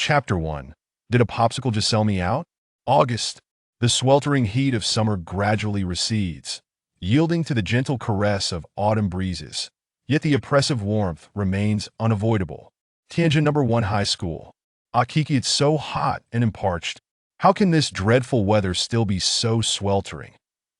Chapter 1. Did a popsicle just sell me out? August. The sweltering heat of summer gradually recedes, yielding to the gentle caress of autumn breezes. Yet the oppressive warmth remains unavoidable. Tianjin Number 1 High School. Akiki, it's so hot and parched. How can this dreadful weather still be so sweltering?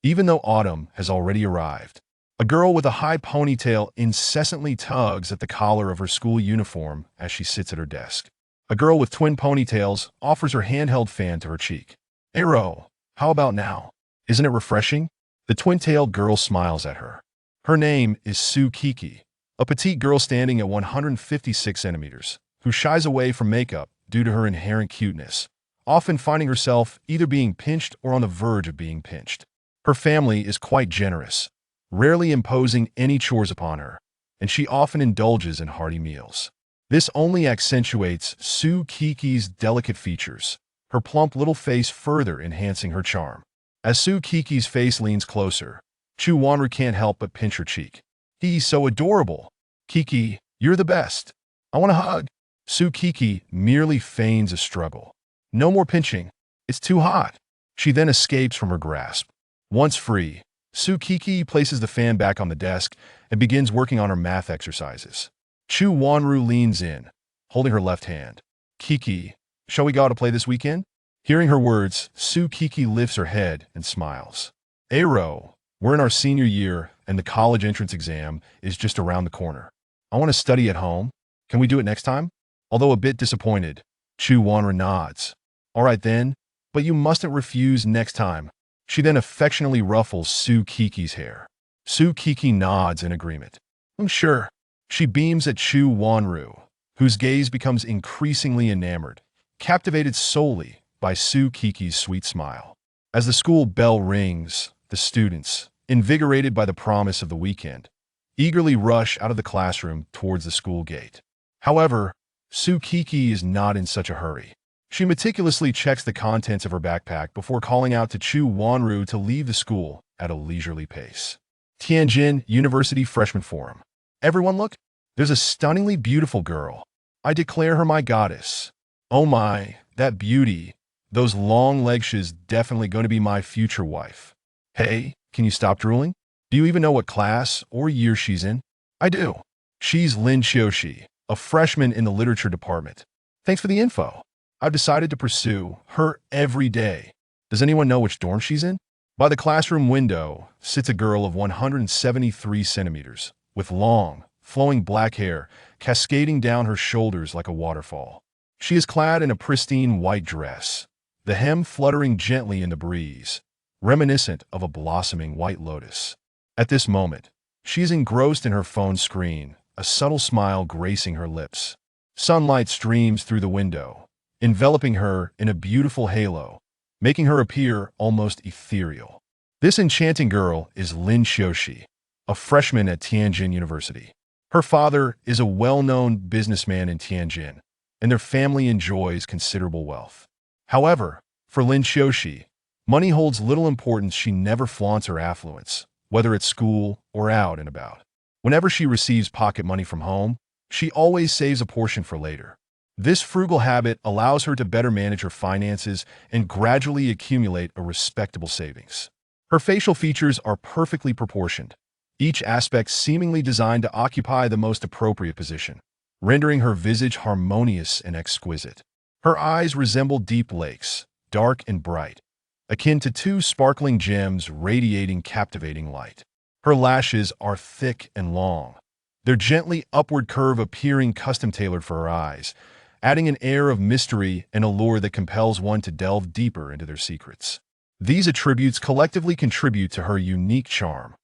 Even though autumn has already arrived. A girl with a high ponytail incessantly tugs at the collar of her school uniform as she sits at her desk. A girl with twin ponytails offers her handheld fan to her cheek. "Aro, how about now? Isn't it refreshing?" The twin-tailed girl smiles at her. Her name is Su Kiki, a petite girl standing at 156 centimeters, who shies away from makeup due to her inherent cuteness, often finding herself either being pinched or on the verge of being pinched. Her family is quite generous, rarely imposing any chores upon her, and she often indulges in hearty meals. This only accentuates Su Kiki's delicate features, her plump little face further enhancing her charm. As Su Kiki's face leans closer, Chu Wanru can't help but pinch her cheek. "He's so adorable. Kiki, you're the best. I want a hug." Su Kiki merely feigns a struggle. "No more pinching. It's too hot." She then escapes from her grasp. Once free, Su Kiki places the fan back on the desk and begins working on her math exercises. Chu Wanru leans in, holding her left hand. "Kiki, shall we go out to play this weekend?" Hearing her words, Su Kiki lifts her head and smiles. "Aro, we're in our senior year and the college entrance exam is just around the corner. I want to study at home. Can we do it next time?" Although a bit disappointed, Chu Wanru nods. "All right then, but you mustn't refuse next time." She then affectionately ruffles Su Kiki's hair. Su Kiki nods in agreement. "I'm sure." She beams at Chu Wanru, whose gaze becomes increasingly enamored, captivated solely by Su Kiki's sweet smile. As the school bell rings, the students, invigorated by the promise of the weekend, eagerly rush out of the classroom towards the school gate. However, Su Kiki is not in such a hurry. She meticulously checks the contents of her backpack before calling out to Chu Wanru to leave the school at a leisurely pace. Tianjin University Freshman Forum. "Everyone look! There's a stunningly beautiful girl. I declare her my goddess. Oh my, that beauty. Those long legs, she's definitely going to be my future wife. Hey, can you stop drooling? Do you even know what class or year she's in?" "I do. She's Lin Xiuxi, a freshman in the literature department." "Thanks for the info. I've decided to pursue her every day." "Does anyone know which dorm she's in?" By the classroom window sits a girl of 173 centimeters, with long, flowing black hair cascading down her shoulders like a waterfall. She is clad in a pristine white dress, the hem fluttering gently in the breeze, reminiscent of a blossoming white lotus. At this moment, she is engrossed in her phone screen, a subtle smile gracing her lips. Sunlight streams through the window, enveloping her in a beautiful halo, making her appear almost ethereal. This enchanting girl is Lin Xiuxi, a freshman at Tianjin University. Her father is a well-known businessman in Tianjin, and their family enjoys considerable wealth. However, for Lin Xiuxi, money holds little importance. She never flaunts her affluence, whether at school or out and about. Whenever she receives pocket money from home, she always saves a portion for later. This frugal habit allows her to better manage her finances and gradually accumulate a respectable savings. Her facial features are perfectly proportioned, each aspect seemingly designed to occupy the most appropriate position, rendering her visage harmonious and exquisite. Her eyes resemble deep lakes, dark and bright, akin to two sparkling gems radiating captivating light. Her lashes are thick and long, their gently upward curve appearing custom-tailored for her eyes, adding an air of mystery and allure that compels one to delve deeper into their secrets. These attributes collectively contribute to her unique charm,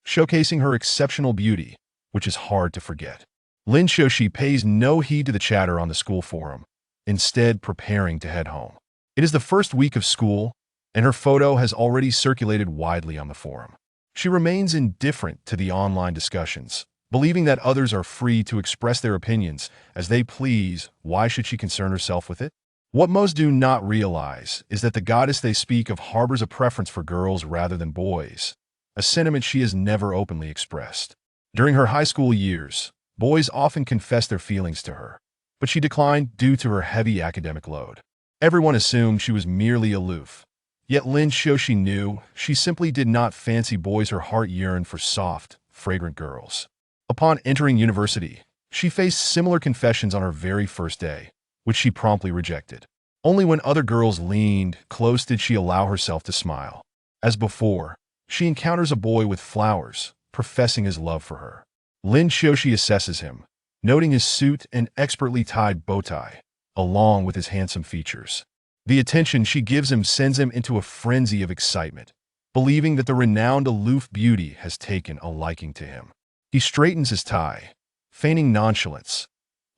showcasing her exceptional beauty, which is hard to forget. Lin Xiuxi pays no heed to the chatter on the school forum, instead preparing to head home. It is the first week of school, and her photo has already circulated widely on the forum. She remains indifferent to the online discussions, believing that others are free to express their opinions as they please. Why should she concern herself with it? What most do not realize is that the goddess they speak of harbors a preference for girls rather than boys, a sentiment she has never openly expressed. During her high school years, boys often confessed their feelings to her, but she declined due to her heavy academic load. Everyone assumed she was merely aloof. Yet Lin Xiaoxi knew she simply did not fancy boys. Her heart yearned for soft, fragrant girls. Upon entering university, she faced similar confessions on her very first day, which she promptly rejected. Only when other girls leaned close did she allow herself to smile. As before, she encounters a boy with flowers, professing his love for her. Lin Xiaoxi assesses him, noting his suit and expertly tied bow tie, along with his handsome features. The attention she gives him sends him into a frenzy of excitement, believing that the renowned aloof beauty has taken a liking to him. He straightens his tie, feigning nonchalance.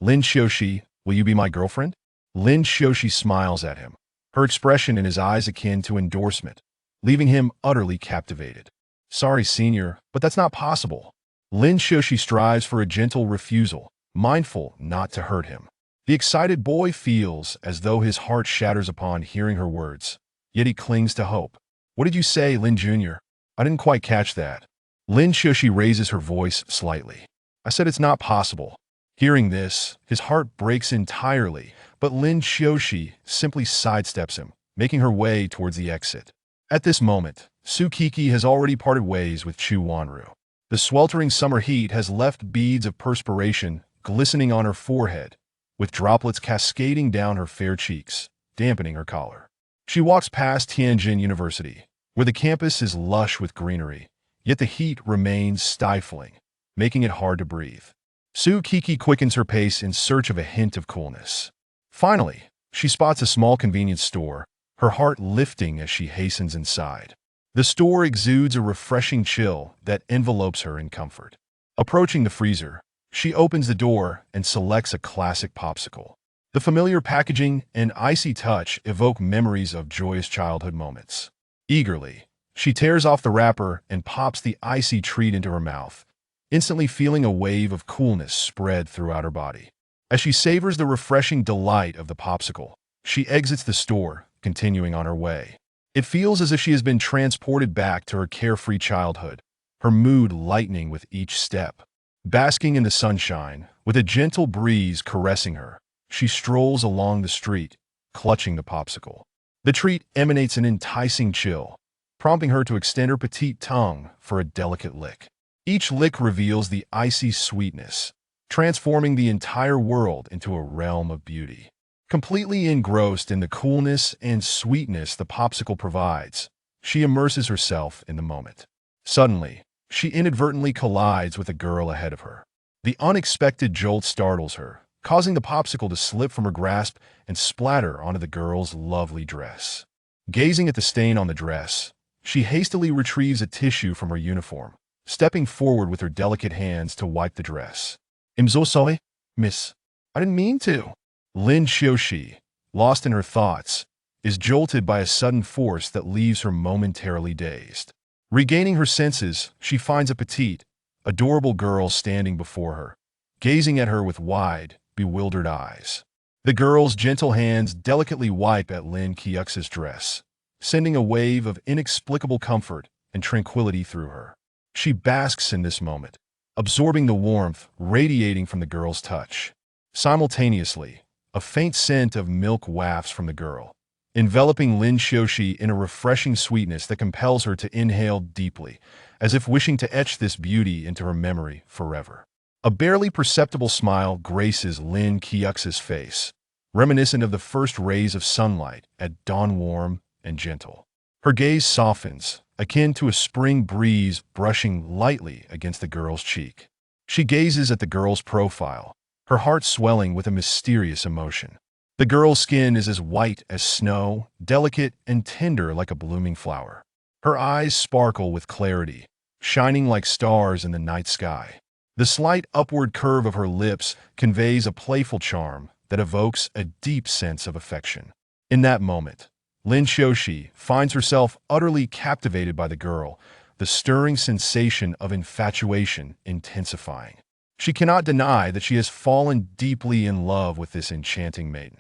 "Lin Xiaoxi, will you be my girlfriend?" Lin Xiaoxi smiles at him, her expression in his eyes akin to endorsement, leaving him utterly captivated. "Sorry, senior, but that's not possible." Lin Xiaoxi strives for a gentle refusal, mindful not to hurt him. The excited boy feels as though his heart shatters upon hearing her words, yet he clings to hope. "What did you say, Lin Jr.? I didn't quite catch that." Lin Xiaoxi raises her voice slightly. "I said it's not possible." Hearing this, his heart breaks entirely, but Lin Xiaoxi simply sidesteps him, making her way towards the exit. At this moment, Su Kiki has already parted ways with Chu Wanru. The sweltering summer heat has left beads of perspiration glistening on her forehead, with droplets cascading down her fair cheeks, dampening her color. She walks past Tianjin University, where the campus is lush with greenery, yet the heat remains stifling, making it hard to breathe. Su Kiki quickens her pace in search of a hint of coolness. Finally, she spots a small convenience store, her heart lifting as she hastens inside. The store exudes a refreshing chill that envelopes her in comfort. Approaching the freezer, she opens the door and selects a classic popsicle. The familiar packaging and icy touch evoke memories of joyous childhood moments. Eagerly, she tears off the wrapper and pops the icy treat into her mouth, instantly feeling a wave of coolness spread throughout her body. As she savors the refreshing delight of the popsicle, she exits the store, continuing on her way. It feels as if she has been transported back to her carefree childhood, her mood lightening with each step. Basking in the sunshine, with a gentle breeze caressing her, she strolls along the street, clutching the popsicle. The treat emanates an enticing chill, prompting her to extend her petite tongue for a delicate lick. Each lick reveals the icy sweetness, transforming the entire world into a realm of beauty. Completely engrossed in the coolness and sweetness the popsicle provides, she immerses herself in the moment. Suddenly, she inadvertently collides with a girl ahead of her. The unexpected jolt startles her, causing the popsicle to slip from her grasp and splatter onto the girl's lovely dress. Gazing at the stain on the dress, she hastily retrieves a tissue from her uniform, stepping forward with her delicate hands to wipe the dress. "I'm so sorry, miss. I didn't mean to." Lin Xiaoxi, lost in her thoughts, is jolted by a sudden force that leaves her momentarily dazed. Regaining her senses, she finds a petite, adorable girl standing before her, gazing at her with wide, bewildered eyes. The girl's gentle hands delicately wipe at Lin Xiaoxi's dress, sending a wave of inexplicable comfort and tranquility through her. She basks in this moment, absorbing the warmth radiating from the girl's touch. Simultaneously, a faint scent of milk wafts from the girl, enveloping Lin Xiaoxi in a refreshing sweetness that compels her to inhale deeply, as if wishing to etch this beauty into her memory forever. A barely perceptible smile graces Lin Xiaoxi's face, reminiscent of the first rays of sunlight at dawn, warm and gentle. Her gaze softens, akin to a spring breeze brushing lightly against the girl's cheek. She gazes at the girl's profile, her heart swelling with a mysterious emotion. The girl's skin is as white as snow, delicate and tender like a blooming flower. Her eyes sparkle with clarity, shining like stars in the night sky. The slight upward curve of her lips conveys a playful charm that evokes a deep sense of affection. In that moment, Lin Xiaoxi finds herself utterly captivated by the girl, the stirring sensation of infatuation intensifying. She cannot deny that she has fallen deeply in love with this enchanting maiden.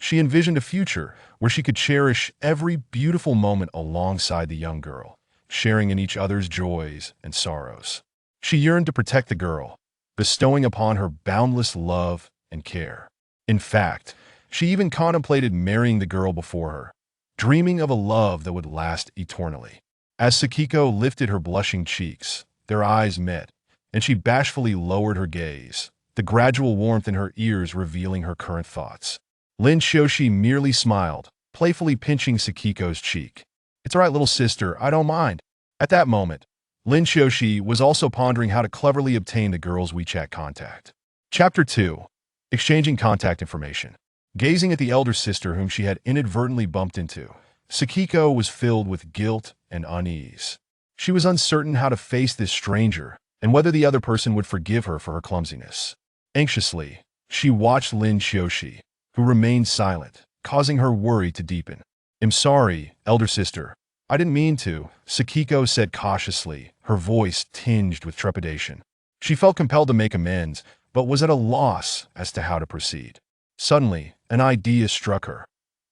She envisioned a future where she could cherish every beautiful moment alongside the young girl, sharing in each other's joys and sorrows. She yearned to protect the girl, bestowing upon her boundless love and care. In fact, she even contemplated marrying the girl before her, dreaming of a love that would last eternally. As Sakiko lifted her blushing cheeks, their eyes met, and she bashfully lowered her gaze, the gradual warmth in her ears revealing her current thoughts. Lin Shoshi merely smiled, playfully pinching Sakiko's cheek. "It's all right, little sister, I don't mind." At that moment, Lin Shoshi was also pondering how to cleverly obtain the girl's WeChat contact. Chapter 2. Exchanging Contact Information. Gazing at the elder sister whom she had inadvertently bumped into, Sakiko was filled with guilt and unease. She was uncertain how to face this stranger and whether the other person would forgive her for her clumsiness. Anxiously, she watched Lin Shoshi, who remained silent, causing her worry to deepen. "I'm sorry, elder sister. I didn't mean to," Sakiko said cautiously, her voice tinged with trepidation. She felt compelled to make amends, but was at a loss as to how to proceed. Suddenly, an idea struck her.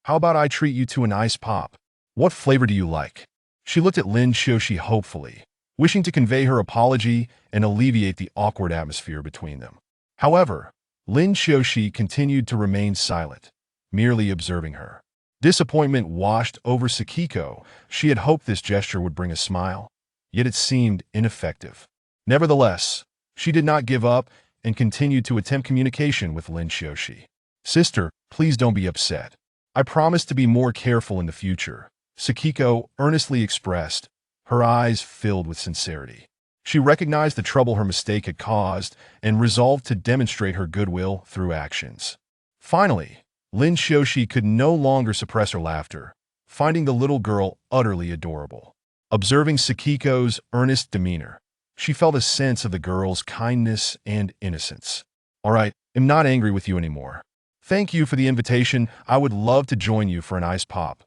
"How about I treat you to an ice pop? What flavor do you like?" She looked at Lin Shoshi hopefully, wishing to convey her apology and alleviate the awkward atmosphere between them. However, Lin Shoshi continued to remain silent, merely observing her. Disappointment washed over Sakiko. She had hoped this gesture would bring a smile, yet it seemed ineffective. Nevertheless, she did not give up and continued to attempt communication with Lin Shoshi. "Sister, please don't be upset. I promise to be more careful in the future," Sakiko earnestly expressed, her eyes filled with sincerity. She recognized the trouble her mistake had caused and resolved to demonstrate her goodwill through actions. Finally, Lin Shoshi could no longer suppress her laughter, finding the little girl utterly adorable. Observing Sakiko's earnest demeanor, she felt a sense of the girl's kindness and innocence. "All right, I'm not angry with you anymore. Thank you for the invitation. I would love to join you for an ice pop,"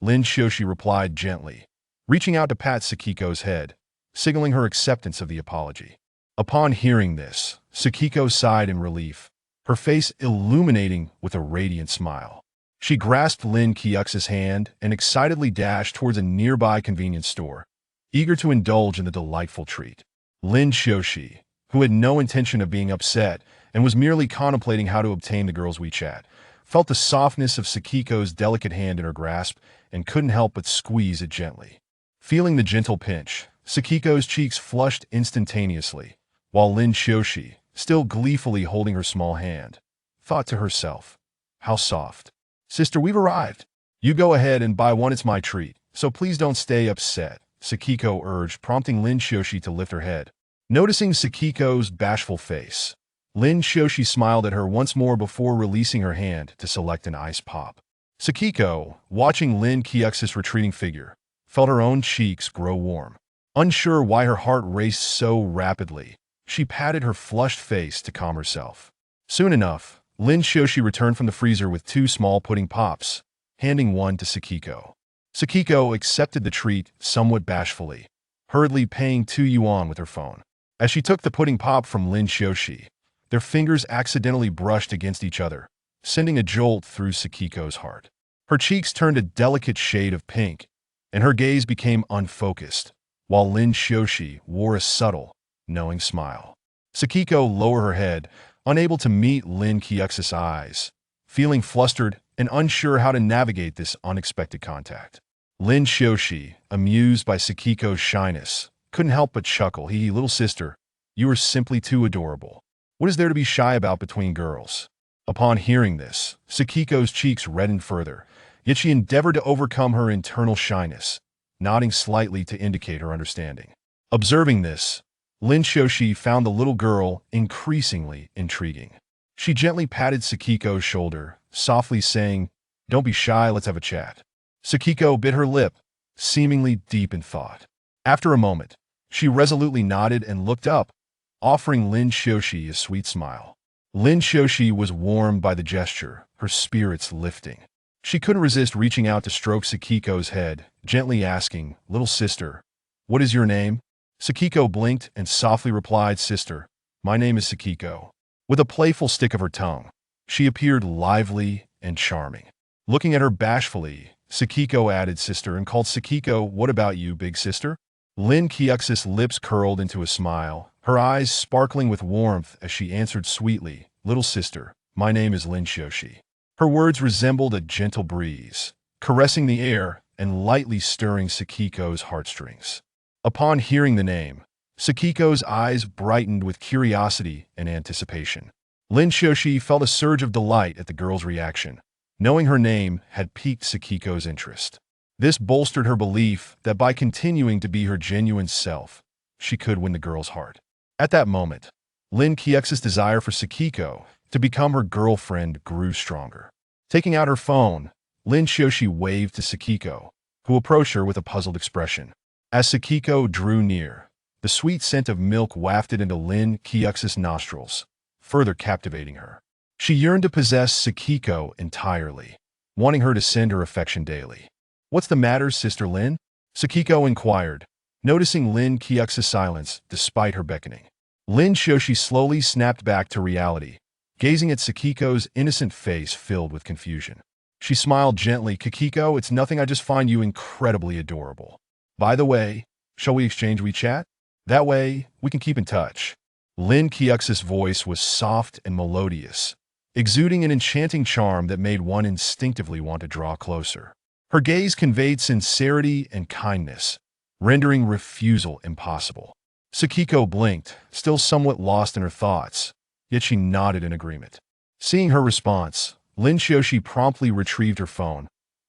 Lin Shoshi replied gently, reaching out to pat Sakiko's head, signaling her acceptance of the apology. Upon hearing this, Sakiko sighed in relief, her face illuminating with a radiant smile. She grasped Lin Kyux's hand and excitedly dashed towards a nearby convenience store, eager to indulge in the delightful treat. Lin Shoshi, who had no intention of being upset and was merely contemplating how to obtain the girl's WeChat, felt the softness of Sakiko's delicate hand in her grasp and couldn't help but squeeze it gently. Feeling the gentle pinch, Sakiko's cheeks flushed instantaneously, while Lin Shoshi, still gleefully holding her small hand, thought to herself, "How soft. Sister, we've arrived. You go ahead and buy one, it's my treat, so please don't stay upset," Sakiko urged, prompting Lin Shoshi to lift her head. Noticing Sakiko's bashful face, Lin Shoshi smiled at her once more before releasing her hand to select an ice pop. Sakiko, watching Lin Kyux's retreating figure, felt her own cheeks grow warm. Unsure why her heart raced so rapidly, she patted her flushed face to calm herself. Soon enough, Lin Shoshi returned from the freezer with 2 small pudding pops, handing one to Sakiko. Sakiko accepted the treat somewhat bashfully, hurriedly paying 2 yuan with her phone. As she took the pudding pop from Lin Shoshi, their fingers accidentally brushed against each other, sending a jolt through Sakiko's heart. Her cheeks turned a delicate shade of pink, and her gaze became unfocused, while Lin Shoshi wore a subtle, knowing smile. Sakiko lowered her head, unable to meet Lin Kyux's eyes, feeling flustered and unsure how to navigate this unexpected contact. Lin Shoshi, amused by Sakiko's shyness, couldn't help but chuckle. "Hee, little sister, you are simply too adorable. What is there to be shy about between girls?" Upon hearing this, Sakiko's cheeks reddened further, yet she endeavored to overcome her internal shyness, nodding slightly to indicate her understanding. Observing this, Lin Shoshi found the little girl increasingly intriguing. She gently patted Sakiko's shoulder, softly saying, "Don't be shy, let's have a chat." Sakiko bit her lip, seemingly deep in thought. After a moment, she resolutely nodded and looked up, offering Lin Shoshi a sweet smile. Lin Shoshi was warmed by the gesture, her spirits lifting. She couldn't resist reaching out to stroke Sakiko's head, gently asking, "Little sister, what is your name?" Sakiko blinked and softly replied, "Sister, my name is Sakiko." With a playful stick of her tongue, she appeared lively and charming. Looking at her bashfully, Sakiko added, "Sister," and called Sakiko, "What about you, big sister?" Lin Kyux's lips curled into a smile, her eyes sparkling with warmth as she answered sweetly, "Little sister, My name is Lin Shoshi." Her words resembled a gentle breeze, caressing the air and lightly stirring Sakiko's heartstrings. Upon hearing the name, Sakiko's eyes brightened with curiosity and anticipation. Lin Shoshi felt a surge of delight at the girl's reaction, knowing her name had piqued Sakiko's interest. This bolstered her belief that by continuing to be her genuine self, she could win the girl's heart. At that moment, Lin Kyux's desire for Sakiko to become her girlfriend grew stronger. Taking out her phone, Lin Shoshi waved to Sakiko, who approached her with a puzzled expression. As Sakiko drew near, the sweet scent of milk wafted into Lin Kyux's nostrils, further captivating her. She yearned to possess Sakiko entirely, wanting her to send her affection daily. "What's the matter, Sister Lin?" Sakiko inquired, noticing Lin Kyux's silence despite her beckoning. Lin Shoshi slowly snapped back to reality, gazing at Sakiko's innocent face filled with confusion. She smiled gently. "Sakiko, it's nothing, I just find you incredibly adorable. By the way, shall we exchange WeChat? That way, we can keep in touch." Lin Kyux's voice was soft and melodious, exuding an enchanting charm that made one instinctively want to draw closer. Her gaze conveyed sincerity and kindness, rendering refusal impossible. Sakiko blinked, still somewhat lost in her thoughts, yet she nodded in agreement. Seeing her response, Lin Shoshi promptly retrieved her phone,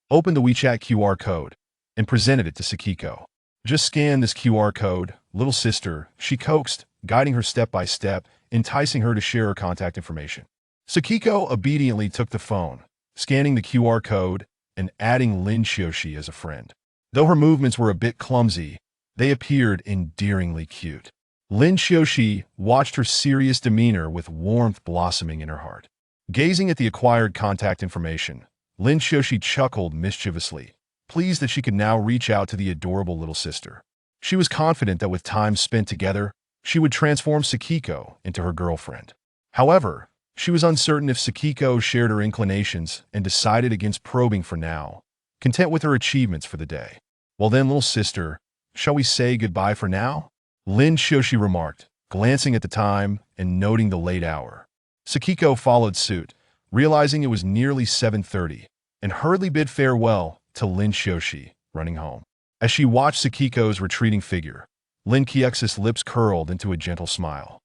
opened the WeChat QR code, and presented it to Sakiko. "Just scan this QR code, little sister," she coaxed, guiding her step by step, enticing her to share her contact information. Sakiko obediently took the phone, scanning the QR code and adding Lin Shoshi as a friend. Though her movements were a bit clumsy, they appeared endearingly cute. Lin Shoshi watched her serious demeanor with warmth blossoming in her heart. Gazing at the acquired contact information, Lin Shoshi chuckled mischievously, pleased that she could now reach out to the adorable little sister. She was confident that with time spent together, she would transform Sakiko into her girlfriend. However, she was uncertain if Sakiko shared her inclinations and decided against probing for now, content with her achievements for the day. "Well then, little sister, shall we say goodbye for now?" Lin Shoshi remarked, glancing at the time and noting the late hour. Sakiko followed suit, realizing it was nearly 7:30, and hurriedly bid farewell to Lin Shoshi, running home. As she watched Sakiko's retreating figure, Lin Kyux's lips curled into a gentle smile.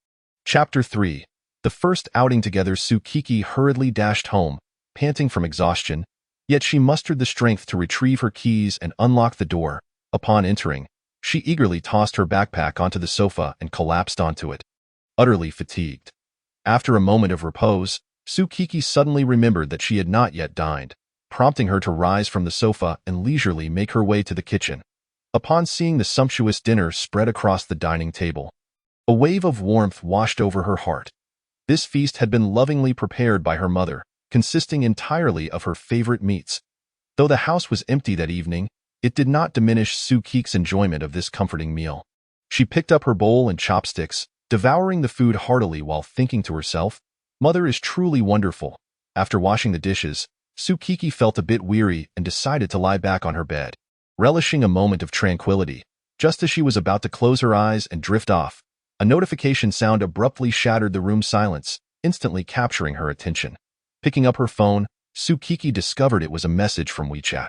Chapter 3. The first outing together. Tsukiki hurriedly dashed home, panting from exhaustion, yet she mustered the strength to retrieve her keys and unlock the door. Upon entering, she eagerly tossed her backpack onto the sofa and collapsed onto it, utterly fatigued. After a moment of repose, Tsukiki suddenly remembered that she had not yet dined, prompting her to rise from the sofa and leisurely make her way to the kitchen. Upon seeing the sumptuous dinner spread across the dining table, a wave of warmth washed over her heart. This feast had been lovingly prepared by her mother, consisting entirely of her favorite meats. Though the house was empty that evening, it did not diminish Tsukiki's enjoyment of this comforting meal. She picked up her bowl and chopsticks, devouring the food heartily while thinking to herself, "Mother is truly wonderful." After washing the dishes, Tsukiki felt a bit weary and decided to lie back on her bed. Relishing a moment of tranquility, just as she was about to close her eyes and drift off, a notification sound abruptly shattered the room's silence, instantly capturing her attention. Picking up her phone, Tsukiki discovered it was a message from WeChat.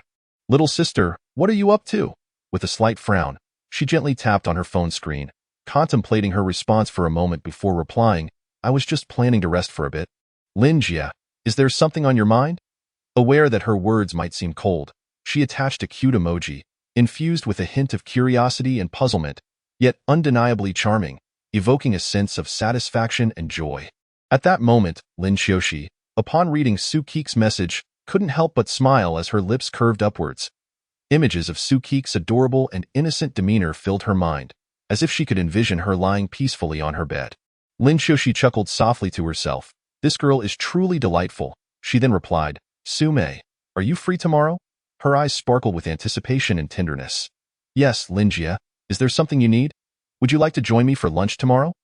"Little sister, what are you up to?" With a slight frown, she gently tapped on her phone screen, contemplating her response for a moment before replying, "I was just planning to rest for a bit." "Linjia, is there something on your mind?" Aware that her words might seem cold, she attached a cute emoji, infused with a hint of curiosity and puzzlement, yet undeniably charming, evoking a sense of satisfaction and joy. At that moment, Lin Shoshi, upon reading Tsukiki's message, couldn't help but smile as her lips curved upwards. Images of Tsukiki's adorable and innocent demeanor filled her mind, as if she could envision her lying peacefully on her bed. Lin Shoshi chuckled softly to herself. "This girl is truly delightful." She then replied, "Sume, are you free tomorrow?" Her eyes sparkled with anticipation and tenderness. "Yes, Linjia. Is there something you need? Would you like to join me for lunch tomorrow?"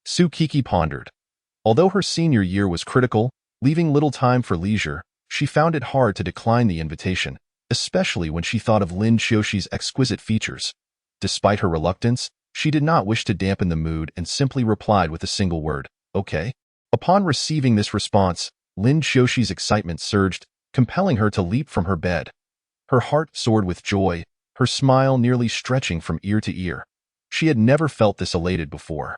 Tsukiki pondered. Although her senior year was critical, leaving little time for leisure, she found it hard to decline the invitation, especially when she thought of Lin Shoshi's exquisite features. Despite her reluctance, she did not wish to dampen the mood and simply replied with a single word, "Okay." Upon receiving this response, Lin Xiaoxi's excitement surged, compelling her to leap from her bed. Her heart soared with joy, her smile nearly stretching from ear to ear. She had never felt this elated before.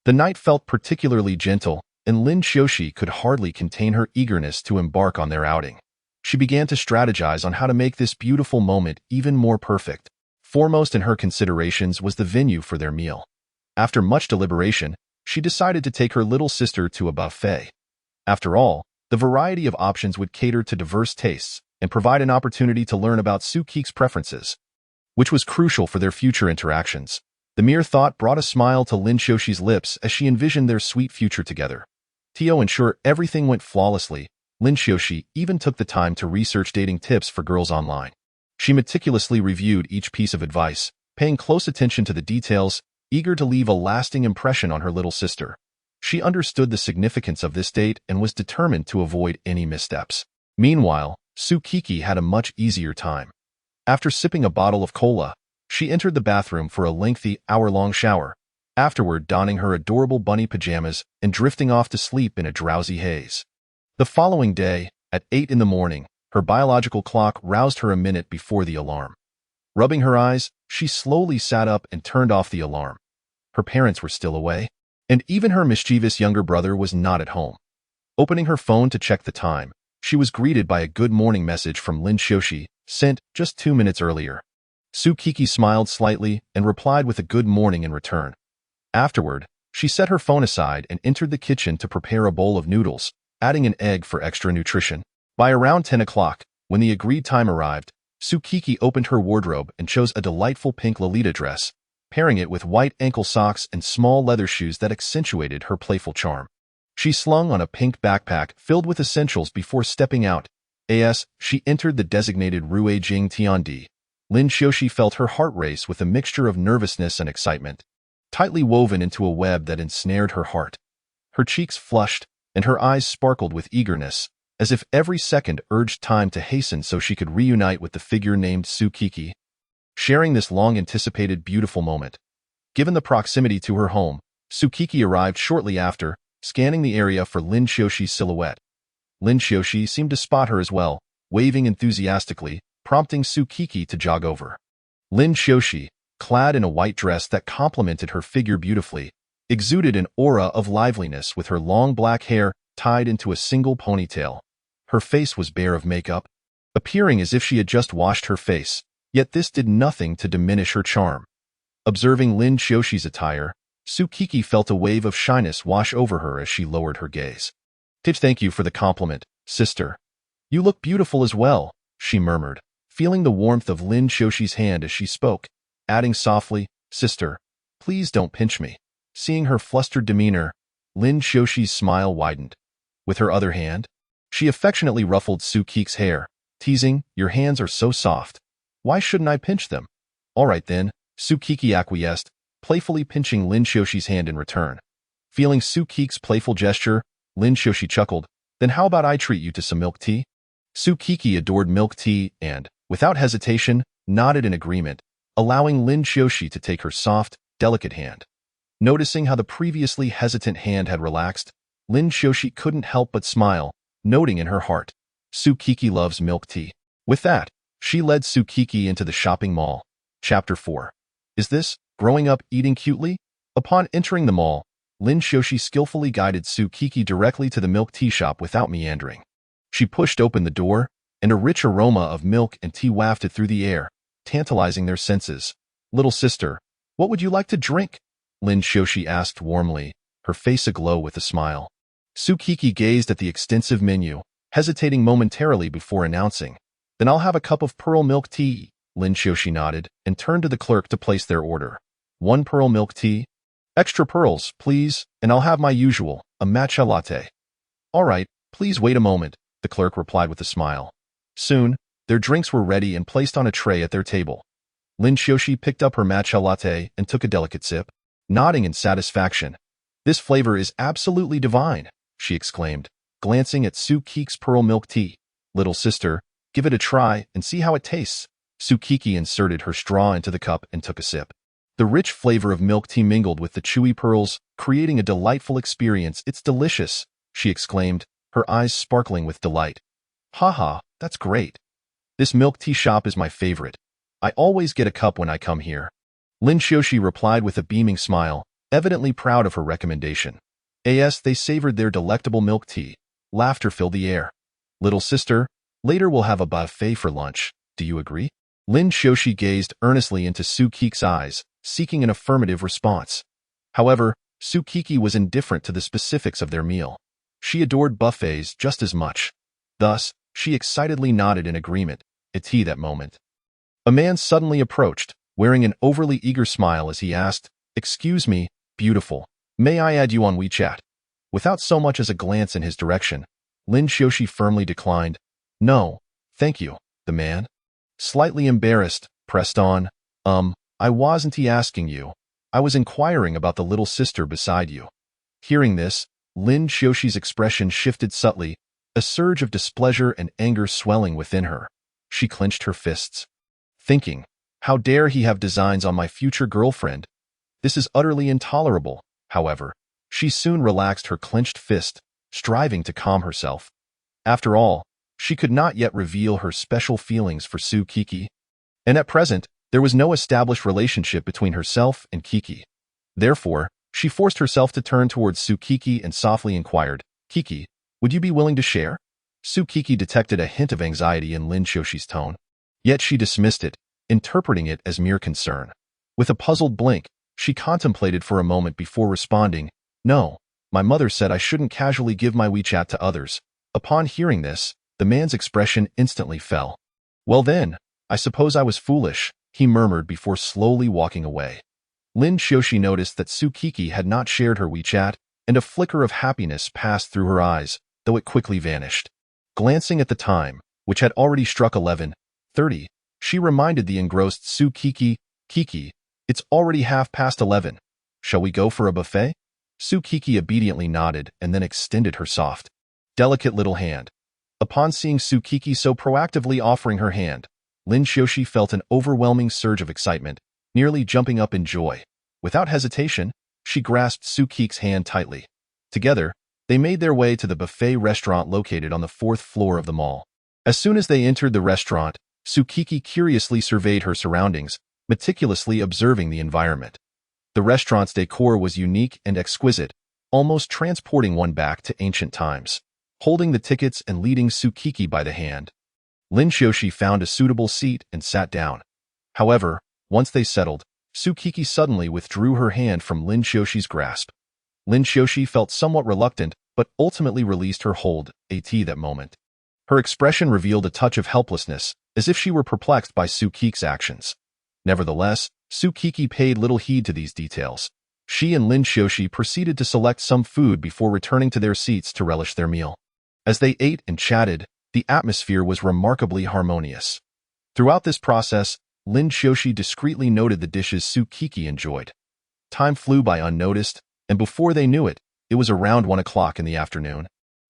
The night felt particularly gentle, and Lin Xiaoxi could hardly contain her eagerness to embark on their outing. She began to strategize on how to make this beautiful moment even more perfect. Foremost in her considerations was the venue for their meal. After much deliberation, she decided to take her little sister to a buffet. After all, the variety of options would cater to diverse tastes and provide an opportunity to learn about Su Qi's preferences, which was crucial for their future interactions. The mere thought brought a smile to Lin Xiaoxi's lips as she envisioned their sweet future together. To ensure everything went flawlessly, Lin Xiaoxi even took the time to research dating tips for girls online. She meticulously reviewed each piece of advice, paying close attention to the details, eager to leave a lasting impression on her little sister. She understood the significance of this date and was determined to avoid any missteps. Meanwhile, Su Qiqi had a much easier time. After sipping a bottle of cola, she entered the bathroom for a lengthy, hour-long shower, afterward donning her adorable bunny pajamas and drifting off to sleep in a drowsy haze. The following day, at 8 in the morning, her biological clock roused her a minute before the alarm. Rubbing her eyes, she slowly sat up and turned off the alarm. Her parents were still away, and even her mischievous younger brother was not at home. Opening her phone to check the time, she was greeted by a good morning message from Lin Xiaoxi, sent just 2 minutes earlier. Su Qiqi smiled slightly and replied with a good morning in return. Afterward, she set her phone aside and entered the kitchen to prepare a bowl of noodles, adding an egg for extra nutrition. By around 10 o'clock, when the agreed time arrived, Su Qiqi opened her wardrobe and chose a delightful pink Lolita dress, pairing it with white ankle socks and small leather shoes that accentuated her playful charm. She slung on a pink backpack filled with essentials before stepping out. As she entered the designated Rue Jing Tiandi, Lin Xiaoxi felt her heart race with a mixture of nervousness and excitement, tightly woven into a web that ensnared her heart. Her cheeks flushed, and her eyes sparkled with eagerness, as if every second urged time to hasten so she could reunite with the figure named Su Qiqi, sharing this long-anticipated beautiful moment. Given the proximity to her home, Su Qiqi arrived shortly after, scanning the area for Lin Xiaoxi's silhouette. Lin Xiaoxi seemed to spot her as well, waving enthusiastically, prompting Su Qiqi to jog over. Lin Xiaoxi, clad in a white dress that complemented her figure beautifully, exuded an aura of liveliness with her long black hair tied into a single ponytail. Her face was bare of makeup, appearing as if she had just washed her face, yet this did nothing to diminish her charm. Observing Lin Xiaoxi's attire, Su Qiqi felt a wave of shyness wash over her as she lowered her gaze. Thank you for the compliment, sister. You look beautiful as well, she murmured, feeling the warmth of Lin Xiaoxi's hand as she spoke, adding softly, sister, please don't pinch me. Seeing her flustered demeanor, Lin Xiaoxi's smile widened. With her other hand, she affectionately ruffled Su Qiqi's hair, teasing, your hands are so soft. Why shouldn't I pinch them? All right then, Su Qiqi acquiesced, playfully pinching Lin Xiaoxi's hand in return. Feeling Su Qiqi's playful gesture, Lin Xiaoxi chuckled, then how about I treat you to some milk tea? Su Qiqi adored milk tea and, without hesitation, nodded in agreement, allowing Lin Xiaoxi to take her soft, delicate hand. Noticing how the previously hesitant hand had relaxed, Lin Xiaoxi couldn't help but smile, noting in her heart, Su Qiqi loves milk tea. With that, she led Su Qiqi into the shopping mall. Chapter 4. Is this growing up eating cutely? Upon entering the mall, Lin Xiaoxi skillfully guided Su Qiqi directly to the milk tea shop without meandering. She pushed open the door, and a rich aroma of milk and tea wafted through the air, tantalizing their senses. Little sister, what would you like to drink? Lin Xiaoxi asked warmly, her face aglow with a smile. Su Qiqi gazed at the extensive menu, hesitating momentarily before announcing, then I'll have a cup of pearl milk tea. Lin Xiaoxi nodded and turned to the clerk to place their order. 1 pearl milk tea? Extra pearls, please, and I'll have my usual, a matcha latte. All right, please wait a moment, the clerk replied with a smile. Soon, their drinks were ready and placed on a tray at their table. Lin Xiaoxi picked up her matcha latte and took a delicate sip, nodding in satisfaction. This flavor is absolutely divine, she exclaimed, glancing at Su Qiqi's pearl milk tea. Little sister, give it a try and see how it tastes. Su Qiqi inserted her straw into the cup and took a sip. The rich flavor of milk tea mingled with the chewy pearls, creating a delightful experience. It's delicious, she exclaimed, her eyes sparkling with delight. Haha, that's great. This milk tea shop is my favorite. I always get a cup when I come here. Lin Xiaoxi replied with a beaming smile, evidently proud of her recommendation. As they savored their delectable milk tea, laughter filled the air. Little sister, later we'll have a buffet for lunch. Do you agree? Lin Xiaoxi gazed earnestly into Su Qiqi's eyes, seeking an affirmative response. However, Su Qiqi was indifferent to the specifics of their meal. She adored buffets just as much. Thus, she excitedly nodded in agreement. At that moment, a man suddenly approached, wearing an overly eager smile as he asked, "Excuse me, beautiful, may I add you on WeChat?" Without so much as a glance in his direction, Lin Xiaoxi firmly declined. "No, thank you," the man, slightly embarrassed, pressed on. I wasn't asking you. I was inquiring about the little sister beside you." Hearing this, Lin Xiaoxi's expression shifted subtly, a surge of displeasure and anger swelling within her. She clenched her fists, thinking, how dare he have designs on my future girlfriend? This is utterly intolerable. However, she soon relaxed her clenched fist, striving to calm herself. After all, she could not yet reveal her special feelings for Su Qiqi, and at present, there was no established relationship between herself and Qiqi. Therefore, she forced herself to turn towards Su Qiqi and softly inquired, "Qiqi, would you be willing to share?" Su Qiqi detected a hint of anxiety in Lin Xiaoxi's tone, yet she dismissed it, interpreting it as mere concern. With a puzzled blink, she contemplated for a moment before responding, "No, my mother said I shouldn't casually give my WeChat to others." Upon hearing this, the man's expression instantly fell. "Well then, I suppose I was foolish," he murmured before slowly walking away. Lin Xiaoxi noticed that Su Qiqi had not shared her WeChat, and a flicker of happiness passed through her eyes, though it quickly vanished. Glancing at the time, which had already struck 11:30, she reminded the engrossed Su Qiqi, "Qiqi, it's already 11:30. Shall we go for a buffet?" Su Qiqi obediently nodded and then extended her soft, delicate little hand. Upon seeing Su Qiqi so proactively offering her hand, Lin Xiaoxi felt an overwhelming surge of excitement, nearly jumping up in joy. Without hesitation, she grasped Su Qiqi's hand tightly. Together, they made their way to the buffet restaurant located on the 4th floor of the mall. As soon as they entered the restaurant, Su Qiqi curiously surveyed her surroundings, meticulously observing the environment. The restaurant's decor was unique and exquisite, almost transporting one back to ancient times. Holding the tickets and leading Su Qiqi by the hand, Lin Xiaoxi found a suitable seat and sat down. However, once they settled, Su Qiqi suddenly withdrew her hand from Lin Xiaoxi's grasp. Lin Xiaoxi felt somewhat reluctant, but ultimately released her hold at that moment. Her expression revealed a touch of helplessness, as if she were perplexed by Su Qiqi's actions. Nevertheless, Su Qiqi paid little heed to these details. She and Lin Xiaoxi proceeded to select some food before returning to their seats to relish their meal. As they ate and chatted, the atmosphere was remarkably harmonious. Throughout this process, Lin Xiaoxi discreetly noted the dishes Su Qiqi enjoyed. Time flew by unnoticed, and before they knew it, it was around 1 o'clock in the afternoon.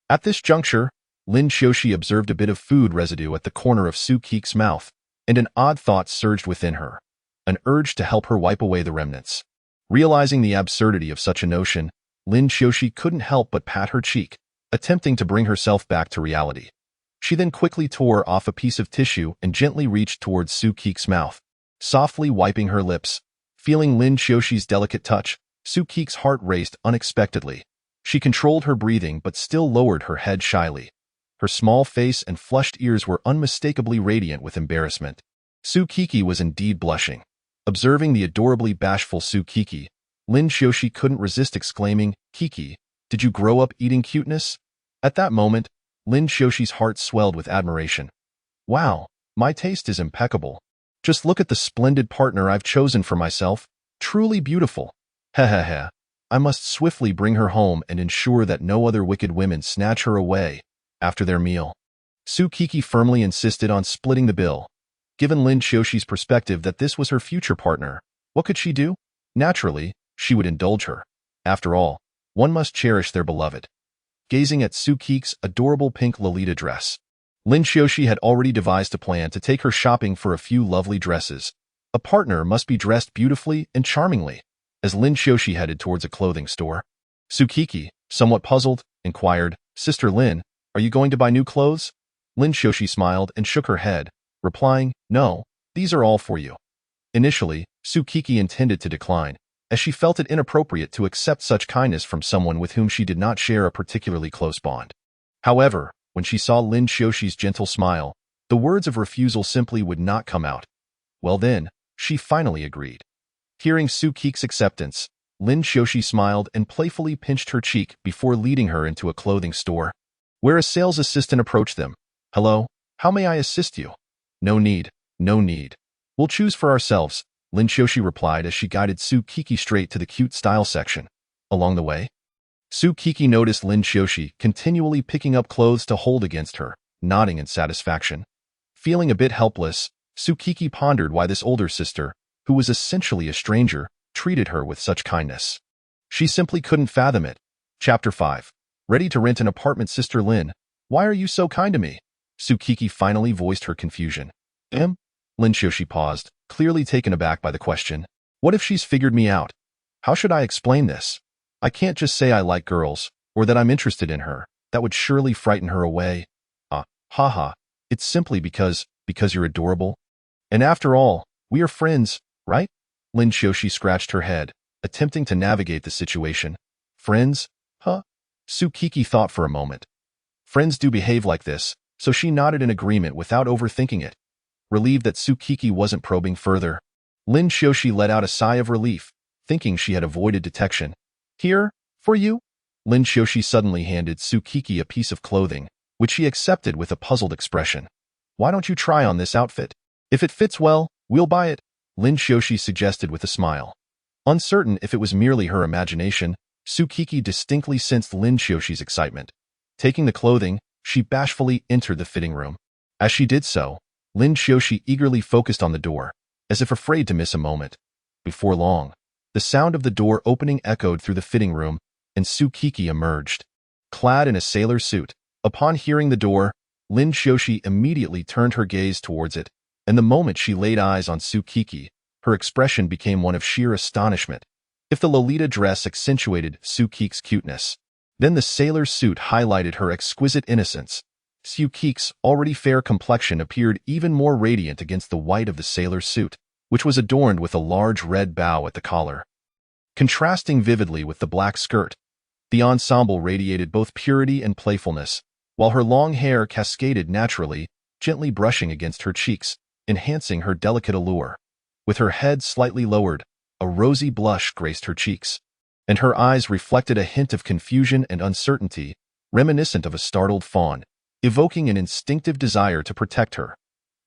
At this juncture, Lin Xiaoxi observed a bit of food residue at the corner of Su Qiqi's mouth, and an odd thought surged within her, an urge to help her wipe away the remnants. Realizing the absurdity of such a notion, Lin Xiaoxi couldn't help but pat her cheek, attempting to bring herself back to reality. She then quickly tore off a piece of tissue and gently reached towards Su Qiqi's mouth, softly wiping her lips. Feeling Lin Xiaoxi's delicate touch, Su Qiqi's heart raced unexpectedly. She controlled her breathing but still lowered her head shyly. Her small face and flushed ears were unmistakably radiant with embarrassment. Su Qiqi was indeed blushing. Observing the adorably bashful Su Qiqi, Lin Xiaoxi couldn't resist exclaiming, "Qiqi, did you grow up eating cuteness?" At that moment, Lin Xiaoxi's heart swelled with admiration. "Wow, my taste is impeccable. Just look at the splendid partner I've chosen for myself. Truly beautiful. Heh. I must swiftly bring her home and ensure that no other wicked women snatch her away." After their meal, Su Qiqi firmly insisted on splitting the bill. Given Lin Xiaoxi's perspective that this was her future partner, what could she do? Naturally, she would indulge her. After all, one must cherish their beloved. Gazing at Su Qiqi's adorable pink Lolita dress, Lin Xiaoxi had already devised a plan to take her shopping for a few lovely dresses. A partner must be dressed beautifully and charmingly. As Lin Xiaoxi headed towards a clothing store, Su Qiqi, somewhat puzzled, inquired, "Sister Lin, Are you going to buy new clothes? Lin Xiaoxi smiled and shook her head, replying, no, these are all for you. Initially, Su Kiki intended to decline, as she felt it inappropriate to accept such kindness from someone with whom she did not share a particularly close bond. However, when she saw Lin Xiaoxi's gentle smile, the words of refusal simply would not come out. Well then, she finally agreed. Hearing Su Kiki's acceptance, Lin Xiaoxi smiled and playfully pinched her cheek before leading her into a clothing store, where a sales assistant approached them. Hello, how may I assist you? No need, no need. We'll choose for ourselves, Lin Xiaoxi replied as she guided Su Kiki straight to the cute style section. Along the way, Su Kiki noticed Lin Xiaoxi continually picking up clothes to hold against her, nodding in satisfaction. Feeling a bit helpless, Su Kiki pondered why this older sister, who was essentially a stranger, treated her with such kindness. She simply couldn't fathom it. Chapter 5. Ready to rent an apartment, Sister Lin? Why are you so kind to me? Su Kiki finally voiced her confusion. Lin Xiaoxi paused, clearly taken aback by the question. What if she's figured me out? How should I explain this? I can't just say I like girls, or that I'm interested in her. That would surely frighten her away. Haha, it's simply because you're adorable. And after all, we are friends, right? Lin Xiaoxi scratched her head, attempting to navigate the situation. Friends? Huh? Su Kiki thought for a moment. Friends do behave like this, so she nodded in agreement without overthinking it. Relieved that Su Kiki wasn't probing further, Lin Xiaoxi let out a sigh of relief, thinking she had avoided detection. Here, for you? Lin Xiaoxi suddenly handed Su Kiki a piece of clothing, which she accepted with a puzzled expression. Why don't you try on this outfit? If it fits well, we'll buy it, Lin Xiaoxi suggested with a smile. Uncertain if it was merely her imagination, Su Kiki distinctly sensed Lin Xiaoxi's excitement. Taking the clothing, she bashfully entered the fitting room. As she did so, Lin Xiaoxi eagerly focused on the door, as if afraid to miss a moment. Before long, the sound of the door opening echoed through the fitting room, and Su Kiki emerged. Clad in a sailor suit, upon hearing the door, Lin Xiaoxi immediately turned her gaze towards it, and the moment she laid eyes on Su Kiki, her expression became one of sheer astonishment. If the Lolita dress accentuated Su Kiki's cuteness, then the sailor suit highlighted her exquisite innocence. Su Kiki's already fair complexion appeared even more radiant against the white of the sailor suit, which was adorned with a large red bow at the collar. Contrasting vividly with the black skirt, the ensemble radiated both purity and playfulness, while her long hair cascaded naturally, gently brushing against her cheeks, enhancing her delicate allure. With her head slightly lowered, a rosy blush graced her cheeks, and her eyes reflected a hint of confusion and uncertainty, reminiscent of a startled fawn, evoking an instinctive desire to protect her.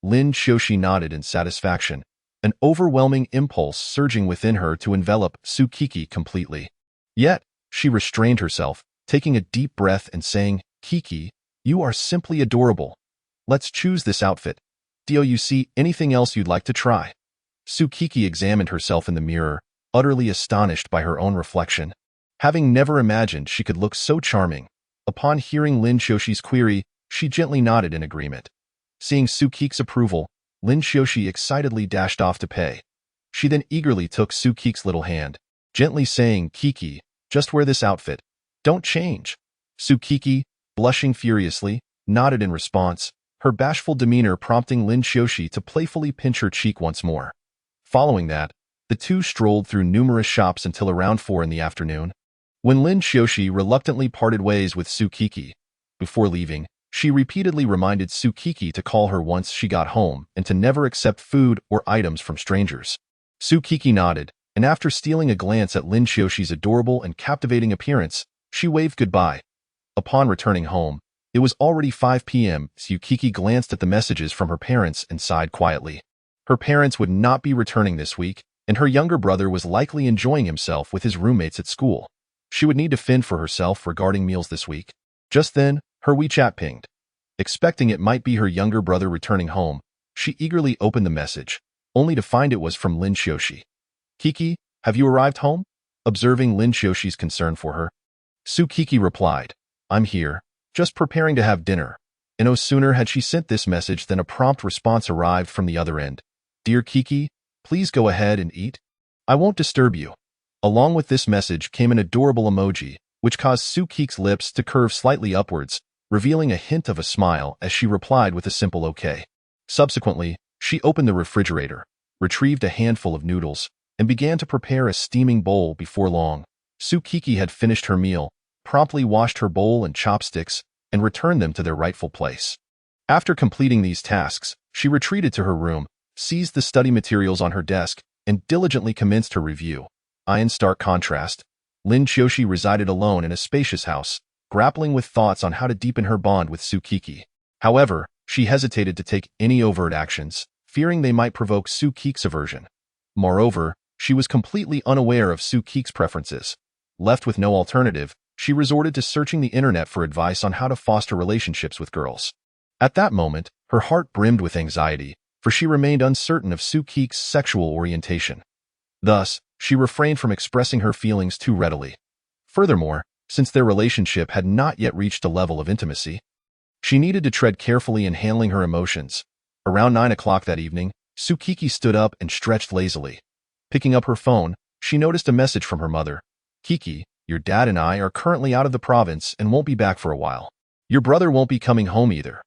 Lin Xiaoxi nodded in satisfaction, an overwhelming impulse surging within her to envelop Su Kiki completely. Yet, she restrained herself, taking a deep breath and saying, Kiki, you are simply adorable. Let's choose this outfit. Do you see anything else you'd like to try? Su Kiki examined herself in the mirror, utterly astonished by her own reflection. Having never imagined she could look so charming, upon hearing Lin Xiaoxi's query, she gently nodded in agreement. Seeing Su Kiki's approval, Lin Xiaoxi excitedly dashed off to pay. She then eagerly took Su Kiki's little hand, gently saying, Kiki, just wear this outfit. Don't change. Su Kiki, blushing furiously, nodded in response, her bashful demeanor prompting Lin Xiaoxi to playfully pinch her cheek once more. Following that, the two strolled through numerous shops until around 4 in the afternoon, when Lin Xiaoxi reluctantly parted ways with Su Kiki. Before leaving, she repeatedly reminded Su Kiki to call her once she got home and to never accept food or items from strangers. Su Kiki nodded, and after stealing a glance at Lin Xiaoxi's adorable and captivating appearance, she waved goodbye. Upon returning home, it was already 5 p.m. Su Kiki glanced at the messages from her parents and sighed quietly. Her parents would not be returning this week, and her younger brother was likely enjoying himself with his roommates at school. She would need to fend for herself regarding meals this week. Just then, her WeChat pinged. Expecting it might be her younger brother returning home, she eagerly opened the message, only to find it was from Lin Xiaoxi. Kiki, have you arrived home? Observing Lin Xiaoxi's concern for her, Su Kiki replied, I'm here, just preparing to have dinner. And no sooner had she sent this message than a prompt response arrived from the other end. Dear Kiki, please go ahead and eat. I won't disturb you. Along with this message came an adorable emoji, which caused Su Kiki's lips to curve slightly upwards, revealing a hint of a smile as she replied with a simple okay. Subsequently, she opened the refrigerator, retrieved a handful of noodles, and began to prepare a steaming bowl. Before long, Sukiki had finished her meal, promptly washed her bowl and chopsticks, and returned them to their rightful place. After completing these tasks, she retreated to her room, seized the study materials on her desk, and diligently commenced her review. In stark contrast, Lin Qiushi resided alone in a spacious house, grappling with thoughts on how to deepen her bond with Sukiki. However, she hesitated to take any overt actions, fearing they might provoke Sukiki's aversion. Moreover, she was completely unaware of Sukiki's preferences. Left with no alternative, she resorted to searching the internet for advice on how to foster relationships with girls. At that moment, her heart brimmed with anxiety, for she remained uncertain of Sukiki's sexual orientation. Thus, she refrained from expressing her feelings too readily. Furthermore, since their relationship had not yet reached a level of intimacy, she needed to tread carefully in handling her emotions. Around 9 o'clock that evening, Sukiki stood up and stretched lazily. Picking up her phone, she noticed a message from her mother. "Kiki, your dad and I are currently out of the province and won't be back for a while. Your brother won't be coming home either.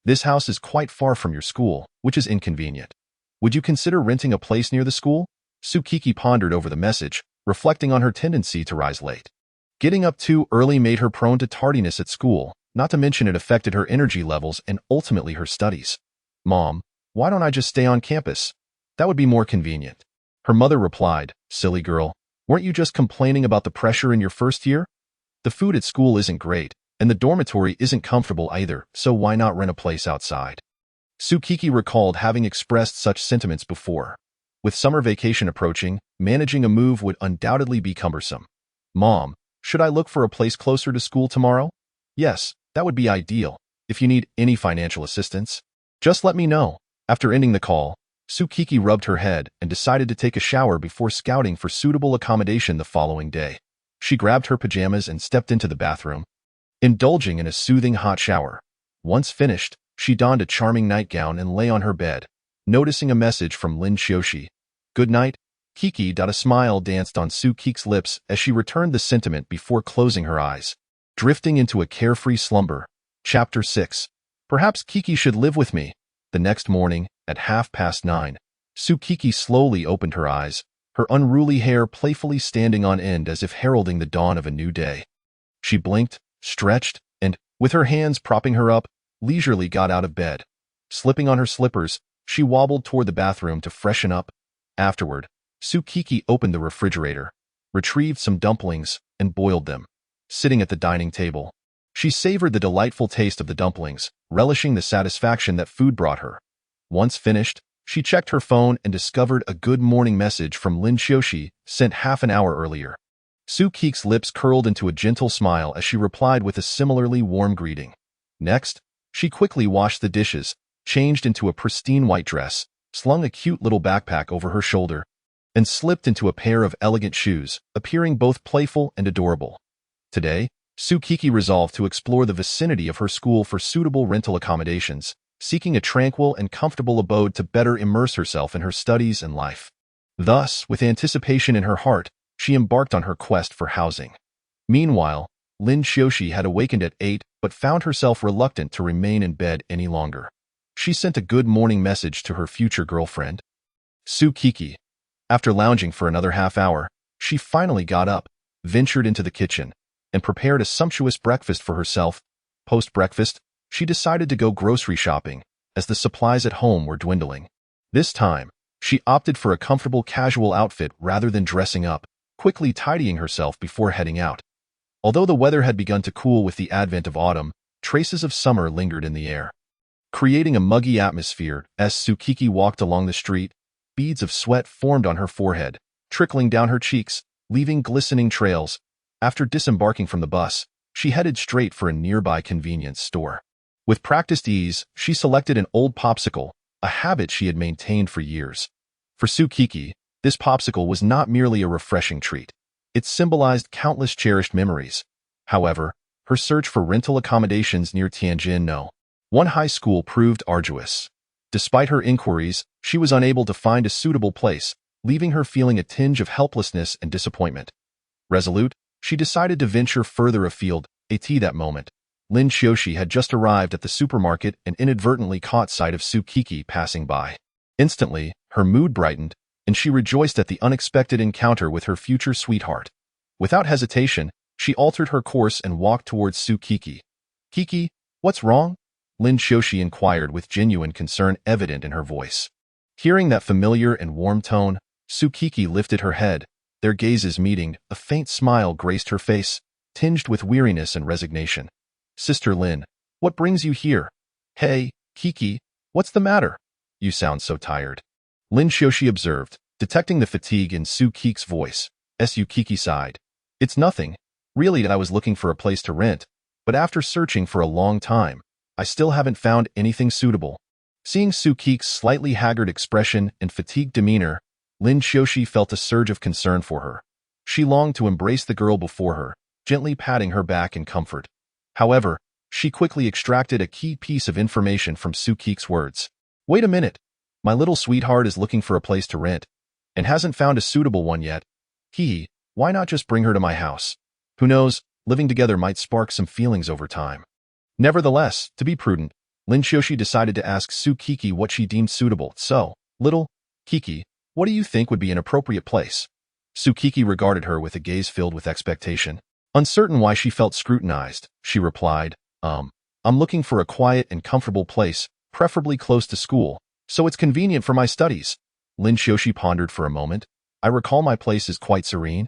This house is quite far from your school, which is inconvenient. Would you consider renting a place near the school?" Sukiki pondered over the message, reflecting on her tendency to rise late. Getting up too early made her prone to tardiness at school, not to mention it affected her energy levels and ultimately her studies. "Mom, why don't I just stay on campus? That would be more convenient." Her mother replied, "Silly girl, weren't you just complaining about the pressure in your first year? The food at school isn't great, and the dormitory isn't comfortable either, so why not rent a place outside?" Sukiki recalled having expressed such sentiments before. With summer vacation approaching, managing a move would undoubtedly be cumbersome. "Mom, should I look for a place closer to school tomorrow?" "Yes, that would be ideal. If you need any financial assistance, just let me know." After ending the call, Sukiki rubbed her head and decided to take a shower before scouting for suitable accommodation the following day. She grabbed her pajamas and stepped into the bathroom, indulging in a soothing hot shower. Once finished, she donned a charming nightgown and lay on her bed, noticing a message from Lin Qiushi. "Good night, Kiki." A smile danced on Sukiki's lips as she returned the sentiment before closing her eyes, drifting into a carefree slumber. Chapter 6. Perhaps Kiki should live with me. The next morning, at 9:30, Sukiki slowly opened her eyes, her unruly hair playfully standing on end as if heralding the dawn of a new day. She blinked, stretched, and, with her hands propping her up, leisurely got out of bed. Slipping on her slippers, she wobbled toward the bathroom to freshen up. Afterward, Sukiki opened the refrigerator, retrieved some dumplings, and boiled them. Sitting at the dining table, she savored the delightful taste of the dumplings, relishing the satisfaction that food brought her. Once finished, she checked her phone and discovered a good morning message from Lin Qiushi sent half an hour earlier. Sukiki's lips curled into a gentle smile as she replied with a similarly warm greeting. Next, she quickly washed the dishes, changed into a pristine white dress, slung a cute little backpack over her shoulder, and slipped into a pair of elegant shoes, appearing both playful and adorable. Today, Sukiki resolved to explore the vicinity of her school for suitable rental accommodations, seeking a tranquil and comfortable abode to better immerse herself in her studies and life. Thus, with anticipation in her heart, she embarked on her quest for housing. Meanwhile, Lin Qiushi had awakened at 8 but found herself reluctant to remain in bed any longer. She sent a good morning message to her future girlfriend, Sukiki. After lounging for another half hour, she finally got up, ventured into the kitchen, and prepared a sumptuous breakfast for herself. Post-breakfast, she decided to go grocery shopping, as the supplies at home were dwindling. This time, she opted for a comfortable casual outfit rather than dressing up, quickly tidying herself before heading out. Although the weather had begun to cool with the advent of autumn, traces of summer lingered in the air, creating a muggy atmosphere. As Sukiki walked along the street, beads of sweat formed on her forehead, trickling down her cheeks, leaving glistening trails. After disembarking from the bus, she headed straight for a nearby convenience store. With practiced ease, she selected an old popsicle, a habit she had maintained for years. For Sukiki, this popsicle was not merely a refreshing treat. It symbolized countless cherished memories. However, her search for rental accommodations near Tianjin one high school proved arduous. Despite her inquiries, she was unable to find a suitable place, leaving her feeling a tinge of helplessness and disappointment. Resolute, she decided to venture further afield. That moment, Lin Xiaoxi had just arrived at the supermarket and inadvertently caught sight of Tsukiki passing by. Instantly, her mood brightened, and she rejoiced at the unexpected encounter with her future sweetheart. Without hesitation, she altered her course and walked towards Tsukiki. "Kiki, what's wrong?" Lin Xiaoxi inquired with genuine concern evident in her voice. Hearing that familiar and warm tone, Tsukiki lifted her head. Their gazes meeting, a faint smile graced her face, tinged with weariness and resignation. "Sister Lin, what brings you here?" "Hey, Kiki, what's the matter? You sound so tired." Lin Xiaoxi observed, detecting the fatigue in Tsukiki's voice. Tsukiki sighed. "It's nothing. Really, I was looking for a place to rent, but after searching for a long time, I still haven't found anything suitable." Seeing Tsukiki's slightly haggard expression and fatigued demeanor, Lin Xiaoxi felt a surge of concern for her. She longed to embrace the girl before her, gently patting her back in comfort. However, she quickly extracted a key piece of information from Tsukiki's words. "Wait a minute. My little sweetheart is looking for a place to rent, and hasn't found a suitable one yet. Why not just bring her to my house? Who knows, living together might spark some feelings over time." Nevertheless, to be prudent, Lin Xiaoxi decided to ask Tsukiki what she deemed suitable. "So, little Kiki, what do you think would be an appropriate place?" Tsukiki regarded her with a gaze filled with expectation. Uncertain why she felt scrutinized, she replied, I'm looking for a quiet and comfortable place, preferably close to school, so it's convenient for my studies." Lin Xiaoxi pondered for a moment. "I recall my place is quite serene,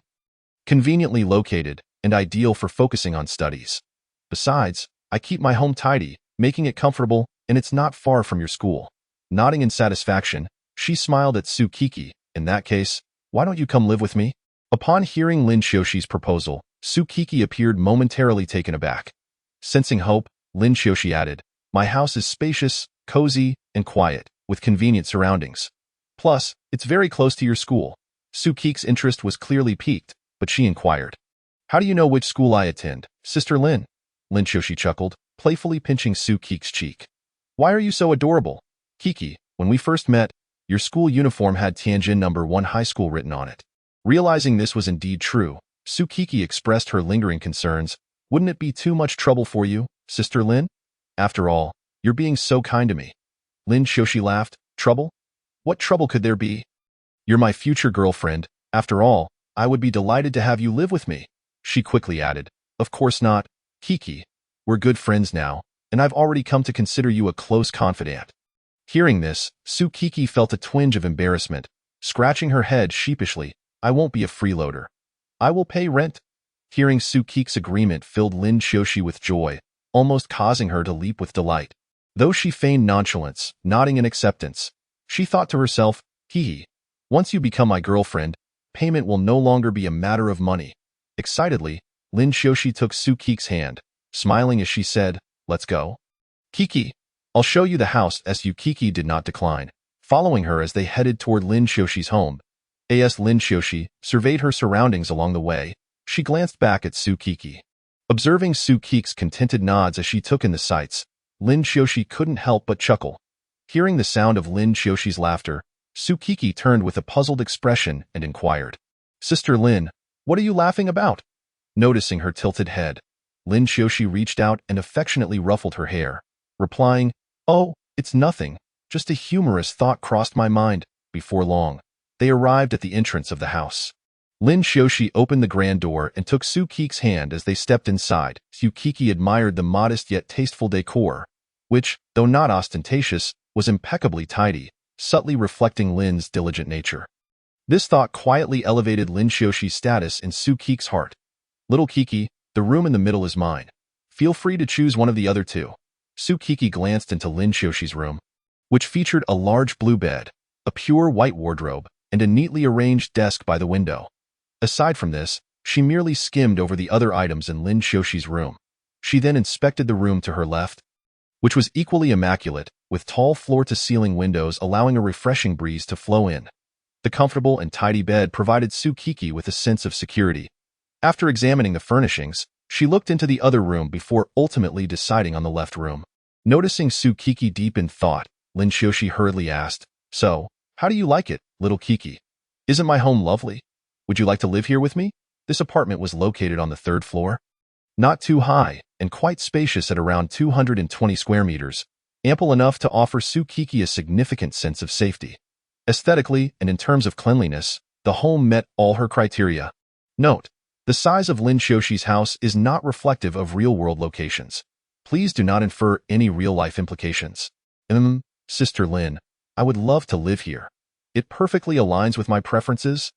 conveniently located, and ideal for focusing on studies. Besides, I keep my home tidy, making it comfortable, and it's not far from your school." Nodding in satisfaction, she smiled at Tsukiki. "In that case, why don't you come live with me?" Upon hearing Lin Xiaoxi's proposal, Tsukiki appeared momentarily taken aback. Sensing hope, Lin Xiaoxi added, "My house is spacious, cozy, and quiet, with convenient surroundings. Plus, it's very close to your school." Tsukiki's interest was clearly piqued, but she inquired, "How do you know which school I attend, Sister Lin?" Lin Xiaoxi chuckled, playfully pinching Tsukiki's cheek. "Why are you so adorable? Kiki, when we first met, your school uniform had Tianjin No. 1 High School written on it." Realizing this was indeed true, Tsukiki expressed her lingering concerns. "Wouldn't it be too much trouble for you, Sister Lin? After all, you're being so kind to me." Lin Xiaoxi laughed. "Trouble? What trouble could there be? You're my future girlfriend. After all, I would be delighted to have you live with me." She quickly added, "Of course not, Kiki. We're good friends now, and I've already come to consider you a close confidant." Hearing this, Tsukiki felt a twinge of embarrassment. Scratching her head sheepishly, "I won't be a freeloader. I will pay rent." Hearing Tsukiki's agreement filled Lin Xiaoxi with joy, almost causing her to leap with delight. Though she feigned nonchalance, nodding in acceptance, she thought to herself, Once you become my girlfriend, payment will no longer be a matter of money." Excitedly, Lin Xiaoxi took Tsukik's hand, smiling as she said, "Let's go. Kiki, I'll show you the house." Tsukiki did not decline, following her as they headed toward Lin Xiaoxi's home. As Lin Xiaoxi surveyed her surroundings along the way, she glanced back at Tsukiki. Observing Tsukiki's contented nods as she took in the sights, Lin Xiaoxi couldn't help but chuckle. Hearing the sound of Lin Xiaoxi's laughter, Tsukiki turned with a puzzled expression and inquired, "Sister Lin, what are you laughing about?" Noticing her tilted head, Lin Xiaoxi reached out and affectionately ruffled her hair, replying, "Oh, it's nothing, just a humorous thought crossed my mind." Before long, they arrived at the entrance of the house. Lin Xiaoxi opened the grand door and took Tsukik's hand as they stepped inside. Tsukiki admired the modest yet tasteful decor, which, though not ostentatious, was impeccably tidy, subtly reflecting Lin's diligent nature. This thought quietly elevated Lin Xiaoxi's status in Tsukik's heart. "Little Kiki, the room in the middle is mine. Feel free to choose one of the other two." Tsukiki glanced into Lin Xiaoxi's room, which featured a large blue bed, a pure white wardrobe, and a neatly arranged desk by the window. Aside from this, she merely skimmed over the other items in Lin Xiaoxi's room. She then inspected the room to her left, which was equally immaculate, with tall floor-to-ceiling windows allowing a refreshing breeze to flow in. The comfortable and tidy bed provided Tsukiki with a sense of security. After examining the furnishings, she looked into the other room before ultimately deciding on the left room. Noticing Tsukiki deep in thought, Lin Xiaoxi hurriedly asked, "So, how do you like it, little Kiki? Isn't my home lovely? Would you like to live here with me?" This apartment was located on the 3rd floor. "Not too high. and quite spacious at around 220 square meters, ample enough to offer Tsukiki a significant sense of safety. Aesthetically and in terms of cleanliness, the home met all her criteria. Note: the size of Lin Xiaoshi's house is not reflective of real-world locations. Please do not infer any real-life implications. Sister Lin, I would love to live here. It perfectly aligns with my preferences.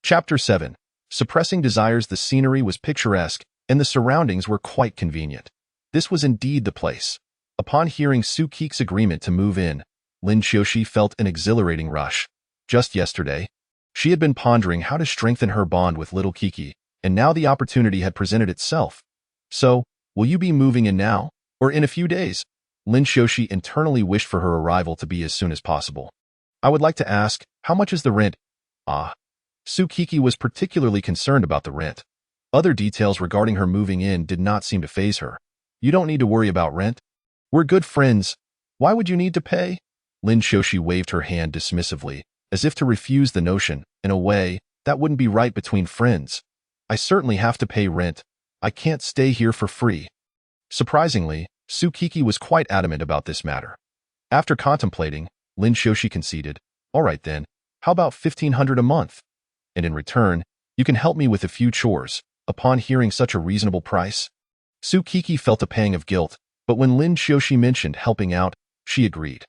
Chapter 7. Suppressing desires. The scenery was picturesque, and the surroundings were quite convenient. This was indeed the place. Upon hearing Tsukiki's agreement to move in, Lin Xiaoshi felt an exhilarating rush. Just yesterday, she had been pondering how to strengthen her bond with little Kiki, and now the opportunity had presented itself. So, will you be moving in now, or in a few days? Lin Xiaoshi internally wished for her arrival to be as soon as possible. I would like to ask, how much is the rent? Tsukiki was particularly concerned about the rent. Other details regarding her moving in did not seem to faze her. You don't need to worry about rent. We're good friends. Why would you need to pay? Lin Xiaoshi waved her hand dismissively, as if to refuse the notion. In a way, that wouldn't be right between friends. I certainly have to pay rent. I can't stay here for free. Surprisingly, Tsukiki was quite adamant about this matter. After contemplating, Lin Xiaoshi conceded, all right then, how about 1,500 a month? And in return, you can help me with a few chores. Upon hearing such a reasonable price, Tsukiki felt a pang of guilt, but when Lin Xiaoshi mentioned helping out, she agreed.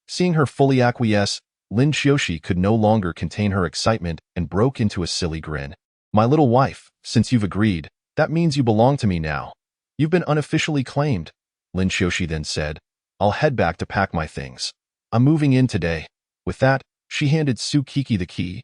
Seeing her fully acquiesce, Lin Xiaoshi could no longer contain her excitement and broke into a silly grin. My little wife, since you've agreed, that means you belong to me now. You've been unofficially claimed, Lin Xiaoshi then said. I'll head back to pack my things. I'm moving in today. With that, she handed Tsukiki the key.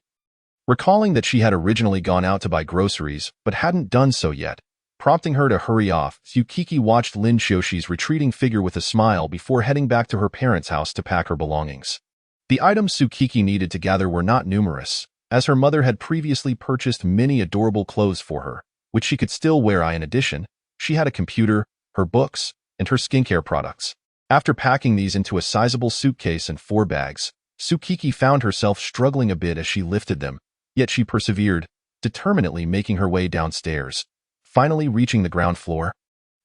Recalling that she had originally gone out to buy groceries but hadn't done so yet, prompting her to hurry off, Tsukiki watched Lin Xiaoshi's retreating figure with a smile before heading back to her parents' house to pack her belongings. The items Tsukiki needed to gather were not numerous, as her mother had previously purchased many adorable clothes for her, which she could still wear. In addition, she had a computer, her books, and her skincare products. After packing these into a sizable suitcase and 4 bags, Tsukiki found herself struggling a bit as she lifted them, yet she persevered, determinedly making her way downstairs. Finally reaching the ground floor,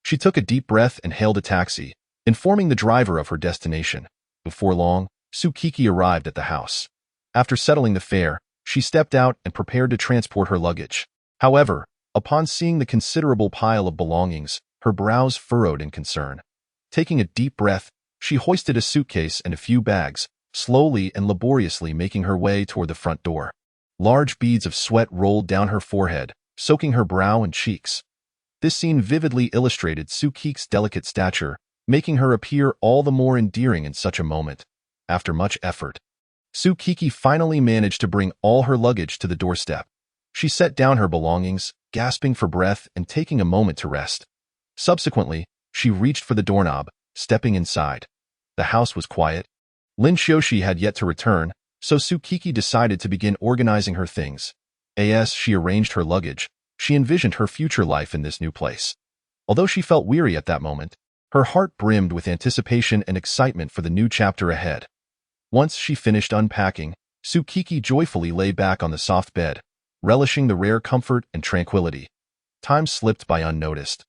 she took a deep breath and hailed a taxi, informing the driver of her destination. Before long, Tsukiki arrived at the house. After settling the fare, she stepped out and prepared to transport her luggage. However, upon seeing the considerable pile of belongings, her brows furrowed in concern. Taking a deep breath, she hoisted a suitcase and a few bags, slowly and laboriously making her way toward the front door. Large beads of sweat rolled down her forehead, soaking her brow and cheeks. This scene vividly illustrated Tsukiki's delicate stature, making her appear all the more endearing in such a moment. After much effort, Tsukiki finally managed to bring all her luggage to the doorstep. She set down her belongings, gasping for breath and taking a moment to rest. Subsequently, she reached for the doorknob, stepping inside. The house was quiet. Lin Xiaoshi had yet to return, so Tsukiki decided to begin organizing her things. As she arranged her luggage, she envisioned her future life in this new place. Although she felt weary at that moment, her heart brimmed with anticipation and excitement for the new chapter ahead. Once she finished unpacking, Tsukiki joyfully lay back on the soft bed, relishing the rare comfort and tranquility. Time slipped by unnoticed.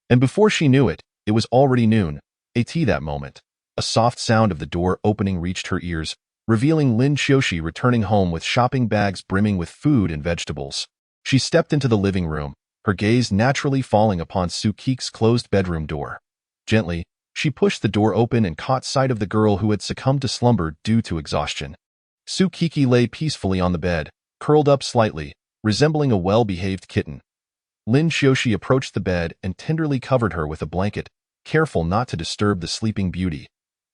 And before she knew it, it was already noon. That moment, a soft sound of the door opening reached her ears, revealing Lin Xiaoshi returning home with shopping bags brimming with food and vegetables. She stepped into the living room, her gaze naturally falling upon Tsukiki's closed bedroom door. Gently, she pushed the door open and caught sight of the girl who had succumbed to slumber due to exhaustion. Tsukiki lay peacefully on the bed, curled up slightly, resembling a well-behaved kitten. Lin Xiaoshi approached the bed and tenderly covered her with a blanket, careful not to disturb the sleeping beauty.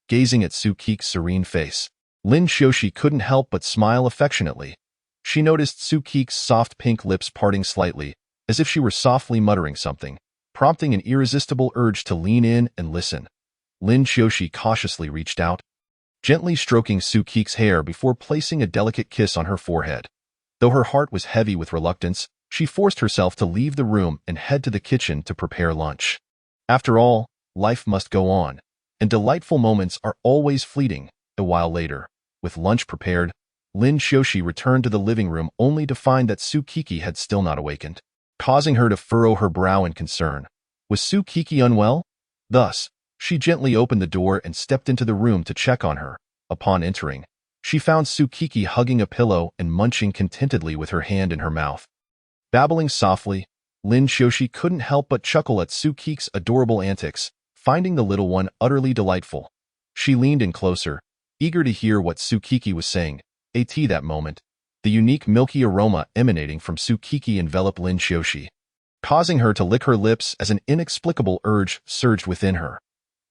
Gazing at Tsukiki's serene face, Lin Xiaoshi couldn't help but smile affectionately. She noticed Tsukiki's soft pink lips parting slightly, as if she were softly muttering something, prompting an irresistible urge to lean in and listen. Lin Xiaoshi cautiously reached out, gently stroking Tsukiki's hair before placing a delicate kiss on her forehead. Though her heart was heavy with reluctance, she forced herself to leave the room and head to the kitchen to prepare lunch. After all, life must go on, and delightful moments are always fleeting. A while later, with lunch prepared, Lin Xiaoshi returned to the living room only to find that Tsukiki had still not awakened, causing her to furrow her brow in concern. Was Tsukiki unwell? Thus, she gently opened the door and stepped into the room to check on her. Upon entering, she found Tsukiki hugging a pillow and munching contentedly with her hand in her mouth. Babbling softly, Lin Xiaoxi couldn't help but chuckle at Tsukiki's adorable antics, finding the little one utterly delightful. She leaned in closer, eager to hear what Tsukiki was saying. At that moment, the unique milky aroma emanating from Tsukiki enveloped Lin Xiaoxi, causing her to lick her lips as an inexplicable urge surged within her.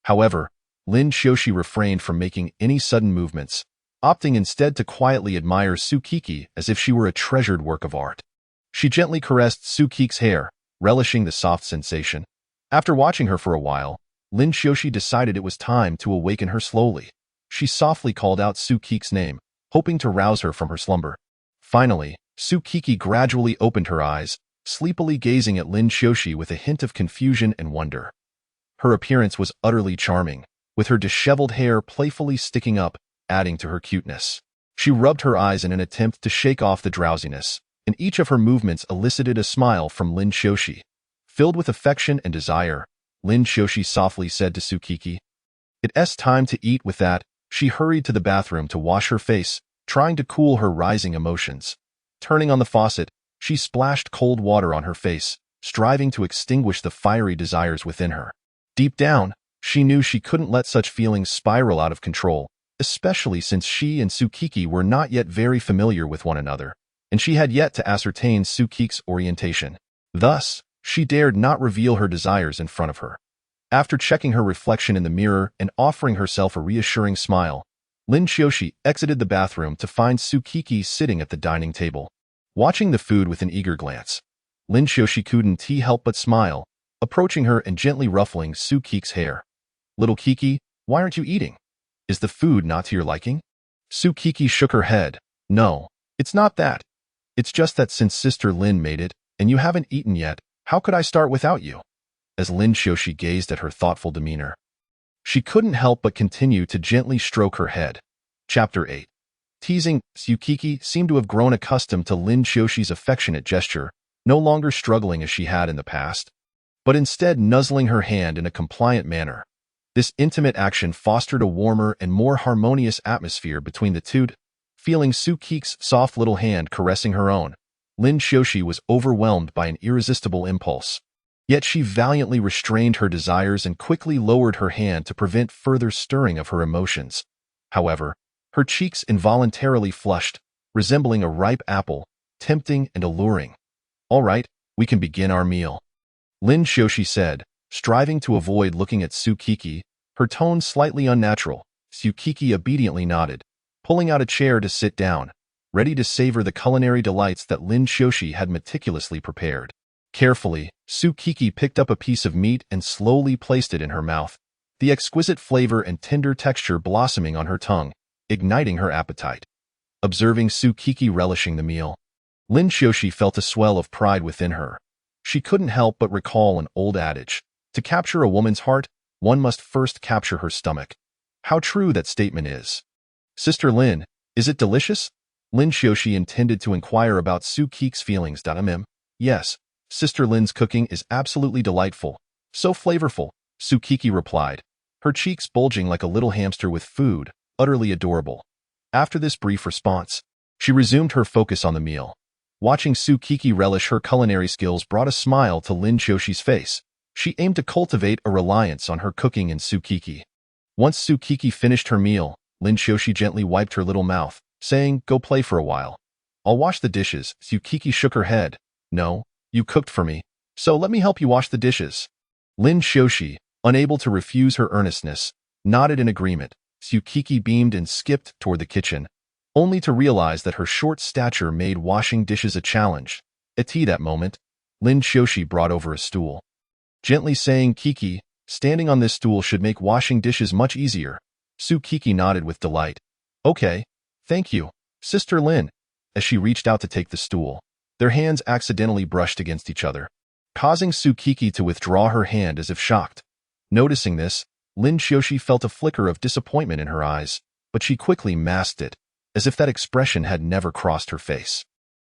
However, Lin Xiaoxi refrained from making any sudden movements, opting instead to quietly admire Tsukiki as if she were a treasured work of art. She gently caressed Tsukiki's hair, relishing the soft sensation. After watching her for a while, Lin Xiaoxi decided it was time to awaken her slowly. She softly called out Tsukiki's name, hoping to rouse her from her slumber. Finally, Tsukiki gradually opened her eyes, sleepily gazing at Lin Xiaoxi with a hint of confusion and wonder. Her appearance was utterly charming, with her disheveled hair playfully sticking up, adding to her cuteness. She rubbed her eyes in an attempt to shake off the drowsiness, and each of her movements elicited a smile from Lin Xiaoxi. Filled with affection and desire, Lin Xiaoxi softly said to Tsukiki, "It's time to eat." With that, she hurried to the bathroom to wash her face, trying to cool her rising emotions. Turning on the faucet, she splashed cold water on her face, striving to extinguish the fiery desires within her. Deep down, she knew she couldn't let such feelings spiral out of control, especially since she and Tsukiki were not yet very familiar with one another, and she had yet to ascertain Tsukiki's orientation. Thus, she dared not reveal her desires in front of her. After checking her reflection in the mirror and offering herself a reassuring smile, Lin Xiaoxi exited the bathroom to find Tsukiki sitting at the dining table. Watching the food with an eager glance, Lin Xiaoxi couldn't help but smile, approaching her and gently ruffling Tsukiki's hair. "Little Kiki, why aren't you eating? Is the food not to your liking?" Tsukiki shook her head. "No, it's not that. It's just that since Sister Lin made it, and you haven't eaten yet, how could I start without you?" As Lin Xiaoxi gazed at her thoughtful demeanor, she couldn't help but continue to gently stroke her head. Chapter 8. Teasing. Tsukiki seemed to have grown accustomed to Lin Xiaoxi's affectionate gesture, no longer struggling as she had in the past, but instead nuzzling her hand in a compliant manner. This intimate action fostered a warmer and more harmonious atmosphere between the two. Feeling Tsukiki's soft little hand caressing her own, Lin Xiaoxi was overwhelmed by an irresistible impulse. Yet she valiantly restrained her desires and quickly lowered her hand to prevent further stirring of her emotions. However, her cheeks involuntarily flushed, resembling a ripe apple, tempting and alluring. "All right, we can begin our meal," Lin Xiaoxi said, striving to avoid looking at Tsukiki, her tone slightly unnatural. Tsukiki obediently nodded, pulling out a chair to sit down, ready to savor the culinary delights that Lin Xiaoxi had meticulously prepared. Carefully, Tsukiki picked up a piece of meat and slowly placed it in her mouth, the exquisite flavor and tender texture blossoming on her tongue, igniting her appetite. Observing Tsukiki relishing the meal, Lin Xiaoxi felt a swell of pride within her. She couldn't help but recall an old adage: to capture a woman's heart, one must first capture her stomach. How true that statement is. "Sister Lin, is it delicious?" Lin Xiaoxi intended to inquire about Tsukiki's feelings. "Yes, Sister Lin's cooking is absolutely delightful, so flavorful," Tsukiki replied, her cheeks bulging like a little hamster with food, utterly adorable. After this brief response, she resumed her focus on the meal. Watching Tsukiki relish her culinary skills brought a smile to Lin Xiaoxi's face. She aimed to cultivate a reliance on her cooking in Tsukiki. Once Tsukiki finished her meal, Lin Xiaoxi gently wiped her little mouth, saying, "Go play for a while. I'll wash the dishes." Tsukiki shook her head. "No, you cooked for me, so let me help you wash the dishes." Lin Xiaoxi, unable to refuse her earnestness, nodded in agreement. Tsukiki beamed and skipped toward the kitchen, only to realize that her short stature made washing dishes a challenge. At that moment, Lin Xiaoxi brought over a stool, gently saying, "Kiki, standing on this stool should make washing dishes much easier." Tsukiki nodded with delight. "Okay, thank you, Sister Lin." As she reached out to take the stool, their hands accidentally brushed against each other, causing Tsukiki to withdraw her hand as if shocked. Noticing this, Lin Xiaoxi felt a flicker of disappointment in her eyes, but she quickly masked it, as if that expression had never crossed her face.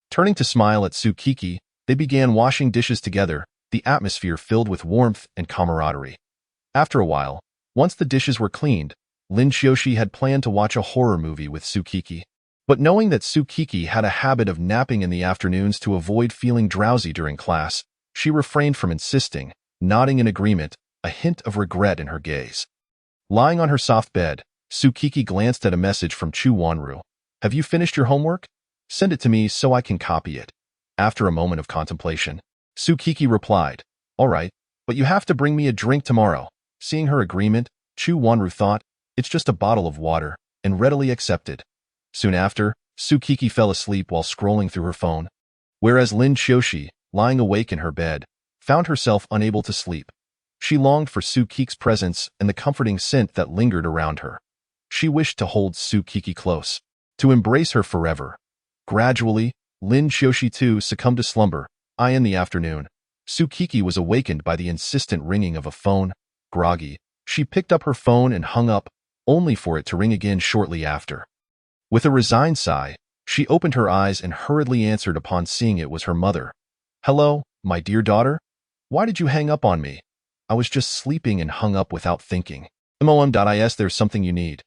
Turning to smile at Tsukiki, they began washing dishes together, the atmosphere filled with warmth and camaraderie. After a while, once the dishes were cleaned, Lin Xiaoxi had planned to watch a horror movie with Sukiki. But knowing that Sukiki had a habit of napping in the afternoons to avoid feeling drowsy during class, she refrained from insisting, nodding in agreement, a hint of regret in her gaze. Lying on her soft bed, Sukiki glanced at a message from Chu Wanru. "Have you finished your homework? Send it to me so I can copy it." After a moment of contemplation, Sukiki replied, "All right, but you have to bring me a drink tomorrow." Seeing her agreement, Chu Wanru thought, "It's just a bottle of water," and readily accepted. Soon after, Sukiki fell asleep while scrolling through her phone, whereas Lin Xiaoxi, lying awake in her bed, found herself unable to sleep. She longed for Sukiki's presence and the comforting scent that lingered around her. She wished to hold Sukiki close, to embrace her forever. Gradually, Lin Xiaoxi too succumbed to slumber. In the afternoon, Sukiki was awakened by the insistent ringing of a phone. Groggy, she picked up her phone and hung up, only for it to ring again shortly after. With a resigned sigh, she opened her eyes and hurriedly answered upon seeing it was her mother. "Hello, my dear daughter? Why did you hang up on me? I was just sleeping and hung up without thinking. Mom.is, there's something you need.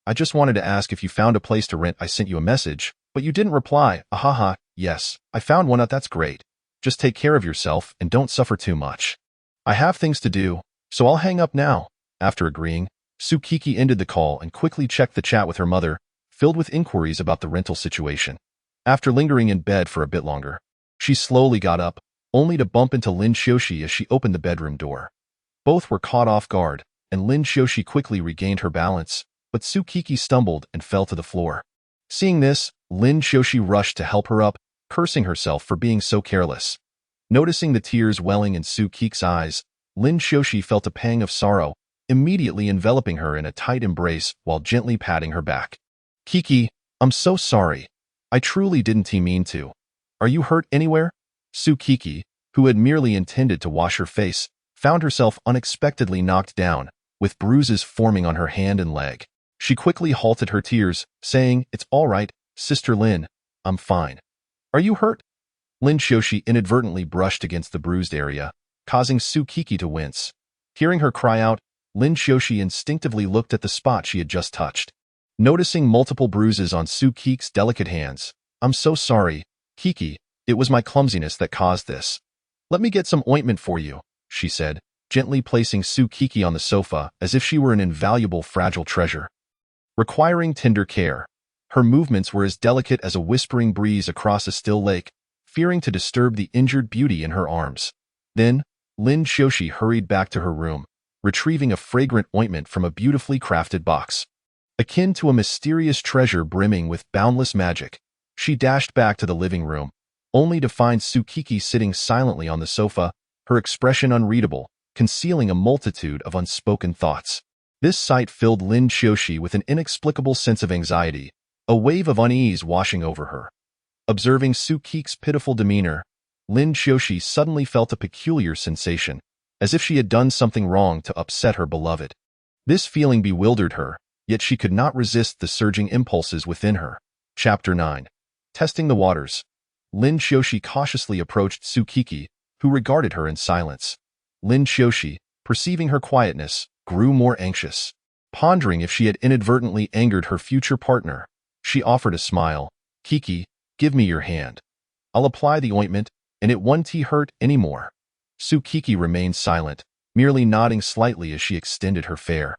I just wanted to ask if you found a place to rent. I sent you a message, but you didn't reply. Ahaha, yes, I found one. That's great. Just take care of yourself and don't suffer too much. I have things to do, so I'll hang up now." After agreeing, Sukiki ended the call and quickly checked the chat with her mother, filled with inquiries about the rental situation. After lingering in bed for a bit longer, she slowly got up, only to bump into Lin Xiaoxi as she opened the bedroom door. Both were caught off guard, and Lin Xiaoxi quickly regained her balance, but Sukiki stumbled and fell to the floor. Seeing this, Lin Xiaoxi rushed to help her up, cursing herself for being so careless. Noticing the tears welling in Sukiki's eyes, Lin Xiaoxi felt a pang of sorrow, immediately enveloping her in a tight embrace while gently patting her back. "Kiki, I'm so sorry. I truly didn't mean to. Are you hurt anywhere?" Sukiki, who had merely intended to wash her face, found herself unexpectedly knocked down, with bruises forming on her hand and leg. She quickly halted her tears, saying, "It's all right, Sister Lin. I'm fine." "Are you hurt?" Lin Xiaoxi inadvertently brushed against the bruised area, causing Sukiki to wince. Hearing her cry out, Lin Xiaoxi instinctively looked at the spot she had just touched. Noticing multiple bruises on Sukiki's delicate hands, "I'm so sorry, Kiki. It was my clumsiness that caused this. Let me get some ointment for you," she said, gently placing Sukiki on the sofa as if she were an invaluable fragile treasure. Requiring tender care, her movements were as delicate as a whispering breeze across a still lake, fearing to disturb the injured beauty in her arms. Then, Lin Xiaoxi hurried back to her room, retrieving a fragrant ointment from a beautifully crafted box. Akin to a mysterious treasure brimming with boundless magic, she dashed back to the living room, only to find Sukiki sitting silently on the sofa, her expression unreadable, concealing a multitude of unspoken thoughts. This sight filled Lin Xiaoxi with an inexplicable sense of anxiety, a wave of unease washing over her. Observing Sukiki's pitiful demeanor, Lin Xiaoxi suddenly felt a peculiar sensation, as if she had done something wrong to upset her beloved. This feeling bewildered her, yet she could not resist the surging impulses within her. Chapter 9. Testing the waters. Lin Xiaoxi cautiously approached Sukiki, who regarded her in silence. Lin Xiaoxi, perceiving her quietness, grew more anxious. Pondering if she had inadvertently angered her future partner, she offered a smile. "Kiki, give me your hand. I'll apply the ointment, and it won't hurt anymore." Sukiki remained silent, merely nodding slightly as she extended her fair,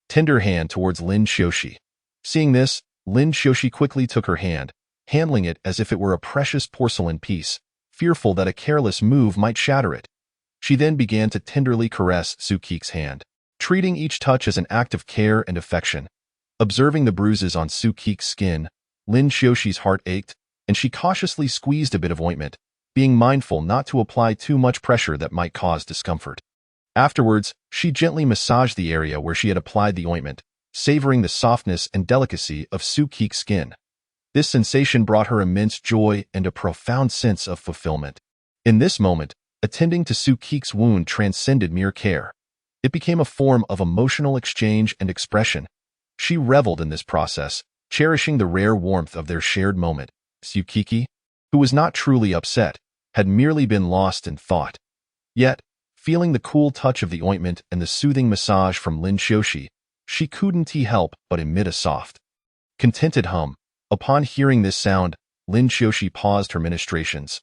tender hand towards Lin Xiaoxi. Seeing this, Lin Xiaoxi quickly took her hand, handling it as if it were a precious porcelain piece, fearful that a careless move might shatter it. She then began to tenderly caress Sukiki's hand, treating each touch as an act of care and affection. Observing the bruises on Sukiki's skin, Lin Xiaoxi's heart ached, and she cautiously squeezed a bit of ointment, being mindful not to apply too much pressure that might cause discomfort. Afterwards, she gently massaged the area where she had applied the ointment, savoring the softness and delicacy of Sukiki's skin. This sensation brought her immense joy and a profound sense of fulfillment. In this moment, attending to Sukiki's wound transcended mere care. It became a form of emotional exchange and expression. She reveled in this process, cherishing the rare warmth of their shared moment. Sukiki, who was not truly upset, had merely been lost in thought. Yet, feeling the cool touch of the ointment and the soothing massage from Lin Xiaoxi, she couldn't help but emit a soft, contented hum. Upon hearing this sound, Lin Xiaoxi paused her ministrations.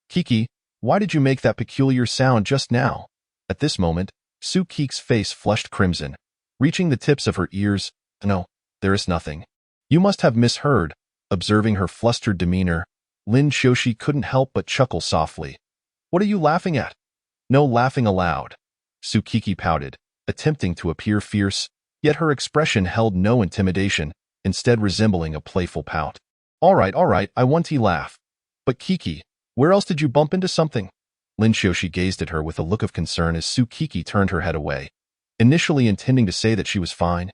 Kiki, why did you make that peculiar sound just now? At this moment, Su Qi's face flushed crimson, reaching the tips of her ears. No, there is nothing. You must have misheard. Observing her flustered demeanor, Lin Xiaoxi couldn't help but chuckle softly. What are you laughing at? No laughing allowed. Su Qi pouted, attempting to appear fierce, yet her expression held no intimidation, instead resembling a playful pout. All right, I want to laugh. But Kiki, where else did you bump into something? Lin Xiaoxi gazed at her with a look of concern as Su Qi turned her head away, initially intending to say that she was fine.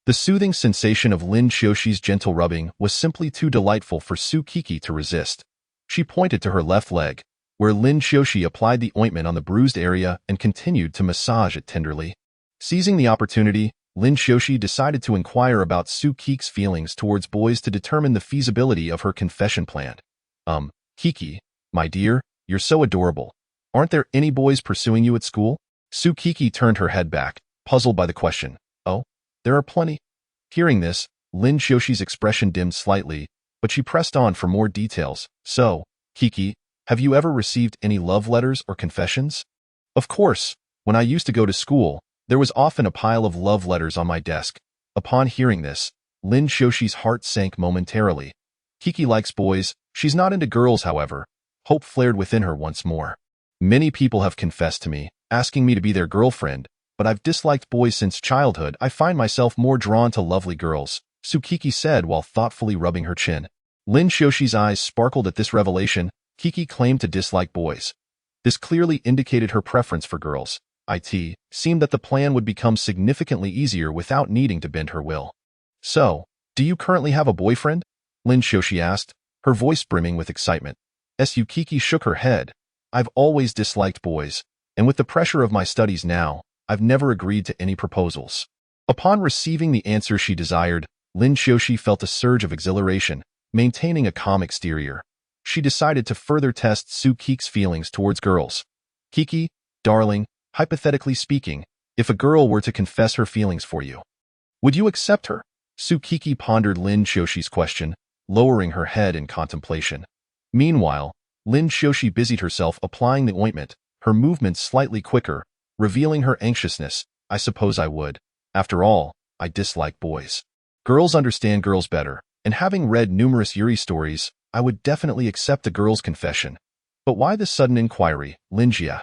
The soothing sensation of Lin Xiaoxi's gentle rubbing was simply too delightful for Su Qi to resist. She pointed to her left leg, where Lin Xiaoxi applied the ointment on the bruised area and continued to massage it tenderly. Seizing the opportunity, Lin Xiaoxi decided to inquire about Su Qi's feelings towards boys to determine the feasibility of her confession plan. Kiki, my dear, you're so adorable. Aren't there any boys pursuing you at school? Su Qi turned her head back, puzzled by the question. Oh, there are plenty. Hearing this, Lin Xiaoxi's expression dimmed slightly, but she pressed on for more details. So, Kiki, have you ever received any love letters or confessions? Of course, when I used to go to school, there was often a pile of love letters on my desk. Upon hearing this, Lin Xiaoxi's heart sank momentarily. Kiki likes boys, she's not into girls, however. Hope flared within her once more. Many people have confessed to me, asking me to be their girlfriend, but I've disliked boys since childhood. I find myself more drawn to lovely girls, Su Qi said while thoughtfully rubbing her chin. Lin Xiaoxi's eyes sparkled at this revelation. Kiki claimed to dislike boys. This clearly indicated her preference for girls. It seemed that the plan would become significantly easier without needing to bend her will. So, do you currently have a boyfriend? Lin Xiaoxi asked, her voice brimming with excitement. Su Qi shook her head. I've always disliked boys, and with the pressure of my studies now, I've never agreed to any proposals. Upon receiving the answer she desired, Lin Xiaoxi felt a surge of exhilaration, maintaining a calm exterior. She decided to further test Su Qi's feelings towards girls. Kiki, darling, hypothetically speaking, if a girl were to confess her feelings for you, would you accept her? Su Qi pondered Lin Xiaoxi's question, lowering her head in contemplation. Meanwhile, Lin Xiaoxi busied herself applying the ointment, her movements slightly quicker, revealing her anxiousness. I suppose I would. After all, I dislike boys. Girls understand girls better, and having read numerous Yuri stories, I would definitely accept a girl's confession. But why this sudden inquiry, Linjia?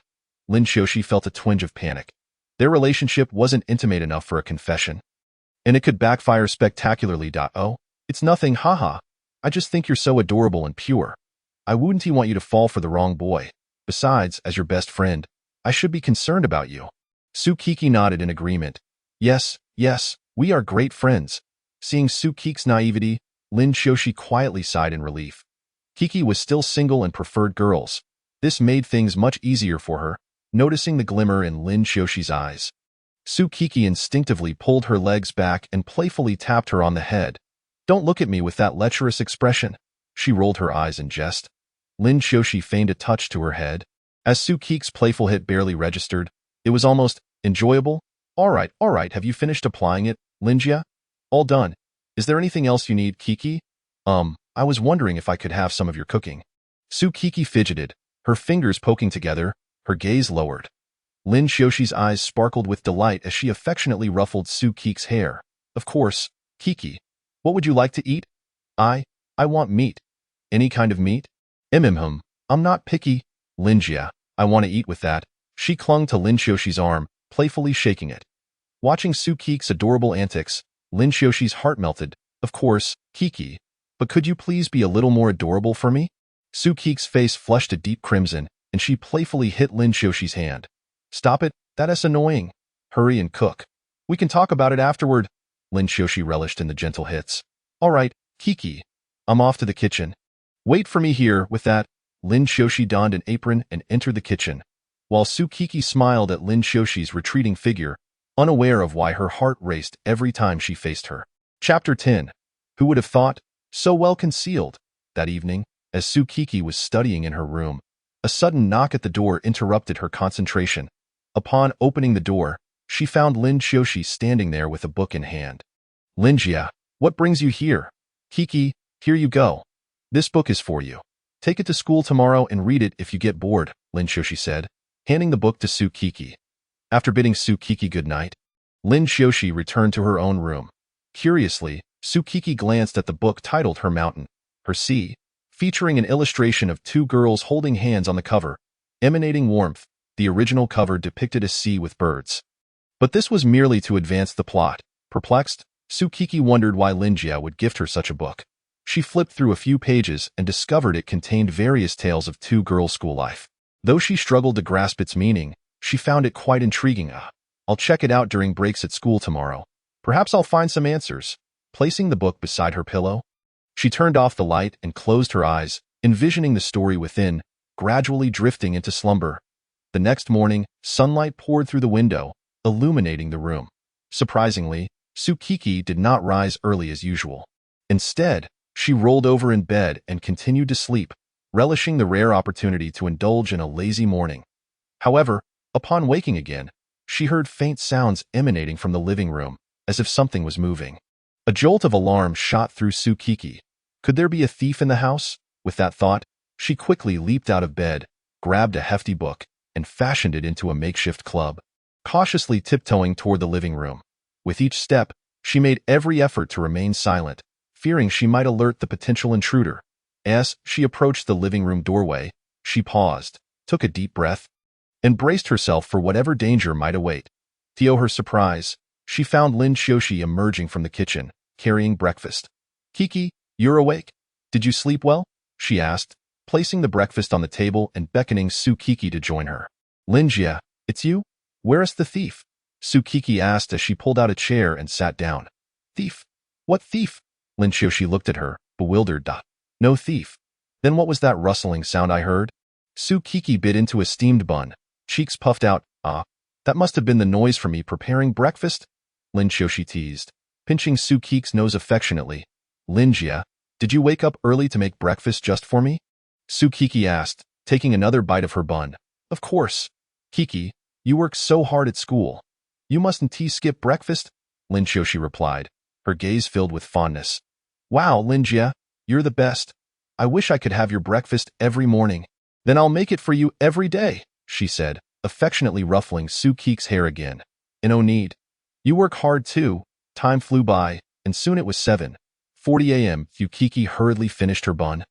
Lin Xiaoxi felt a twinge of panic. Their relationship wasn't intimate enough for a confession. And it could backfire spectacularly. Oh, it's nothing, haha. I just think you're so adorable and pure. I wouldn't want you to fall for the wrong boy. Besides, as your best friend, I should be concerned about you. Su Qi nodded in agreement. Yes, we are great friends. Seeing Su Qi's naivety, Lin Xiaoxi quietly sighed in relief. Kiki was still single and preferred girls. This made things much easier for her, noticing the glimmer in Lin Xiaoxi's eyes. Su Qi instinctively pulled her legs back and playfully tapped her on the head. Don't look at me with that lecherous expression. She rolled her eyes in jest. Lin Xiaoxi feigned a touch to her head. As Su Qi's playful hit barely registered, it was almost enjoyable. All right, have you finished applying it, Linjia? All done. Is there anything else you need, Kiki? I was wondering if I could have some of your cooking. Su Qi fidgeted, her fingers poking together, her gaze lowered. Lin Xiaoxi's eyes sparkled with delight as she affectionately ruffled Su Qi's hair. Of course, Kiki. What would you like to eat? I want meat. Any kind of meat? I'm not picky. Linjia, I want to eat with that. She clung to Lin Xiaoxi's arm, playfully shaking it. Watching Su Qi's adorable antics, Lin Xiaoxi's heart melted. Of course, Kiki. But could you please be a little more adorable for me? Su Qi's face flushed a deep crimson, and she playfully hit Lin Xiaoxi's hand. Stop it, that's annoying. Hurry and cook. We can talk about it afterward. Lin Xiaoxi relished in the gentle hits. All right, Kiki. I'm off to the kitchen. Wait for me here. With that, Lin Xiaoxi donned an apron and entered the kitchen, while Su Qi smiled at Lin Xiaoxi's retreating figure, unaware of why her heart raced every time she faced her. Chapter 10. Who would have thought? So well concealed. That evening, as Su Qi was studying in her room, A sudden knock at the door interrupted her concentration. Upon opening the door, she found Lin Xiaoxi standing there with a book in hand. Linjia, what brings you here? Kiki, here you go. This book is for you. Take it to school tomorrow and read it if you get bored, Lin Xiaoxi said, handing the book to Su Kiki. After bidding Su Kiki good night, Lin Xiaoxi returned to her own room. Curiously, Su Kiki glanced at the book titled Her Mountain, Her Sea, featuring an illustration of two girls holding hands on the cover, emanating warmth. The original cover depicted a sea with birds. But this was merely to advance the plot. Perplexed, Su Kiki wondered why Linjia would gift her such a book. She flipped through a few pages and discovered it contained various tales of two girls' school life. Though she struggled to grasp its meaning, she found it quite intriguing. I'll check it out during breaks at school tomorrow. Perhaps I'll find some answers. Placing the book beside her pillow, she turned off the light and closed her eyes, envisioning the story within, gradually drifting into slumber. The next morning, sunlight poured through the window, illuminating the room. Surprisingly, Su Kiki did not rise early as usual. Instead, she rolled over in bed and continued to sleep, relishing the rare opportunity to indulge in a lazy morning. However, upon waking again, she heard faint sounds emanating from the living room, as if something was moving. A jolt of alarm shot through Su Kiki. Could there be a thief in the house? With that thought, she quickly leaped out of bed, grabbed a hefty book, and fashioned it into a makeshift club, cautiously tiptoeing toward the living room. With each step, she made every effort to remain silent, fearing she might alert the potential intruder. As she approached the living room doorway, she paused, took a deep breath, and braced herself for whatever danger might await. To her surprise, she found Lin Xiaoxi emerging from the kitchen, carrying breakfast. Kiki, you're awake? Did you sleep well? She asked, placing the breakfast on the table and beckoning Su Kiki to join her. Linjia, it's you? Where is the thief? Su Kiki asked as she pulled out a chair and sat down. Thief? What thief? Lin Xiaoxi looked at her, bewildered. No thief. Then what was that rustling sound I heard? Su Kiki bit into a steamed bun, cheeks puffed out. That must have been the noise from me preparing breakfast? Lin Xiaoxi teased, pinching Su Kiki's nose affectionately. Linjia, did you wake up early to make breakfast just for me? Su Kiki asked, taking another bite of her bun. Of course. Kiki, you work so hard at school. You mustn't skip breakfast? Lin Xiaoxi replied, her gaze filled with fondness. Wow, Linjia, you're the best. I wish I could have your breakfast every morning. Then I'll make it for you every day, she said, affectionately ruffling Su Kiki's hair again. No need. You work hard too. Time flew by, and soon it was 7:40 a.m. Su Kiki hurriedly finished her bun,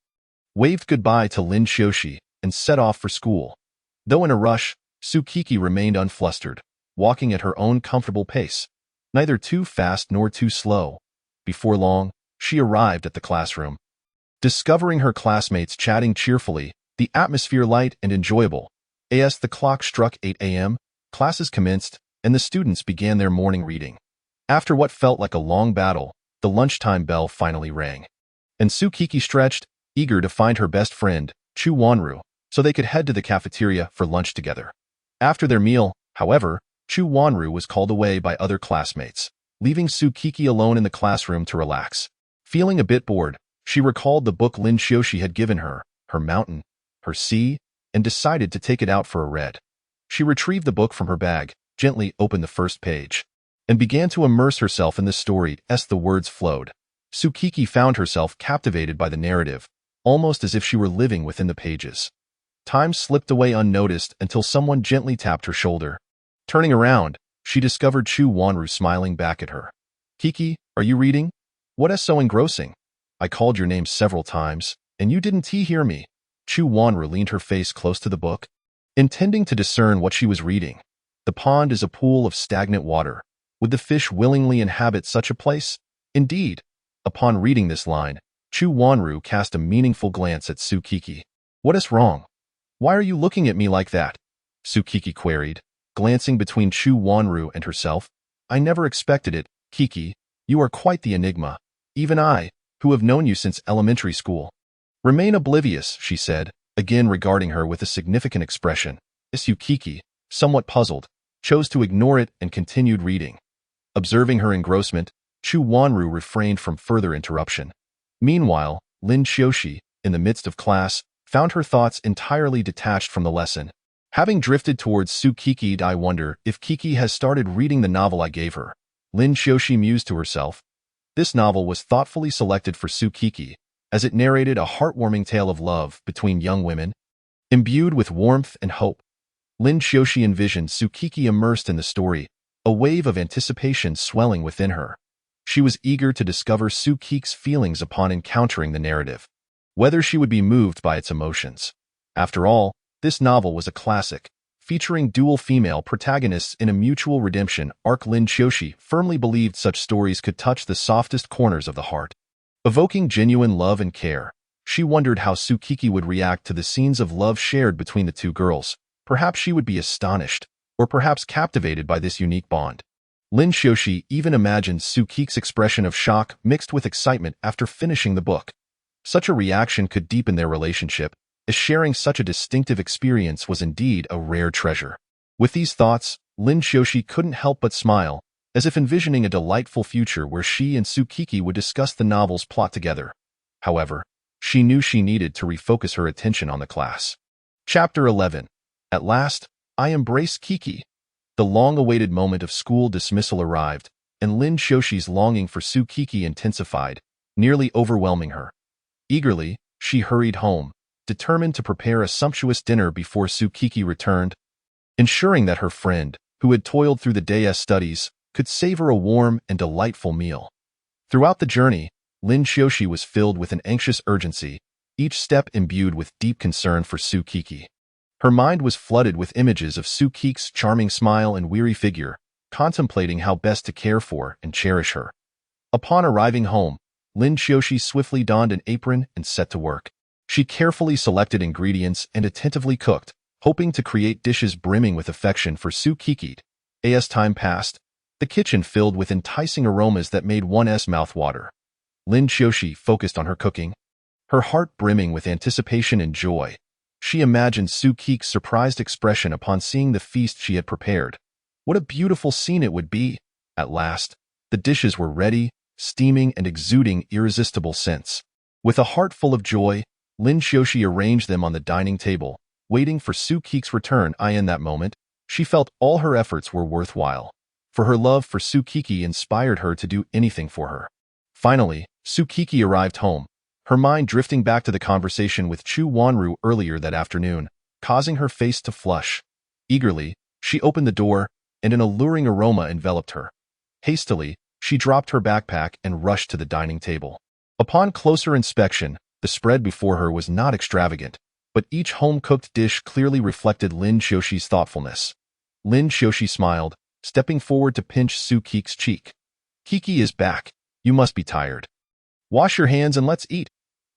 waved goodbye to Lin Xiaoxi, and set off for school. Though in a rush, Su Kiki remained unflustered, walking at her own comfortable pace, neither too fast nor too slow. Before long, she arrived at the classroom. Discovering her classmates chatting cheerfully, the atmosphere light and enjoyable. As the clock struck 8 a.m., classes commenced, and the students began their morning reading. After what felt like a long battle, the lunchtime bell finally rang. And Su Kiki stretched, eager to find her best friend, Chu Wanru, so they could head to the cafeteria for lunch together. After their meal, however, Chu Wanru was called away by other classmates, leaving Su Kiki alone in the classroom to relax. Feeling a bit bored, she recalled the book Lin Xiaoxi had given her, Her Mountain, Her Sea, and decided to take it out for a read. She retrieved the book from her bag, gently opened the first page, and began to immerse herself in the story as the words flowed. Su Kiki found herself captivated by the narrative, almost as if she were living within the pages. Time slipped away unnoticed until someone gently tapped her shoulder. Turning around, she discovered Chu Wanru smiling back at her. Kiki, are you reading? What is so engrossing? I called your name several times, and you didn't hear me. Chu Wanru leaned her face close to the book, intending to discern what she was reading. The pond is a pool of stagnant water. Would the fish willingly inhabit such a place? Indeed. Upon reading this line, Chu Wanru cast a meaningful glance at Su Kiki. What is wrong? Why are you looking at me like that? Su Kiki queried, glancing between Chu Wanru and herself. I never expected it, Kiki. You are quite the enigma. Even I, who have known you since elementary school. Remain oblivious, she said, again regarding her with a significant expression. Su Kiki, somewhat puzzled, chose to ignore it and continued reading. Observing her engrossment, Chu Wanru refrained from further interruption. Meanwhile, Lin Xiaoxi, in the midst of class, found her thoughts entirely detached from the lesson. Having drifted towards Tsukiki, I wonder if Kiki has started reading the novel I gave her. Lin Xiaoxi mused to herself. This novel was thoughtfully selected for Tsukiki, as it narrated a heartwarming tale of love between young women. Imbued with warmth and hope, Lin Xiaoxi envisioned Tsukiki immersed in the story, a wave of anticipation swelling within her. She was eager to discover Tsukiki's feelings upon encountering the narrative, whether she would be moved by its emotions. After all, this novel was a classic, featuring dual female protagonists in a mutual redemption arc. Lin Xiaoxi firmly believed such stories could touch the softest corners of the heart. Evoking genuine love and care, she wondered how Tsukiki would react to the scenes of love shared between the two girls. Perhaps she would be astonished, or perhaps captivated by this unique bond. Lin Xiaoxi even imagined Tsukiki's expression of shock mixed with excitement after finishing the book. Such a reaction could deepen their relationship, as sharing such a distinctive experience was indeed a rare treasure. With these thoughts, Lin Xiaoxi couldn't help but smile, as if envisioning a delightful future where she and Tsukiki would discuss the novel's plot together. However, she knew she needed to refocus her attention on the class. Chapter 11. At last, I embraced Kiki. The long-awaited moment of school dismissal arrived, and Lin Xiaoxi's longing for Tsukiki intensified, nearly overwhelming her. Eagerly, she hurried home, determined to prepare a sumptuous dinner before Tsukiki returned, ensuring that her friend, who had toiled through the day's studies, could savor a warm and delightful meal. Throughout the journey, Lin Xiaoxi was filled with an anxious urgency, each step imbued with deep concern for Tsukiki. Her mind was flooded with images of Tsukiki's charming smile and weary figure, contemplating how best to care for and cherish her. Upon arriving home, Lin Xiaoxi swiftly donned an apron and set to work. She carefully selected ingredients and attentively cooked, hoping to create dishes brimming with affection for Tsukiki. As time passed, the kitchen filled with enticing aromas that made one's mouth water. Lin Xiaoxi focused on her cooking, her heart brimming with anticipation and joy. She imagined Tsukik's surprised expression upon seeing the feast she had prepared. What a beautiful scene it would be! At last, the dishes were ready, steaming and exuding irresistible scents. With a heart full of joy, Lin Xiaoxi arranged them on the dining table, waiting for Tsukik's return. In that moment, she felt all her efforts were worthwhile, for her love for Tsukiki inspired her to do anything for her. Finally, Tsukiki arrived home, her mind drifting back to the conversation with Chu Wanru earlier that afternoon, causing her face to flush. Eagerly, she opened the door, and an alluring aroma enveloped her. Hastily, she dropped her backpack and rushed to the dining table. Upon closer inspection, the spread before her was not extravagant, but each home-cooked dish clearly reflected Lin Xiaoxi's thoughtfulness. Lin Xiaoxi smiled, stepping forward to pinch Tsukik's cheek. "Kiki is back. You must be tired. Wash your hands and let's eat."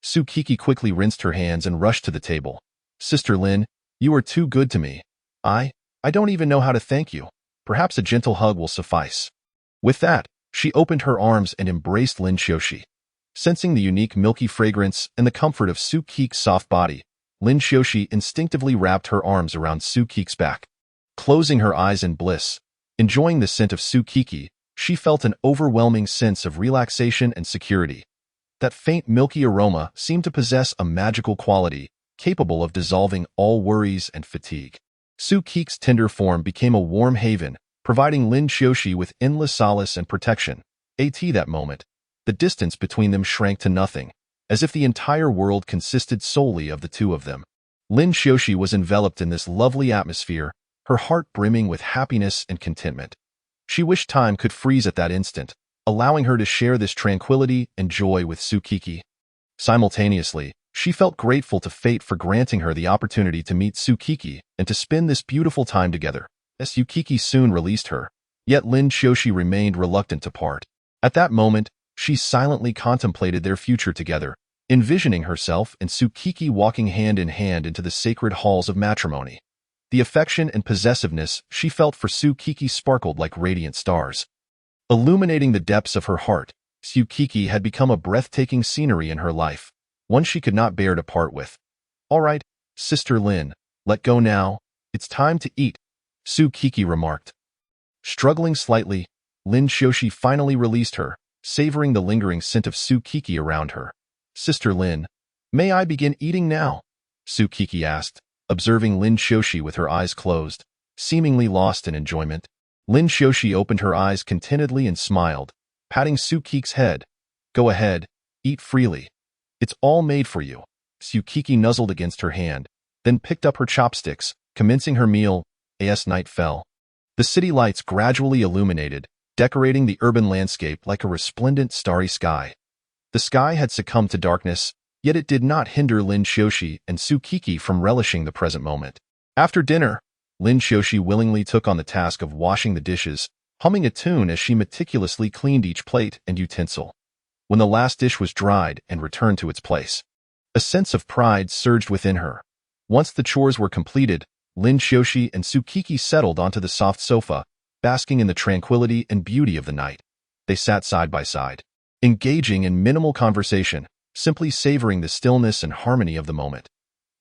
Tsukiki quickly rinsed her hands and rushed to the table. "Sister Lin, you are too good to me. I don't even know how to thank you. Perhaps a gentle hug will suffice." With that, she opened her arms and embraced Lin Xiaoxi. Sensing the unique milky fragrance and the comfort of Tsukik's soft body, Lin Xiaoxi instinctively wrapped her arms around Tsukik's back. Closing her eyes in bliss, enjoying the scent of Tsukiki, she felt an overwhelming sense of relaxation and security. That faint milky aroma seemed to possess a magical quality, capable of dissolving all worries and fatigue. Tsukik's tender form became a warm haven, providing Lin Xiaoxi with endless solace and protection. At that moment, the distance between them shrank to nothing, as if the entire world consisted solely of the two of them. Lin Xiaoxi was enveloped in this lovely atmosphere, her heart brimming with happiness and contentment. She wished time could freeze at that instant, allowing her to share this tranquility and joy with Tsukiki. Simultaneously, she felt grateful to fate for granting her the opportunity to meet Tsukiki and to spend this beautiful time together. As Tsukiki soon released her, yet Lin Xiaoxi remained reluctant to part. At that moment, she silently contemplated their future together, envisioning herself and Tsukiki walking hand in hand into the sacred halls of matrimony. The affection and possessiveness she felt for Tsukiki sparkled like radiant stars. Illuminating the depths of her heart, Tsukiki had become a breathtaking scenery in her life, one she could not bear to part with. "All right, Sister Lin, let go now. It's time to eat," Tsukiki remarked. Struggling slightly, Lin Xiaoxi finally released her, savoring the lingering scent of Tsukiki around her. "Sister Lin, may I begin eating now?" Tsukiki asked, observing Lin Shoshi with her eyes closed, seemingly lost in enjoyment. Lin Shoshi opened her eyes contentedly and smiled, patting Tsukiki's head. Go ahead, eat freely. It's all made for you. Tsukiki nuzzled against her hand, then picked up her chopsticks, commencing her meal. As night fell, the city lights gradually illuminated, decorating the urban landscape like a resplendent starry sky. The sky had succumbed to darkness, yet it did not hinder Lin Shoshi and Tsukiki from relishing the present moment. After dinner, Lin Shoshi willingly took on the task of washing the dishes, humming a tune as she meticulously cleaned each plate and utensil. When the last dish was dried and returned to its place, a sense of pride surged within her. Once the chores were completed, Lin Shoshi and Tsukiki settled onto the soft sofa, basking in the tranquility and beauty of the night. They sat side by side, engaging in minimal conversation, simply savoring the stillness and harmony of the moment.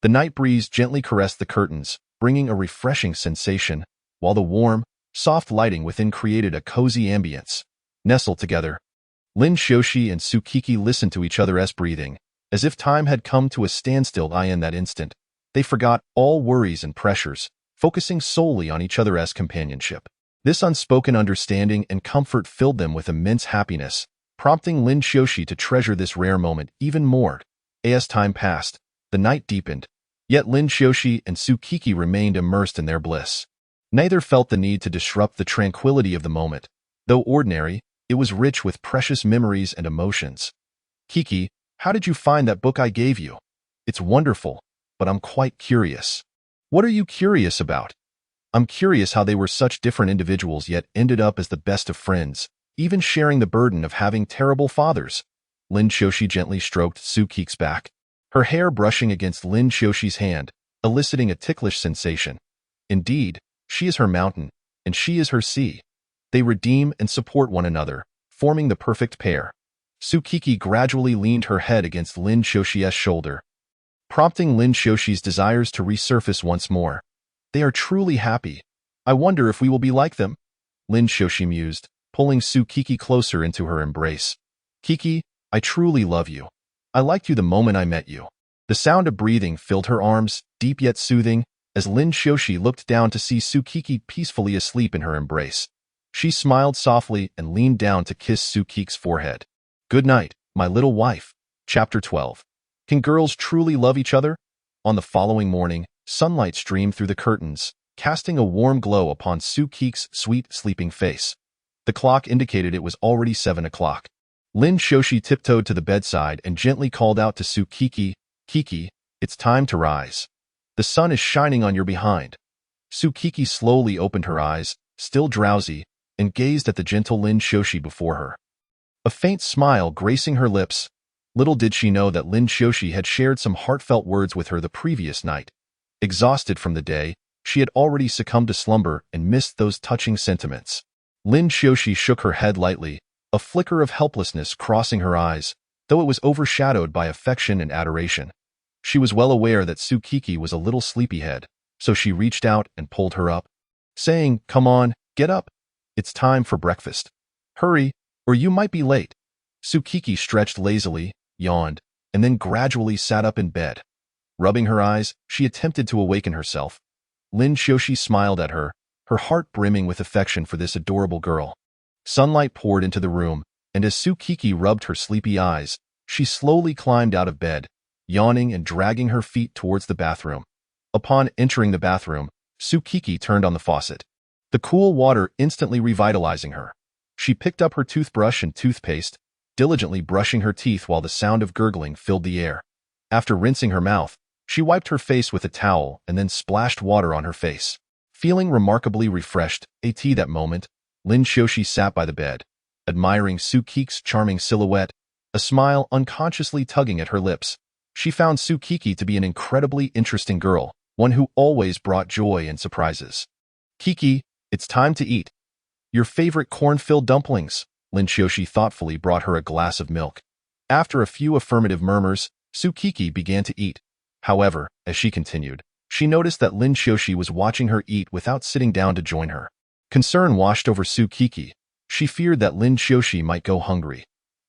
The night breeze gently caressed the curtains, bringing a refreshing sensation, while the warm, soft lighting within created a cozy ambience. Nestled together, Lin Shoshi and Tsukiki listened to each other's breathing, as if time had come to a standstill. In that instant, they forgot all worries and pressures, focusing solely on each other's companionship. This unspoken understanding and comfort filled them with immense happiness, prompting Lin Shoshi to treasure this rare moment even more. As time passed, the night deepened, yet Lin Shoshi and Tsukiki remained immersed in their bliss. Neither felt the need to disrupt the tranquility of the moment. Though ordinary, it was rich with precious memories and emotions. Kiki, how did you find that book I gave you? It's wonderful, but I'm quite curious. What are you curious about? I'm curious how they were such different individuals yet ended up as the best of friends, even sharing the burden of having terrible fathers. Lin Shoshi gently stroked Tsukiki's back, her hair brushing against Lin Shoshi's hand, eliciting a ticklish sensation. Indeed, she is her mountain, and she is her sea. They redeem and support one another, forming the perfect pair. Tsukiki gradually leaned her head against Lin Shoshi's shoulder, prompting Lin Shoshi's desires to resurface once more. They are truly happy. I wonder if we will be like them? Lin Shoshi mused, pulling Tsukiki closer into her embrace. Kiki, I truly love you. I liked you the moment I met you. The sound of breathing filled her arms, deep yet soothing, as Lin Shoshi looked down to see Tsukiki peacefully asleep in her embrace. She smiled softly and leaned down to kiss Tsukiki's forehead. Good night, my little wife. Chapter 12. Can girls truly love each other? On the following morning, sunlight streamed through the curtains, casting a warm glow upon Tsukiki's sweet, sleeping face. The clock indicated it was already 7 o'clock. Lin Shoshi tiptoed to the bedside and gently called out to Tsukiki, Kiki, it's time to rise. The sun is shining on your behind. Tsukiki slowly opened her eyes, still drowsy, and gazed at the gentle Lin Shoshi before her. A faint smile gracing her lips. Little did she know that Lin Shoshi had shared some heartfelt words with her the previous night. Exhausted from the day, she had already succumbed to slumber and missed those touching sentiments. Lin Shoshi shook her head lightly, a flicker of helplessness crossing her eyes, though it was overshadowed by affection and adoration. She was well aware that Tsukiki was a little sleepyhead, so she reached out and pulled her up, saying, Come on, get up. It's time for breakfast. Hurry, or you might be late. Tsukiki stretched lazily, yawned, and then gradually sat up in bed. Rubbing her eyes, she attempted to awaken herself. Lin Shoshi smiled at her, her heart brimming with affection for this adorable girl. Sunlight poured into the room, and as Tsukiki rubbed her sleepy eyes, she slowly climbed out of bed, yawning and dragging her feet towards the bathroom. Upon entering the bathroom, Tsukiki turned on the faucet, the cool water instantly revitalizing her. She picked up her toothbrush and toothpaste, diligently brushing her teeth while the sound of gurgling filled the air. After rinsing her mouth, she wiped her face with a towel and then splashed water on her face. Feeling remarkably refreshed, that moment, Lin Shoshi sat by the bed, admiring Tsukiki's charming silhouette, a smile unconsciously tugging at her lips. She found Tsukiki to be an incredibly interesting girl, one who always brought joy and surprises. Kiki, it's time to eat. Your favorite corn-filled dumplings. Lin Shoshi thoughtfully brought her a glass of milk. After a few affirmative murmurs, Tsukiki began to eat. However, as she continued, she noticed that Lin Shoshi was watching her eat without sitting down to join her. Concern washed over Tsukiki. She feared that Lin Shoshi might go hungry.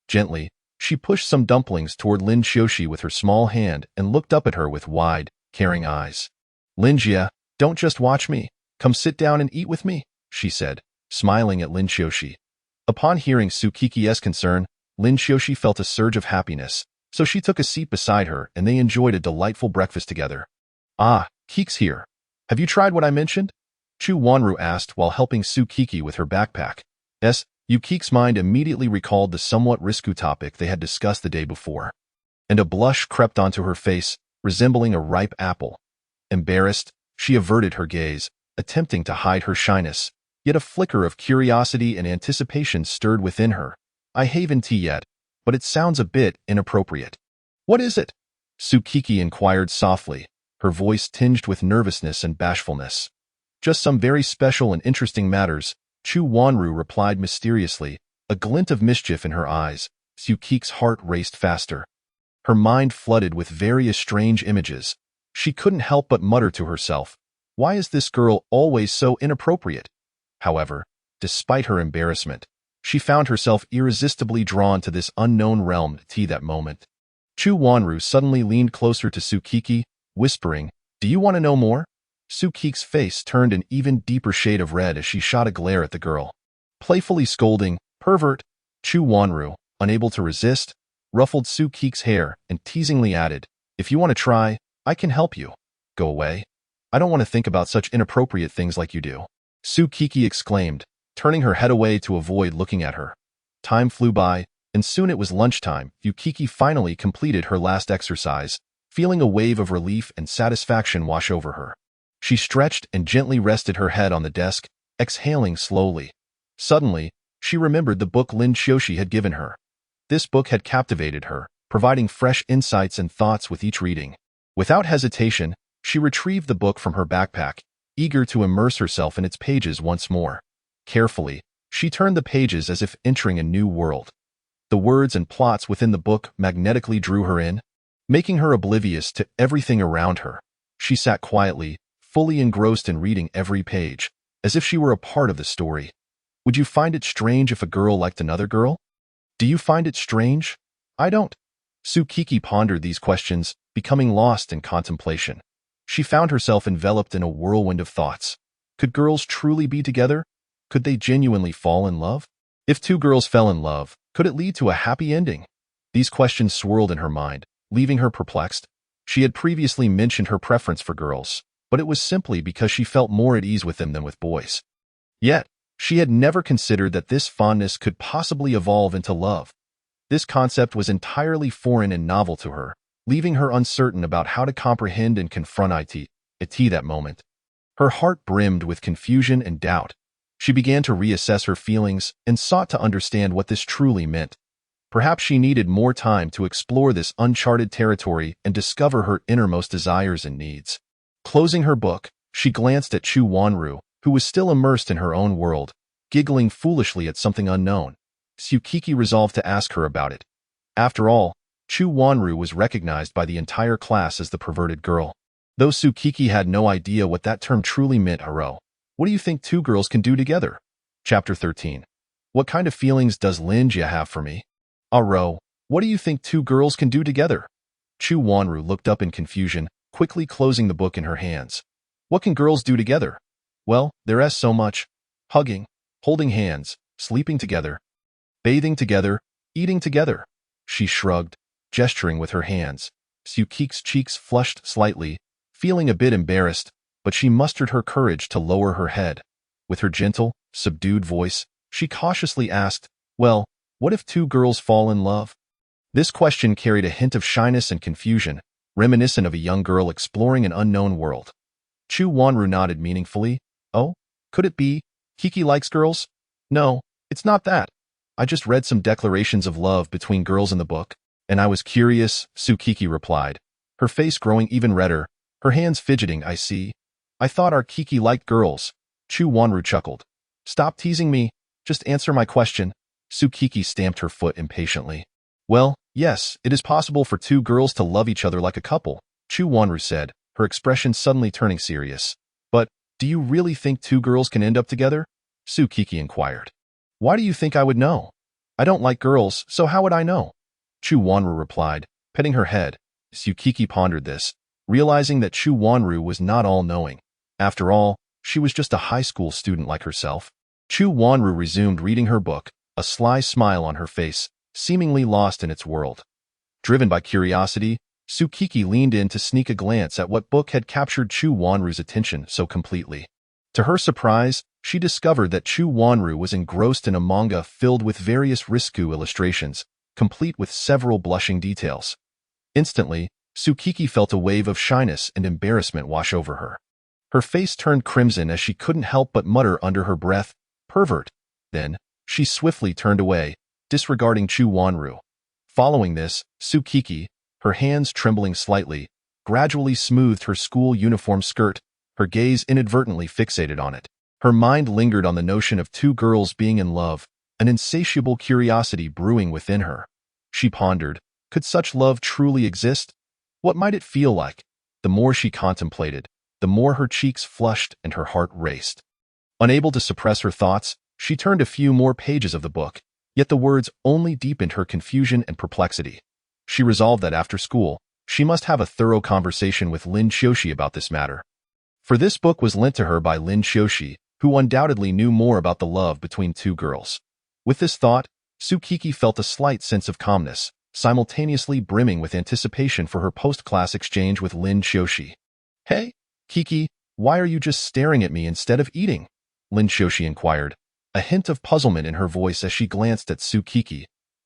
Gently, she pushed some dumplings toward Lin Shoshi with her small hand and looked up at her with wide, caring eyes. Linjia, don't just watch me. Come sit down and eat with me, she said, smiling at Lin Xiaoxi. Upon hearing Sukiki's concern, Lin Xiaoxi felt a surge of happiness, so she took a seat beside her and they enjoyed a delightful breakfast together. Ah, Kik's here. Have you tried what I mentioned? Chu Wanru asked while helping Sukiki with her backpack. Yes, Yukik's mind immediately recalled the somewhat risky topic they had discussed the day before, and a blush crept onto her face, resembling a ripe apple. Embarrassed, she averted her gaze, attempting to hide her shyness, yet a flicker of curiosity and anticipation stirred within her. I haven't tea yet, but it sounds a bit inappropriate. What is it? Sukiki inquired softly, her voice tinged with nervousness and bashfulness. Just some very special and interesting matters, Chu Wanru replied mysteriously, a glint of mischief in her eyes. Sukiki's heart raced faster. Her mind flooded with various strange images. She couldn't help but mutter to herself, why is this girl always so inappropriate? However, despite her embarrassment, she found herself irresistibly drawn to this unknown realm that moment. Chu Wanru suddenly leaned closer to Sukiki, whispering, do you want to know more? Sukiki's face turned an even deeper shade of red as she shot a glare at the girl. Playfully scolding, pervert, Chu Wanru, unable to resist, ruffled Sukiki's hair and teasingly added, if you want to try, I can help you. Go away. I don't want to think about such inappropriate things like you do. Sukiki exclaimed, turning her head away to avoid looking at her. Time flew by, and soon it was lunchtime. Yukiki finally completed her last exercise, feeling a wave of relief and satisfaction wash over her. She stretched and gently rested her head on the desk, exhaling slowly. Suddenly, she remembered the book Lin Xiaoxi had given her. This book had captivated her, providing fresh insights and thoughts with each reading. Without hesitation, she retrieved the book from her backpack, eager to immerse herself in its pages once more. Carefully, she turned the pages as if entering a new world. The words and plots within the book magnetically drew her in, making her oblivious to everything around her. She sat quietly, fully engrossed in reading every page, as if she were a part of the story. Would you find it strange if a girl liked another girl? Do you find it strange? I don't. Sukiki pondered these questions, becoming lost in contemplation. She found herself enveloped in a whirlwind of thoughts. Could girls truly be together? Could they genuinely fall in love? If two girls fell in love, could it lead to a happy ending? These questions swirled in her mind, leaving her perplexed. She had previously mentioned her preference for girls, but it was simply because she felt more at ease with them than with boys. Yet, she had never considered that this fondness could possibly evolve into love. This concept was entirely foreign and novel to her, leaving her uncertain about how to comprehend and confront it that moment. Her heart brimmed with confusion and doubt. She began to reassess her feelings and sought to understand what this truly meant. Perhaps she needed more time to explore this uncharted territory and discover her innermost desires and needs. Closing her book, she glanced at Chu Wanru, who was still immersed in her own world, giggling foolishly at something unknown. Sukiki resolved to ask her about it. After all, Chu Wanru was recognized by the entire class as the perverted girl. Though Sukiki had no idea what that term truly meant. What do you think two girls can do together? Chapter 13. What kind of feelings does Linjia have for me? What do you think two girls can do together? Chu Wanru looked up in confusion, quickly closing the book in her hands. What can girls do together? Well, there's so much. Hugging, holding hands, sleeping together, bathing together, eating together. She shrugged, gesturing with her hands. Sukiki's cheeks flushed slightly, feeling a bit embarrassed, but she mustered her courage to lower her head. With her gentle, subdued voice, she cautiously asked, well, what if two girls fall in love? This question carried a hint of shyness and confusion, reminiscent of a young girl exploring an unknown world. Chu Wanru nodded meaningfully. Oh, could it be? Kiki likes girls? No, it's not that. I just read some declarations of love between girls in the book, and I was curious, Sukiki replied, her face growing even redder, her hands fidgeting. I see. I thought our Kiki liked girls. Chu Wanru chuckled. Stop teasing me. Just answer my question. Sukiki stamped her foot impatiently. Well, yes, it is possible for two girls to love each other like a couple, Chu Wanru said, her expression suddenly turning serious. But, do you really think two girls can end up together? Sukiki inquired. Why do you think I would know? I don't like girls, so how would I know? Chu Wanru replied, petting her head. Sukiki pondered this, realizing that Chu Wanru was not all-knowing. After all, she was just a high school student like herself. Chu Wanru resumed reading her book, a sly smile on her face, seemingly lost in its world. Driven by curiosity, Tsukiki leaned in to sneak a glance at what book had captured Chu Wanru's attention so completely. To her surprise, she discovered that Chu Wanru was engrossed in a manga filled with various risku illustrations, complete with several blushing details. Instantly, Tsukiki felt a wave of shyness and embarrassment wash over her. Her face turned crimson as she couldn't help but mutter under her breath, "Pervert." Then, she swiftly turned away, disregarding Chu Wanru. Following this, Tsukiki, her hands trembling slightly, gradually smoothed her school uniform skirt, her gaze inadvertently fixated on it. Her mind lingered on the notion of two girls being in love, an insatiable curiosity brewing within her. She pondered, could such love truly exist? What might it feel like? The more she contemplated, the more her cheeks flushed and her heart raced. Unable to suppress her thoughts, she turned a few more pages of the book, yet the words only deepened her confusion and perplexity. She resolved that after school, she must have a thorough conversation with Lin Xiaoxi about this matter. For this book was lent to her by Lin Xiaoxi, who undoubtedly knew more about the love between two girls. With this thought, Tsukiki felt a slight sense of calmness, simultaneously brimming with anticipation for her post-class exchange with Lin Xiaoxi. "Hey, Kiki, why are you just staring at me instead of eating?" Lin Xiaoxi inquired, a hint of puzzlement in her voice as she glanced at Tsukiki.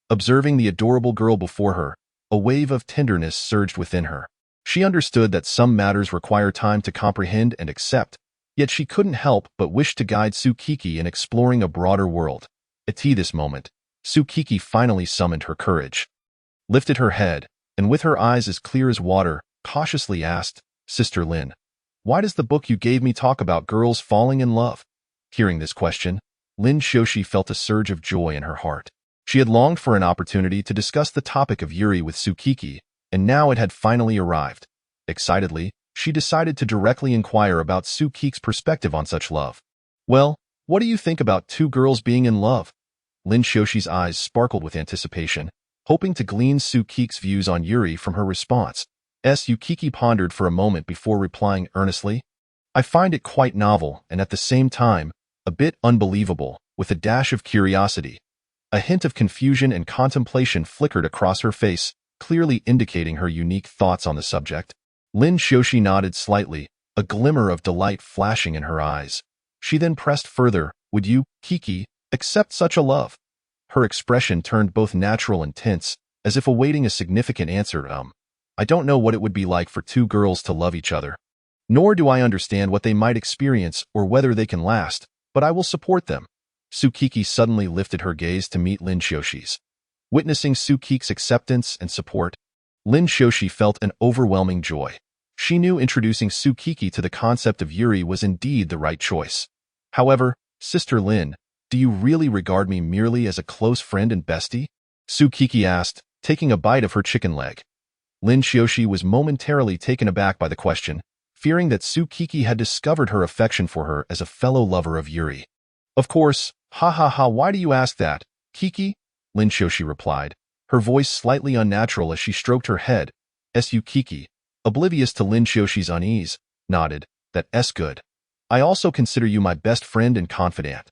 Observing the adorable girl before her, a wave of tenderness surged within her. She understood that some matters require time to comprehend and accept, yet she couldn't help but wish to guide Tsukiki in exploring a broader world. At this moment, Tsukiki finally summoned her courage, lifted her head, and with her eyes as clear as water, cautiously asked, "Sister Lin, why does the book you gave me talk about girls falling in love?" Hearing this question, Lin Xiaoxi felt a surge of joy in her heart. She had longed for an opportunity to discuss the topic of Yuri with Tsukiki, and now it had finally arrived. Excitedly, she decided to directly inquire about Tsukiki's perspective on such love. "Well, what do you think about two girls being in love?" Lin Xiaoxi's eyes sparkled with anticipation, hoping to glean Tsukiki's views on Yuri from her response. Tsukiki pondered for a moment before replying earnestly, "I find it quite novel and at the same time, a bit unbelievable, with a dash of curiosity." A hint of confusion and contemplation flickered across her face, clearly indicating her unique thoughts on the subject. Lin Xiaoxi nodded slightly, a glimmer of delight flashing in her eyes. She then pressed further, "Would you, Kiki, accept such a love?" Her expression turned both natural and tense, as if awaiting a significant answer. "I don't know what it would be like for two girls to love each other. Nor do I understand what they might experience or whether they can last, but I will support them." Tsukiki suddenly lifted her gaze to meet Lin Xiaoxi's. Witnessing Tsukiki's acceptance and support, Lin Xiaoxi felt an overwhelming joy. She knew introducing Tsukiki to the concept of Yuri was indeed the right choice. "However, Sister Lin, do you really regard me merely as a close friend and bestie?" Tsukiki asked, taking a bite of her chicken leg. Lin Xiaoxi was momentarily taken aback by the question, fearing that Tsukiki had discovered her affection for her as a fellow lover of Yuri. "Of course, why do you ask that, Kiki?" Lin Xiaoxi replied, her voice slightly unnatural as she stroked her head. Tsukiki, oblivious to Lin Xiaoxi's unease, nodded, "That's good. I also consider you my best friend and confidant."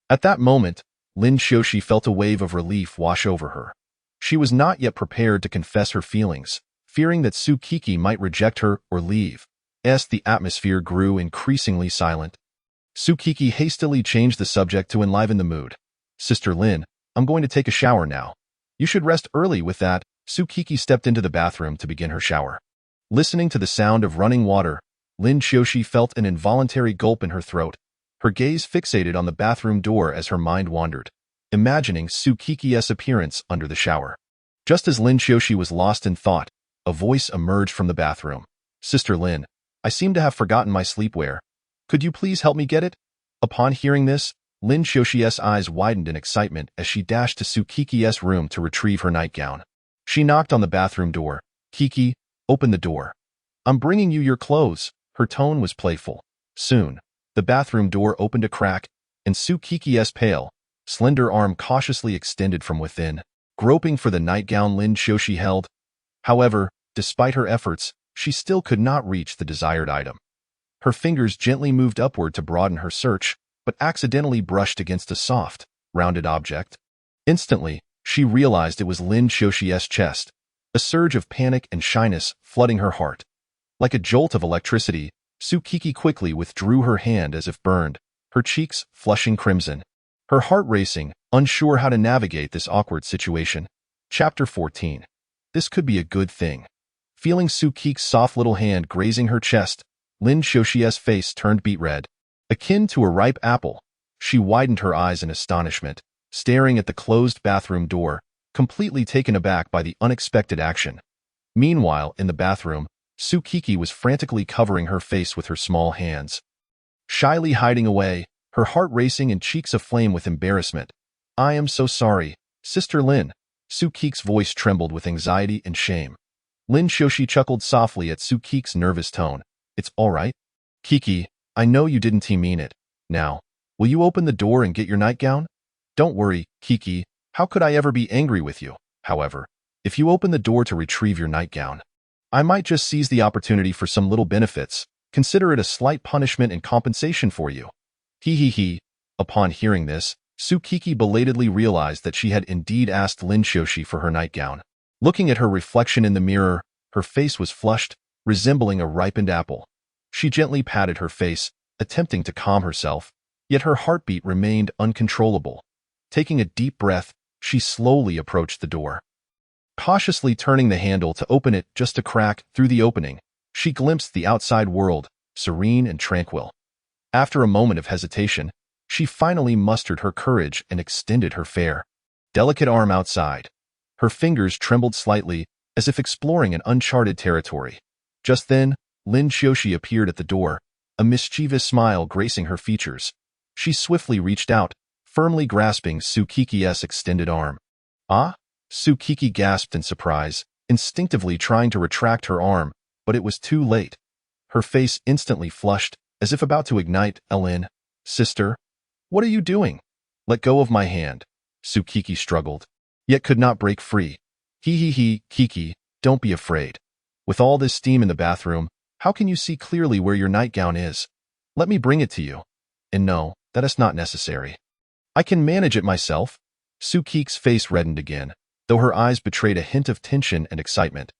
At that moment, Lin Xiaoxi felt a wave of relief wash over her. She was not yet prepared to confess her feelings, fearing that Tsukiki might reject her or leave. The atmosphere grew increasingly silent. Tsukiki hastily changed the subject to enliven the mood. "Sister Lin, I'm going to take a shower now. You should rest early." With that, Tsukiki stepped into the bathroom to begin her shower. Listening to the sound of running water, Lin Xiaoxi felt an involuntary gulp in her throat. Her gaze fixated on the bathroom door as her mind wandered, imagining Tsukiki's appearance under the shower. Just as Lin Xiaoxi was lost in thought, a voice emerged from the bathroom. "Sister Lin, I seem to have forgotten my sleepwear. Could you please help me get it?" Upon hearing this, Lin Xiaoxi's eyes widened in excitement as she dashed to Tsukiki's room to retrieve her nightgown. She knocked on the bathroom door. "Kiki, open the door. I'm bringing you your clothes." Her tone was playful. Soon, the bathroom door opened a crack, and Tsukiki's pale, slender arm cautiously extended from within, groping for the nightgown Lin Xiaoxi held. However, despite her efforts, she still could not reach the desired item. Her fingers gently moved upward to broaden her search, but accidentally brushed against a soft, rounded object. Instantly, she realized it was Lin Xiuxi's chest, a surge of panic and shyness flooding her heart. Like a jolt of electricity, Tsukiki quickly withdrew her hand as if burned, her cheeks flushing crimson. Her heart racing, unsure how to navigate this awkward situation. Chapter 14. This could be a good thing. Feeling Tsukiki's soft little hand grazing her chest, Lin Xiuxi's face turned beet red. Akin to a ripe apple, she widened her eyes in astonishment, staring at the closed bathroom door, completely taken aback by the unexpected action. Meanwhile, in the bathroom, Tsukiki was frantically covering her face with her small hands. Shyly hiding away, her heart racing and cheeks aflame with embarrassment. "I am so sorry, Sister Lin." Tsukiki's voice trembled with anxiety and shame. Lin Xiuxi chuckled softly at Tsukiki's nervous tone. "It's all right. Kiki, I know you didn't mean it. Now, will you open the door and get your nightgown?" "Don't worry, Kiki. How could I ever be angry with you? However, if you open the door to retrieve your nightgown, I might just seize the opportunity for some little benefits. Consider it a slight punishment and compensation for you." He. Upon hearing this, Tsukiki belatedly realized that she had indeed asked Lin Xiuxi for her nightgown. Looking at her reflection in the mirror, her face was flushed, resembling a ripened apple. She gently patted her face, attempting to calm herself, yet her heartbeat remained uncontrollable. Taking a deep breath, she slowly approached the door. Cautiously turning the handle to open it just a crack through the opening, she glimpsed the outside world, serene and tranquil. After a moment of hesitation, she finally mustered her courage and extended her fair, delicate arm outside. Her fingers trembled slightly, as if exploring an uncharted territory. Just then, Lin Xiuxi appeared at the door, a mischievous smile gracing her features. She swiftly reached out, firmly grasping Tsukiki's extended arm. "Ah?" Tsukiki gasped in surprise, instinctively trying to retract her arm, but it was too late. Her face instantly flushed, as if about to ignite. "Lin, sister, what are you doing?" "Let go of my hand," Tsukiki struggled, yet could not break free. Kiki, don't be afraid. With all this steam in the bathroom, how can you see clearly where your nightgown is? Let me bring it to you." "And no, that is not necessary. I can manage it myself." Tsukiki's face reddened again, though her eyes betrayed a hint of tension and excitement.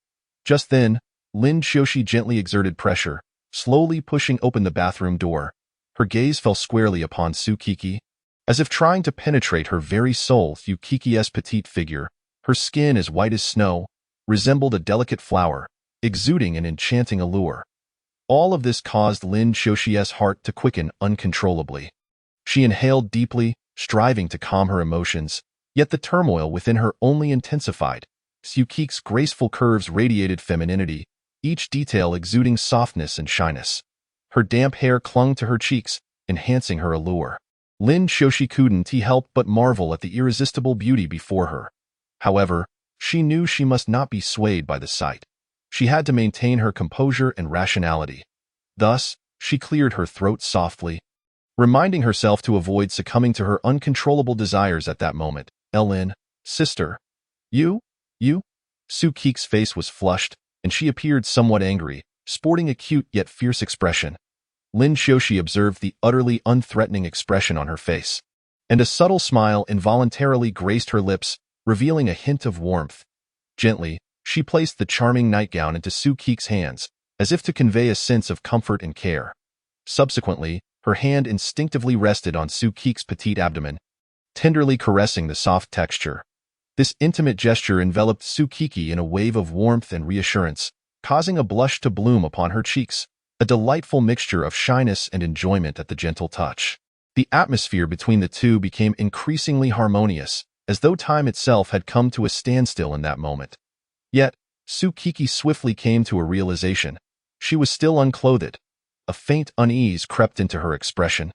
Just then, Lin Xiuxi gently exerted pressure, slowly pushing open the bathroom door. Her gaze fell squarely upon Tsukiki. As if trying to penetrate her very soul, Tsukiki's petite figure, her skin as white as snow, resembled a delicate flower, exuding an enchanting allure. All of this caused Lin Xiuxi's heart to quicken uncontrollably. She inhaled deeply, striving to calm her emotions, yet the turmoil within her only intensified. Tsukiki's graceful curves radiated femininity, each detail exuding softness and shyness. Her damp hair clung to her cheeks, enhancing her allure. Lin Xiuxi couldn't help but marvel at the irresistible beauty before her. However, she knew she must not be swayed by the sight. She had to maintain her composure and rationality. Thus, she cleared her throat softly, reminding herself to avoid succumbing to her uncontrollable desires at that moment. "Lin, sister, you? Tsukiki's face was flushed, and she appeared somewhat angry, sporting a cute yet fierce expression. Lin Xiuxi observed the utterly unthreatening expression on her face, and a subtle smile involuntarily graced her lips, revealing a hint of warmth. Gently, she placed the charming nightgown into Tsukiki's hands, as if to convey a sense of comfort and care. Subsequently, her hand instinctively rested on Tsukiki's petite abdomen, tenderly caressing the soft texture. This intimate gesture enveloped Tsukiki in a wave of warmth and reassurance, causing a blush to bloom upon her cheeks, a delightful mixture of shyness and enjoyment at the gentle touch. The atmosphere between the two became increasingly harmonious, as though time itself had come to a standstill in that moment. Yet, Tsukiki swiftly came to a realization. She was still unclothed. A faint unease crept into her expression,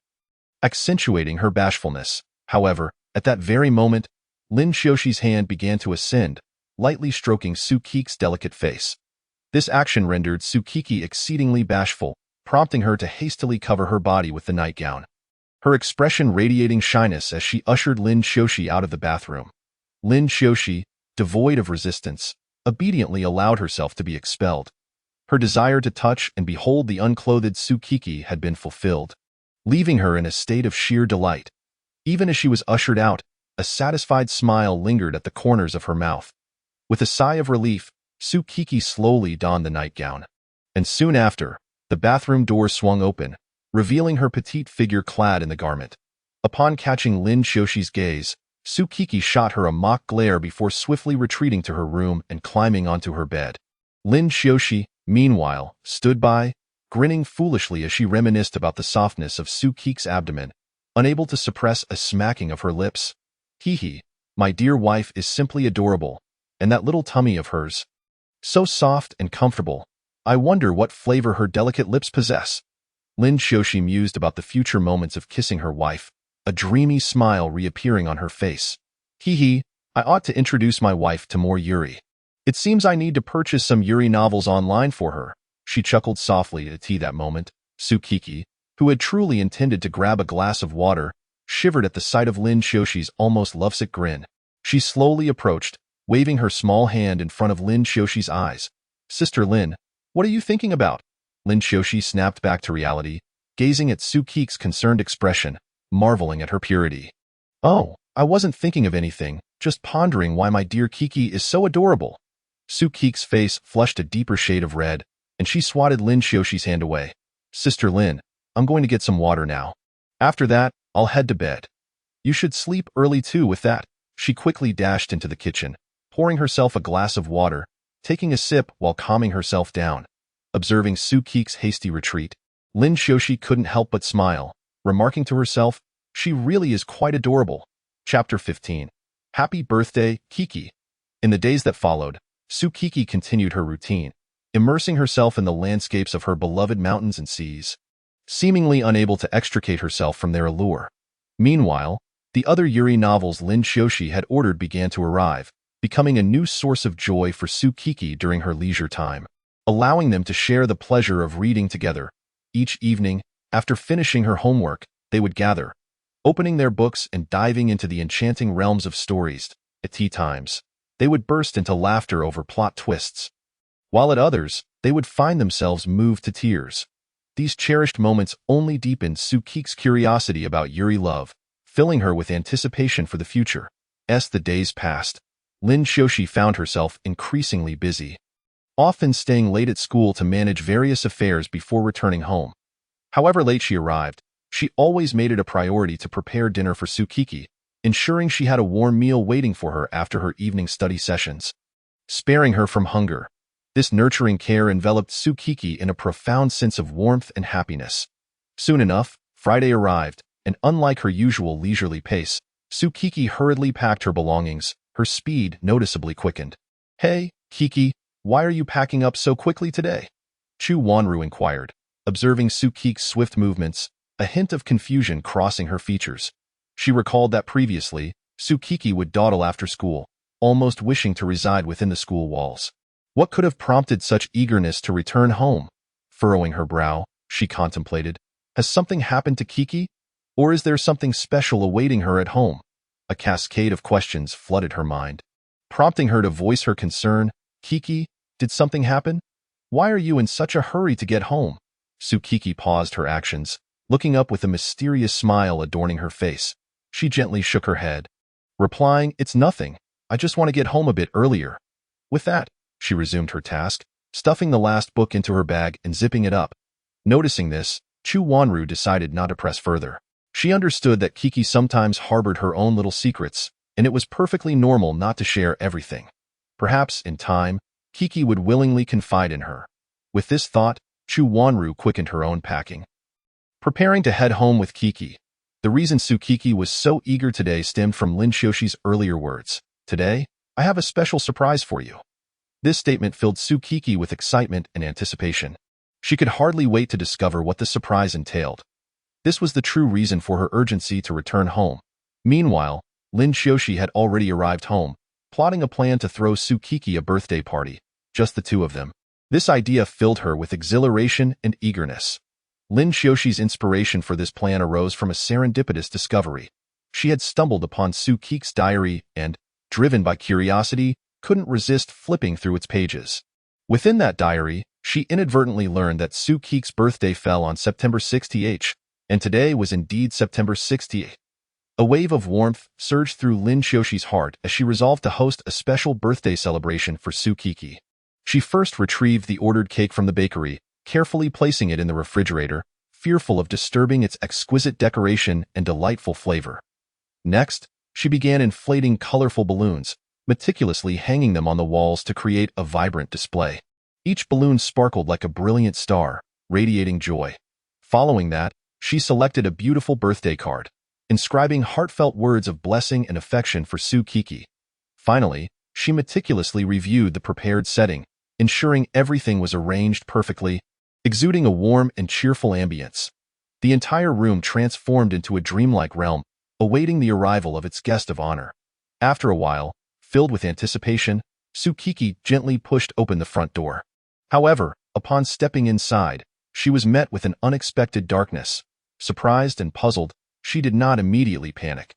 accentuating her bashfulness. However, at that very moment, Lin Xiuxi's hand began to ascend, lightly stroking Tsukiki's delicate face. This action rendered Tsukiki exceedingly bashful, prompting her to hastily cover her body with the nightgown, her expression radiating shyness as she ushered Lin Xiuxi out of the bathroom. Lin Xiuxi, devoid of resistance, obediently allowed herself to be expelled. Her desire to touch and behold the unclothed Tsukiki had been fulfilled, leaving her in a state of sheer delight. Even as she was ushered out, a satisfied smile lingered at the corners of her mouth. With a sigh of relief, Tsukiki slowly donned the nightgown. And soon after, the bathroom door swung open, revealing her petite figure clad in the garment. Upon catching Lin Xioshi's gaze, Tsukiki shot her a mock glare before swiftly retreating to her room and climbing onto her bed. Lin Xiushi, meanwhile, stood by, grinning foolishly as she reminisced about the softness of Tsukiki's abdomen, unable to suppress a smacking of her lips. Hee, my dear wife is simply adorable, and that little tummy of hers. So soft and comfortable. I wonder what flavor her delicate lips possess. Lin Xiushi mused about the future moments of kissing her wife, a dreamy smile reappearing on her face. I ought to introduce my wife to more Yuri. It seems I need to purchase some Yuri novels online for her. She chuckled softly at that moment. Tsukiki, who had truly intended to grab a glass of water, shivered at the sight of Lin Xioshi's almost lovesick grin. She slowly approached, waving her small hand in front of Lin Xioshi's eyes. Sister Lin, what are you thinking about? Lin Xiushi snapped back to reality, gazing at Tsukiki's concerned expression, marveling at her purity. Oh, I wasn't thinking of anything, just pondering why my dear Kiki is so adorable. Tsukiki's face flushed a deeper shade of red, and she swatted Lin Xioshi's hand away. Sister Lin, I'm going to get some water now. After that, I'll head to bed. You should sleep early too with that. She quickly dashed into the kitchen, pouring herself a glass of water, taking a sip while calming herself down. Observing Tsukiki's hasty retreat, Lin Xiushi couldn't help but smile, remarking to herself, she really is quite adorable. Chapter 15. Happy birthday, Kiki. In the days that followed, Tsukiki continued her routine, immersing herself in the landscapes of her beloved mountains and seas, seemingly unable to extricate herself from their allure. Meanwhile, the other Yuri novels Lin Xiushi had ordered began to arrive, becoming a new source of joy for Tsukiki during her leisure time, allowing them to share the pleasure of reading together. Each evening, after finishing her homework, they would gather, opening their books and diving into the enchanting realms of stories. At tea times, they would burst into laughter over plot twists, while at others, they would find themselves moved to tears. These cherished moments only deepened Tsukiki's curiosity about Yuri love, filling her with anticipation for the future. As the days passed, Lin Xiushi found herself increasingly busy, often staying late at school to manage various affairs before returning home. However late she arrived, she always made it a priority to prepare dinner for Tsukiki, ensuring she had a warm meal waiting for her after her evening study sessions. Sparing her from hunger, this nurturing care enveloped Tsukiki in a profound sense of warmth and happiness. Soon enough, Friday arrived, and unlike her usual leisurely pace, Tsukiki hurriedly packed her belongings, her speed noticeably quickened. Hey, Kiki, why are you packing up so quickly today? Chu Wanru inquired, observing Tsukiki's swift movements, a hint of confusion crossing her features. She recalled that previously, Tsukiki would dawdle after school, almost wishing to reside within the school walls. What could have prompted such eagerness to return home? Furrowing her brow, she contemplated. Has something happened to Kiki? Or is there something special awaiting her at home? A cascade of questions flooded her mind, prompting her to voice her concern. Kiki, did something happen? Why are you in such a hurry to get home? Tsukiki paused her actions, looking up with a mysterious smile adorning her face. She gently shook her head, replying, It's nothing. I just want to get home a bit earlier. With that, she resumed her task, stuffing the last book into her bag and zipping it up. Noticing this, Chu Wanru decided not to press further. She understood that Kiki sometimes harbored her own little secrets, and it was perfectly normal not to share everything. Perhaps, in time, Kiki would willingly confide in her. With this thought, Chu Wanru quickened her own packing, preparing to head home with Kiki. The reason Tsukiki was so eager today stemmed from Lin Xiushi's earlier words. Today, I have a special surprise for you. This statement filled Tsukiki with excitement and anticipation. She could hardly wait to discover what the surprise entailed. This was the true reason for her urgency to return home. Meanwhile, Lin Xiushi had already arrived home, plotting a plan to throw Tsukiki a birthday party, just the two of them. This idea filled her with exhilaration and eagerness. Lin Xiushi's inspiration for this plan arose from a serendipitous discovery. She had stumbled upon Tsukiki's diary and, driven by curiosity, couldn't resist flipping through its pages. Within that diary, She inadvertently learned that Su-Kik's birthday fell on September 60th, and today was indeed September 60th. A wave of warmth surged through Lin Xiaoshi's heart as she resolved to host a special birthday celebration for Su-Kiki. She first retrieved the ordered cake from the bakery, carefully placing it in the refrigerator, fearful of disturbing its exquisite decoration and delightful flavor. Next, she began inflating colorful balloons, meticulously hanging them on the walls to create a vibrant display. Each balloon sparkled like a brilliant star, radiating joy. Following that, she selected a beautiful birthday card, inscribing heartfelt words of blessing and affection for Su-Kiki. Finally, she meticulously reviewed the prepared setting, ensuring everything was arranged perfectly, exuding a warm and cheerful ambience. The entire room transformed into a dreamlike realm, awaiting the arrival of its guest of honor. After a while, filled with anticipation, Su-Kiki gently pushed open the front door. However, upon stepping inside, she was met with an unexpected darkness. Surprised and puzzled, she did not immediately panic.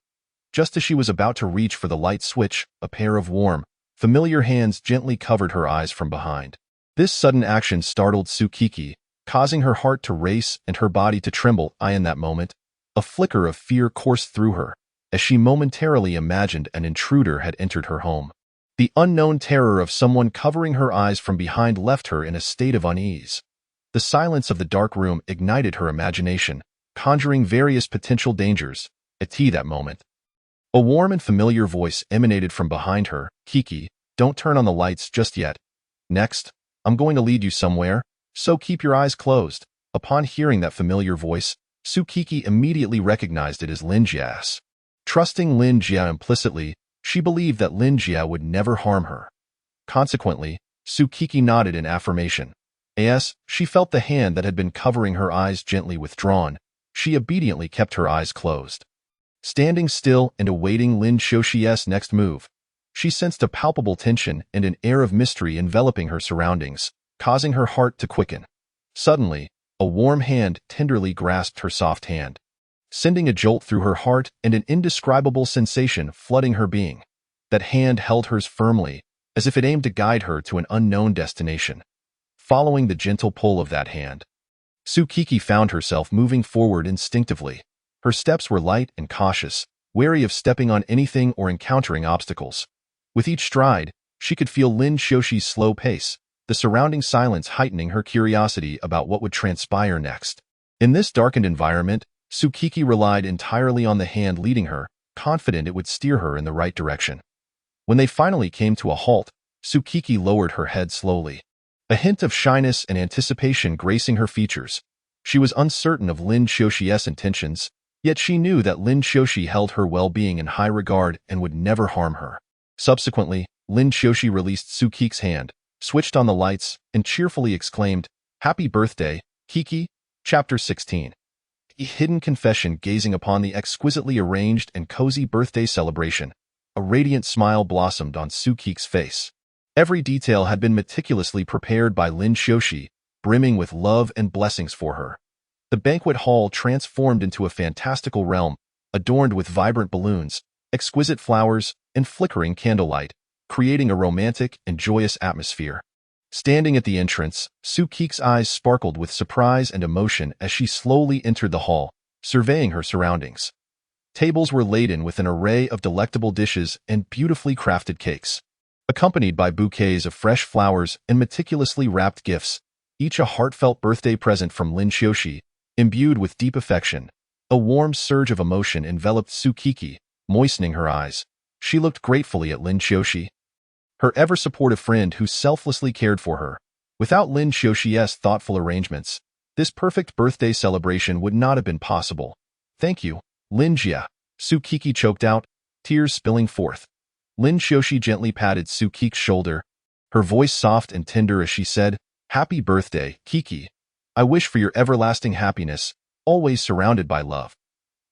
Just as she was about to reach for the light switch, a pair of warm, familiar hands gently covered her eyes from behind. This sudden action startled Su-Kiki, causing her heart to race and her body to tremble. In that moment, a flicker of fear coursed through her, as she momentarily imagined an intruder had entered her home. The unknown terror of someone covering her eyes from behind left her in a state of unease. The silence of the dark room ignited her imagination, conjuring various potential dangers. At that moment, a warm and familiar voice emanated from behind her. "Kiki, don't turn on the lights just yet. Next, I'm going to lead you somewhere, so keep your eyes closed." Upon hearing that familiar voice, Su-Kiki immediately recognized it as Lin Jia's. Trusting Lin Jia implicitly, she believed that Lin Jia would never harm her. Consequently, Su-Kiki nodded in affirmation. As she felt the hand that had been covering her eyes gently withdrawn, she obediently kept her eyes closed. Standing still and awaiting Lin Xiaoshi's next move, she sensed a palpable tension and an air of mystery enveloping her surroundings, causing her heart to quicken. Suddenly, a warm hand tenderly grasped her soft hand, sending a jolt through her heart and an indescribable sensation flooding her being. That hand held hers firmly, as if it aimed to guide her to an unknown destination. Following the gentle pull of that hand, Su-Kiki found herself moving forward instinctively. Her steps were light and cautious, wary of stepping on anything or encountering obstacles. With each stride, she could feel Lin Xiaoshi's slow pace, the surrounding silence heightening her curiosity about what would transpire next. In this darkened environment, Su-Kiki relied entirely on the hand leading her, confident it would steer her in the right direction. When they finally came to a halt, Su-Kiki lowered her head slowly, a hint of shyness and anticipation gracing her features. She was uncertain of Lin Xiaoshi's intentions, yet she knew that Lin Xiaoshi held her well-being in high regard and would never harm her. Subsequently, Lin Xiaoshi released Su-Kiki's hand, switched on the lights, and cheerfully exclaimed, "Happy birthday, Kiki." Chapter 16. A hidden confession. Gazing upon the exquisitely arranged and cozy birthday celebration, a radiant smile blossomed on Su-Kiki's face. Every detail had been meticulously prepared by Lin Xiaoshi, brimming with love and blessings for her. The banquet hall transformed into a fantastical realm, adorned with vibrant balloons, exquisite flowers, and flickering candlelight, creating a romantic and joyous atmosphere. Standing at the entrance, Su-Kiki's eyes sparkled with surprise and emotion as she slowly entered the hall, surveying her surroundings. Tables were laden with an array of delectable dishes and beautifully crafted cakes, accompanied by bouquets of fresh flowers and meticulously wrapped gifts, each a heartfelt birthday present from Lin Xiaoshi, imbued with deep affection. A warm surge of emotion enveloped Su-Kiki, moistening her eyes. She looked gratefully at Lin Xiaoshi, her ever-supportive friend who selflessly cared for her. Without Lin Xiaoshi's thoughtful arrangements, this perfect birthday celebration would not have been possible. "Thank you, Lin Jia," Su-Kiki choked out, tears spilling forth. Lin Xiaoshi gently patted Su-Kiki's shoulder, her voice soft and tender as she said, "Happy birthday, Kiki. I wish for your everlasting happiness, always surrounded by love."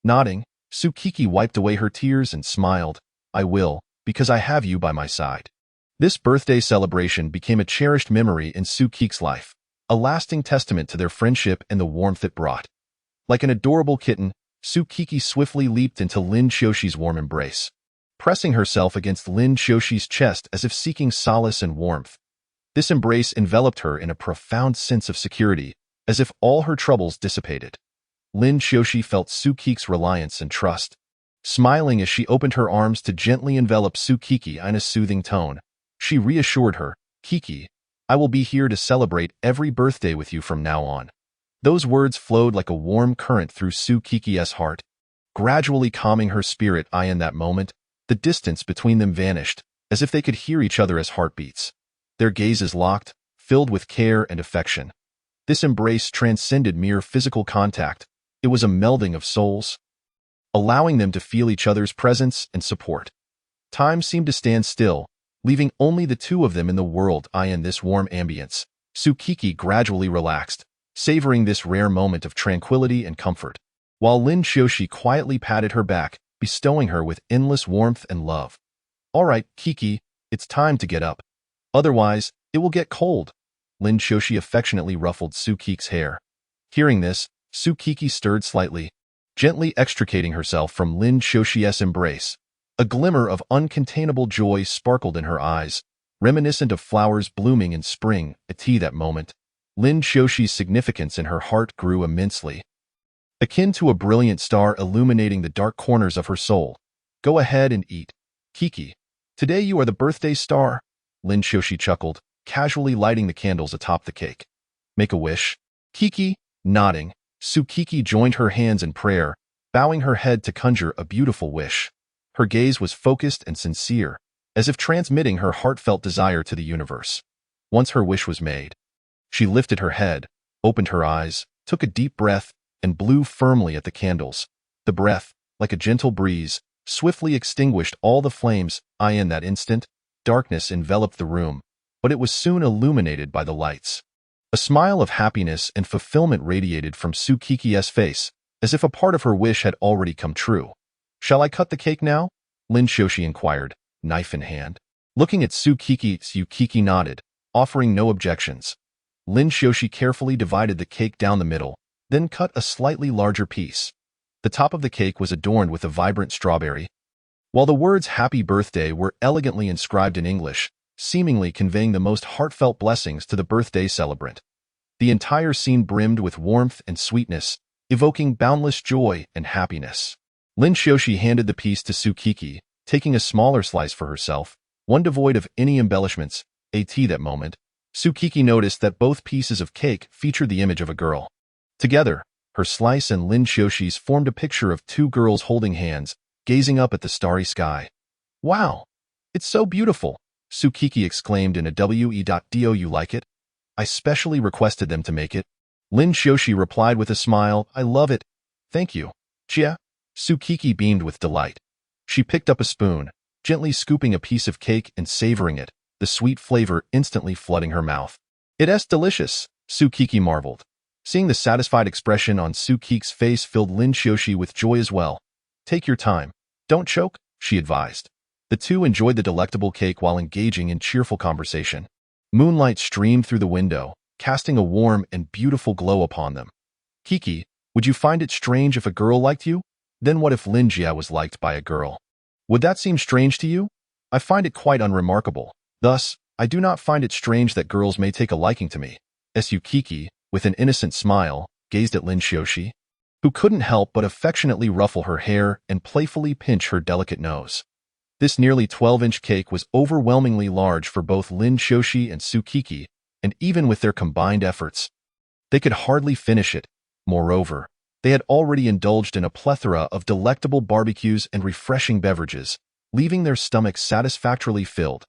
Nodding, Su-Kiki wiped away her tears and smiled. "I will, because I have you by my side." This birthday celebration became a cherished memory in Su-Kiki's life, a lasting testament to their friendship and the warmth it brought. Like an adorable kitten, Su-Kiki swiftly leaped into Lin Xiaoshi's warm embrace, pressing herself against Lin Xiaoshi's chest as if seeking solace and warmth. This embrace enveloped her in a profound sense of security, as if all her troubles dissipated. Lin Xiaoxi felt Su-Kik's reliance and trust. Smiling as she opened her arms to gently envelop Su-Kiki in a soothing tone, she reassured her, "Kiki, I will be here to celebrate every birthday with you from now on." Those words flowed like a warm current through Su-Kiki's heart, gradually calming her spirit. In that moment, the distance between them vanished, as if they could hear each other as heartbeats. Their gazes locked, filled with care and affection. This embrace transcended mere physical contact. It was a melding of souls, allowing them to feel each other's presence and support. Time seemed to stand still, leaving only the two of them in the world. In this warm ambience, Su-Kiki gradually relaxed, savoring this rare moment of tranquility and comfort, while Lin Xiaoxi quietly patted her back, bestowing her with endless warmth and love. "All right, Kiki, it's time to get up. Otherwise, it will get cold." Lin Xiaoxi affectionately ruffled Su-Kiki's hair. Hearing this, Su-Kiki stirred slightly, gently extricating herself from Lin Xiaoxi's embrace. A glimmer of uncontainable joy sparkled in her eyes, reminiscent of flowers blooming in spring. At that moment, Lin Xiaoxi's significance in her heart grew immensely, akin to a brilliant star illuminating the dark corners of her soul. "Go ahead and eat, Kiki. Today you are the birthday star." Lin Xiaoxi chuckled, casually lighting the candles atop the cake. "Make a wish." Kiki, nodding, Su-Kiki joined her hands in prayer, bowing her head to conjure a beautiful wish. Her gaze was focused and sincere, as if transmitting her heartfelt desire to the universe. Once her wish was made, she lifted her head, opened her eyes, took a deep breath, and blew firmly at the candles. The breath, like a gentle breeze, swiftly extinguished all the flames. In that instant, darkness enveloped the room, but it was soon illuminated by the lights. A smile of happiness and fulfillment radiated from Su-Kiki's face, as if a part of her wish had already come true. "Shall I cut the cake now?" Lin Xiaoxi inquired, knife in hand. Looking at Su-Kiki nodded, offering no objections. Lin Xiaoxi carefully divided the cake down the middle, then cut a slightly larger piece. The top of the cake was adorned with a vibrant strawberry, while the words "Happy Birthday" were elegantly inscribed in English, seemingly conveying the most heartfelt blessings to the birthday celebrant. The entire scene brimmed with warmth and sweetness, evoking boundless joy and happiness. Lin Xiaoxi handed the piece to Su-Kiki, taking a smaller slice for herself, one devoid of any embellishments. At that moment, Su-Kiki noticed that both pieces of cake featured the image of a girl. Together, her slice and Lin Xiaoxi's formed a picture of two girls holding hands, gazing up at the starry sky. "Wow! It's so beautiful!" Su-Kiki exclaimed in a "Do you like it? I specially requested them to make it." Lin Xiaoxi replied with a smile, "I love it. Thank you, Chia." Su-Kiki beamed with delight. She picked up a spoon, gently scooping a piece of cake and savoring it, the sweet flavor instantly flooding her mouth. "It's delicious," Su-Kiki marveled. Seeing the satisfied expression on Su-Kiki's face filled Lin Xiaoxi with joy as well. "Take your time. Don't choke," she advised. The two enjoyed the delectable cake while engaging in cheerful conversation. Moonlight streamed through the window, casting a warm and beautiful glow upon them. "Kiki, would you find it strange if a girl liked you? Then what if Lin Jia was liked by a girl? Would that seem strange to you? I find it quite unremarkable. Thus, I do not find it strange that girls may take a liking to me." Su-Kiki, with an innocent smile, gazed at Lin Xiaoxi, who couldn't help but affectionately ruffle her hair and playfully pinch her delicate nose. This nearly 12-inch cake was overwhelmingly large for both Lin Xiaoxi and Su-Kiki, and even with their combined efforts, they could hardly finish it. Moreover, they had already indulged in a plethora of delectable barbecues and refreshing beverages, leaving their stomachs satisfactorily filled.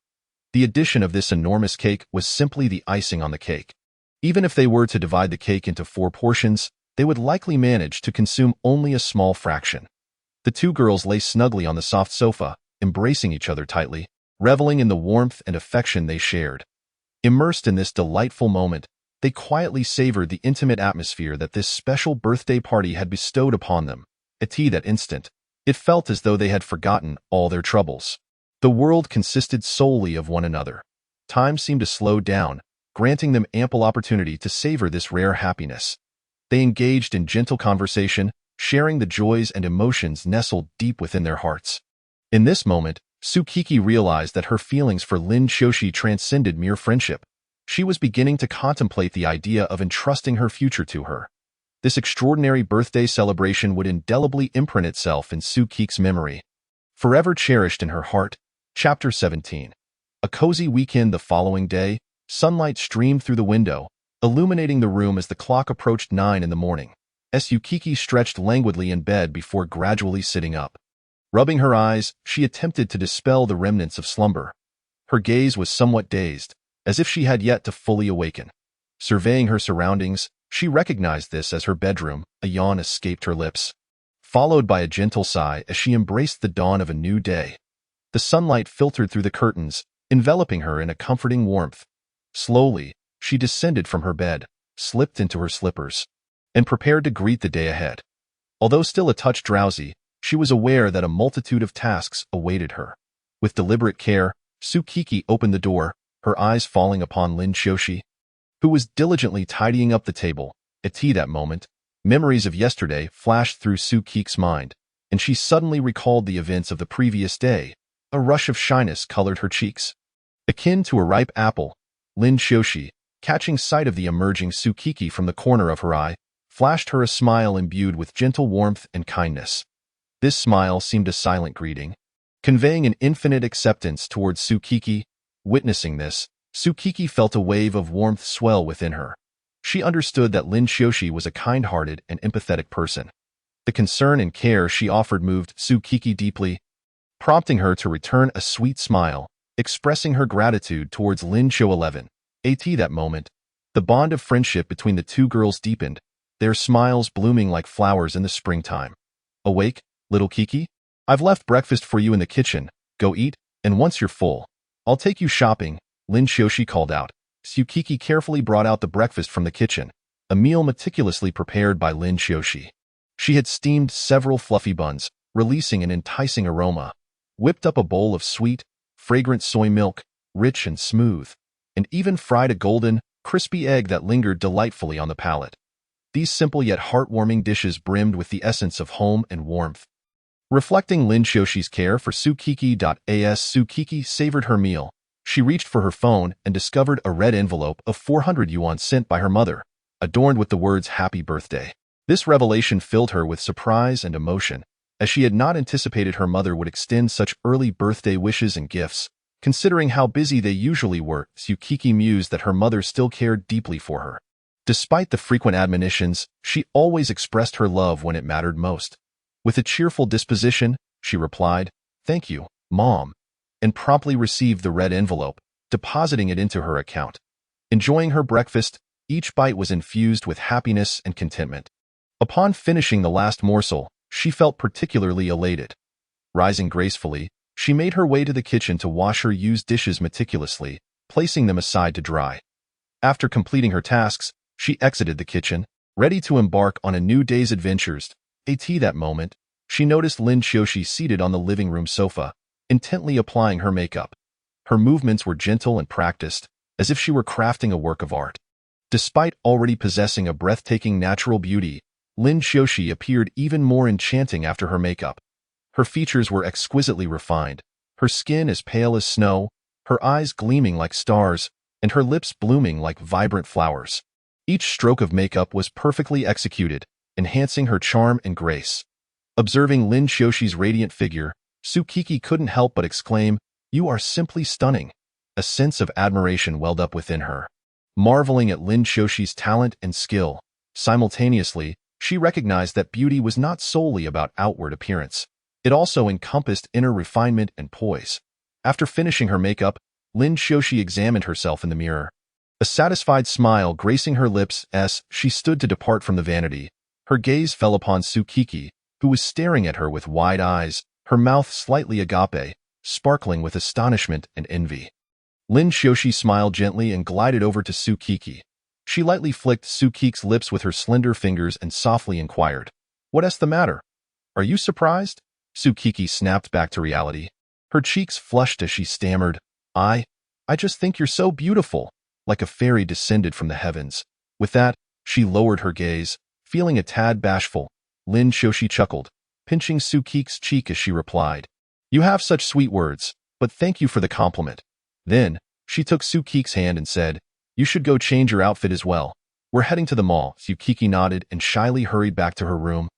The addition of this enormous cake was simply the icing on the cake. Even if they were to divide the cake into 4 portions, they would likely manage to consume only a small fraction. The two girls lay snugly on the soft sofa, embracing each other tightly, reveling in the warmth and affection they shared. Immersed in this delightful moment, they quietly savored the intimate atmosphere that this special birthday party had bestowed upon them. At that instant, it felt as though they had forgotten all their troubles. The world consisted solely of one another. Time seemed to slow down, granting them ample opportunity to savor this rare happiness. They engaged in gentle conversation, sharing the joys and emotions nestled deep within their hearts. In this moment, Su-Kiki realized that her feelings for Lin Xiaoxi transcended mere friendship. She was beginning to contemplate the idea of entrusting her future to her. This extraordinary birthday celebration would indelibly imprint itself in Su-Kik's memory, forever cherished in her heart. Chapter 17. A cozy weekend. The following day, sunlight streamed through the window, illuminating the room as the clock approached 9 in the morning. Su-Kiki stretched languidly in bed before gradually sitting up. Rubbing her eyes, she attempted to dispel the remnants of slumber. Her gaze was somewhat dazed, as if she had yet to fully awaken. Surveying her surroundings, she recognized this as her bedroom. A yawn escaped her lips, followed by a gentle sigh as she embraced the dawn of a new day. The sunlight filtered through the curtains, enveloping her in a comforting warmth. Slowly, she descended from her bed, slipped into her slippers, and prepared to greet the day ahead. Although still a touch drowsy, she was aware that a multitude of tasks awaited her. With deliberate care, Su-Kiki opened the door, her eyes falling upon Lin Xiaoxi, who was diligently tidying up the table. At tea that moment, memories of yesterday flashed through Su-Kik's mind, and she suddenly recalled the events of the previous day. A rush of shyness colored her cheeks. Akin to a ripe apple, Lin Xiaoxi, catching sight of the emerging Su-Kiki from the corner of her eye, flashed her a smile imbued with gentle warmth and kindness. This smile seemed a silent greeting, conveying an infinite acceptance towards Su-Kiki. Witnessing this, Su-Kiki felt a wave of warmth swell within her. She understood that Lin Xiaoxi was a kind-hearted and empathetic person. The concern and care she offered moved Su-Kiki deeply, prompting her to return a sweet smile, expressing her gratitude towards Lin Xiaoxi. At that moment, the bond of friendship between the two girls deepened, their smiles blooming like flowers in the springtime. Awake, little Kiki? I've left breakfast for you in the kitchen. Go eat, and once you're full, I'll take you shopping, Lin Xiaoxi called out. Su-Kiki carefully brought out the breakfast from the kitchen, a meal meticulously prepared by Lin Xiaoxi. She had steamed several fluffy buns, releasing an enticing aroma, whipped up a bowl of sweet, fragrant soy milk, rich and smooth, and even fried a golden, crispy egg that lingered delightfully on the palate. These simple yet heartwarming dishes brimmed with the essence of home and warmth. Reflecting Lin Xiaoxi's care for Su-Kiki. As Su-Kiki savored her meal, she reached for her phone and discovered a red envelope of 400 yuan sent by her mother, adorned with the words "Happy Birthday." This revelation filled her with surprise and emotion, as she had not anticipated her mother would extend such early birthday wishes and gifts. Considering how busy they usually were, Su-Kiki mused that her mother still cared deeply for her. Despite the frequent admonitions, she always expressed her love when it mattered most. With a cheerful disposition, she replied, "Thank you, Mom," and promptly received the red envelope, depositing it into her account. Enjoying her breakfast, each bite was infused with happiness and contentment. Upon finishing the last morsel, she felt particularly elated. Rising gracefully, she made her way to the kitchen to wash her used dishes meticulously, placing them aside to dry. After completing her tasks, she exited the kitchen, ready to embark on a new day's adventures. At that moment, she noticed Lin Xiaoxi seated on the living room sofa, intently applying her makeup. Her movements were gentle and practiced, as if she were crafting a work of art. Despite already possessing a breathtaking natural beauty, Lin Xiaoxi appeared even more enchanting after her makeup. Her features were exquisitely refined, her skin as pale as snow, her eyes gleaming like stars, and her lips blooming like vibrant flowers. Each stroke of makeup was perfectly executed, enhancing her charm and grace. Observing Lin Xiaoxi's radiant figure, Su-Kiki couldn't help but exclaim, "You are simply stunning." A sense of admiration welled up within her. Marveling at Lin Xiaoxi's talent and skill, simultaneously, she recognized that beauty was not solely about outward appearance. It also encompassed inner refinement and poise. After finishing her makeup, Lin Xiaoxi examined herself in the mirror. A satisfied smile gracing her lips as she stood to depart from the vanity. Her gaze fell upon Su-Kiki, who was staring at her with wide eyes, her mouth slightly agape, sparkling with astonishment and envy. Lin Xiaoxi smiled gently and glided over to Su-Kiki. She lightly flicked Su-Kiki's lips with her slender fingers and softly inquired, "What's the matter? Are you surprised?" Su-Kiki snapped back to reality. Her cheeks flushed as she stammered, I just think you're so beautiful, like a fairy descended from the heavens." With that, she lowered her gaze, feeling a tad bashful. Lin Xiaoxi chuckled, pinching Su-Kiki's cheek as she replied, "You have such sweet words, but thank you for the compliment." Then, she took Su-Kiki's hand and said, You should go change your outfit as well. We're heading to the mall. Tsukiki nodded and shyly hurried back to her room,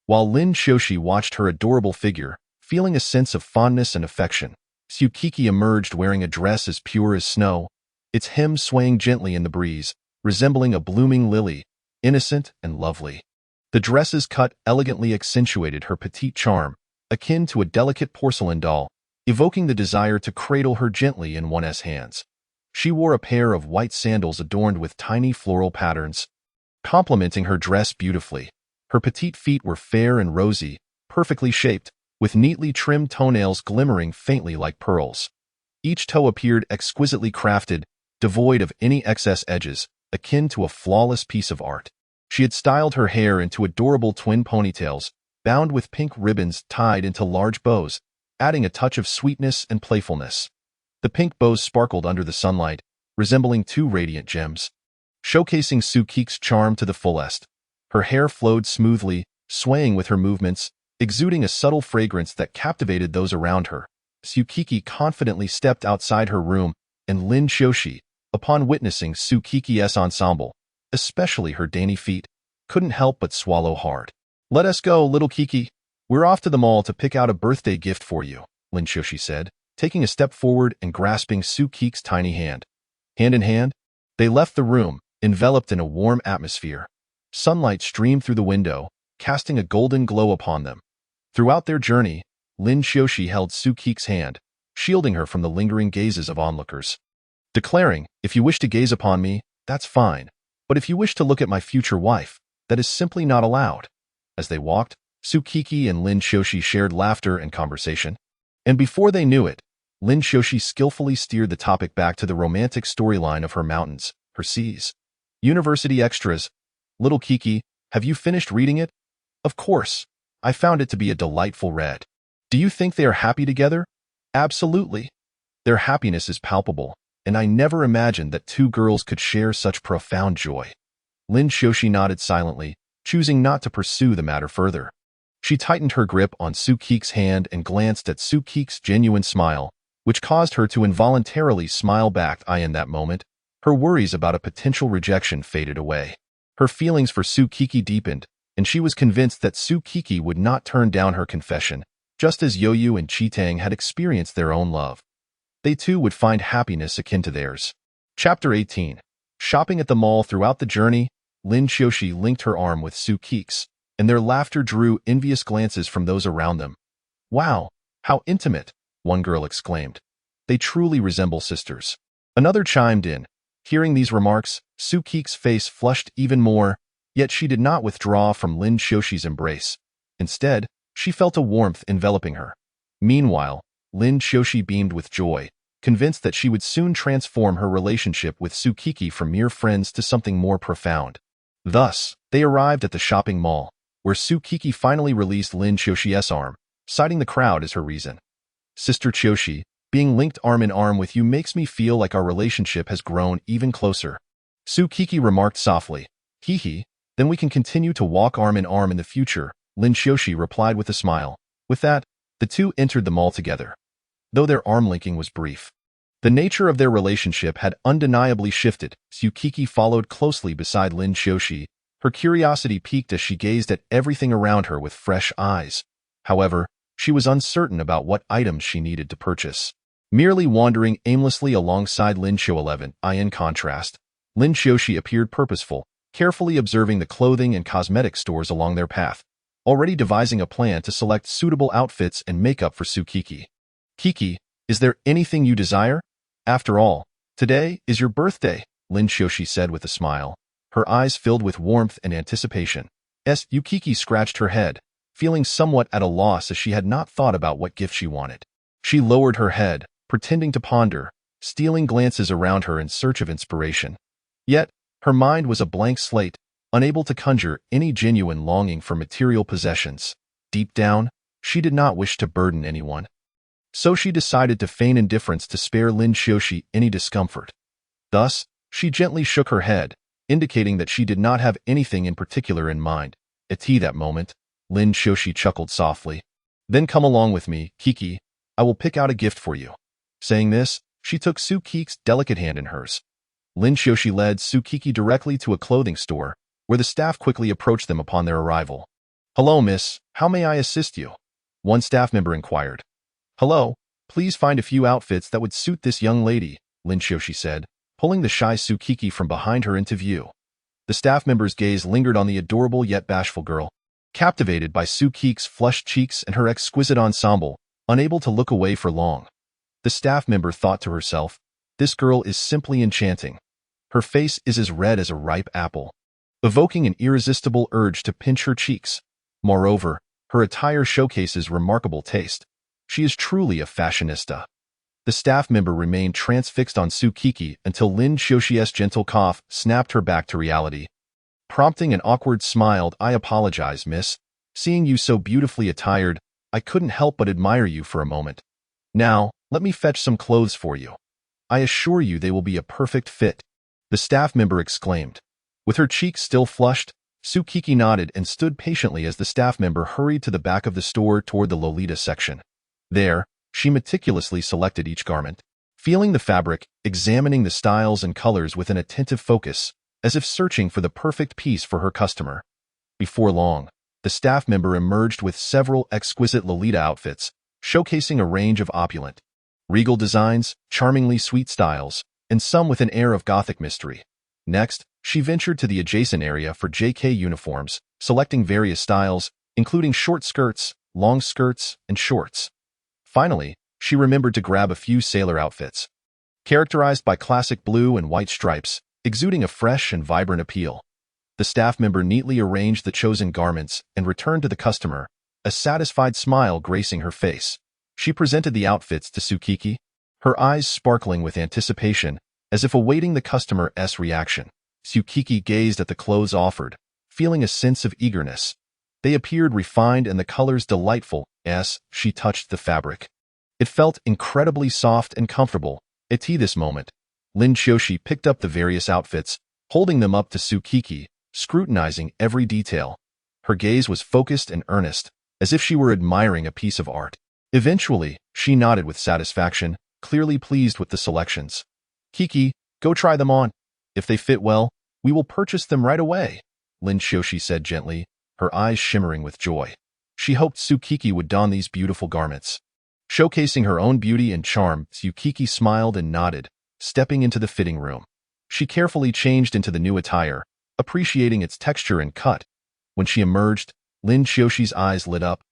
while Lin Shoshi watched her adorable figure, feeling a sense of fondness and affection. Tsukiki emerged wearing a dress as pure as snow, its hem swaying gently in the breeze, resembling a blooming lily, innocent and lovely. The dress's cut elegantly accentuated her petite charm, akin to a delicate porcelain doll, evoking the desire to cradle her gently in one's hands. She wore a pair of white sandals adorned with tiny floral patterns, complementing her dress beautifully. Her petite feet were fair and rosy, perfectly shaped, with neatly trimmed toenails glimmering faintly like pearls. Each toe appeared exquisitely crafted, devoid of any excess edges, akin to a flawless piece of art. She had styled her hair into adorable twin ponytails, bound with pink ribbons tied into large bows, adding a touch of sweetness and playfulness. The pink bows sparkled under the sunlight, resembling two radiant gems, showcasing Tsukiki's charm to the fullest. Her hair flowed smoothly, swaying with her movements, exuding a subtle fragrance that captivated those around her. Tsukiki confidently stepped outside her room, and Lin Shoshi, upon witnessing Tsukiki's ensemble, especially her dainty feet, couldn't help but swallow hard. "Let us go, little Kiki. We're off to the mall to pick out a birthday gift for you," Lin Shoshi said, taking a step forward and grasping Tsukiki's tiny hand. Hand in hand, they left the room, enveloped in a warm atmosphere. Sunlight streamed through the window, casting a golden glow upon them. Throughout their journey, Lin Shoshi held Tsukiki's hand, shielding her from the lingering gazes of onlookers, declaring, "If you wish to gaze upon me, that's fine. But if you wish to look at my future wife, that is simply not allowed." As they walked, Tsukiki and Lin Shoshi shared laughter and conversation. And before they knew it, Lin Shoshi skillfully steered the topic back to the romantic storyline of her mountains, her seas. University extras. "Little Kiki, have you finished reading it?" "Of course. I found it to be a delightful read." "Do you think they are happy together?" "Absolutely. Their happiness is palpable, and I never imagined that two girls could share such profound joy." Lin Shoshi nodded silently, choosing not to pursue the matter further. She tightened her grip on Tsukiki's hand and glanced at Tsukiki's genuine smile, which caused her to involuntarily smile back. In that moment, her worries about a potential rejection faded away. Her feelings for Tsukiki deepened, and she was convinced that Tsukiki would not turn down her confession, just as Yoyu and Chitang had experienced their own love. They too would find happiness akin to theirs. Chapter 18. Shopping at the mall. Throughout the journey, Lin Shoshi linked her arm with Tsukiki's, and their laughter drew envious glances from those around them. "Wow, how intimate," one girl exclaimed. "They truly resemble sisters." Another chimed in. Hearing these remarks, Tsukiki's face flushed even more, yet she did not withdraw from Lin Shoshi's embrace. Instead, she felt a warmth enveloping her. Meanwhile, Lin Shoshi beamed with joy, convinced that she would soon transform her relationship with Tsukiki from mere friends to something more profound. Thus, they arrived at the shopping mall, where Tsukiki finally released Lin Shoshi's arm, citing the crowd as her reason. "Sister Choshi, being linked arm in arm with you makes me feel like our relationship has grown even closer," Tsukiki remarked softly. "Hee, then we can continue to walk arm in arm in the future," Lin Shoshi replied with a smile. With that, the two entered the mall together. Though their arm linking was brief, the nature of their relationship had undeniably shifted. Tsukiki followed closely beside Lin Shoshi, her curiosity piqued as she gazed at everything around her with fresh eyes. However, she was uncertain about what items she needed to purchase. Merely wandering aimlessly alongside Lin Shoshi, in contrast, Lin Shoshi appeared purposeful, carefully observing the clothing and cosmetic stores along their path, already devising a plan to select suitable outfits and makeup for Tsukiki. "Kiki, is there anything you desire? After all, today is your birthday," Lin Shoshi said with a smile, her eyes filled with warmth and anticipation. Tsukiki scratched her head, feeling somewhat at a loss as she had not thought about what gift she wanted. She lowered her head, pretending to ponder, stealing glances around her in search of inspiration. Yet, her mind was a blank slate, unable to conjure any genuine longing for material possessions. Deep down, she did not wish to burden anyone. So she decided to feign indifference to spare Lin Shoshi any discomfort. Thus, she gently shook her head, indicating that she did not have anything in particular in mind. At that moment, Lin Shoshi chuckled softly. "Then come along with me, Kiki. I will pick out a gift for you." Saying this, she took Tsukiki's delicate hand in hers. Lin Xiaoxi led Tsukiki directly to a clothing store, where the staff quickly approached them upon their arrival. "Hello, miss. How may I assist you?" one staff member inquired. "Hello, please find a few outfits that would suit this young lady," Lin Xiaoxi said, pulling the shy Tsukiki from behind her into view. The staff member's gaze lingered on the adorable yet bashful girl, captivated by Tsukiki's flushed cheeks and her exquisite ensemble, unable to look away for long. The staff member thought to herself, "This girl is simply enchanting. Her face is as red as a ripe apple," evoking an irresistible urge to pinch her cheeks. Moreover, her attire showcases remarkable taste. She is truly a fashionista. The staff member remained transfixed on Tsukiki until Lin Xiaoxi's gentle cough snapped her back to reality. Prompting an awkward smile, "I apologize, miss. Seeing you so beautifully attired, I couldn't help but admire you for a moment. Now, let me fetch some clothes for you. I assure you they will be a perfect fit," the staff member exclaimed. With her cheeks still flushed, Tsukiki nodded and stood patiently as the staff member hurried to the back of the store toward the Lolita section. There, she meticulously selected each garment, feeling the fabric, examining the styles and colors with an attentive focus, as if searching for the perfect piece for her customer. Before long, the staff member emerged with several exquisite Lolita outfits, showcasing a range of opulent, regal designs, charmingly sweet styles, and some with an air of gothic mystery. Next, she ventured to the adjacent area for JK uniforms, selecting various styles, including short skirts, long skirts, and shorts. Finally, she remembered to grab a few sailor outfits, characterized by classic blue and white stripes, exuding a fresh and vibrant appeal. The staff member neatly arranged the chosen garments and returned to the customer, a satisfied smile gracing her face. She presented the outfits to Tsukiki, her eyes sparkling with anticipation, as if awaiting the customer's reaction. Tsukiki gazed at the clothes offered, feeling a sense of eagerness. They appeared refined and the colors delightful as she touched the fabric. It felt incredibly soft and comfortable. At this moment, Lin Xiaoxi picked up the various outfits, holding them up to Tsukiki, scrutinizing every detail. Her gaze was focused and earnest, as if she were admiring a piece of art. Eventually, she nodded with satisfaction, clearly pleased with the selections. "Kiki, go try them on. If they fit well, we will purchase them right away," Lin Xiaoxi said gently, her eyes shimmering with joy. She hoped Tsukiki would don these beautiful garments. Showcasing her own beauty and charm, Tsukiki smiled and nodded, stepping into the fitting room. She carefully changed into the new attire, appreciating its texture and cut. When she emerged, Lin Xiaoxi's eyes lit up,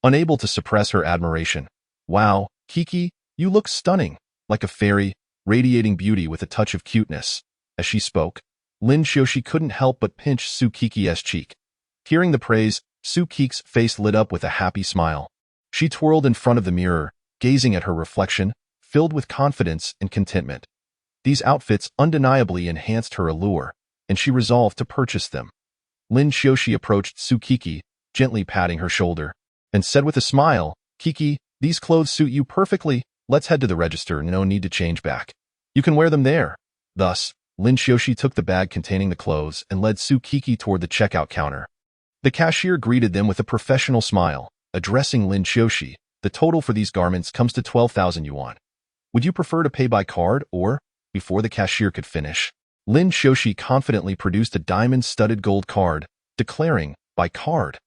unable to suppress her admiration. "Wow, Kiki, you look stunning, like a fairy, radiating beauty with a touch of cuteness." As she spoke, Lin Xiaoxi couldn't help but pinch Tsukiki's cheek. Hearing the praise, Tsukiki's face lit up with a happy smile. She twirled in front of the mirror, gazing at her reflection, filled with confidence and contentment. These outfits undeniably enhanced her allure, and she resolved to purchase them. Lin Xiaoxi approached Tsukiki, gently patting her shoulder, and said with a smile, "Kiki, these clothes suit you perfectly. Let's head to the register, no need to change back. You can wear them there." Thus, Lin Xiaoxi took the bag containing the clothes and led Tsukiki toward the checkout counter. The cashier greeted them with a professional smile, addressing Lin Xiaoxi. "The total for these garments comes to 12,000 yuan. Would you prefer to pay by card or?" Before the cashier could finish, Lin Xiaoxi confidently produced a diamond-studded gold card, declaring, "By card."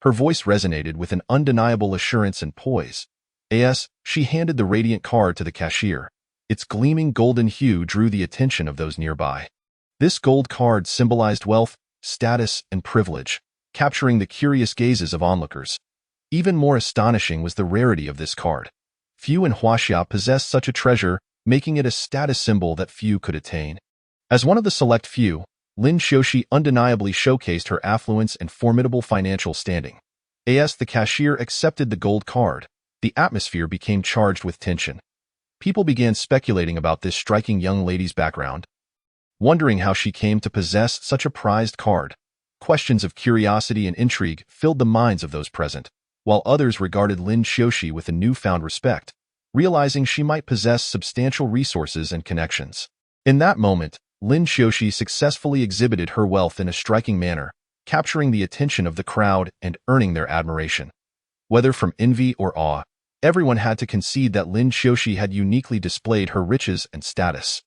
Her voice resonated with an undeniable assurance and poise. As she handed the radiant card to the cashier, its gleaming golden hue drew the attention of those nearby. This gold card symbolized wealth, status, and privilege, capturing the curious gazes of onlookers. Even more astonishing was the rarity of this card. Few in Huaxia possessed such a treasure, making it a status symbol that few could attain. As one of the select few, Lin Xiaoxi undeniably showcased her affluence and formidable financial standing. As the cashier accepted the gold card, the atmosphere became charged with tension. People began speculating about this striking young lady's background, wondering how she came to possess such a prized card. Questions of curiosity and intrigue filled the minds of those present, while others regarded Lin Xiaoxi with a newfound respect, realizing she might possess substantial resources and connections. In that moment, Lin Xiaoxi successfully exhibited her wealth in a striking manner, capturing the attention of the crowd and earning their admiration. Whether from envy or awe, everyone had to concede that Lin Xiaoxi had uniquely displayed her riches and status.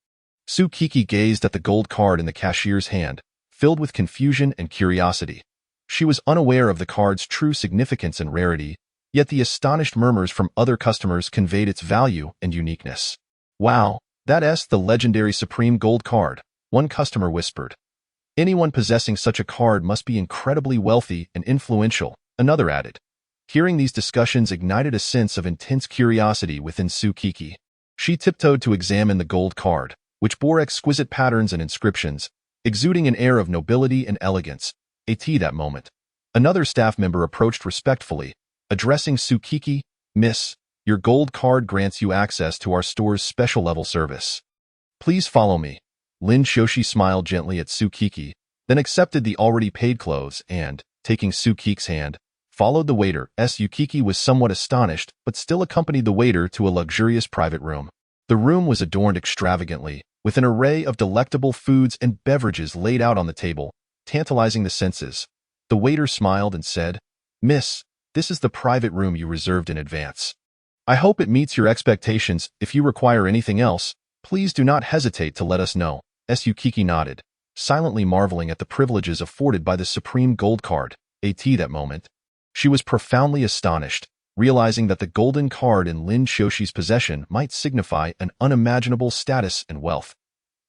Tsukiki gazed at the gold card in the cashier's hand, filled with confusion and curiosity. She was unaware of the card's true significance and rarity, yet the astonished murmurs from other customers conveyed its value and uniqueness. "Wow, that's the legendary Supreme Gold card," one customer whispered. "Anyone possessing such a card must be incredibly wealthy and influential," another added. Hearing these discussions ignited a sense of intense curiosity within Tsukiki. She tiptoed to examine the gold card, which bore exquisite patterns and inscriptions, exuding an air of nobility and elegance. That moment, another staff member approached respectfully, addressing Tsukiki. "Miss, your gold card grants you access to our store's special level service. Please follow me." Lin Shoshi smiled gently at Tsukiki, then accepted the already paid clothes and, taking Tsukiki's hand, followed the waiter. Tsukiki was somewhat astonished, but still accompanied the waiter to a luxurious private room. The room was adorned extravagantly, with an array of delectable foods and beverages laid out on the table, tantalizing the senses. The waiter smiled and said, "Miss, this is the private room you reserved in advance. I hope it meets your expectations. If you require anything else, please do not hesitate to let us know." Tsukiki nodded, silently marveling at the privileges afforded by the Supreme Gold card. That moment, she was profoundly astonished, realizing that the golden card in Lin Shoshi's possession might signify an unimaginable status and wealth.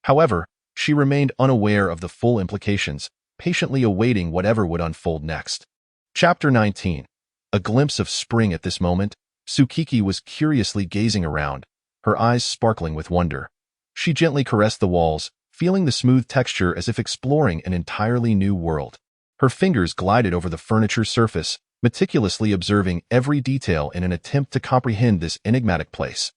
However, she remained unaware of the full implications, patiently awaiting whatever would unfold next. Chapter 19. A glimpse of spring. At this moment, Tsukiki was curiously gazing around, her eyes sparkling with wonder. She gently caressed the walls, feeling the smooth texture as if exploring an entirely new world. Her fingers glided over the furniture surface, meticulously observing every detail in an attempt to comprehend this enigmatic place.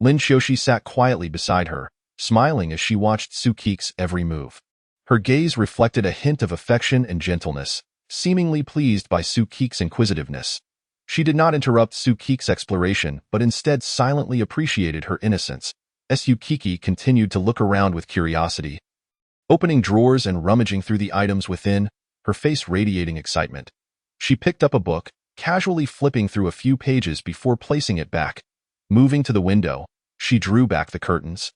Lin Shoshi sat quietly beside her, smiling as she watched Tsukiki's every move. Her gaze reflected a hint of affection and gentleness, seemingly pleased by Tsukiki's inquisitiveness. She did not interrupt Tsukiki's exploration, but instead silently appreciated her innocence. Tsukiki continued to look around with curiosity, opening drawers and rummaging through the items within, her face radiating excitement. She picked up a book, casually flipping through a few pages before placing it back. Moving to the window, she drew back the curtains,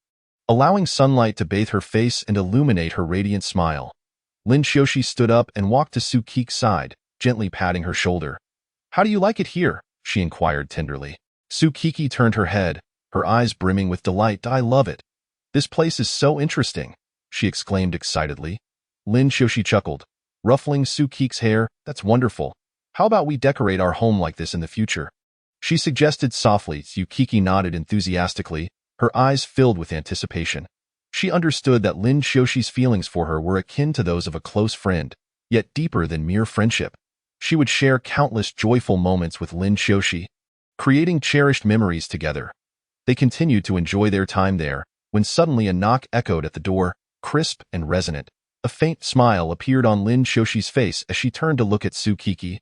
allowing sunlight to bathe her face and illuminate her radiant smile. Lin Shoshi stood up and walked to Tsukiki's side, gently patting her shoulder. "How do you like it here?" she inquired tenderly. Tsukiki turned her head, her eyes brimming with delight. "I love it. This place is so interesting," she exclaimed excitedly. Lin Shoshi chuckled, ruffling Tsukiki's hair. "That's wonderful. How about we decorate our home like this in the future?" she suggested softly. Tsukiki nodded enthusiastically, her eyes filled with anticipation. She understood that Lin Shoshi's feelings for her were akin to those of a close friend, yet deeper than mere friendship. She would share countless joyful moments with Lin Shoshi, creating cherished memories together. They continued to enjoy their time there, when suddenly a knock echoed at the door, crisp and resonant. A faint smile appeared on Lin Shoshi's face as she turned to look at Tsukiki,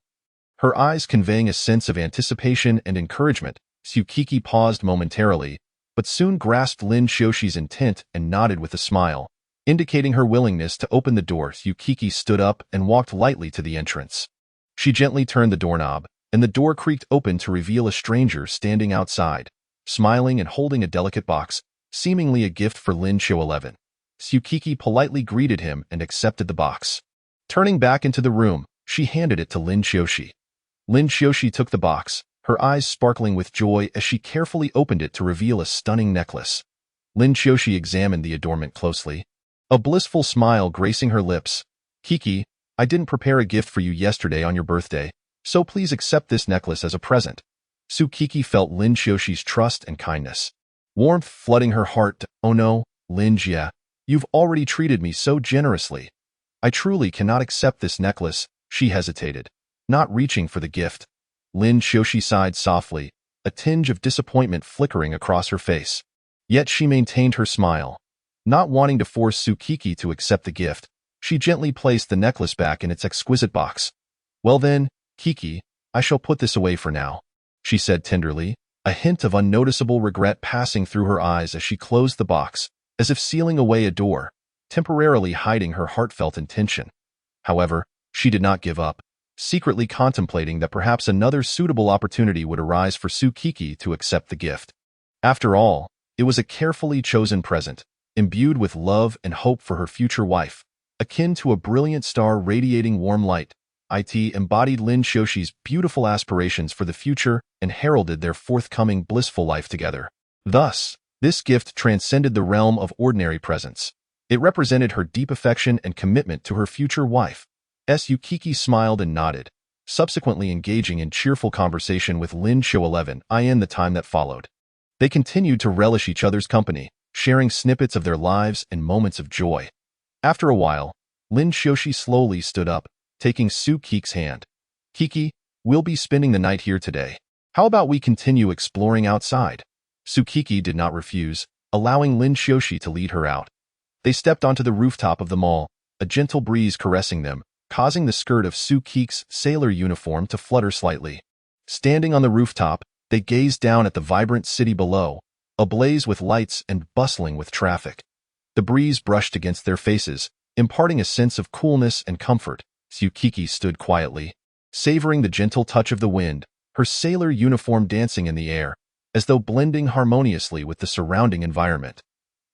her eyes conveying a sense of anticipation and encouragement. Tsukiki paused momentarily, but soon grasped Lin Shoshi's intent and nodded with a smile, indicating her willingness to open the door. Tsukiki stood up and walked lightly to the entrance. She gently turned the doorknob, and the door creaked open to reveal a stranger standing outside, smiling and holding a delicate box, seemingly a gift for Lin Sho11. Tsukiki politely greeted him and accepted the box. Turning back into the room, she handed it to Lin Shoshi. Lin Shoshi took the box, her eyes sparkling with joy as she carefully opened it to reveal a stunning necklace. Lin Shoshi examined the adornment closely, a blissful smile gracing her lips. "Kiki, I didn't prepare a gift for you yesterday on your birthday, so please accept this necklace as a present." Tsukiki felt Lin Shoshi's trust and kindness, warmth flooding her heart. "Oh no, Lin Jia, you've already treated me so generously. I truly cannot accept this necklace," she hesitated, not reaching for the gift. Lin Shoshi sighed softly, a tinge of disappointment flickering across her face. Yet she maintained her smile. Not wanting to force Tsukiki to accept the gift, she gently placed the necklace back in its exquisite box. "Well then, Kiki, I shall put this away for now," she said tenderly, a hint of unnoticeable regret passing through her eyes as she closed the box, as if sealing away a door, temporarily hiding her heartfelt intention. However, she did not give up, secretly contemplating that perhaps another suitable opportunity would arise for Tsukiki to accept the gift. After all, it was a carefully chosen present, imbued with love and hope for her future wife. Akin to a brilliant star radiating warm light, it embodied Lin Xiaoshi's beautiful aspirations for the future and heralded their forthcoming blissful life together. Thus, this gift transcended the realm of ordinary presents. It represented her deep affection and commitment to her future wife. Yukiki smiled and nodded, subsequently engaging in cheerful conversation with Lin Xiao in the time that followed. They continued to relish each other's company, sharing snippets of their lives and moments of joy. After a while, Lin Xiaoshi slowly stood up, taking Su Kik's hand. "Kiki, we'll be spending the night here today. How about we continue exploring outside?" Su Kiki did not refuse, allowing Lin Xiaoshi to lead her out. They stepped onto the rooftop of the mall, a gentle breeze caressing them, causing the skirt of Su Kik's sailor uniform to flutter slightly. Standing on the rooftop, they gazed down at the vibrant city below, ablaze with lights and bustling with traffic. The breeze brushed against their faces, imparting a sense of coolness and comfort. Su Kiki stood quietly, savoring the gentle touch of the wind, her sailor uniform dancing in the air, as though blending harmoniously with the surrounding environment.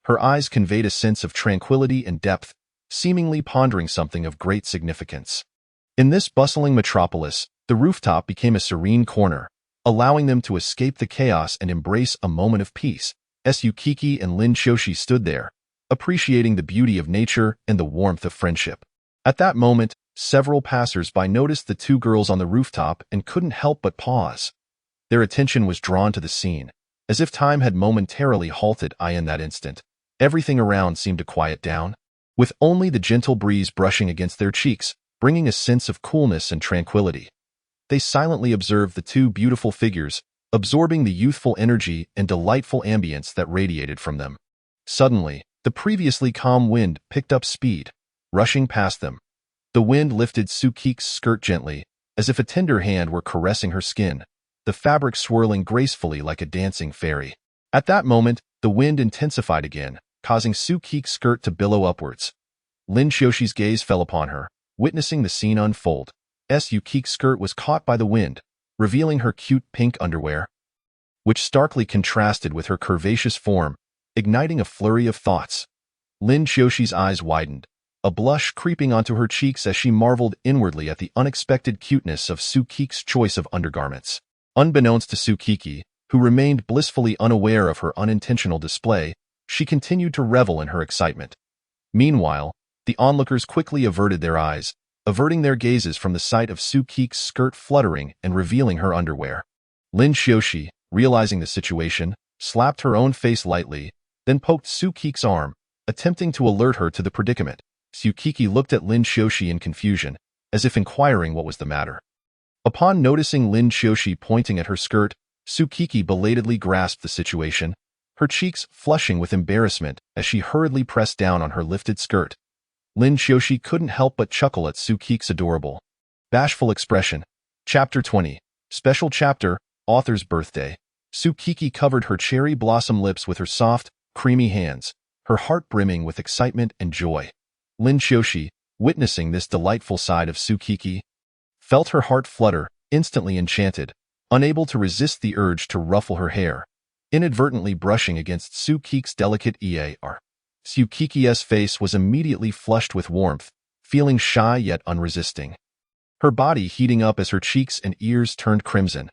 Her eyes conveyed a sense of tranquility and depth, seemingly pondering something of great significance. In this bustling metropolis, the rooftop became a serene corner, allowing them to escape the chaos and embrace a moment of peace. Yukiki and Lin Xiaoshi stood there, appreciating the beauty of nature and the warmth of friendship. At that moment, several passers-by noticed the two girls on the rooftop and couldn't help but pause. Their attention was drawn to the scene, as if time had momentarily halted in that instant. Everything around seemed to quiet down, with only the gentle breeze brushing against their cheeks, bringing a sense of coolness and tranquility. They silently observed the two beautiful figures, absorbing the youthful energy and delightful ambience that radiated from them. Suddenly, the previously calm wind picked up speed, rushing past them. The wind lifted Su Kik's skirt gently, as if a tender hand were caressing her skin, the fabric swirling gracefully like a dancing fairy. At that moment, the wind intensified again, causing Su Kik's skirt to billow upwards. Lin Xiaoshi's gaze fell upon her, witnessing the scene unfold. Yukik's skirt was caught by the wind, revealing her cute pink underwear, which starkly contrasted with her curvaceous form, igniting a flurry of thoughts. Lin Xiaoshi's eyes widened, a blush creeping onto her cheeks as she marveled inwardly at the unexpected cuteness of Su Kik's choice of undergarments. Unbeknownst to Su Kiki, who remained blissfully unaware of her unintentional display, she continued to revel in her excitement. Meanwhile, the onlookers quickly averted their eyes, averting their gazes from the sight of Su Kik's skirt fluttering and revealing her underwear. Lin Xiaoshi, realizing the situation, slapped her own face lightly, then poked Su Kik's arm, attempting to alert her to the predicament. Su Kiki looked at Lin Xiaoshi in confusion, as if inquiring what was the matter. Upon noticing Lin Xiaoshi pointing at her skirt, Su Kiki belatedly grasped the situation, her cheeks flushing with embarrassment as she hurriedly pressed down on her lifted skirt. Lin Xiaoshi couldn't help but chuckle at Su Kik's adorable, bashful expression. Chapter 20. Special Chapter, Author's Birthday. Su Kiki covered her cherry blossom lips with her soft, creamy hands, her heart brimming with excitement and joy. Lin Xiaoshi, witnessing this delightful side of Su Kiki, felt her heart flutter, instantly enchanted, unable to resist the urge to ruffle her hair, inadvertently brushing against Su Kik's delicate ear. Su Kiki's face was immediately flushed with warmth, feeling shy yet unresisting. Her body heating up as her cheeks and ears turned crimson.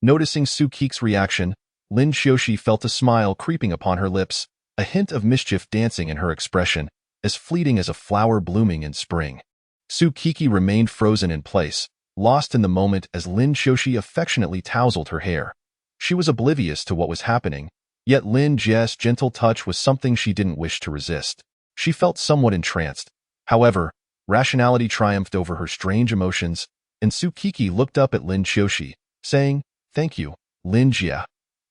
Noticing Su Kik's reaction, Lin Xiaoshi felt a smile creeping upon her lips, a hint of mischief dancing in her expression, as fleeting as a flower blooming in spring. Su Kiki remained frozen in place, lost in the moment as Lin Xiaoshi affectionately tousled her hair. She was oblivious to what was happening, yet Lin Jie's gentle touch was something she didn't wish to resist. She felt somewhat entranced. However, rationality triumphed over her strange emotions, and Su Kiki looked up at Lin Xiaoshi, saying, "Thank you, Lin Jie."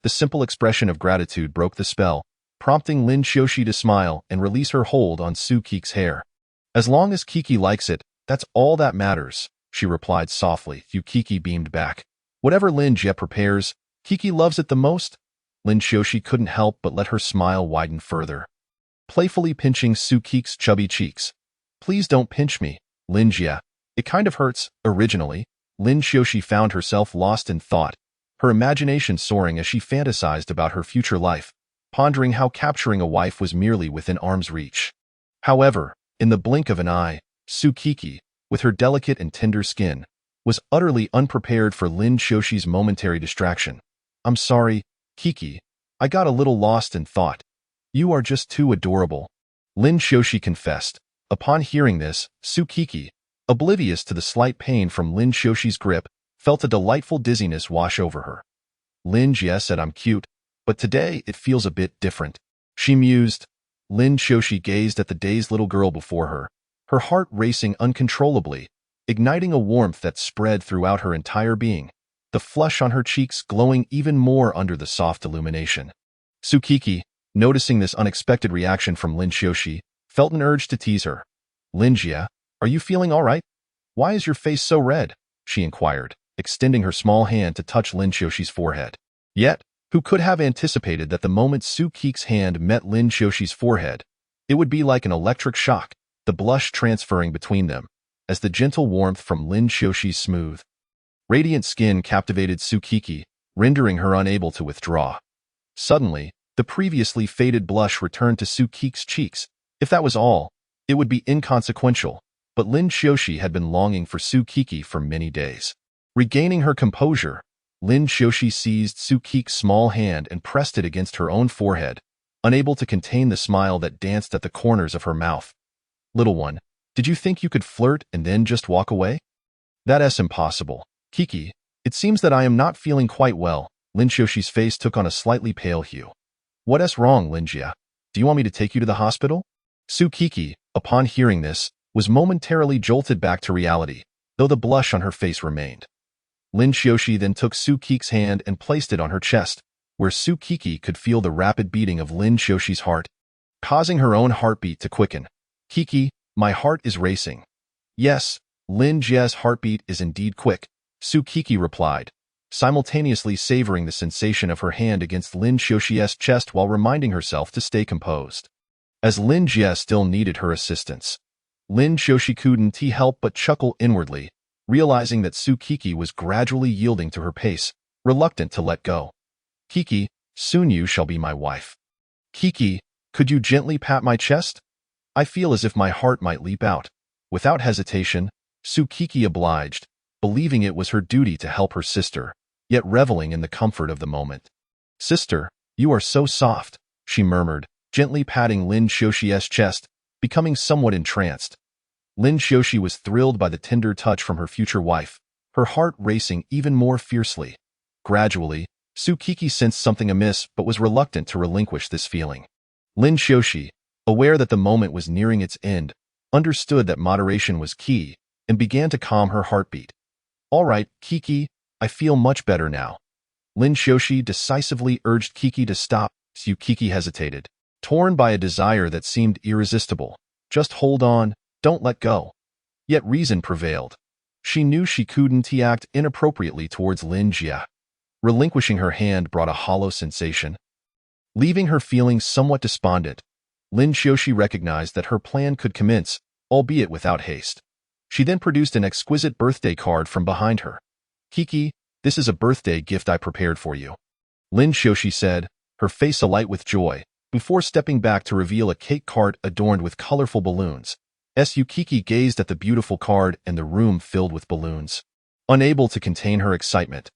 The simple expression of gratitude broke the spell, prompting Lin Xiaoshi to smile and release her hold on Su Kik's hair. "As long as Kiki likes it, that's all that matters," she replied softly. Kiki beamed back. "Whatever Lin Jie prepares, Kiki loves it the most." Lin Xiaoshi couldn't help but let her smile widen further, playfully pinching Su Kik's chubby cheeks. "Please don't pinch me, Lin Jie. It kind of hurts." Originally, Lin Xiaoshi found herself lost in thought, her imagination soaring as she fantasized about her future life. pondering how capturing a wife was merely within arm's reach. However, in the blink of an eye, Tsukiki, with her delicate and tender skin, was utterly unprepared for Lin Shoshi's momentary distraction. "I'm sorry, Kiki. I got a little lost in thought. You are just too adorable," Lin Shoshi confessed. Upon hearing this, Tsukiki, oblivious to the slight pain from Lin Shoshi's grip, felt a delightful dizziness wash over her. "Lin Jie said I'm cute, but today it feels a bit different," she mused. Lin Shoshi gazed at the dazed little girl before her heart racing uncontrollably, igniting a warmth that spread throughout her entire being, the flush on her cheeks glowing even more under the soft illumination. Tsukiki, noticing this unexpected reaction from Lin Shoshi, felt an urge to tease her. "Lin Jie, are you feeling all right? Why is your face so red?" she inquired, extending her small hand to touch Lin Shoshi's forehead. Yet, who could have anticipated that the moment Tsukiki's hand met Lin Shoshi's forehead, it would be like an electric shock, the blush transferring between them, as the gentle warmth from Lin Shoshi's smooth, radiant skin captivated Tsukiki, rendering her unable to withdraw. Suddenly, the previously faded blush returned to Tsukiki's cheeks. If that was all, it would be inconsequential, but Lin Shoshi had been longing for Tsukiki for many days. Regaining her composure, Lin Shoshi seized Tsukiki's small hand and pressed it against her own forehead, unable to contain the smile that danced at the corners of her mouth. "Little one, did you think you could flirt and then just walk away? That's impossible. Kiki, it seems that I am not feeling quite well." Lin Shoshi's face took on a slightly pale hue. "What's wrong, Lin Jie? Do you want me to take you to the hospital?" Tsukiki, upon hearing this, was momentarily jolted back to reality, though the blush on her face remained. Lin Shoshi then took Tsukiki's hand and placed it on her chest, where Tsukiki could feel the rapid beating of Lin Shoshi's heart, causing her own heartbeat to quicken. "Kiki, my heart is racing." "Yes, Lin Jie's heartbeat is indeed quick," Tsukiki replied, simultaneously savoring the sensation of her hand against Lin Shoshi's chest while reminding herself to stay composed. As Lin Jie still needed her assistance, Lin Shoshi couldn't help but chuckle inwardly, realizing that Tsukiki was gradually yielding to her pace, reluctant to let go. "Kiki, soon you shall be my wife. Kiki, could you gently pat my chest? I feel as if my heart might leap out." Without hesitation, Tsukiki obliged, believing it was her duty to help her sister, yet reveling in the comfort of the moment. "Sister, you are so soft," she murmured, gently patting Lin Shoshi's chest, becoming somewhat entranced. Lin Shoshi was thrilled by the tender touch from her future wife, her heart racing even more fiercely. Gradually, Tsukiki sensed something amiss but was reluctant to relinquish this feeling. Lin Shoshi, aware that the moment was nearing its end, understood that moderation was key and began to calm her heartbeat. "All right, Kiki, I feel much better now." Lin Shoshi decisively urged Kiki to stop. Tsukiki hesitated, torn by a desire that seemed irresistible. "Just hold on, don't let go." Yet reason prevailed. She knew she couldn't act inappropriately towards Lin Jie. Relinquishing her hand brought a hollow sensation. Leaving her feeling somewhat despondent, Lin Shoshi recognized that her plan could commence, albeit without haste. She then produced an exquisite birthday card from behind her. "Kiki, this is a birthday gift I prepared for you," Lin Shoshi said, her face alight with joy, before stepping back to reveal a cake cart adorned with colorful balloons. Tsukiki gazed at the beautiful card and the room filled with balloons. Unable to contain her excitement.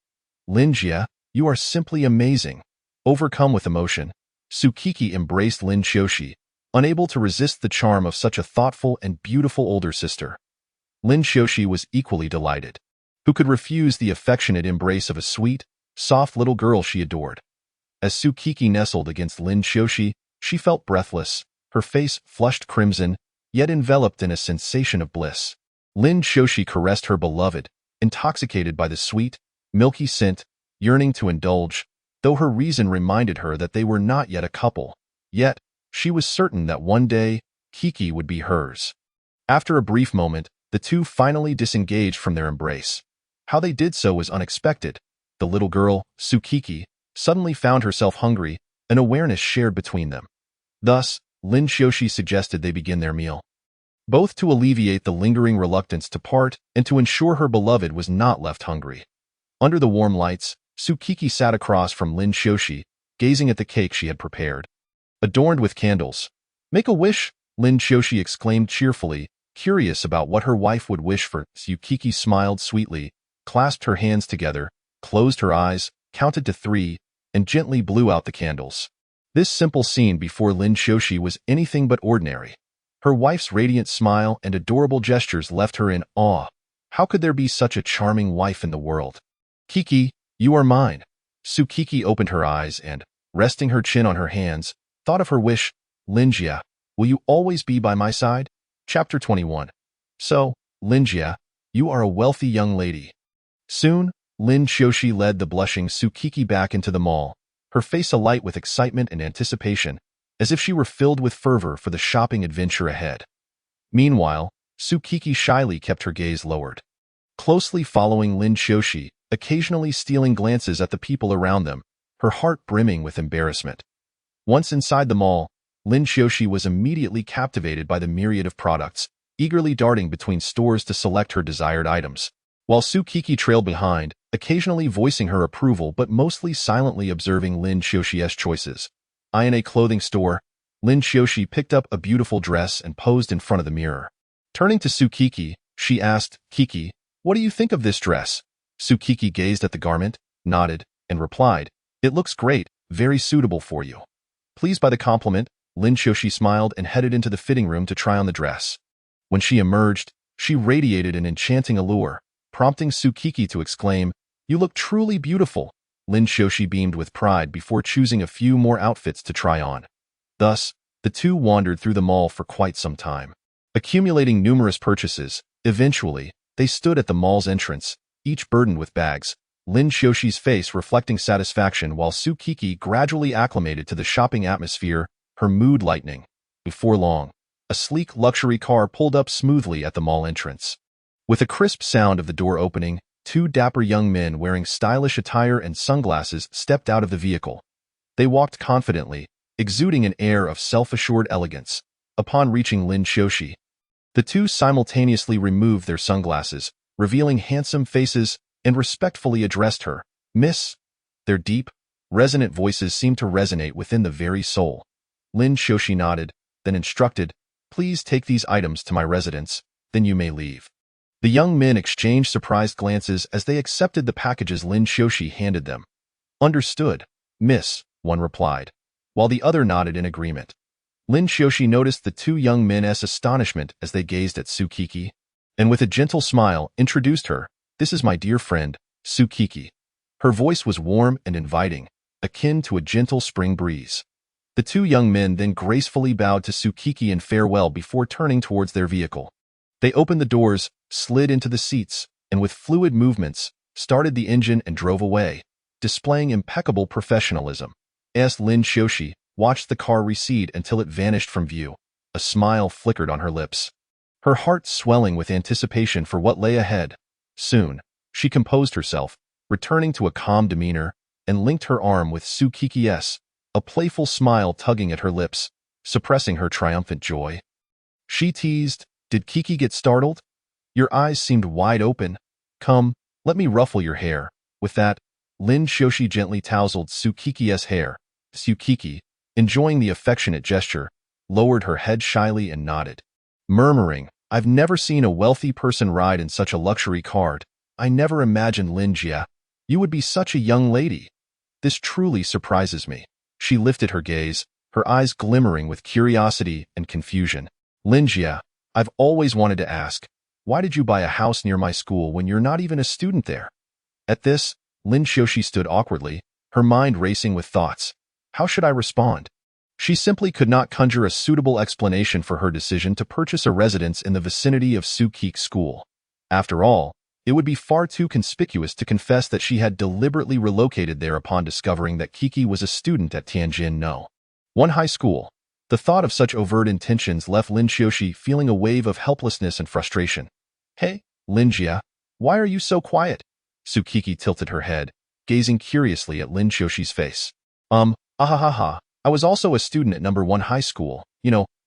"Lin Jie, you are simply amazing." Overcome with emotion, Tsukiki embraced Lin Shoshi, unable to resist the charm of such a thoughtful and beautiful older sister. Lin Shoshi was equally delighted. Who could refuse the affectionate embrace of a sweet, soft little girl she adored? As Tsukiki nestled against Lin Shoshi, she felt breathless, her face flushed crimson, yet enveloped in a sensation of bliss. Lin Shoshi caressed her beloved, intoxicated by the sweet, milky scent, yearning to indulge, though her reason reminded her that they were not yet a couple. Yet, she was certain that one day, Kiki would be hers. After a brief moment, the two finally disengaged from their embrace. How they did so was unexpected. The little girl, Tsukiki, suddenly found herself hungry, an awareness shared between them. Thus, Lin Shoshi suggested they begin their meal, both to alleviate the lingering reluctance to part and to ensure her beloved was not left hungry. Under the warm lights, Tsukiki sat across from Lin Shoshi, gazing at the cake she had prepared, adorned with candles. "Make a wish," Lin Qiushi exclaimed cheerfully, curious about what her wife would wish for. Tsukiki smiled sweetly, clasped her hands together, closed her eyes, counted to 3, and gently blew out the candles. This simple scene before Lin Qiushi was anything but ordinary. Her wife's radiant smile and adorable gestures left her in awe. How could there be such a charming wife in the world? "Kiki, you are mine." Tsukiki opened her eyes and, resting her chin on her hands, thought of her wish. "Linjia, will you always be by my side?" Chapter 21. So, Linjia, you are a wealthy young lady. Soon, Lin Qiushi led the blushing Tsukiki back into the mall, her face alight with excitement and anticipation, as if she were filled with fervor for the shopping adventure ahead. Meanwhile, Tsukiki shyly kept her gaze lowered, closely following Lin Qiushi, occasionally stealing glances at the people around them, her heart brimming with embarrassment. Once inside the mall, Lin Qiushi was immediately captivated by the myriad of products, eagerly darting between stores to select her desired items, while Tsukiki trailed behind, occasionally voicing her approval but mostly silently observing Lin Qiushi's choices. In a clothing store, Lin Qiushi picked up a beautiful dress and posed in front of the mirror. Turning to Tsukiki, she asked, "Kiki, what do you think of this dress?" Tsukiki gazed at the garment, nodded, and replied, "It looks great, very suitable for you." Pleased by the compliment, Lin Qiushi smiled and headed into the fitting room to try on the dress. When she emerged, she radiated an enchanting allure, prompting Tsukiki to exclaim, "You look truly beautiful." Lin Qiushi beamed with pride before choosing a few more outfits to try on. Thus, the two wandered through the mall for quite some time, accumulating numerous purchases. Eventually, they stood at the mall's entrance, each burdened with bags, Lin Qiushi's face reflecting satisfaction while Tsukiki gradually acclimated to the shopping atmosphere, her mood lightening. Before long, a sleek luxury car pulled up smoothly at the mall entrance. With a crisp sound of the door opening, 2 dapper young men wearing stylish attire and sunglasses stepped out of the vehicle. They walked confidently, exuding an air of self-assured elegance. Upon reaching Lin Qiushi, the two simultaneously removed their sunglasses, revealing handsome faces, and respectfully addressed her, "Miss." Their deep, resonant voices seemed to resonate within the very soul. Lin Qiushi nodded, then instructed, "Please take these items to my residence, then you may leave." The young men exchanged surprised glances as they accepted the packages Lin Qiushi handed them. "Understood, miss," one replied, while the other nodded in agreement. Lin Qiushi noticed the 2 young men's astonishment as they gazed at Tsukiki, and with a gentle smile introduced her, "This is my dear friend, Tsukiki." Her voice was warm and inviting, akin to a gentle spring breeze. The 2 young men then gracefully bowed to Tsukiki in farewell before turning towards their vehicle. They opened the doors, slid into the seats, and with fluid movements, started the engine and drove away, displaying impeccable professionalism. As Lin Qiushi watched the car recede until it vanished from view, a smile flickered on her lips, her heart swelling with anticipation for what lay ahead. Soon, she composed herself, returning to a calm demeanor, and linked her arm with Tsukiki's, a playful smile tugging at her lips, suppressing her triumphant joy. She teased, "Did Kiki get startled? Your eyes seemed wide open. Come, let me ruffle your hair." With that, Lin Qiushi gently tousled Tsukiki's hair. Tsukiki, enjoying the affectionate gesture, lowered her head shyly and nodded, murmuring, "I've never seen a wealthy person ride in such a luxury car. I never imagined, Linjia, you would be such a young lady. This truly surprises me." She lifted her gaze, her eyes glimmering with curiosity and confusion. "Linjia, I've always wanted to ask, why did you buy a house near my school when you're not even a student there?" At this, Lin Qiushi stood awkwardly, her mind racing with thoughts. How should I respond? She simply could not conjure a suitable explanation for her decision to purchase a residence in the vicinity of Tsukik's school. After all, it would be far too conspicuous to confess that she had deliberately relocated there upon discovering that Kiki was a student at Tianjin No. 1 high school. The thought of such overt intentions left Lin Qiushi feeling a wave of helplessness and frustration. "Hey, Linjia, why are you so quiet?" Tsukiki tilted her head, gazing curiously at Lin Qiushi's face. Ahahaha, I was also a student at number 1 high school,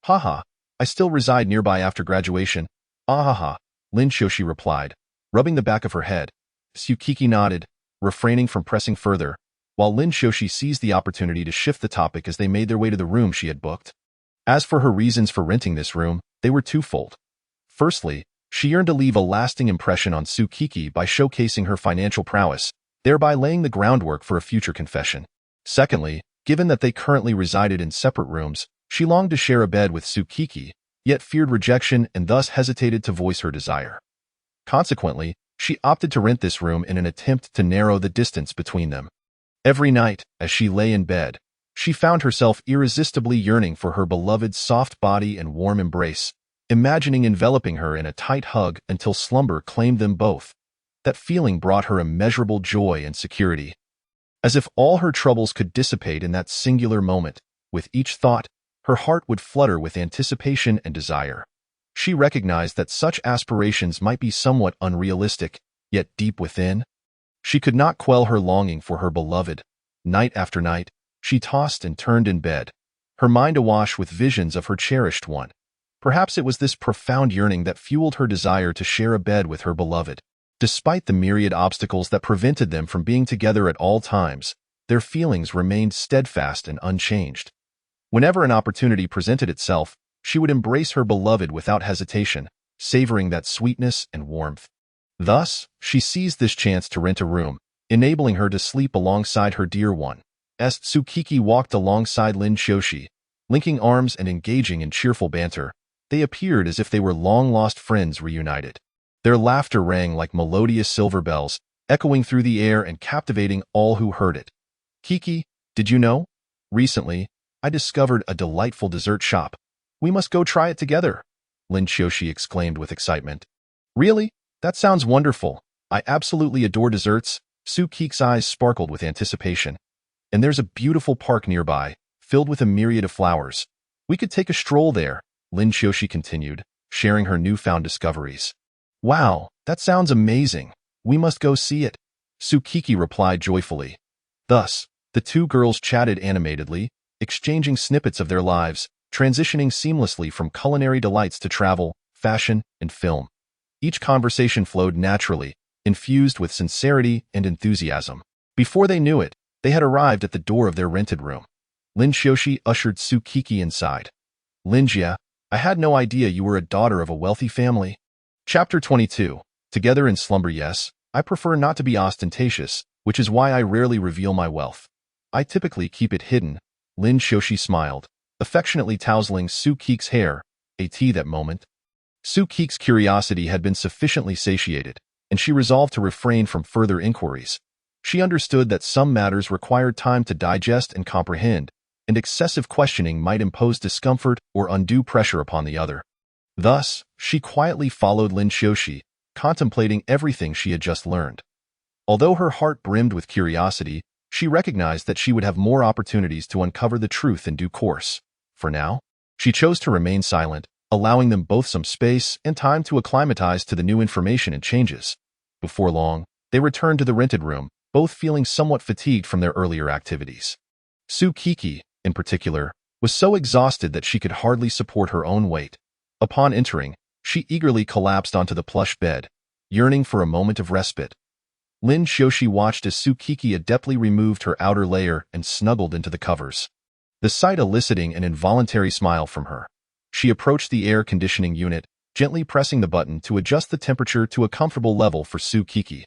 haha, I still reside nearby after graduation. Ahaha, Lin Qiushi replied, rubbing the back of her head. Tsukiki nodded, refraining from pressing further. while Lin Shoshi seized the opportunity to shift the topic as they made their way to the room she had booked. As for her reasons for renting this room, they were twofold. Firstly, she yearned to leave a lasting impression on Tsukiki by showcasing her financial prowess, thereby laying the groundwork for a future confession. Secondly, given that they currently resided in separate rooms, she longed to share a bed with Tsukiki, yet feared rejection and thus hesitated to voice her desire. Consequently, she opted to rent this room in an attempt to narrow the distance between them. Every night, as she lay in bed, she found herself irresistibly yearning for her beloved's soft body and warm embrace, imagining enveloping her in a tight hug until slumber claimed them both. That feeling brought her immeasurable joy and security. As if all her troubles could dissipate in that singular moment, with each thought, her heart would flutter with anticipation and desire. She recognized that such aspirations might be somewhat unrealistic, yet deep within, she could not quell her longing for her beloved. Night after night, she tossed and turned in bed, her mind awash with visions of her cherished one. Perhaps it was this profound yearning that fueled her desire to share a bed with her beloved. Despite the myriad obstacles that prevented them from being together at all times, their feelings remained steadfast and unchanged. Whenever an opportunity presented itself, she would embrace her beloved without hesitation, savoring that sweetness and warmth. Thus, she seized this chance to rent a room, enabling her to sleep alongside her dear one. As Tsukiki walked alongside Lin Shoshi, linking arms and engaging in cheerful banter, they appeared as if they were long-lost friends reunited. Their laughter rang like melodious silver bells, echoing through the air and captivating all who heard it. "Kiki, did you know? Recently, I discovered a delightful dessert shop. We must go try it together," Lin Shoshi exclaimed with excitement. "Really? That sounds wonderful. I absolutely adore desserts." Tsukiki's eyes sparkled with anticipation. "And there's a beautiful park nearby, filled with a myriad of flowers. We could take a stroll there," Lin Shoshi continued, sharing her newfound discoveries. "Wow, that sounds amazing. We must go see it," Tsukiki replied joyfully. Thus, the two girls chatted animatedly, exchanging snippets of their lives, transitioning seamlessly from culinary delights to travel, fashion, and film. Each conversation flowed naturally, infused with sincerity and enthusiasm. Before they knew it, they had arrived at the door of their rented room. Lin Shoshi ushered Tsukiki inside. "Linjia, I had no idea you were a daughter of a wealthy family." Chapter 22. Together in slumber. Yes, I prefer not to be ostentatious, which is why I rarely reveal my wealth. I typically keep it hidden. Lin Shoshi smiled, affectionately tousling Tsukiki's hair, a tea that moment. Tsukiki's curiosity had been sufficiently satiated, and she resolved to refrain from further inquiries. She understood that some matters required time to digest and comprehend, and excessive questioning might impose discomfort or undue pressure upon the other. Thus, she quietly followed Lin Shoshi, contemplating everything she had just learned. Although her heart brimmed with curiosity, she recognized that she would have more opportunities to uncover the truth in due course. For now, she chose to remain silent, allowing them both some space and time to acclimatize to the new information and changes. Before long, they returned to the rented room, both feeling somewhat fatigued from their earlier activities. Tsukiki, in particular, was so exhausted that she could hardly support her own weight. Upon entering, she eagerly collapsed onto the plush bed, yearning for a moment of respite. Lin Shoshi watched as Tsukiki adeptly removed her outer layer and snuggled into the covers, the sight eliciting an involuntary smile from her. She approached the air conditioning unit, gently pressing the button to adjust the temperature to a comfortable level for Tsukiki.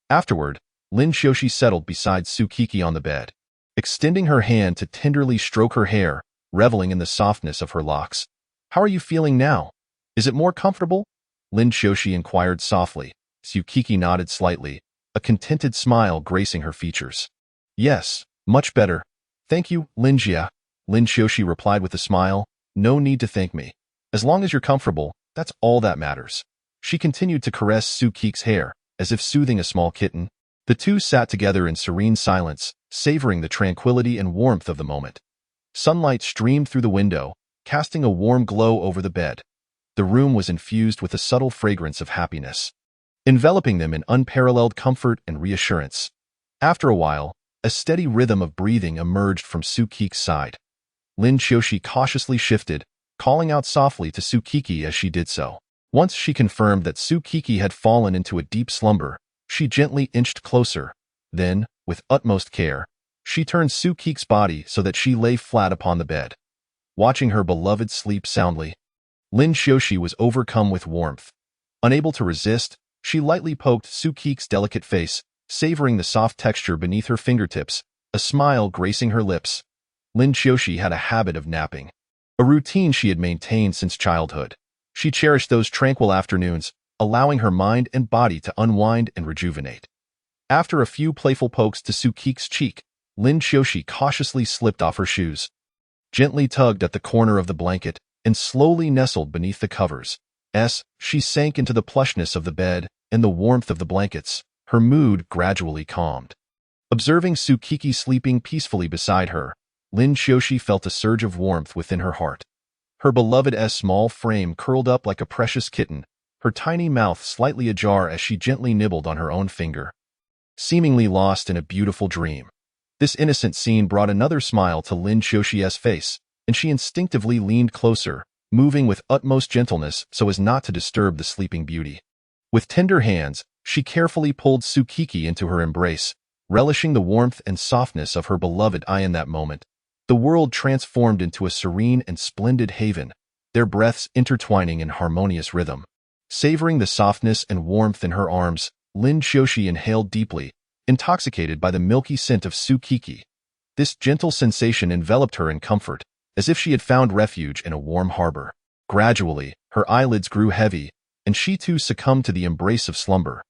Afterward, Lin Shoshi settled beside Tsukiki on the bed, extending her hand to tenderly stroke her hair, reveling in the softness of her locks. "How are you feeling now? Is it more comfortable?" Lin Shoshi inquired softly. Tsukiki nodded slightly, a contented smile gracing her features. "Yes, much better. Thank you, Linjia," Lin Shoshi replied with a smile. "No need to thank me. As long as you're comfortable, that's all that matters." She continued to caress Tsukiki's hair, as if soothing a small kitten. The two sat together in serene silence, savoring the tranquility and warmth of the moment. Sunlight streamed through the window, casting a warm glow over the bed. The room was infused with a subtle fragrance of happiness, enveloping them in unparalleled comfort and reassurance. After a while, a steady rhythm of breathing emerged from Tsukiki's side. Lin Shoshi cautiously shifted, calling out softly to Tsukiki as she did so. Once she confirmed that Tsukiki had fallen into a deep slumber, she gently inched closer. Then, with utmost care, She turned Sukiki's body so that she lay flat upon the bed, watching her beloved sleep soundly. Lin Xiaoxi was overcome with warmth. Unable to resist, she lightly poked Sukiki's delicate face, savoring the soft texture beneath her fingertips, a smile gracing her lips. Lin Xiaoxi had a habit of napping, a routine she had maintained since childhood. She cherished those tranquil afternoons, allowing her mind and body to unwind and rejuvenate. After a few playful pokes to Sukiki's cheek, Lin Xiaoxi cautiously slipped off her shoes, gently tugged at the corner of the blanket, and slowly nestled beneath the covers. She sank into the plushness of the bed and the warmth of the blankets. Her mood gradually calmed. Observing Sukiki sleeping peacefully beside her, Lin Xiaoxi felt a surge of warmth within her heart. Her beloved's small frame curled up like a precious kitten, her tiny mouth slightly ajar as she gently nibbled on her own finger, seemingly lost in a beautiful dream. This innocent scene brought another smile to Lin Xiaoxi's face, and she instinctively leaned closer, moving with utmost gentleness so as not to disturb the sleeping beauty. With tender hands, she carefully pulled Sukiki into her embrace, relishing the warmth and softness of her beloved. In that moment, the world transformed into a serene and splendid haven, their breaths intertwining in harmonious rhythm. Savoring the softness and warmth in her arms, Lin Xiaoxi inhaled deeply, intoxicated by the milky scent of Sukiki. This gentle sensation enveloped her in comfort, as if she had found refuge in a warm harbor. Gradually, her eyelids grew heavy, and she too succumbed to the embrace of slumber.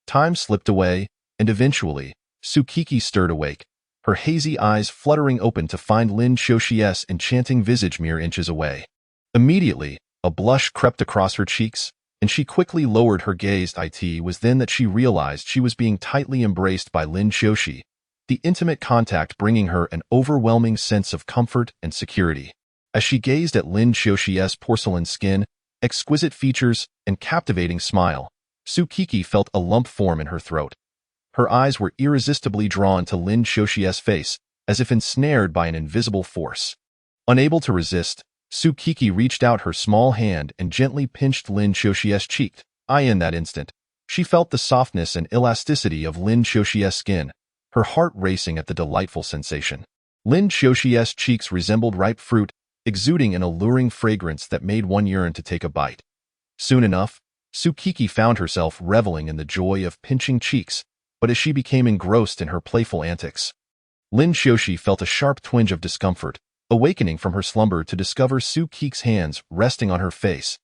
Time slipped away, and eventually, Sukiki stirred awake, her hazy eyes fluttering open to find Lin Xiaoxi's enchanting visage mere inches away. Immediately, a blush crept across her cheeks, and she quickly lowered her gaze. It was then that she realized she was being tightly embraced by Lin Xiaoxi, the intimate contact bringing her an overwhelming sense of comfort and security. As she gazed at Lin Xiaoxi's porcelain skin, exquisite features, and captivating smile, Sukiki felt a lump form in her throat. Her eyes were irresistibly drawn to Lin Xiaoxi's face, as if ensnared by an invisible force. Unable to resist, Sukiki reached out her small hand and gently pinched Lin Xiaoxi's cheek. In that instant, she felt the softness and elasticity of Lin Xiaoxi's skin, her heart racing at the delightful sensation. Lin Xiaoxi's cheeks resembled ripe fruit, exuding an alluring fragrance that made one yearn to take a bite. Soon enough, Sukiki found herself reveling in the joy of pinching cheeks, but as she became engrossed in her playful antics, Lin Xiaoxi felt a sharp twinge of discomfort, awakening from her slumber to discover Sukiki's hands resting on her face.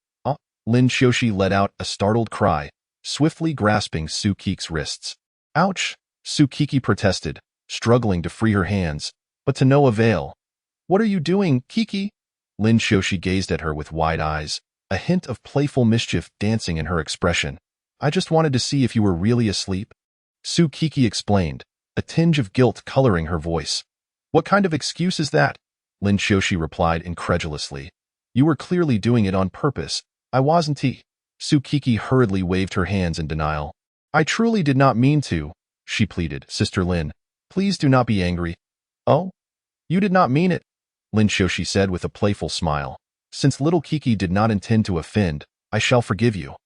Lin Xiaoxi let out a startled cry, swiftly grasping Sukiki's wrists. Ouch! Sukiki protested, struggling to free her hands, but to no avail. What are you doing, Kiki? Lin Xiaoxi gazed at her with wide eyes, a hint of playful mischief dancing in her expression. I just wanted to see if you were really asleep. Sukiki explained, a tinge of guilt coloring her voice. What kind of excuse is that? Lin Xiaoxi replied incredulously. You were clearly doing it on purpose. I wasn't. Sukiki hurriedly waved her hands in denial. I truly did not mean to, she pleaded. Sister Lin, please do not be angry. Oh? You did not mean it, Lin Xiaoxi said with a playful smile. Since little Kiki did not intend to offend, I shall forgive you.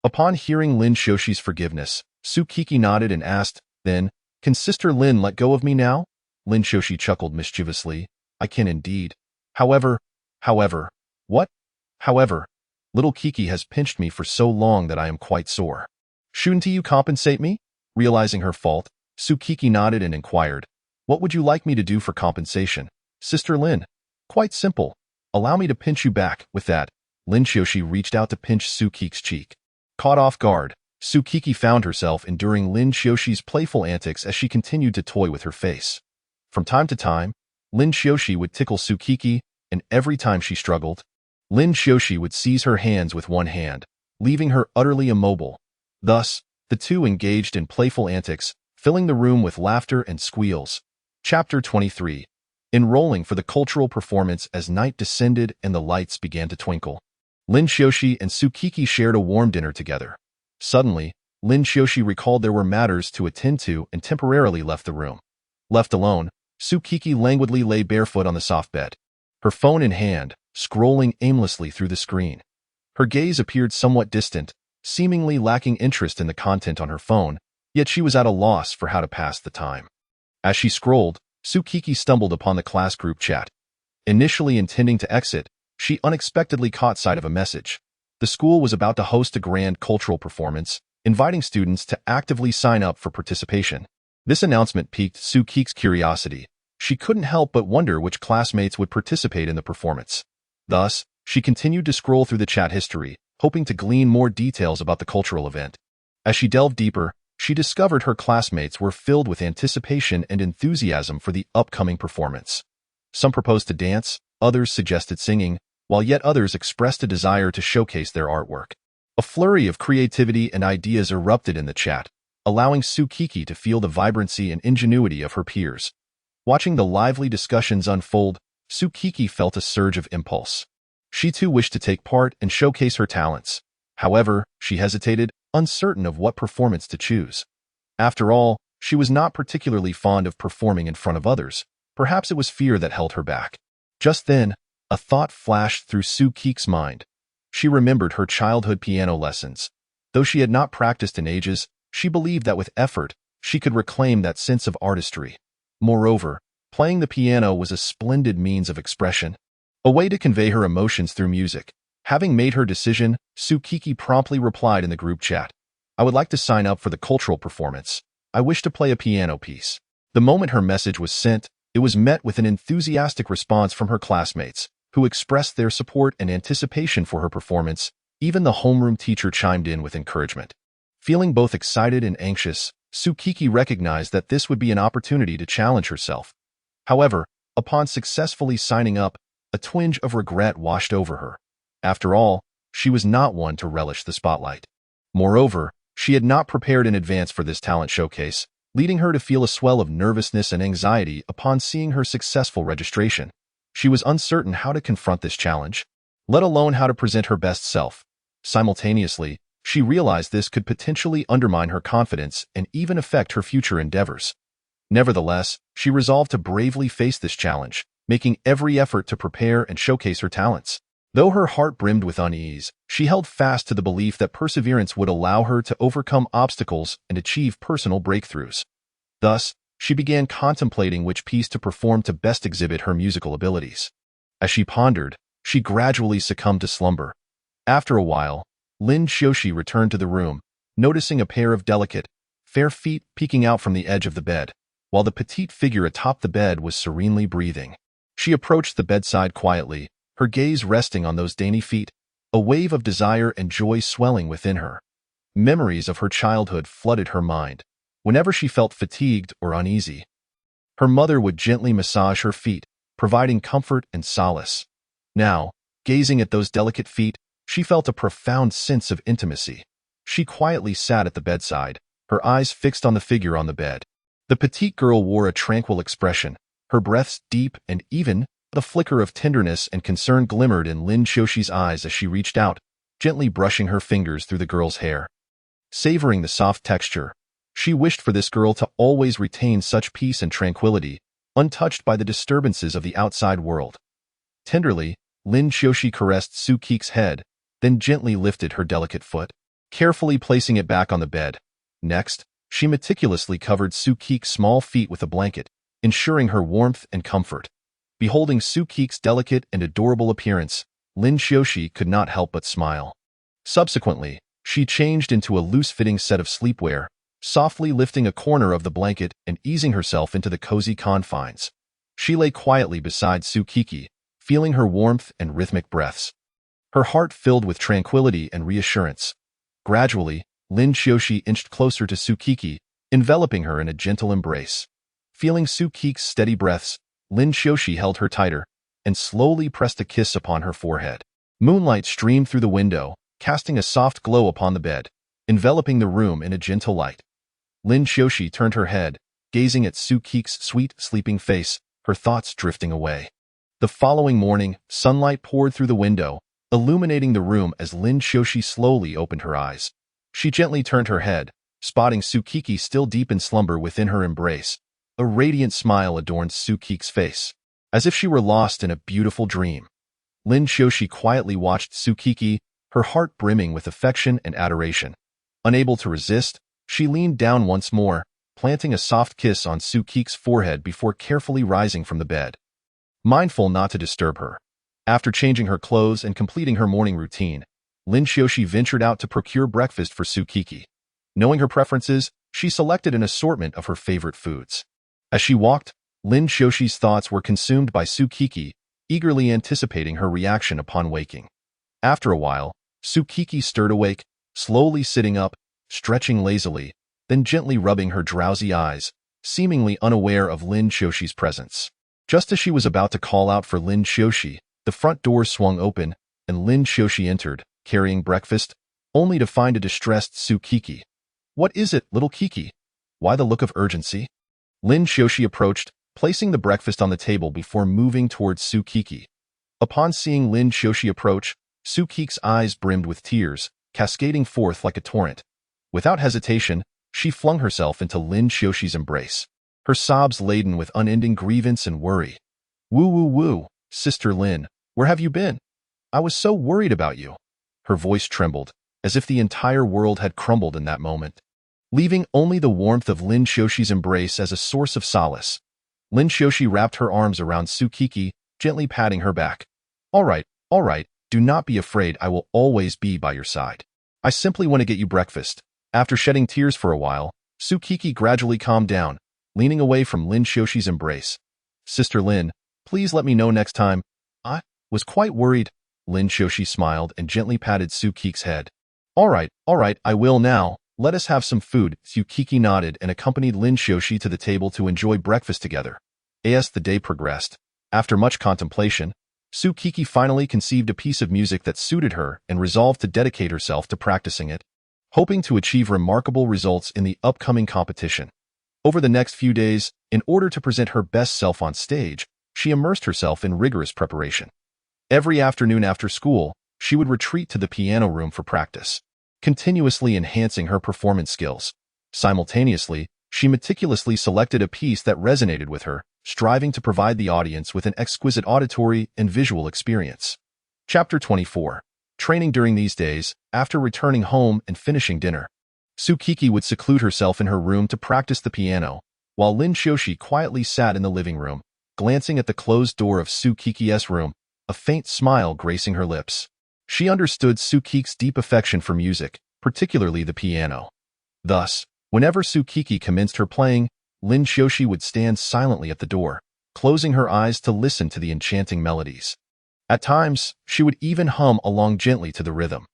Upon hearing Lin Xiaoxi's forgiveness, Sukiki nodded and asked, then, can Sister Lin let go of me now? Lin Xiaoxi chuckled mischievously. I can indeed. However, what? However, little Kiki has pinched me for so long that I am quite sore. Shouldn't you compensate me? Realizing her fault, Sukiki nodded and inquired, what would you like me to do for compensation, Sister Lin? Quite simple. Allow me to pinch you back. With that, Lin Xiaoxi reached out to pinch Sukiki's cheek. Caught off guard, Sukiki found herself enduring Lin Xiaoxi's playful antics as she continued to toy with her face. From time to time, Lin Xiaoxi would tickle Sukiki, and every time she struggled, Lin Xiaoxi would seize her hands with one hand, leaving her utterly immobile. Thus, the two engaged in playful antics, filling the room with laughter and squeals. Chapter 23. Enrolling for the cultural performance. As night descended and the lights began to twinkle, Lin Xiaoxi and Sukiki shared a warm dinner together. Suddenly, Lin Xiaoxi recalled there were matters to attend to and temporarily left the room. Left alone, Sukiki languidly lay barefoot on the soft bed, her phone in hand, scrolling aimlessly through the screen. Her gaze appeared somewhat distant, seemingly lacking interest in the content on her phone, yet she was at a loss for how to pass the time. As she scrolled, Tsukiki stumbled upon the class group chat. Initially intending to exit, she unexpectedly caught sight of a message. The school was about to host a grand cultural performance, inviting students to actively sign up for participation. This announcement piqued Tsukiki's curiosity. She couldn't help but wonder which classmates would participate in the performance. Thus, she continued to scroll through the chat history, hoping to glean more details about the cultural event. As she delved deeper, she discovered her classmates were filled with anticipation and enthusiasm for the upcoming performance. Some proposed to dance, others suggested singing, while yet others expressed a desire to showcase their artwork. A flurry of creativity and ideas erupted in the chat, allowing Tsukiki to feel the vibrancy and ingenuity of her peers. Watching the lively discussions unfold, Tsukiki felt a surge of impulse. She too wished to take part and showcase her talents. However, she hesitated, uncertain of what performance to choose. After all, she was not particularly fond of performing in front of others. Perhaps it was fear that held her back. Just then, a thought flashed through Tsukiki's mind. She remembered her childhood piano lessons. Though she had not practiced in ages, she believed that with effort, she could reclaim that sense of artistry. Moreover, playing the piano was a splendid means of expression, a way to convey her emotions through music. Having made her decision, Tsukiki promptly replied in the group chat, "I would like to sign up for the cultural performance. I wish to play a piano piece." The moment her message was sent, it was met with an enthusiastic response from her classmates, who expressed their support and anticipation for her performance. Even the homeroom teacher chimed in with encouragement. Feeling both excited and anxious, Tsukiki recognized that this would be an opportunity to challenge herself. However, upon successfully signing up, a twinge of regret washed over her. After all, she was not one to relish the spotlight. Moreover, she had not prepared in advance for this talent showcase, leading her to feel a swell of nervousness and anxiety upon seeing her successful registration. She was uncertain how to confront this challenge, let alone how to present her best self. Simultaneously, she realized this could potentially undermine her confidence and even affect her future endeavors. Nevertheless, she resolved to bravely face this challenge, making every effort to prepare and showcase her talents. Though her heart brimmed with unease, she held fast to the belief that perseverance would allow her to overcome obstacles and achieve personal breakthroughs. Thus, she began contemplating which piece to perform to best exhibit her musical abilities. As she pondered, she gradually succumbed to slumber. After a while, Lin Xiaoxi returned to the room, noticing a pair of delicate, fair feet peeking out from the edge of the bed, while the petite figure atop the bed was serenely breathing. She approached the bedside quietly, her gaze resting on those dainty feet, a wave of desire and joy swelling within her. Memories of her childhood flooded her mind. Whenever she felt fatigued or uneasy, her mother would gently massage her feet, providing comfort and solace. Now, gazing at those delicate feet, she felt a profound sense of intimacy. She quietly sat at the bedside, her eyes fixed on the figure on the bed. The petite girl wore a tranquil expression, her breaths deep and even. The flicker of tenderness and concern glimmered in Lin Xiaoxi's eyes as she reached out, gently brushing her fingers through the girl's hair. Savoring the soft texture, she wished for this girl to always retain such peace and tranquility, untouched by the disturbances of the outside world. Tenderly, Lin Xiaoxi caressed Tsukiki's head, then gently lifted her delicate foot, carefully placing it back on the bed. Next, she meticulously covered Tsukiki's small feet with a blanket, ensuring her warmth and comfort. Beholding Tsukiki's delicate and adorable appearance, Lin Xiaoxi could not help but smile. Subsequently, she changed into a loose-fitting set of sleepwear, softly lifting a corner of the blanket and easing herself into the cozy confines. She lay quietly beside Tsukiki, feeling her warmth and rhythmic breaths. Her heart filled with tranquility and reassurance. Gradually, Lin Xiaoxi inched closer to Tsukiki, enveloping her in a gentle embrace. Feeling Tsukiki's steady breaths, Lin Xiaoxi held her tighter and slowly pressed a kiss upon her forehead. Moonlight streamed through the window, casting a soft glow upon the bed, enveloping the room in a gentle light. Lin Xiaoxi turned her head, gazing at Tsukiki's sweet, sleeping face, her thoughts drifting away. The following morning, sunlight poured through the window, illuminating the room as Lin Xiaoxi slowly opened her eyes. She gently turned her head, spotting Tsukiki still deep in slumber within her embrace. A radiant smile adorned Tsukiki's face, as if she were lost in a beautiful dream. Lin Xiaoxi quietly watched Tsukiki, her heart brimming with affection and adoration. Unable to resist, she leaned down once more, planting a soft kiss on Sukiki's forehead before carefully rising from the bed. Mindful not to disturb her. After changing her clothes and completing her morning routine, Lin Xiaoxi ventured out to procure breakfast for Sukiki. Knowing her preferences, she selected an assortment of her favorite foods. As she walked, Lin Xiaoxi's thoughts were consumed by Sukiki, eagerly anticipating her reaction upon waking. After a while, Sukiki stirred awake, slowly sitting up, stretching lazily, then gently rubbing her drowsy eyes, seemingly unaware of Lin Xiaoxi's presence. Just as she was about to call out for Lin Xiaoxi, the front door swung open, and Lin Xiaoxi entered, carrying breakfast, only to find a distressed Sukiki. "What is it, little Kiki? Why the look of urgency?" Lin Xiaoxi approached, placing the breakfast on the table before moving towards Sukiki. Upon seeing Lin Xiaoxi approach, Sukiki's eyes brimmed with tears, cascading forth like a torrent. Without hesitation, she flung herself into Lin Xiaoxi's embrace, her sobs laden with unending grievance and worry. "Woo woo woo, Sister Lin, where have you been? I was so worried about you." Her voice trembled, as if the entire world had crumbled in that moment, leaving only the warmth of Lin Xiaoxi's embrace as a source of solace. Lin Xiaoxi wrapped her arms around Sukiki, gently patting her back. All right, do not be afraid, I will always be by your side. I simply want to get you breakfast." After shedding tears for a while, Sukiki gradually calmed down, leaning away from Lin Xiaoxi's embrace. "Sister Lin, please let me know next time. I was quite worried." Lin Xiaoxi smiled and gently patted Sukiki's head. All right, I will now. Let us have some food." Sukiki nodded and accompanied Lin Xiaoxi to the table to enjoy breakfast together. As the day progressed, after much contemplation, Sukiki finally conceived a piece of music that suited her and resolved to dedicate herself to practicing it, hoping to achieve remarkable results in the upcoming competition. Over the next few days, in order to present her best self on stage, she immersed herself in rigorous preparation. Every afternoon after school, she would retreat to the piano room for practice, continuously enhancing her performance skills. Simultaneously, she meticulously selected a piece that resonated with her, striving to provide the audience with an exquisite auditory and visual experience. Chapter 24. Training. During these days, after returning home and finishing dinner, Sukiki would seclude herself in her room to practice the piano, while Lin Xiaoxi quietly sat in the living room, glancing at the closed door of Sukiki's room, a faint smile gracing her lips. She understood Sukiki's deep affection for music, particularly the piano. Thus, whenever Sukiki commenced her playing, Lin Xiaoxi would stand silently at the door, closing her eyes to listen to the enchanting melodies. At times, she would even hum along gently to the rhythm.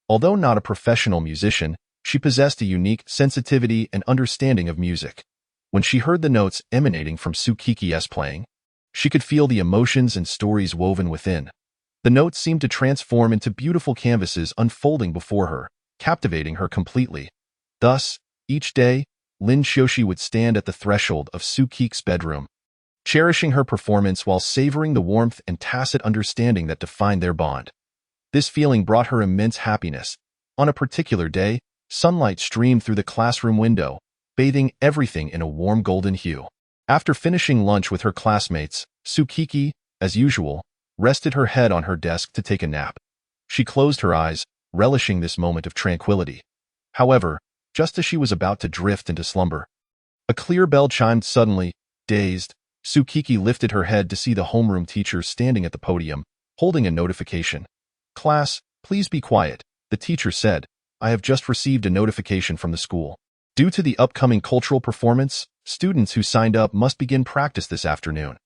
Although not a professional musician, she possessed a unique sensitivity and understanding of music. When she heard the notes emanating from Sukiki's playing, she could feel the emotions and stories woven within. The notes seemed to transform into beautiful canvases unfolding before her, captivating her completely. Thus, each day, Lin Xiaoxi would stand at the threshold of Sukiki's bedroom, cherishing her performance while savoring the warmth and tacit understanding that defined their bond. This feeling brought her immense happiness. On a particular day, sunlight streamed through the classroom window, bathing everything in a warm golden hue. After finishing lunch with her classmates, Sukiki, as usual, rested her head on her desk to take a nap. She closed her eyes, relishing this moment of tranquility. However, just as she was about to drift into slumber, a clear bell chimed suddenly. Dazed, Sukiki lifted her head to see the homeroom teacher standing at the podium, holding a notification. "Class, please be quiet," the teacher said. "I have just received a notification from the school. Due to the upcoming cultural performance, students who signed up must begin practice this afternoon."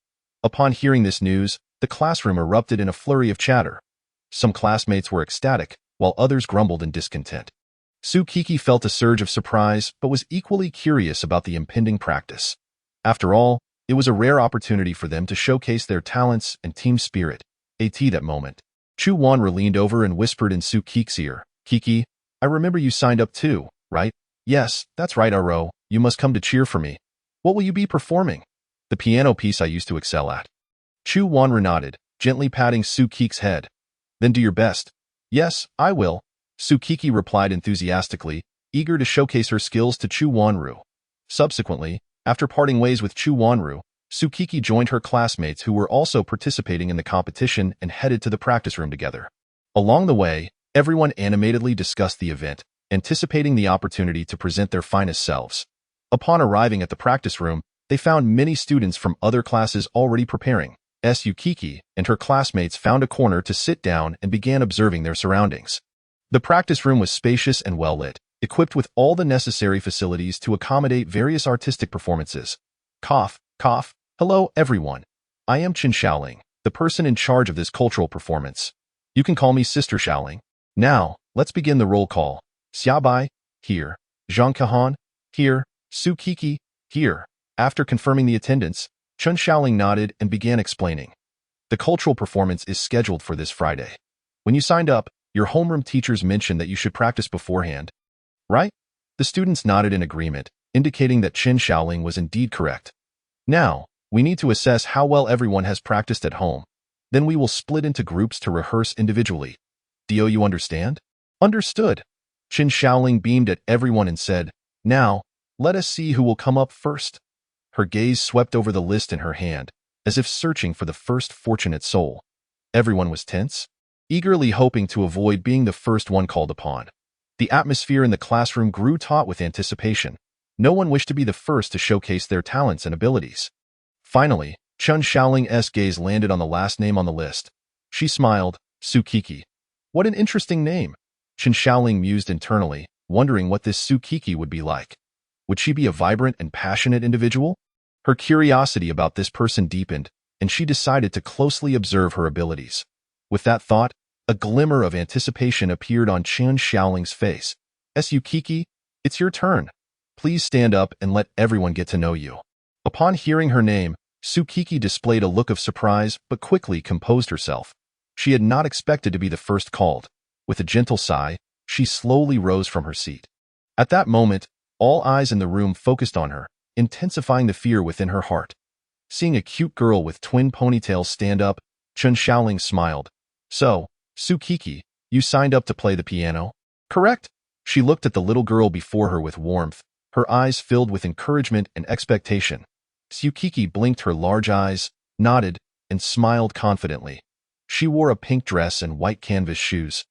Upon hearing this news, the classroom erupted in a flurry of chatter. Some classmates were ecstatic, while others grumbled in discontent. Sukiki felt a surge of surprise, but was equally curious about the impending practice. After all, it was a rare opportunity for them to showcase their talents and team spirit. At that moment, Chu Wanru leaned over and whispered in Sukiki's ear, "Kiki, I remember you signed up too, right?" "Yes, that's right, Aro. You must come to cheer for me." "What will you be performing?" "The piano piece I used to excel at." Chu Wanru nodded, gently patting Sukiki's head. "Then do your best." "Yes, I will," Sukiki replied enthusiastically, eager to showcase her skills to Chu Wanru. Subsequently, after parting ways with Chu Wanru, Sukiki joined her classmates who were also participating in the competition and headed to the practice room together. Along the way, everyone animatedly discussed the event, anticipating the opportunity to present their finest selves. Upon arriving at the practice room, they found many students from other classes already preparing. Yukiki and her classmates found a corner to sit down and began observing their surroundings. The practice room was spacious and well-lit, equipped with all the necessary facilities to accommodate various artistic performances. Cough, cough. Hello, everyone. I am Chen Xiaoling, the person in charge of this cultural performance. You can call me Sister Xiaoling. Now, let's begin the roll call. Xiaobai, here. Zhang Kahan, here. Su Kiki, here. After confirming the attendance, Chen Xiaoling nodded and began explaining. The cultural performance is scheduled for this Friday. When you signed up, your homeroom teachers mentioned that you should practice beforehand. Right? The students nodded in agreement, indicating that Chen Xiaoling was indeed correct. Now, we need to assess how well everyone has practiced at home. Then we will split into groups to rehearse individually. Do you understand? Understood. Chen Xiaoling beamed at everyone and said, Now, let us see who will come up first. Her gaze swept over the list in her hand, as if searching for the first fortunate soul. Everyone was tense, eagerly hoping to avoid being the first one called upon. The atmosphere in the classroom grew taut with anticipation. No one wished to be the first to showcase their talents and abilities. Finally, Chen Xiaoling's gaze landed on the last name on the list. She smiled, Su Kiki. What an interesting name. Chen Xiaoling mused internally, wondering what this Su Kiki would be like. Would she be a vibrant and passionate individual? Her curiosity about this person deepened, and she decided to closely observe her abilities. With that thought, a glimmer of anticipation appeared on Chen Xiaoling's face. Su Kiki, it's your turn. Please stand up and let everyone get to know you. Upon hearing her name, Su Kiki displayed a look of surprise but quickly composed herself. She had not expected to be the first called. With a gentle sigh, she slowly rose from her seat. At that moment, all eyes in the room focused on her, intensifying the fear within her heart. Seeing a cute girl with twin ponytails stand up, Chen Xiaoling smiled. So, Su Kiki, you signed up to play the piano? Correct? She looked at the little girl before her with warmth, her eyes filled with encouragement and expectation. Su Kiki blinked her large eyes, nodded, and smiled confidently. She wore a pink dress and white canvas shoes,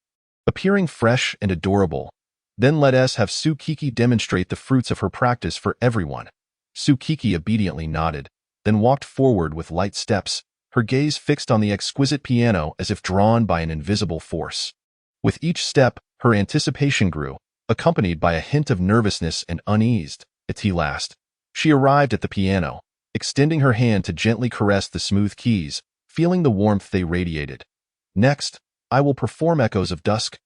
appearing fresh and adorable. Then let us have Su Kiki demonstrate the fruits of her practice for everyone. Su Kiki obediently nodded, then walked forward with light steps, her gaze fixed on the exquisite piano as if drawn by an invisible force. With each step, her anticipation grew, accompanied by a hint of nervousness and unease. At last, she arrived at the piano, extending her hand to gently caress the smooth keys, feeling the warmth they radiated. Next, I will perform Echoes of Dusk.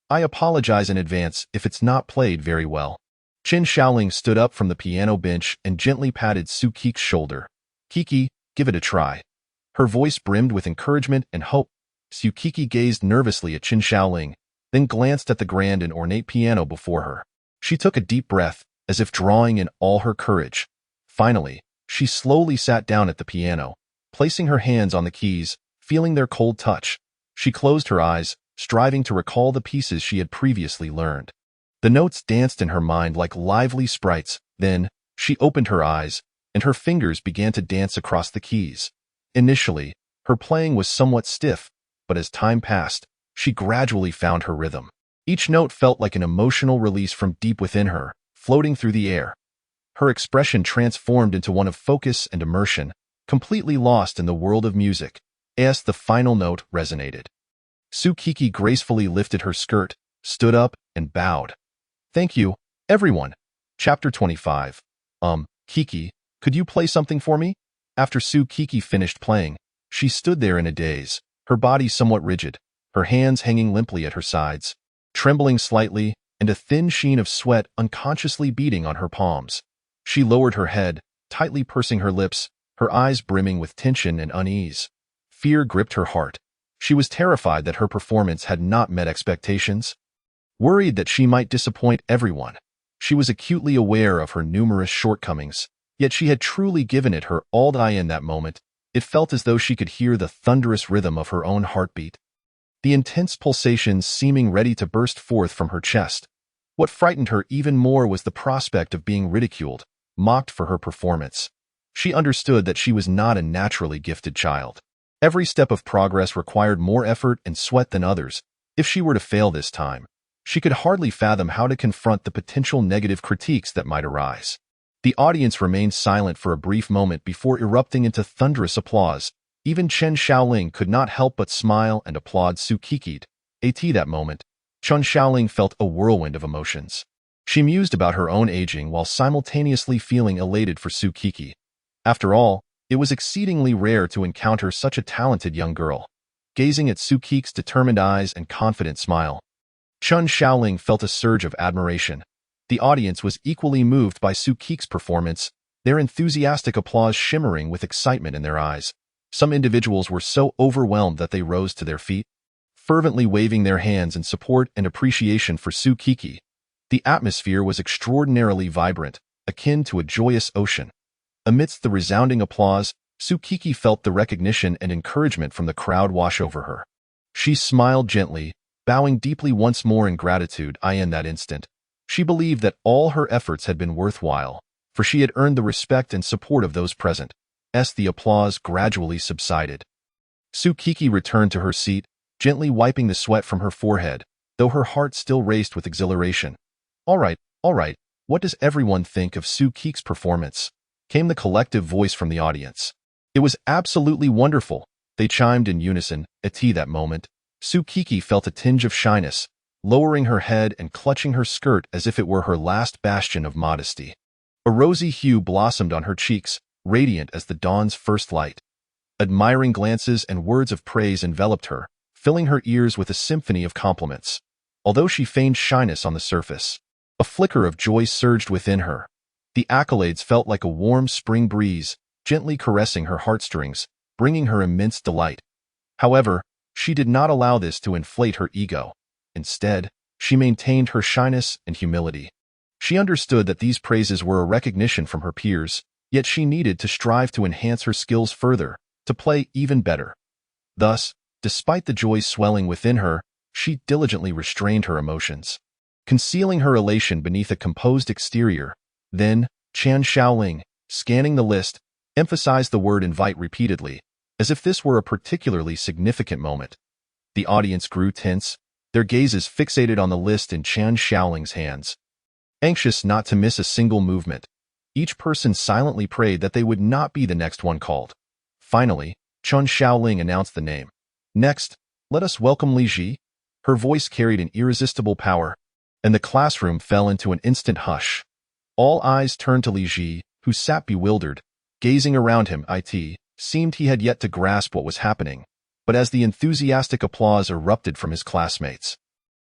I apologize in advance if it's not played very well. Chen Xiaoling stood up from the piano bench and gently patted Su Kiki's shoulder. Kiki, give it a try. Her voice brimmed with encouragement and hope. Su Kiki gazed nervously at Chen Xiaoling, then glanced at the grand and ornate piano before her. She took a deep breath, as if drawing in all her courage. Finally, she slowly sat down at the piano, placing her hands on the keys, feeling their cold touch. She closed her eyes, striving to recall the pieces she had previously learned. The notes danced in her mind like lively sprites. Then, she opened her eyes, and her fingers began to dance across the keys. Initially, her playing was somewhat stiff, but as time passed, she gradually found her rhythm. Each note felt like an emotional release from deep within her, floating through the air. Her expression transformed into one of focus and immersion, completely lost in the world of music, as the final note resonated. Su Kiki gracefully lifted her skirt, stood up, and bowed. Thank you, everyone. Chapter 25. Kiki, could you play something for me? After Su Kiki finished playing, she stood there in a daze, her body somewhat rigid, her hands hanging limply at her sides, trembling slightly, and a thin sheen of sweat unconsciously beading on her palms. She lowered her head, tightly pursing her lips, her eyes brimming with tension and unease. Fear gripped her heart. She was terrified that her performance had not met expectations. Worried that she might disappoint everyone, she was acutely aware of her numerous shortcomings, yet she had truly given it her all. In that moment, it felt as though she could hear the thunderous rhythm of her own heartbeat, the intense pulsations seeming ready to burst forth from her chest. What frightened her even more was the prospect of being ridiculed, mocked for her performance. She understood that she was not a naturally gifted child. Every step of progress required more effort and sweat than others. If she were to fail this time, she could hardly fathom how to confront the potential negative critiques that might arise. The audience remained silent for a brief moment before erupting into thunderous applause. Even Chen Xiaoling could not help but smile and applaud Su Qiqi. At that moment, Chen Xiaoling felt a whirlwind of emotions. She mused about her own aging while simultaneously feeling elated for Su Qiqi. After all, it was exceedingly rare to encounter such a talented young girl. Gazing at Su Qiqi's determined eyes and confident smile, Chen Xiaoling felt a surge of admiration. The audience was equally moved by Su Qiqi's performance, their enthusiastic applause shimmering with excitement in their eyes. Some individuals were so overwhelmed that they rose to their feet, fervently waving their hands in support and appreciation for Su Qiqi. The atmosphere was extraordinarily vibrant, akin to a joyous ocean. Amidst the resounding applause, Su Qiqi felt the recognition and encouragement from the crowd wash over her. She smiled gently, bowing deeply once more in gratitude. In that instant, she believed that all her efforts had been worthwhile, for she had earned the respect and support of those present. As the applause gradually subsided, Su Qiqi returned to her seat, gently wiping the sweat from her forehead, though her heart still raced with exhilaration. All right, what does everyone think of Su Qiqi's performance? Came the collective voice from the audience. It was absolutely wonderful, they chimed in unison. At that moment, Su Qiqi felt a tinge of shyness, lowering her head and clutching her skirt as if it were her last bastion of modesty. A rosy hue blossomed on her cheeks, radiant as the dawn's first light. Admiring glances and words of praise enveloped her, filling her ears with a symphony of compliments. Although she feigned shyness on the surface, a flicker of joy surged within her. The accolades felt like a warm spring breeze, gently caressing her heartstrings, bringing her immense delight. However, she did not allow this to inflate her ego. Instead, she maintained her shyness and humility. She understood that these praises were a recognition from her peers, yet she needed to strive to enhance her skills further, to play even better. Thus, despite the joy swelling within her, she diligently restrained her emotions, concealing her elation beneath a composed exterior. Then, Chen Xiaoling, scanning the list, emphasized the word invite repeatedly, as if this were a particularly significant moment. The audience grew tense, their gazes fixated on the list in Chen Xiaoling's hands. Anxious not to miss a single movement, each person silently prayed that they would not be the next one called. Finally, Chen Xiaoling announced the name. Next, let us welcome Li Ji. Her voice carried an irresistible power, and the classroom fell into an instant hush. All eyes turned to Li Ji, who sat bewildered, gazing around him. It seemed he had yet to grasp what was happening, but as the enthusiastic applause erupted from his classmates,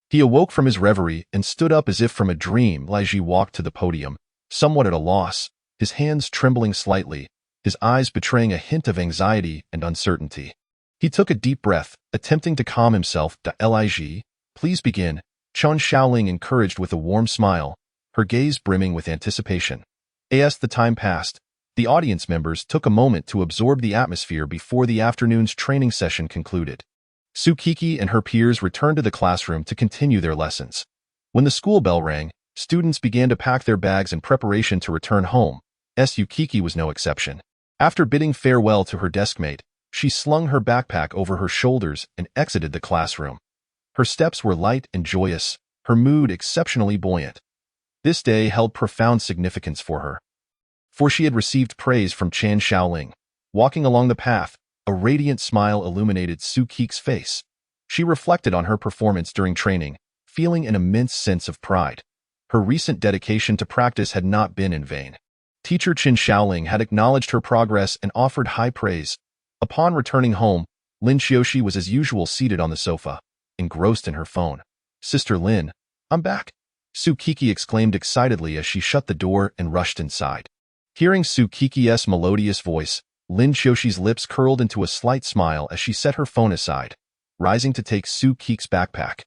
he awoke from his reverie and stood up as if from a dream. Li Ji walked to the podium, somewhat at a loss, his hands trembling slightly, his eyes betraying a hint of anxiety and uncertainty. He took a deep breath, attempting to calm himself. Li Ji, please begin, Chen Xiaoling encouraged with a warm smile, her gaze brimming with anticipation. As the time passed, the audience members took a moment to absorb the atmosphere before the afternoon's training session concluded. Su Qiqi and her peers returned to the classroom to continue their lessons. When the school bell rang, students began to pack their bags in preparation to return home. Su Qiqi was no exception. After bidding farewell to her deskmate, she slung her backpack over her shoulders and exited the classroom. Her steps were light and joyous, her mood exceptionally buoyant. This day held profound significance for her, for she had received praise from Chen Xiaoling. Walking along the path, a radiant smile illuminated Su Qiqi's face. She reflected on her performance during training, feeling an immense sense of pride. Her recent dedication to practice had not been in vain. Teacher Chen Xiaoling had acknowledged her progress and offered high praise. Upon returning home, Lin Xiaoxi was as usual seated on the sofa, engrossed in her phone. Sister Lin, I'm back, Su Qiqi exclaimed excitedly as she shut the door and rushed inside. Hearing Su Qiqi's melodious voice, Lin Xiaoxi's lips curled into a slight smile as she set her phone aside, rising to take Su Qiqi's backpack.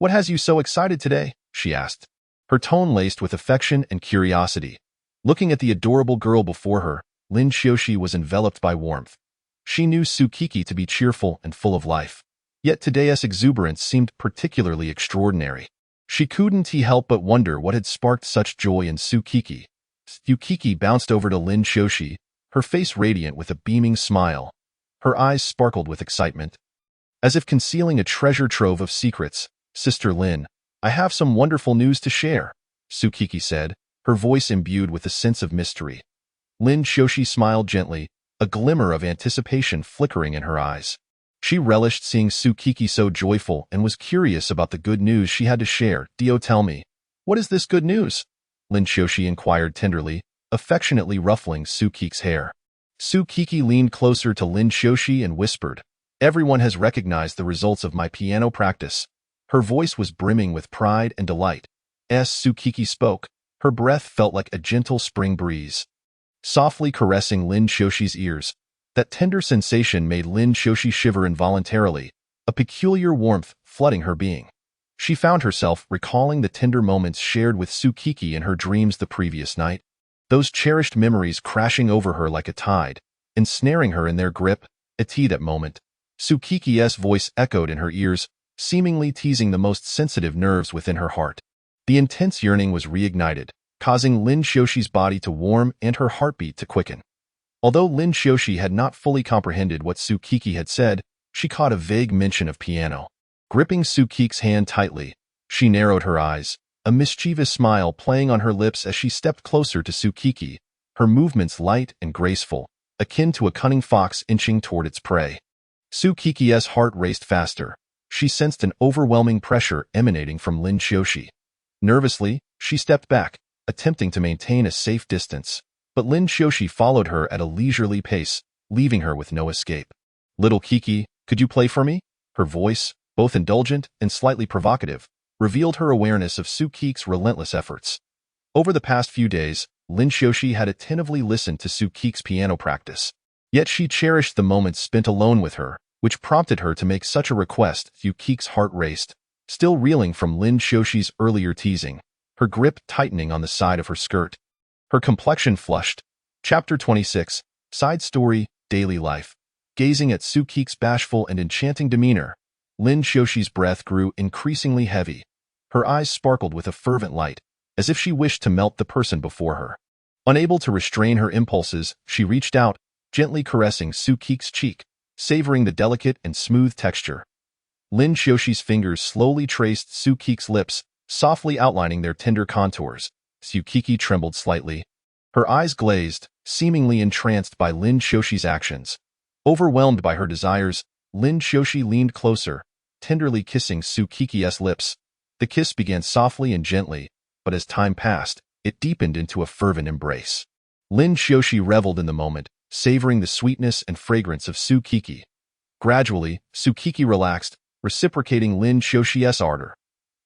What has you so excited today? She asked, her tone laced with affection and curiosity. Looking at the adorable girl before her, Lin Xiaoxi was enveloped by warmth. She knew Su Qiqi to be cheerful and full of life, yet today's exuberance seemed particularly extraordinary. She couldn't help but wonder what had sparked such joy in Su Qiqi. Su Qiqi bounced over to Lin Xiaoxi, her face radiant with a beaming smile. Her eyes sparkled with excitement, as if concealing a treasure trove of secrets. Sister Lin, I have some wonderful news to share, Su Qiqi said, her voice imbued with a sense of mystery. Lin Xiaoxi smiled gently, a glimmer of anticipation flickering in her eyes. She relished seeing Sukiki so joyful and was curious about the good news she had to share. "Dio, tell me, what is this good news?" Lin Xiaoxi inquired tenderly, affectionately ruffling Sukiki's hair. Sukiki leaned closer to Lin Xiaoxi and whispered, "Everyone has recognized the results of my piano practice." Her voice was brimming with pride and delight. As Sukiki spoke, her breath felt like a gentle spring breeze, softly caressing Lin Xiaoxi's ears. That tender sensation made Lin Xiaoxi shiver involuntarily, a peculiar warmth flooding her being. She found herself recalling the tender moments shared with Sukiki in her dreams the previous night, those cherished memories crashing over her like a tide, ensnaring her in their grip. At that moment, Sukiki's voice echoed in her ears, seemingly teasing the most sensitive nerves within her heart. The intense yearning was reignited, causing Lin Xiaoxi's body to warm and her heartbeat to quicken. Although Lin Xiaoxi had not fully comprehended what Sukiki had said, she caught a vague mention of piano. Gripping Sukiki's hand tightly, she narrowed her eyes, a mischievous smile playing on her lips as she stepped closer to Sukiki, her movements light and graceful, akin to a cunning fox inching toward its prey. Sukiki's heart raced faster. She sensed an overwhelming pressure emanating from Lin Xiaoxi. Nervously, she stepped back, attempting to maintain a safe distance, but Lin Xiaoxi followed her at a leisurely pace, leaving her with no escape. "Little Kiki, could you play for me?" Her voice, both indulgent and slightly provocative, revealed her awareness of Sukiki's relentless efforts. Over the past few days, Lin Xiaoxi had attentively listened to Sukiki's piano practice. Yet she cherished the moments spent alone with her, which prompted her to make such a request. Sukiki's heart raced, still reeling from Lin Xiaoxi's earlier teasing, her grip tightening on the side of her skirt. Her complexion flushed. Chapter 26, Side Story, Daily Life. Gazing at Sukiki's bashful and enchanting demeanor, Lin Xiaoxi's breath grew increasingly heavy. Her eyes sparkled with a fervent light, as if she wished to melt the person before her. Unable to restrain her impulses, she reached out, gently caressing Sukiki's cheek, savoring the delicate and smooth texture. Lin Xiaoxi's fingers slowly traced Sukiki's lips, softly outlining their tender contours. Sukiki trembled slightly. Her eyes glazed, seemingly entranced by Lin Xiaoxi's actions. Overwhelmed by her desires, Lin Xiaoxi leaned closer, tenderly kissing Sukiki's lips. The kiss began softly and gently, but as time passed, it deepened into a fervent embrace. Lin Xiaoxi reveled in the moment, savoring the sweetness and fragrance of Sukiki. Gradually, Sukiki relaxed, reciprocating Lin Xiaoxi's ardor.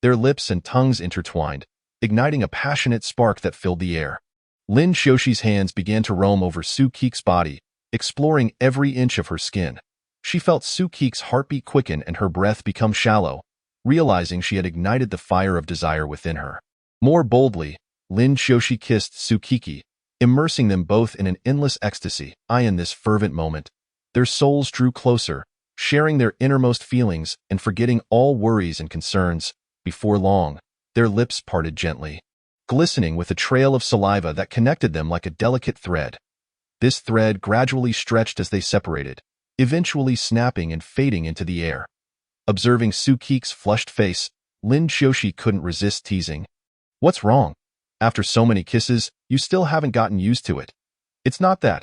Their lips and tongues intertwined, igniting a passionate spark that filled the air. Lin Xiaoxi's hands began to roam over Sukiki's body, exploring every inch of her skin. She felt Sukiki's heartbeat quicken and her breath become shallow, realizing she had ignited the fire of desire within her. More boldly, Lin Xiaoxi kissed Sukiki, immersing them both in an endless ecstasy. In this fervent moment, their souls drew closer, sharing their innermost feelings and forgetting all worries and concerns. Before long, their lips parted gently, glistening with a trail of saliva that connected them like a delicate thread. This thread gradually stretched as they separated, eventually snapping and fading into the air. Observing Sukiki's flushed face, Lin Xiaoxi couldn't resist teasing. "What's wrong? After so many kisses, you still haven't gotten used to it." "It's not that.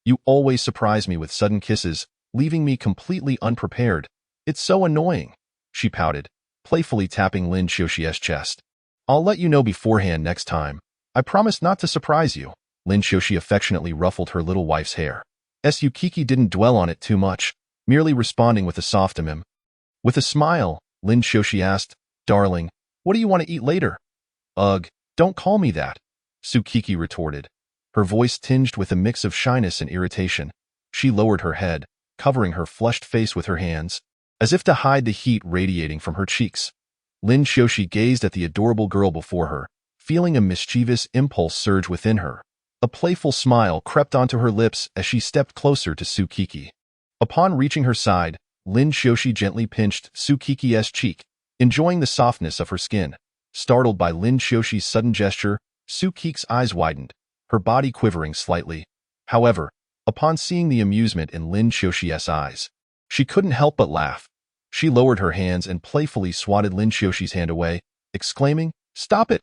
You always surprise me with sudden kisses, leaving me completely unprepared. It's so annoying," she pouted, playfully tapping Lin Xiaoxi's chest. "I'll let you know beforehand next time. I promise not to surprise you." Lin Xiaoxi affectionately ruffled her little wife's hair. Sukiki didn't dwell on it too much, merely responding with a soft "mm." With a smile, Lin Xiaoxi asked, "Darling, what do you want to eat later?" "Ugh, don't call me that," Sukiki retorted, her voice tinged with a mix of shyness and irritation. She lowered her head, covering her flushed face with her hands, as if to hide the heat radiating from her cheeks. Lin Xiaoxi gazed at the adorable girl before her, feeling a mischievous impulse surge within her. A playful smile crept onto her lips as she stepped closer to Sukiki. Upon reaching her side, Lin Xiaoxi gently pinched Sukiki's cheek, enjoying the softness of her skin. Startled by Lin Xiaoxi's sudden gesture, Sukiki's eyes widened, her body quivering slightly. However, upon seeing the amusement in Lin Xiaoxi's eyes, she couldn't help but laugh. She lowered her hands and playfully swatted Lin Xiaoxi's hand away, exclaiming, "Stop it!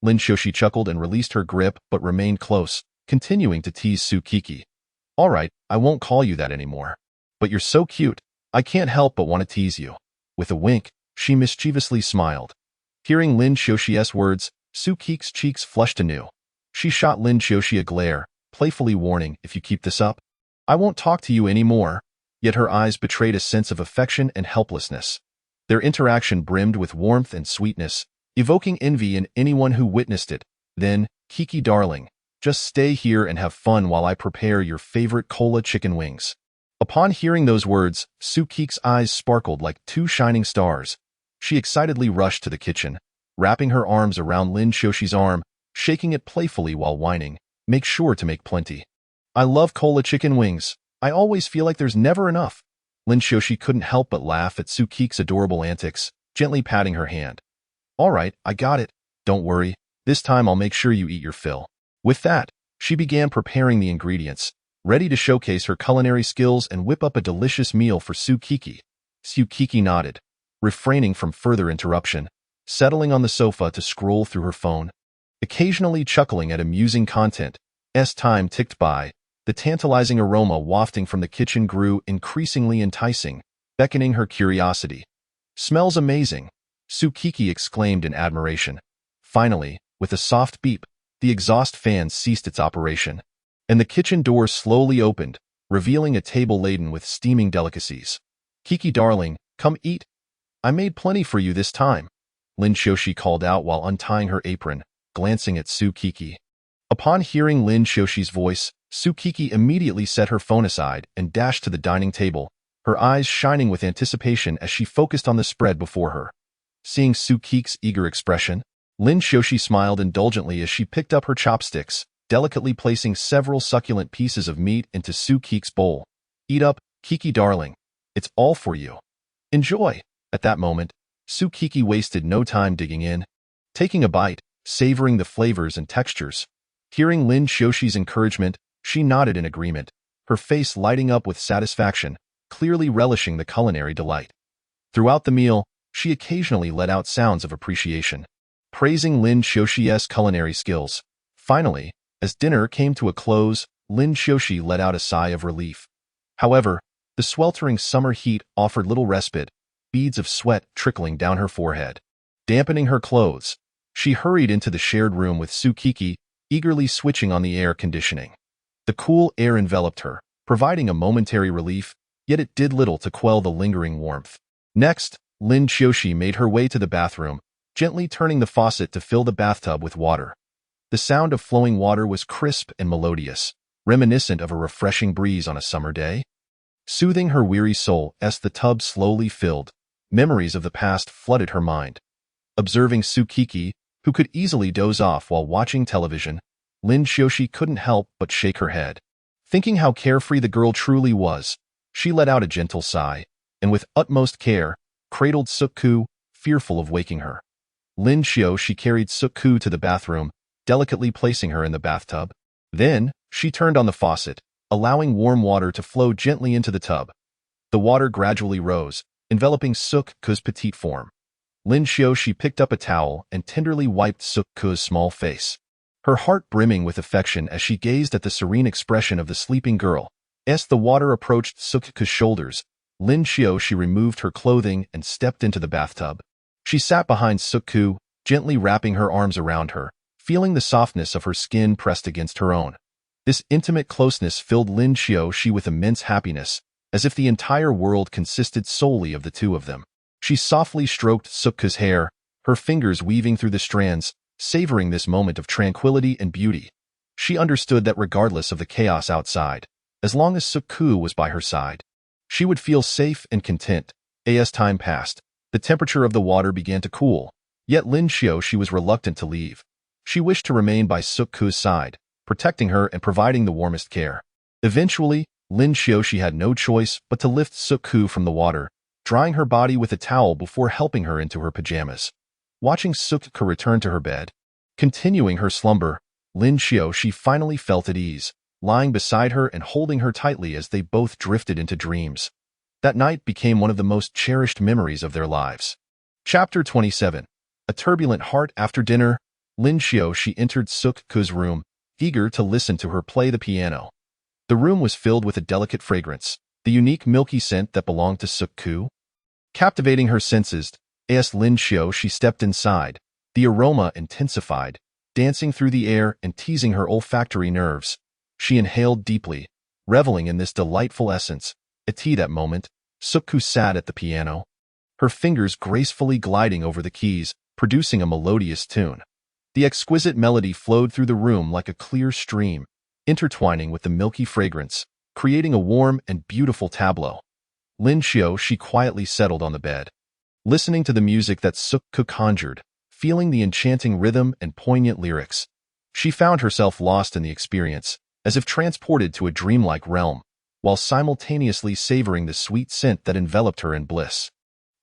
Lin Xiaoxi chuckled and released her grip but remained close, continuing to tease Sukiki. All right, I won't call you that anymore. But you're so cute, I can't help but want to tease you. With a wink, she mischievously smiled. Hearing Lin Xiaoxi's words, Sukiki's cheeks flushed anew. She shot Lin Xiaoxi a glare, playfully warning, if you keep this up, I won't talk to you anymore. Yet her eyes betrayed a sense of affection and helplessness. Their interaction brimmed with warmth and sweetness, evoking envy in anyone who witnessed it. Then, Kiki darling, just stay here and have fun while I prepare your favorite cola chicken wings. Upon hearing those words, Sukiki's eyes sparkled like two shining stars. She excitedly rushed to the kitchen, wrapping her arms around Lin Xiaoxi's arm, shaking it playfully while whining, make sure to make plenty. I love cola chicken wings. I always feel like there's never enough. Lin Xiaoxi couldn't help but laugh at Sukiki's adorable antics, gently patting her hand. All right, I got it. Don't worry. This time I'll make sure you eat your fill. With that, she began preparing the ingredients, ready to showcase her culinary skills and whip up a delicious meal for Sukiki. Sukiki nodded, refraining from further interruption, settling on the sofa to scroll through her phone, occasionally chuckling at amusing content. As time ticked by, the tantalizing aroma wafting from the kitchen grew increasingly enticing, beckoning her curiosity. Smells amazing, Sukiki exclaimed in admiration. Finally, with a soft beep, the exhaust fan ceased its operation, and the kitchen door slowly opened, revealing a table laden with steaming delicacies. Kiki darling, come eat. I made plenty for you this time, Lin Xiaoxi called out while untying her apron, glancing at Sukiki. Upon hearing Lin Xiaoxi's voice, Sukiki immediately set her phone aside and dashed to the dining table, her eyes shining with anticipation as she focused on the spread before her. Seeing Sukiki's eager expression, Lin Xiaoxi smiled indulgently as she picked up her chopsticks, delicately placing several succulent pieces of meat into Sukiki's bowl. Eat up, Kiki darling. It's all for you. Enjoy. At that moment, Sukiki wasted no time digging in, taking a bite, savoring the flavors and textures. Hearing Lin Xiaoxi's encouragement, she nodded in agreement, her face lighting up with satisfaction, clearly relishing the culinary delight. Throughout the meal, she occasionally let out sounds of appreciation, praising Lin Xiaoxi's culinary skills. Finally, as dinner came to a close, Lin Xiaoxi let out a sigh of relief. However, the sweltering summer heat offered little respite, beads of sweat trickling down her forehead. Dampening her clothes, she hurried into the shared room with Sukiki, eagerly switching on the air conditioning. The cool air enveloped her, providing a momentary relief, yet it did little to quell the lingering warmth. Next, Lin Xiaoxi made her way to the bathroom, gently turning the faucet to fill the bathtub with water. The sound of flowing water was crisp and melodious, reminiscent of a refreshing breeze on a summer day. Soothing her weary soul as the tub slowly filled, memories of the past flooded her mind. Observing Sukiki, who could easily doze off while watching television, Lin Xiaoxi couldn't help but shake her head. Thinking how carefree the girl truly was, she let out a gentle sigh, and with utmost care, cradled Sukku, fearful of waking her. Lin Xiaoxi carried Sukku to the bathroom, delicately placing her in the bathtub. Then, she turned on the faucet, allowing warm water to flow gently into the tub. The water gradually rose, enveloping Sukku's petite form. Lin Xiaoxi picked up a towel and tenderly wiped Sukku's small face, her heart brimming with affection as she gazed at the serene expression of the sleeping girl. As the water approached Sukku's shoulders, Lin Xiaoxi removed her clothing and stepped into the bathtub. She sat behind Sukku, gently wrapping her arms around her, feeling the softness of her skin pressed against her own. This intimate closeness filled Lin Xiaoxi with immense happiness, as if the entire world consisted solely of the two of them. She softly stroked Sukku's hair, her fingers weaving through the strands, savoring this moment of tranquility and beauty. She understood that regardless of the chaos outside, as long as Sukku was by her side, she would feel safe and content. As time passed, the temperature of the water began to cool, yet Lin Xiaoxi was reluctant to leave. She wished to remain by Sukku's side, protecting her and providing the warmest care. Eventually, Lin Xiaoxi had no choice but to lift Sukku from the water, drying her body with a towel before helping her into her pajamas. Watching Sukku return to her bed, continuing her slumber, Lin Xiaoxi finally felt at ease, lying beside her and holding her tightly as they both drifted into dreams. That night became one of the most cherished memories of their lives. Chapter 27. A turbulent heart after dinner. Lin Xiao entered Suk-ku's room, eager to listen to her play the piano. The room was filled with a delicate fragrance, the unique milky scent that belonged to Suk-ku. Captivating her senses, as Lin Xiao stepped inside, the aroma intensified, dancing through the air and teasing her olfactory nerves. She inhaled deeply, reveling in this delightful essence. At that moment, Suk-ku sat at the piano, her fingers gracefully gliding over the keys, producing a melodious tune. The exquisite melody flowed through the room like a clear stream, intertwining with the milky fragrance, creating a warm and beautiful tableau. Lin Xiao quietly settled on the bed, listening to the music that Suk-ku conjured, feeling the enchanting rhythm and poignant lyrics. She found herself lost in the experience, as if transported to a dreamlike realm, while simultaneously savoring the sweet scent that enveloped her in bliss.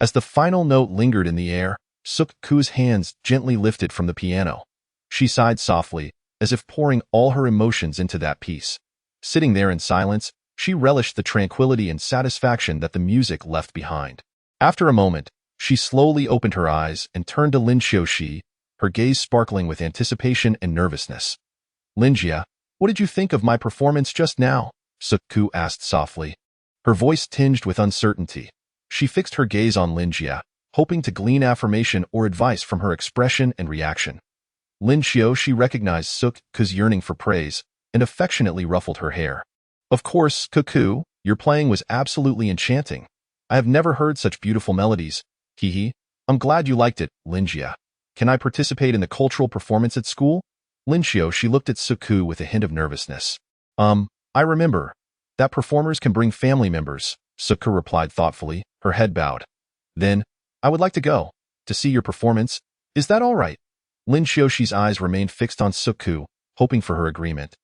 As the final note lingered in the air, Suk-ku's hands gently lifted from the piano. She sighed softly, as if pouring all her emotions into that piece. Sitting there in silence, she relished the tranquility and satisfaction that the music left behind. After a moment, she slowly opened her eyes and turned to Lin Xiao, her gaze sparkling with anticipation and nervousness. "Linjia, what did you think of my performance just now?" Suk-ku asked softly. Her voice tinged with uncertainty. She fixed her gaze on Linjia, hoping to glean affirmation or advice from her expression and reaction. Lin Xiao recognized Suk-ku's yearning for praise and affectionately ruffled her hair. "Of course, Suk-ku, your playing was absolutely enchanting. I have never heard such beautiful melodies. Hee. I'm glad you liked it, Linjia. Can I participate in the cultural performance at school?" Lin Xiao looked at Suk-ku with a hint of nervousness. I remember. That performers can bring family members," Suk-ku replied thoughtfully, her head bowed. "Then, I would like to go, to see your performance. Is that all right?" Lin Xiao's eyes remained fixed on Suk-ku, hoping for her agreement.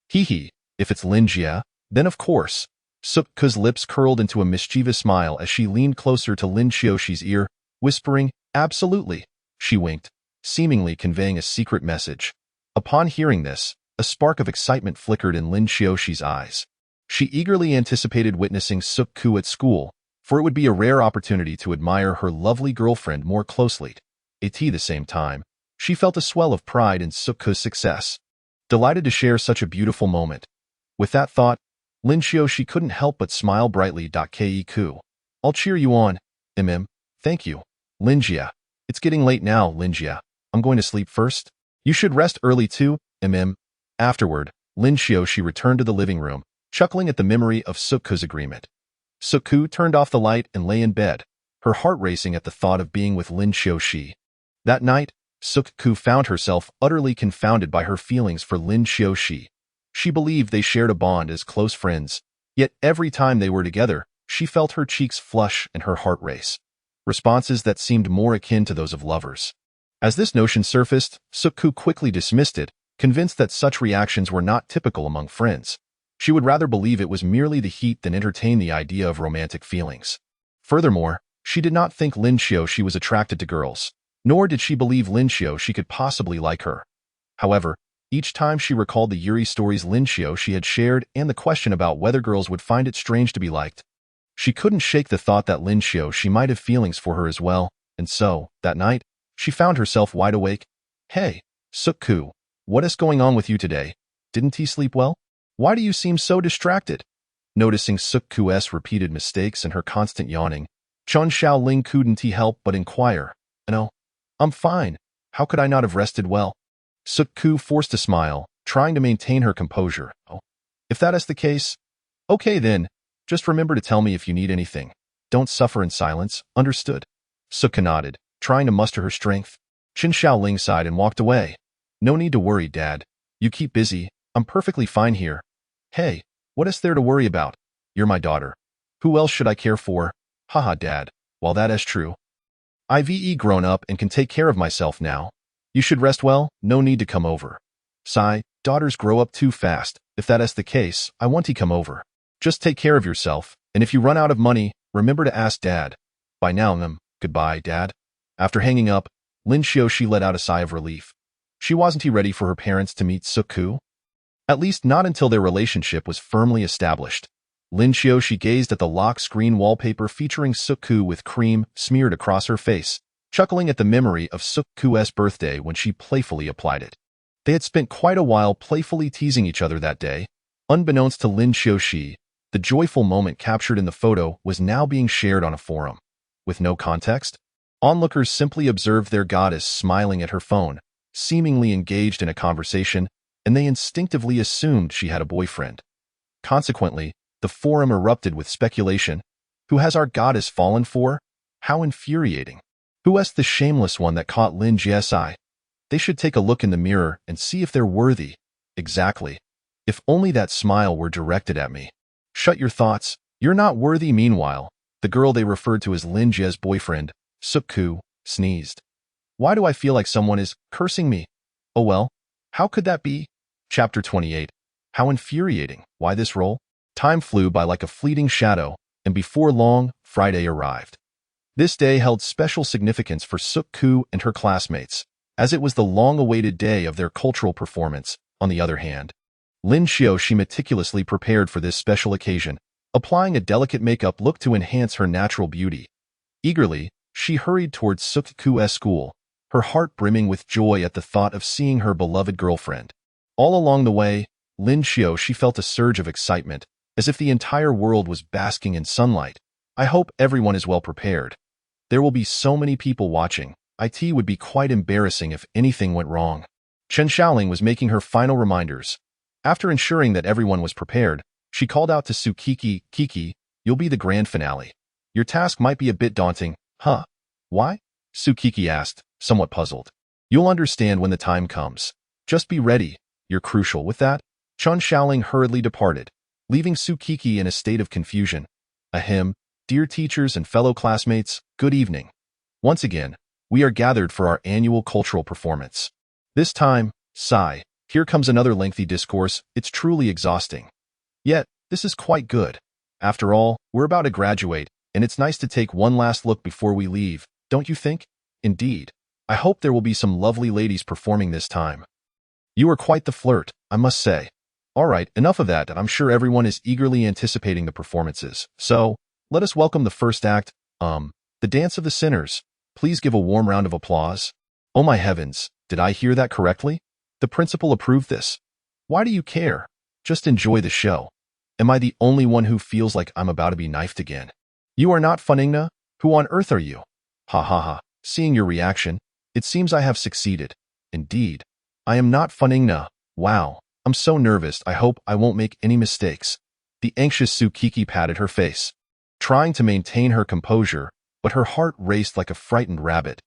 Hee. If it's Linjia, then of course." Suk-ku's lips curled into a mischievous smile as she leaned closer to Lin Xiao's ear, whispering, "Absolutely." She winked, seemingly conveying a secret message. Upon hearing this, a spark of excitement flickered in Lin Xiao's eyes. She eagerly anticipated witnessing Suk-ku at school, for it would be a rare opportunity to admire her lovely girlfriend more closely. At the same time, she felt a swell of pride in Suk-ku's success, delighted to share such a beautiful moment. With that thought, Lin Xiao couldn't help but smile brightly. Ku. "I'll cheer you on, Thank you. Linjia. It's getting late now, Linjia. I'm going to sleep first. You should rest early too, Afterward, Lin Xiao returned to the living room, chuckling at the memory of Suk-ku's agreement. Suk-ku turned off the light and lay in bed, her heart racing at the thought of being with Lin Xiao. That night, Suk-ku found herself utterly confounded by her feelings for Lin Xiao. She believed they shared a bond as close friends, yet every time they were together, she felt her cheeks flush and her heart race. Responses that seemed more akin to those of lovers. As this notion surfaced, Suk-ku quickly dismissed it, convinced that such reactions were not typical among friends. She would rather believe it was merely the heat than entertain the idea of romantic feelings. Furthermore, she did not think Lin Xiao was attracted to girls, nor did she believe Lin Xiao could possibly like her. However, each time she recalled the Yuri stories Lin Xiao had shared and the question about whether girls would find it strange to be liked, she couldn't shake the thought that Lin Xiao might have feelings for her as well, and so, that night, she found herself wide awake. "Hey, Suk-ku, what is going on with you today? Didn't he sleep well? Why do you seem so distracted?" Noticing Suk-ku's repeated mistakes and her constant yawning, Chun Xiaoling couldn't help but inquire. "No, I'm fine. How could I not have rested well?" Suk-ku forced a smile, trying to maintain her composure. "Oh, if that is the case, okay then. Just remember to tell me if you need anything. Don't suffer in silence, understood?" Suk-ku nodded, trying to muster her strength. Qin Xiaoling sighed and walked away. "No need to worry, Dad. You keep busy. I'm perfectly fine here." "Hey, what is there to worry about? You're my daughter. Who else should I care for?" "Haha, Dad. Well, that is true. I've grown up and can take care of myself now. You should rest well, no need to come over." "Sigh, daughters grow up too fast. If that is the case, I want to come over. Just take care of yourself, and if you run out of money, remember to ask Dad. Bye now, Goodbye, Dad." After hanging up, Lin Xiao let out a sigh of relief. She wasn't ready for her parents to meet Suk-ku. At least not until their relationship was firmly established. Lin Xiao gazed at the lock screen wallpaper featuring Suk-ku with cream smeared across her face, chuckling at the memory of Suk-ku's birthday when she playfully applied it. They had spent quite a while playfully teasing each other that day. Unbeknownst to Lin Xiaoxi, the joyful moment captured in the photo was now being shared on a forum. With no context, onlookers simply observed their goddess smiling at her phone, seemingly engaged in a conversation, and they instinctively assumed she had a boyfriend. Consequently, the forum erupted with speculation. Who has our goddess fallen for? How infuriating. Who is the shameless one that caught Lin Xiaoxi? They should take a look in the mirror and see if they're worthy. Exactly. If only that smile were directed at me. Shut your thoughts. You're not worthy. Meanwhile, the girl they referred to as Lin Jie's boyfriend, Suk-ku, sneezed. Why do I feel like someone is cursing me? Oh well, how could that be? Chapter 28. How infuriating. Why this role? Time flew by like a fleeting shadow, and before long, Friday arrived. This day held special significance for Suk-ku and her classmates, as it was the long-awaited day of their cultural performance. On the other hand, Lin Xiaoxi meticulously prepared for this special occasion, applying a delicate makeup look to enhance her natural beauty. Eagerly, she hurried towards Suk-ku's school, her heart brimming with joy at the thought of seeing her beloved girlfriend. All along the way, Lin Xiaoxi felt a surge of excitement, as if the entire world was basking in sunlight. I hope everyone is well prepared. There will be so many people watching. It would be quite embarrassing if anything went wrong. Chen Xiaoling was making her final reminders. After ensuring that everyone was prepared, she called out to Kiki, Kiki, you'll be the grand finale. Your task might be a bit daunting, huh? Why? Kiki asked, somewhat puzzled. You'll understand when the time comes. Just be ready. You're crucial. With that, Chen Xiaoling hurriedly departed, leaving Kiki in a state of confusion. Ahem, dear teachers and fellow classmates, good evening. Once again, we are gathered for our annual cultural performance. This time, sigh, here comes another lengthy discourse. It's truly exhausting. Yet, this is quite good. After all, we're about to graduate, and it's nice to take one last look before we leave, don't you think? Indeed. I hope there will be some lovely ladies performing this time. You are quite the flirt, I must say. All right, enough of that. I'm sure everyone is eagerly anticipating the performances. So, let us welcome the first act, the Dance of the Sinners. Please give a warm round of applause. Oh my heavens, did I hear that correctly? The principal approved this. Why do you care? Just enjoy the show. Am I the only one who feels like I'm about to be knifed again? You are not Funingna? Who on earth are you? Ha ha ha. Seeing your reaction, it seems I have succeeded. Indeed. I am not Funingna. Wow. I'm so nervous. I hope I won't make any mistakes. The anxious Kiki patted her face, trying to maintain her composure, but her heart raced like a frightened rabbit.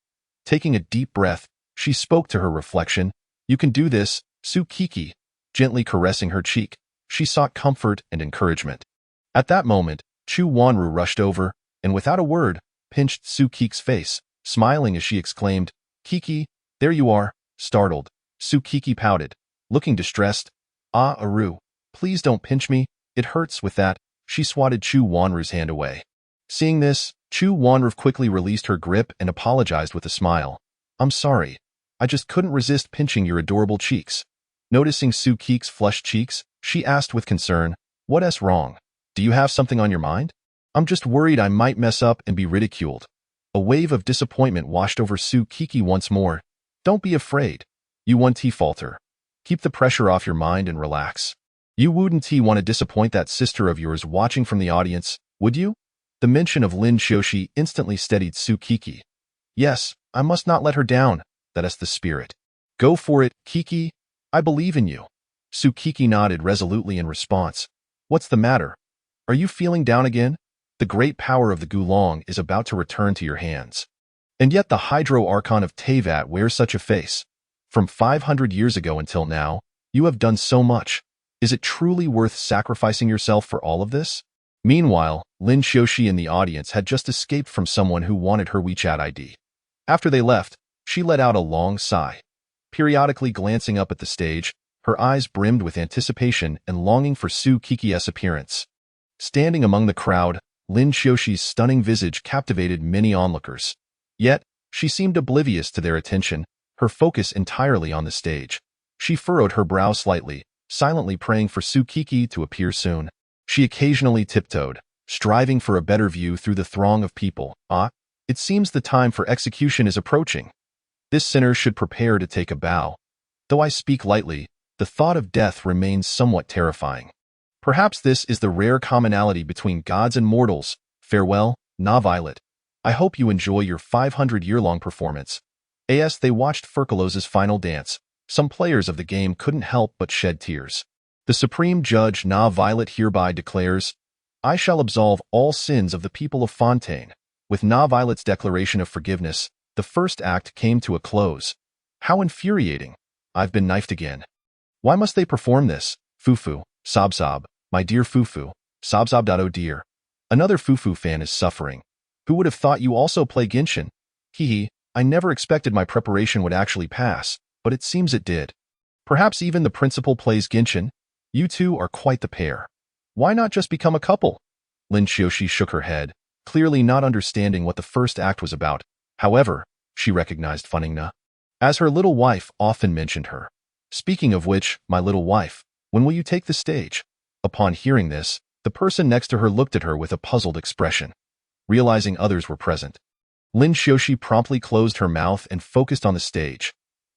Taking a deep breath, she spoke to her reflection. You can do this, Kiki. Gently caressing her cheek, she sought comfort and encouragement. At that moment, Chu Wanru rushed over, and without a word, pinched Kiki's face, smiling as she exclaimed, Kiki, there you are. Startled, Kiki pouted, looking distressed. Ah, Aru, please don't pinch me, it hurts. With that, she swatted Chu Wanru's hand away. Seeing this, Chu Wanru quickly released her grip and apologized with a smile. I'm sorry. I just couldn't resist pinching your adorable cheeks. Noticing Kiki's flushed cheeks, she asked with concern, What's wrong? Do you have something on your mind? I'm just worried I might mess up and be ridiculed. A wave of disappointment washed over Kiki once more. Don't be afraid. You won't falter. Keep the pressure off your mind and relax. You wouldn't want to disappoint that sister of yours watching from the audience, would you? The mention of Lin Xiaoxi instantly steadied Kiki. Yes, I must not let her down. That is the spirit. Go for it, Kiki. I believe in you. Kiki nodded resolutely in response. What's the matter? Are you feeling down again? The great power of the Gulong is about to return to your hands. And yet the Hydro Archon of Tevat wears such a face. From 500 years ago until now, you have done so much. Is it truly worth sacrificing yourself for all of this? Meanwhile, Lin Xiaoxi in the audience had just escaped from someone who wanted her WeChat ID. After they left, she let out a long sigh. Periodically glancing up at the stage, her eyes brimmed with anticipation and longing for Kiki's appearance. Standing among the crowd, Lin Xiaoxi's stunning visage captivated many onlookers. Yet, she seemed oblivious to their attention, her focus entirely on the stage. She furrowed her brow slightly, silently praying for Kiki to appear soon. She occasionally tiptoed, striving for a better view through the throng of people. Ah, It seems the time for execution is approaching. This sinner should prepare to take a bow. Though I speak lightly, the thought of death remains somewhat terrifying. Perhaps this is the rare commonality between gods and mortals. Farewell, Na Violet. I hope you enjoy your 500-year-long performance. As they watched Furkalos's final dance, some players of the game couldn't help but shed tears. The Supreme Judge Na Violet hereby declares, I shall absolve all sins of the people of Fontaine. With Na Violet's declaration of forgiveness, the first act came to a close. How infuriating. I've been knifed again. Why must they perform this? Fufu, sob sob, my dear Fufu, sob sob. Oh dear. Another Fufu fan is suffering. Who would have thought you also play Genshin? Hee, I never expected my preparation would actually pass, but it seems it did. Perhaps even the principal plays Genshin? You two are quite the pair. Why not just become a couple? Lin Xiaoxi shook her head, clearly not understanding what the first act was about. However, she recognized Funingna, as her little wife often mentioned her. Speaking of which, my little wife, when will you take the stage? Upon hearing this, the person next to her looked at her with a puzzled expression. Realizing others were present, Lin Xiaoxi promptly closed her mouth and focused on the stage.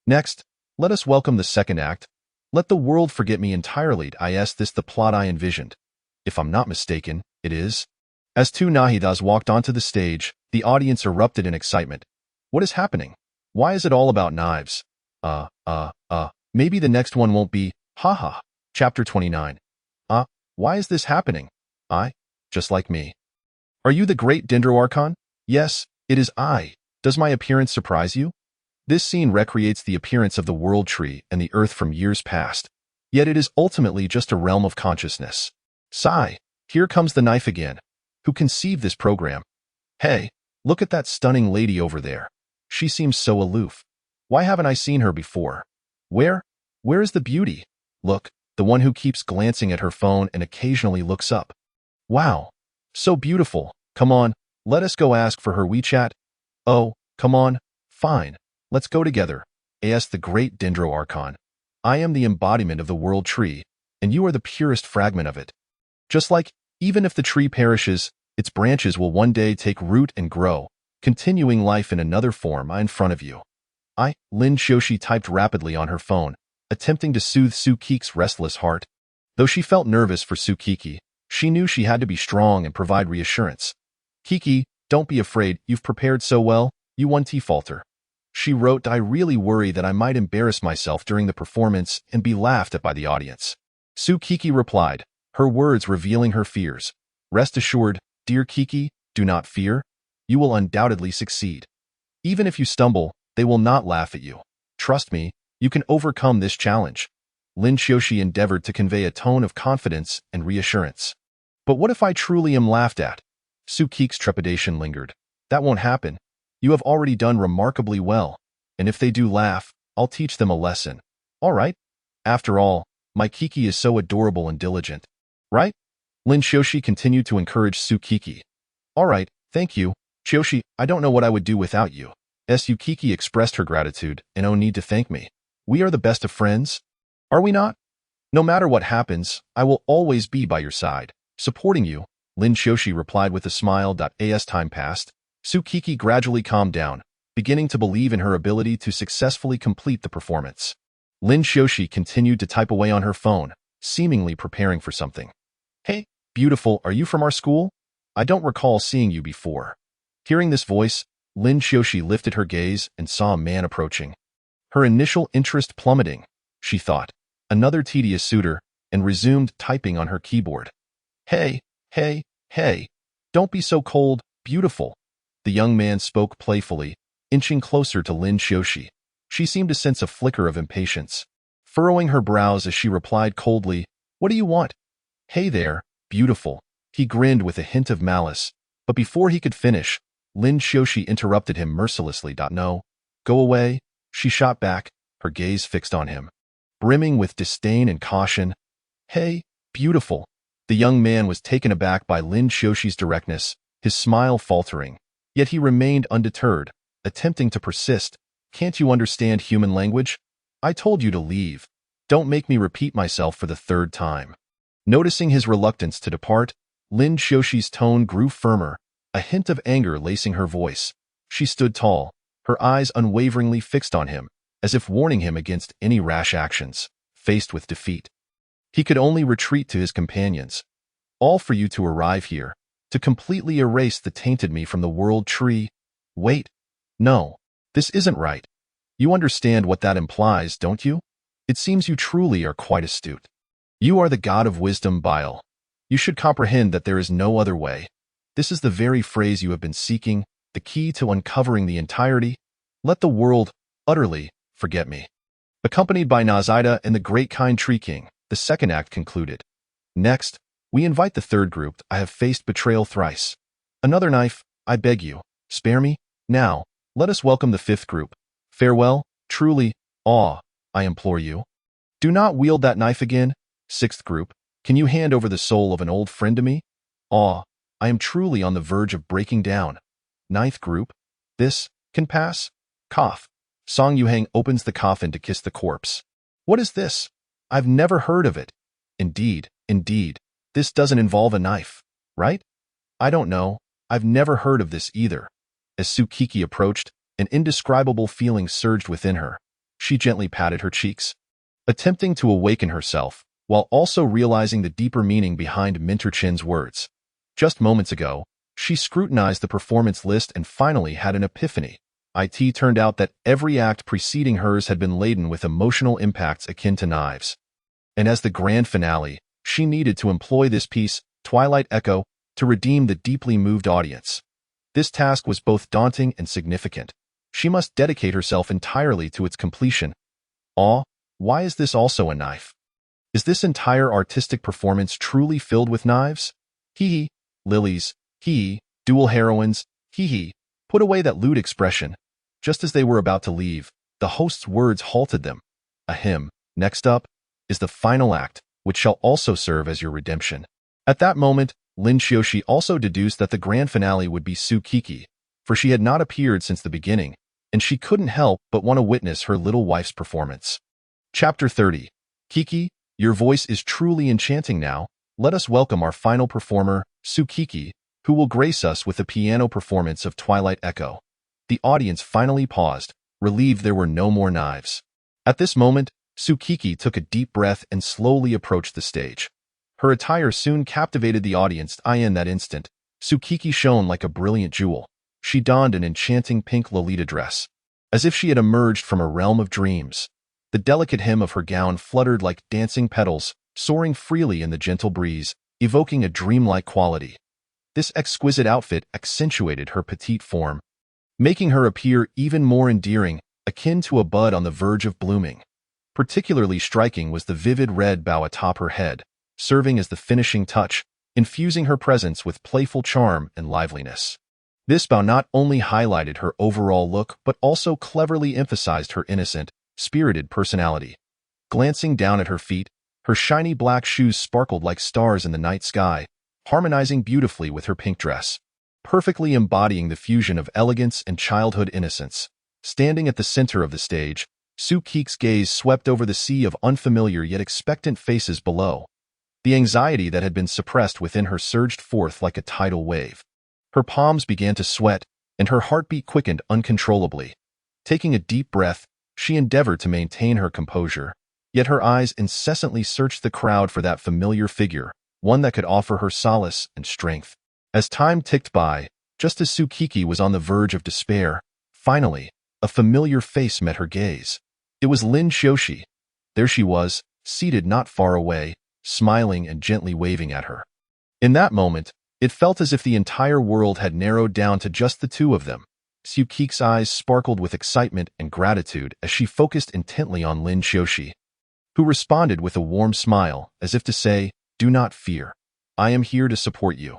Next, let us welcome the second act. Let the world forget me entirely. Is this the plot I envisioned? If I'm not mistaken, it is. As two Nahidas walked onto the stage, the audience erupted in excitement. What is happening? Why is it all about knives? Maybe the next one won't be, haha. Chapter 29. Why is this happening? Just like me. Are you the great Dendroarchon? Yes, it is I. Does my appearance surprise you? This scene recreates the appearance of the world tree and the earth from years past. Yet it is ultimately just a realm of consciousness. Sigh, here comes the knife again. Who conceived this program? Hey, look at that stunning lady over there. She seems so aloof. Why haven't I seen her before? Where is the beauty? Look, the one who keeps glancing at her phone and occasionally looks up. Wow, so beautiful. Come on, let us go ask for her WeChat. Oh, come on, fine. Let's go together. As the great Dendroarchon, I am the embodiment of the world tree, and you are the purest fragment of it. Just like, even if the tree perishes, its branches will one day take root and grow, continuing life in another form in front of you. Lin Xiaoxi typed rapidly on her phone, attempting to soothe Su Kiki's restless heart. Though she felt nervous for Su Kiki, she knew she had to be strong and provide reassurance. Kiki, don't be afraid, you've prepared so well, you won't falter. She wrote, I really worry that I might embarrass myself during the performance and be laughed at by the audience. Su Kiki replied, her words revealing her fears. Rest assured, dear Kiki, do not fear. You will undoubtedly succeed. Even if you stumble, they will not laugh at you. Trust me, you can overcome this challenge. Lin Xiaoxi endeavored to convey a tone of confidence and reassurance. But what if I truly am laughed at? Su Kiki's trepidation lingered. That won't happen. You have already done remarkably well, and if they do laugh, I'll teach them a lesson. All right? After all, my Kiki is so adorable and diligent. Right? Lin Xiaoxi continued to encourage Su Kiki. All right, thank you, Xiaoxi, I don't know what I would do without you. Su Kiki expressed her gratitude, and no need to thank me. We are the best of friends. Are we not? No matter what happens, I will always be by your side, supporting you, Lin Xiaoxi replied with a smile. As time passed, Su Kiki gradually calmed down, beginning to believe in her ability to successfully complete the performance. Lin Xiaoxi continued to type away on her phone, seemingly preparing for something. Hey, beautiful, are you from our school? I don't recall seeing you before. Hearing this voice, Lin Xiaoxi lifted her gaze and saw a man approaching. Her initial interest plummeting, she thought, another tedious suitor, and resumed typing on her keyboard. Hey, don't be so cold, beautiful. The young man spoke playfully, inching closer to Lin Xiaoxi. She seemed to sense a flicker of impatience, furrowing her brows as she replied coldly, What do you want? Hey there, beautiful. He grinned with a hint of malice, but before he could finish, Lin Xiaoxi interrupted him mercilessly. No, go away, she shot back, her gaze fixed on him, brimming with disdain and caution. Hey, beautiful. The young man was taken aback by Lin Xiaoxi's directness, his smile faltering. Yet he remained undeterred, attempting to persist. Can't you understand human language? I told you to leave. Don't make me repeat myself for the third time. Noticing his reluctance to depart, Lin Xiaoxi's tone grew firmer, a hint of anger lacing her voice. She stood tall, her eyes unwaveringly fixed on him, as if warning him against any rash actions. Faced with defeat, he could only retreat to his companions. All for you to arrive here, to completely erase the tainted me from the world tree. Wait, no, this isn't right. You understand what that implies, don't you? It seems you truly are quite astute. You are the god of wisdom, Bile. You should comprehend that there is no other way. This is the very phrase you have been seeking, the key to uncovering the entirety. Let the world utterly forget me. Accompanied by Nazida and the great kind Tree King, the second act concluded. Next, we invite the third group. I have faced betrayal thrice. Another knife, I beg you, spare me. Now, let us welcome the fifth group. Farewell, truly, I implore you. Do not wield that knife again. Sixth group, can you hand over the soul of an old friend to me? I am truly on the verge of breaking down. Ninth group, this can pass. Cough. Song Yuhang opens the coffin to kiss the corpse. What is this? I've never heard of it. Indeed, this doesn't involve a knife, right? I don't know. I've never heard of this either. As Tsukiki approached, an indescribable feeling surged within her. She gently patted her cheeks, attempting to awaken herself, while also realizing the deeper meaning behind Minter Chin's words. Just moments ago, she scrutinized the performance list and finally had an epiphany. It turned out that every act preceding hers had been laden with emotional impacts akin to knives. And as the grand finale, she needed to employ this piece, Twilight Echo, to redeem the deeply moved audience. This task was both daunting and significant. She must dedicate herself entirely to its completion. Why is this also a knife? Is this entire artistic performance truly filled with knives? Hee, lilies, dual heroines, put away that lewd expression. Just as they were about to leave, the host's words halted them. A hymn, next up, is the final act, which shall also serve as your redemption. At that moment, Lin Xiaoxi also deduced that the grand finale would be Tsukiki, for she had not appeared since the beginning, and she couldn't help but want to witness her little wife's performance. Chapter 30. Kiki, your voice is truly enchanting now. Let us welcome our final performer, Tsukiki, who will grace us with a piano performance of Twilight Echo. The audience finally paused, relieved there were no more knives. At this moment, Tsukiki took a deep breath and slowly approached the stage. Her attire soon captivated the audience. In that instant, Tsukiki shone like a brilliant jewel. She donned an enchanting pink Lolita dress, as if she had emerged from a realm of dreams. The delicate hem of her gown fluttered like dancing petals, soaring freely in the gentle breeze, evoking a dreamlike quality. This exquisite outfit accentuated her petite form, making her appear even more endearing, akin to a bud on the verge of blooming. Particularly striking was the vivid red bow atop her head, serving as the finishing touch, infusing her presence with playful charm and liveliness. This bow not only highlighted her overall look but also cleverly emphasized her innocent, spirited personality. Glancing down at her feet, her shiny black shoes sparkled like stars in the night sky, harmonizing beautifully with her pink dress, perfectly embodying the fusion of elegance and childhood innocence. Standing at the center of the stage, Tsukiki's gaze swept over the sea of unfamiliar yet expectant faces below. The anxiety that had been suppressed within her surged forth like a tidal wave. Her palms began to sweat, and her heartbeat quickened uncontrollably. Taking a deep breath, she endeavored to maintain her composure, yet her eyes incessantly searched the crowd for that familiar figure, one that could offer her solace and strength. As time ticked by, just as Tsukiki was on the verge of despair, finally, a familiar face met her gaze. It was Lin Xiaoxi. There she was, seated not far away, smiling and gently waving at her. In that moment, it felt as if the entire world had narrowed down to just the two of them. Tsukiki's eyes sparkled with excitement and gratitude as she focused intently on Lin Xiaoxi, who responded with a warm smile, as if to say, "Do not fear. I am here to support you."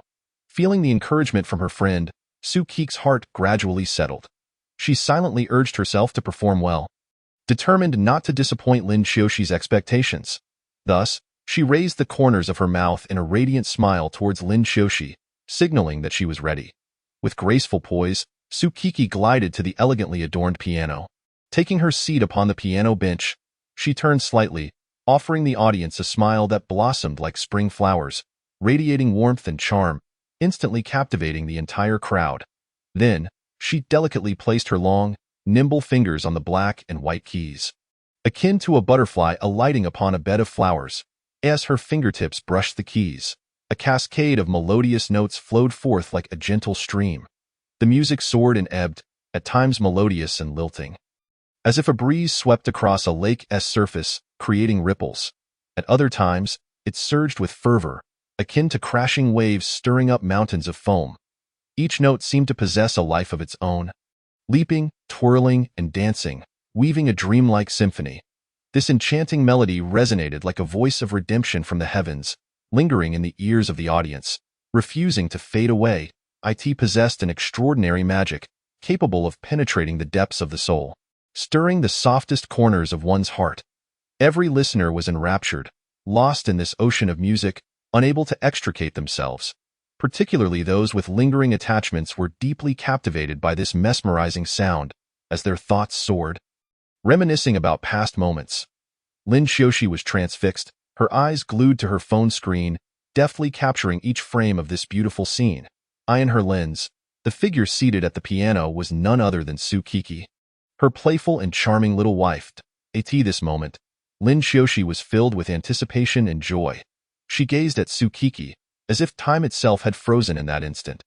Feeling the encouragement from her friend, Tsukiki's heart gradually settled. She silently urged herself to perform well, determined not to disappoint Lin Xiaoxi's expectations. Thus, she raised the corners of her mouth in a radiant smile towards Lin Xiaoxi, signaling that she was ready. With graceful poise, Tsukiki glided to the elegantly adorned piano. Taking her seat upon the piano bench, she turned slightly, offering the audience a smile that blossomed like spring flowers, radiating warmth and charm, instantly captivating the entire crowd. Then, She delicately placed her long, nimble fingers on the black and white keys. Akin to a butterfly alighting upon a bed of flowers, as her fingertips brushed the keys, a cascade of melodious notes flowed forth like a gentle stream. The music soared and ebbed, at times melodious and lilting, as if a breeze swept across a lake's surface, creating ripples. At other times, it surged with fervor, akin to crashing waves stirring up mountains of foam. Each note seemed to possess a life of its own, leaping, twirling, and dancing, weaving a dreamlike symphony. This enchanting melody resonated like a voice of redemption from the heavens, lingering in the ears of the audience, refusing to fade away. It possessed an extraordinary magic, capable of penetrating the depths of the soul, stirring the softest corners of one's heart. Every listener was enraptured, lost in this ocean of music, unable to extricate themselves. Particularly those with lingering attachments were deeply captivated by this mesmerizing sound, as their thoughts soared, reminiscing about past moments. Lin Xiaoxi was transfixed, her eyes glued to her phone screen, deftly capturing each frame of this beautiful scene. Eye in her lens, the figure seated at the piano was none other than Su Kiki, her playful and charming little wife. At this moment, Lin Xiaoxi was filled with anticipation and joy. She gazed at Su Kiki, as if time itself had frozen in that instant.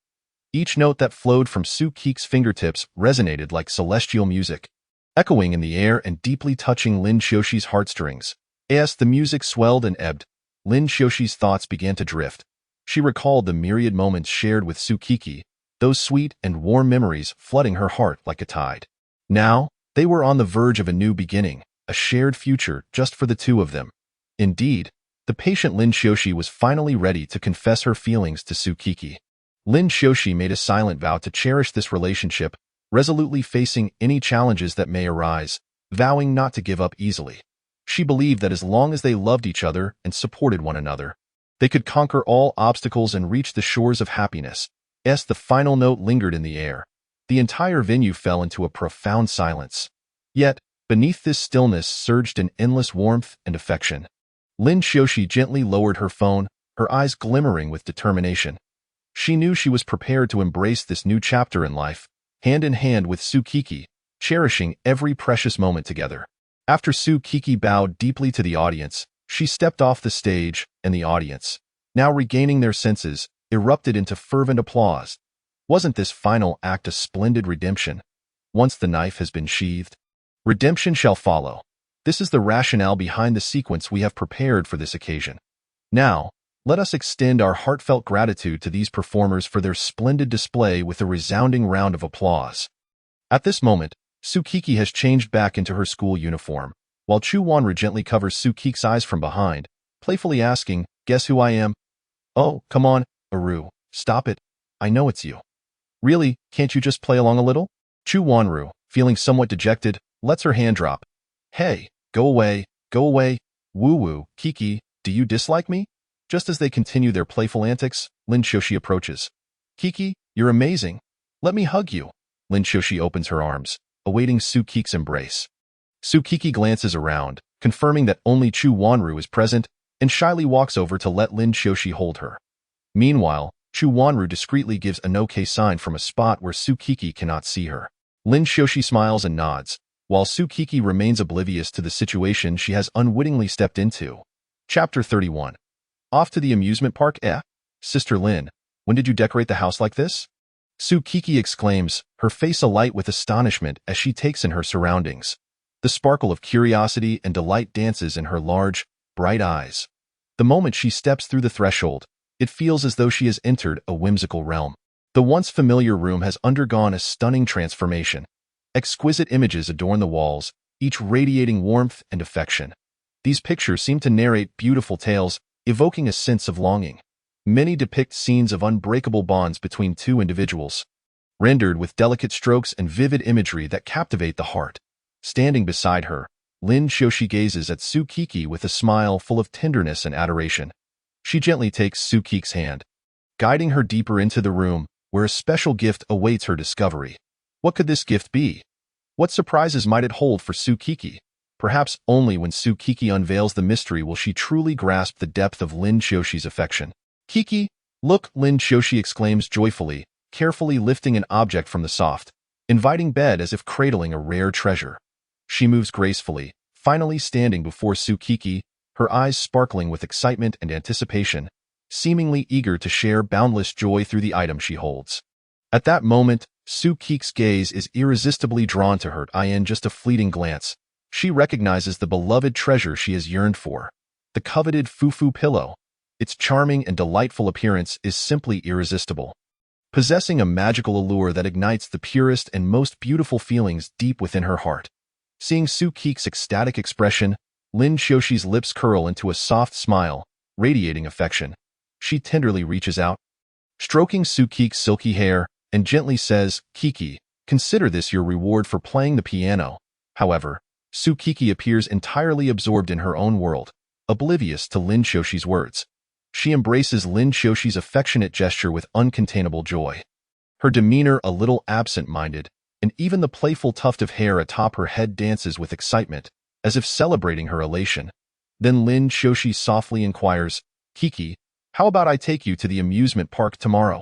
Each note that flowed from Su Kiki's fingertips resonated like celestial music, echoing in the air and deeply touching Lin Xiaoxi's heartstrings. As the music swelled and ebbed, Lin Xiaoxi's thoughts began to drift. She recalled the myriad moments shared with Su Kiki, those sweet and warm memories flooding her heart like a tide. Now, they were on the verge of a new beginning, a shared future just for the two of them. Indeed, the patient Lin Xiaoxi was finally ready to confess her feelings to Su Kiki. Lin Xiaoxi made a silent vow to cherish this relationship, resolutely facing any challenges that may arise, vowing not to give up easily. She believed that as long as they loved each other and supported one another, they could conquer all obstacles and reach the shores of happiness. As the final note lingered in the air, the entire venue fell into a profound silence. Yet, beneath this stillness surged an endless warmth and affection. Lin Xiaoxi gently lowered her phone, her eyes glimmering with determination. She knew she was prepared to embrace this new chapter in life, hand in hand with Su Kiki, cherishing every precious moment together. After Su Kiki bowed deeply to the audience, she stepped off the stage, and the audience, now regaining their senses, erupted into fervent applause. Wasn't this final act a splendid redemption? Once the knife has been sheathed, redemption shall follow. This is the rationale behind the sequence we have prepared for this occasion. Now, let us extend our heartfelt gratitude to these performers for their splendid display with a resounding round of applause. At this moment, Su Kiki has changed back into her school uniform, while Chu Wanru gently covers Su Kiki's eyes from behind, playfully asking, "Guess who I am?" "Oh, come on, Aru, stop it. I know it's you. Really, can't you just play along a little?" Chu Wanru, feeling somewhat dejected, lets her hand drop. "Hey, go away, woo-woo, Kiki, do you dislike me?" Just as they continue their playful antics, Lin Xiaoxi approaches. "Kiki, you're amazing. Let me hug you." Lin Xiaoxi opens her arms, awaiting Su Kiki's embrace. Su Kiki glances around, confirming that only Chu Wanru is present, and shyly walks over to let Lin Xiaoxi hold her. Meanwhile, Chu Wanru discreetly gives an okay sign from a spot where Su Kiki cannot see her. Lin Xiaoxi smiles and nods, while Su Kiki remains oblivious to the situation she has unwittingly stepped into. Chapter 31. Off to the amusement park, eh? Sister Lin, when did you decorate the house like this? Su Kiki exclaims, her face alight with astonishment as she takes in her surroundings. The sparkle of curiosity and delight dances in her large, bright eyes. The moment she steps through the threshold, it feels as though she has entered a whimsical realm. The once familiar room has undergone a stunning transformation. Exquisite images adorn the walls, each radiating warmth and affection. These pictures seem to narrate beautiful tales, evoking a sense of longing. Many depict scenes of unbreakable bonds between two individuals, rendered with delicate strokes and vivid imagery that captivate the heart. Standing beside her, Lin Xiaoxi gazes at Su Kiki with a smile full of tenderness and adoration. She gently takes Su Kiki's hand, guiding her deeper into the room, where a special gift awaits her discovery. What could this gift be? What surprises might it hold for Su Kiki? Perhaps only when Su Kiki unveils the mystery will she truly grasp the depth of Lin Xiaoxi's affection. "Kiki, look!" Lin Xiaoxi exclaims joyfully, carefully lifting an object from the soft, inviting bed as if cradling a rare treasure. She moves gracefully, finally standing before Tsukiki, her eyes sparkling with excitement and anticipation, seemingly eager to share boundless joy through the item she holds. At that moment, Tsukiki's gaze is irresistibly drawn to her. In just a fleeting glance, she recognizes the beloved treasure she has yearned for, the coveted fufu pillow. Its charming and delightful appearance is simply irresistible, possessing a magical allure that ignites the purest and most beautiful feelings deep within her heart. Seeing Tsukiki's ecstatic expression, Lin Xioshi's lips curl into a soft smile, radiating affection. She tenderly reaches out, stroking Tsukiki's silky hair, and gently says, "Kiki, consider this your reward for playing the piano." However, Tsukiki appears entirely absorbed in her own world, oblivious to Lin Xioshi's words. She embraces Lin Xioshi's affectionate gesture with uncontainable joy. Her demeanor a little absent-minded, and even the playful tuft of hair atop her head dances with excitement, as if celebrating her elation. Then Lin Xiushi softly inquires, "Kiki, how about I take you to the amusement park tomorrow?"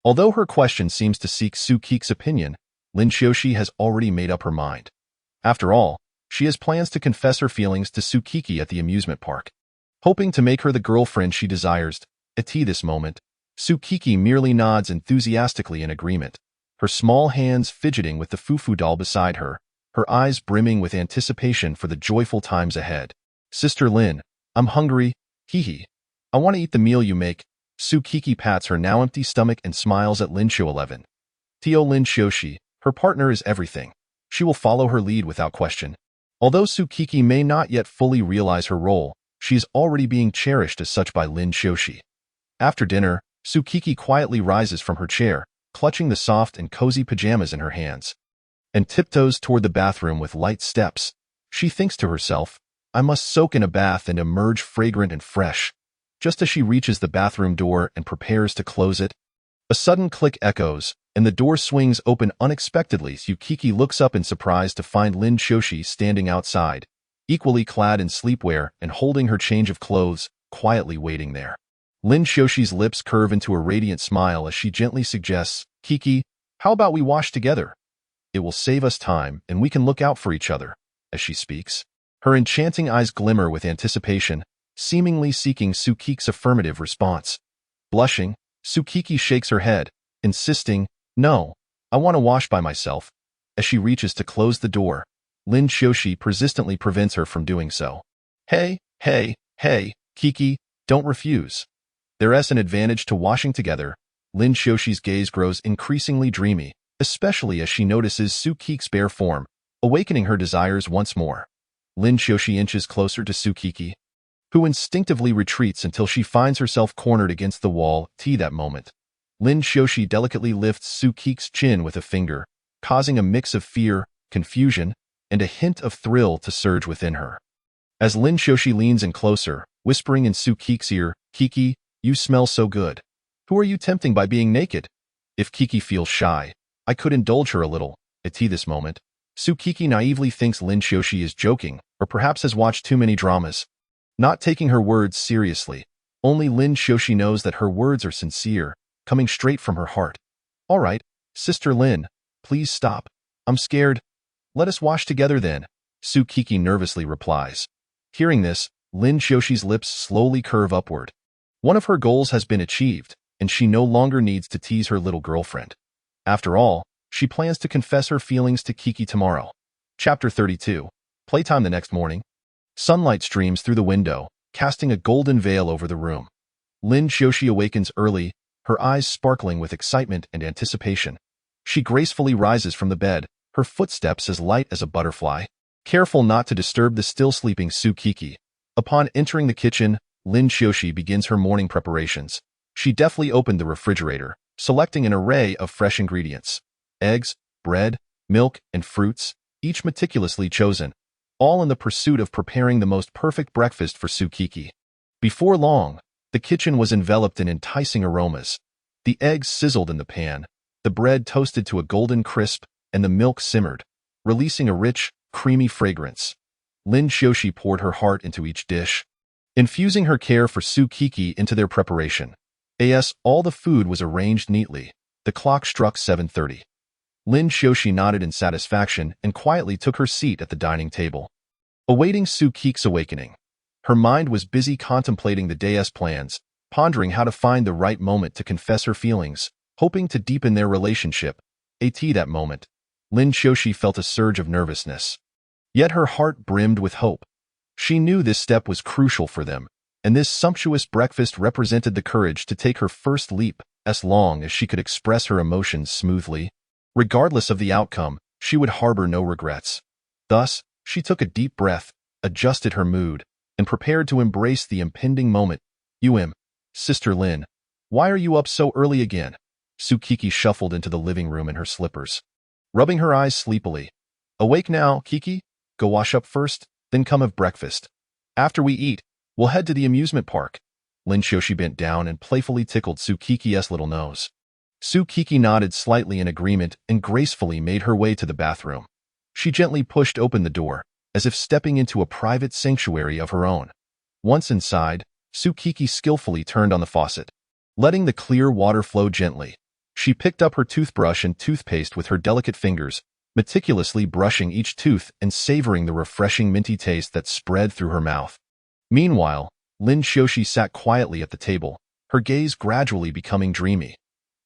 Although her question seems to seek Tsukiki's opinion, Lin Xiushi has already made up her mind. After all, she has plans to confess her feelings to Tsukiki at the amusement park. Hoping to make her the girlfriend she desires, at this moment, Tsukiki merely nods enthusiastically in agreement, her small hands fidgeting with the fufu doll beside her, her eyes brimming with anticipation for the joyful times ahead. "Sister Lin, I'm hungry, hee. I want to eat the meal you make." Tsukiki pats her now empty stomach and smiles at Lin Xiu 11. Lin Xiushi, her partner is everything. She will follow her lead without question. Although Tsukiki may not yet fully realize her role, she is already being cherished as such by Lin Xiushi. After dinner, Tsukiki quietly rises from her chair, clutching the soft and cozy pajamas in her hands, and tiptoes toward the bathroom with light steps. She thinks to herself, "I must soak in a bath and emerge fragrant and fresh." Just as she reaches the bathroom door and prepares to close it, a sudden click echoes, and the door swings open unexpectedly. Tsukiki looks up in surprise to find Lin Xiushi standing outside, equally clad in sleepwear and holding her change of clothes, quietly waiting there. Lin Xiushi's lips curve into a radiant smile as she gently suggests, "Kiki, how about we wash together? It will save us time and we can look out for each other." As she speaks, her enchanting eyes glimmer with anticipation, seemingly seeking Tsukiki's affirmative response. Blushing, Tsukiki shakes her head, insisting, "No, I want to wash by myself." As she reaches to close the door, Lin Xiushi persistently prevents her from doing so. Hey, Kiki, don't refuse." There's an advantage to washing together. Lin Xiushi's gaze grows increasingly dreamy, especially as she notices Tsukik's bare form, awakening her desires once more. Lin Xiushi inches closer to Tsukiki, who instinctively retreats until she finds herself cornered against the wall. That moment, Lin Xiushi delicately lifts Tsukik's chin with a finger, causing a mix of fear, confusion, and a hint of thrill to surge within her. As Lin Xiushi leans in closer, whispering in Tsukik's ear, "Kiki, you smell so good. Who are you tempting by being naked?" If Kiki feels shy, I could indulge her a little. At this moment, Tsukiki naively thinks Lin Xiushi is joking, or perhaps has watched too many dramas. Not taking her words seriously, only Lin Xiushi knows that her words are sincere, coming straight from her heart. "All right, Sister Lin, please stop. I'm scared. Let us wash together then," Tsukiki nervously replies. Hearing this, Lin Xiuxi's lips slowly curve upward. One of her goals has been achieved, and she no longer needs to tease her little girlfriend. After all, she plans to confess her feelings to Kiki tomorrow. Chapter 32. Playtime the next morning. Sunlight streams through the window, casting a golden veil over the room. Lin Xiushi awakens early, her eyes sparkling with excitement and anticipation. She gracefully rises from the bed, her footsteps as light as a butterfly, careful not to disturb the still-sleeping Tsukiki. Upon entering the kitchen, Lin Xiushi begins her morning preparations. She deftly opened the refrigerator, selecting an array of fresh ingredients: eggs, bread, milk, and fruits, each meticulously chosen, all in the pursuit of preparing the most perfect breakfast for Tsukiki. Before long, the kitchen was enveloped in enticing aromas. The eggs sizzled in the pan, the bread toasted to a golden crisp, and the milk simmered, releasing a rich, creamy fragrance. Lin Xiushi poured her heart into each dish, infusing her care for Tsukiki into their preparation. All the food was arranged neatly. The clock struck 7:30. Lin Xiaoxi nodded in satisfaction and quietly took her seat at the dining table, awaiting Su Qiq's awakening. Her mind was busy contemplating the day's plans, pondering how to find the right moment to confess her feelings, hoping to deepen their relationship. At that moment, Lin Xiaoxi felt a surge of nervousness. Yet her heart brimmed with hope. She knew this step was crucial for them, and this sumptuous breakfast represented the courage to take her first leap, as long as she could express her emotions smoothly. Regardless of the outcome, she would harbor no regrets. Thus, she took a deep breath, adjusted her mood, and prepared to embrace the impending moment. Sister Lin, why are you up so early again? Su Qiqi shuffled into the living room in her slippers, rubbing her eyes sleepily. Awake now, Qiqi? Go wash up first, then come have breakfast. After we eat, we'll head to the amusement park. Lin Xiaoxi bent down and playfully tickled Su Qiqi's little nose. Su Qiqi nodded slightly in agreement and gracefully made her way to the bathroom. She gently pushed open the door, as if stepping into a private sanctuary of her own. Once inside, Su Qiqi skillfully turned on the faucet, letting the clear water flow gently. She picked up her toothbrush and toothpaste with her delicate fingers, meticulously brushing each tooth and savoring the refreshing minty taste that spread through her mouth. Meanwhile, Lin Xiaoxi sat quietly at the table, her gaze gradually becoming dreamy.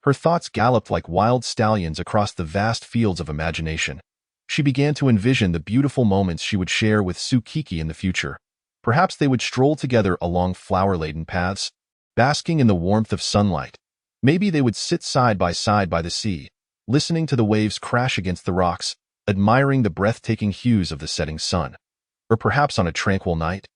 Her thoughts galloped like wild stallions across the vast fields of imagination. She began to envision the beautiful moments she would share with Su Qiqi in the future. Perhaps they would stroll together along flower-laden paths, basking in the warmth of sunlight. Maybe they would sit side by the sea, listening to the waves crash against the rocks, admiring the breathtaking hues of the setting sun. Or perhaps on a tranquil night,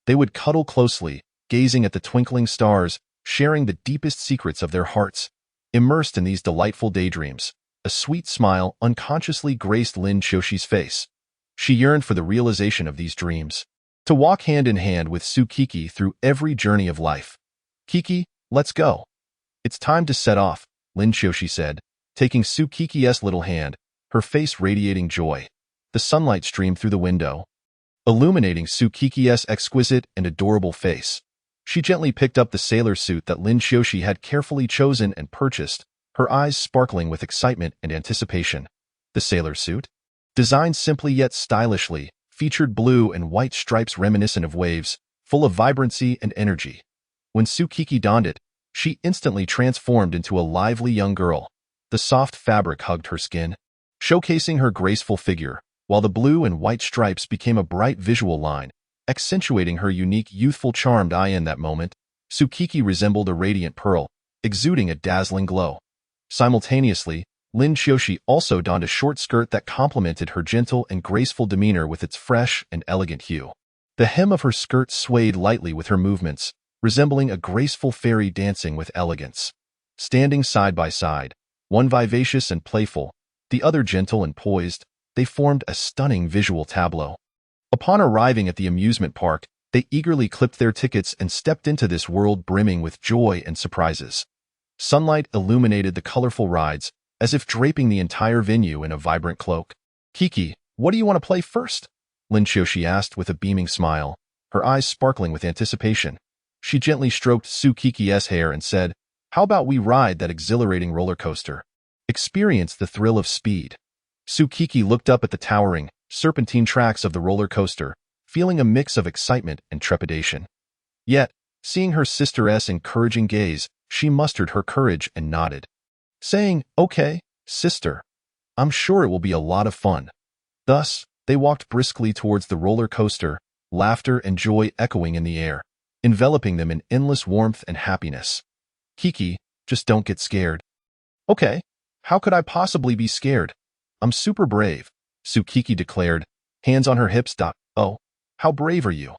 they would cuddle closely, gazing at the twinkling stars, sharing the deepest secrets of their hearts. Immersed in these delightful daydreams, a sweet smile unconsciously graced Lin Xiaoxi's face. She yearned for the realization of these dreams, to walk hand in hand with Su Qiqi through every journey of life. Qiqi, let's go. It's time to set off, Lin Xiaoxi said, taking Su Qiqi's little hand, her face radiating joy. The sunlight streamed through the window, illuminating Su Qiqi's exquisite and adorable face. She gently picked up the sailor suit that Lin Xiaoxi had carefully chosen and purchased, her eyes sparkling with excitement and anticipation. The sailor suit, designed simply yet stylishly, featured blue and white stripes reminiscent of waves, full of vibrancy and energy. When Su Qiqi donned it, she instantly transformed into a lively young girl. The soft fabric hugged her skin, showcasing her graceful figure, while the blue and white stripes became a bright visual line, accentuating her unique youthful charm. In that moment, Su Qiqi resembled a radiant pearl, exuding a dazzling glow. Simultaneously, Lin Xiaoxi also donned a short skirt that complemented her gentle and graceful demeanor with its fresh and elegant hue. The hem of her skirt swayed lightly with her movements, resembling a graceful fairy dancing with elegance. Standing side by side, one vivacious and playful, the other gentle and poised, they formed a stunning visual tableau. Upon arriving at the amusement park, they eagerly clipped their tickets and stepped into this world brimming with joy and surprises. Sunlight illuminated the colorful rides, as if draping the entire venue in a vibrant cloak. Qiqi, what do you want to play first? Lin Xiaoxi asked with a beaming smile, her eyes sparkling with anticipation. She gently stroked Su Qiqi's hair and said, how about we ride that exhilarating roller coaster? Experience the thrill of speed. Su Qiqi looked up at the towering, serpentine tracks of the roller coaster, feeling a mix of excitement and trepidation. Yet, seeing her sister's encouraging gaze, she mustered her courage and nodded, saying, okay, sister. I'm sure it will be a lot of fun. Thus, they walked briskly towards the roller coaster, laughter and joy echoing in the air, enveloping them in endless warmth and happiness. Qiqi, just don't get scared. Okay, how could I possibly be scared? I'm super brave, Su Qiqi declared, hands on her hips. Oh, how brave are you?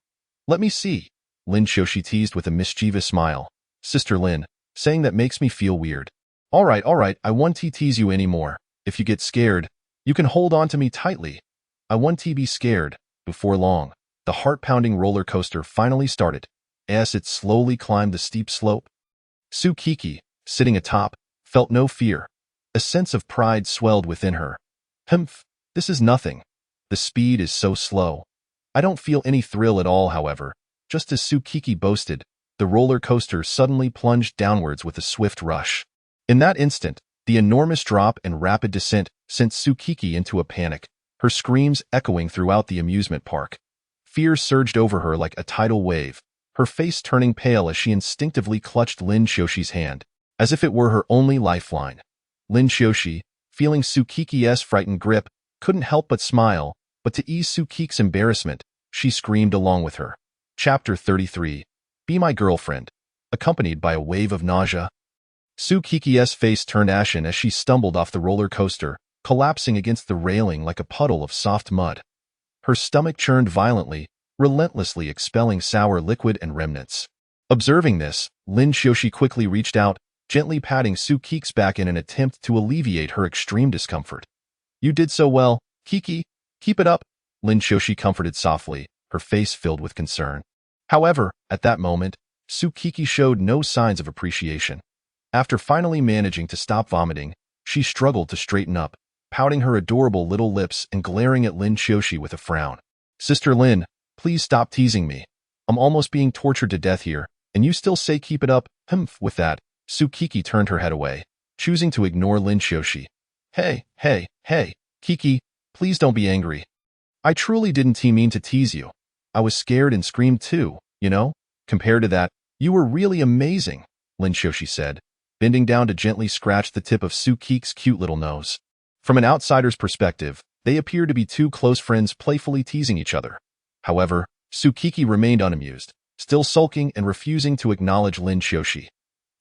Let me see, Lin Xiaoxi teased with a mischievous smile. Sister Lin, saying that makes me feel weird. All right, I won't tease you anymore. If you get scared, you can hold on to me tightly. I won't be scared. Before long, the heart-pounding roller coaster finally started. As it slowly climbed the steep slope, Su Qiqi, sitting atop, felt no fear. A sense of pride swelled within her. This is nothing. The speed is so slow. I don't feel any thrill at all, however. Just as Su Qiqi boasted, the roller coaster suddenly plunged downwards with a swift rush. In that instant, The enormous drop and rapid descent sent Tsukiki into a panic, her screams echoing throughout the amusement park. Fear surged over her like a tidal wave, her face turning pale as she instinctively clutched Lin Shoshi's hand, as if it were her only lifeline. Lin Shoshi, feeling Tsukiki's frightened grip, couldn't help but smile, but to ease Tsukiki's embarrassment, she screamed along with her. Chapter 33. Be My Girlfriend. Accompanied by a wave of nausea. Tsukiki's face turned ashen as she stumbled off the roller coaster, collapsing against the railing like a puddle of soft mud. Her stomach churned violently, relentlessly expelling sour liquid and remnants. Observing this, Lin Shoshi quickly reached out, gently patting Tsukiki's back in an attempt to alleviate her extreme discomfort. You did so well, Kiki. Keep it up, Lin Shoshi comforted softly, her face filled with concern. However, at that moment, Tsukiki showed no signs of appreciation. After finally managing to stop vomiting, she struggled to straighten up, pouting her adorable little lips and glaring at Lin Shoshi with a frown. Sister Lin, please stop teasing me. I'm almost being tortured to death here, and you still say keep it up. With that, Tsukiki turned her head away, choosing to ignore Lin Shoshi. Hey, Kiki, please don't be angry. I truly didn't mean to tease you. I was scared and screamed too, you know? Compared to that, you were really amazing, Lin Shoshi said, bending down to gently scratch the tip of Tsukiki's cute little nose. From an outsider's perspective, they appeared to be two close friends playfully teasing each other. However, Tsukiki remained unamused, still sulking and refusing to acknowledge Lin Shoshi.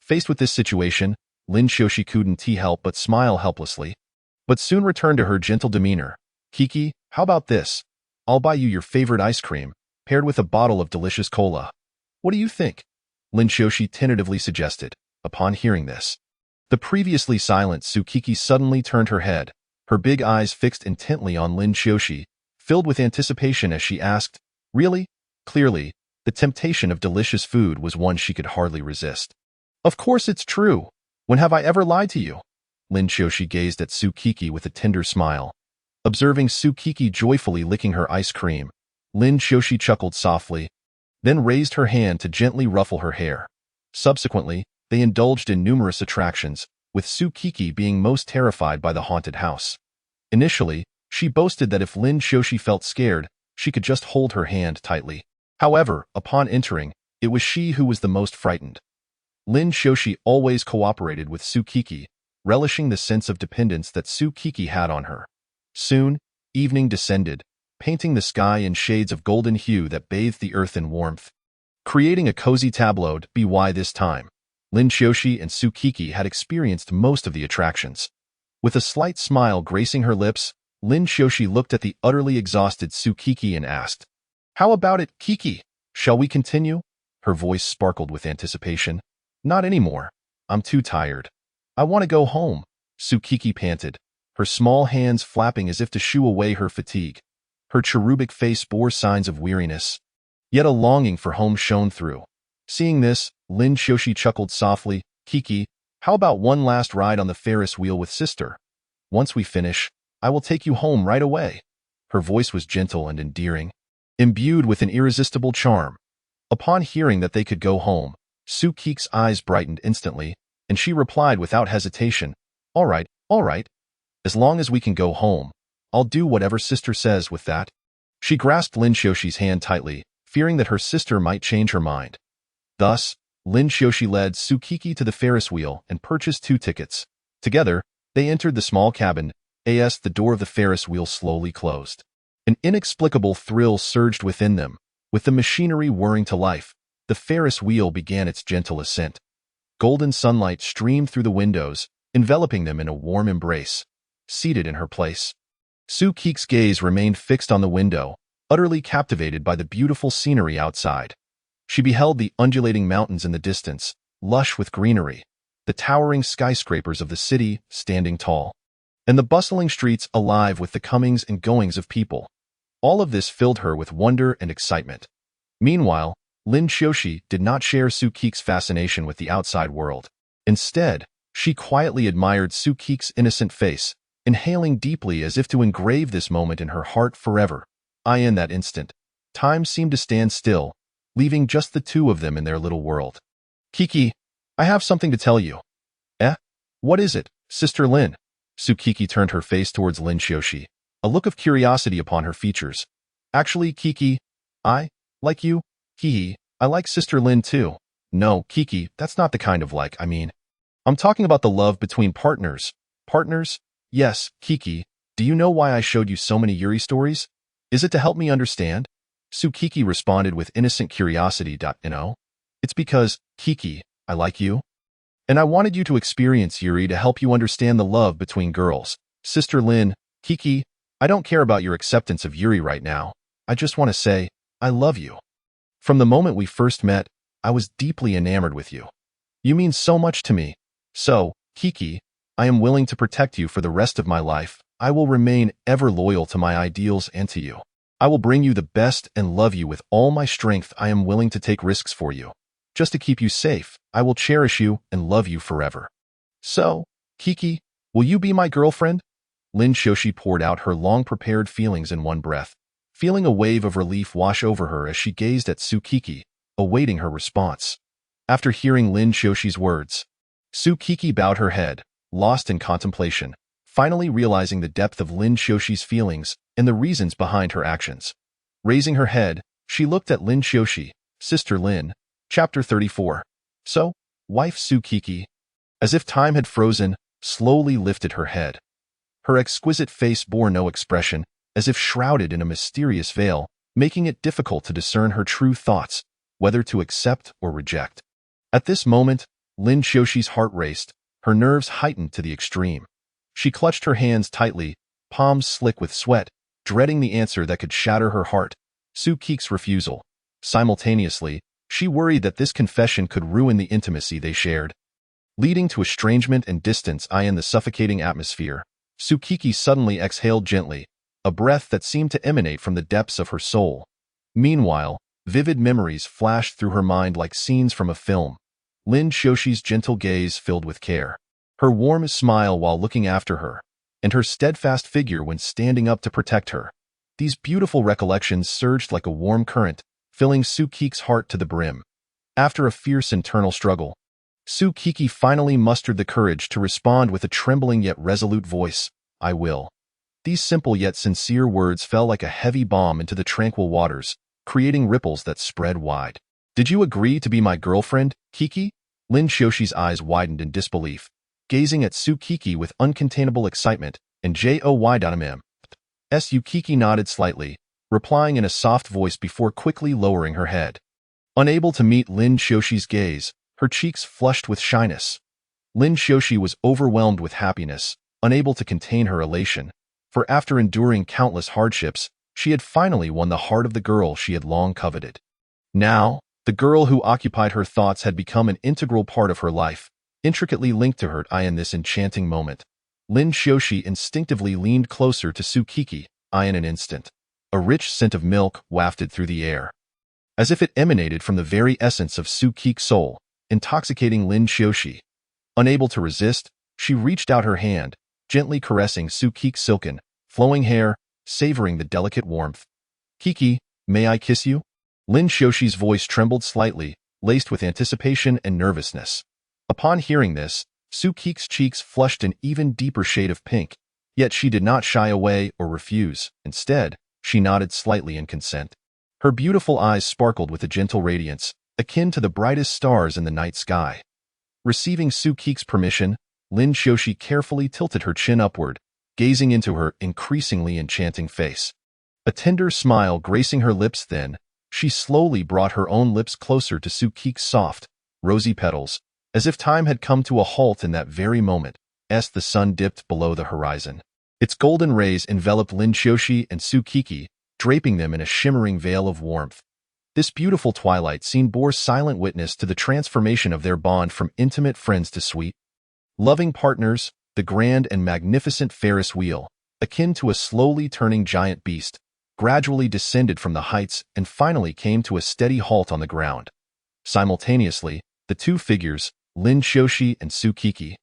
Faced with this situation, Lin Shoshi couldn't help but smile helplessly, but soon returned to her gentle demeanor. Kiki, how about this? I'll buy you your favorite ice cream, paired with a bottle of delicious cola. What do you think? Lin Shoshi tentatively suggested. Upon hearing this, the previously silent Tsukiki suddenly turned her head, her big eyes fixed intently on Lin Shoshi, filled with anticipation as she asked, Really? Clearly, the temptation of delicious food was one she could hardly resist. Of course it's true. When have I ever lied to you? Lin Shoshi gazed at Tsukiki with a tender smile. Observing Tsukiki joyfully licking her ice cream, Lin Shoshi chuckled softly, then raised her hand to gently ruffle her hair. Subsequently, they indulged in numerous attractions, with Tsukiki being most terrified by the haunted house. Initially, she boasted that if Lin Shoshi felt scared, she could just hold her hand tightly. However, upon entering, it was she who was the most frightened. Lin Shoshi always cooperated with Tsukiki, relishing the sense of dependence that Tsukiki had on her. Soon, evening descended, painting the sky in shades of golden hue that bathed the earth in warmth. Creating a cozy tableau by this time, Lin Shoshi and Tsukiki had experienced most of the attractions. With a slight smile gracing her lips, Lin Shoshi looked at the utterly exhausted Tsukiki and asked, How about it, Kiki? Shall we continue? Her voice sparkled with anticipation. Not anymore. I'm too tired. I want to go home, Tsukiki panted, her small hands flapping as if to shoo away her fatigue. Her cherubic face bore signs of weariness. Yet a longing for home shone through. Seeing this, Lin Shoshi chuckled softly, Kiki, how about one last ride on the Ferris wheel with sister? Once we finish, I will take you home right away. Her voice was gentle and endearing, imbued with an irresistible charm. Upon hearing that they could go home, Tsukiki's eyes brightened instantly, and she replied without hesitation, all right. As long as we can go home, I'll do whatever sister says with that. She grasped Lin Shoshi's hand tightly, fearing that her sister might change her mind. Thus, Lin Shoshi led Tsukiki to the Ferris wheel and purchased 2 tickets. Together, they entered the small cabin, as the door of the Ferris wheel slowly closed. An inexplicable thrill surged within them. With the machinery whirring to life, the Ferris wheel began its gentle ascent. Golden sunlight streamed through the windows, enveloping them in a warm embrace. Seated in her place, Tsukiki's gaze remained fixed on the window, utterly captivated by the beautiful scenery outside. She beheld the undulating mountains in the distance, lush with greenery, the towering skyscrapers of the city standing tall, and the bustling streets alive with the comings and goings of people. All of this filled her with wonder and excitement. Meanwhile, Lin Shoshi did not share Tsukiki's fascination with the outside world. Instead, she quietly admired Tsukiki's innocent face, inhaling deeply as if to engrave this moment in her heart forever. In that instant, time seemed to stand still, leaving just the two of them in their little world. Kiki, I have something to tell you. What is it? Sister Lin. Tsukiki turned her face towards Lin Xiaoxi, a look of curiosity upon her features. Actually, Kiki, I like you. Hee, I like Sister Lin too. No, Kiki, that's not the kind of like, I mean. I'm talking about the love between partners. Partners? Yes, Kiki. Do you know why I showed you so many Yuri stories? Is it to help me understand? Tsukiki responded with innocent curiosity. It's because, Kiki, I like you. And I wanted you to experience Yuri to help you understand the love between girls. Sister Lin, Kiki, I don't care about your acceptance of Yuri right now. I just want to say, I love you. From the moment we first met, I was deeply enamored with you. You mean so much to me. So, Kiki, I am willing to protect you for the rest of my life. I will remain ever loyal to my ideals and to you. I will bring you the best and love you with all my strength. I am willing to take risks for you. Just to keep you safe, I will cherish you and love you forever. So, Kiki, will you be my girlfriend? Lin Xiaoxi poured out her long-prepared feelings in one breath, feeling a wave of relief wash over her as she gazed at Tsukiki, awaiting her response. After hearing Lin Xiaoxi's words, Tsukiki bowed her head, lost in contemplation, finally realizing the depth of Lin Xiaoxi's feelings and the reasons behind her actions. Raising her head, she looked at Lin Xiaoxi, Sister Lin, Chapter 34. So, wife Tsukiki, as if time had frozen, slowly lifted her head. Her exquisite face bore no expression, as if shrouded in a mysterious veil, making it difficult to discern her true thoughts, whether to accept or reject. At this moment, Lin Xiaoxi's heart raced, her nerves heightened to the extreme. She clutched her hands tightly, palms slick with sweat, dreading the answer that could shatter her heart, Tsukiki's refusal. Simultaneously, she worried that this confession could ruin the intimacy they shared, leading to estrangement and distance. In the suffocating atmosphere, Tsukiki suddenly exhaled gently, a breath that seemed to emanate from the depths of her soul. Meanwhile, vivid memories flashed through her mind like scenes from a film. Lin Xiaoxi's gentle gaze filled with care, her warm smile while looking after her, and her steadfast figure when standing up to protect her. These beautiful recollections surged like a warm current, filling Tsukiki's heart to the brim. After a fierce internal struggle, Tsukiki finally mustered the courage to respond with a trembling yet resolute voice, I will. These simple yet sincere words fell like a heavy balm into the tranquil waters, creating ripples that spread wide. Did you agree to be my girlfriend, Kiki? Lin Xiaoxi's eyes widened in disbelief, gazing at Tsukiki with uncontainable excitement, and Joy.mm. Tsukiki nodded slightly, replying in a soft voice before quickly lowering her head. Unable to meet Lin Xiaoxi's gaze, her cheeks flushed with shyness. Lin Xiaoxi was overwhelmed with happiness, unable to contain her elation, for after enduring countless hardships, she had finally won the heart of the girl she had long coveted. Now, the girl who occupied her thoughts had become an integral part of her life, intricately linked to her in this enchanting moment. Lin Xiaoxi instinctively leaned closer to Tsukiki, in an instant. A rich scent of milk wafted through the air, as if it emanated from the very essence of Tsukiki's soul, intoxicating Lin Xiaoxi. Unable to resist, she reached out her hand, gently caressing Tsukiki's silken, flowing hair, savoring the delicate warmth. Kiki, may I kiss you? Lin Xiaoxi's voice trembled slightly, laced with anticipation and nervousness. Upon hearing this, Tsukiki's cheeks flushed an even deeper shade of pink, yet she did not shy away or refuse. Instead, she nodded slightly in consent. Her beautiful eyes sparkled with a gentle radiance, akin to the brightest stars in the night sky. Receiving Tsukiki's permission, Lin Xiaoxi carefully tilted her chin upward, gazing into her increasingly enchanting face. A tender smile gracing her lips, then, she slowly brought her own lips closer to Tsukiki's soft, rosy petals, as if time had come to a halt in that very moment, as the sun dipped below the horizon. Its golden rays enveloped Lin Xiaoxi and Tsukiki, draping them in a shimmering veil of warmth. This beautiful twilight scene bore silent witness to the transformation of their bond from intimate friends to sweet, loving partners. The grand and magnificent Ferris wheel, akin to a slowly turning giant beast, gradually descended from the heights and finally came to a steady halt on the ground. Simultaneously, the two figures, Lin Xiaoxi and Tsukiki,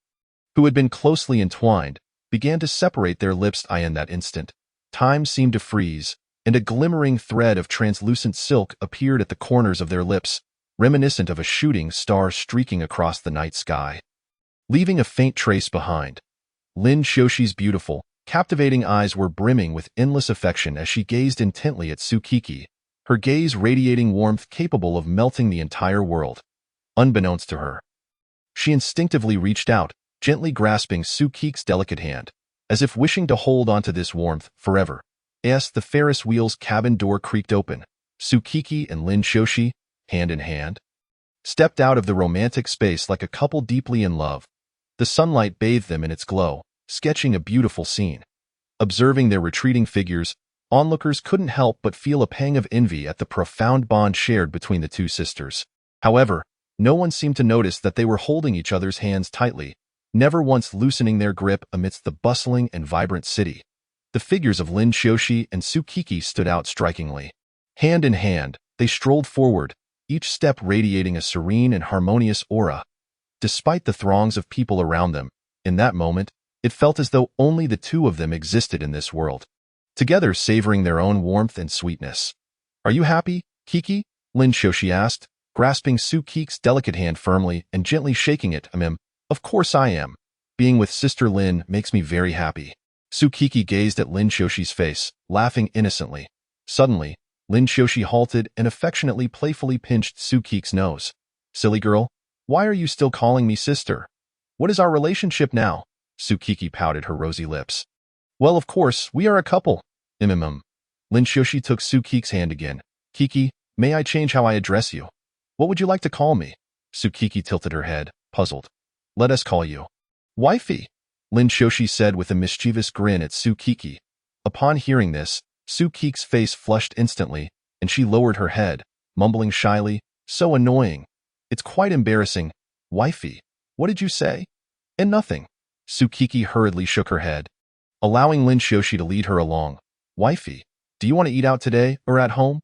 who had been closely entwined, began to separate their lips. In that instant, time seemed to freeze, and a glimmering thread of translucent silk appeared at the corners of their lips, reminiscent of a shooting star streaking across the night sky, leaving a faint trace behind. Lin Shoshi's beautiful, captivating eyes were brimming with endless affection as she gazed intently at Tsukiki, her gaze radiating warmth capable of melting the entire world. Unbeknownst to her, she instinctively reached out, gently grasping Tsukiki's delicate hand, as if wishing to hold onto this warmth forever. As the Ferris wheel's cabin door creaked open, Tsukiki and Lin Shoshi, hand in hand, stepped out of the romantic space like a couple deeply in love. The sunlight bathed them in its glow, sketching a beautiful scene. Observing their retreating figures, onlookers couldn't help but feel a pang of envy at the profound bond shared between the two sisters. However, no one seemed to notice that they were holding each other's hands tightly, never once loosening their grip amidst the bustling and vibrant city. The figures of Lin Shoshi and Tsukiki stood out strikingly. Hand in hand, they strolled forward, each step radiating a serene and harmonious aura. Despite the throngs of people around them, in that moment, it felt as though only the two of them existed in this world, together savoring their own warmth and sweetness. "Are you happy, Kiki?" Lin Shoshi asked, grasping Tsukiki's delicate hand firmly and gently shaking it. Of course I am. Being with Sister Lin makes me very happy." Tsukiki gazed at Lin Shoshi's face, laughing innocently. Suddenly, Lin Shoshi halted and affectionately playfully pinched Tsukiki's nose. "Silly girl, why are you still calling me sister? What is our relationship now?" Tsukiki pouted her rosy lips. "Well, of course, we are a couple. Lin Shoshi took Tsukiki's hand again. "Kiki, may I change how I address you? What would you like to call me?" Tsukiki tilted her head, puzzled. "Let us call you wifey," Lin Shoshi said with a mischievous grin at Tsukiki. Upon hearing this, Tsukiki's face flushed instantly, and she lowered her head, mumbling shyly, "So annoying. It's quite embarrassing. Wifey, what did you say?" "And nothing." Tsukiki hurriedly shook her head, allowing Lin Shoshi to lead her along. "Wifey, do you want to eat out today or at home?"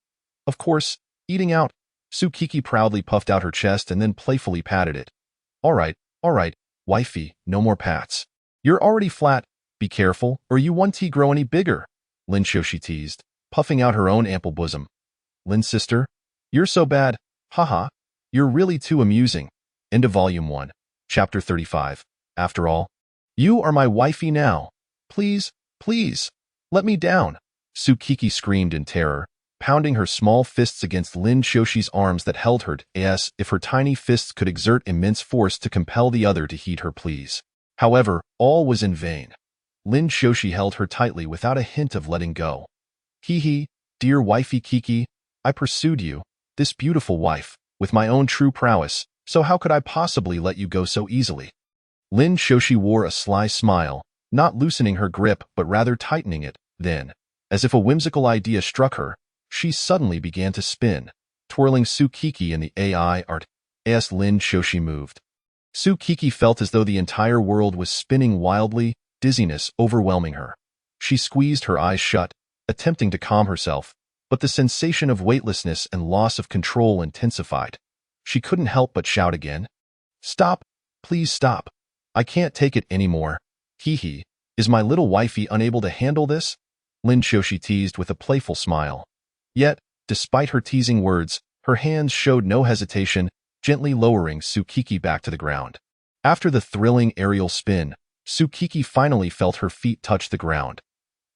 "Of course, eating out." Tsukiki proudly puffed out her chest and then playfully patted it. All right, wifey, no more pats. You're already flat. Be careful, or you won't grow any bigger," Lin Shoshi teased, puffing out her own ample bosom. "Lin sister, you're so bad. Haha, you're really too amusing." End of Volume 1, Chapter 35. After all, you are my wifey now. Please, let me down," Tsukiki screamed in terror, pounding her small fists against Lin Shoshi's arms that held her as if her tiny fists could exert immense force to compel the other to heed her pleas. However, all was in vain. Lin Shoshi held her tightly without a hint of letting go. "Hee, dear wifey Kiki, I pursued you, this beautiful wife, with my own true prowess, so how could I possibly let you go so easily?" Lin Shoshi wore a sly smile, not loosening her grip but rather tightening it. Then, as if a whimsical idea struck her, she suddenly began to spin, twirling Tsukiki in the AI art as Lin Shoshi moved. Tsukiki felt as though the entire world was spinning wildly, dizziness overwhelming her. She squeezed her eyes shut, attempting to calm herself, but the sensation of weightlessness and loss of control intensified. She couldn't help but shout again. "Stop! Please stop! I can't take it anymore. Hee, is my little wifey unable to handle this?" Lin Shoshi teased with a playful smile. Yet, despite her teasing words, her hands showed no hesitation, gently lowering Tsukiki back to the ground. After the thrilling aerial spin, Tsukiki finally felt her feet touch the ground.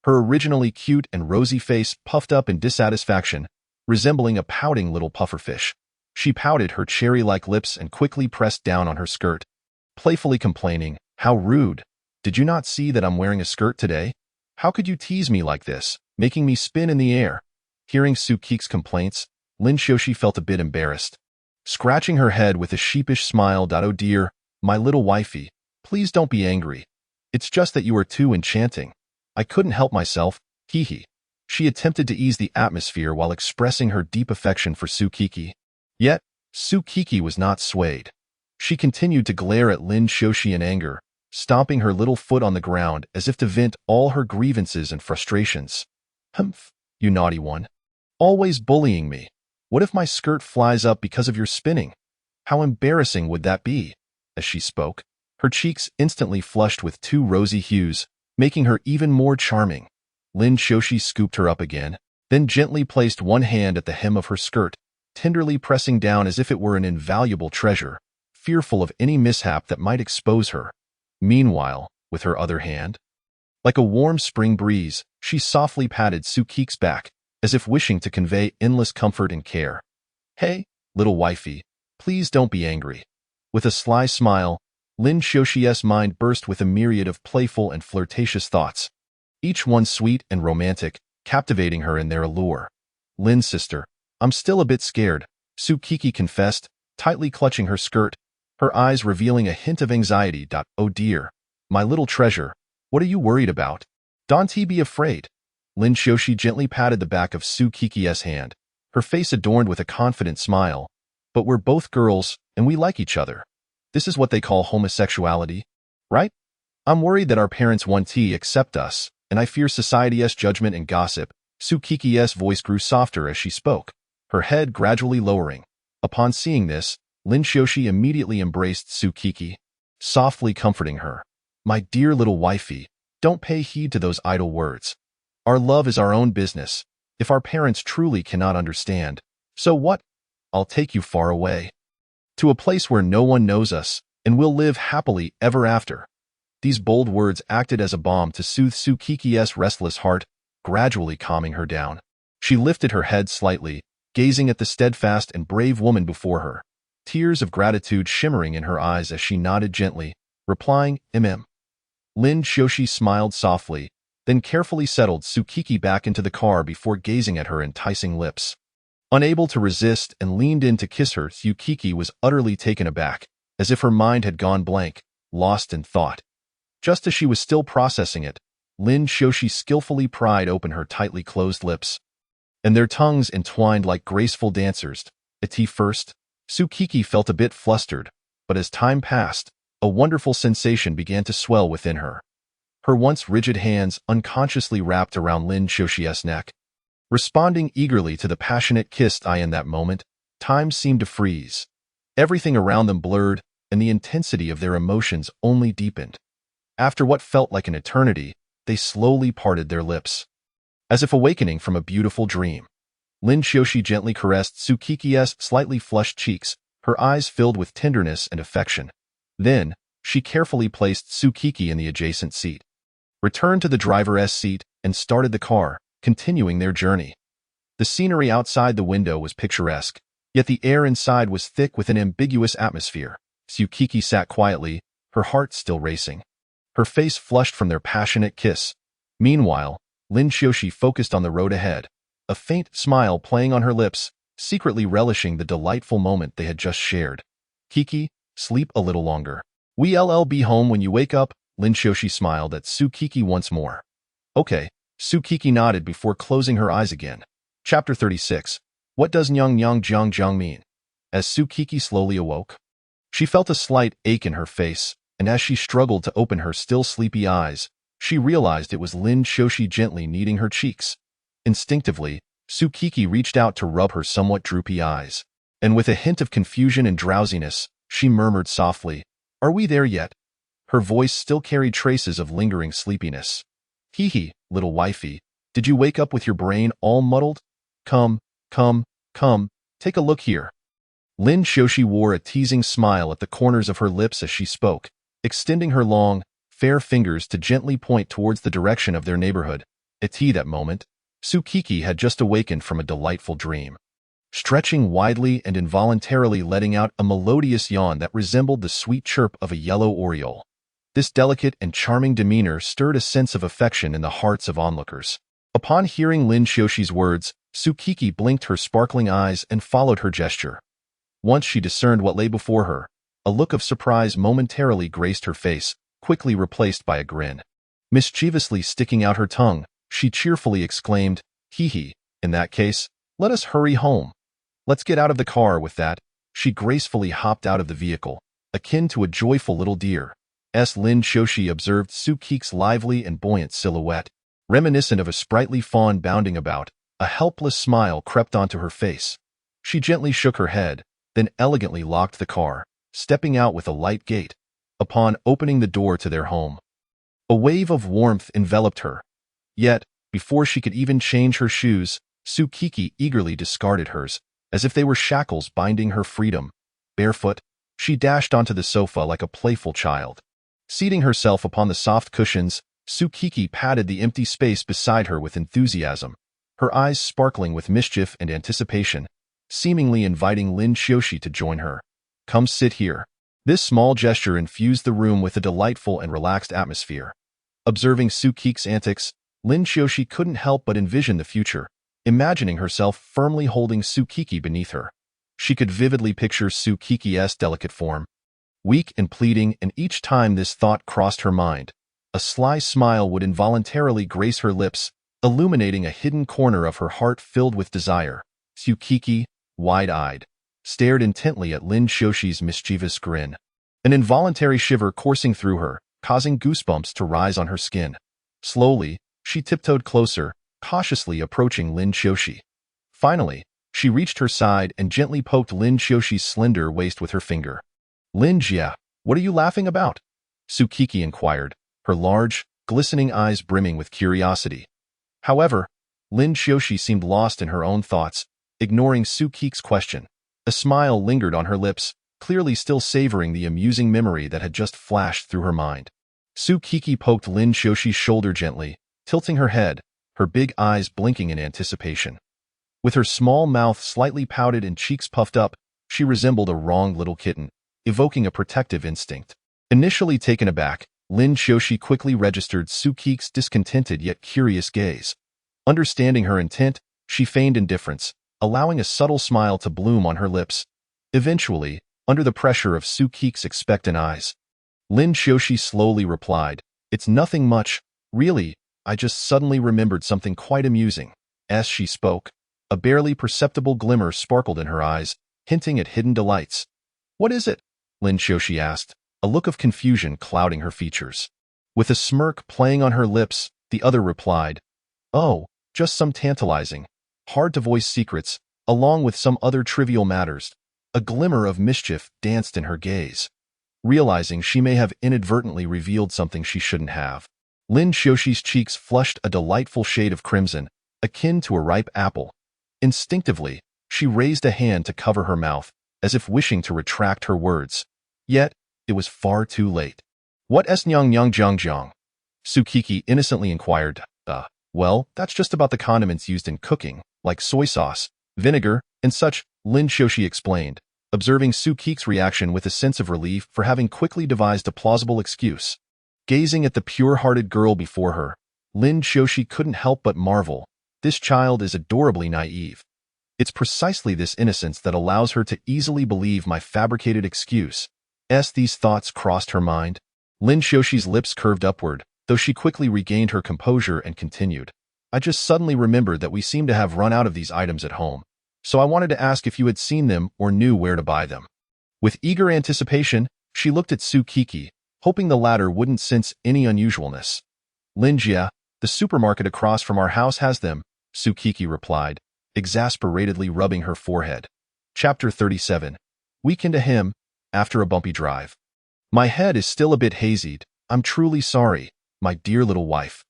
Her originally cute and rosy face puffed up in dissatisfaction, resembling a pouting little pufferfish. She pouted her cherry-like lips and quickly pressed down on her skirt, playfully complaining, "How rude! Did you not see that I'm wearing a skirt today? How could you tease me like this, making me spin in the air?" Hearing Tsukiki's complaints, Lin Shoshi felt a bit embarrassed. Scratching her head with a sheepish smile, "Oh dear, my little wifey, please don't be angry. It's just that you are too enchanting. I couldn't help myself, hee." She attempted to ease the atmosphere while expressing her deep affection for Tsukiki. Yet, Tsukiki was not swayed. She continued to glare at Lin Shoshi in anger, stomping her little foot on the ground as if to vent all her grievances and frustrations. "Humph, you naughty one. Always bullying me. What if my skirt flies up because of your spinning? How embarrassing would that be?" As she spoke, her cheeks instantly flushed with two rosy hues, making her even more charming. Lin Shoshi scooped her up again, then gently placed one hand at the hem of her skirt, tenderly pressing down as if it were an invaluable treasure, fearful of any mishap that might expose her. Meanwhile, with her other hand. Like a warm spring breeze, she softly patted Sukiki's back, as if wishing to convey endless comfort and care. Hey, little wifey, please don't be angry. With a sly smile, Lin Xiaoxi's mind burst with a myriad of playful and flirtatious thoughts, each one sweet and romantic, captivating her in their allure. Lin's sister, I'm still a bit scared, Sukiki confessed, tightly clutching her skirt, her eyes revealing a hint of anxiety. Oh dear, my little treasure, what are you worried about? Don't be afraid. Lin Xiaoxi gently patted the back of Sukiki's hand, her face adorned with a confident smile. But we're both girls, and we like each other. This is what they call homosexuality, right? I'm worried that our parents won't accept us, and I fear society's judgment and gossip. Sukiki's voice grew softer as she spoke, her head gradually lowering. Upon seeing this, Lin Xiaoxi immediately embraced Sukiki, softly comforting her. My dear little wifey, don't pay heed to those idle words. Our love is our own business. If our parents truly cannot understand, so what? I'll take you far away, to a place where no one knows us, and we'll live happily ever after. These bold words acted as a balm to soothe Sukiki's restless heart, gradually calming her down. She lifted her head slightly, gazing at the steadfast and brave woman before her, tears of gratitude shimmering in her eyes as she nodded gently, replying, Lin Xiaoxi smiled softly, then carefully settled Sukiki back into the car before gazing at her enticing lips. Unable to resist and leaned in to kiss her, Sukiki was utterly taken aback, as if her mind had gone blank, lost in thought. Just as she was still processing it, Lin Xiaoxi skillfully pried open her tightly closed lips, and their tongues entwined like graceful dancers. At first, Sukiki felt a bit flustered, but as time passed, a wonderful sensation began to swell within her. Her once rigid hands unconsciously wrapped around Lin Xiaoxi's neck. Responding eagerly to the passionate kiss. In that moment, time seemed to freeze. Everything around them blurred, and the intensity of their emotions only deepened. After what felt like an eternity, they slowly parted their lips. As if awakening from a beautiful dream, Lin Xiaoxi gently caressed Sukiki's slightly flushed cheeks, her eyes filled with tenderness and affection. Then, she carefully placed Sukiki in the adjacent seat, returned to the driver's seat, and started the car, continuing their journey. The scenery outside the window was picturesque, yet the air inside was thick with an ambiguous atmosphere. Sukiki sat quietly, her heart still racing, her face flushed from their passionate kiss. Meanwhile, Lin Xiaoxi focused on the road ahead, a faint smile playing on her lips, secretly relishing the delightful moment they had just shared. Kiki, sleep a little longer. We'll be home when you wake up. Lin Xiaoxi smiled at Sukiki once more. Okay. Sukiki nodded before closing her eyes again. Chapter 36. What does Nyang Nyang Jiang Jiang mean? As Sukiki slowly awoke, she felt a slight ache in her face, and as she struggled to open her still sleepy eyes, she realized it was Lin Xiaoxi gently kneading her cheeks. Instinctively, Sukiki reached out to rub her somewhat droopy eyes, and with a hint of confusion and drowsiness, she murmured softly, Are we there yet? Her voice still carried traces of lingering sleepiness. Hee, little wifey, did you wake up with your brain all muddled? Come, take a look here. Lin Xiaoxi wore a teasing smile at the corners of her lips as she spoke, extending her long, fair fingers to gently point towards the direction of their neighborhood. At that moment, Sukiki had just awakened from a delightful dream, stretching widely and involuntarily letting out a melodious yawn that resembled the sweet chirp of a yellow oriole. This delicate and charming demeanor stirred a sense of affection in the hearts of onlookers. Upon hearing Lin Xiaoxi's words, Sukiki blinked her sparkling eyes and followed her gesture. Once she discerned what lay before her, a look of surprise momentarily graced her face, quickly replaced by a grin. Mischievously sticking out her tongue, she cheerfully exclaimed, Hee, in that case, let us hurry home. Let's get out of the car. With that, she gracefully hopped out of the vehicle, akin to a joyful little deer. Lin Xiaoxi observed Sukiki's lively and buoyant silhouette, reminiscent of a sprightly fawn bounding about. A helpless smile crept onto her face. She gently shook her head, then elegantly locked the car, stepping out with a light gait. Upon opening the door to their home, a wave of warmth enveloped her. Yet, before she could even change her shoes, Sukiki eagerly discarded hers, as if they were shackles binding her freedom. Barefoot, she dashed onto the sofa like a playful child. Seating herself upon the soft cushions, Tsukiki patted the empty space beside her with enthusiasm, her eyes sparkling with mischief and anticipation, seemingly inviting Lin Xiaoxi to join her. Come sit here. This small gesture infused the room with a delightful and relaxed atmosphere. Observing Tsukiki's antics, Lin Xiaoxi couldn't help but envision the future, imagining herself firmly holding Tsukiki beneath her. She could vividly picture Tsukiki's delicate form, weak and pleading, and each time this thought crossed her mind, a sly smile would involuntarily grace her lips, illuminating a hidden corner of her heart filled with desire. Tsukiki, wide-eyed, stared intently at Lin Xiaoxi's mischievous grin, an involuntary shiver coursing through her, causing goosebumps to rise on her skin. Slowly, she tiptoed closer, cautiously approaching Lin Xiaoxi. Finally, she reached her side and gently poked Lin Xiaoxi's slender waist with her finger. Lin Jia, what are you laughing about? Tsukiki inquired, her large, glistening eyes brimming with curiosity. However, Lin Xiaoxi seemed lost in her own thoughts, ignoring Tsukiki's question. A smile lingered on her lips, clearly still savoring the amusing memory that had just flashed through her mind. Tsukiki poked Lin Xiaoxi's shoulder gently, tilting her head, her big eyes blinking in anticipation. With her small mouth slightly pouted and cheeks puffed up, she resembled a wronged little kitten, evoking a protective instinct. Initially taken aback, Lin Xiaoxi quickly registered Tsukiki's discontented yet curious gaze. Understanding her intent, she feigned indifference, allowing a subtle smile to bloom on her lips. Eventually, under the pressure of Tsukiki's expectant eyes, Lin Xiaoxi slowly replied, "It's nothing much, really, I just suddenly remembered something quite amusing." As she spoke, a barely perceptible glimmer sparkled in her eyes, hinting at hidden delights. "What is it?" Lin Xiaoxi asked, a look of confusion clouding her features. With a smirk playing on her lips, the other replied, "Oh, just some tantalizing, hard-to-voice secrets, along with some other trivial matters." A glimmer of mischief danced in her gaze. Realizing she may have inadvertently revealed something she shouldn't have, Lin Xiaoxi's cheeks flushed a delightful shade of crimson, akin to a ripe apple. Instinctively, she raised a hand to cover her mouth, as if wishing to retract her words. Yet, it was far too late. "What's nyang nyang jiang jiang?" Tsukiki innocently inquired. Well, that's just about the condiments used in cooking, like soy sauce, vinegar, and such," Lin Xiaoxi explained, observing Tsukiki's reaction with a sense of relief for having quickly devised a plausible excuse. Gazing at the pure-hearted girl before her, Lin Xiaoxi couldn't help but marvel. This child is adorably naive. It's precisely this innocence that allows her to easily believe my fabricated excuse. As these thoughts crossed her mind, Lin Xiaoxi's lips curved upward, though she quickly regained her composure and continued. "I just suddenly remembered that we seem to have run out of these items at home, so I wanted to ask if you had seen them or knew where to buy them." With eager anticipation, she looked at Tsukiki, hoping the latter wouldn't sense any unusualness. "Lin Jia, the supermarket across from our house has them," Tsukiki replied, exasperatedly rubbing her forehead. Chapter 37. Week into him, after a bumpy drive. "My head is still a bit hazied. I'm truly sorry, my dear little wife."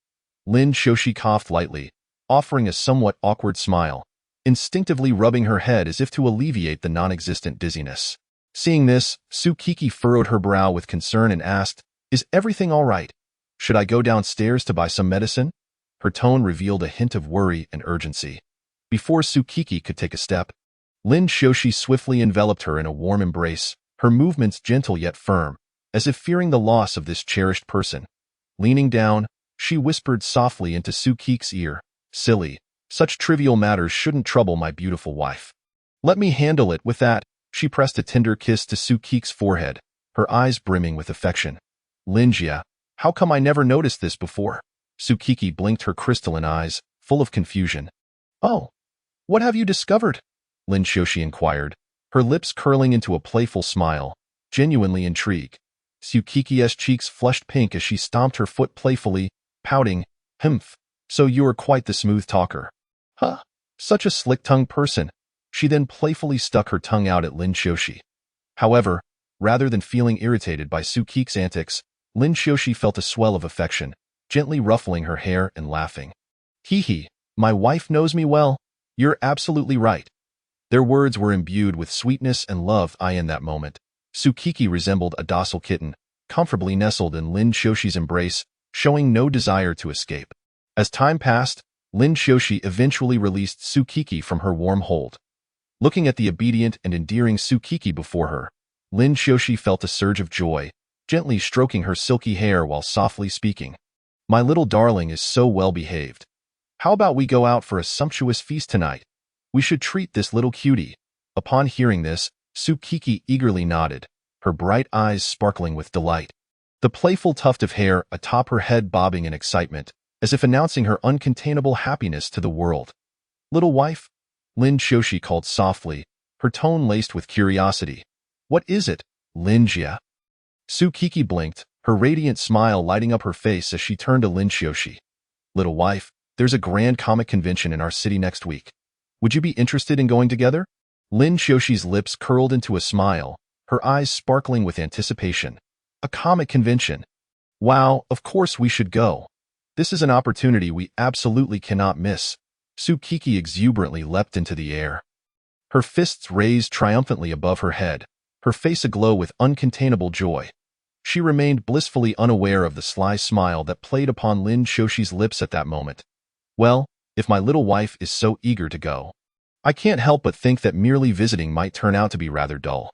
Lin Xiaoxi coughed lightly, offering a somewhat awkward smile, instinctively rubbing her head as if to alleviate the non-existent dizziness. Seeing this, Tsukiki furrowed her brow with concern and asked, "Is everything all right? Should I go downstairs to buy some medicine?" Her tone revealed a hint of worry and urgency. Before Tsukiki could take a step, Lin Xiaoxi swiftly enveloped her in a warm embrace, her movements gentle yet firm, as if fearing the loss of this cherished person. Leaning down, she whispered softly into Tsukiki's ear, "Silly, such trivial matters shouldn't trouble my beautiful wife. Let me handle it." With that, she pressed a tender kiss to Tsukiki's forehead, her eyes brimming with affection. "Lin Jia, how come I never noticed this before?" Tsukiki blinked her crystalline eyes, full of confusion. "Oh, what have you discovered?" Lin Xiaoxi inquired, her lips curling into a playful smile, genuinely intrigued. Tsukiki's cheeks flushed pink as she stomped her foot playfully, pouting, "Humph, so you're quite the smooth talker. Huh, such a slick-tongued person." She then playfully stuck her tongue out at Lin Xiaoxi. However, rather than feeling irritated by Tsukiki's antics, Lin Xiaoxi felt a swell of affection, gently ruffling her hair and laughing. "Hee hee, my wife knows me well. You're absolutely right." Their words were imbued with sweetness and love. In that moment, Tsukiki resembled a docile kitten, comfortably nestled in Lin Xiushi's embrace, showing no desire to escape. As time passed, Lin Xiushi eventually released Tsukiki from her warm hold. Looking at the obedient and endearing Tsukiki before her, Lin Xiushi felt a surge of joy, gently stroking her silky hair while softly speaking. "My little darling is so well behaved. How about we go out for a sumptuous feast tonight? We should treat this little cutie." Upon hearing this, Tsukiki eagerly nodded, her bright eyes sparkling with delight. The playful tuft of hair atop her head bobbing in excitement, as if announcing her uncontainable happiness to the world. "Little wife?" Lin Xiushi called softly, her tone laced with curiosity. "What is it, Lin Jia?" Tsukiki blinked, her radiant smile lighting up her face as she turned to Lin Xiushi. "Little wife, there's a grand comic convention in our city next week. Would you be interested in going together?" Lin Xiushi's lips curled into a smile, her eyes sparkling with anticipation. "A comic convention? Wow, of course we should go. This is an opportunity we absolutely cannot miss." Tsukiki exuberantly leapt into the air, her fists raised triumphantly above her head, her face aglow with uncontainable joy. She remained blissfully unaware of the sly smile that played upon Lin Xiushi's lips at that moment. "Well, if my little wife is so eager to go, I can't help but think that merely visiting might turn out to be rather dull.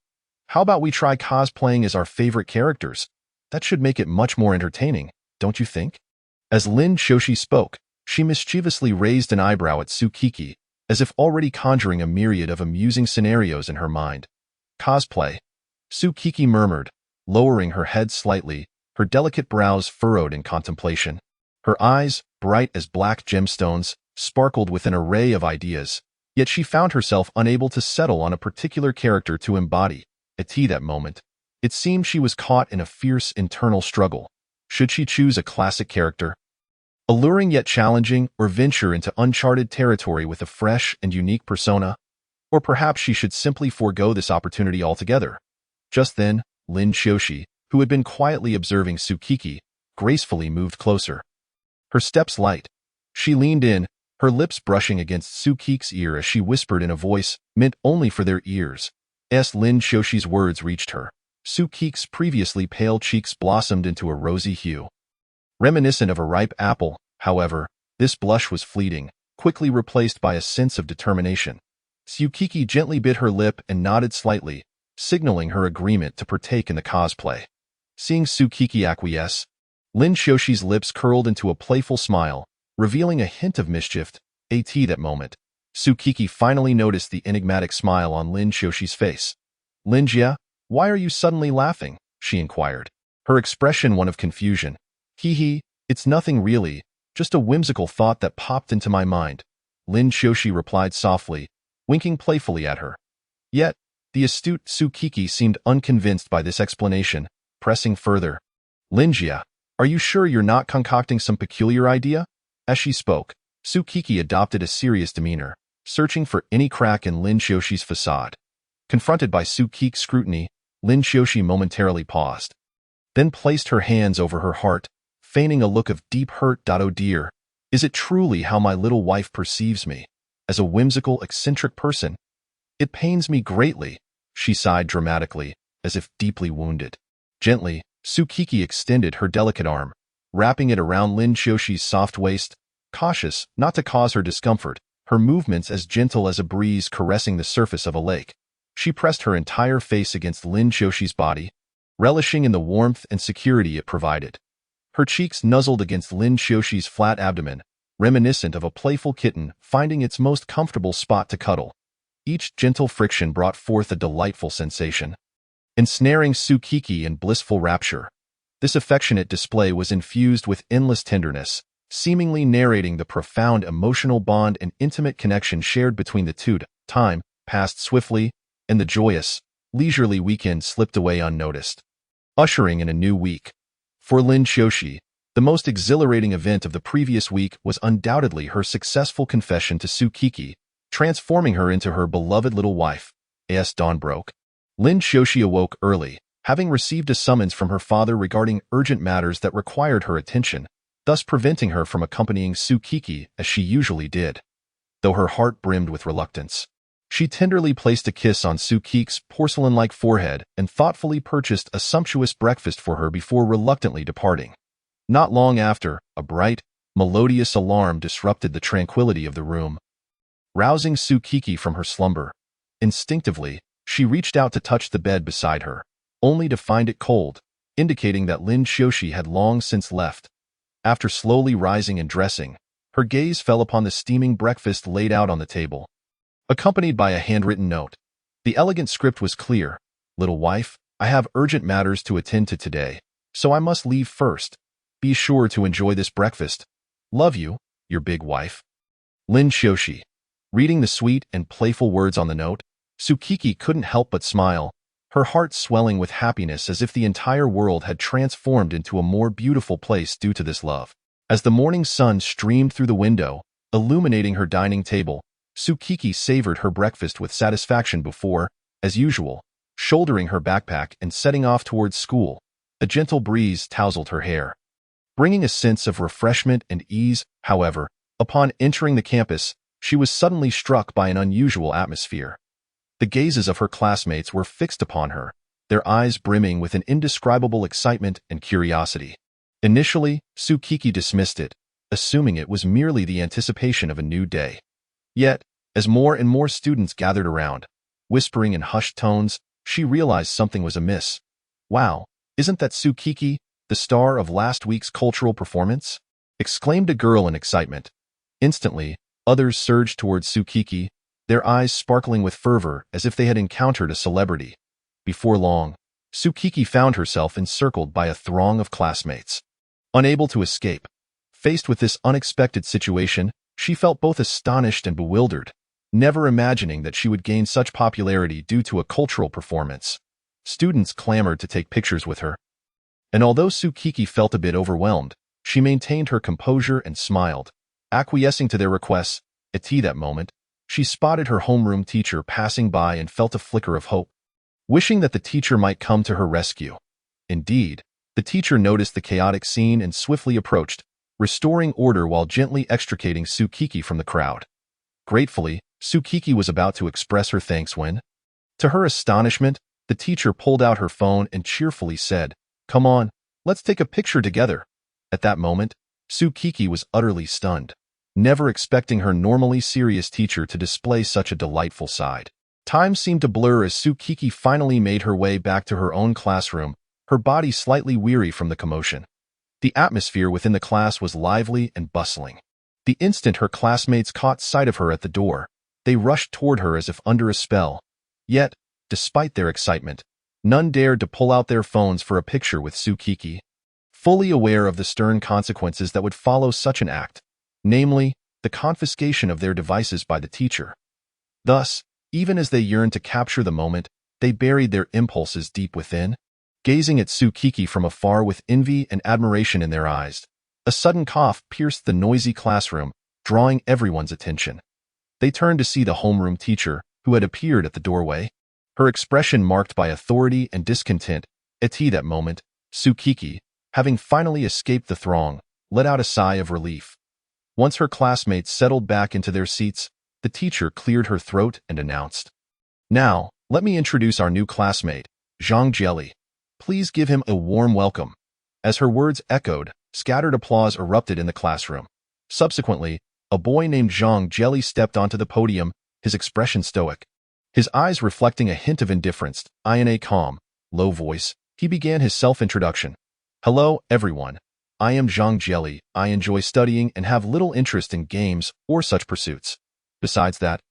How about we try cosplaying as our favorite characters? That should make it much more entertaining, don't you think?" As Lin Xiushi spoke, she mischievously raised an eyebrow at Tsukiki, as if already conjuring a myriad of amusing scenarios in her mind. "Cosplay?" Tsukiki murmured, lowering her head slightly, her delicate brows furrowed in contemplation. Her eyes, bright as black gemstones, sparkled with an array of ideas, yet she found herself unable to settle on a particular character to embody. At that moment, it seemed she was caught in a fierce internal struggle. Should she choose a classic character, alluring yet challenging, or venture into uncharted territory with a fresh and unique persona? Or perhaps she should simply forego this opportunity altogether. Just then, Lin Xiushi, who had been quietly observing Tsukiki, gracefully moved closer. Her steps light. She leaned in, her lips brushing against Tsukiki's ear as she whispered in a voice meant only for their ears. As Lin Xiushi's words reached her, Tsukiki's previously pale cheeks blossomed into a rosy hue. Reminiscent of a ripe apple, however, this blush was fleeting, quickly replaced by a sense of determination. Tsukiki gently bit her lip and nodded slightly, signaling her agreement to partake in the cosplay. Seeing Tsukiki acquiesce, Lin Xiushi's lips curled into a playful smile, revealing a hint of mischief. At that moment, Tsukiki finally noticed the enigmatic smile on Lin Xiushi's face. "Lin Jia, why are you suddenly laughing?" she inquired, her expression one of confusion. "Hee, it's nothing really, just a whimsical thought that popped into my mind," Lin Xiushi replied softly, winking playfully at her. Yet, the astute Tsukiki seemed unconvinced by this explanation, pressing further. "Lin Jia, are you sure you're not concocting some peculiar idea?" As she spoke, Tsukiki adopted a serious demeanor, searching for any crack in Lin Xiushi's facade. Confronted by Tsukiki's scrutiny, Lin Xiushi momentarily paused, then placed her hands over her heart, feigning a look of deep hurt. "Oh dear, is it truly how my little wife perceives me? As a whimsical, eccentric person? It pains me greatly," she sighed dramatically, as if deeply wounded. Gently, Tsukiki extended her delicate arm, wrapping it around Lin Xiushi's soft waist, cautious not to cause her discomfort, her movements as gentle as a breeze caressing the surface of a lake. She pressed her entire face against Lin Xiushi's body, relishing in the warmth and security it provided. Her cheeks nuzzled against Lin Xiushi's flat abdomen, reminiscent of a playful kitten finding its most comfortable spot to cuddle. Each gentle friction brought forth a delightful sensation, ensnaring Tsukiki in blissful rapture. This affectionate display was infused with endless tenderness, seemingly narrating the profound emotional bond and intimate connection shared between the two. Time passed swiftly, and the joyous, leisurely weekend slipped away unnoticed, ushering in a new week. For Lin Xiushi, the most exhilarating event of the previous week was undoubtedly her successful confession to Tsukiki, transforming her into her beloved little wife. As dawn broke, Lin Xiushi awoke early, having received a summons from her father regarding urgent matters that required her attention, thus preventing her from accompanying Tsukiki as she usually did. Though her heart brimmed with reluctance, She tenderly placed a kiss on Sukiki's porcelain-like forehead and thoughtfully purchased a sumptuous breakfast for her before reluctantly departing. Not long after, a bright, melodious alarm disrupted the tranquility of the room, rousing Sukiki from her slumber. Instinctively, she reached out to touch the bed beside her, only to find it cold, indicating that Lin Xiaoxi had long since left. After slowly rising and dressing, her gaze fell upon the steaming breakfast laid out on the table, accompanied by a handwritten note. The elegant script was clear. "Little wife, I have urgent matters to attend to today, so I must leave first. Be sure to enjoy this breakfast. Love you, your big wife." Lin Xiaoxi. Reading the sweet and playful words on the note, Sukiki couldn't help but smile, her heart swelling with happiness as if the entire world had transformed into a more beautiful place due to this love. As the morning sun streamed through the window, illuminating her dining table, Sukiki savored her breakfast with satisfaction before, as usual, shouldering her backpack and setting off towards school. A gentle breeze tousled her hair, bringing a sense of refreshment and ease. However, upon entering the campus, she was suddenly struck by an unusual atmosphere. The gazes of her classmates were fixed upon her, their eyes brimming with an indescribable excitement and curiosity. Initially, Sukiki dismissed it, assuming it was merely the anticipation of a new day. Yet, as more and more students gathered around, whispering in hushed tones, she realized something was amiss. "Wow, isn't that Sukiki, the star of last week's cultural performance?" exclaimed a girl in excitement. Instantly, others surged towards Sukiki, their eyes sparkling with fervor as if they had encountered a celebrity. Before long, Sukiki found herself encircled by a throng of classmates. Unable to escape, faced with this unexpected situation, she felt both astonished and bewildered, never imagining that she would gain such popularity due to a cultural performance. Students clamored to take pictures with her. And although Sukiki felt a bit overwhelmed, she maintained her composure and smiled, acquiescing to their requests. At that moment, she spotted her homeroom teacher passing by and felt a flicker of hope, wishing that the teacher might come to her rescue. Indeed, the teacher noticed the chaotic scene and swiftly approached, restoring order while gently extricating Sukiki from the crowd. Gratefully, Sukiki was about to express her thanks when, to her astonishment, the teacher pulled out her phone and cheerfully said, "Come on, let's take a picture together." At that moment, Sukiki was utterly stunned, never expecting her normally serious teacher to display such a delightful side. Time seemed to blur as Sukiki finally made her way back to her own classroom, her body slightly weary from the commotion. The atmosphere within the class was lively and bustling. The instant her classmates caught sight of her at the door, they rushed toward her as if under a spell. Yet, despite their excitement, none dared to pull out their phones for a picture with Sukiki, fully aware of the stern consequences that would follow such an act, namely, the confiscation of their devices by the teacher. Thus, even as they yearned to capture the moment, they buried their impulses deep within, gazing at Sukiki from afar with envy and admiration in their eyes. A sudden cough pierced the noisy classroom, drawing everyone's attention. They turned to see the homeroom teacher, who had appeared at the doorway, her expression marked by authority and discontent. At that moment, Sukiki, having finally escaped the throng, let out a sigh of relief. Once her classmates settled back into their seats, the teacher cleared her throat and announced, "Now, let me introduce our new classmate, Zhang Jelly. Please give him a warm welcome." As her words echoed, scattered applause erupted in the classroom. Subsequently, a boy named Zhang Jelly stepped onto the podium, his expression stoic, his eyes reflecting a hint of indifference. In a calm, low voice, he began his self-introduction. "Hello, everyone. I am Zhang Jelly. I enjoy studying and have little interest in games or such pursuits. Besides that,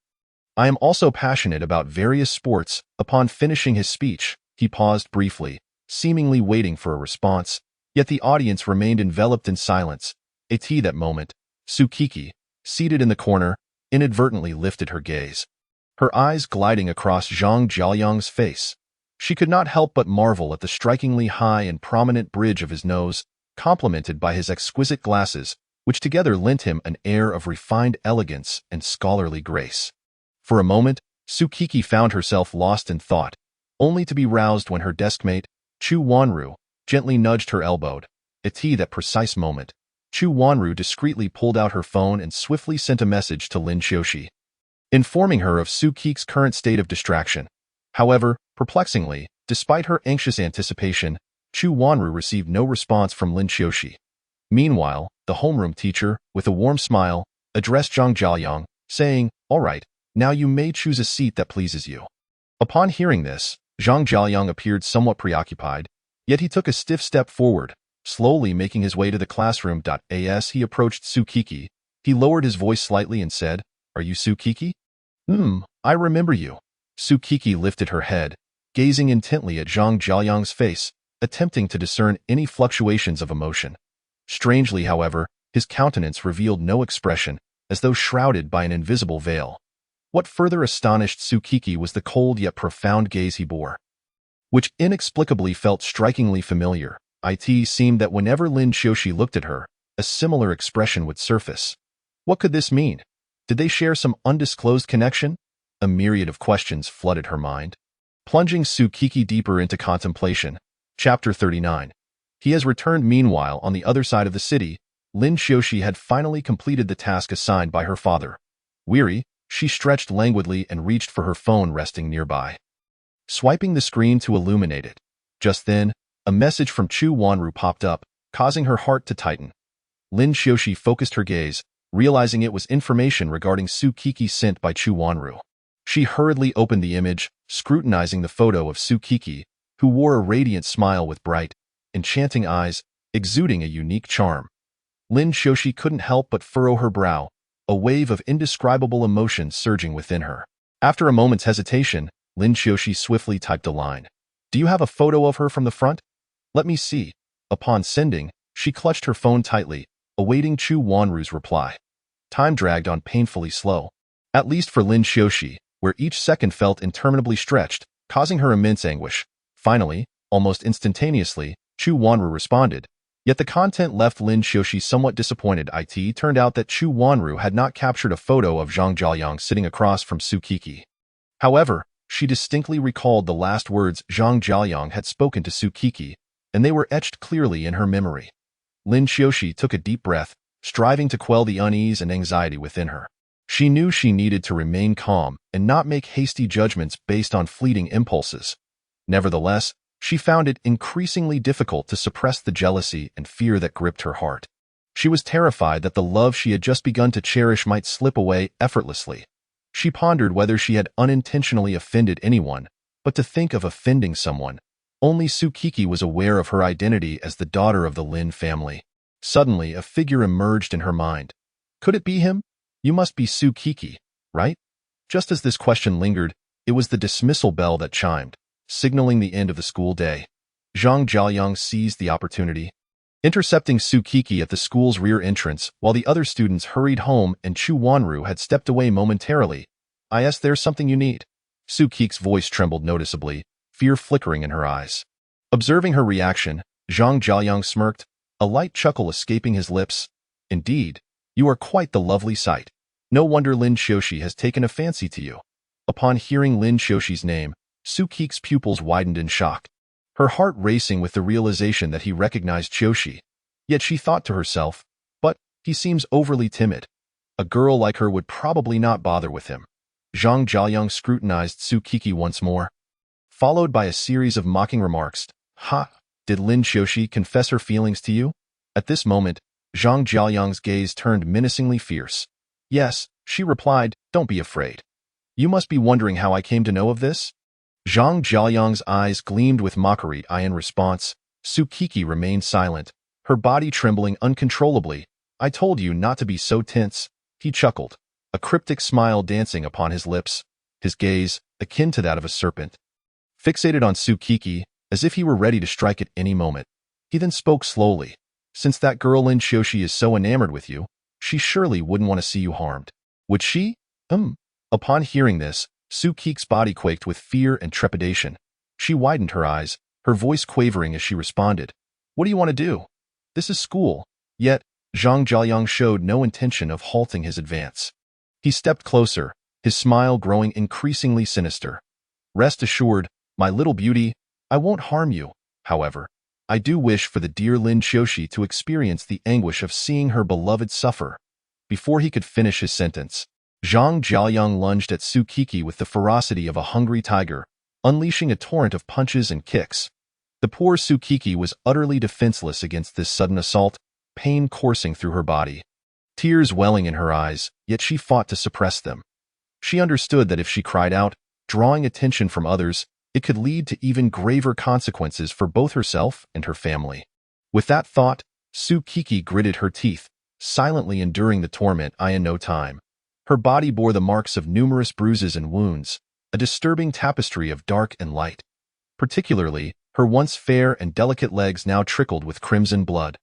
I am also passionate about various sports." Upon finishing his speech, he paused briefly, seemingly waiting for a response, yet the audience remained enveloped in silence. At that moment, Sukiki, seated in the corner, inadvertently lifted her gaze, her eyes gliding across Zhang Jiaoyang's face. She could not help but marvel at the strikingly high and prominent bridge of his nose, complemented by his exquisite glasses, which together lent him an air of refined elegance and scholarly grace. For a moment, Sukiki found herself lost in thought, only to be roused when her deskmate, Chu Wanru, gently nudged her elbow. At that precise moment, Chu Wanru discreetly pulled out her phone and swiftly sent a message to Lin Xiaoxi. informing her of Su Qiq's current state of distraction. However, perplexingly, despite her anxious anticipation, Chu Wanru received no response from Lin Xiuxi. Meanwhile, the homeroom teacher, with a warm smile, addressed Zhang Jiaoyang, saying, "All right, now you may choose a seat that pleases you." Upon hearing this, Zhang Jiaoyang appeared somewhat preoccupied, yet he took a stiff step forward, slowly making his way to the classroom. As he approached Su Qiqi, he lowered his voice slightly and said, "Are you Su Qiqi?" I remember you." Su Qiqi lifted her head, gazing intently at Zhang Jiaoyang's face, attempting to discern any fluctuations of emotion. Strangely, however, his countenance revealed no expression, as though shrouded by an invisible veil. What further astonished Su Qiqi was the cold yet profound gaze he bore, which inexplicably felt strikingly familiar. It seemed that whenever Lin Xiuxi looked at her, a similar expression would surface. What could this mean? Did they share some undisclosed connection? A myriad of questions flooded her mind. Plunging Su Qiqi deeper into contemplation. Chapter 39. He has returned. Meanwhile, on the other side of the city, Lin Xiuxi had finally completed the task assigned by her father. Weary, she stretched languidly and reached for her phone resting nearby, swiping the screen to illuminate it. Just then, a message from Chu Wanru popped up, causing her heart to tighten. Lin Xiuxi focused her gaze, realizing it was information regarding Su Qiqi sent by Chu Wanru. She hurriedly opened the image, scrutinizing the photo of Su Qiqi, who wore a radiant smile with bright, enchanting eyes, exuding a unique charm. Lin Xiuxi couldn't help but furrow her brow, a wave of indescribable emotion surging within her. After a moment's hesitation, Lin Xiuxi swiftly typed a line. "Do you have a photo of her from the front? Let me see." Upon sending, she clutched her phone tightly, awaiting Chu Wanru's reply. Time dragged on painfully slow, at least for Lin Xiuxi, where each second felt interminably stretched, causing her immense anguish. Finally, almost instantaneously, Chu Wanru responded. Yet the content left Lin Xiuxi somewhat disappointed. It turned out that Chu Wanru had not captured a photo of Zhang Jiaoyang sitting across from Su Qiqi. However, she distinctly recalled the last words Zhang Jiaoyang had spoken to Su Qiqi, and they were etched clearly in her memory. Lin Xiuxi took a deep breath, striving to quell the unease and anxiety within her. She knew she needed to remain calm and not make hasty judgments based on fleeting impulses. Nevertheless, she found it increasingly difficult to suppress the jealousy and fear that gripped her heart. She was terrified that the love she had just begun to cherish might slip away effortlessly. She pondered whether she had unintentionally offended anyone, but to think of offending someone. Only Su Qiqi was aware of her identity as the daughter of the Lin family. Suddenly, a figure emerged in her mind. Could it be him? You must be Su Qiqi, right? Just as this question lingered, it was the dismissal bell that chimed, signaling the end of the school day. Zhang Jiaoyang seized the opportunity, intercepting Su Qiqi at the school's rear entrance while the other students hurried home and Chu Wanru had stepped away momentarily. There's something you need." Su Qiqi's voice trembled noticeably, fear flickering in her eyes. Observing her reaction, Zhang Jiaoyang smirked, a light chuckle escaping his lips. "Indeed, you are quite the lovely sight. No wonder Lin Xiuxi has taken a fancy to you." Upon hearing Lin Xiuxi's name, Su Qiqi's pupils widened in shock, her heart racing with the realization that he recognized Xiuxi. Yet she thought to herself, but he seems overly timid. A girl like her would probably not bother with him. Zhang Jiaoyang scrutinized Su Qiqi once more, followed by a series of mocking remarks. Did Lin Xiuxi confess her feelings to you?" At this moment, Zhang Jiaoyang's gaze turned menacingly fierce. "Yes," she replied, "don't be afraid. You must be wondering how I came to know of this?" Zhang Jiaoyang's eyes gleamed with mockery. In response, Su Qiqi remained silent, her body trembling uncontrollably. "I told you not to be so tense," he chuckled, a cryptic smile dancing upon his lips, his gaze, akin to that of a serpent, fixated on Su Qiqi, as if he were ready to strike at any moment. He then spoke slowly. "Since that girl Lin Xiuxi is so enamored with you, she surely wouldn't want to see you harmed. Would she?" Upon hearing this, Su Qiqi's body quaked with fear and trepidation. She widened her eyes, her voice quavering as she responded. "What do you want to do? This is school." Yet, Zhang Jiaoyang showed no intention of halting his advance. He stepped closer, his smile growing increasingly sinister. "Rest assured, my little beauty, I won't harm you. However, I do wish for the dear Lin Xiuxi to experience the anguish of seeing her beloved suffer." Before he could finish his sentence, Zhang Jiaoyang lunged at Su Kiki with the ferocity of a hungry tiger, unleashing a torrent of punches and kicks. The poor Su Kiki was utterly defenseless against this sudden assault, pain coursing through her body. Tears welling in her eyes, yet she fought to suppress them. She understood that if she cried out, drawing attention from others, it could lead to even graver consequences for both herself and her family. With that thought, Su Kiki gritted her teeth, silently enduring the torment in no time. Her body bore the marks of numerous bruises and wounds, a disturbing tapestry of dark and light. Particularly, her once fair and delicate legs now trickled with crimson blood,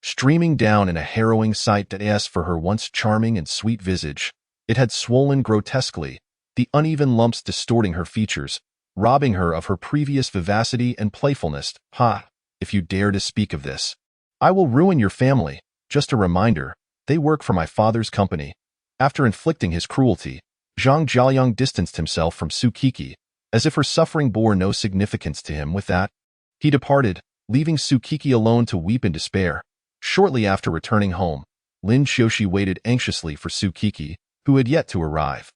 streaming down in a harrowing sight as for her once charming and sweet visage. It had swollen grotesquely, the uneven lumps distorting her features, robbing her of her previous vivacity and playfulness. Ha! If you dare to speak of this, I will ruin your family. Just a reminder, they work for my father's company. After inflicting his cruelty, Zhang Jiaoyang distanced himself from Su Kiki, as if her suffering bore no significance to him. With that, he departed, leaving Su Kiki alone to weep in despair. Shortly after returning home, Lin Xiaoxi waited anxiously for Su Kiki, who had yet to arrive.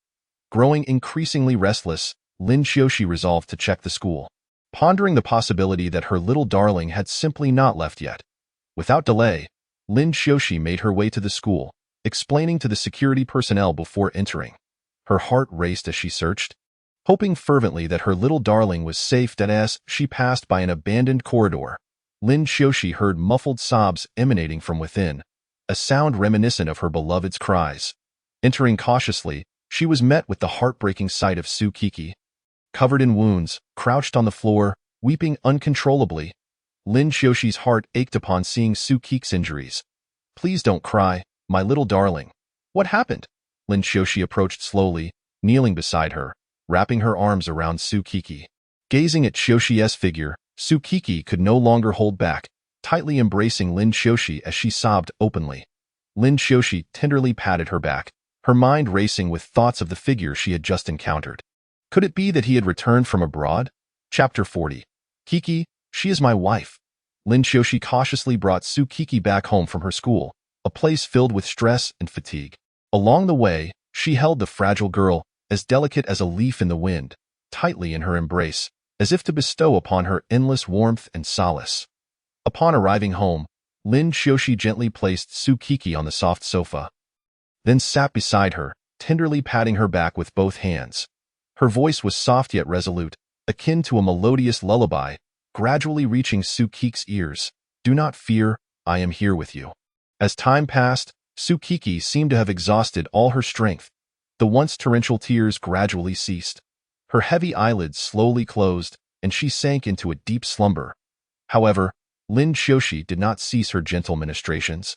Growing increasingly restless, Lin Xiaoxi resolved to check the school, pondering the possibility that her little darling had simply not left yet. Without delay, Lin Xiaoxi made her way to the school, explaining to the security personnel before entering. Her heart raced as she searched, hoping fervently that her little darling was safe. As she passed by an abandoned corridor, Lin Xiaoxi heard muffled sobs emanating from within, a sound reminiscent of her beloved's cries. Entering cautiously, she was met with the heartbreaking sight of Su Kiki, covered in wounds, crouched on the floor, weeping uncontrollably. Lin Xiaoxi's heart ached upon seeing Su Kiki's injuries. Please don't cry, my little darling. What happened? Lin Xiaoxi approached slowly, kneeling beside her, wrapping her arms around Su Kiki. Gazing at Xiaoxi's figure, Su Kiki could no longer hold back, tightly embracing Lin Xiaoxi as she sobbed openly. Lin Xiaoxi tenderly patted her back, her mind racing with thoughts of the figure she had just encountered. Could it be that he had returned from abroad? Chapter 40. Kiki, she is my wife. Lin Xiaoxi cautiously brought Su Kiki back home from her school, a place filled with stress and fatigue. Along the way, she held the fragile girl, as delicate as a leaf in the wind, tightly in her embrace, as if to bestow upon her endless warmth and solace. Upon arriving home, Lin Xiaoxi gently placed Su Kiki on the soft sofa, then sat beside her, tenderly patting her back with both hands. Her voice was soft yet resolute, akin to a melodious lullaby, gradually reaching Su Kiki's ears. Do not fear, I am here with you. As time passed, Su Kiki seemed to have exhausted all her strength. The once torrential tears gradually ceased. Her heavy eyelids slowly closed, and she sank into a deep slumber. However, Lin Xiaoxi did not cease her gentle ministrations,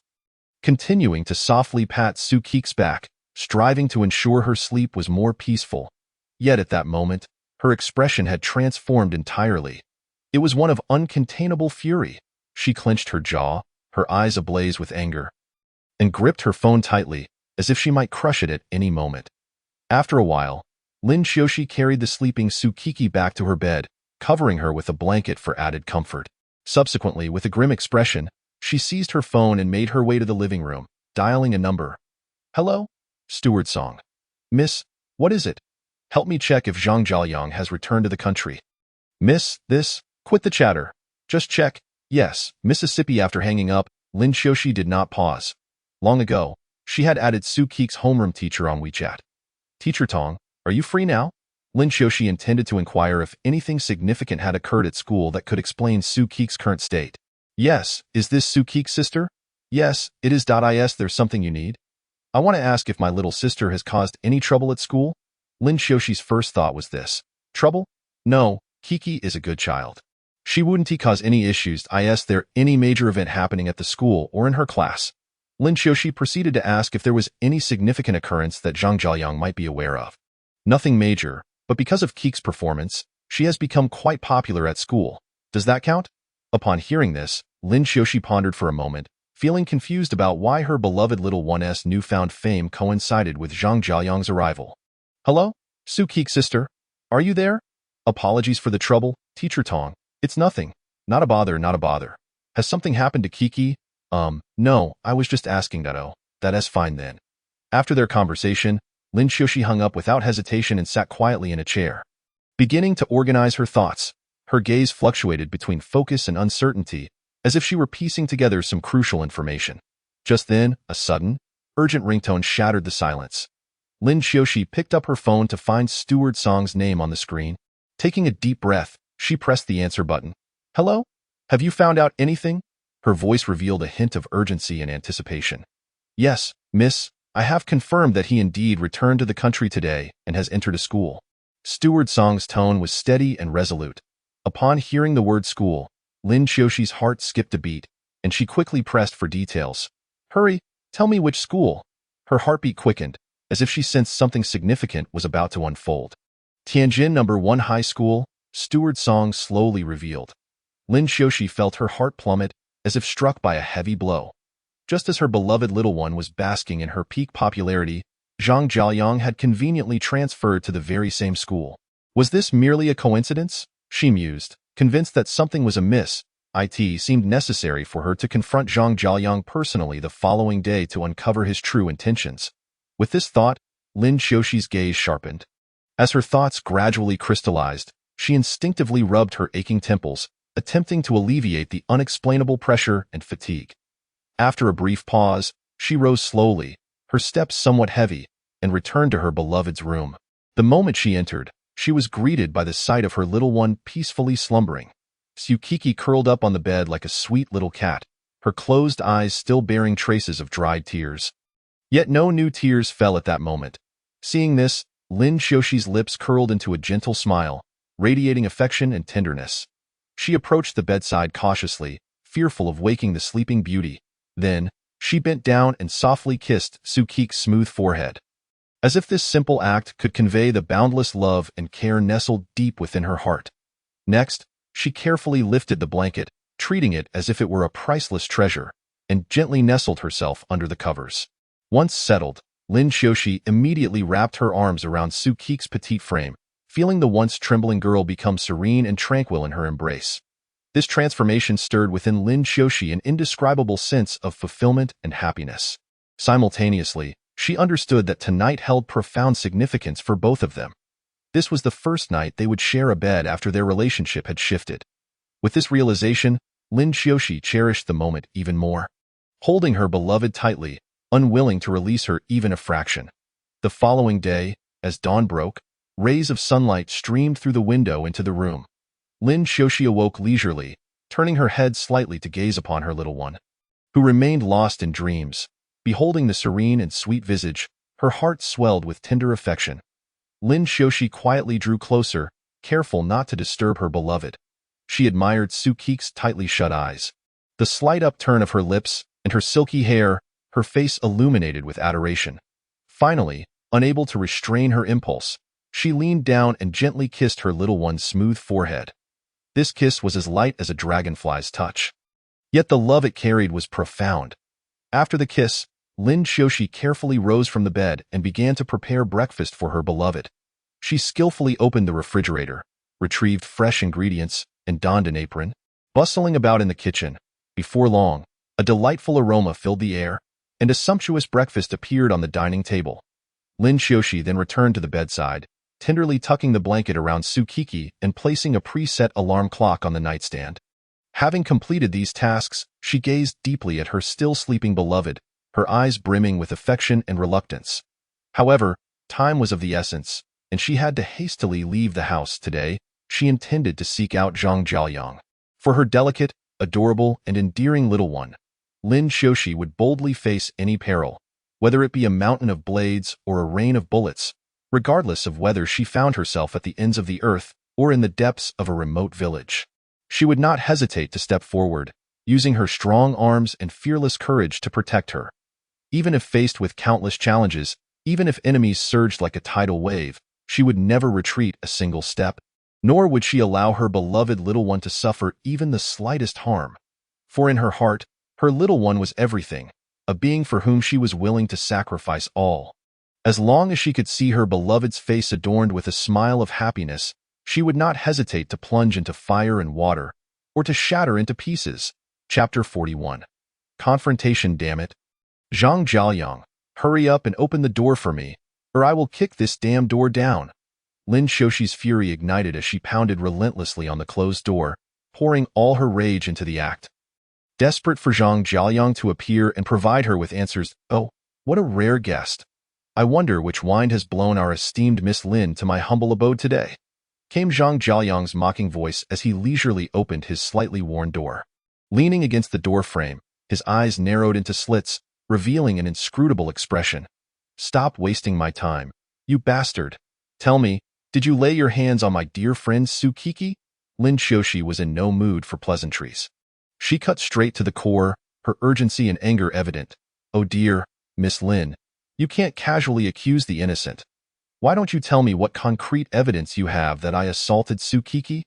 continuing to softly pat Su Kiki's back, striving to ensure her sleep was more peaceful. Yet at that moment, her expression had transformed entirely. It was one of uncontainable fury. She clenched her jaw, her eyes ablaze with anger, and gripped her phone tightly, as if she might crush it at any moment. After a while, Lin Xiaoxi carried the sleeping Su Kiki back to her bed, covering her with a blanket for added comfort. Subsequently, with a grim expression, she seized her phone and made her way to the living room, dialing a number. Hello? Steward song. Miss, what is it? Help me check if Zhang Jiaoyang has returned to the country. Miss, this, quit the chatter. Just check. Yes, Mississippi. After hanging up, Lin Xiaoxi did not pause. Long ago, she had added Su Kiki's homeroom teacher on WeChat. Teacher Tong, are you free now? Lin Xiaoxi intended to inquire if anything significant had occurred at school that could explain Su Kiki's current state. Yes, is this Su Kiki's sister? Yes, it is. Is there something you need? I want to ask if my little sister has caused any trouble at school. Lin Xiaoxi's first thought was this. Trouble? No, Kiki is a good child. She wouldn't cause any issues. Is there any major event happening at the school or in her class? Lin Xiaoxi proceeded to ask if there was any significant occurrence that Zhang Jiaoyang might be aware of. Nothing major, but because of Kiki's performance, she has become quite popular at school. Does that count? Upon hearing this, Lin Xiaoxi pondered for a moment, feeling confused about why her beloved little one's newfound fame coincided with Zhang Jiaoyang's arrival. Hello? Su Kiki's sister? Are you there? Apologies for the trouble, Teacher Tong. It's nothing. Not a bother, not a bother. Has something happened to Kiki? No, I was just asking that. Oh, that is fine then. After their conversation, Lin Xiuxi hung up without hesitation and sat quietly in a chair. Beginning to organize her thoughts, her gaze fluctuated between focus and uncertainty, as if she were piecing together some crucial information. Just then, a sudden, urgent ringtone shattered the silence. Lin Xiuxi picked up her phone to find Steward Song's name on the screen. Taking a deep breath, she pressed the answer button. "Hello? Have you found out anything?" Her voice revealed a hint of urgency and anticipation. "Yes, miss. I have confirmed that he indeed returned to the country today and has entered a school." Steward Song's tone was steady and resolute. Upon hearing the word school, Lin Xiuxi's heart skipped a beat, and she quickly pressed for details. "Hurry, tell me which school." Her heartbeat quickened, as if she sensed something significant was about to unfold. "Tianjin No. 1 High School," Steward Song slowly revealed. Lin Xiuxi felt her heart plummet, as if struck by a heavy blow. Just as her beloved little one was basking in her peak popularity, Zhang Jiaoyang had conveniently transferred to the very same school. Was this merely a coincidence? She mused, convinced that something was amiss. It seemed necessary for her to confront Zhang Jiaoyang personally the following day to uncover his true intentions. With this thought, Lin Xiuxi's gaze sharpened. As her thoughts gradually crystallized, she instinctively rubbed her aching temples, attempting to alleviate the unexplainable pressure and fatigue. After a brief pause, she rose slowly, her steps somewhat heavy, and returned to her beloved's room. The moment she entered, she was greeted by the sight of her little one peacefully slumbering. Tsukiki curled up on the bed like a sweet little cat, her closed eyes still bearing traces of dried tears. Yet no new tears fell at that moment. Seeing this, Lin Xiuxi's lips curled into a gentle smile, radiating affection and tenderness. She approached the bedside cautiously, fearful of waking the sleeping beauty. Then, she bent down and softly kissed Tsukik's smooth forehead. As if this simple act could convey the boundless love and care nestled deep within her heart. Next, she carefully lifted the blanket, treating it as if it were a priceless treasure, and gently nestled herself under the covers. Once settled, Lin Xiuxi immediately wrapped her arms around Tsukik's petite frame, feeling the once trembling girl become serene and tranquil in her embrace. This transformation stirred within Lin Xiuxi an indescribable sense of fulfillment and happiness. Simultaneously, she understood that tonight held profound significance for both of them. This was the first night they would share a bed after their relationship had shifted. With this realization, Lin Xiuxi cherished the moment even more. Holding her beloved tightly, unwilling to release her even a fraction. The following day, as dawn broke, rays of sunlight streamed through the window into the room. Lin Xiuxi awoke leisurely, turning her head slightly to gaze upon her little one, who remained lost in dreams. Beholding the serene and sweet visage, her heart swelled with tender affection. Lin Xiuxi quietly drew closer, careful not to disturb her beloved. She admired Tsukik's tightly shut eyes, the slight upturn of her lips, and her silky hair, her face illuminated with adoration. Finally, unable to restrain her impulse, she leaned down and gently kissed her little one's smooth forehead. This kiss was as light as a dragonfly's touch. Yet the love it carried was profound. After the kiss, Lin Xiuxi carefully rose from the bed and began to prepare breakfast for her beloved. She skillfully opened the refrigerator, retrieved fresh ingredients, and donned an apron. Bustling about in the kitchen, before long, a delightful aroma filled the air, and a sumptuous breakfast appeared on the dining table. Lin Xiuxi then returned to the bedside, tenderly tucking the blanket around Tsukiki and placing a preset alarm clock on the nightstand. Having completed these tasks, she gazed deeply at her still sleeping beloved, her eyes brimming with affection and reluctance. However, time was of the essence, and she had to hastily leave the house today. She intended to seek out Zhang Jiaoyang. For her delicate, adorable, and endearing little one, Lin Xiuxi would boldly face any peril, whether it be a mountain of blades or a rain of bullets, regardless of whether she found herself at the ends of the earth or in the depths of a remote village. She would not hesitate to step forward, using her strong arms and fearless courage to protect her. Even if faced with countless challenges, even if enemies surged like a tidal wave, she would never retreat a single step, nor would she allow her beloved little one to suffer even the slightest harm. For in her heart, her little one was everything, a being for whom she was willing to sacrifice all. As long as she could see her beloved's face adorned with a smile of happiness, she would not hesitate to plunge into fire and water, or to shatter into pieces. Chapter 41. Confrontation, damn it. Zhang Jiaoyang, hurry up and open the door for me, or I will kick this damn door down. Lin Shoshi's fury ignited as she pounded relentlessly on the closed door, pouring all her rage into the act. Desperate for Zhang Jiaoyang to appear and provide her with answers, oh, what a rare guest. I wonder which wind has blown our esteemed Miss Lin to my humble abode today, came Zhang Jiaoyang's mocking voice as he leisurely opened his slightly worn door. Leaning against the door frame, his eyes narrowed into slits, revealing an inscrutable expression. Stop wasting my time, you bastard. Tell me, did you lay your hands on my dear friend Tsukiki? Lin Shoshi was in no mood for pleasantries. She cut straight to the core, her urgency and anger evident. Oh dear, Miss Lin, you can't casually accuse the innocent. Why don't you tell me what concrete evidence you have that I assaulted Tsukiki?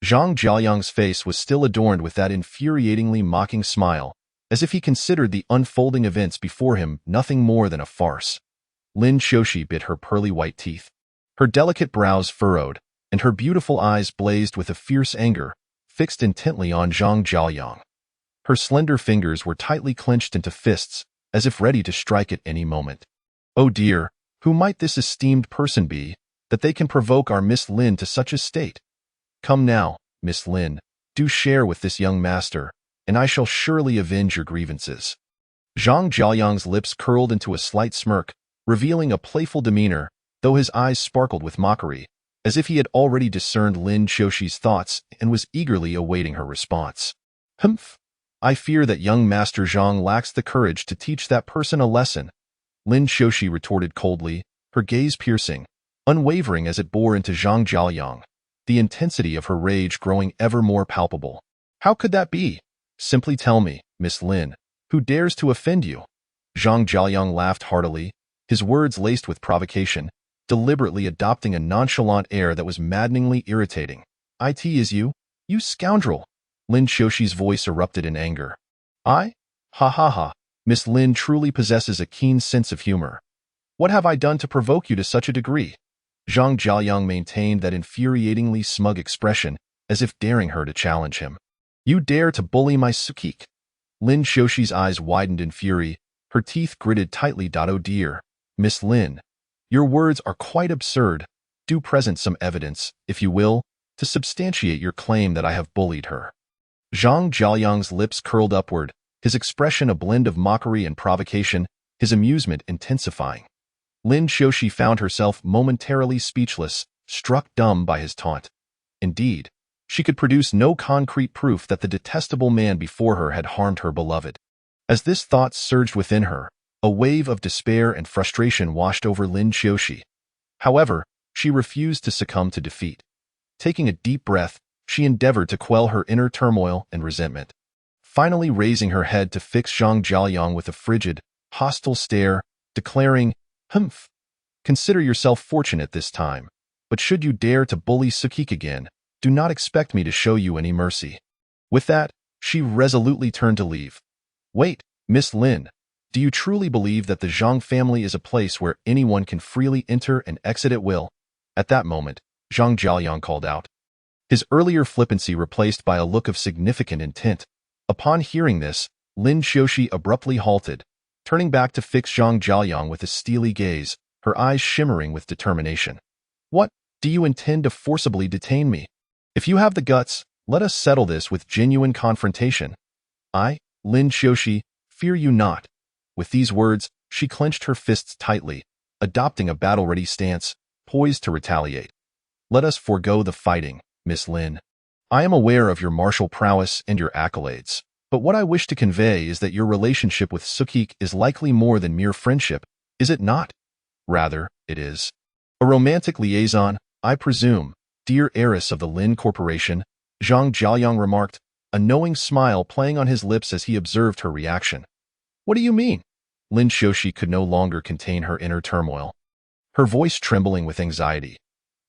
Zhang Jiaoyang's face was still adorned with that infuriatingly mocking smile, as if he considered the unfolding events before him nothing more than a farce. Lin Shoshi bit her pearly white teeth. Her delicate brows furrowed, and her beautiful eyes blazed with a fierce anger, fixed intently on Zhang Jiaoyang. Her slender fingers were tightly clenched into fists, as if ready to strike at any moment. Oh dear, who might this esteemed person be, that they can provoke our Miss Lin to such a state? Come now, Miss Lin, do share with this young master, and I shall surely avenge your grievances. Zhang Jiaoyang's lips curled into a slight smirk, revealing a playful demeanor, though his eyes sparkled with mockery, as if he had already discerned Lin Shoshi's thoughts and was eagerly awaiting her response. Humph! I fear that young Master Zhang lacks the courage to teach that person a lesson, Lin Shoshi retorted coldly, her gaze piercing, unwavering as it bore into Zhang Jiaoyang, the intensity of her rage growing ever more palpable. How could that be? Simply tell me, Miss Lin, who dares to offend you? Zhang Jiaoyang laughed heartily, his words laced with provocation, deliberately adopting a nonchalant air that was maddeningly irritating. It is you, you scoundrel! Lin Shoshi's voice erupted in anger. I? Ha ha ha, Miss Lin truly possesses a keen sense of humor. What have I done to provoke you to such a degree? Zhang Jiaoyang maintained that infuriatingly smug expression, as if daring her to challenge him. You dare to bully my Tsukiki? Lin Shoshi's eyes widened in fury, her teeth gritted tightly. Oh dear, Miss Lin, your words are quite absurd. Do present some evidence, if you will, to substantiate your claim that I have bullied her. Zhang Jiaoyang's lips curled upward, his expression a blend of mockery and provocation, his amusement intensifying. Lin Shoshi found herself momentarily speechless, struck dumb by his taunt. Indeed, she could produce no concrete proof that the detestable man before her had harmed her beloved. As this thought surged within her, a wave of despair and frustration washed over Lin Shoshi. However, she refused to succumb to defeat. Taking a deep breath, she endeavored to quell her inner turmoil and resentment. Finally raising her head to fix Zhang Jiaoyang with a frigid, hostile stare, declaring, Humph! Consider yourself fortunate this time, but should you dare to bully Tsukiki again, do not expect me to show you any mercy. With that, she resolutely turned to leave. Wait, Miss Lin, do you truly believe that the Zhang family is a place where anyone can freely enter and exit at will? At that moment, Zhang Jiaoyang called out, his earlier flippancy replaced by a look of significant intent. Upon hearing this, Lin Shoshi abruptly halted, turning back to fix Zhang Jiaoyang with a steely gaze, her eyes shimmering with determination. What, do you intend to forcibly detain me? If you have the guts, let us settle this with genuine confrontation. I, Lin Shoshi, fear you not. With these words, she clenched her fists tightly, adopting a battle-ready stance, poised to retaliate. Let us forego the fighting, Miss Lin. I am aware of your martial prowess and your accolades, but what I wish to convey is that your relationship with Tsukiki is likely more than mere friendship, is it not? Rather, it is a romantic liaison, I presume, dear heiress of the Lin Corporation, Zhang Jiaoyang remarked, a knowing smile playing on his lips as he observed her reaction. What do you mean? Lin Shoshi could no longer contain her inner turmoil, her voice trembling with anxiety.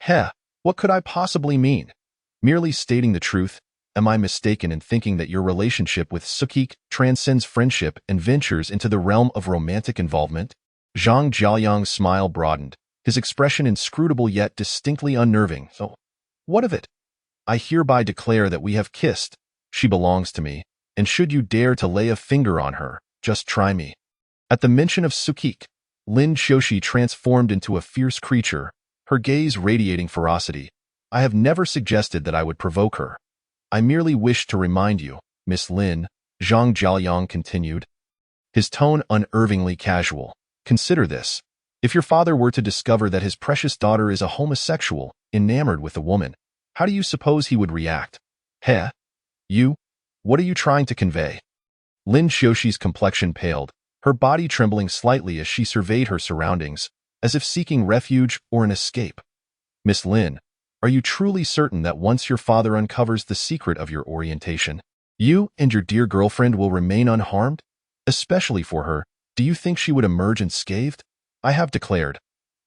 Heh, what could I possibly mean? Merely stating the truth, am I mistaken in thinking that your relationship with Tsukiki transcends friendship and ventures into the realm of romantic involvement? Zhang Jiaoyang's smile broadened, his expression inscrutable yet distinctly unnerving. So, what of it? I hereby declare that we have kissed. She belongs to me, and should you dare to lay a finger on her, just try me. At the mention of Tsukiki, Lin Xiaoxi transformed into a fierce creature, her gaze radiating ferocity. I have never suggested that I would provoke her. I merely wish to remind you, Miss Lin, Zhang Jiaoyang continued, his tone unervingly casual. Consider this. If your father were to discover that his precious daughter is a homosexual, enamored with a woman, how do you suppose he would react? Heh? You? What are you trying to convey? Lin Xiaoxi's complexion paled, her body trembling slightly as she surveyed her surroundings, as if seeking refuge or an escape. Miss Lin, are you truly certain that once your father uncovers the secret of your orientation, you and your dear girlfriend will remain unharmed? Especially for her, do you think she would emerge unscathed? I have declared.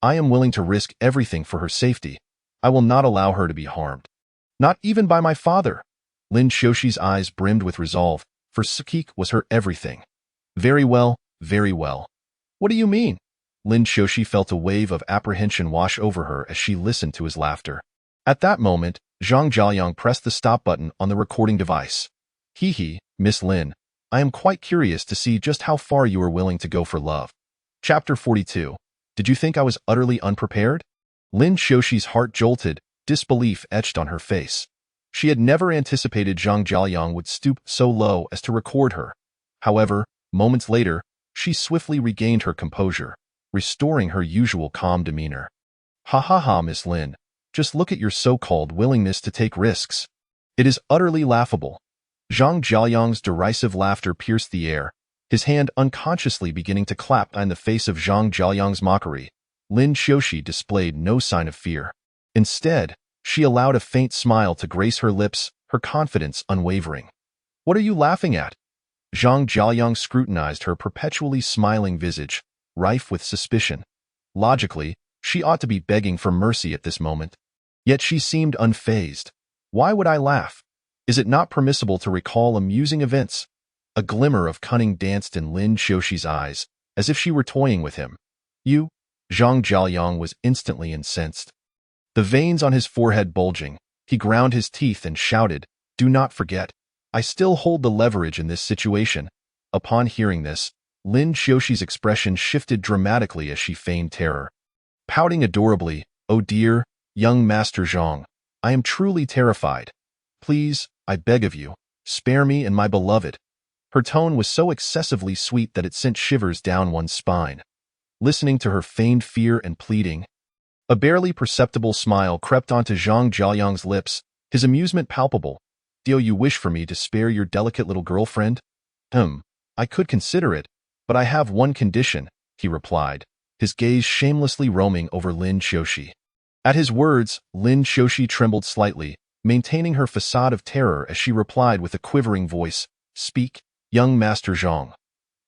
I am willing to risk everything for her safety. I will not allow her to be harmed. Not even by my father. Lin Xiaoxi's eyes brimmed with resolve, for Sakik was her everything. Very well, very well. What do you mean? Lin Xiaoxi felt a wave of apprehension wash over her as she listened to his laughter. At that moment, Zhang Jiaoyang pressed the stop button on the recording device. Hee, Miss Lin, I am quite curious to see just how far you are willing to go for love. Chapter 42. Did you think I was utterly unprepared? Lin Xiaoxi's heart jolted, disbelief etched on her face. She had never anticipated Zhang Jiaoyang would stoop so low as to record her. However, moments later, she swiftly regained her composure, restoring her usual calm demeanor. Ha, Miss Lin, just look at your so-called willingness to take risks. It is utterly laughable. Zhang Jiaoyang's derisive laughter pierced the air, his hand unconsciously beginning to clap in the face of Zhang Jiaoyang's mockery. Lin Xiaoxi displayed no sign of fear. Instead, she allowed a faint smile to grace her lips, her confidence unwavering. What are you laughing at? Zhang Jiaoyang scrutinized her perpetually smiling visage, rife with suspicion. Logically, she ought to be begging for mercy at this moment. Yet she seemed unfazed. Why would I laugh? Is it not permissible to recall amusing events? A glimmer of cunning danced in Lin Xiaoxi's eyes, as if she were toying with him. You? Zhang Jiaoyang was instantly incensed. The veins on his forehead bulging, he ground his teeth and shouted, Do not forget, I still hold the leverage in this situation. Upon hearing this, Lin Xiaoxi's expression shifted dramatically as she feigned terror. Pouting adorably, Oh dear, young Master Zhang, I am truly terrified. Please, I beg of you, spare me and my beloved. Her tone was so excessively sweet that it sent shivers down one's spine. Listening to her feigned fear and pleading, a barely perceptible smile crept onto Zhang Jiaoyang's lips, his amusement palpable. Do you wish for me to spare your delicate little girlfriend? I could consider it, but I have one condition, he replied, his gaze shamelessly roaming over Lin Xiaoxi. At his words, Lin Xiaoxi trembled slightly, maintaining her facade of terror as she replied with a quivering voice, Speak, young Master Zhang.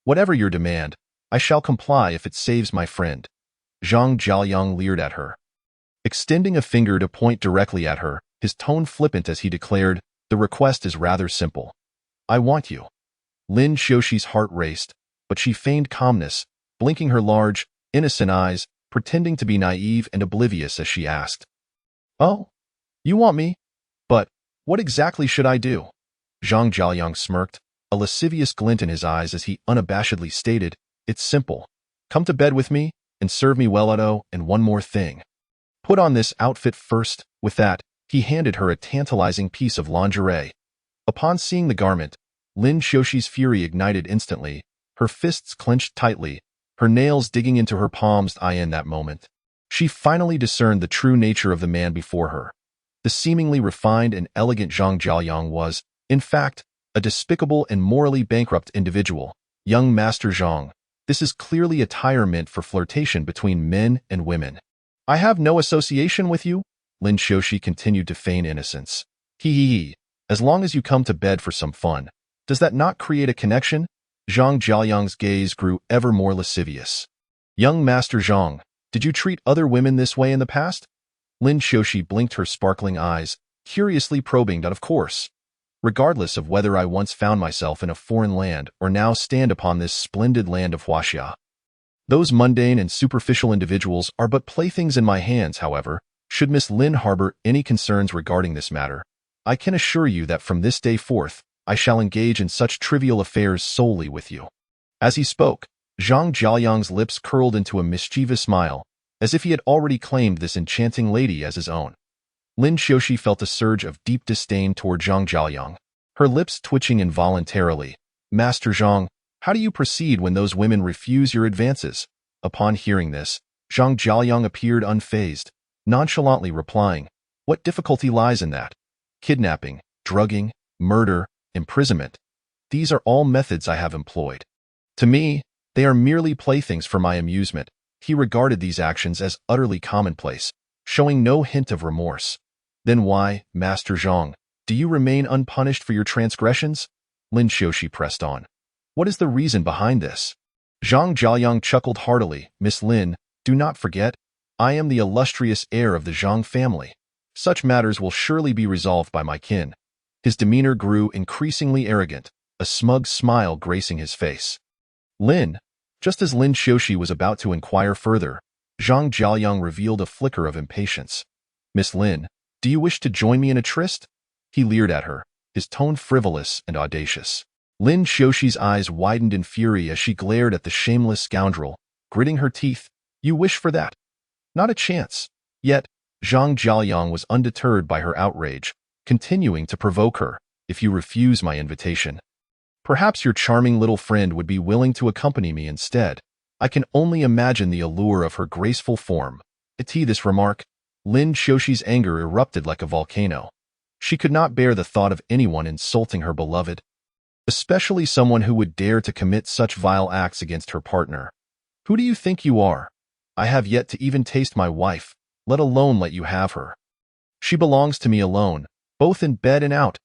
Whatever your demand, I shall comply if it saves my friend. Zhang Jiaoyang leered at her. Extending a finger to point directly at her, his tone flippant as he declared, The request is rather simple. I want you. Lin Xiaoxi's heart raced, but she feigned calmness, blinking her large, innocent eyes, pretending to be naive and oblivious as she asked. Oh, you want me? But what exactly should I do? Zhang Jiaoyang smirked, a lascivious glint in his eyes as he unabashedly stated, It's simple. Come to bed with me, and serve me well, and one more thing. Put on this outfit first. With that, he handed her a tantalizing piece of lingerie. Upon seeing the garment, Lin Xiaoxi's fury ignited instantly, her fists clenched tightly, her nails digging into her palms. In that moment, she finally discerned the true nature of the man before her. The seemingly refined and elegant Zhang Jiaoyang was, in fact, a despicable and morally bankrupt individual. Young Master Zhang, this is clearly attire meant for flirtation between men and women. I have no association with you, Lin Xiaoxi continued to feign innocence. Hee. As long as you come to bed for some fun, does that not create a connection? Zhang Jiaoyang's gaze grew ever more lascivious. Young Master Zhang, did you treat other women this way in the past? Lin Xiaoxi blinked her sparkling eyes, curiously probing that of course. Regardless of whether I once found myself in a foreign land or now stand upon this splendid land of Huaxia. Those mundane and superficial individuals are but playthings in my hands, however. Should Miss Lin harbor any concerns regarding this matter, I can assure you that from this day forth, I shall engage in such trivial affairs solely with you. As he spoke, Zhang Jiaoyang's lips curled into a mischievous smile, as if he had already claimed this enchanting lady as his own. Lin Xiuxi felt a surge of deep disdain toward Zhang Jiaoyang, her lips twitching involuntarily. Master Zhang, how do you proceed when those women refuse your advances? Upon hearing this, Zhang Jiaoyang appeared unfazed, nonchalantly replying, what difficulty lies in that? Kidnapping, drugging, murder, imprisonment. These are all methods I have employed. To me, they are merely playthings for my amusement. He regarded these actions as utterly commonplace, showing no hint of remorse. Then why, Master Zhang, do you remain unpunished for your transgressions? Lin Xiuxi pressed on. What is the reason behind this? Zhang Jiaoyang chuckled heartily. Miss Lin, do not forget, I am the illustrious heir of the Zhang family. Such matters will surely be resolved by my kin. His demeanor grew increasingly arrogant, a smug smile gracing his face. Lin, just as Lin Xiuxi was about to inquire further, Zhang Jiaoyang revealed a flicker of impatience. Miss Lin, do you wish to join me in a tryst? He leered at her, his tone frivolous and audacious. Lin Xiuxi's eyes widened in fury as she glared at the shameless scoundrel, gritting her teeth. You wish for that? Not a chance. Yet, Zhang Jiaoyang was undeterred by her outrage, continuing to provoke her. If you refuse my invitation, perhaps your charming little friend would be willing to accompany me instead. I can only imagine the allure of her graceful form. At this remark, Lin Xiuxi's anger erupted like a volcano. She could not bear the thought of anyone insulting her beloved, especially someone who would dare to commit such vile acts against her partner. Who do you think you are? I have yet to even taste my wife, let alone let you have her. She belongs to me alone, both in bed and out.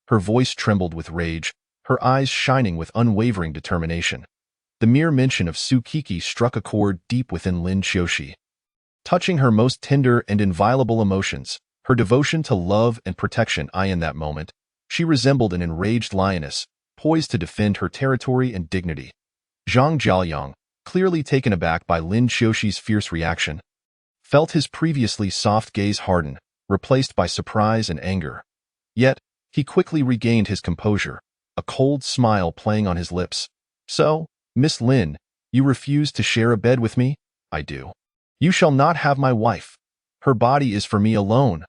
Her voice trembled with rage, her eyes shining with unwavering determination. The mere mention of Su Kiki struck a chord deep within Lin Xiuxi. Touching her most tender and inviolable emotions, her devotion to love and protection, in that moment, she resembled an enraged lioness, poised to defend her territory and dignity. Zhang Jiaoyang, clearly taken aback by Lin Xiuxi's fierce reaction, felt his previously soft gaze harden, replaced by surprise and anger. Yet, he quickly regained his composure, a cold smile playing on his lips. So, Miss Lin, you refuse to share a bed with me? I do. You shall not have my wife. Her body is for me alone.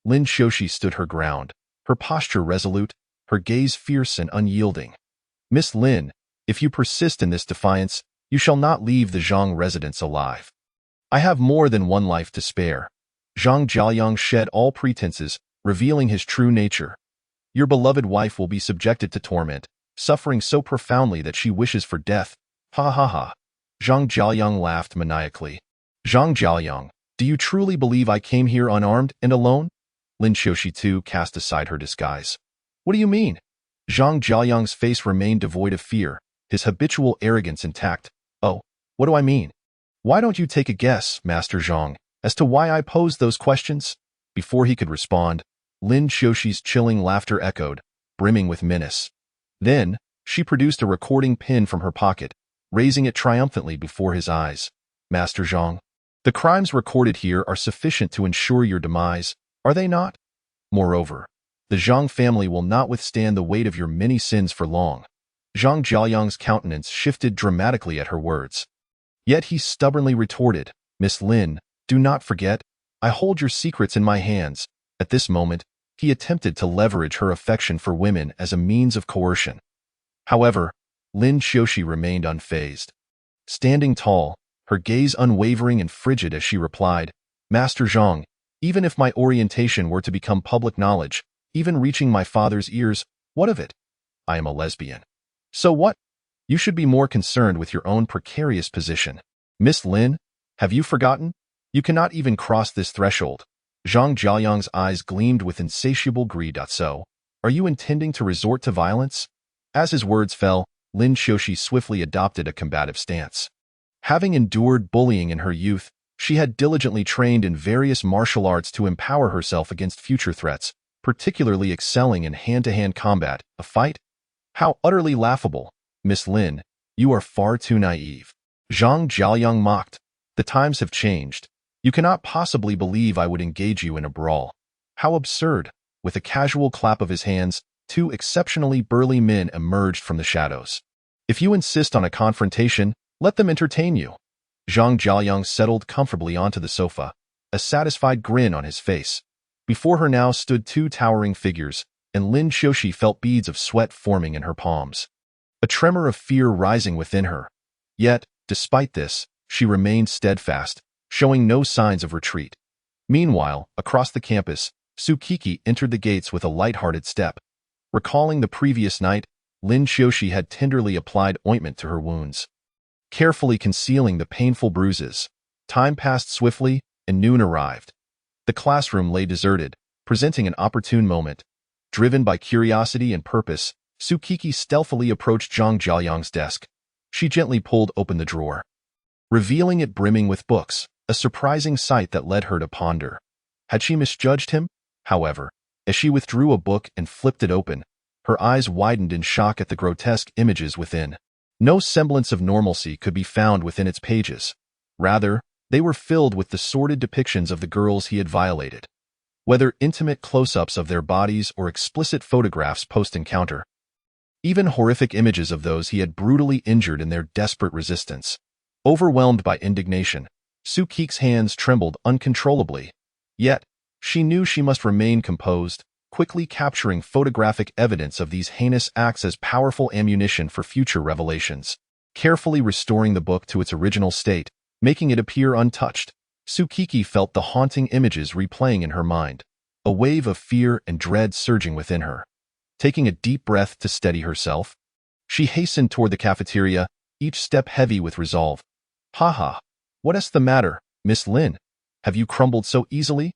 Lin Xiuxi stood her ground, her posture resolute, her gaze fierce and unyielding. Miss Lin, if you persist in this defiance, you shall not leave the Zhang residence alive. I have more than one life to spare. Zhang Jiaoyang shed all pretenses, revealing his true nature. Your beloved wife will be subjected to torment, suffering so profoundly that she wishes for death. Ha ha ha. Zhang Jiaoyang laughed maniacally. Zhang Jiaoyang, do you truly believe I came here unarmed and alone? Lin Xiuxi too cast aside her disguise. What do you mean? Zhang Jiaoyang's face remained devoid of fear, his habitual arrogance intact. Oh, what do I mean? Why don't you take a guess, Master Zhang, as to why I posed those questions? Before he could respond, Lin Xiuxi's chilling laughter echoed, brimming with menace. Then, she produced a recording pin from her pocket, raising it triumphantly before his eyes. Master Zhang, the crimes recorded here are sufficient to ensure your demise, are they not? Moreover, the Zhang family will not withstand the weight of your many sins for long. Zhang Jiaoyang's countenance shifted dramatically at her words. Yet he stubbornly retorted, Miss Lin, do not forget, I hold your secrets in my hands. At this moment, he attempted to leverage her affection for women as a means of coercion. However, Lin Xiuxi remained unfazed. Standing tall, her gaze unwavering and frigid as she replied, Master Zhang, even if my orientation were to become public knowledge, even reaching my father's ears, what of it? I am a lesbian. So what? You should be more concerned with your own precarious position. Miss Lin, have you forgotten? You cannot even cross this threshold. Zhang Jiaoyang's eyes gleamed with insatiable greed. So, are you intending to resort to violence? As his words fell, Lin Xiuxi swiftly adopted a combative stance. Having endured bullying in her youth, she had diligently trained in various martial arts to empower herself against future threats, particularly excelling in hand-to-hand combat. A fight? How utterly laughable. Miss Lin, you are far too naive. Zhang Jiaoyang mocked. The times have changed. You cannot possibly believe I would engage you in a brawl. How absurd. With a casual clap of his hands, two exceptionally burly men emerged from the shadows. If you insist on a confrontation, Let them entertain you. Zhang Jiaoyang settled comfortably onto the sofa, a satisfied grin on his face. Before her now stood two towering figures, and Lin Xiuxi felt beads of sweat forming in her palms, a tremor of fear rising within her. Yet, despite this, she remained steadfast, showing no signs of retreat. Meanwhile, across the campus, Sukiki entered the gates with a light-hearted step. Recalling the previous night, Lin Xiuxi had tenderly applied ointment to her wounds, carefully concealing the painful bruises. Time passed swiftly, and noon arrived. The classroom lay deserted, presenting an opportune moment. Driven by curiosity and purpose, Sukiki stealthily approached Zhang Jiaoyang's desk. She gently pulled open the drawer, revealing it brimming with books, a surprising sight that led her to ponder. Had she misjudged him? However, as she withdrew a book and flipped it open, her eyes widened in shock at the grotesque images within. No semblance of normalcy could be found within its pages. Rather, they were filled with the sordid depictions of the girls he had violated. Whether intimate close-ups of their bodies or explicit photographs post-encounter, even horrific images of those he had brutally injured in their desperate resistance. Overwhelmed by indignation, Sukiki's hands trembled uncontrollably. Yet, she knew she must remain composed, quickly capturing photographic evidence of these heinous acts as powerful ammunition for future revelations. Carefully restoring the book to its original state, making it appear untouched, Sukiki felt the haunting images replaying in her mind, a wave of fear and dread surging within her. Taking a deep breath to steady herself, she hastened toward the cafeteria, each step heavy with resolve. "Ha! What's the matter, Miss Lin? Have you crumbled so easily?"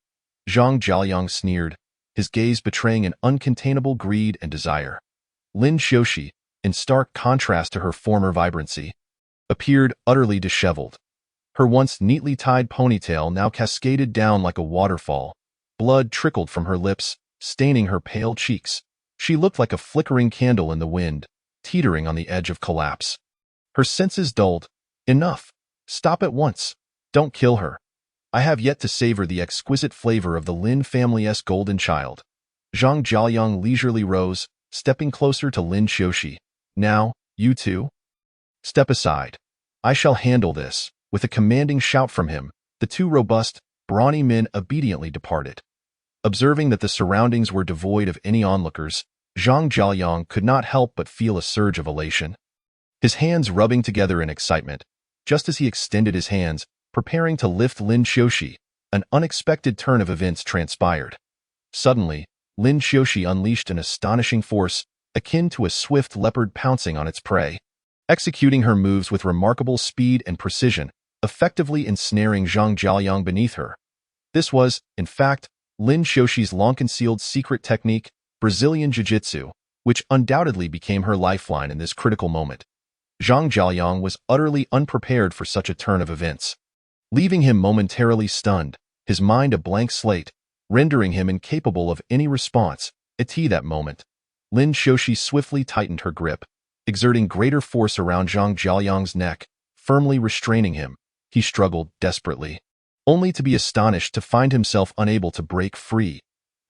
Zhang Jiaoyang sneered, his gaze betraying an uncontainable greed and desire. Lin Xiuxi, in stark contrast to her former vibrancy, appeared utterly disheveled. Her once neatly tied ponytail now cascaded down like a waterfall. Blood trickled from her lips, staining her pale cheeks. She looked like a flickering candle in the wind, teetering on the edge of collapse. Her senses dulled. "Enough. Stop at once. Don't kill her. I have yet to savor the exquisite flavor of the Lin family's golden child." Zhang Jiaoyang leisurely rose, stepping closer to Lin Xiuxi. "Now, you two, step aside. I shall handle this." With a commanding shout from him, the two robust, brawny men obediently departed. Observing that the surroundings were devoid of any onlookers, Zhang Jiaoyang could not help but feel a surge of elation, his hands rubbing together in excitement. Just as he extended his hands, preparing to lift Lin Xiuxi, an unexpected turn of events transpired. Suddenly, Lin Xiuxi unleashed an astonishing force, akin to a swift leopard pouncing on its prey, executing her moves with remarkable speed and precision, effectively ensnaring Zhang Jiaoyang beneath her. This was, in fact, Lin Xiuxi's long-concealed secret technique, Brazilian Jiu-Jitsu, which undoubtedly became her lifeline in this critical moment. Zhang Jiaoyang was utterly unprepared for such a turn of events, leaving him momentarily stunned, his mind a blank slate, rendering him incapable of any response. At that moment, Lin Xiuxi swiftly tightened her grip, exerting greater force around Zhang Jiaoyang's neck, firmly restraining him. He struggled desperately, only to be astonished to find himself unable to break free.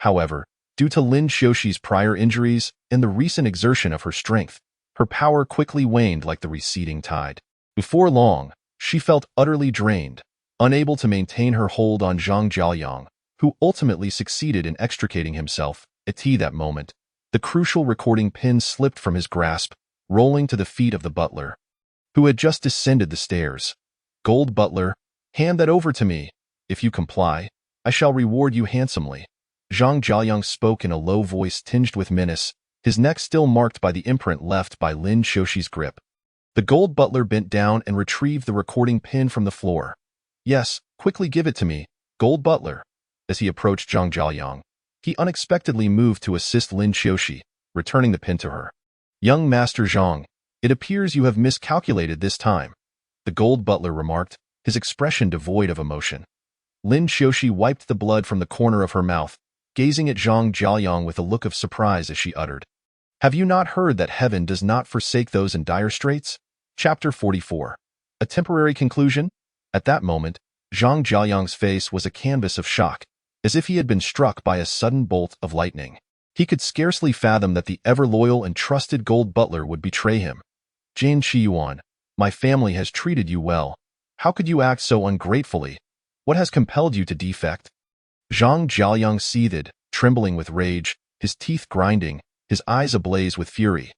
However, due to Lin Xiuxi's prior injuries and the recent exertion of her strength, her power quickly waned like the receding tide. Before long, she felt utterly drained, unable to maintain her hold on Zhang Jiaoyang, who ultimately succeeded in extricating himself. At that moment, the crucial recording pin slipped from his grasp, rolling to the feet of the butler, who had just descended the stairs. "Gold butler, hand that over to me. If you comply, I shall reward you handsomely." Zhang Jiaoyang spoke in a low voice tinged with menace, his neck still marked by the imprint left by Lin Xiuxi's grip. The gold butler bent down and retrieved the recording pin from the floor. "Yes, quickly give it to me, gold butler." As he approached Zhang Jiaoyang, he unexpectedly moved to assist Lin Xiuxi, returning the pin to her. "Young Master Zhang, it appears you have miscalculated this time," the gold butler remarked, his expression devoid of emotion. Lin Xiuxi wiped the blood from the corner of her mouth, gazing at Zhang Jiaoyang with a look of surprise as she uttered, "Have you not heard that heaven does not forsake those in dire straits?" Chapter 44. A temporary conclusion? At that moment, Zhang Jiaoyang's face was a canvas of shock, as if he had been struck by a sudden bolt of lightning. He could scarcely fathom that the ever-loyal and trusted gold butler would betray him. "Jane Qiyuan, My family has treated you well. How could you act so ungratefully? What has compelled you to defect? Zhang Jiaoyang seethed, trembling with rage, his teeth grinding, his eyes ablaze with fury.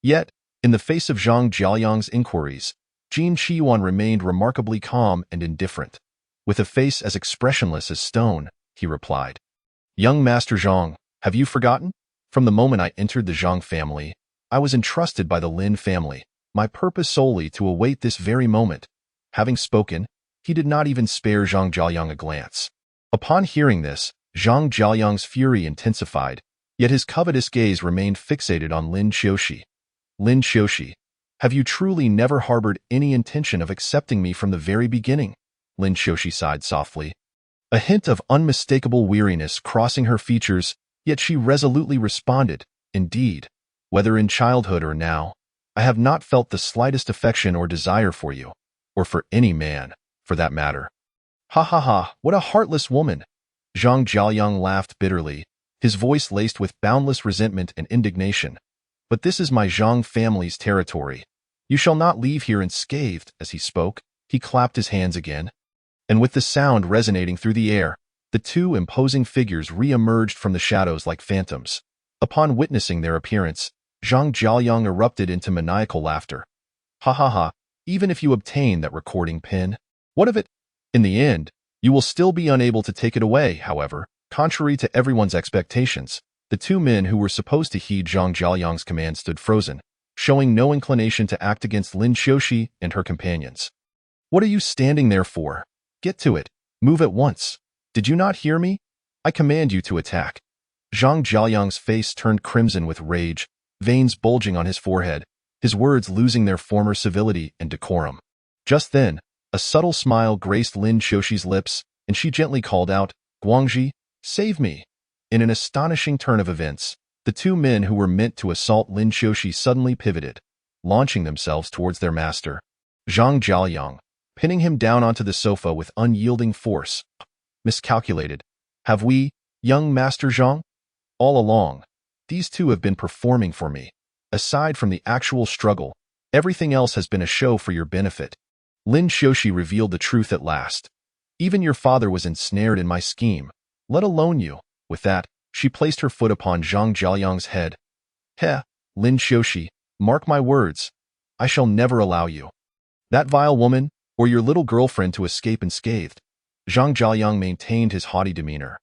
Yet, in the face of Zhang Jiaoyang's inquiries, Jin Qiyuan remained remarkably calm and indifferent. With a face as expressionless as stone, he replied, "Young Master Zhang, have you forgotten? From the moment I entered the Zhang family, I was entrusted by the Lin family, my purpose solely to await this very moment." Having spoken, he did not even spare Zhang Jiaoyang a glance. Upon hearing this, Zhang Jiaoyang's fury intensified, yet his covetous gaze remained fixated on Lin Qiushi. "Lin Qiushi, have you truly never harbored any intention of accepting me from the very beginning?" Lin Qiushi sighed softly, a hint of unmistakable weariness crossing her features, yet she resolutely responded, "Indeed, whether in childhood or now, I have not felt the slightest affection or desire for you, or for any man, for that matter." "Ha ha ha, what a heartless woman!" Zhang Jiaoyang laughed bitterly, his voice laced with boundless resentment and indignation. "But this is my Zhang family's territory. You shall not leave here unscathed." As he spoke, he clapped his hands again, and with the sound resonating through the air, the two imposing figures re-emerged from the shadows like phantoms. Upon witnessing their appearance, Zhang Jiaoyang erupted into maniacal laughter. "Ha ha ha, even if you obtain that recording pin, what of it? In the end, you will still be unable to take it away." However, contrary to everyone's expectations, the two men who were supposed to heed Zhang Jiaoyang's command stood frozen, showing no inclination to act against Lin Qiushi and her companions. "What are you standing there for? Get to it. Move at once. Did you not hear me? I command you to attack." Zhang Jiaoyang's face turned crimson with rage, veins bulging on his forehead, his words losing their former civility and decorum. Just then, a subtle smile graced Lin Qiushi's lips, and she gently called out, "Guangxi, save me." In an astonishing turn of events, the two men who were meant to assault Lin Qiushi suddenly pivoted, launching themselves towards their master, Zhang Jiaoyang, pinning him down onto the sofa with unyielding force. "Miscalculated. Have we, young Master Zhang? All along, these two have been performing for me. Aside from the actual struggle, everything else has been a show for your benefit." Lin Qiushi revealed the truth at last. "Even your father was ensnared in my scheme, let alone you." With that, she placed her foot upon Zhang Jiaoyang's head. "Heh, Lin Qiushi, mark my words. I shall never allow you, that vile woman, or your little girlfriend to escape unscathed." Zhang Jiaoyang maintained his haughty demeanor.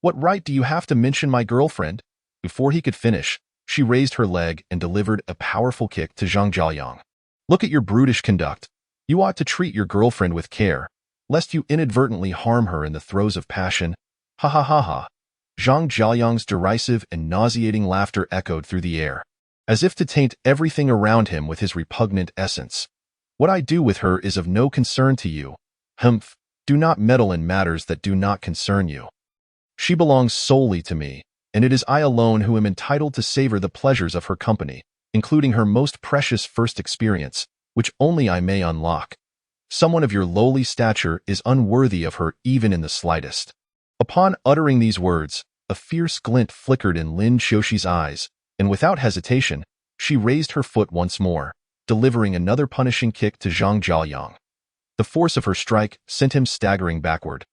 "What right do you have to mention my girlfriend?" Before he could finish, she raised her leg and delivered a powerful kick to Zhang Jiaoyang. "Look at your brutish conduct. You ought to treat your girlfriend with care, lest you inadvertently harm her in the throes of passion." "Ha ha ha ha." Zhang Jiaoyang's derisive and nauseating laughter echoed through the air, as if to taint everything around him with his repugnant essence. "What I do with her is of no concern to you. Humph, do not meddle in matters that do not concern you. She belongs solely to me, and it is I alone who am entitled to savor the pleasures of her company, including her most precious first experience, which only I may unlock. Someone of your lowly stature is unworthy of her even in the slightest." Upon uttering these words, a fierce glint flickered in Lin Qiushi's eyes, and without hesitation, she raised her foot once more, delivering another punishing kick to Zhang Jiaoyang. The force of her strike sent him staggering backward.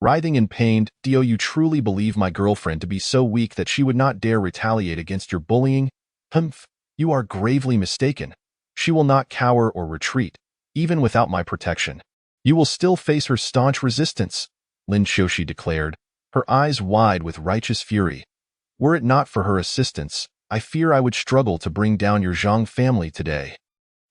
Writhing in pain, "Do you truly believe my girlfriend to be so weak that she would not dare retaliate against your bullying? Humph, you are gravely mistaken. She will not cower or retreat, even without my protection. You will still face her staunch resistance," Lin Qiushi declared, her eyes wide with righteous fury. "Were it not for her assistance, I fear I would struggle to bring down your Zhang family today,"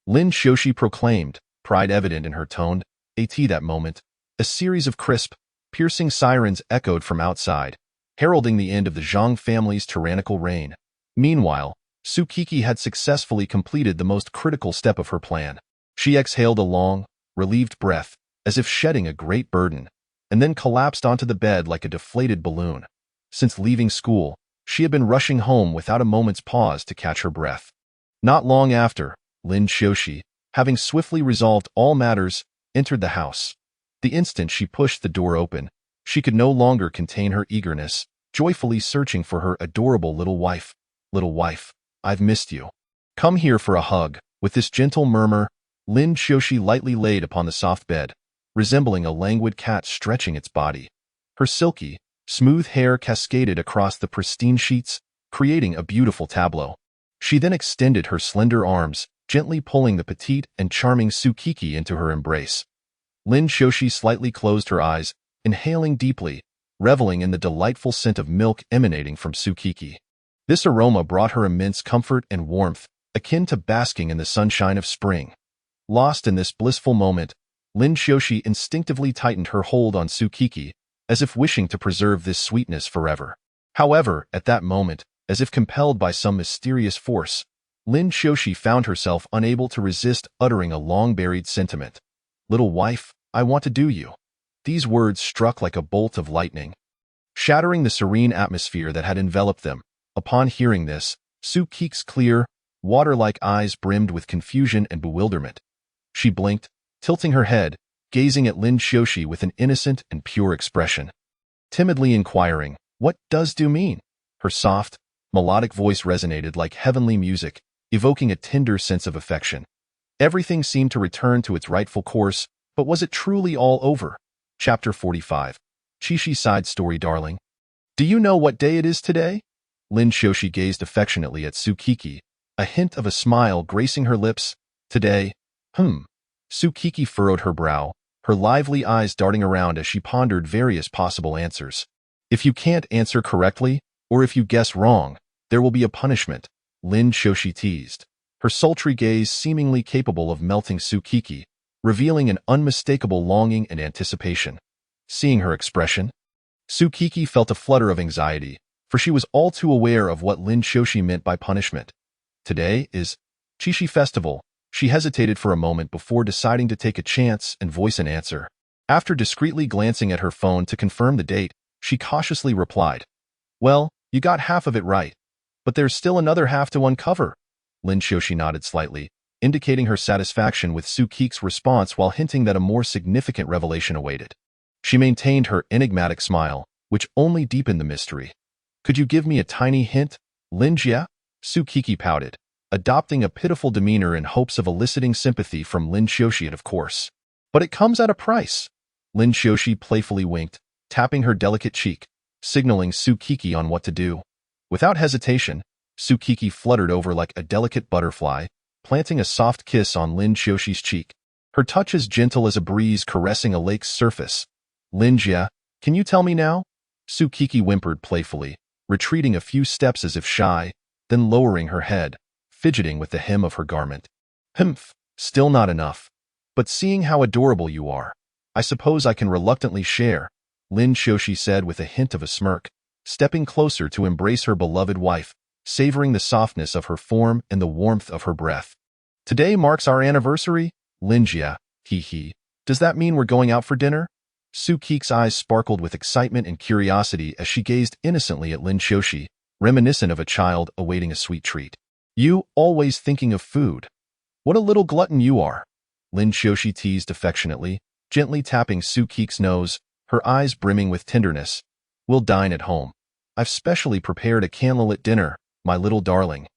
Lin Qiushi proclaimed, pride evident in her tone. At that moment, a series of crisp, piercing sirens echoed from outside, heralding the end of the Zhang family's tyrannical reign. Meanwhile, Su Kiki had successfully completed the most critical step of her plan. She exhaled a long, relieved breath, as if shedding a great burden, and then collapsed onto the bed like a deflated balloon. Since leaving school, she had been rushing home without a moment's pause to catch her breath. Not long after, Lin Qiushi, having swiftly resolved all matters, entered the house. The instant she pushed the door open, she could no longer contain her eagerness, joyfully searching for her adorable little wife. "Little wife, I've missed you. Come here for a hug." With this gentle murmur, Lin Xiaoxi lightly laid upon the soft bed, resembling a languid cat stretching its body. Her silky, smooth hair cascaded across the pristine sheets, creating a beautiful tableau. She then extended her slender arms, gently pulling the petite and charming Sukiki into her embrace. Lin Xiaoxi slightly closed her eyes, inhaling deeply, reveling in the delightful scent of milk emanating from Sukiki. This aroma brought her immense comfort and warmth, akin to basking in the sunshine of spring. Lost in this blissful moment, Lin Xiaoxi instinctively tightened her hold on Sukiki, as if wishing to preserve this sweetness forever. However, at that moment, as if compelled by some mysterious force, Lin Xiaoxi found herself unable to resist uttering a long-buried sentiment. "Little wife, I want to do you." These words struck like a bolt of lightning, shattering the serene atmosphere that had enveloped them. Upon hearing this, Sukiki's clear, water-like eyes brimmed with confusion and bewilderment. She blinked, tilting her head, gazing at Lin Xiaoxi with an innocent and pure expression. Timidly inquiring, "What does do mean?" Her soft, melodic voice resonated like heavenly music, evoking a tender sense of affection. Everything seemed to return to its rightful course, but was it truly all over? Chapter 45. Chishi Side Story Darling. "Do you know what day it is today?" Lin Xiaoxi gazed affectionately at Sukiki, a hint of a smile gracing her lips. "Today? Sukiki furrowed her brow, her lively eyes darting around as she pondered various possible answers. "If you can't answer correctly, or if you guess wrong, there will be a punishment," Lin Xiaoxi teased, her sultry gaze seemingly capable of melting Sukiki, revealing an unmistakable longing and anticipation. Seeing her expression, Sukiki felt a flutter of anxiety, for she was all too aware of what Lin Xiaoxi meant by punishment. Today is Qixi Festival. She hesitated for a moment before deciding to take a chance and voice an answer. After discreetly glancing at her phone to confirm the date, she cautiously replied, "Well, you got half of it right, but there's still another half to uncover." Lin Xiaoxi nodded slightly, indicating her satisfaction with Sukiki's response while hinting that a more significant revelation awaited. She maintained her enigmatic smile, which only deepened the mystery. "Could you give me a tiny hint, Lin Jia?" Sukiki pouted, adopting a pitiful demeanor in hopes of eliciting sympathy from Lin Xiaoxi, of course. "But it comes at a price." Lin Xiaoxi playfully winked, tapping her delicate cheek, signaling Sukiki on what to do. Without hesitation, Sukiki fluttered over like a delicate butterfly, planting a soft kiss on Lin Xiaoxi's cheek, her touch as gentle as a breeze caressing a lake's surface. "Lin Jia, can you tell me now?" Sukiki whimpered playfully, retreating a few steps as if shy, then lowering her head, fidgeting with the hem of her garment. Still not enough. But seeing how adorable you are, I suppose I can reluctantly share," Lin Xiaoxi said with a hint of a smirk, stepping closer to embrace her beloved wife, savoring the softness of her form and the warmth of her breath. "Today marks our anniversary, Lin Jia, he. Does that mean we're going out for dinner?" Sukiki's eyes sparkled with excitement and curiosity as she gazed innocently at Lin Xiaoxi, reminiscent of a child awaiting a sweet treat. "You always thinking of food. What a little glutton you are," Lin Xiaoxi teased affectionately, gently tapping Sukiki's nose, her eyes brimming with tenderness. "We'll dine at home. I've specially prepared a candlelit dinner, my little darling."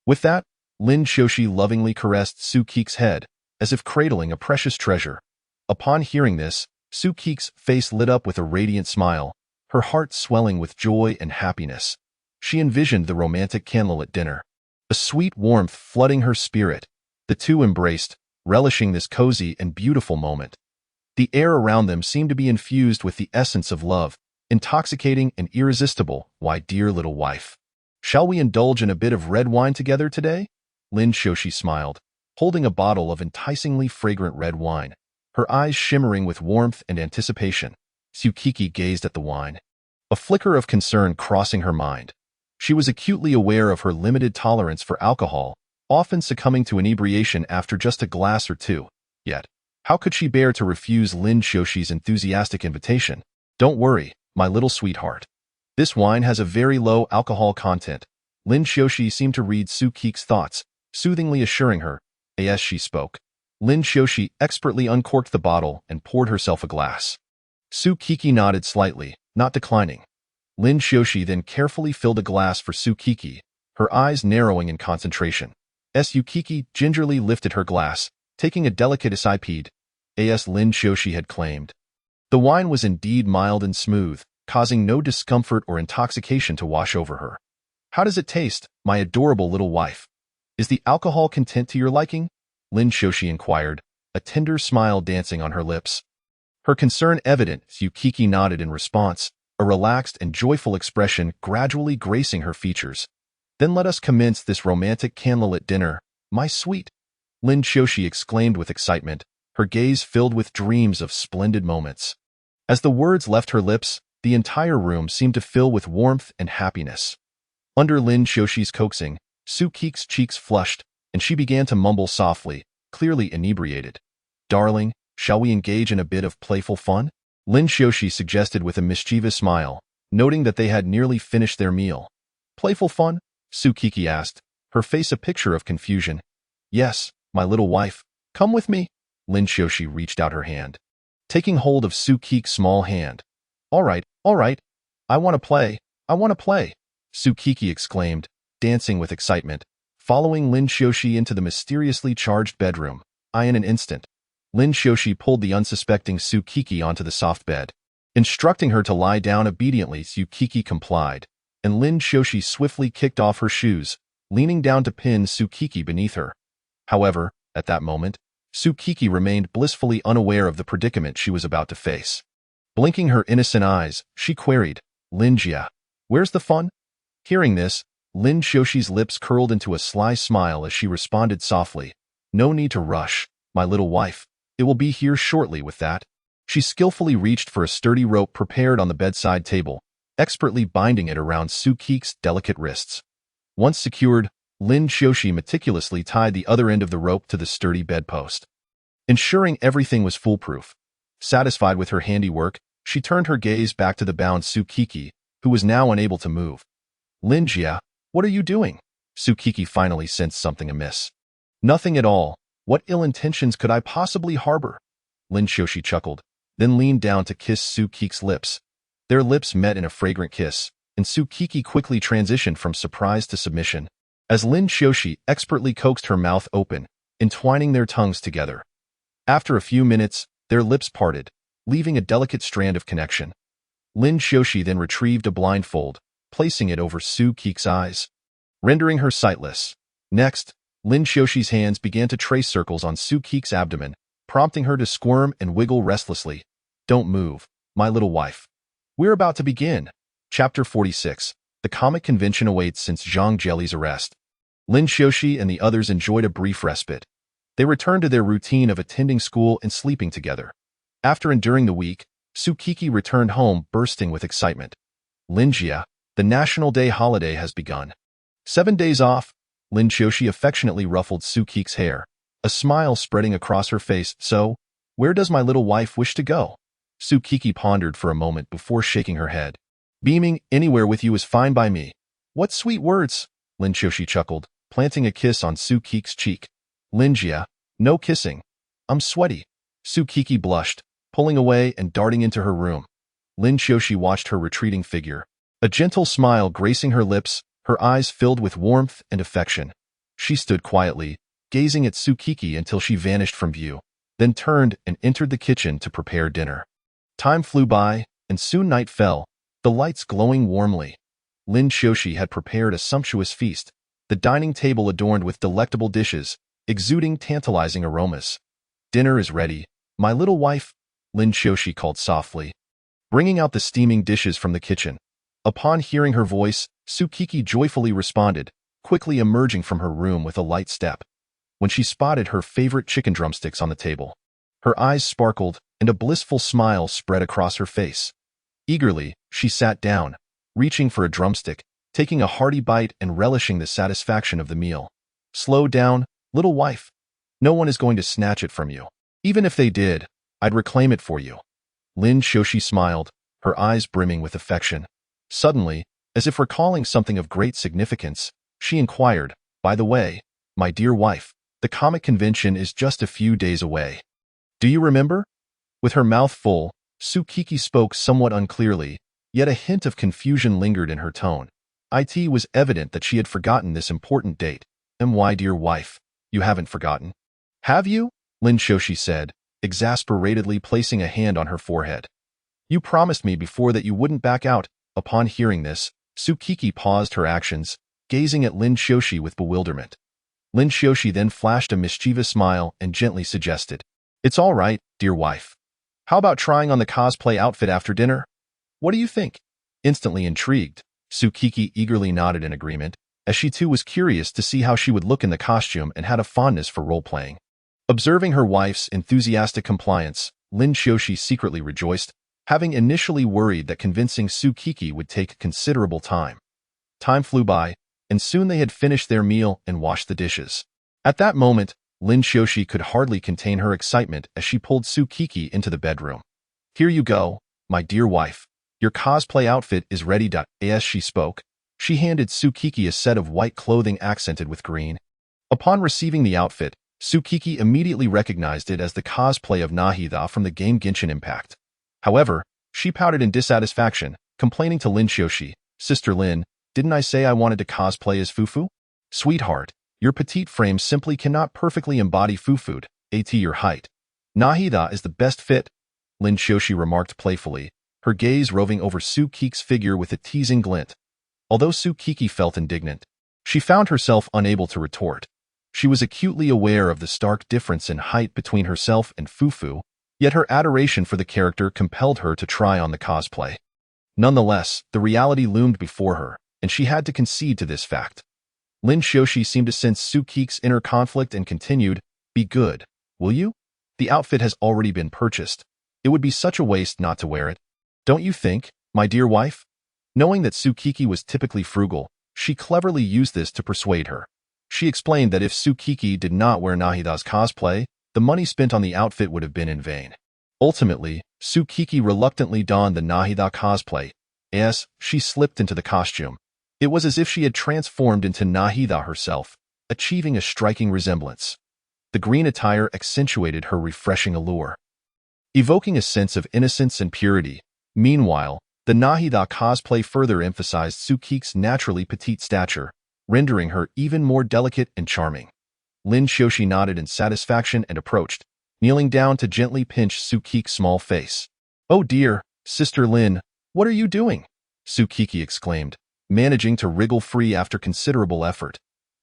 With that, Lin Xiaoxi lovingly caressed Sukiki's head, as if cradling a precious treasure. Upon hearing this, Sukiki's face lit up with a radiant smile, her heart swelling with joy and happiness. She envisioned the romantic candlelit dinner, a sweet warmth flooding her spirit. The two embraced, relishing this cozy and beautiful moment. The air around them seemed to be infused with the essence of love, intoxicating and irresistible. "Why, dear little wife, shall we indulge in a bit of red wine together today?" Lin Xiaoxi smiled, holding a bottle of enticingly fragrant red wine, her eyes shimmering with warmth and anticipation. Sukiki gazed at the wine, a flicker of concern crossing her mind. She was acutely aware of her limited tolerance for alcohol, often succumbing to inebriation after just a glass or two. Yet, how could she bear to refuse Lin Xiaoxi's enthusiastic invitation? "Don't worry, my little sweetheart. This wine has a very low alcohol content." Lin Xiaoxi seemed to read Sukiki's thoughts, soothingly assuring her. As she spoke, Lin Xiaoxi expertly uncorked the bottle and poured herself a glass. Sukiki nodded slightly, not declining. Lin Xiaoxi then carefully filled a glass for Sukiki, her eyes narrowing in concentration. Sukiki gingerly lifted her glass, taking a delicate siped, as Lin Xiaoxi had claimed. The wine was indeed mild and smooth, causing no discomfort or intoxication to wash over her. How does it taste, my adorable little wife? Is the alcohol content to your liking? Lin Xiaoxi inquired, a tender smile dancing on her lips. Her concern evident, Yukiki nodded in response, a relaxed and joyful expression gradually gracing her features. Then let us commence this romantic candlelit dinner, my sweet. Lin Xiaoxi exclaimed with excitement, her gaze filled with dreams of splendid moments. As the words left her lips, the entire room seemed to fill with warmth and happiness. Under Lin Xiaoxi's coaxing, Su Qi's cheeks flushed, and she began to mumble softly, clearly inebriated. Darling, shall we engage in a bit of playful fun? Lin Xiaoxi suggested with a mischievous smile, noting that they had nearly finished their meal. Playful fun? Su Qi asked, her face a picture of confusion. Yes, my little wife. Come with me. Lin Xiaoxi reached out her hand, taking hold of Su Qi's small hand. All right. I want to play. Su Qi exclaimed, dancing with excitement, following Lin Xiaoxi into the mysteriously charged bedroom. In an instant, Lin Xiaoxi pulled the unsuspecting Su Qi onto the soft bed. Instructing her to lie down obediently, Su Qi complied, and Lin Xiaoxi swiftly kicked off her shoes, leaning down to pin Su Qi beneath her. However, at that moment, Su Qi remained blissfully unaware of the predicament she was about to face. Blinking her innocent eyes, she queried, Lin Jia, where's the fun? Hearing this, Lin Xiaoxi's lips curled into a sly smile as she responded softly, no need to rush, my little wife. It will be here shortly with that. She skillfully reached for a sturdy rope prepared on the bedside table, expertly binding it around Su Qi's delicate wrists. Once secured, Lin Xiaoxi meticulously tied the other end of the rope to the sturdy bedpost, ensuring everything was foolproof. Satisfied with her handiwork, she turned her gaze back to the bound Su Qi, who was now unable to move. Lin Jia, what are you doing? Su Qi finally sensed something amiss. Nothing at all. What ill intentions could I possibly harbor? Lin Xiaoxi chuckled, then leaned down to kiss Su Qi's lips. Their lips met in a fragrant kiss, and Su Qi quickly transitioned from surprise to submission, as Lin Xiaoxi expertly coaxed her mouth open, entwining their tongues together. After a few minutes, their lips parted, leaving a delicate strand of connection. Lin Xiaoxi then retrieved a blindfold, placing it over Su Qi's eyes, rendering her sightless. Next, Lin Xiaoxi's hands began to trace circles on Su Qi's abdomen, prompting her to squirm and wiggle restlessly. Don't move, my little wife. We're about to begin. Chapter 46. The comic convention awaits since Zhang Jieli's arrest. Lin Xiaoxi and the others enjoyed a brief respite. They returned to their routine of attending school and sleeping together. After enduring the week, Su Qi returned home bursting with excitement. Lin Jia, the National Day holiday has begun. 7 days off. Lin Xiaoxi affectionately ruffled Su Qi's hair, a smile spreading across her face. So, where does my little wife wish to go? Su Qi pondered for a moment before shaking her head. Beaming, anywhere with you is fine by me. What sweet words, Lin Xiaoxi chuckled, planting a kiss on Su Qi's cheek. Lin Jia, no kissing. I'm sweaty. Su Qi blushed, pulling away and darting into her room. Lin Xiaoxi watched her retreating figure, a gentle smile gracing her lips, her eyes filled with warmth and affection. She stood quietly, gazing at Su Qi until she vanished from view, then turned and entered the kitchen to prepare dinner. Time flew by, and soon night fell, the lights glowing warmly. Lin Xiaoxi had prepared a sumptuous feast, the dining table adorned with delectable dishes, exuding tantalizing aromas. Dinner is ready, my little wife, Lin Xiaoxi called softly, bringing out the steaming dishes from the kitchen. Upon hearing her voice, Su Qi joyfully responded, quickly emerging from her room with a light step. When she spotted her favorite chicken drumsticks on the table, her eyes sparkled and a blissful smile spread across her face. Eagerly, she sat down, reaching for a drumstick, taking a hearty bite and relishing the satisfaction of the meal. Slow down, little wife. No one is going to snatch it from you. Even if they did, I'd reclaim it for you. Lin Xiaoxi smiled, her eyes brimming with affection. Suddenly, as if recalling something of great significance, she inquired, by the way, my dear wife, the comic convention is just a few days away. Do you remember? With her mouth full, Su Qi spoke somewhat unclearly, yet a hint of confusion lingered in her tone. It was evident that she had forgotten this important date. My dear wife, you haven't forgotten. Have you? Lin Shoshi said, exasperatedly placing a hand on her forehead. You promised me before that you wouldn't back out. Upon hearing this, Tsukiki paused her actions, gazing at Lin Shoshi with bewilderment. Lin Shoshi then flashed a mischievous smile and gently suggested, It's all right, dear wife. How about trying on the cosplay outfit after dinner? What do you think? Instantly intrigued, Tsukiki eagerly nodded in agreement, as she too was curious to see how she would look in the costume and had a fondness for role-playing. Observing her wife's enthusiastic compliance, Lin Shoshi secretly rejoiced, having initially worried that convincing Tsukiki would take considerable time. Time flew by, and soon they had finished their meal and washed the dishes. At that moment, Lin Shoshi could hardly contain her excitement as she pulled Tsukiki into the bedroom. Here you go, my dear wife. Your cosplay outfit is ready. As she spoke, she handed Tsukiki a set of white clothing accented with green. Upon receiving the outfit, Tsukiki immediately recognized it as the cosplay of Nahida from the game Genshin Impact. However, she pouted in dissatisfaction, complaining to Lin Shoshi, Sister Lin, didn't I say I wanted to cosplay as Fufu? Sweetheart, your petite frame simply cannot perfectly embody Fufu at your height. Nahida is the best fit, Lin Shoshi remarked playfully, her gaze roving over Tsukiki's figure with a teasing glint. Although Tsukiki felt indignant, she found herself unable to retort. She was acutely aware of the stark difference in height between herself and Fufu, yet her adoration for the character compelled her to try on the cosplay. Nonetheless, the reality loomed before her, and she had to concede to this fact. Lin Shoshi seemed to sense Tsukiki's inner conflict and continued, Be good, will you? The outfit has already been purchased. It would be such a waste not to wear it. Don't you think, my dear wife? Knowing that Tsukiki was typically frugal, she cleverly used this to persuade her. She explained that if Tsukiki did not wear Nahida's cosplay, the money spent on the outfit would have been in vain. Ultimately, Tsukiki reluctantly donned the Nahida cosplay. As she slipped into the costume, it was as if she had transformed into Nahida herself, achieving a striking resemblance. The green attire accentuated her refreshing allure, evoking a sense of innocence and purity. Meanwhile, the Nahida cosplay further emphasized Tsukiki's naturally petite stature, rendering her even more delicate and charming. Lin Shoshi nodded in satisfaction and approached, kneeling down to gently pinch Tsukiki's small face. Oh dear, Sister Lin, what are you doing? Tsukiki exclaimed, managing to wriggle free after considerable effort.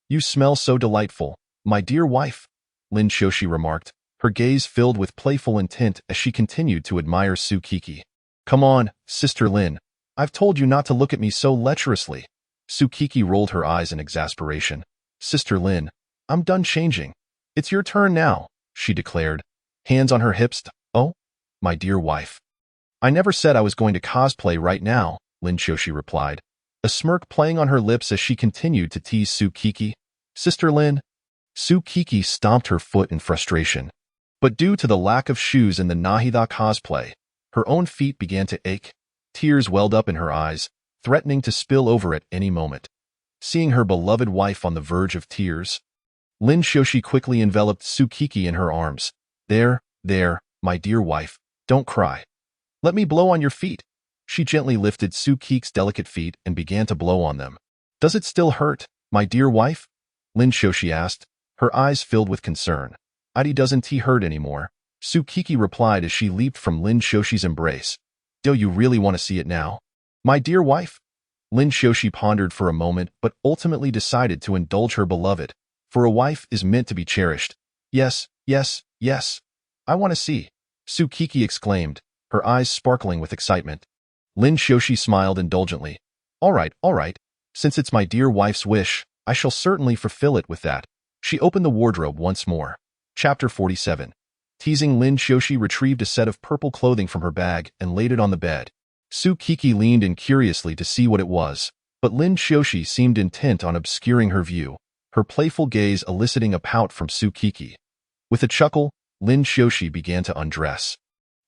You smell so delightful, my dear wife, Lin Shoshi remarked, her gaze filled with playful intent as she continued to admire Tsukiki. Come on, Sister Lin, I've told you not to look at me so lecherously. Tsukiki rolled her eyes in exasperation. Sister Lin, I'm done changing. It's your turn now, she declared, hands on her hips. Oh, my dear wife. I never said I was going to cosplay right now, Lin Shoshi replied, a smirk playing on her lips as she continued to tease Tsukiki. Sister Lin. Tsukiki stomped her foot in frustration. But due to the lack of shoes in the Nahida cosplay, her own feet began to ache. Tears welled up in her eyes, threatening to spill over at any moment. Seeing her beloved wife on the verge of tears, Lin Shoshi quickly enveloped Tsukiki in her arms. There, my dear wife, don't cry. Let me blow on your feet. She gently lifted Tsukiki's delicate feet and began to blow on them. Does it still hurt, my dear wife? Lin Shoshi asked, her eyes filled with concern. It doesn't hurt anymore, Tsukiki replied as she leaped from Lin Shoshi's embrace. Do you really want to see it now? My dear wife? Lin Shoshi pondered for a moment but ultimately decided to indulge her beloved, for a wife is meant to be cherished. Yes, I want to see, Tsukiki exclaimed, her eyes sparkling with excitement. Lin Shoshi smiled indulgently. All right, since it's my dear wife's wish, I shall certainly fulfill it with that. She opened the wardrobe once more. Chapter 47. Teasing Lin Shoshi retrieved a set of purple clothing from her bag and laid it on the bed. Tsukiki leaned in curiously to see what it was, but Lin Shoshi seemed intent on obscuring her view, her playful gaze eliciting a pout from Tsukiki. With a chuckle, Lin Shoshi began to undress.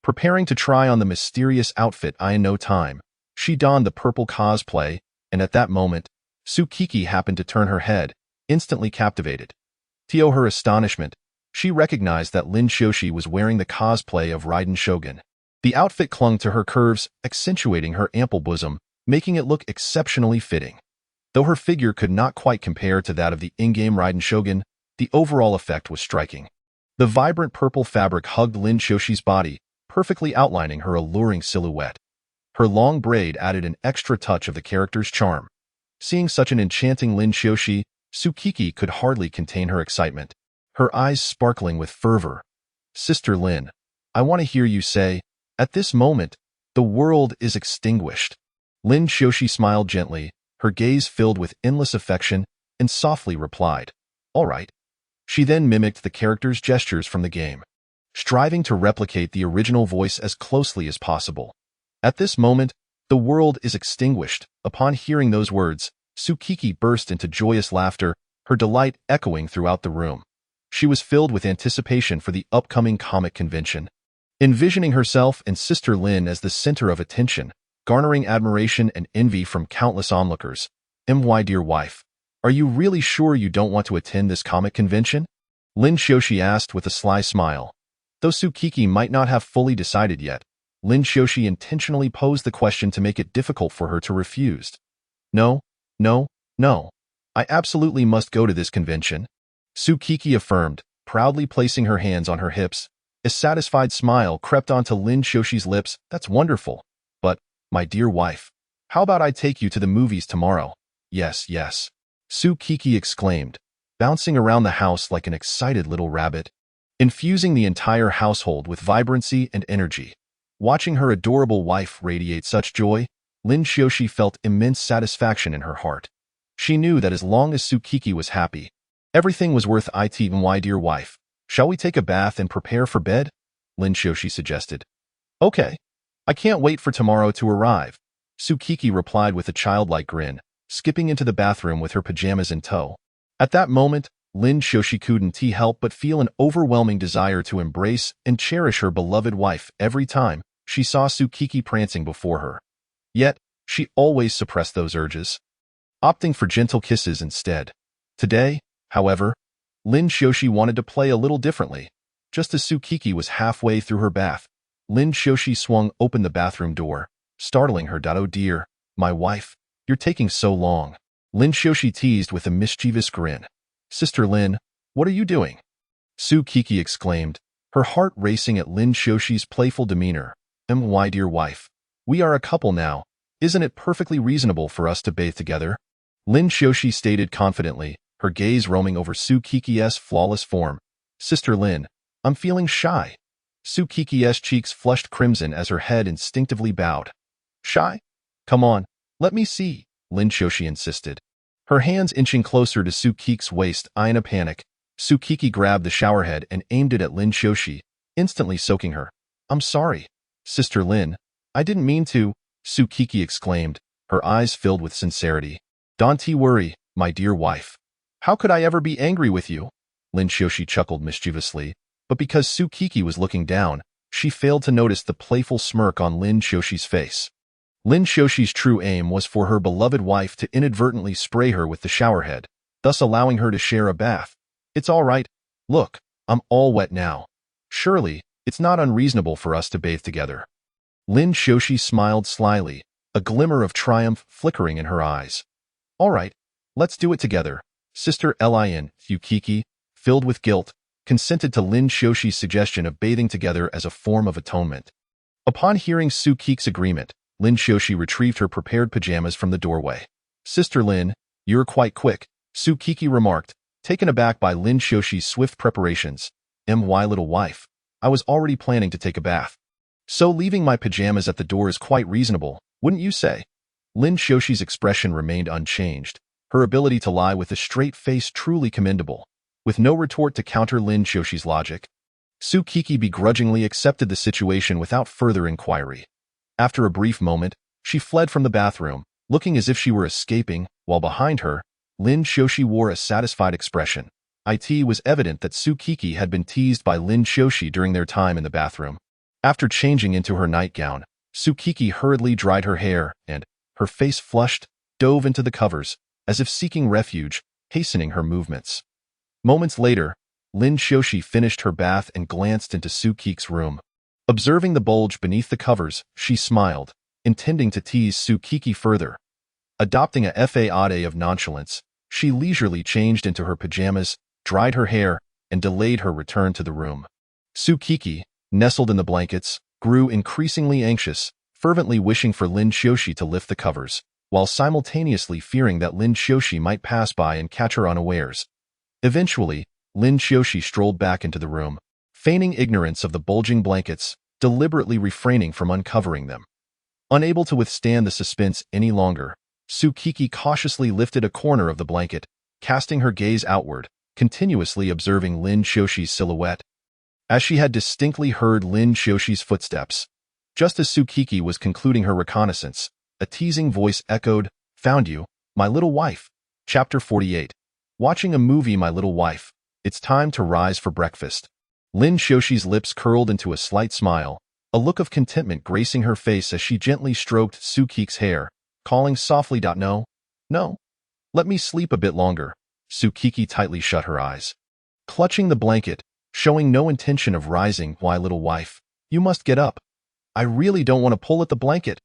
Preparing to try on the mysterious outfit in no time, she donned the purple cosplay, and at that moment, Tsukiki happened to turn her head, instantly captivated. To her astonishment, she recognized that Lin Shoshi was wearing the cosplay of Raiden Shogun. The outfit clung to her curves, accentuating her ample bosom, making it look exceptionally fitting. Though her figure could not quite compare to that of the in-game Raiden Shogun, the overall effect was striking. The vibrant purple fabric hugged Lin Xiuxi's body, perfectly outlining her alluring silhouette. Her long braid added an extra touch of the character's charm. Seeing such an enchanting Lin Xiuxi, Sukiki could hardly contain her excitement, her eyes sparkling with fervor. "Sister Lin, I want to hear you say, at this moment, the world is extinguished." Lin Xiuxi smiled gently, her gaze filled with endless affection, and softly replied, "All right." She then mimicked the character's gestures from the game, striving to replicate the original voice as closely as possible. "At this moment, the world is extinguished." Upon hearing those words, Sukiki burst into joyous laughter, her delight echoing throughout the room. She was filled with anticipation for the upcoming comic convention, envisioning herself and Sister Lin as the center of attention, garnering admiration and envy from countless onlookers. "My dear wife, are you really sure you don't want to attend this comic convention?" Lin Xiuxi asked with a sly smile. Though Sukiki might not have fully decided yet, Lin Xiuxi intentionally posed the question to make it difficult for her to refuse. "No, no, no. I absolutely must go to this convention," Sukiki affirmed, proudly placing her hands on her hips. A satisfied smile crept onto Lin Xiuxi's lips. "That's wonderful. But, my dear wife, how about I take you to the movies tomorrow?" "Yes, yes," Sukiki exclaimed, bouncing around the house like an excited little rabbit, infusing the entire household with vibrancy and energy. Watching her adorable wife radiate such joy, Lin Xiuxi felt immense satisfaction in her heart. She knew that as long as Sukiki was happy, everything was worth it. "My dear wife, shall we take a bath and prepare for bed?" Lin Xiuxi suggested. "Okay. I can't wait for tomorrow to arrive," Sukiki replied with a childlike grin, skipping into the bathroom with her pajamas in tow. At that moment, Lin Xiuxi couldn't help but feel an overwhelming desire to embrace and cherish her beloved wife every time she saw Sukiki prancing before her. Yet, she always suppressed those urges, opting for gentle kisses instead. Today, however, Lin Xiuxi wanted to play a little differently. Just as Sukiki was halfway through her bath, Lin Xiuxi swung open the bathroom door, startling her. "Oh dear, my wife, you're taking so long," Lin Xiuxi teased with a mischievous grin. "Sister Lin, what are you doing?" Sukiki exclaimed, her heart racing at Lin Xiuxi's playful demeanor. "My dear wife, we are a couple now. Isn't it perfectly reasonable for us to bathe together?" Lin Xiuxi stated confidently, her gaze roaming over Sukiki's flawless form. "Sister Lin, I'm feeling shy." Sukiki's cheeks flushed crimson as her head instinctively bowed. "Shy? Come on, let me see," Lin Xiuxi insisted, her hands inching closer to Sukiki's waist. In a panic, Sukiki grabbed the shower head and aimed it at Lin Xiuxi, instantly soaking her. "I'm sorry, Sister Lin, I didn't mean to," Sukiki exclaimed, her eyes filled with sincerity. "Don't worry, my dear wife. How could I ever be angry with you?" Lin Xiuxi chuckled mischievously, but because Sukiki was looking down, she failed to notice the playful smirk on Lin Xiuxi's face. Lin Xiuxi's true aim was for her beloved wife to inadvertently spray her with the shower head, thus allowing her to share a bath. "It's all right. Look, I'm all wet now. Surely, it's not unreasonable for us to bathe together." Lin Xiuxi smiled slyly, a glimmer of triumph flickering in her eyes. "All right, let's do it together." Sister Lin Sukiki, filled with guilt, consented to Lin Xiuxi's suggestion of bathing together as a form of atonement. Upon hearing Sukiki's agreement, Lin Xiuxi retrieved her prepared pajamas from the doorway. "Sister Lin, you're quite quick," Sukiki remarked, taken aback by Lin Xiuxi's swift preparations. "My little wife, I was already planning to take a bath. So leaving my pajamas at the door is quite reasonable, wouldn't you say?" Lin Xiuxi's expression remained unchanged, her ability to lie with a straight face truly commendable. With no retort to counter Lin Xiuxi's logic, Sukiki begrudgingly accepted the situation without further inquiry. After a brief moment, she fled from the bathroom, looking as if she were escaping, while behind her, Lin Xiuxi wore a satisfied expression. It was evident that Sukiki had been teased by Lin Xiuxi during their time in the bathroom. After changing into her nightgown, Sukiki hurriedly dried her hair and, her face flushed, dove into the covers, as if seeking refuge, hastening her movements. Moments later, Lin Xiuxi finished her bath and glanced into Sukiki's room. Observing the bulge beneath the covers, she smiled, intending to tease Sukiki further. Adopting a facade of nonchalance, she leisurely changed into her pajamas, dried her hair, and delayed her return to the room. Tsukiki, nestled in the blankets, grew increasingly anxious, fervently wishing for Lin Xiaoxi to lift the covers, while simultaneously fearing that Lin Xiaoxi might pass by and catch her unawares. Eventually, Lin Xiaoxi strolled back into the room, feigning ignorance of the bulging blankets, deliberately refraining from uncovering them. Unable to withstand the suspense any longer, Tsukiki cautiously lifted a corner of the blanket, casting her gaze outward, continuously observing Lin Xiaoxi's silhouette. As she had distinctly heard Lin Xiaoxi's footsteps, just as Tsukiki was concluding her reconnaissance, a teasing voice echoed, "Found you, my little wife." Chapter 48. Watching a movie, my little wife. It's time to rise for breakfast. Lin Xiaoxi's lips curled into a slight smile, a look of contentment gracing her face as she gently stroked Tsukiki's hair, calling softly, "No, no, let me sleep a bit longer." Tsukiki tightly shut her eyes, clutching the blanket, showing no intention of rising. "Why, little wife, you must get up. I really don't want to pull at the blanket."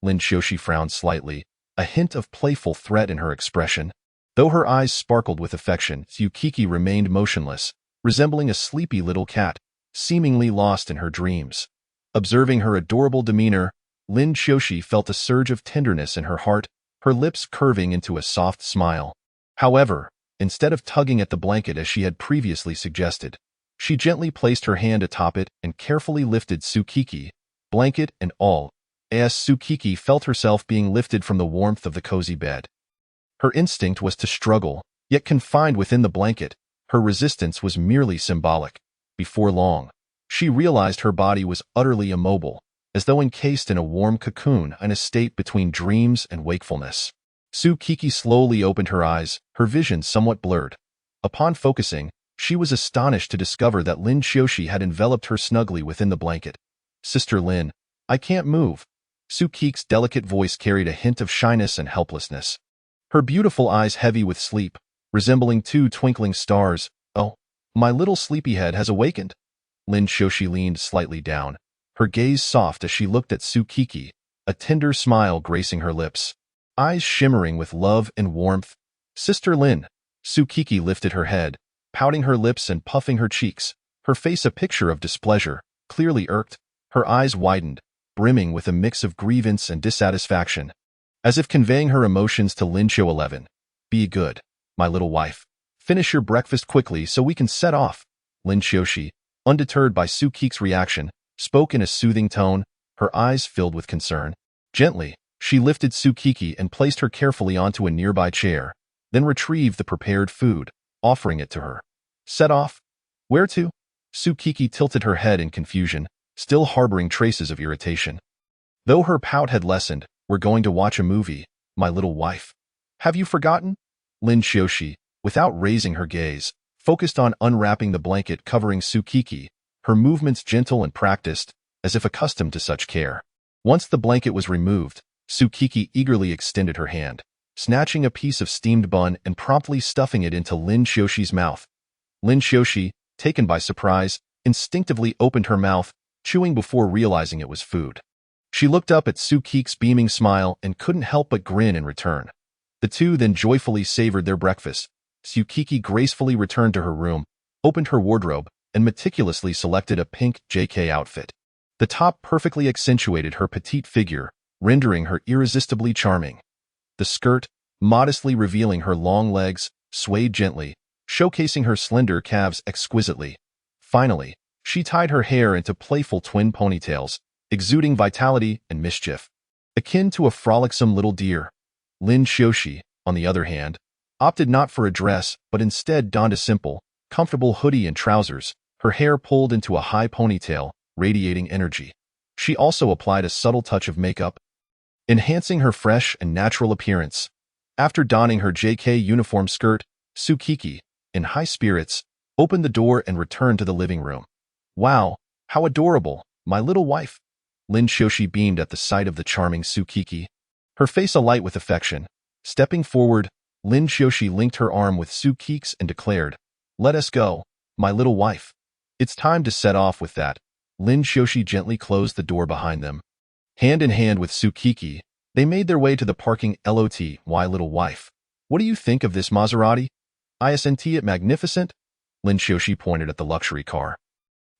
Lin Xiaoxi frowned slightly, a hint of playful threat in her expression. Though her eyes sparkled with affection, Tsukiki remained motionless, resembling a sleepy little cat, seemingly lost in her dreams. Observing her adorable demeanor, Lin Xiaoxi felt a surge of tenderness in her heart, her lips curving into a soft smile. However, instead of tugging at the blanket as she had previously suggested, she gently placed her hand atop it and carefully lifted Tsukiki, blanket and all, as Tsukiki felt herself being lifted from the warmth of the cozy bed. Her instinct was to struggle, yet confined within the blanket, her resistance was merely symbolic. Before long, she realized her body was utterly immobile, as though encased in a warm cocoon in a state between dreams and wakefulness. Tsukiki slowly opened her eyes, her vision somewhat blurred. Upon focusing, she was astonished to discover that Lin Xiaoxi had enveloped her snugly within the blanket. "Sister Lin, I can't move." Tsukiki's delicate voice carried a hint of shyness and helplessness. Her beautiful eyes heavy with sleep, resembling two twinkling stars. "Oh, my little sleepyhead has awakened." Lin Xiaoxi leaned slightly down, her gaze soft as she looked at Tsukiki, a tender smile gracing her lips, eyes shimmering with love and warmth. "Sister Lin." Tsukiki lifted her head, pouting her lips and puffing her cheeks, her face a picture of displeasure, clearly irked. Her eyes widened, brimming with a mix of grievance and dissatisfaction, as if conveying her emotions to Lin Xiao 11. "Be good, my little wife. Finish your breakfast quickly so we can set off." Lin Xiaoxi, undeterred by Tsukiki's reaction, spoke in a soothing tone, her eyes filled with concern. Gently, she lifted Tsukiki and placed her carefully onto a nearby chair, then retrieved the prepared food, offering it to her. "Set off? Where to?" Tsukiki tilted her head in confusion, still harboring traces of irritation. Though her pout had lessened, "We're going to watch a movie, my little wife. Have you forgotten?" Lin Xiaoxi, without raising her gaze, focused on unwrapping the blanket covering Tsukiki, her movements gentle and practiced, as if accustomed to such care. Once the blanket was removed, Tsukiki eagerly extended her hand, snatching a piece of steamed bun and promptly stuffing it into Lin Xiaoxi's mouth. Lin Xiaoxi, taken by surprise, instinctively opened her mouth, chewing before realizing it was food. She looked up at Tsukiki's beaming smile and couldn't help but grin in return. The two then joyfully savored their breakfast. Tsukiki gracefully returned to her room, opened her wardrobe, and meticulously selected a pink JK outfit. The top perfectly accentuated her petite figure, rendering her irresistibly charming. The skirt, modestly revealing her long legs, swayed gently, showcasing her slender calves exquisitely. Finally, she tied her hair into playful twin ponytails, exuding vitality and mischief, akin to a frolicsome little deer. Lin Xiaoxi, on the other hand, opted not for a dress but instead donned a simple, comfortable hoodie and trousers, her hair pulled into a high ponytail, radiating energy. She also applied a subtle touch of makeup, enhancing her fresh and natural appearance. After donning her JK uniform skirt, Tsukiki, in high spirits, opened the door and returned to the living room. "Wow, how adorable, my little wife." Lin Xiaoxi beamed at the sight of the charming Tsukiki, her face alight with affection. Stepping forward, Lin Xiaoxi linked her arm with Tsukiki's and declared, "Let us go, my little wife. It's time to set off." With that, Lin Xiaoxi gently closed the door behind them. Hand in hand with Tsukiki, they made their way to the parking lot. "Why, little wife, what do you think of this Maserati? Isn't it magnificent?" Lin Xiaoxi pointed at the luxury car.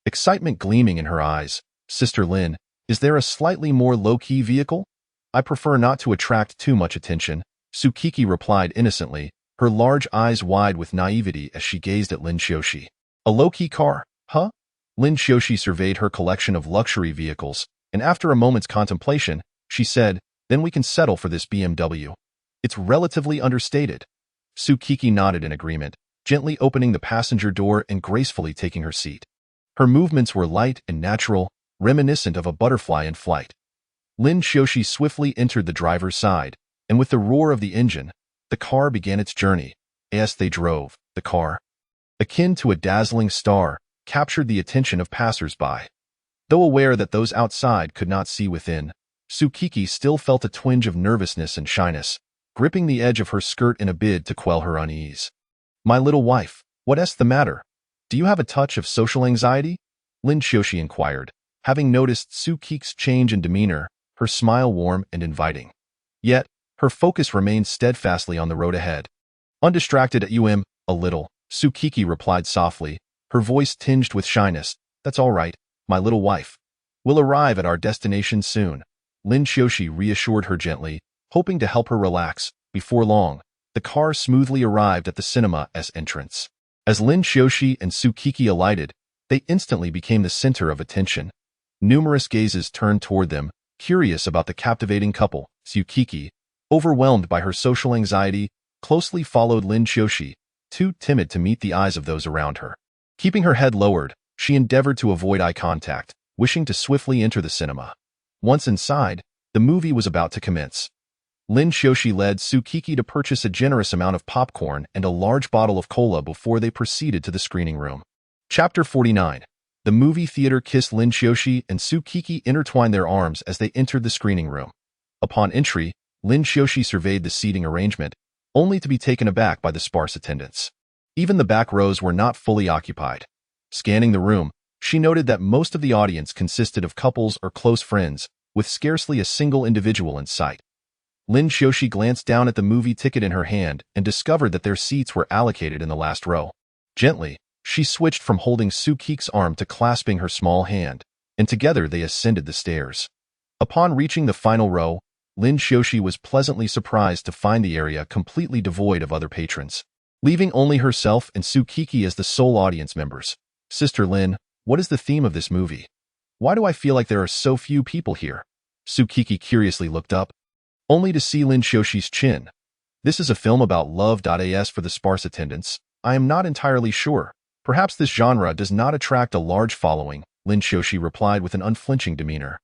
Excitement gleaming in her eyes. Sister Lin, is there a slightly more low-key vehicle? I prefer not to attract too much attention, Sukiki replied innocently, her large eyes wide with naivety as she gazed at Lin Xiaoxi. A low-key car, huh? Lin Xiaoxi surveyed her collection of luxury vehicles, and after a moment's contemplation, she said, then we can settle for this BMW. It's relatively understated. Sukiki nodded in agreement, gently opening the passenger door and gracefully taking her seat. Her movements were light and natural, reminiscent of a butterfly in flight. Lin Xiaoxi swiftly entered the driver's side, and with the roar of the engine, the car began its journey. As they drove, the car, akin to a dazzling star, captured the attention of passers-by. Though aware that those outside could not see within, Sukiki still felt a twinge of nervousness and shyness, gripping the edge of her skirt in a bid to quell her unease. My little wife, what's the matter? Do you have a touch of social anxiety? Lin Xiaoxi inquired, having noticed Sukiki's change in demeanor, her smile warm and inviting. Yet, her focus remained steadfastly on the road ahead. Undistracted at a little, Sukiki replied softly, her voice tinged with shyness. That's all right, my little wife. We'll arrive at our destination soon. Lin Xiaoxi reassured her gently, hoping to help her relax. Before long, the car smoothly arrived at the cinema's entrance. As Lin Xiaoxi and Sukiki alighted, they instantly became the center of attention. Numerous gazes turned toward them, curious about the captivating couple. Sukiki, overwhelmed by her social anxiety, closely followed Lin Xiaoxi, too timid to meet the eyes of those around her. Keeping her head lowered, she endeavored to avoid eye contact, wishing to swiftly enter the cinema. Once inside, the movie was about to commence. Lin Xiaoxi led Sukiki to purchase a generous amount of popcorn and a large bottle of cola before they proceeded to the screening room. Chapter 49. The movie theater kissed. Lin Xiaoxi and Sukiki intertwined their arms as they entered the screening room. Upon entry, Lin Xiaoxi surveyed the seating arrangement, only to be taken aback by the sparse attendance. Even the back rows were not fully occupied. Scanning the room, she noted that most of the audience consisted of couples or close friends, with scarcely a single individual in sight. Lin Xiaoxi glanced down at the movie ticket in her hand and discovered that their seats were allocated in the last row. Gently, she switched from holding Sukiki's arm to clasping her small hand, and together they ascended the stairs. Upon reaching the final row, Lin Xiaoxi was pleasantly surprised to find the area completely devoid of other patrons, leaving only herself and Sukiki as the sole audience members. Sister Lin, what is the theme of this movie? Why do I feel like there are so few people here? Sukiki curiously looked up, only to see Lin Xiaoxi's chin. This is a film about love. As for the sparse attendance, I am not entirely sure. Perhaps this genre does not attract a large following, Lin Xiaoxi replied with an unflinching demeanor.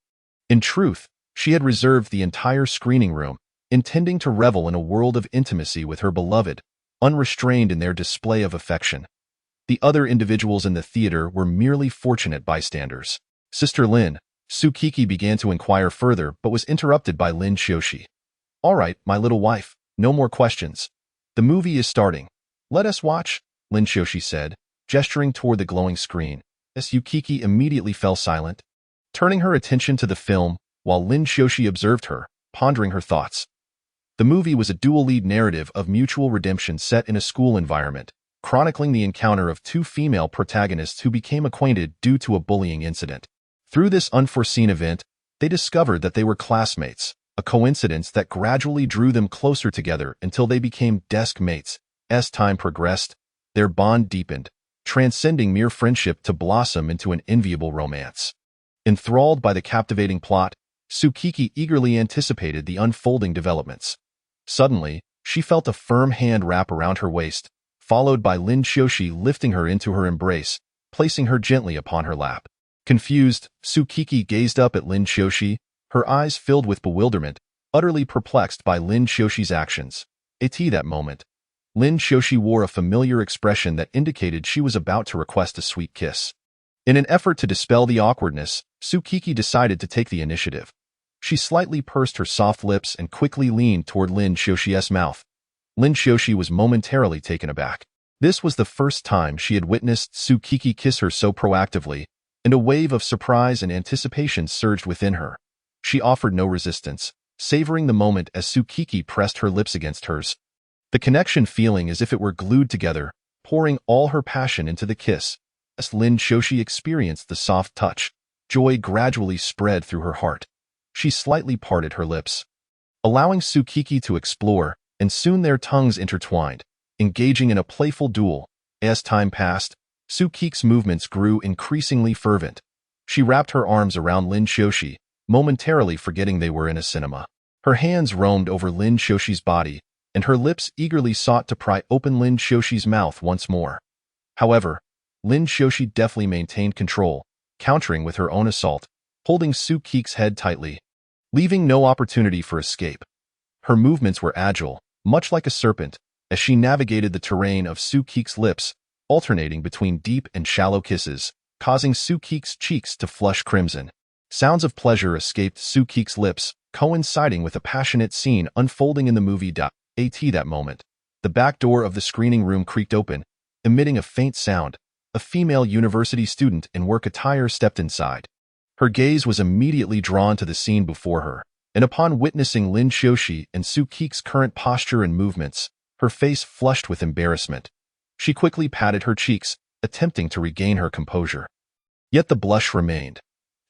In truth, she had reserved the entire screening room, intending to revel in a world of intimacy with her beloved, unrestrained in their display of affection. The other individuals in the theater were merely fortunate bystanders. Sister Lin, Sukiki began to inquire further but was interrupted by Lin Xiaoxi. All right, my little wife, no more questions. The movie is starting. Let us watch, Lin Xiaoxi said, gesturing toward the glowing screen. Sukiki immediately fell silent, turning her attention to the film while Lin Xiaoxi observed her, pondering her thoughts. The movie was a dual-lead narrative of mutual redemption set in a school environment, chronicling the encounter of two female protagonists who became acquainted due to a bullying incident. Through this unforeseen event, they discovered that they were classmates, a coincidence that gradually drew them closer together until they became desk mates. As time progressed, their bond deepened, transcending mere friendship to blossom into an enviable romance. Enthralled by the captivating plot, Sukiki eagerly anticipated the unfolding developments. Suddenly, she felt a firm hand wrap around her waist, followed by Lin Xiaoxi lifting her into her embrace, placing her gently upon her lap. Confused, Sukiki gazed up at Lin Xiaoxi, her eyes filled with bewilderment, utterly perplexed by Lin Xiaoxi's actions. At that moment, Lin Xiaoxi wore a familiar expression that indicated she was about to request a sweet kiss. In an effort to dispel the awkwardness, Sukiki decided to take the initiative. She slightly pursed her soft lips and quickly leaned toward Lin Xiaoxi's mouth. Lin Xiaoxi was momentarily taken aback. This was the first time she had witnessed Sukiki kiss her so proactively, and a wave of surprise and anticipation surged within her. She offered no resistance, savoring the moment as Sukiki pressed her lips against hers. The connection feeling as if it were glued together, pouring all her passion into the kiss. As Lin Shoshi experienced the soft touch, joy gradually spread through her heart. She slightly parted her lips, allowing Tsukiki to explore, and soon their tongues intertwined, engaging in a playful duel. As time passed, Tsukiki's movements grew increasingly fervent. She wrapped her arms around Lin Shoshi, momentarily forgetting they were in a cinema. Her hands roamed over Lin Shoshi's body, and her lips eagerly sought to pry open Lin Shoshi's mouth once more. However, Lin Shoshi deftly maintained control, countering with her own assault, holding Tsukiki's head tightly, leaving no opportunity for escape. Her movements were agile, much like a serpent, as she navigated the terrain of Tsukiki's lips, alternating between deep and shallow kisses, causing Tsukiki's cheeks to flush crimson. Sounds of pleasure escaped Tsukiki's lips, coinciding with a passionate scene unfolding in the movie. At that moment, the back door of the screening room creaked open, emitting a faint sound. A female university student in work attire stepped inside. Her gaze was immediately drawn to the scene before her, and upon witnessing Lin Shoshi and Tsukiki's current posture and movements, her face flushed with embarrassment. She quickly patted her cheeks, attempting to regain her composure. Yet the blush remained.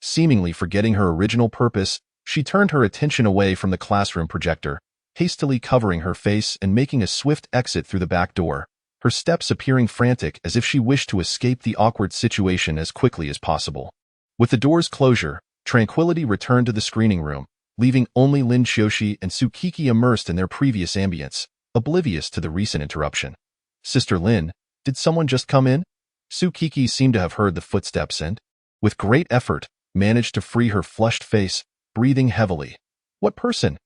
Seemingly forgetting her original purpose, she turned her attention away from the classroom projector, hastily covering her face and making a swift exit through the back door, her steps appearing frantic as if she wished to escape the awkward situation as quickly as possible. With the door's closure, tranquility returned to the screening room, leaving only Lin Shoshi and Tsukiki immersed in their previous ambience, oblivious to the recent interruption. "Sister Lin, did someone just come in?" Tsukiki seemed to have heard the footsteps and, with great effort, managed to free her flushed face, breathing heavily. "What person?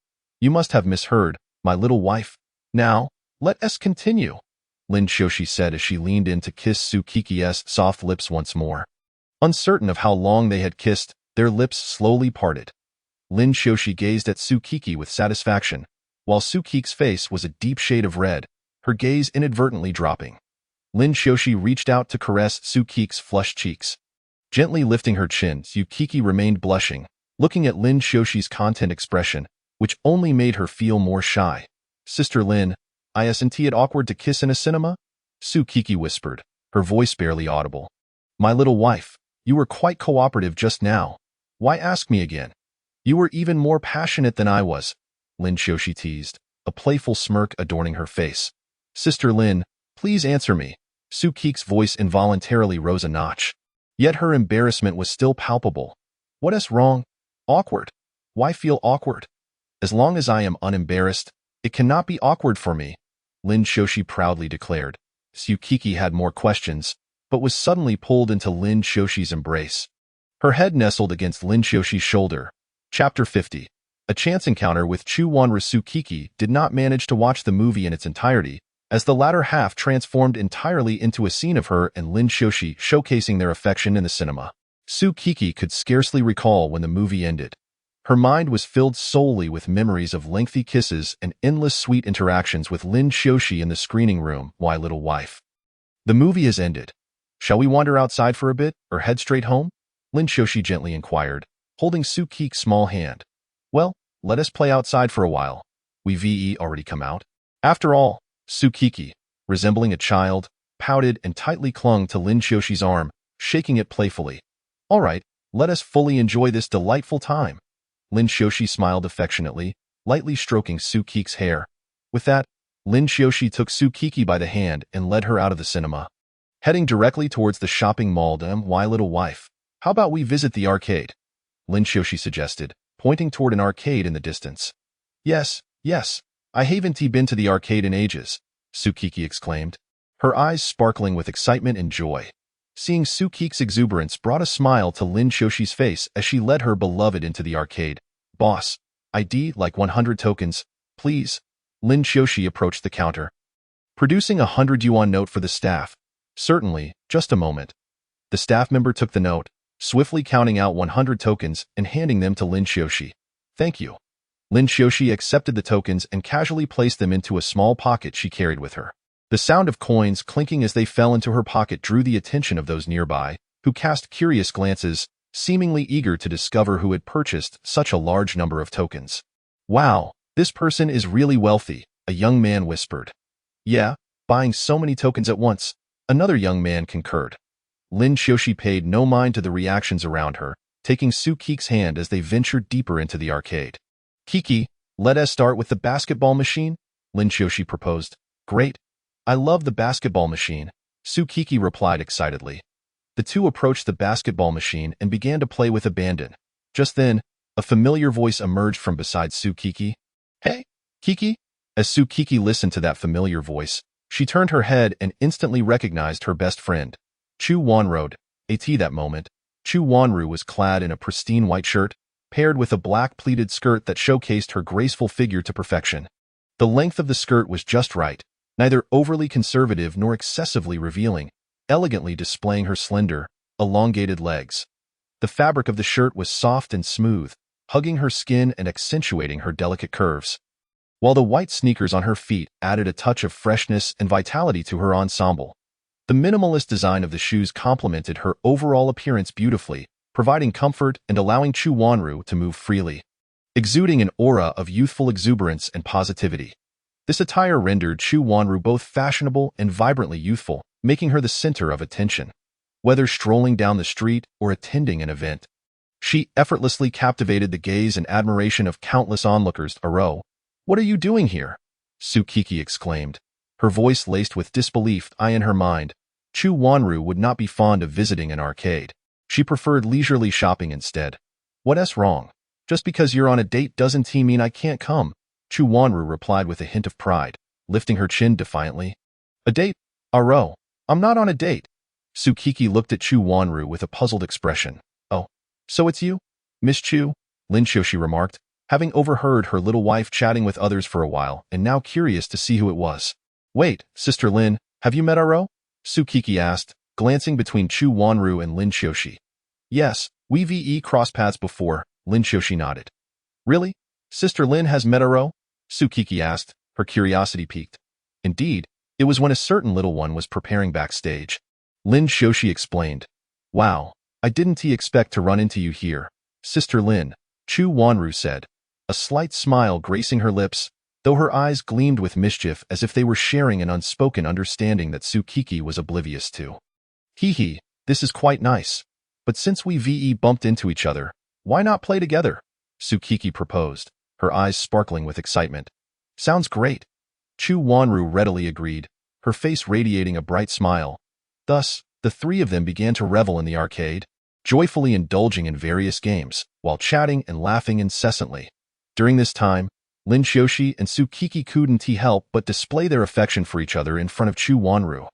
You must have misheard, my little wife. Now, let us continue," Lin Shoshi said as she leaned in to kiss Tsukiki's soft lips once more. Uncertain of how long they had kissed, their lips slowly parted. Lin Shoshi gazed at Tsukiki with satisfaction, while Tsukiki's face was a deep shade of red, her gaze inadvertently dropping. Lin Shoshi reached out to caress Tsukiki's flushed cheeks. Gently lifting her chin, Tsukiki remained blushing, looking at Lin Shoshi's content expression, which only made her feel more shy. "Sister Lin, isn't it awkward to kiss in a cinema?" Tsukiki whispered, her voice barely audible. "My little wife, you were quite cooperative just now. Why ask me again? You were even more passionate than I was," Lin Shoshi teased, a playful smirk adorning her face. "Sister Lin, please answer me." Tsukiki's voice involuntarily rose a notch. Yet her embarrassment was still palpable. "What is wrong? Awkward? Why feel awkward? As long as I am unembarrassed, it cannot be awkward for me," Lin Shoshi proudly declared. Tsukiki had more questions, but was suddenly pulled into Lin Shoshi's embrace. Her head nestled against Lin Shoshi's shoulder. Chapter 50. A chance encounter with Chuwanra. Tsukiki did not manage to watch the movie in its entirety, as the latter half transformed entirely into a scene of her and Lin Shoshi showcasing their affection in the cinema. Tsukiki could scarcely recall when the movie ended. Her mind was filled solely with memories of lengthy kisses and endless sweet interactions with Lin Shoshi in the screening room. "Why, little wife? The movie has ended. Shall we wander outside for a bit, or head straight home?" Lin Shoshi gently inquired, holding Tsukiki's small hand. "Well, let us play outside for a while. We've already come out." After all, Tsukiki, resembling a child, pouted and tightly clung to Lin Shoshi's arm, shaking it playfully. "All right, let us fully enjoy this delightful time." Lin Shoshi smiled affectionately, lightly stroking Tsukiki's hair. With that, Lin Shoshi took Tsukiki by the hand and led her out of the cinema. Heading directly towards the shopping mall. "Why, little wife, how about we visit the arcade?" Lin Shoshi suggested, pointing toward an arcade in the distance. Yes, I haven't been to the arcade in ages," Tsukiki exclaimed, her eyes sparkling with excitement and joy. Seeing Tsukiki's exuberance brought a smile to Lin Shoshi's face as she led her beloved into the arcade. "Boss, I'd like 100 tokens, please." Lin Shoshi approached the counter, producing a 100 yuan note for the staff. "Certainly, just a moment." The staff member took the note, swiftly counting out 100 tokens and handing them to Lin Shoshi. "Thank you." Lin Shoshi accepted the tokens and casually placed them into a small pocket she carried with her. The sound of coins clinking as they fell into her pocket drew the attention of those nearby, who cast curious glances, seemingly eager to discover who had purchased such a large number of tokens. "Wow, this person is really wealthy," a young man whispered. "Yeah, buying so many tokens at once, another young man concurred. Lin Xiaoxi paid no mind to the reactions around her, taking Su Qiqi's hand as they ventured deeper into the arcade. Qiqi, let us start with the basketball machine, Lin Xiaoxi proposed. Great. I love the basketball machine, Su Qiqi replied excitedly. The two approached the basketball machine and began to play with abandon. Just then, a familiar voice emerged from beside Su Qiqi. Hey, Qiqi? As Su Qiqi listened to that familiar voice, she turned her head and instantly recognized her best friend, Chu Wanru. At that moment, Chu Wanru was clad in a pristine white shirt, paired with a black pleated skirt that showcased her graceful figure to perfection. The length of the skirt was just right, neither overly conservative nor excessively revealing, elegantly displaying her slender, elongated legs. The fabric of the shirt was soft and smooth, hugging her skin and accentuating her delicate curves, while the white sneakers on her feet added a touch of freshness and vitality to her ensemble. The minimalist design of the shoes complemented her overall appearance beautifully, providing comfort and allowing Chu Wanru to move freely, exuding an aura of youthful exuberance and positivity. This attire rendered Chu Wanru both fashionable and vibrantly youthful, making her the center of attention. Whether strolling down the street or attending an event, she effortlessly captivated the gaze and admiration of countless onlookers. Aro, what are you doing here? Su Qiqi exclaimed, her voice laced with disbelief. In her mind, Chu Wanru would not be fond of visiting an arcade. She preferred leisurely shopping instead. What's wrong? Just because you're on a date doesn't mean I can't come, Chu Wanru replied with a hint of pride, lifting her chin defiantly. A date? Aro, I'm not on a date. Su Qiqi looked at Chu Wanru with a puzzled expression. Oh, so it's you? Miss Chu? Lin Xiaoxi remarked, having overheard her little wife chatting with others for a while and now curious to see who it was. Wait, Sister Lin, have you met Aro? Su Qiqi asked, glancing between Chu Wanru and Lin Xiaoxi. Yes, we VE crossed paths before, Lin Xiaoxi nodded. Really? Sister Lin has met Aro? Su Qiqi asked, her curiosity piqued. Indeed, it was when a certain little one was preparing backstage. Lin Xiaoxi explained. Wow, I didn't expect to run into you here, Sister Lin, Chu Wanru said, a slight smile gracing her lips, though her eyes gleamed with mischief as if they were sharing an unspoken understanding that Su Qiqi was oblivious to. Hee, this is quite nice. But since we VE bumped into each other, why not play together? Su Qiqi proposed, her eyes sparkling with excitement. Sounds great. Chu Wanru readily agreed, her face radiating a bright smile. Thus, the three of them began to revel in the arcade, joyfully indulging in various games, while chatting and laughing incessantly. During this time, Lin Xiaoxi and Su Qiqi couldn't help but display their affection for each other in front of Chu Wanru,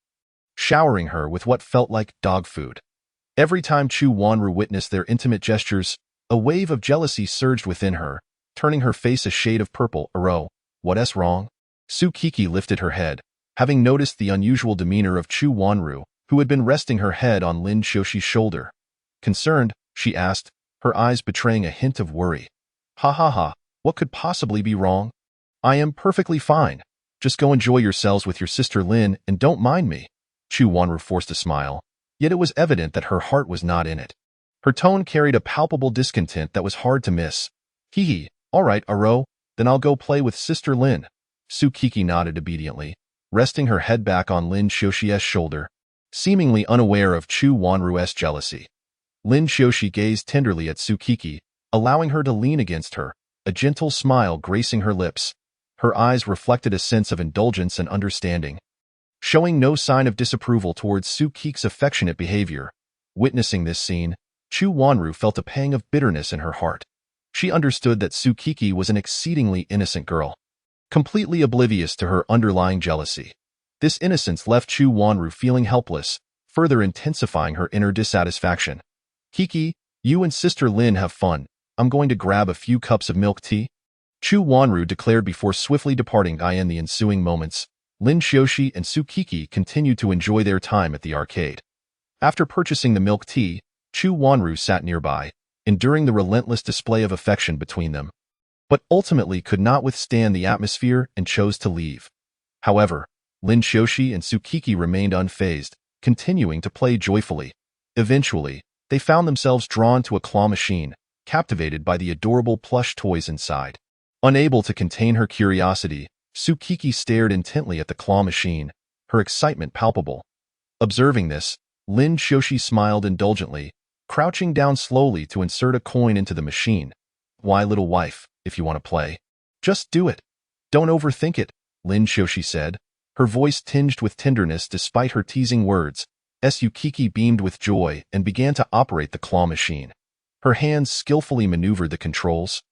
showering her with what felt like dog food. Every time Chu Wanru witnessed their intimate gestures, a wave of jealousy surged within her, turning her face a shade of purple. Aro, what's wrong? Su Qiqi lifted her head, having noticed the unusual demeanor of Chu Wanru, who had been resting her head on Lin Xiaoxi's shoulder. Concerned, she asked, her eyes betraying a hint of worry. Ha, what could possibly be wrong? I am perfectly fine. Just go enjoy yourselves with your sister Lin and don't mind me. Chu Wanru forced a smile, yet it was evident that her heart was not in it. Her tone carried a palpable discontent that was hard to miss. Hee, all right, Aro, then I'll go play with Sister Lin. Su Qiqi nodded obediently, resting her head back on Lin Xiaoxi's shoulder, seemingly unaware of Chu Wanru's jealousy. Lin Xiaoxi gazed tenderly at Su Qiqi, allowing her to lean against her, a gentle smile gracing her lips. Her eyes reflected a sense of indulgence and understanding, showing no sign of disapproval towards Su Qiqi's affectionate behavior. Witnessing this scene, Chu Wanru felt a pang of bitterness in her heart. She understood that Su Qiqi was an exceedingly innocent girl, completely oblivious to her underlying jealousy. This innocence left Chu Wanru feeling helpless, further intensifying her inner dissatisfaction. Qiqi, you and Sister Lin have fun. I'm going to grab a few cups of milk tea. Chu Wanru declared before swiftly departing. In the ensuing moments, Lin Xiaoxi and Su Qiqi continued to enjoy their time at the arcade. After purchasing the milk tea, Chu Wanru sat nearby, enduring the relentless display of affection between them, but ultimately could not withstand the atmosphere and chose to leave. However, Lin Xiaoxi and Su Qiqi remained unfazed, continuing to play joyfully. Eventually, they found themselves drawn to a claw machine, captivated by the adorable plush toys inside. Unable to contain her curiosity, Su Qiqi stared intently at the claw machine, her excitement palpable. Observing this, Lin Xiaoxi smiled indulgently, crouching down slowly to insert a coin into the machine. Why, little wife, if you want to play, just do it. Don't overthink it, Lin Xiaoxi said, her voice tinged with tenderness despite her teasing words. Yukiki beamed with joy and began to operate the claw machine. Her hands skillfully maneuvered the controls.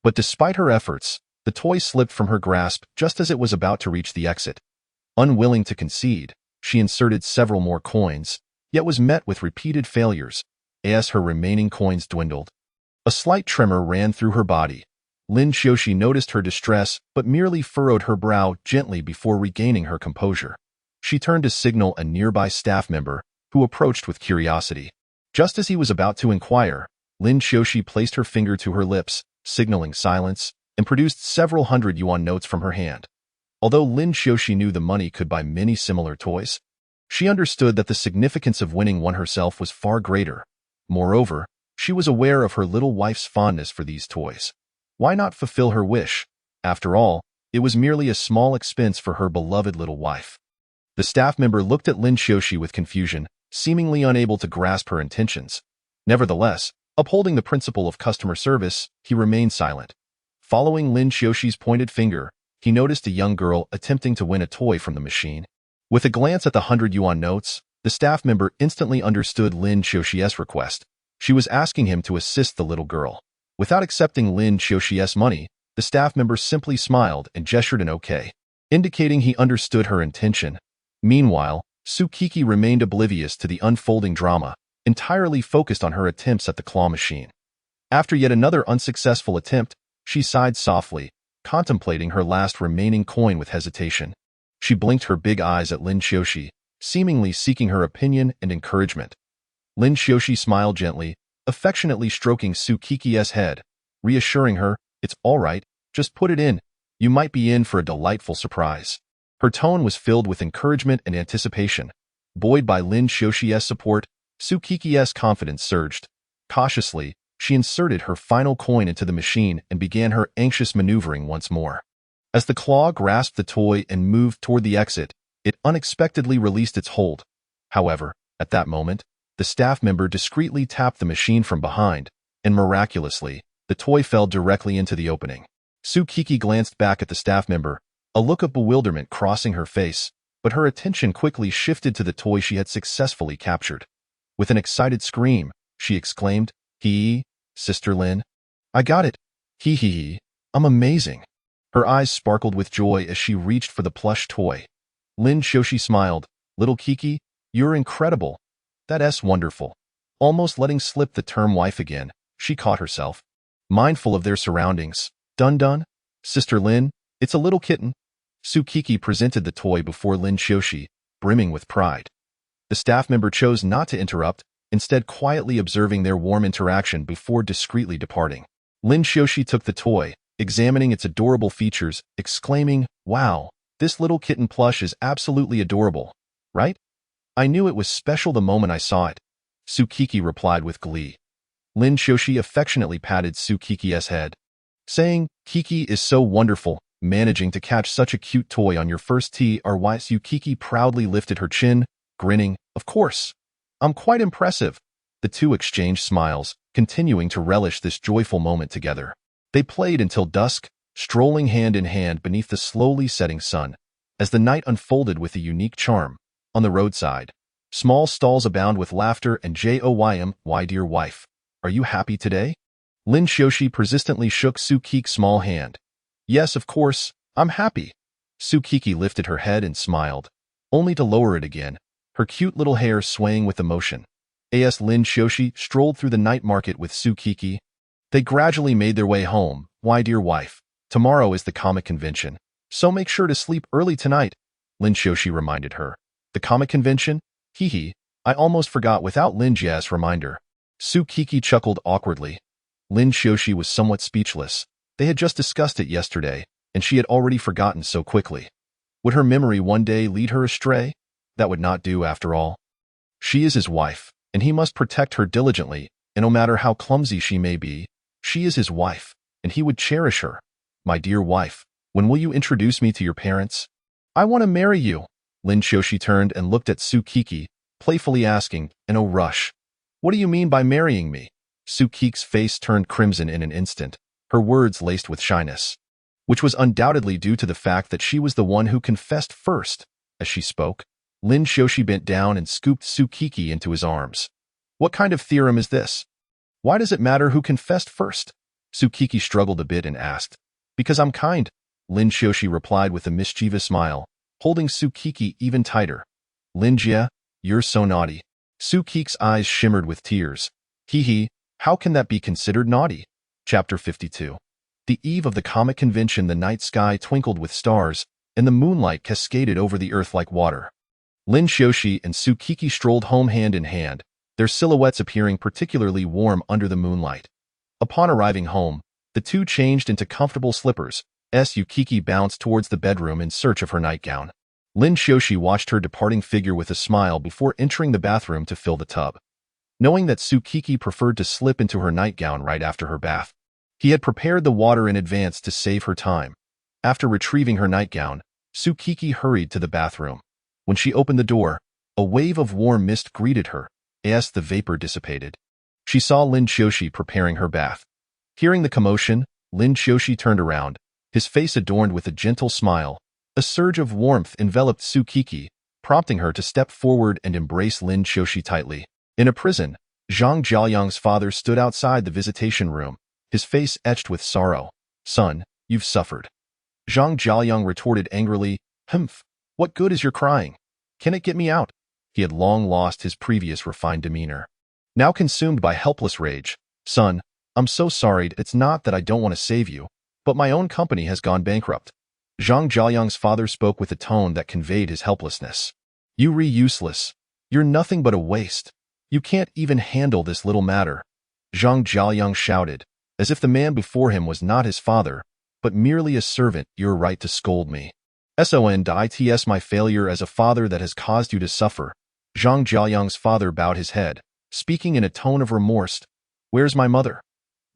But despite her efforts, the toy slipped from her grasp just as it was about to reach the exit. Unwilling to concede, she inserted several more coins, yet was met with repeated failures, as her remaining coins dwindled. A slight tremor ran through her body. Lin Xiaoxi noticed her distress but merely furrowed her brow gently before regaining her composure. She turned to signal a nearby staff member, who approached with curiosity. Just as he was about to inquire, Lin Xiaoxi placed her finger to her lips, signaling silence, and produced several hundred yuan notes from her hand. Although Lin Xiaoxi knew the money could buy many similar toys, she understood that the significance of winning one herself was far greater. Moreover, she was aware of her little wife's fondness for these toys. Why not fulfill her wish? After all, it was merely a small expense for her beloved little wife. The staff member looked at Lin Xiaoxi with confusion, seemingly unable to grasp her intentions. Nevertheless, upholding the principle of customer service, he remained silent. Following Lin Xiaoxi's pointed finger, he noticed a young girl attempting to win a toy from the machine. With a glance at the 100 yuan notes, the staff member instantly understood Lin Xiaoxi's request. She was asking him to assist the little girl. Without accepting Lin Xiaoxi's money, the staff member simply smiled and gestured an okay, indicating he understood her intention. Meanwhile, Sukiki remained oblivious to the unfolding drama, entirely focused on her attempts at the claw machine. After yet another unsuccessful attempt, she sighed softly, contemplating her last remaining coin with hesitation. She blinked her big eyes at Lin Xiaoxi, seemingly seeking her opinion and encouragement. Lin Xiaoxi smiled gently, affectionately stroking Sukiki's head, reassuring her, "It's all right, just put it in. You might be in for a delightful surprise." Her tone was filled with encouragement and anticipation. Buoyed by Lin Xiaoxi's support, Sukiki's confidence surged. Cautiously, she inserted her final coin into the machine and began her anxious maneuvering once more. As the claw grasped the toy and moved toward the exit, it unexpectedly released its hold. However, at that moment, the staff member discreetly tapped the machine from behind, and miraculously, the toy fell directly into the opening. Sukiki glanced back at the staff member, a look of bewilderment crossing her face, but her attention quickly shifted to the toy she had successfully captured. With an excited scream, she exclaimed, "Hee, Sister Lin, I got it! Hee hee hee, I'm amazing!" Her eyes sparkled with joy as she reached for the plush toy. Lin Xiaoxi smiled, "Little Kiki, you're incredible. That's wonderful." Almost letting slip the term wife again, she caught herself. Mindful of their surroundings, "Dun, Sister Lin, it's a little kitten." Sukiki presented the toy before Lin Xiaoxi, brimming with pride. The staff member chose not to interrupt, instead quietly observing their warm interaction before discreetly departing. Lin Xiaoxi took the toy, examining its adorable features, exclaiming, "Wow, this little kitten plush is absolutely adorable, right? I knew it was special the moment I saw it." Sukiki replied with glee. Lin Xiaoxi affectionately patted Sukiki's head, saying, "Kiki is so wonderful. Managing to catch such a cute toy on your first tee or why." Sukiki proudly lifted her chin, grinning, "Of course. I'm quite impressive." The two exchanged smiles, continuing to relish this joyful moment together. They played until dusk, strolling hand in hand beneath the slowly setting sun. As the night unfolded with a unique charm, on the roadside, small stalls abound with laughter and joym. "Why, dear wife, are you happy today?" Lin Xiaoxi persistently shook Sukiki's small hand. "Yes, of course, I'm happy." Sukiki lifted her head and smiled, only to lower it again, her cute little hair swaying with emotion. As Lin Xiaoxi strolled through the night market with Sukiki, they gradually made their way home. "Why, dear wife, tomorrow is the comic convention, so make sure to sleep early tonight," Lin Xiaoxi reminded her. "The comic convention? Hee hee, I almost forgot without Lin Jia's reminder." Sukiki chuckled awkwardly. Lin Xiaoxi was somewhat speechless. They had just discussed it yesterday, and she had already forgotten so quickly. Would her memory one day lead her astray? That would not do after all. She is his wife, and he must protect her diligently, and no matter how clumsy she may be, she is his wife, and he would cherish her. "My dear wife, when will you introduce me to your parents? I want to marry you." Lin Xiaoxi turned and looked at Sukiki, playfully asking, in a rush, "What do you mean by marrying me?" Sukiki's face turned crimson in an instant, her words laced with shyness, which was undoubtedly due to the fact that she was the one who confessed first. As she spoke, Lin Xiaoxi bent down and scooped Sukiki into his arms. "What kind of theorem is this? Why does it matter who confessed first?" Sukiki struggled a bit and asked. "Because I'm kind," Lin Xiaoxi replied with a mischievous smile, holding Sukiki even tighter. "Lin Jia, you're so naughty." Sukiki's eyes shimmered with tears. Hee, how can that be considered naughty? Chapter 52. The eve of the comic convention, the night sky twinkled with stars, and the moonlight cascaded over the earth like water. Lin Xiaoxi and Sukiki strolled home hand in hand, their silhouettes appearing particularly warm under the moonlight. Upon arriving home, the two changed into comfortable slippers. Sukiki bounced towards the bedroom in search of her nightgown. Lin Xiaoxi watched her departing figure with a smile before entering the bathroom to fill the tub. Knowing that Sukiki preferred to slip into her nightgown right after her bath, he had prepared the water in advance to save her time. After retrieving her nightgown, Sukiki hurried to the bathroom. When she opened the door, a wave of warm mist greeted her. As the vapor dissipated, she saw Lin Xiaoxi preparing her bath. Hearing the commotion, Lin Xiaoxi turned around, his face adorned with a gentle smile. A surge of warmth enveloped Sukiki, prompting her to step forward and embrace Lin Xiaoxi tightly. In a prison, Zhang Jiaoyang's father stood outside the visitation room, his face etched with sorrow. "Son, you've suffered." Zhang Jiaoyang retorted angrily, "Humph, what good is your crying? Can it get me out?" He had long lost his previous refined demeanor. Now consumed by helpless rage, "Son, I'm so sorry, it's not that I don't want to save you, but my own company has gone bankrupt." Zhang Jiaoyang's father spoke with a tone that conveyed his helplessness. "You're useless. You're nothing but a waste. You can't even handle this little matter." Zhang Jiaoyang shouted, as if the man before him was not his father, but merely a servant. "You're right to scold me. It's my failure as a father that has caused you to suffer." Zhang Jiaoyang's father bowed his head, speaking in a tone of remorse. "Where's my mother?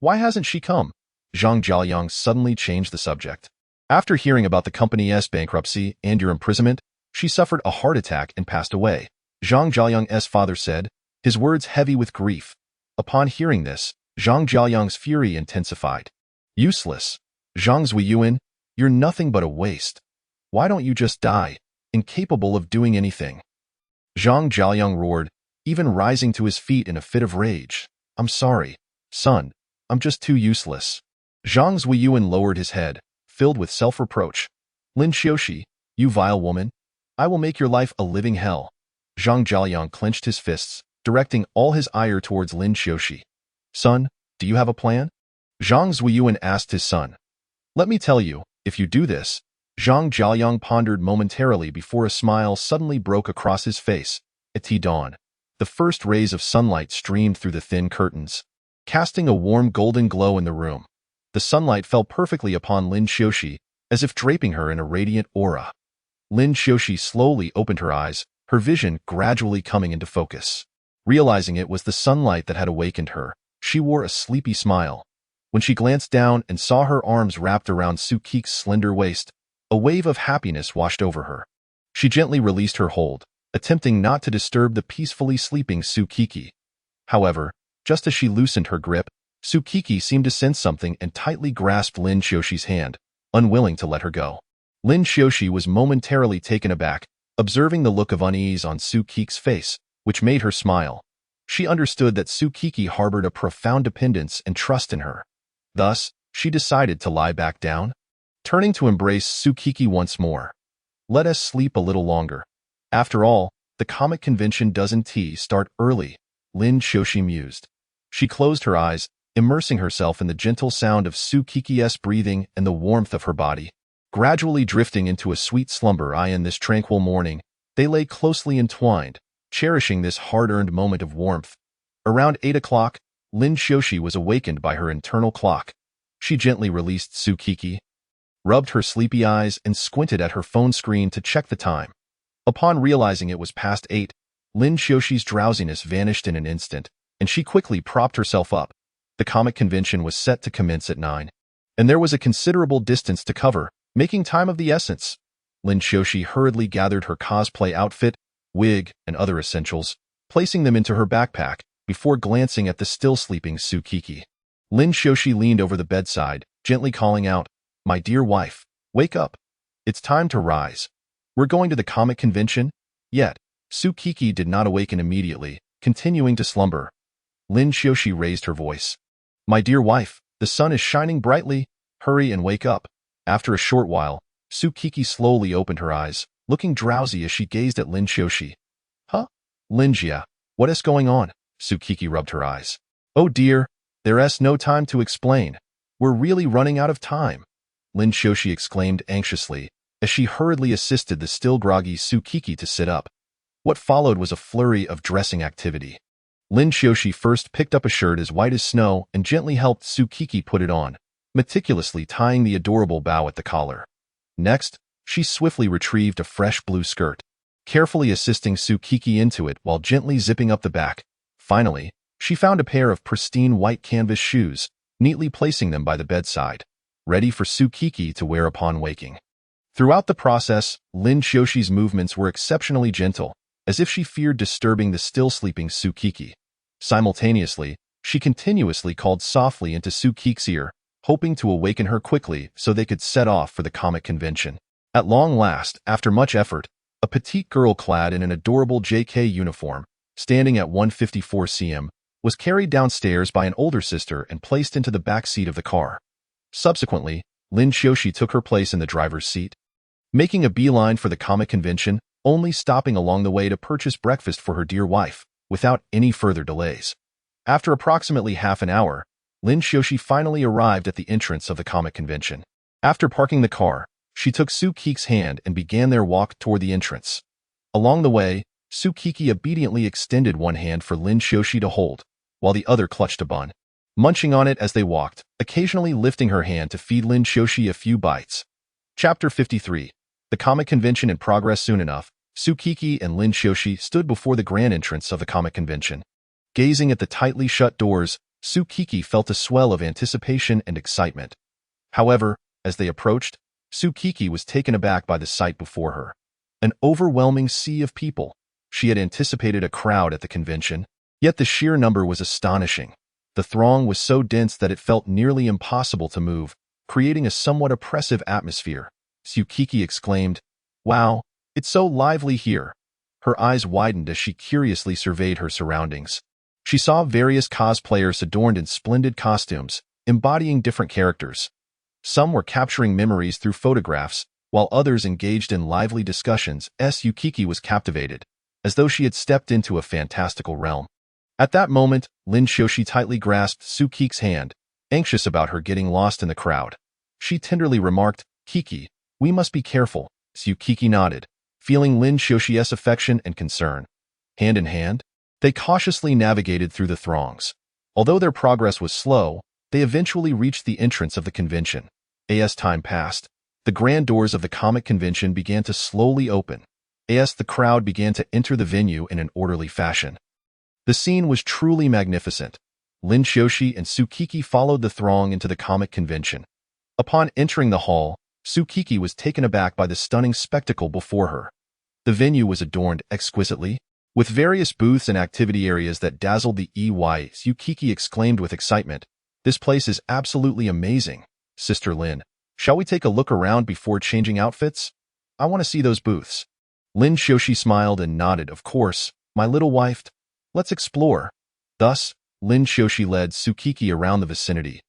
Why hasn't she come?" Zhang Jiaoyang suddenly changed the subject. "After hearing about the company's bankruptcy and your imprisonment, she suffered a heart attack and passed away," Zhang Jiaoyang's father said, his words heavy with grief. Upon hearing this, Zhang Jiaoyang's fury intensified. "Useless. Zhang Zuiyuan, you're nothing but a waste. Why don't you just die, incapable of doing anything?" Zhang Jiaoyang roared, even rising to his feet in a fit of rage. "I'm sorry, son. I'm just too useless." Zhang Zuiyuan lowered his head, filled with self-reproach. "Lin Xiaoxi, you vile woman, I will make your life a living hell." Zhang Jiaoyang clenched his fists, directing all his ire towards Lin Xiaoxi. "Son, do you have a plan?" Zhang Zuiyuan asked his son. "Let me tell you, if you do this." Zhang Jiaoyang pondered momentarily before a smile suddenly broke across his face. At dawn, the first rays of sunlight streamed through the thin curtains, casting a warm golden glow in the room. The sunlight fell perfectly upon Lin Xiaoxi, as if draping her in a radiant aura. Lin Xiaoxi slowly opened her eyes, her vision gradually coming into focus. Realizing it was the sunlight that had awakened her, she wore a sleepy smile. When she glanced down and saw her arms wrapped around Sukiki's slender waist, a wave of happiness washed over her. She gently released her hold, attempting not to disturb the peacefully sleeping Sukiki. However, just as she loosened her grip, Sukiki seemed to sense something and tightly grasped Lin Xiaoxi's hand, unwilling to let her go. Lin Xiaoxi was momentarily taken aback, observing the look of unease on Sukiki's face, which made her smile. She understood that Sukiki harbored a profound dependence and trust in her. Thus, she decided to lie back down, turning to embrace Sukiki once more. "Let us sleep a little longer. After all, the comic convention doesn't start early," Lin Xiaoxi mused. She closed her eyes, immersing herself in the gentle sound of Sukiki's breathing and the warmth of her body. Gradually drifting into a sweet slumber, in this tranquil morning, they lay closely entwined, cherishing this hard-earned moment of warmth. Around 8 o'clock, Lin Xiaoxi was awakened by her internal clock. She gently released Sukiki, rubbed her sleepy eyes, and squinted at her phone screen to check the time. Upon realizing it was past 8, Lin Xiaoxi's drowsiness vanished in an instant, and she quickly propped herself up. The comic convention was set to commence at 9, and there was a considerable distance to cover, making time of the essence. Lin Xiaoxi hurriedly gathered her cosplay outfit, wig, and other essentials, placing them into her backpack before glancing at the still sleeping Su Kiki. Lin Xiaoxi leaned over the bedside, gently calling out, "My dear wife, wake up. It's time to rise. We're going to the comic convention?" Yet, Su Kiki did not awaken immediately, continuing to slumber. Lin Xiaoxi raised her voice. "My dear wife, the sun is shining brightly. Hurry and wake up." After a short while, Su Kiki slowly opened her eyes, looking drowsy as she gazed at Lin Xiaoxi. "Huh? Lin Jia, what is going on?" Su Kiki rubbed her eyes. "Oh dear, there's no time to explain. We're really running out of time," Lin Xiaoxi exclaimed anxiously, as she hurriedly assisted the still groggy Su Kiki to sit up. What followed was a flurry of dressing activity. Lin Xiaoxi first picked up a shirt as white as snow and gently helped Su Kiki put it on, meticulously tying the adorable bow at the collar. Next, she swiftly retrieved a fresh blue skirt, carefully assisting Su Kiki into it while gently zipping up the back. Finally, she found a pair of pristine white canvas shoes, neatly placing them by the bedside, ready for Su Kiki to wear upon waking. Throughout the process, Lin Xiaoxi's movements were exceptionally gentle, as if she feared disturbing the still sleeping Su Kiki. Simultaneously, she continuously called softly into Su Kiki's ear, hoping to awaken her quickly so they could set off for the comic convention. At long last, after much effort, a petite girl clad in an adorable JK uniform, standing at 154 cm, was carried downstairs by an older sister and placed into the back seat of the car. Subsequently, Lin Xiaoxi took her place in the driver's seat, making a beeline for the comic convention, only stopping along the way to purchase breakfast for her dear wife, without any further delays. After approximately half an hour, Lin Xiaoxi finally arrived at the entrance of the comic convention. After parking the car, she took Su Kiki's hand and began their walk toward the entrance. Along the way, Su Kiki obediently extended one hand for Lin Xiaoxi to hold, while the other clutched a bun, munching on it as they walked, occasionally lifting her hand to feed Lin Xiaoxi a few bites. Chapter 53. The comic convention in progress. Soon enough, Su Kiki and Lin Xiaoxi stood before the grand entrance of the comic convention. Gazing at the tightly shut doors, Su Kiki felt a swell of anticipation and excitement. However, as they approached, Su Kiki was taken aback by the sight before her. An overwhelming sea of people. She had anticipated a crowd at the convention, yet the sheer number was astonishing. The throng was so dense that it felt nearly impossible to move, creating a somewhat oppressive atmosphere. Su Kiki exclaimed, "Wow, it's so lively here." Her eyes widened as she curiously surveyed her surroundings. She saw various cosplayers adorned in splendid costumes, embodying different characters. Some were capturing memories through photographs, while others engaged in lively discussions. Su Kiki was captivated, as though she had stepped into a fantastical realm. At that moment, Lin Xiaoxi tightly grasped Su Kiki's hand, anxious about her getting lost in the crowd. She tenderly remarked, "Kiki, we must be careful." Su Kiki nodded, feeling Lin Xiaoxi's affection and concern. Hand in hand, they cautiously navigated through the throngs. Although their progress was slow, they eventually reached the entrance of the convention. As time passed, the grand doors of the comic convention began to slowly open. As the crowd began to enter the venue in an orderly fashion. The scene was truly magnificent. Lin Xiaoxi and Su Kiki followed the throng into the comic convention. Upon entering the hall, Su Kiki was taken aback by the stunning spectacle before her. The venue was adorned exquisitely, with various booths and activity areas that dazzled the EY. Su Kiki exclaimed with excitement, "This place is absolutely amazing. Sister Lin, shall we take a look around before changing outfits? I want to see those booths." Lin Xiaoxi smiled and nodded. "Of course, my little wife. Let's explore." Thus, Lin Xiaoxi led Su Kiki around the vicinity.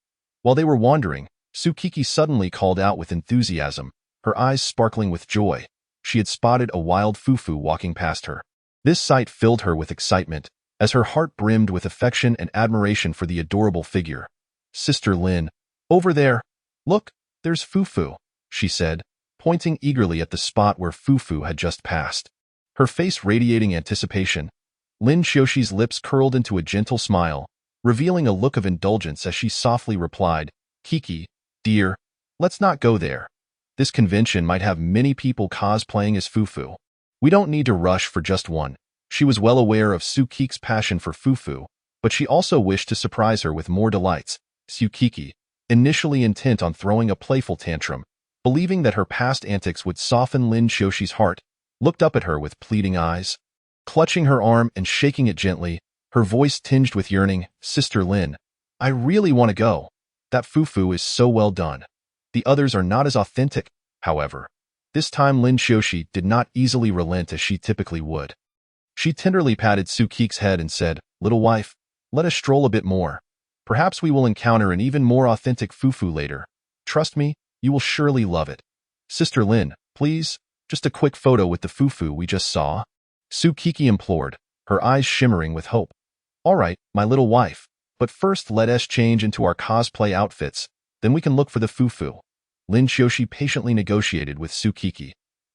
While they were wandering, Su Kiki suddenly called out with enthusiasm, her eyes sparkling with joy. She had spotted a wild fufu walking past her. This sight filled her with excitement, as her heart brimmed with affection and admiration for the adorable figure. "Sister Lin, over there. Look, there's Fufu," she said, pointing eagerly at the spot where Fufu had just passed. Her face radiating anticipation. Lin Xiaoxi's lips curled into a gentle smile, revealing a look of indulgence as she softly replied, "Kiki, dear, let's not go there. This convention might have many people cosplaying as Fufu. We don't need to rush for just one." She was well aware of Su Kiki's passion for Fufu, but she also wished to surprise her with more delights. Su Kiki, initially intent on throwing a playful tantrum, believing that her past antics would soften Lin Xiaoshi's heart, looked up at her with pleading eyes. Clutching her arm and shaking it gently, her voice tinged with yearning, "Sister Lin, I really want to go. That fufu is so well done. The others are not as authentic, however." This time Lin Xiaoshi did not easily relent as she typically would. She tenderly patted Su Keek's head and said, "Little wife, let us stroll a bit more. Perhaps we will encounter an even more authentic fufu later. Trust me, you will surely love it. Sister Lin, please, just a quick photo with the fufu we just saw." Su Kiki implored, her eyes shimmering with hope. "All right, my little wife, but first let us change into our cosplay outfits, then we can look for the fufu." Lin Xiaoshi patiently negotiated with Su Kiki.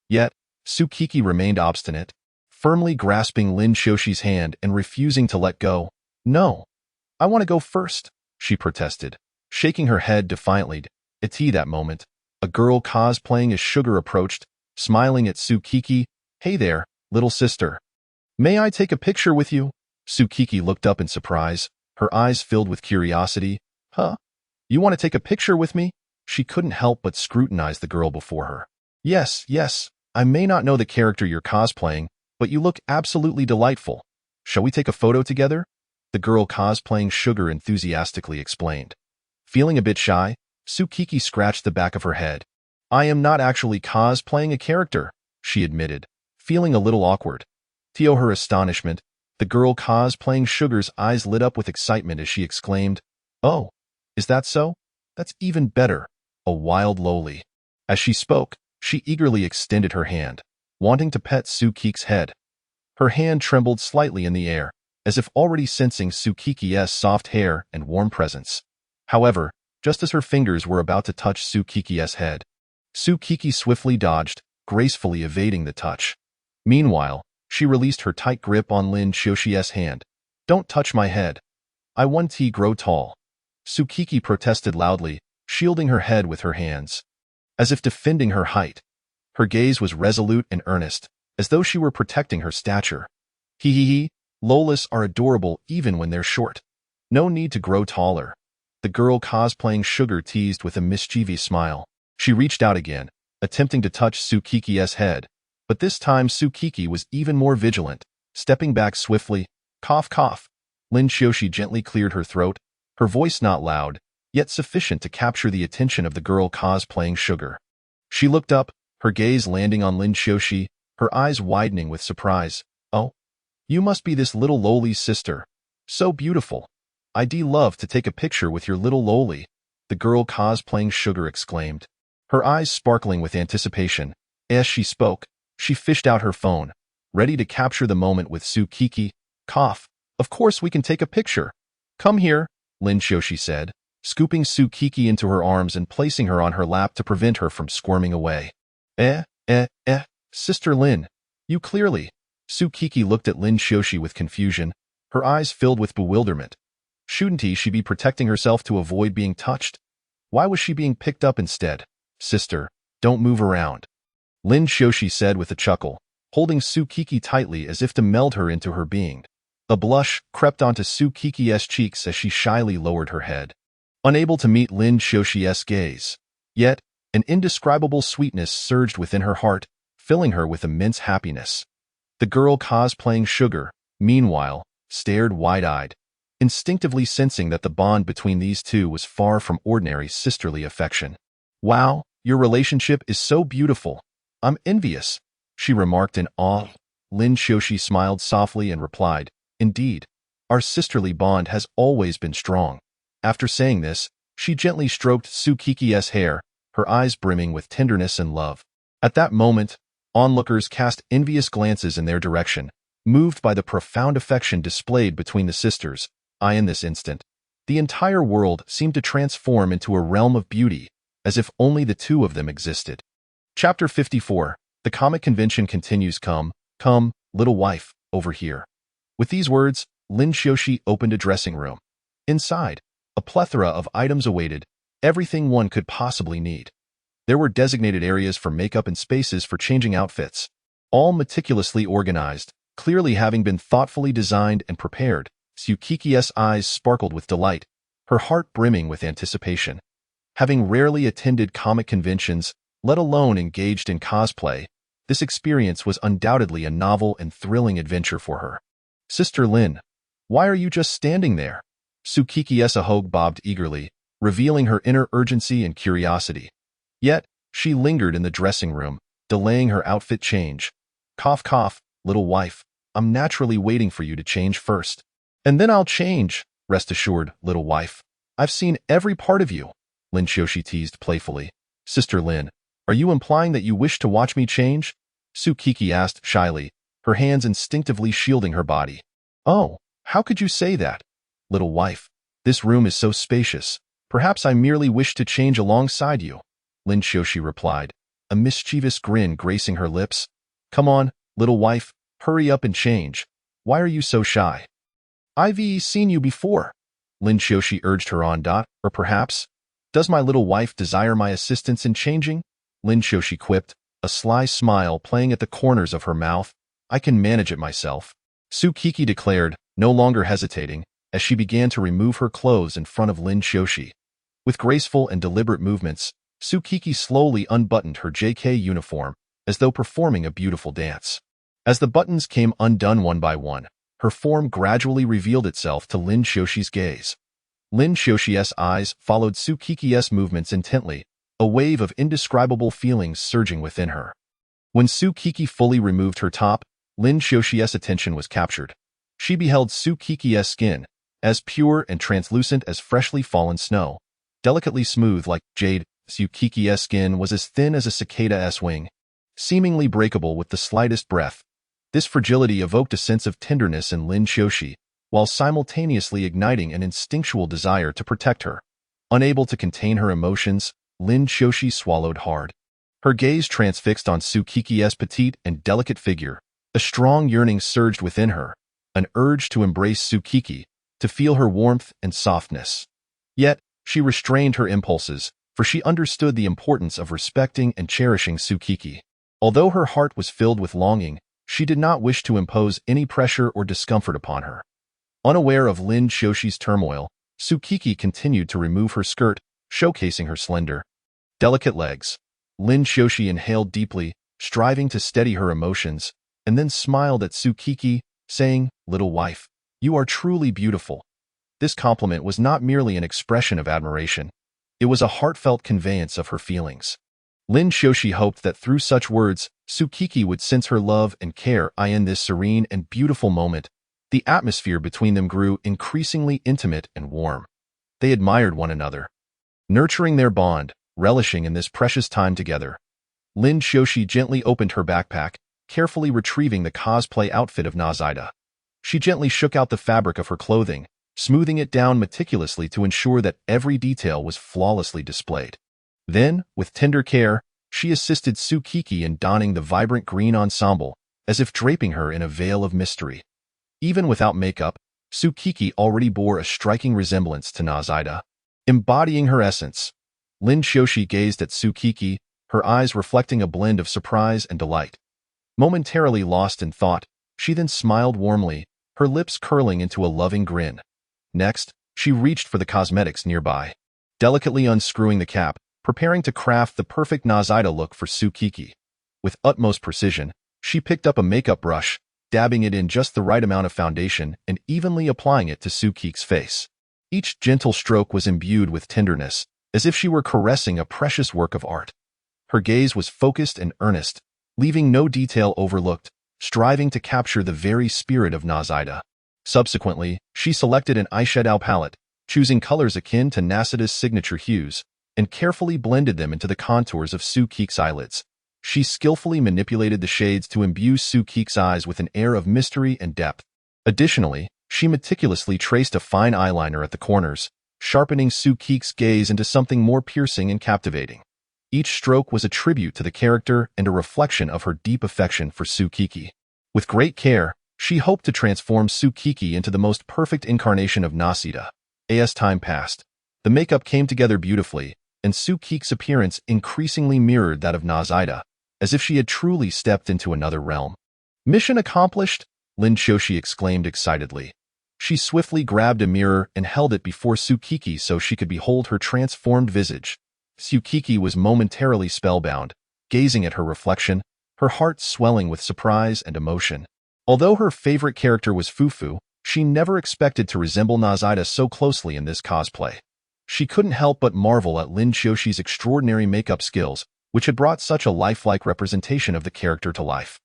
Yet, Su Kiki remained obstinate, firmly grasping Lin Xiaoshi's hand and refusing to let go. "No, I want to go first," she protested, shaking her head defiantly. At that moment, a girl cosplaying as Sugar approached, smiling at Su Kiki. "Hey there, little sister. May I take a picture with you?" Su Kiki looked up in surprise, her eyes filled with curiosity. "Huh? You want to take a picture with me?" She couldn't help but scrutinize the girl before her. Yes, I may not know the character you're cosplaying, but you look absolutely delightful. Shall we take a photo together?" The girl cosplaying Sugar enthusiastically explained. Feeling a bit shy, Su Kiki scratched the back of her head. "I am not actually cosplaying a character," she admitted, feeling a little awkward. To her astonishment, the girl cosplaying Sugar's eyes lit up with excitement as she exclaimed, "Oh, is that so? That's even better. A wild loli." As she spoke, she eagerly extended her hand, wanting to pet Su Kiki's head. Her hand trembled slightly in the air, as if already sensing Su Kiki's soft hair and warm presence. However, just as her fingers were about to touch Su Kiki's head, Su Kiki swiftly dodged, gracefully evading the touch. Meanwhile, she released her tight grip on Lin Xiaoshi's hand. "Don't touch my head. I want to grow tall." Su Kiki protested loudly, shielding her head with her hands, as if defending her height. Her gaze was resolute and earnest, as though she were protecting her stature. "Hee, lolis are adorable even when they're short. No need to grow taller." The girl cosplaying Sugar teased with a mischievous smile. She reached out again, attempting to touch Su Kiki's head, but this time Su Kiki was even more vigilant, stepping back swiftly. Cough, cough. Lin Xiaoshi gently cleared her throat, her voice not loud, yet sufficient to capture the attention of the girl cosplaying Sugar. She looked up, her gaze landing on Lin Xiaoshi, her eyes widening with surprise. "Oh, you must be this little loli's sister. So beautiful. I'd love to take a picture with your little loli," the girl cosplaying Sugar exclaimed, her eyes sparkling with anticipation. As she spoke, she fished out her phone, ready to capture the moment with Su Kiki. Cough. "Of course we can take a picture. Come here," Lin Xiaoshi said, scooping Su Kiki into her arms and placing her on her lap to prevent her from squirming away. Sister Lin, you clearly..." Su Kiki looked at Lin Xiaoshi with confusion, her eyes filled with bewilderment. Shouldn't she be protecting herself to avoid being touched? Why was she being picked up instead? "Sister, don't move around," Lin Xiaoshi said with a chuckle, holding Su Kiki tightly as if to meld her into her being. A blush crept onto Su Kiki's cheeks as she shyly lowered her head, unable to meet Lin Xiaoshi's gaze. Yet, an indescribable sweetness surged within her heart, filling her with immense happiness. The girl cosplaying Sugar, meanwhile, stared wide-eyed, instinctively sensing that the bond between these two was far from ordinary sisterly affection. "Wow, your relationship is so beautiful. I'm envious," she remarked in awe. Lin Xiaoshi smiled softly and replied, "Indeed, our sisterly bond has always been strong." After saying this, she gently stroked Su Kiki's hair, her eyes brimming with tenderness and love. At that moment, onlookers cast envious glances in their direction, moved by the profound affection displayed between the sisters. In this instant, the entire world seemed to transform into a realm of beauty, as if only the two of them existed. Chapter 54. The comic convention continues. Come, little wife, over here." With these words, Lin Xiaoshi opened a dressing room. Inside, a plethora of items awaited, everything one could possibly need. There were designated areas for makeup and spaces for changing outfits, all meticulously organized, clearly having been thoughtfully designed and prepared. Su Kiki's eyes sparkled with delight, her heart brimming with anticipation. Having rarely attended comic conventions, let alone engaged in cosplay. This experience was undoubtedly a novel and thrilling adventure for her. Sister Lin, why are you just standing there? Tsukiki Esahog bobbed eagerly, revealing her inner urgency and curiosity. Yet, she lingered in the dressing room, delaying her outfit change. Cough cough, little wife, I'm naturally waiting for you to change first. And then I'll change, rest assured, little wife. I've seen every part of you, Lin Xiaoxi teased playfully. Sister Lin, are you implying that you wish to watch me change? Tsukiki asked shyly, her hands instinctively shielding her body. Oh, how could you say that? Little wife, this room is so spacious. Perhaps I merely wish to change alongside you, Lin Xiaoxi replied, a mischievous grin gracing her lips. Come on, little wife, hurry up and change. Why are you so shy? I've seen you before, Lin Xiaoxi urged her on. Or perhaps, does my little wife desire my assistance in changing? Lin Xiaoxi quipped, a sly smile playing at the corners of her mouth. I can manage it myself, Tsukiki declared, no longer hesitating, as she began to remove her clothes in front of Lin Xiaoxi. With graceful and deliberate movements, Tsukiki slowly unbuttoned her JK uniform, as though performing a beautiful dance. As the buttons came undone one by one, her form gradually revealed itself to Lin Xiaoxi's gaze. Lin Xiaoxi's eyes followed Tsukiki's movements intently, a wave of indescribable feelings surging within her. When Tsukiki fully removed her top, Lin Xiaoxi's attention was captured. She beheld Tsukiki's skin, as pure and translucent as freshly fallen snow, delicately smooth like jade. Tsukiki's skin was as thin as a cicada's wing, seemingly breakable with the slightest breath. This fragility evoked a sense of tenderness in Lin Xiaoxi, while simultaneously igniting an instinctual desire to protect her. Unable to contain her emotions, Lin Xiaoxi swallowed hard. Her gaze transfixed on Tsukiki's petite and delicate figure. A strong yearning surged within her, an urge to embrace Tsukiki, to feel her warmth and softness. Yet, she restrained her impulses, for she understood the importance of respecting and cherishing Tsukiki. Although her heart was filled with longing, she did not wish to impose any pressure or discomfort upon her. Unaware of Lin Xiaoxi's turmoil, Tsukiki continued to remove her skirt, showcasing her slender, delicate legs. Lin Xiaoxi inhaled deeply, striving to steady her emotions, and then smiled at Tsukiki, saying, "Little wife, you are truly beautiful." This compliment was not merely an expression of admiration. It was a heartfelt conveyance of her feelings. Lin Xiaoxi hoped that through such words, Tsukiki would sense her love and care. In this serene and beautiful moment, the atmosphere between them grew increasingly intimate and warm. They admired one another, nurturing their bond, relishing in this precious time together. Lin Xiaoxi gently opened her backpack, carefully retrieving the cosplay outfit of Nazida. She gently shook out the fabric of her clothing, smoothing it down meticulously to ensure that every detail was flawlessly displayed. Then, with tender care, she assisted Tsukiki in donning the vibrant green ensemble, as if draping her in a veil of mystery. Even without makeup, Tsukiki already bore a striking resemblance to Nazida, embodying her essence. Lin Xiaoxi gazed at Tsukiki, her eyes reflecting a blend of surprise and delight. Momentarily lost in thought, she then smiled warmly, her lips curling into a loving grin. Next, she reached for the cosmetics nearby, delicately unscrewing the cap, preparing to craft the perfect Nazida look for Tsukiki. With utmost precision, she picked up a makeup brush, dabbing it in just the right amount of foundation and evenly applying it to Tsukiki's face. Each gentle stroke was imbued with tenderness, as if she were caressing a precious work of art. Her gaze was focused and earnest, leaving no detail overlooked, striving to capture the very spirit of Nazida. Subsequently, she selected an eyeshadow palette, choosing colors akin to Nasida's signature hues, and carefully blended them into the contours of Tsukiki's eyelids. She skillfully manipulated the shades to imbue Tsukiki's eyes with an air of mystery and depth. Additionally, she meticulously traced a fine eyeliner at the corners, sharpening Tsukiki's gaze into something more piercing and captivating. Each stroke was a tribute to the character and a reflection of her deep affection for Tsukiki. With great care, she hoped to transform Tsukiki into the most perfect incarnation of Nazida. As time passed, the makeup came together beautifully, and Tsukiki's appearance increasingly mirrored that of Nazida, as if she had truly stepped into another realm. Mission accomplished, Lin Xiaoxi exclaimed excitedly. She swiftly grabbed a mirror and held it before Tsukiki so she could behold her transformed visage. Tsukiki was momentarily spellbound, gazing at her reflection, her heart swelling with surprise and emotion. Although her favorite character was Fufu, she never expected to resemble Nazaida so closely in this cosplay. She couldn't help but marvel at Lin Qiushi's extraordinary makeup skills, which had brought such a lifelike representation of the character to life.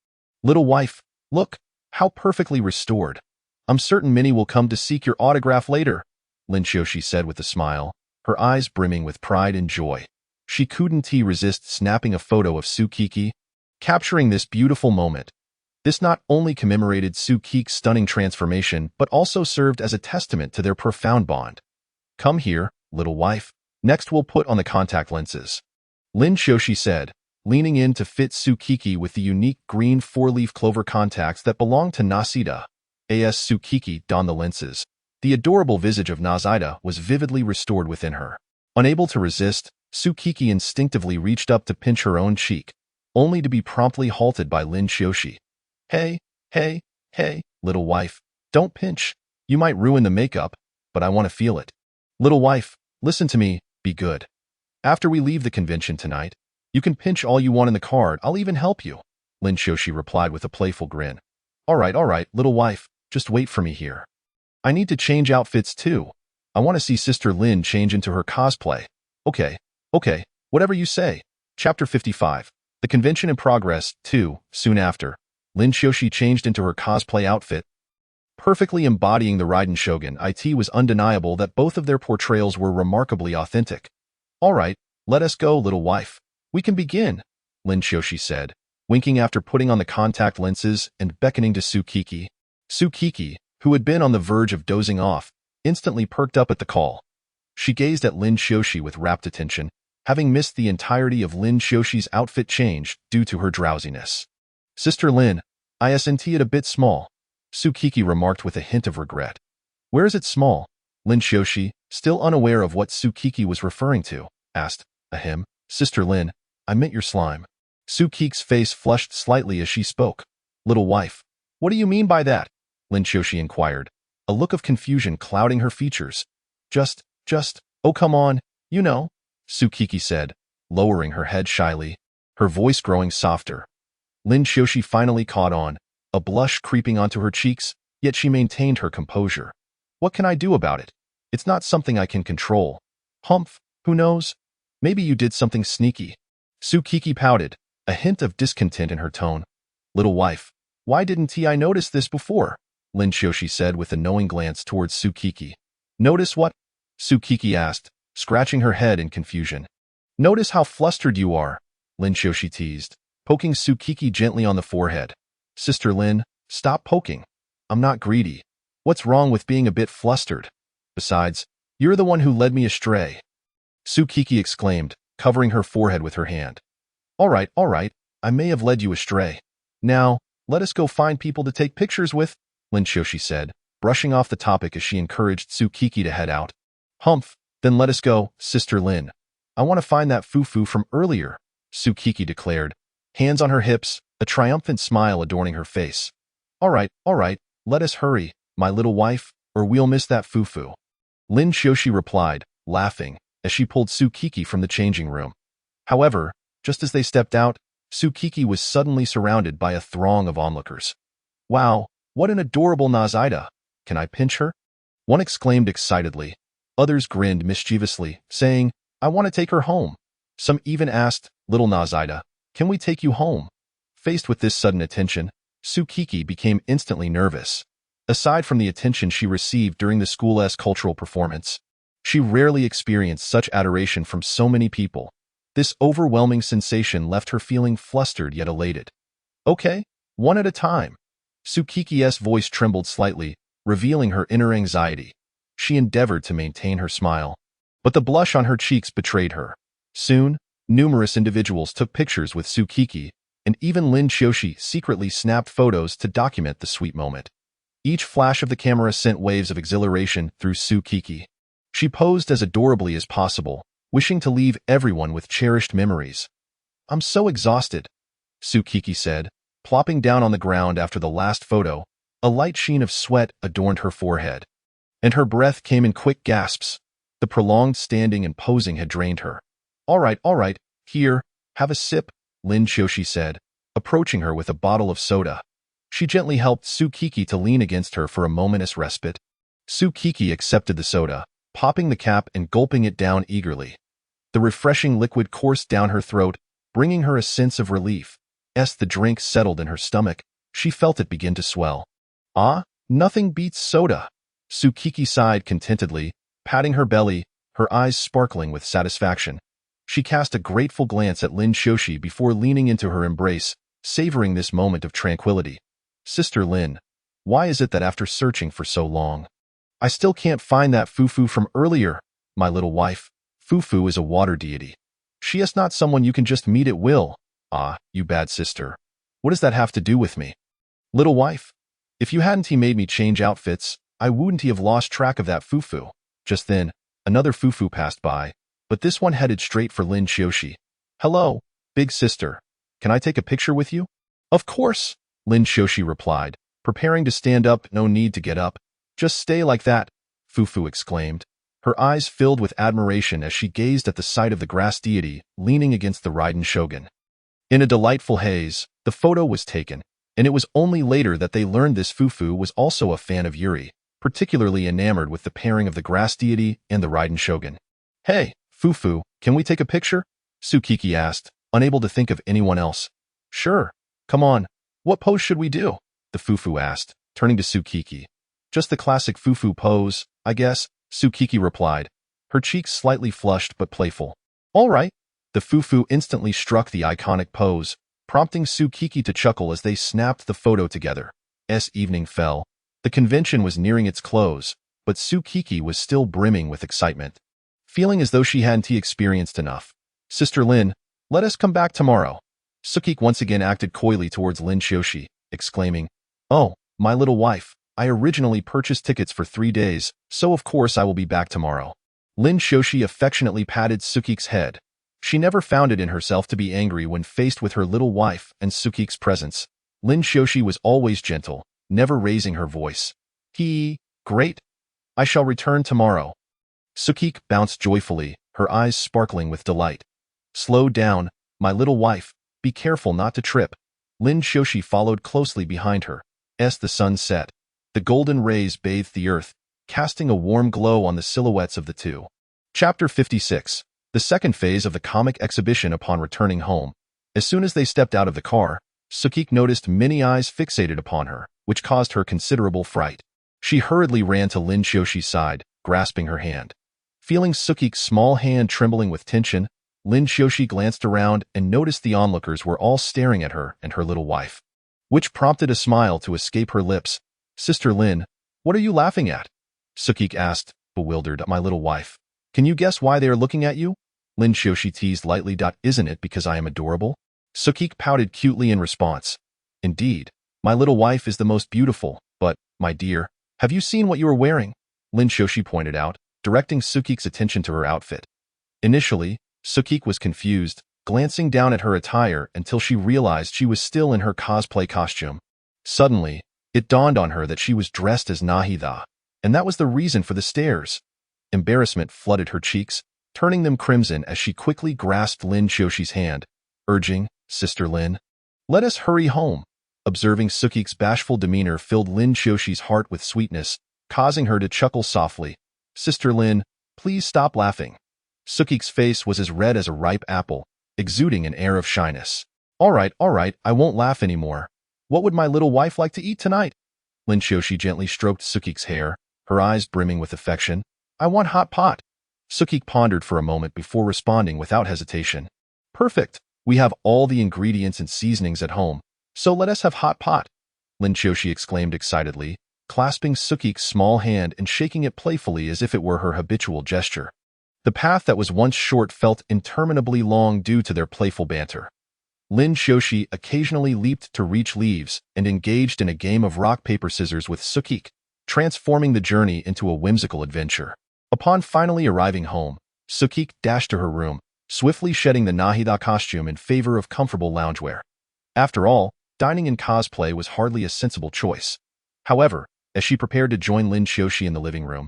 Little wife, look, how perfectly restored. I'm certain Minnie will come to seek your autograph later, Lin Qiushi said with a smile, her eyes brimming with pride and joy. She couldn't resist snapping a photo of Tsukiki, capturing this beautiful moment. This not only commemorated Tsukiki's stunning transformation, but also served as a testament to their profound bond. Come here, little wife. Next we'll put on the contact lenses, Lin Qiushi said, leaning in to fit Tsukiki with the unique green four-leaf clover contacts that belonged to Nazaida. As Tsukiki donned the lenses, the adorable visage of Nazaida was vividly restored within her. Unable to resist, Tsukiki instinctively reached up to pinch her own cheek, only to be promptly halted by Lin Qiushi. Hey, little wife, don't pinch. You might ruin the makeup, but I want to feel it. Little wife, listen to me, be good. After we leave the convention tonight, you can pinch all you want in the card, I'll even help you, Lin Qiushi replied with a playful grin. All right, little wife, just wait for me here. I need to change outfits too. I want to see Sister Lin change into her cosplay. Okay, whatever you say. Chapter 55. The convention in progress, too. Soon after, Lin Qiushi changed into her cosplay outfit. Perfectly embodying the Raiden Shogun, it was undeniable that both of their portrayals were remarkably authentic. All right, let us go, little wife. We can begin, Lin Qiushi said, winking after putting on the contact lenses and beckoning to Tsukiki. Tsukiki, who had been on the verge of dozing off, instantly perked up at the call. She gazed at Lin Qiushi with rapt attention, having missed the entirety of Lin Qiushi's outfit change due to her drowsiness. Sister Lin, isn't it a bit small? Tsukiki remarked with a hint of regret. Where is it small? Lin Qiushi, still unaware of what Tsukiki was referring to, asked. Ahem, Sister Lin, I meant your slime. Tsukiki's face flushed slightly as she spoke. Little wife, what do you mean by that? Lin Qiushi inquired, a look of confusion clouding her features. Just, oh come on, you know, Tsukiki said, lowering her head shyly, her voice growing softer. Lin Qiushi finally caught on, a blush creeping onto her cheeks, yet she maintained her composure. What can I do about it? It's not something I can control. Humph, who knows? Maybe you did something sneaky. Tsukiki pouted, a hint of discontent in her tone. Little wife, why didn't I notice this before? Lin Qiushi said with a knowing glance towards Tsukiki. Notice what? Tsukiki asked, scratching her head in confusion. Notice how flustered you are, Lin Qiushi teased, poking Tsukiki gently on the forehead. Sister Lin, stop poking. I'm not greedy. What's wrong with being a bit flustered? Besides, you're the one who led me astray. Tsukiki exclaimed, covering her forehead with her hand. All right, I may have led you astray. Now, let us go find people to take pictures with, Lin Qiushi said, brushing off the topic as she encouraged Tsukiki to head out. Humph, then let us go, Sister Lin. I want to find that Fufu from earlier, Tsukiki declared, hands on her hips, a triumphant smile adorning her face. All right, let us hurry, my little wife, or we'll miss that Fufu. Lin Qiushi replied, laughing, as she pulled Tsukiki from the changing room. However, just as they stepped out, Tsukiki was suddenly surrounded by a throng of onlookers. Wow, what an adorable Nazaida! Can I pinch her? One exclaimed excitedly. Others grinned mischievously, saying, I want to take her home. Some even asked, Little Nazaida, can we take you home? Faced with this sudden attention, Tsukiki became instantly nervous. Aside from the attention she received during the school's cultural performance, she rarely experienced such adoration from so many people. This overwhelming sensation left her feeling flustered yet elated. Okay, one at a time. Tsukiki's voice trembled slightly, revealing her inner anxiety. She endeavored to maintain her smile, but the blush on her cheeks betrayed her. Soon, numerous individuals took pictures with Tsukiki, and even Lin Qiushi secretly snapped photos to document the sweet moment. Each flash of the camera sent waves of exhilaration through Tsukiki. She posed as adorably as possible, wishing to leave everyone with cherished memories. I'm so exhausted, Tsukiki said, plopping down on the ground after the last photo. A light sheen of sweat adorned her forehead, and her breath came in quick gasps. The prolonged standing and posing had drained her. All right, here, have a sip, Lin Qiushi said, approaching her with a bottle of soda. She gently helped Sukiki to lean against her for a moment's respite. Sukiki accepted the soda, popping the cap and gulping it down eagerly. The refreshing liquid coursed down her throat, bringing her a sense of relief. As the drink settled in her stomach, she felt it begin to swell. Ah, nothing beats soda. Sukiki sighed contentedly, patting her belly, her eyes sparkling with satisfaction. She cast a grateful glance at Lin Qiushi before leaning into her embrace, savoring this moment of tranquility. Sister Lin, why is it that after searching for so long, I still can't find that Fufu from earlier, my little wife? Fufu is a water deity. She is not someone you can just meet at will. Ah, you bad sister. What does that have to do with me? Little wife, if you hadn't made me change outfits, I wouldn't have lost track of that Fufu. Just then, another Fufu passed by, but this one headed straight for Lin Qiushi. Hello, big sister. Can I take a picture with you? Of course, Lin Qiushi replied, preparing to stand up. No need to get up. Just stay like that, Fufu exclaimed. Her eyes filled with admiration as she gazed at the sight of the grass deity leaning against the Raiden Shogun. In a delightful haze, the photo was taken, and it was only later that they learned this Fufu was also a fan of Yuri, particularly enamored with the pairing of the grass deity and the Raiden Shogun. Hey, Fufu, can we take a picture? Sukiki asked, unable to think of anyone else. Sure. Come on. What pose should we do? The Fufu asked, turning to Sukiki. Just the classic Fufu pose, I guess, Sukiki replied, her cheeks slightly flushed but playful. All right. The Fufu instantly struck the iconic pose, prompting Sukiki to chuckle as they snapped the photo together. As evening fell, the convention was nearing its close, but Sukiki was still brimming with excitement. Feeling as though she hadn't experienced enough. Sister Lin, let us come back tomorrow. Sukiki once again acted coyly towards Lin Qiushi, exclaiming, Oh, my little wife, I originally purchased tickets for 3 days, so of course I will be back tomorrow. Lin Qiushi affectionately patted Sukiki's head. She never found it in herself to be angry when faced with her little wife and Sukiki's presence. Lin Qiushi was always gentle, never raising her voice. Great. I shall return tomorrow. Sukiki bounced joyfully, her eyes sparkling with delight. Slow down, my little wife, be careful not to trip. Lin Qiushi followed closely behind her. As the sun set, the golden rays bathed the earth, casting a warm glow on the silhouettes of the two. Chapter 56. The second phase of the comic exhibition. Upon returning home, as soon as they stepped out of the car, Sukiki noticed many eyes fixated upon her, which caused her considerable fright. She hurriedly ran to Lin Qiushi's side, grasping her hand. Feeling Sukiki's small hand trembling with tension, Lin Qiushi glanced around and noticed the onlookers were all staring at her and her little wife, which prompted a smile to escape her lips. Sister Lin, what are you laughing at? Sukiki asked, bewildered. My little wife. Can you guess why they are looking at you? Lin Qiushi teased lightly. Isn't it because I am adorable? Sukiki pouted cutely in response. Indeed, my little wife is the most beautiful, but, my dear, have you seen what you are wearing? Lin Qiushi pointed out, directing Sukiki's attention to her outfit. Initially, Sukiki was confused, glancing down at her attire until she realized she was still in her cosplay costume. Suddenly, it dawned on her that she was dressed as Nahida, and that was the reason for the stares. Embarrassment flooded her cheeks, turning them crimson as she quickly grasped Lin Qiushi's hand, urging, Sister Lin, let us hurry home. Observing Sukiki's bashful demeanor filled Lin Qiushi's heart with sweetness, causing her to chuckle softly. Sister Lin, please stop laughing. Sukiki's face was as red as a ripe apple, exuding an air of shyness. All right, I won't laugh anymore. What would my little wife like to eat tonight? Lin Qiushi gently stroked Sukiki's hair, her eyes brimming with affection. I want hot pot. Sukiki pondered for a moment before responding without hesitation. Perfect. We have all the ingredients and seasonings at home, so let us have hot pot. Lin Qiushi exclaimed excitedly, clasping Sukiki's small hand and shaking it playfully as if it were her habitual gesture. The path that was once short felt interminably long due to their playful banter. Lin Qiushi occasionally leaped to reach leaves and engaged in a game of rock-paper-scissors with Sukiki, transforming the journey into a whimsical adventure. Upon finally arriving home, Sukiki dashed to her room, swiftly shedding the Nahida costume in favor of comfortable loungewear. After all, dining in cosplay was hardly a sensible choice. However, as she prepared to join Lin Qiushi in the living room,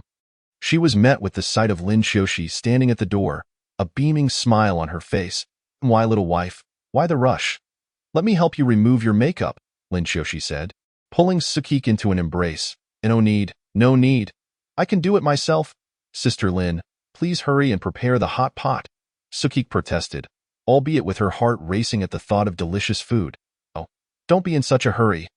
she was met with the sight of Lin Qiushi standing at the door, a beaming smile on her face. "Why, little wife? Why the rush? Let me help you remove your makeup," Lin Xiaoxi said, pulling Sukik into an embrace. No need. I can do it myself. Sister Lin, please hurry and prepare the hot pot," Sukik protested, albeit with her heart racing at the thought of delicious food. "Oh, don't be in such a hurry.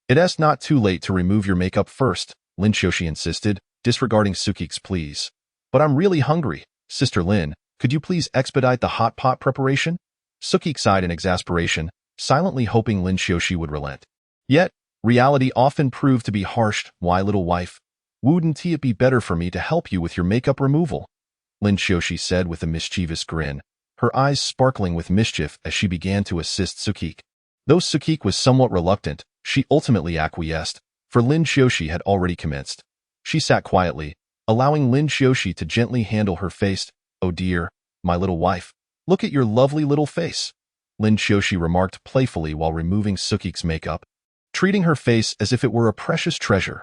It's not too late to remove your makeup first," Lin Xiaoxi insisted, disregarding Sukik's pleas. "But I'm really hungry. Sister Lin, could you please expedite the hot pot preparation?" Sukik sighed in exasperation, silently hoping Lin Xiaoxi would relent. Yet, reality often proved to be harsh. "Why, little wife? Wouldn't it be better for me to help you with your makeup removal?" Lin Xiaoxi said with a mischievous grin, her eyes sparkling with mischief as she began to assist Sukik. Though Sukik was somewhat reluctant, she ultimately acquiesced, for Lin Xiaoxi had already commenced. She sat quietly, allowing Lin Xiaoxi to gently handle her face. "Oh dear, my little wife, look at your lovely little face," Lin Xiaoxi remarked playfully while removing Sukik's makeup, treating her face as if it were a precious treasure.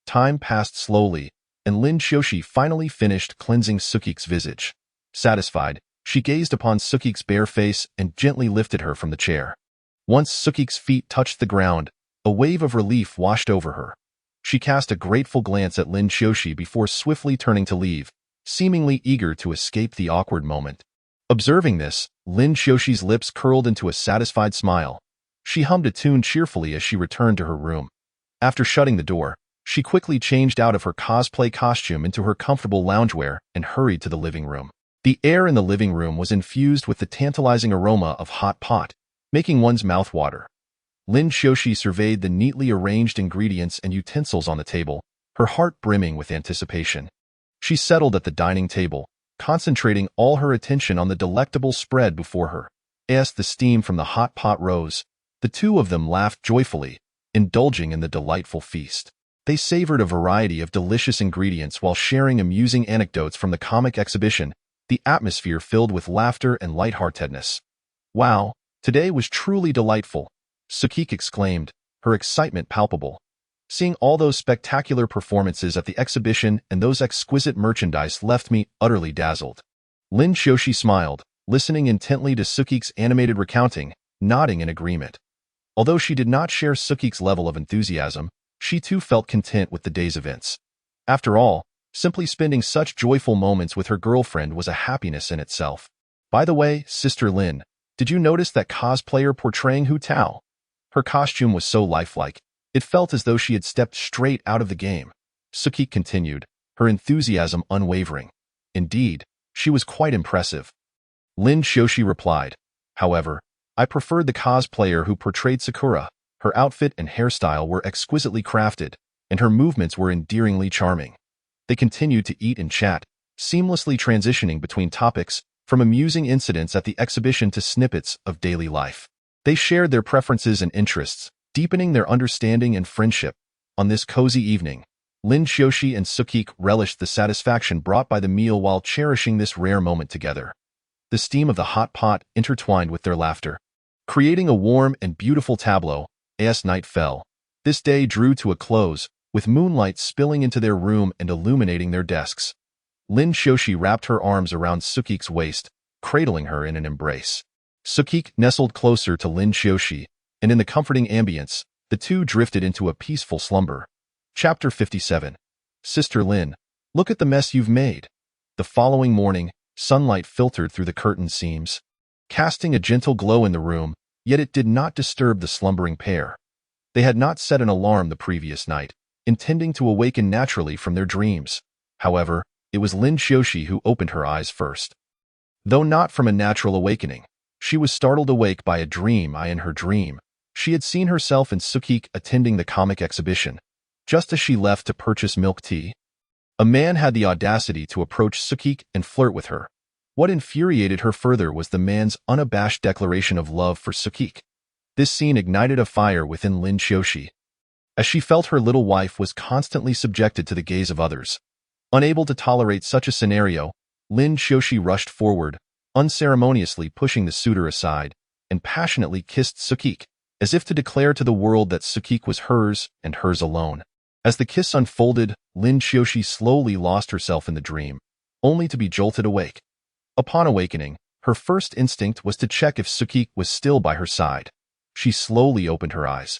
Time passed slowly, and Lin Xiaoxi finally finished cleansing Sukik's visage. Satisfied, she gazed upon Sukik's bare face and gently lifted her from the chair. Once Sukik's feet touched the ground, a wave of relief washed over her. She cast a grateful glance at Lin Xiaoxi before swiftly turning to leave, seemingly eager to escape the awkward moment. Observing this, Lin Xiaoxi's lips curled into a satisfied smile. She hummed a tune cheerfully as she returned to her room. After shutting the door, she quickly changed out of her cosplay costume into her comfortable loungewear and hurried to the living room. The air in the living room was infused with the tantalizing aroma of hot pot, making one's mouth water. Lin Xiaoxi surveyed the neatly arranged ingredients and utensils on the table, her heart brimming with anticipation. She settled at the dining table, concentrating all her attention on the delectable spread before her. As the steam from the hot pot rose, the two of them laughed joyfully, indulging in the delightful feast. They savored a variety of delicious ingredients while sharing amusing anecdotes from the comic exhibition, the atmosphere filled with laughter and lightheartedness. "Wow, today was truly delightful," Sukik exclaimed, her excitement palpable. "Seeing all those spectacular performances at the exhibition and those exquisite merchandise left me utterly dazzled." Lin Xiaoxi smiled, listening intently to Sukik's animated recounting, nodding in agreement. Although she did not share Sukik's level of enthusiasm, she too felt content with the day's events. After all, simply spending such joyful moments with her girlfriend was a happiness in itself. "By the way, Sister Lin, did you notice that cosplayer portraying Hu Tao? Her costume was so lifelike, it felt as though she had stepped straight out of the game," Sukik continued, her enthusiasm unwavering. "Indeed, she was quite impressive." Lin Xiaoxi replied, "However, I preferred the cosplayer who portrayed Sakura. Her outfit and hairstyle were exquisitely crafted, and her movements were endearingly charming." They continued to eat and chat, seamlessly transitioning between topics, from amusing incidents at the exhibition to snippets of daily life. They shared their preferences and interests, deepening their understanding and friendship. On this cozy evening, Lin Xiaoxi and Sukik relished the satisfaction brought by the meal while cherishing this rare moment together. The steam of the hot pot intertwined with their laughter, creating a warm and beautiful tableau. As night fell, this day drew to a close, with moonlight spilling into their room and illuminating their desks. Lin Xiaoxi wrapped her arms around Sukik's waist, cradling her in an embrace. Sukik nestled closer to Lin Xiaoxi, and in the comforting ambience, the two drifted into a peaceful slumber. Chapter 57. Sister Lin, look at the mess you've made. The following morning, sunlight filtered through the curtain seams, casting a gentle glow in the room, yet it did not disturb the slumbering pair. They had not set an alarm the previous night, intending to awaken naturally from their dreams. However, it was Lin Xiaoxi who opened her eyes first. Though not from a natural awakening, she was startled awake by a dream. In her dream, she had seen herself and Sukik attending the comic exhibition. Just as she left to purchase milk tea, a man had the audacity to approach Sukik and flirt with her. What infuriated her further was the man's unabashed declaration of love for Sukik. This scene ignited a fire within Lin Xiaoxi, as she felt her little wife was constantly subjected to the gaze of others. Unable to tolerate such a scenario, Lin Xiaoxi rushed forward, unceremoniously pushing the suitor aside, and passionately kissed Sukik, as if to declare to the world that Sukik was hers and hers alone. As the kiss unfolded, Lin Xiaoxi slowly lost herself in the dream, only to be jolted awake. Upon awakening, her first instinct was to check if Sukiki was still by her side. She slowly opened her eyes,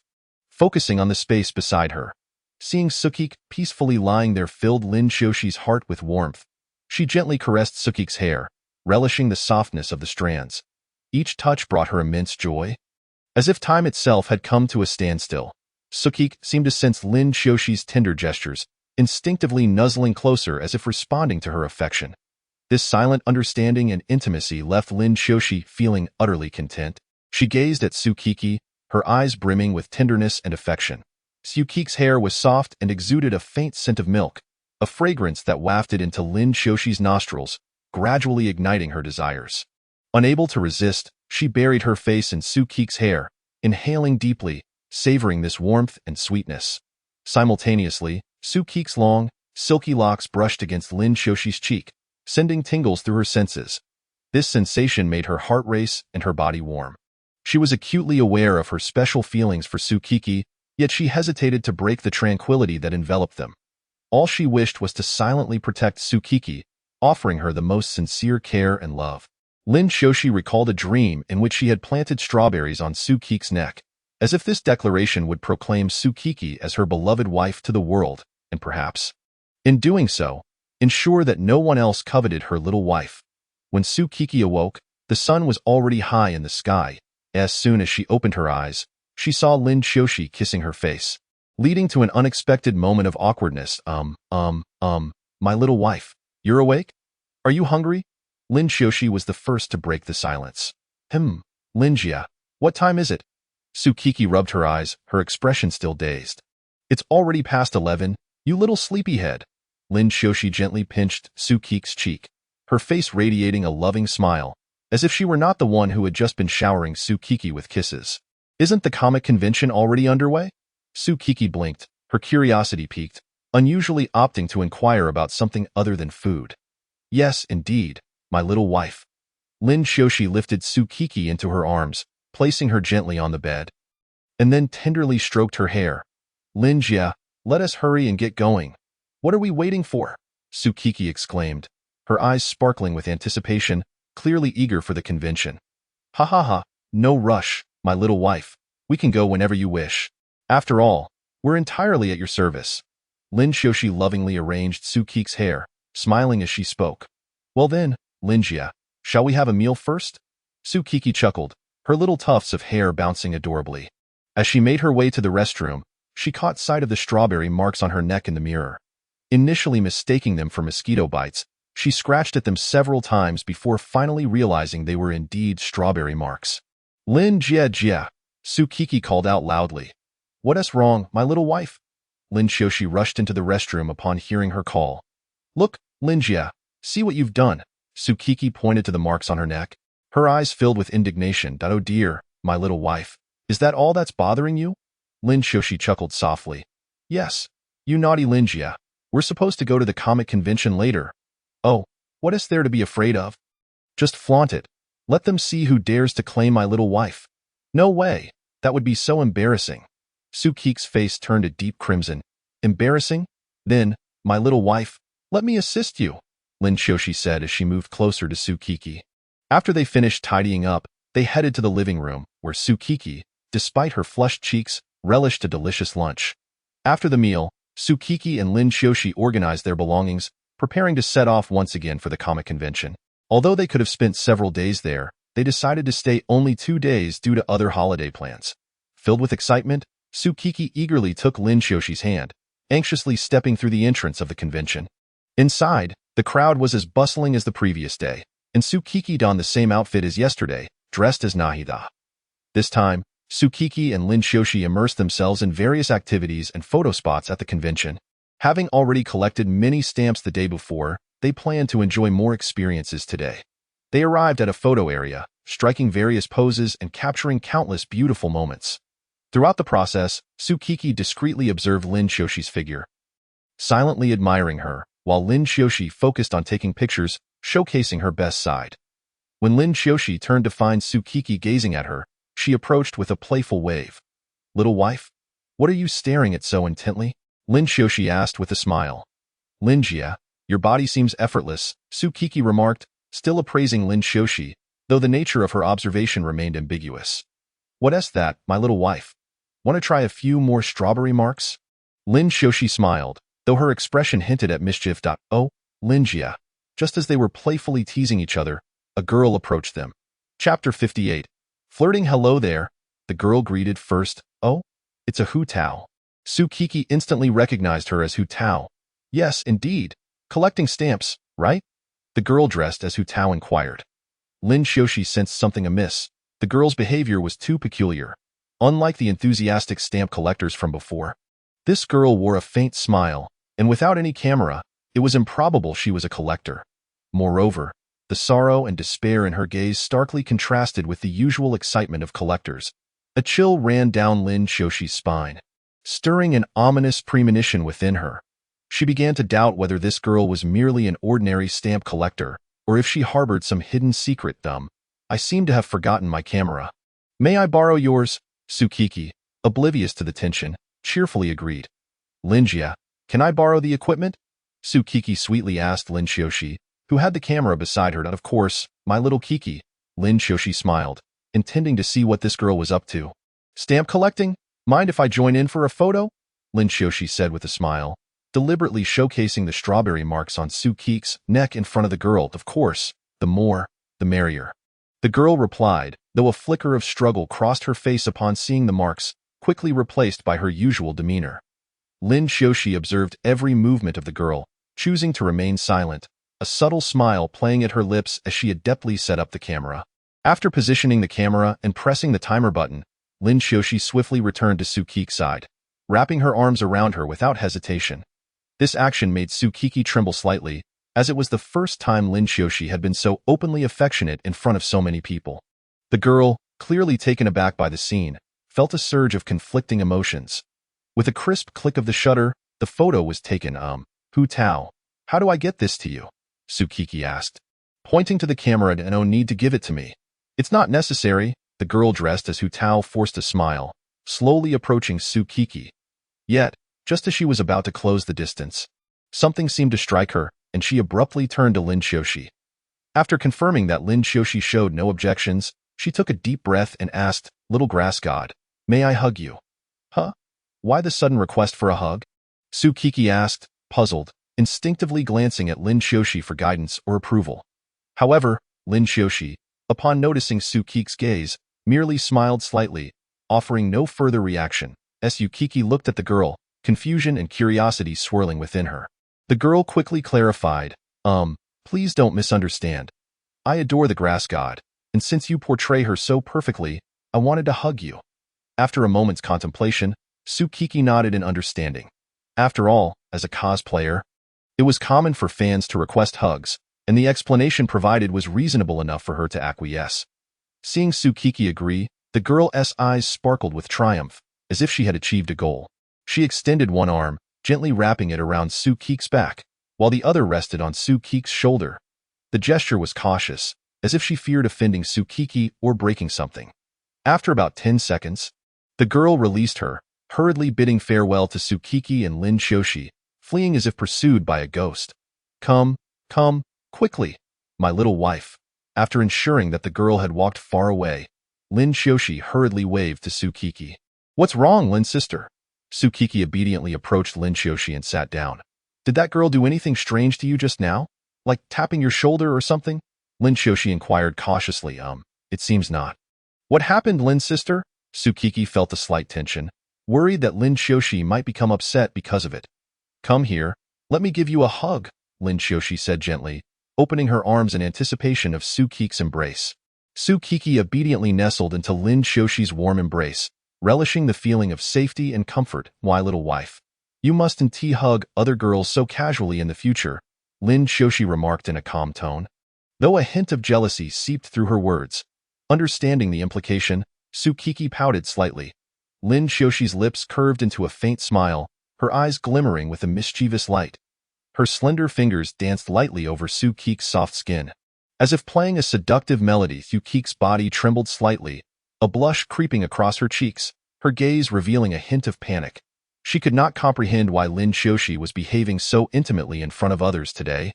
focusing on the space beside her. Seeing Sukiki peacefully lying there filled Lin Xiaoshi's heart with warmth. She gently caressed Sukiki's hair, relishing the softness of the strands. Each touch brought her immense joy. As if time itself had come to a standstill, Sukiki seemed to sense Lin Xiaoshi's tender gestures, instinctively nuzzling closer as if responding to her affection. This silent understanding and intimacy left Lin Xiaoshi feeling utterly content. She gazed at Sukiki, her eyes brimming with tenderness and affection. Sukiki's hair was soft and exuded a faint scent of milk, a fragrance that wafted into Lin Xiaoshi's nostrils, gradually igniting her desires. Unable to resist, she buried her face in Sukiki's hair, inhaling deeply, savoring this warmth and sweetness. Simultaneously, Sukiki's long, silky locks brushed against Lin Xiaoshi's cheek, sending tingles through her senses. This sensation made her heart race and her body warm. She was acutely aware of her special feelings for Sukiki, yet she hesitated to break the tranquility that enveloped them. All she wished was to silently protect Sukiki, offering her the most sincere care and love. Lin Xiaoshi recalled a dream in which she had planted strawberries on Sukiki's neck, as if this declaration would proclaim Sukiki as her beloved wife to the world, and perhaps, in doing so, ensure that no one else coveted her little wife. When Sukiki awoke, the sun was already high in the sky. As soon as she opened her eyes, she saw Lin Xiaoshi kissing her face, leading to an unexpected moment of awkwardness. My little wife, you're awake? Are you hungry? Lin Xiaoshi was the first to break the silence. Linjia, what time is it? Sukiki rubbed her eyes, her expression still dazed. It's already past 11, you little sleepyhead. Lin Xiaoshi gently pinched Sukiki's cheek, her face radiating a loving smile, as if she were not the one who had just been showering Sukiki with kisses. Isn't the comic convention already underway? Sukiki blinked, her curiosity piqued, unusually opting to inquire about something other than food. Yes, indeed, my little wife. Lin Xiaoshi lifted Sukiki into her arms, placing her gently on the bed, and then tenderly stroked her hair. Linjia, let us hurry and get going. What are we waiting for? Sukiki exclaimed, her eyes sparkling with anticipation, clearly eager for the convention. Ha ha ha, no rush, my little wife. We can go whenever you wish. After all, we're entirely at your service. Lin Xiaoshi lovingly arranged Sukiki's hair, smiling as she spoke. Well then, Linjia, shall we have a meal first? Sukiki chuckled, her little tufts of hair bouncing adorably. As she made her way to the restroom, she caught sight of the strawberry marks on her neck in the mirror. Initially mistaking them for mosquito bites, she scratched at them several times before finally realizing they were indeed strawberry marks. Lin Jia, Sukiki called out loudly. What's wrong, my little wife? Lin Xiaoshi rushed into the restroom upon hearing her call. Look, Linjia, see what you've done. Sukiki pointed to the marks on her neck, her eyes filled with indignation. Oh dear, my little wife, is that all that's bothering you? Lin Xiaoshi chuckled softly. Yes, you naughty Linjia. We're supposed to go to the comic convention later. Oh, what is there to be afraid of? Just flaunt it. Let them see who dares to claim my little wife. No way, that would be so embarrassing. Sukiki's face turned a deep crimson. Embarrassing? Then, my little wife, let me assist you, Lin Xiaoshi said as she moved closer to Sukiki. After they finished tidying up, they headed to the living room, where Sukiki, despite her flushed cheeks, relished a delicious lunch. After the meal, Sukiki and Lin Xiaoshi organized their belongings, preparing to set off once again for the comic convention. Although they could have spent several days there, they decided to stay only 2 days due to other holiday plans. Filled with excitement, Sukiki eagerly took Lin Xiaoshi's hand, anxiously stepping through the entrance of the convention. Inside, the crowd was as bustling as the previous day, and Sukiki donned the same outfit as yesterday, dressed as Nahida. This time, Sukiki and Lin Xiaoshi immersed themselves in various activities and photo spots at the convention. Having already collected many stamps the day before, they planned to enjoy more experiences today. They arrived at a photo area, striking various poses and capturing countless beautiful moments. Throughout the process, Sukiki discreetly observed Lin Xiaoshi's figure, silently admiring her, while Lin Xiaoshi focused on taking pictures, showcasing her best side. When Lin Xiaoshi turned to find Sukiki gazing at her, she approached with a playful wave. Little wife, what are you staring at so intently? Lin Xiaoshi asked with a smile. Linjia, your body seems effortless, Sukiki remarked, still appraising Lin Xiuxi, though the nature of her observation remained ambiguous. What's that, my little wife? Want to try a few more strawberry marks? Lin Xiuxi smiled, though her expression hinted at mischief. Oh, Linjia. Just as they were playfully teasing each other, a girl approached them. Chapter 58. Flirting. Hello there, the girl greeted first. Oh, it's a Hu Tao. Su Kiki instantly recognized her as Hu Tao. Yes, indeed. Collecting stamps, right? The girl dressed as Hu Tao inquired. Lin Xiuxi sensed something amiss. The girl's behavior was too peculiar. Unlike the enthusiastic stamp collectors from before, this girl wore a faint smile, and without any camera, it was improbable she was a collector. Moreover, the sorrow and despair in her gaze starkly contrasted with the usual excitement of collectors. A chill ran down Lin Xiuxi's spine, stirring an ominous premonition within her. She began to doubt whether this girl was merely an ordinary stamp collector, or if she harbored some hidden secret. I seem to have forgotten my camera. May I borrow yours? Su Kiki, oblivious to the tension, cheerfully agreed. Linjia, can I borrow the equipment? Su Kiki sweetly asked Lin Xiuxi, who had the camera beside her. Of course, my little Kiki. Lin Xiuxi smiled, intending to see what this girl was up to. Stamp collecting? Mind if I join in for a photo? Lin Xiuxi said with a smile, deliberately showcasing the strawberry marks on Su Kiki's neck in front of the girl. Of course, the more, the merrier. The girl replied, though a flicker of struggle crossed her face upon seeing the marks, quickly replaced by her usual demeanor. Lin Xiuxi observed every movement of the girl, choosing to remain silent, a subtle smile playing at her lips as she adeptly set up the camera. After positioning the camera and pressing the timer button, Lin Xiuxi swiftly returned to Su Kiki's side, wrapping her arms around her without hesitation. This action made Su Kiki tremble slightly, as it was the first time Lin Xiuxi had been so openly affectionate in front of so many people. The girl, clearly taken aback by the scene, felt a surge of conflicting emotions. With a crisp click of the shutter, the photo was taken. Hu Tao, how do I get this to you? Su Kiki asked, pointing to the camera. No need to give it to me. It's not necessary, the girl dressed as Hu Tao forced a smile, slowly approaching Su Kiki. Yet, just as she was about to close the distance, something seemed to strike her, and she abruptly turned to Lin Xiuxi. After confirming that Lin Xiuxi showed no objections, she took a deep breath and asked, Little grass god, may I hug you? Huh? Why the sudden request for a hug? Su Kiki asked, puzzled, instinctively glancing at Lin Xiuxi for guidance or approval. However, Lin Xiuxi, upon noticing Su Kiki's gaze, merely smiled slightly, offering no further reaction. Su Kiki looked at the girl, confusion and curiosity swirling within her. The girl quickly clarified, please don't misunderstand. I adore the grass god, and since you portray her so perfectly, I wanted to hug you. After a moment's contemplation, Su Kiki nodded in understanding. After all, as a cosplayer, it was common for fans to request hugs, and the explanation provided was reasonable enough for her to acquiesce. Seeing Su Kiki agree, the girl's eyes sparkled with triumph, as if she had achieved a goal. She extended one arm, gently wrapping it around Su Kiki's back, while the other rested on Su Kiki's shoulder. The gesture was cautious, as if she feared offending Su Kiki or breaking something. After about 10 seconds, the girl released her, hurriedly bidding farewell to Su Kiki and Lin Xiuxi, fleeing as if pursued by a ghost. Come, quickly, my little wife. After ensuring that the girl had walked far away, Lin Xiuxi hurriedly waved to Su Kiki. What's wrong, Lin sister? Su Kiki obediently approached Lin Xiuxi and sat down. Did that girl do anything strange to you just now? Like tapping your shoulder or something? Lin Xiuxi inquired cautiously. It seems not. What happened, Lin sister? Su Kiki felt a slight tension, worried that Lin Xiuxi might become upset because of it. Come here, let me give you a hug, Lin Xiuxi said gently, opening her arms in anticipation of Su Kiki's embrace. Su Kiki obediently nestled into Lin Xiuxi's warm embrace, relishing the feeling of safety and comfort. Why, little wife, you mustn't hug other girls so casually in the future, Lin Xiuxi remarked in a calm tone. Though a hint of jealousy seeped through her words, understanding the implication, Su Kiki pouted slightly. Lin Xiuxi's lips curved into a faint smile, her eyes glimmering with a mischievous light. Her slender fingers danced lightly over Su Kiki's soft skin. As if playing a seductive melody, Su Kiki's body trembled slightly, a blush creeping across her cheeks, her gaze revealing a hint of panic. She could not comprehend why Lin Xiuxi was behaving so intimately in front of others today.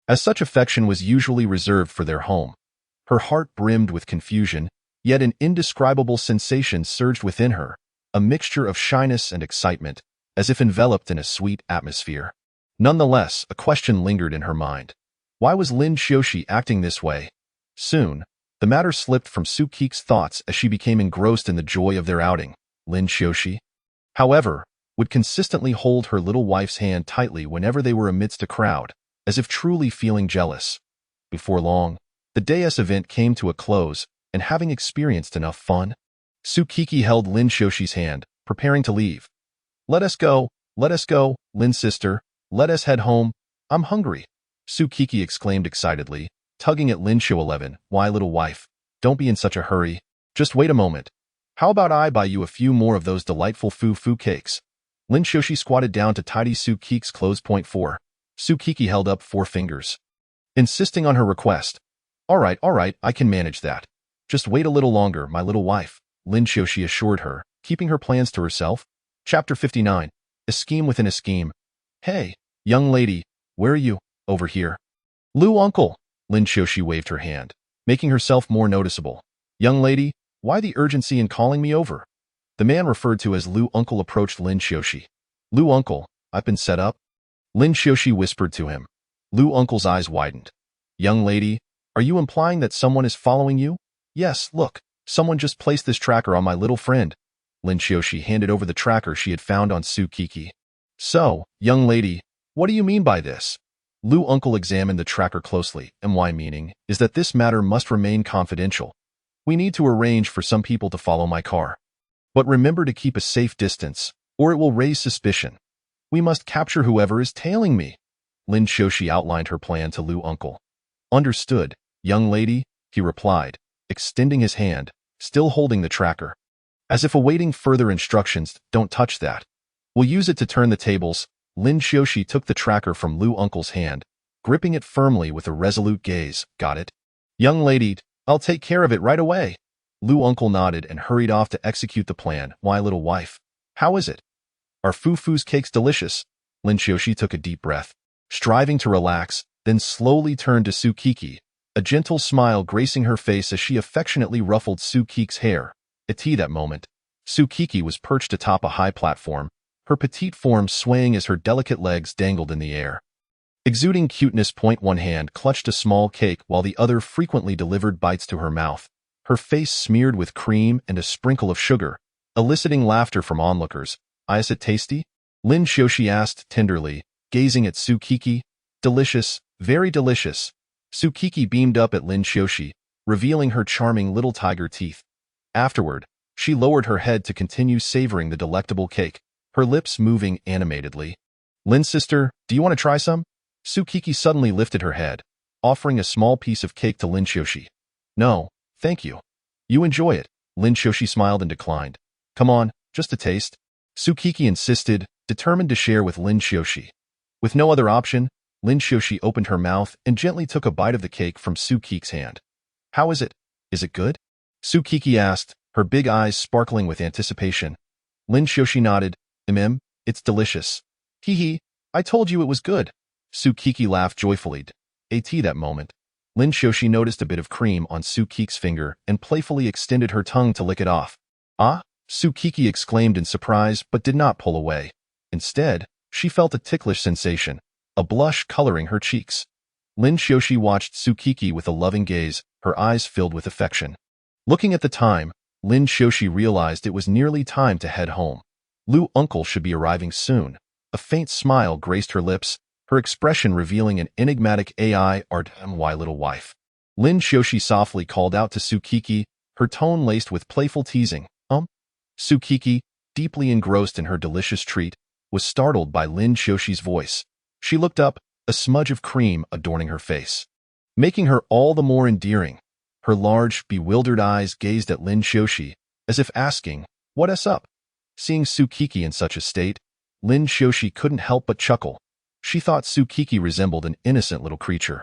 as such affection was usually reserved for their home. Her heart brimmed with confusion, yet an indescribable sensation surged within her, a mixture of shyness and excitement, as if enveloped in a sweet atmosphere. Nonetheless, a question lingered in her mind. Why was Lin Xiaoxi acting this way? Soon, the matter slipped from Su Qiq's thoughts as she became engrossed in the joy of their outing. Lin Xiaoxi, however, would consistently hold her little wife's hand tightly whenever they were amidst a crowd, as if truly feeling jealous. Before long, the day's event came to a close, and having experienced enough fun, Su Qiqi held Lin Xiaoxi's hand, preparing to leave. Let us go, Lin sister, let us head home, I'm hungry, Su Qiqi exclaimed excitedly, tugging at Lin Xiao. Why, little wife, don't be in such a hurry, just wait a moment. How about I buy you a few more of those delightful fu-fu cakes? Lin Xiaoxi squatted down to tidy Su Qiq's clothes. 4. Su Qiqi held up 4 fingers, insisting on her request. All right, I can manage that. Just wait a little longer, my little wife, Lin Xiaoxi assured her, keeping her plans to herself. Chapter 59. A scheme within a scheme. Hey, young lady, where are you? Over here. Lu uncle, Lin Xiaoxi waved her hand, making herself more noticeable. Young lady, why the urgency in calling me over? The man referred to as Lu uncle approached Lin Xiaoxi. Lu uncle, I've been set up? Lin Xiaoxi whispered to him. Lu uncle's eyes widened. Young lady, are you implying that someone is following you? Yes, look, someone just placed this tracker on my little friend. Lin Xiaoxi handed over the tracker she had found on Su Qiqi. So, young lady, what do you mean by this? Lu uncle examined the tracker closely, and my meaning is that this matter must remain confidential. We need to arrange for some people to follow my car. But remember to keep a safe distance, or it will raise suspicion. We must capture whoever is tailing me. Lin Xiaoxi outlined her plan to Lu uncle. Understood, young lady, he replied, extending his hand, still holding the tracker. As if awaiting further instructions, don't touch that. We'll use it to turn the tables. Lin Xiaoxi took the tracker from Lu uncle's hand, gripping it firmly with a resolute gaze. Got it? Young lady, I'll take care of it right away. Lu uncle nodded and hurried off to execute the plan. Why, little wife, how is it? Are Fufu's cakes delicious? Lin Xiaoxi took a deep breath, striving to relax, then slowly turned to Su Qiqi, a gentle smile gracing her face as she affectionately ruffled Su Qiq's hair. At that moment, Su Qiqi was perched atop a high platform, her petite form swaying as her delicate legs dangled in the air. Exuding cuteness. One hand clutched a small cake while the other frequently delivered bites to her mouth, her face smeared with cream and a sprinkle of sugar, eliciting laughter from onlookers. Is it tasty? Lin Xiaoxi asked tenderly, gazing at Su Qiqi. Delicious, very delicious. Su Qiqi beamed up at Lin Xiaoxi, revealing her charming little tiger teeth. Afterward, she lowered her head to continue savoring the delectable cake, her lips moving animatedly. Lin sister, do you want to try some? Su Qiqi suddenly lifted her head, offering a small piece of cake to Lin Xiaoxi. No, thank you. You enjoy it. Lin Xiaoxi smiled and declined. Come on, just a taste. Su Qiqi insisted, determined to share with Lin Xiaoxi. With no other option, Lin Xiaoxi opened her mouth and gently took a bite of the cake from Su Qiq's hand. How is it? Is it good? Su Qiqi asked, her big eyes sparkling with anticipation. Lin Xiaoxi nodded. It's delicious. Hee, I told you it was good. Su Qiqi laughed joyfully. At that moment, Lin Xiaoxi noticed a bit of cream on Su Qiq's finger and playfully extended her tongue to lick it off. Ah? Su Qiqi exclaimed in surprise but did not pull away. Instead, she felt a ticklish sensation, a blush coloring her cheeks. Lin Xiaoxi watched Su Qiqi with a loving gaze, her eyes filled with affection. Looking at the time, Lin Xiaoxi realized it was nearly time to head home. Lu uncle should be arriving soon. A faint smile graced her lips, her expression revealing an enigmatic why little wife. Lin Xiaoxi softly called out to Su Qiqi, her tone laced with playful teasing. Su Qiqi, deeply engrossed in her delicious treat, was startled by Lin Xiaoxi's voice. She looked up, a smudge of cream adorning her face, making her all the more endearing. Her large, bewildered eyes gazed at Lin Xiaoxi, as if asking, "What's up?" Seeing Su Qiqi in such a state, Lin Xiaoxi couldn't help but chuckle. She thought Su Qiqi resembled an innocent little creature,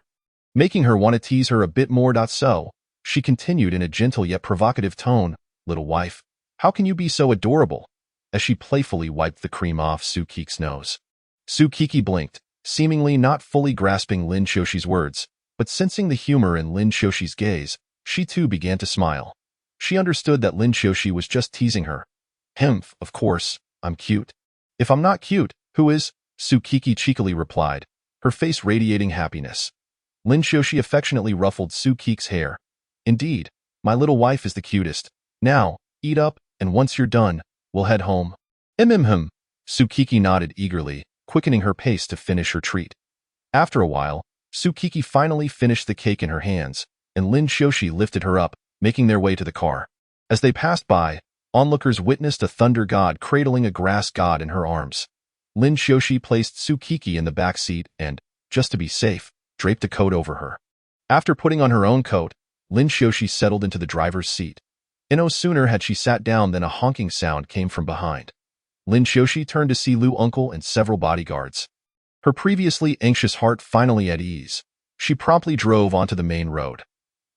making her want to tease her a bit more. So, she continued in a gentle yet provocative tone, "Little wife, how can you be so adorable?" as she playfully wiped the cream off Su Qiq's nose. Su Qiqi blinked, Seemingly not fully grasping Lin Xiuxi's words, but sensing the humor in Lin Xiuxi's gaze, she too began to smile. She understood that Lin Xiuxi was just teasing her. Of course, I'm cute. If I'm not cute, who is? Sukiki cheekily replied, her face radiating happiness. Lin Xiuxi affectionately ruffled Sukiki's hair. Indeed, my little wife is the cutest. Now, eat up, and once you're done, we'll head home. Sukiki nodded eagerly, quickening her pace to finish her treat. After a while, Sukiki finally finished the cake in her hands, and Lin Xiuxi lifted her up, making their way to the car. As they passed by, onlookers witnessed a thunder god cradling a grass god in her arms. Lin Xiuxi placed Sukiki in the back seat and, just to be safe, draped a coat over her. After putting on her own coat, Lin Xiuxi settled into the driver's seat. No sooner had she sat down than a honking sound came from behind. Lin Xiuxi turned to see Lu Uncle and several bodyguards. Her previously anxious heart finally at ease. She promptly drove onto the main road.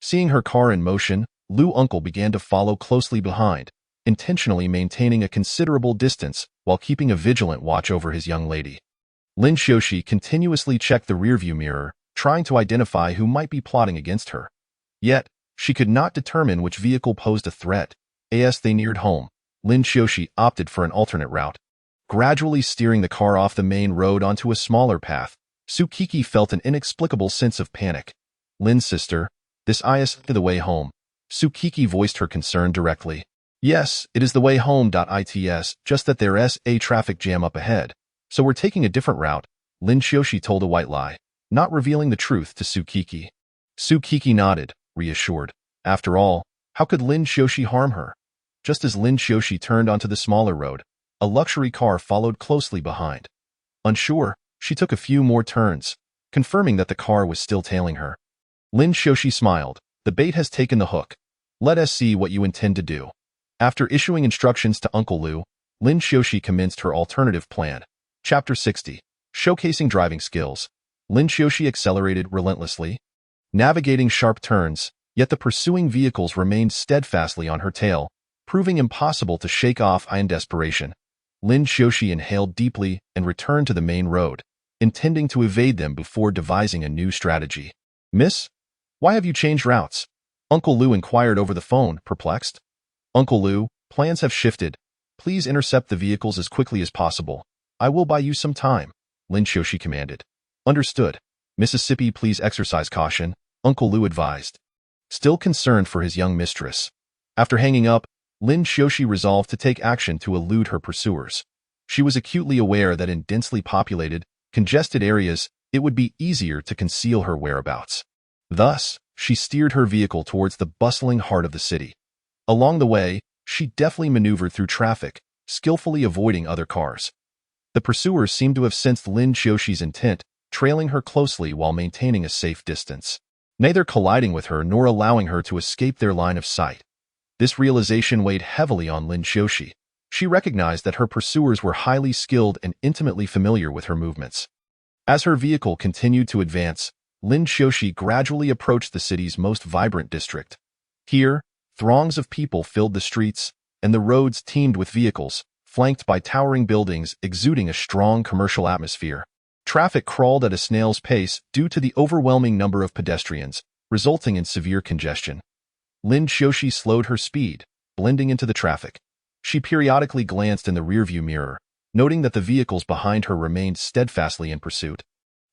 Seeing her car in motion, Lu Uncle began to follow closely behind, intentionally maintaining a considerable distance while keeping a vigilant watch over his young lady. Lin Xiuxi continuously checked the rearview mirror, trying to identify who might be plotting against her. Yet, she could not determine which vehicle posed a threat. As they neared home, Lin Xiuxi opted for an alternate route. Gradually steering the car off the main road onto a smaller path, Sukiki felt an inexplicable sense of panic. Lin's sister, this is the way home. Sukiki voiced her concern directly. Yes, it is the way home. It's just that there's a traffic jam up ahead, so we're taking a different route, Lin Xiuxi told a white lie, not revealing the truth to Sukiki. Sukiki nodded, reassured. After all, how could Lin Xiuxi harm her? Just as Lin Xiuxi turned onto the smaller road, a luxury car followed closely behind. Unsure, she took a few more turns, confirming that the car was still tailing her. Lin Xiuxi smiled. The bait has taken the hook. Let us see what you intend to do. After issuing instructions to Uncle Lu, Lin Xiuxi commenced her alternative plan. Chapter 60. Showcasing driving skills. Lin Xiuxi accelerated relentlessly, navigating sharp turns, yet the pursuing vehicles remained steadfastly on her tail, proving impossible to shake off in desperation. Lin Xiuxi inhaled deeply and returned to the main road, intending to evade them before devising a new strategy. Miss? Why have you changed routes? Uncle Lu inquired over the phone, perplexed. Uncle Lu, plans have shifted. Please intercept the vehicles as quickly as possible. I will buy you some time, Lin Xiuxi commanded. Understood. Mississippi, please exercise caution, Uncle Lu advised. Still concerned for his young mistress. After hanging up, Lin Xiuxi resolved to take action to elude her pursuers. She was acutely aware that in densely populated, congested areas, it would be easier to conceal her whereabouts. Thus, she steered her vehicle towards the bustling heart of the city. Along the way, she deftly maneuvered through traffic, skillfully avoiding other cars. The pursuers seemed to have sensed Lin Xiuxi's intent, trailing her closely while maintaining a safe distance, neither colliding with her nor allowing her to escape their line of sight. This realization weighed heavily on Lin Xiuxi. She recognized that her pursuers were highly skilled and intimately familiar with her movements. As her vehicle continued to advance, Lin Xiuxi gradually approached the city's most vibrant district. Here, throngs of people filled the streets, and the roads teemed with vehicles, flanked by towering buildings exuding a strong commercial atmosphere. Traffic crawled at a snail's pace due to the overwhelming number of pedestrians, resulting in severe congestion. Lin Xiuxi slowed her speed, blending into the traffic. She periodically glanced in the rearview mirror, noting that the vehicles behind her remained steadfastly in pursuit.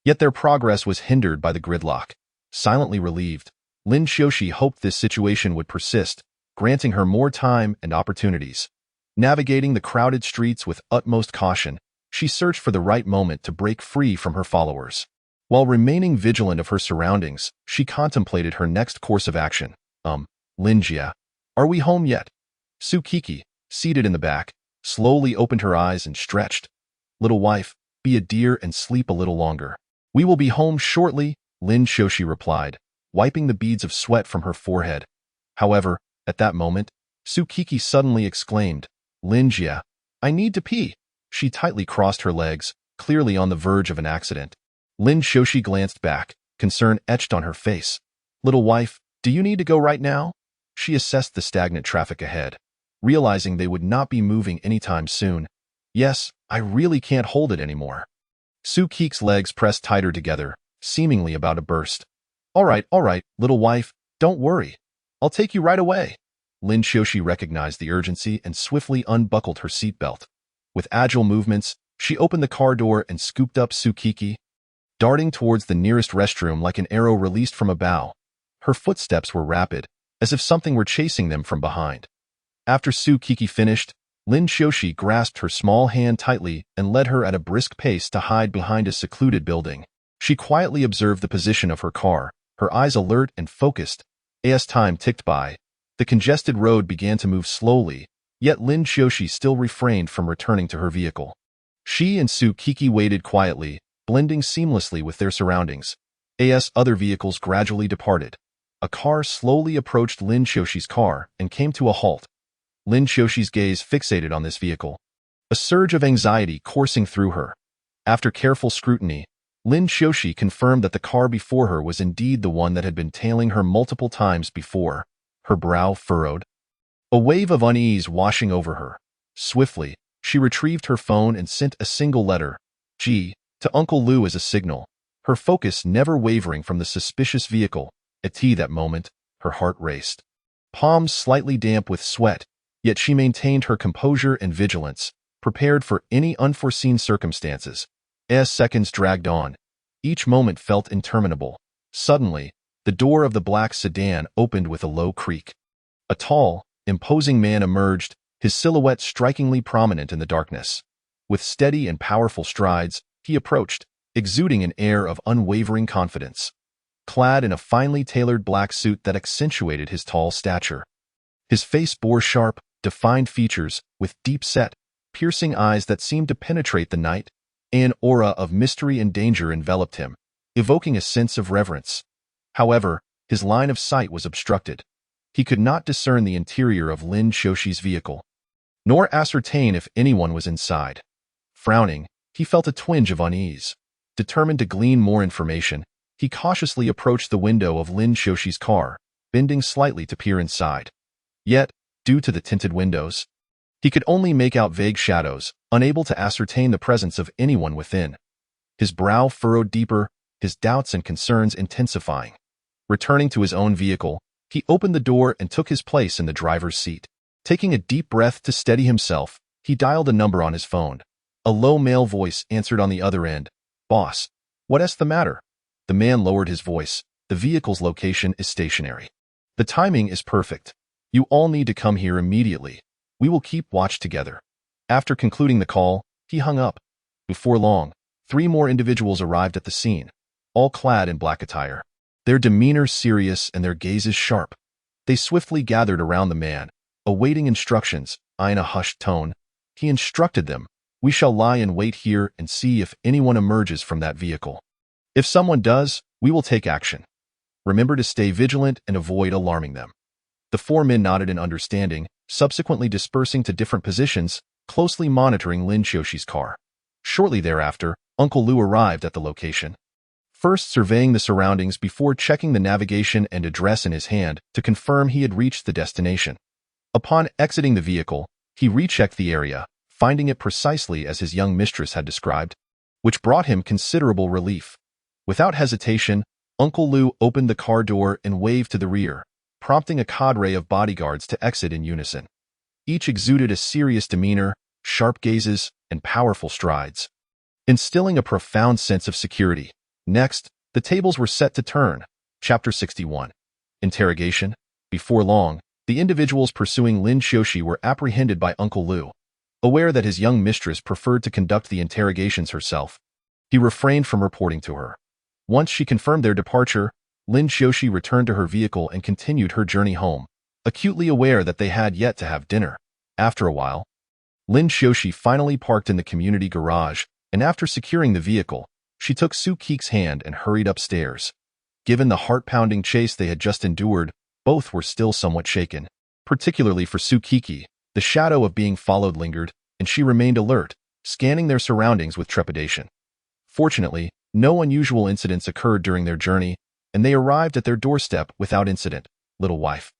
Yet their progress was hindered by the gridlock. Silently relieved, Lin Xiuxi hoped this situation would persist, granting her more time and opportunities. Navigating the crowded streets with utmost caution, she searched for the right moment to break free from her followers. While remaining vigilant of her surroundings, she contemplated her next course of action. Linjia, are we home yet? Sukiki, seated in the back, slowly opened her eyes and stretched. Little wife, be a dear and sleep a little longer. We will be home shortly, Lin Xiuxi replied, wiping the beads of sweat from her forehead. However, at that moment, Sukiki suddenly exclaimed, Linjia, I need to pee. She tightly crossed her legs, clearly on the verge of an accident. Lin Xiuxi glanced back, concern etched on her face. Little wife, do you need to go right now? She assessed the stagnant traffic ahead, realizing they would not be moving anytime soon. Yes, I really can't hold it anymore. Su Keek's legs pressed tighter together, seemingly about to burst. All right, little wife, don't worry. I'll take you right away. Lin Xiaoxi recognized the urgency and swiftly unbuckled her seatbelt. With agile movements, she opened the car door and scooped up Su Kiki, darting towards the nearest restroom like an arrow released from a bow. Her footsteps were rapid, as if something were chasing them from behind. After Su Kiki finished, Lin Xiaoxi grasped her small hand tightly and led her at a brisk pace to hide behind a secluded building. She quietly observed the position of her car, her eyes alert and focused. As time ticked by, the congested road began to move slowly, yet Lin Xiaoxi still refrained from returning to her vehicle. She and Su Kiki waited quietly, blending seamlessly with their surroundings. As other vehicles gradually departed, a car slowly approached Lin Xiaoxi's car and came to a halt. Lin Xiaoxi's gaze fixated on this vehicle, a surge of anxiety coursing through her. After careful scrutiny, Lin Xiaoxi confirmed that the car before her was indeed the one that had been tailing her multiple times before. Her brow furrowed, a wave of unease washing over her. Swiftly, she retrieved her phone and sent a single letter, G, to Uncle Lu as a signal, her focus never wavering from the suspicious vehicle. At that moment, her heart raced. Palms slightly damp with sweat, yet she maintained her composure and vigilance, prepared for any unforeseen circumstances. As seconds dragged on, each moment felt interminable. Suddenly, the door of the black sedan opened with a low creak. A tall, imposing man emerged, his silhouette strikingly prominent in the darkness. With steady and powerful strides, he approached, exuding an air of unwavering confidence. Clad in a finely tailored black suit that accentuated his tall stature, his face bore sharp, defined features with deep-set, piercing eyes that seemed to penetrate the night. An aura of mystery and danger enveloped him, evoking a sense of reverence. However, his line of sight was obstructed. He could not discern the interior of Lin Xiaoxi's vehicle, nor ascertain if anyone was inside. Frowning, he felt a twinge of unease. Determined to glean more information, he cautiously approached the window of Lin Xiaoxi's car, bending slightly to peer inside. Yet, due to the tinted windows, he could only make out vague shadows, unable to ascertain the presence of anyone within. His brow furrowed deeper, his doubts and concerns intensifying. Returning to his own vehicle, he opened the door and took his place in the driver's seat. Taking a deep breath to steady himself, he dialed a number on his phone. A low male voice answered on the other end. "Boss, what's the matter?" The man lowered his voice. "The vehicle's location is stationary. The timing is perfect. You all need to come here immediately. We will keep watch together." After concluding the call, he hung up. Before long, 3 more individuals arrived at the scene, all clad in black attire. Their demeanor serious and their gazes sharp. They swiftly gathered around the man, awaiting instructions. In a hushed tone, he instructed them, "We shall lie in wait here and see if anyone emerges from that vehicle. If someone does, we will take action. Remember to stay vigilant and avoid alarming them." The 4 men nodded in understanding, subsequently dispersing to different positions, closely monitoring Lin Xiaoxi's car. Shortly thereafter, Uncle Lu arrived at the location, first surveying the surroundings before checking the navigation and address in his hand to confirm he had reached the destination. Upon exiting the vehicle, he rechecked the area, finding it precisely as his young mistress had described, which brought him considerable relief. Without hesitation, Uncle Lu opened the car door and waved to the rear, prompting a cadre of bodyguards to exit in unison. Each exuded a serious demeanor, sharp gazes, and powerful strides, instilling a profound sense of security. Next, the tables were set to turn. Chapter 61. Interrogation. Before long, the individuals pursuing Lin Xiaoxi were apprehended by Uncle Lu. Aware that his young mistress preferred to conduct the interrogations herself, he refrained from reporting to her. Once she confirmed their departure, Lin Xiaoxi returned to her vehicle and continued her journey home, acutely aware that they had yet to have dinner. After a while, Lin Xiaoxi finally parked in the community garage, and after securing the vehicle, she took Su Keek's hand and hurried upstairs. Given the heart-pounding chase they had just endured, both were still somewhat shaken. Particularly for Su Kiki, the shadow of being followed lingered, and she remained alert, scanning their surroundings with trepidation. Fortunately, no unusual incidents occurred during their journey, and they arrived at their doorstep without incident. "Little wife,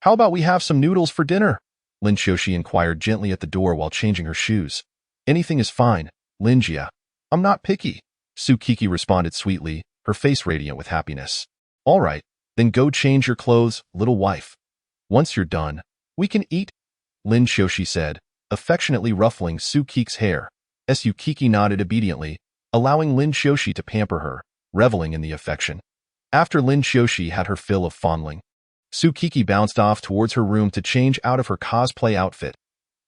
how about we have some noodles for dinner?" Lin Xiaoxi inquired gently at the door while changing her shoes. "Anything is fine, Lin Jia." I'm not picky, Sukiki responded sweetly, her face radiant with happiness. All right, then go change your clothes, little wife. Once you're done, we can eat, Lin Shoshi said, affectionately ruffling Sukiki's hair. Sukiki nodded obediently, allowing Lin Shoshi to pamper her, reveling in the affection. After Lin Shoshi had her fill of fondling, Sukiki bounced off towards her room to change out of her cosplay outfit.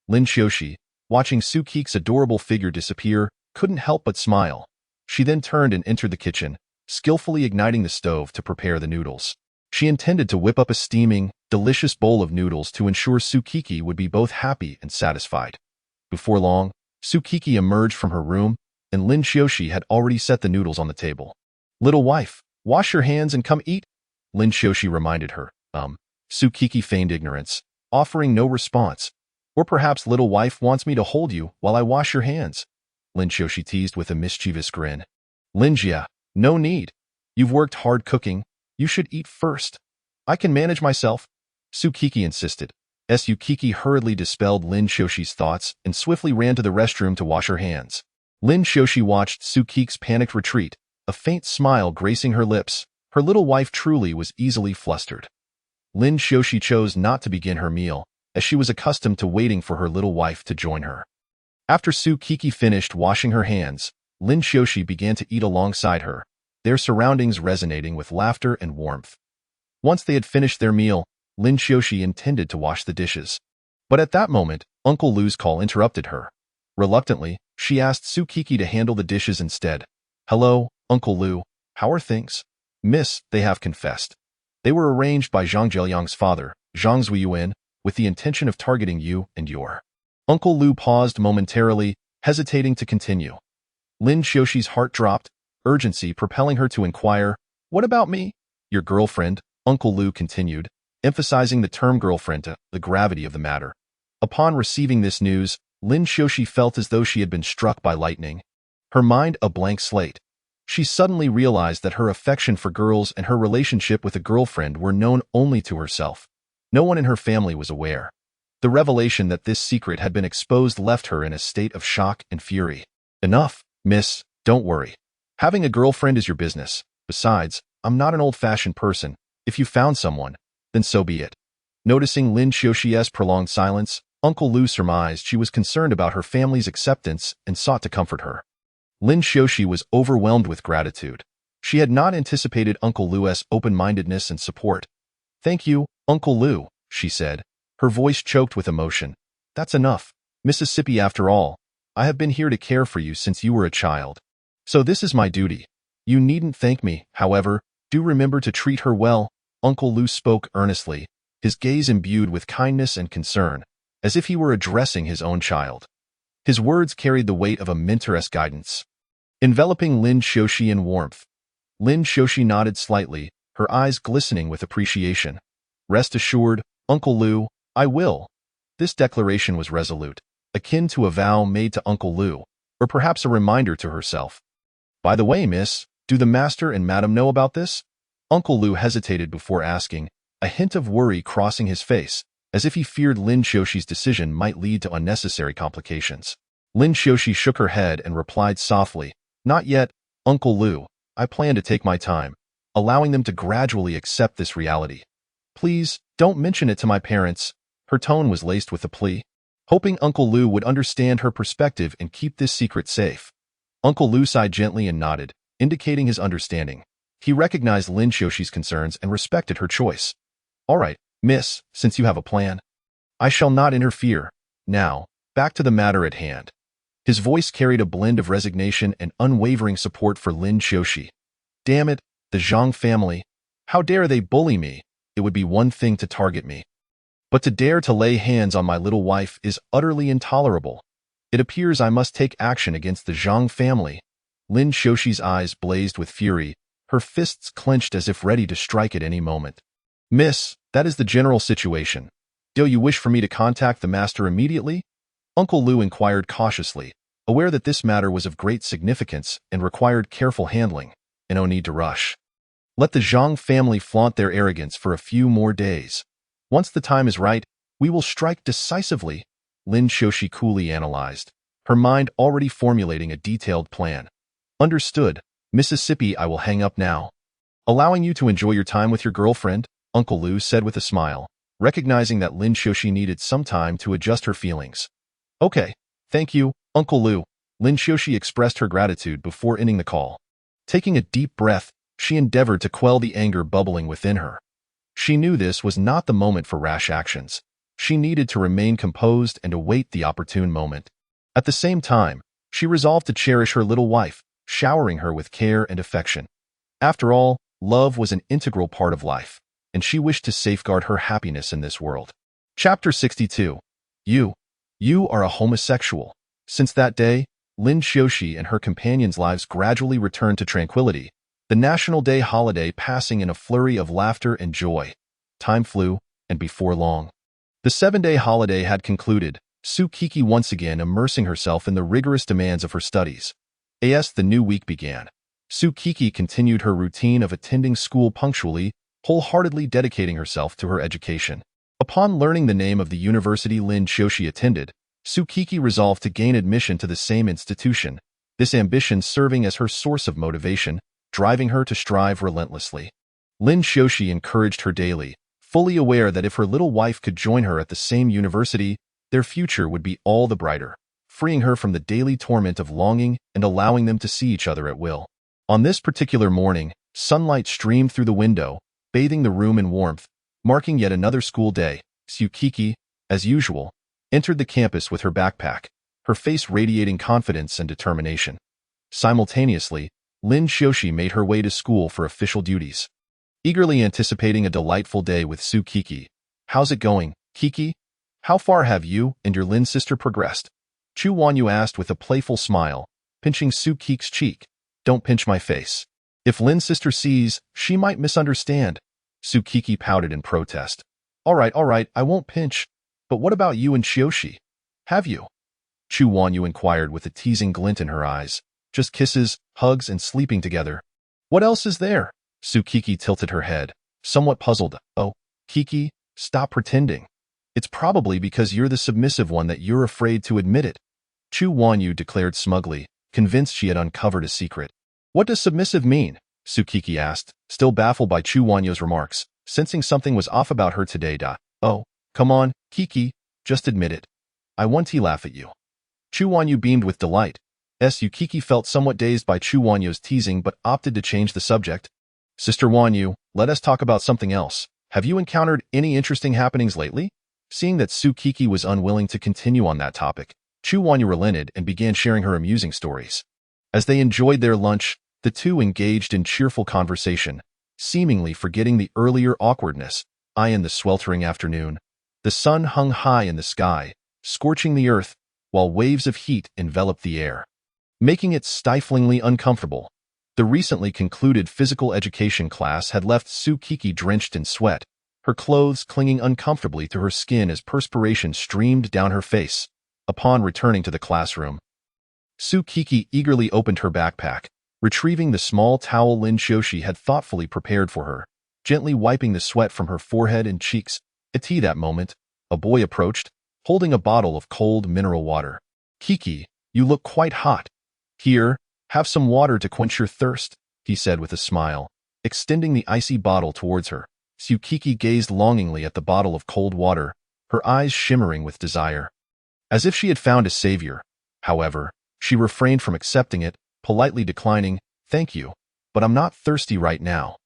Lin Shoshi, watching Sukiki's adorable figure disappear, couldn't help but smile. She then turned and entered the kitchen, skillfully igniting the stove to prepare the noodles. She intended to whip up a steaming, delicious bowl of noodles to ensure Sukiki would be both happy and satisfied. Before long, Sukiki emerged from her room, and Lin Shoshi had already set the noodles on the table. Little wife, wash your hands and come eat, Lin Shoshi reminded her. Sukiki feigned ignorance, offering no response. Or perhaps little wife wants me to hold you while I wash your hands, Lin Shoshi teased with a mischievous grin. Linjia, no need. You've worked hard cooking. You should eat first. I can manage myself, Sukiki insisted. Sukiki hurriedly dispelled Lin Shoshi's thoughts and swiftly ran to the restroom to wash her hands. Lin Shoshi watched Sukiki's panicked retreat, a faint smile gracing her lips. Her little wife truly was easily flustered. Lin Shoshi chose not to begin her meal, as she was accustomed to waiting for her little wife to join her. After Sukiki finished washing her hands, Lin Shoshi began to eat alongside her, their surroundings resonating with laughter and warmth. Once they had finished their meal, Lin Shoshi intended to wash the dishes. But at that moment, Uncle Lu's call interrupted her. Reluctantly, she asked Sukiki to handle the dishes instead. Hello, Uncle Lu, how are things? Miss, they have confessed. They were arranged by Zhang Jianyang's father, Zhang Zuiyuan, with the intention of targeting you and your. Uncle Lu paused momentarily, hesitating to continue. Lin Shoshi's heart dropped, urgency propelling her to inquire, what about me? Your girlfriend, Uncle Lu continued, emphasizing the term girlfriend to the gravity of the matter. Upon receiving this news, Lin Shoshi felt as though she had been struck by lightning. Her mind a blank slate. She suddenly realized that her affection for girls and her relationship with a girlfriend were known only to herself. No one in her family was aware. The revelation that this secret had been exposed left her in a state of shock and fury. Enough, miss, don't worry. Having a girlfriend is your business. Besides, I'm not an old-fashioned person. If you found someone, then so be it. Noticing Lin Shoshi's prolonged silence, Uncle Lu surmised she was concerned about her family's acceptance and sought to comfort her. Lin Shoshi was overwhelmed with gratitude. She had not anticipated Uncle Lu's open-mindedness and support. Thank you, Uncle Lu, she said, her voice choked with emotion. That's enough. Mississippi, after all. I have been here to care for you since you were a child. So this is my duty. You needn't thank me, however. Do remember to treat her well. Uncle Lu spoke earnestly, his gaze imbued with kindness and concern, as if he were addressing his own child. His words carried the weight of a mentor's guidance, enveloping Lin Shoshi in warmth. Lin Shoshi nodded slightly, her eyes glistening with appreciation. Rest assured, Uncle Lu, I will. This declaration was resolute, akin to a vow made to Uncle Lu, or perhaps a reminder to herself. By the way, miss, do the master and madam know about this? Uncle Lu hesitated before asking, a hint of worry crossing his face, as if he feared Lin Shoshi's decision might lead to unnecessary complications. Lin Shoshi shook her head and replied softly, Not yet, Uncle Lu. I plan to take my time, allowing them to gradually accept this reality. Please, don't mention it to my parents. Her tone was laced with a plea, hoping Uncle Lu would understand her perspective and keep this secret safe. Uncle Lu sighed gently and nodded, indicating his understanding. He recognized Lin Shoshi's concerns and respected her choice. All right, miss, since you have a plan, I shall not interfere. Now, back to the matter at hand. His voice carried a blend of resignation and unwavering support for Lin Shoshi. Damn it, the Zhang family. How dare they bully me? It would be one thing to target me, but to dare to lay hands on my little wife is utterly intolerable. It appears I must take action against the Zhang family. Lin Shoshi's eyes blazed with fury, her fists clenched as if ready to strike at any moment. Miss, that is the general situation. Do you wish for me to contact the master immediately? Uncle Lu inquired cautiously, aware that this matter was of great significance and required careful handling, and no need to rush. Let the Zhang family flaunt their arrogance for a few more days. Once the time is right, we will strike decisively, Lin Shoshi coolly analyzed, her mind already formulating a detailed plan. Understood. Mississippi, I will hang up now. Allowing you to enjoy your time with your girlfriend, Uncle Lou said with a smile, recognizing that Lin Xiaoxi needed some time to adjust her feelings. Okay, thank you, Uncle Lou. Lin Xiaoxi expressed her gratitude before ending the call. Taking a deep breath, she endeavored to quell the anger bubbling within her. She knew this was not the moment for rash actions. She needed to remain composed and await the opportune moment. At the same time, she resolved to cherish her little wife, showering her with care and affection. After all, love was an integral part of life, and she wished to safeguard her happiness in this world. Chapter 62. You are a homosexual. Since that day, Lin Xiaoxi and her companions' lives gradually returned to tranquility, the National Day holiday passing in a flurry of laughter and joy. Time flew, and before long, the 7-day holiday had concluded, Su Kiki once again immersing herself in the rigorous demands of her studies. As the new week began, Su Kiki continued her routine of attending school punctually, wholeheartedly dedicating herself to her education. Upon learning the name of the university Lin Xiaoxi attended, Su Kiki resolved to gain admission to the same institution, this ambition serving as her source of motivation, driving her to strive relentlessly. Lin Xiaoxi encouraged her daily, fully aware that if her little wife could join her at the same university, their future would be all the brighter, freeing her from the daily torment of longing and allowing them to see each other at will. On this particular morning, sunlight streamed through the window, bathing the room in warmth, marking yet another school day. Su Kiki, as usual, entered the campus with her backpack, her face radiating confidence and determination. Simultaneously, Lin Xiaoxi made her way to school for official duties. Eagerly anticipating a delightful day with Su Kiki. How's it going, Kiki? How far have you and your Lin sister progressed? Chu Wanyu asked with a playful smile, pinching Su Kiki's cheek. Don't pinch my face. If Lin's sister sees, she might misunderstand. Su Kiki pouted in protest. All right, I won't pinch. But what about you and Xiaoxi? Have you? Chu Wanyu inquired with a teasing glint in her eyes. Just kisses, hugs, and sleeping together. What else is there? Su Kiki tilted her head, somewhat puzzled. Oh, Kiki, stop pretending. It's probably because you're the submissive one that you're afraid to admit it. Chu Wanyu declared smugly, convinced she had uncovered a secret. What does submissive mean? Su Kiki asked, still baffled by Chu Wanyu's remarks, sensing something was off about her today. Oh, come on, Kiki, just admit it. I want to laugh at you. Chu Wanyu beamed with delight. Su Kiki felt somewhat dazed by Chu Wanyu's teasing but opted to change the subject. Sister Wanyu, let us talk about something else. Have you encountered any interesting happenings lately? Seeing that Su Kiki was unwilling to continue on that topic, Chu Wanyu relented and began sharing her amusing stories. As they enjoyed their lunch, the two engaged in cheerful conversation, seemingly forgetting the earlier awkwardness. In the sweltering afternoon, the sun hung high in the sky, scorching the earth, while waves of heat enveloped the air, making it stiflingly uncomfortable. The recently concluded physical education class had left Su Kiki drenched in sweat, her clothes clinging uncomfortably to her skin as perspiration streamed down her face. Upon returning to the classroom, Su Kiki eagerly opened her backpack, retrieving the small towel Lin Xiaoxi had thoughtfully prepared for her, gently wiping the sweat from her forehead and cheeks. At that moment, a boy approached, holding a bottle of cold mineral water. Kiki, you look quite hot. Here, have some water to quench your thirst, he said with a smile, extending the icy bottle towards her. Su Kiki gazed longingly at the bottle of cold water, her eyes shimmering with desire. As if she had found a savior, however, she refrained from accepting it, politely declining, thank you, but I'm not thirsty right now.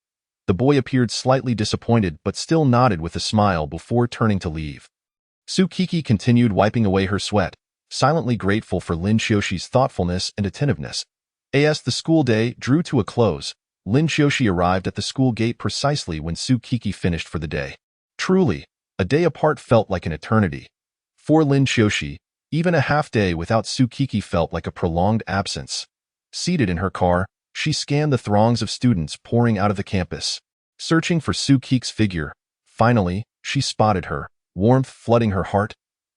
The boy appeared slightly disappointed but still nodded with a smile before turning to leave. Su Kiki continued wiping away her sweat, silently grateful for Lin Xiaoxi's thoughtfulness and attentiveness. As the school day drew to a close, Lin Xiaoxi arrived at the school gate precisely when Su Kiki finished for the day. Truly, a day apart felt like an eternity. For Lin Xiaoxi, even a half-day without Su Kiki felt like a prolonged absence. Seated in her car, she scanned the throngs of students pouring out of the campus, searching for Su Kiki's figure. Finally, she spotted her, warmth flooding her heart.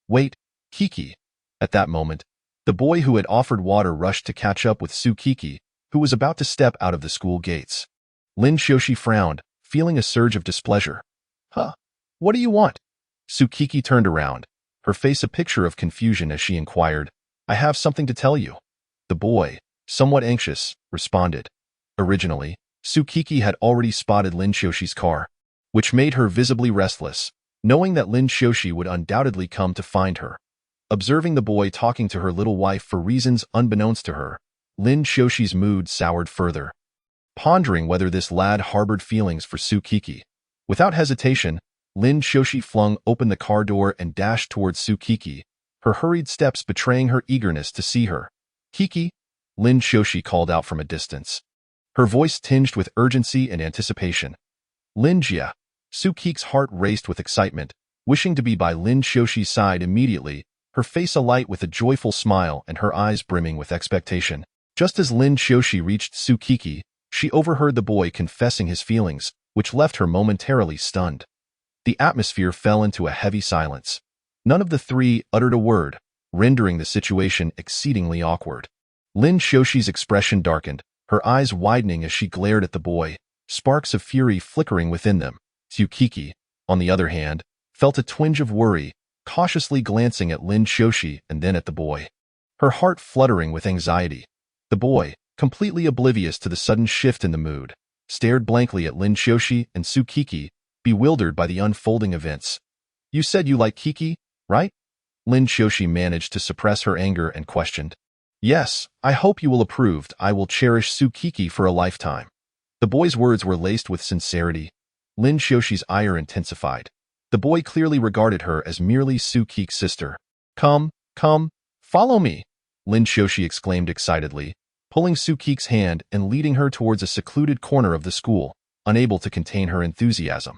Wait, Kiki. At that moment, the boy who had offered water rushed to catch up with Su Kiki, who was about to step out of the school gates. Lin Xiaoxi frowned, feeling a surge of displeasure. Huh? What do you want? Su Kiki turned around, her face a picture of confusion as she inquired, I have something to tell you. The boy, somewhat anxious, responded. Originally, Sukiki had already spotted Lin Xiaoshi's car, which made her visibly restless, knowing that Lin Xiaoshi would undoubtedly come to find her. Observing the boy talking to her little wife for reasons unbeknownst to her, Lin Xiaoshi's mood soured further. Pondering whether this lad harbored feelings for Sukiki, without hesitation, Lin Xiaoshi flung open the car door and dashed towards Sukiki, her hurried steps betraying her eagerness to see her. "Kiki," Lin Xiaoshi called out from a distance, her voice tinged with urgency and anticipation. "Lin Jia." Sukiki's heart raced with excitement, wishing to be by Lin Xiaoshi's side immediately, her face alight with a joyful smile and her eyes brimming with expectation. Just as Lin Xiaoshi reached Sukiki, she overheard the boy confessing his feelings, which left her momentarily stunned. The atmosphere fell into a heavy silence. None of the three uttered a word, rendering the situation exceedingly awkward. Lin Xiaoshi's expression darkened, her eyes widening as she glared at the boy, sparks of fury flickering within them. Sukiki, on the other hand, felt a twinge of worry, cautiously glancing at Lin Xiaoshi and then at the boy, her heart fluttering with anxiety. The boy, completely oblivious to the sudden shift in the mood, stared blankly at Lin Xiaoshi and Sukiki, bewildered by the unfolding events. "You said you like Kiki, right?" Lin Xiaoshi managed to suppress her anger and questioned. "Yes, I hope you will approve. I will cherish Sukiki for a lifetime." The boy's words were laced with sincerity. Lin Xiaoshi's ire intensified. The boy clearly regarded her as merely Sukiki's sister. Come, follow me," Lin Xiaoshi exclaimed excitedly, pulling Sukiki's hand and leading her towards a secluded corner of the school, unable to contain her enthusiasm.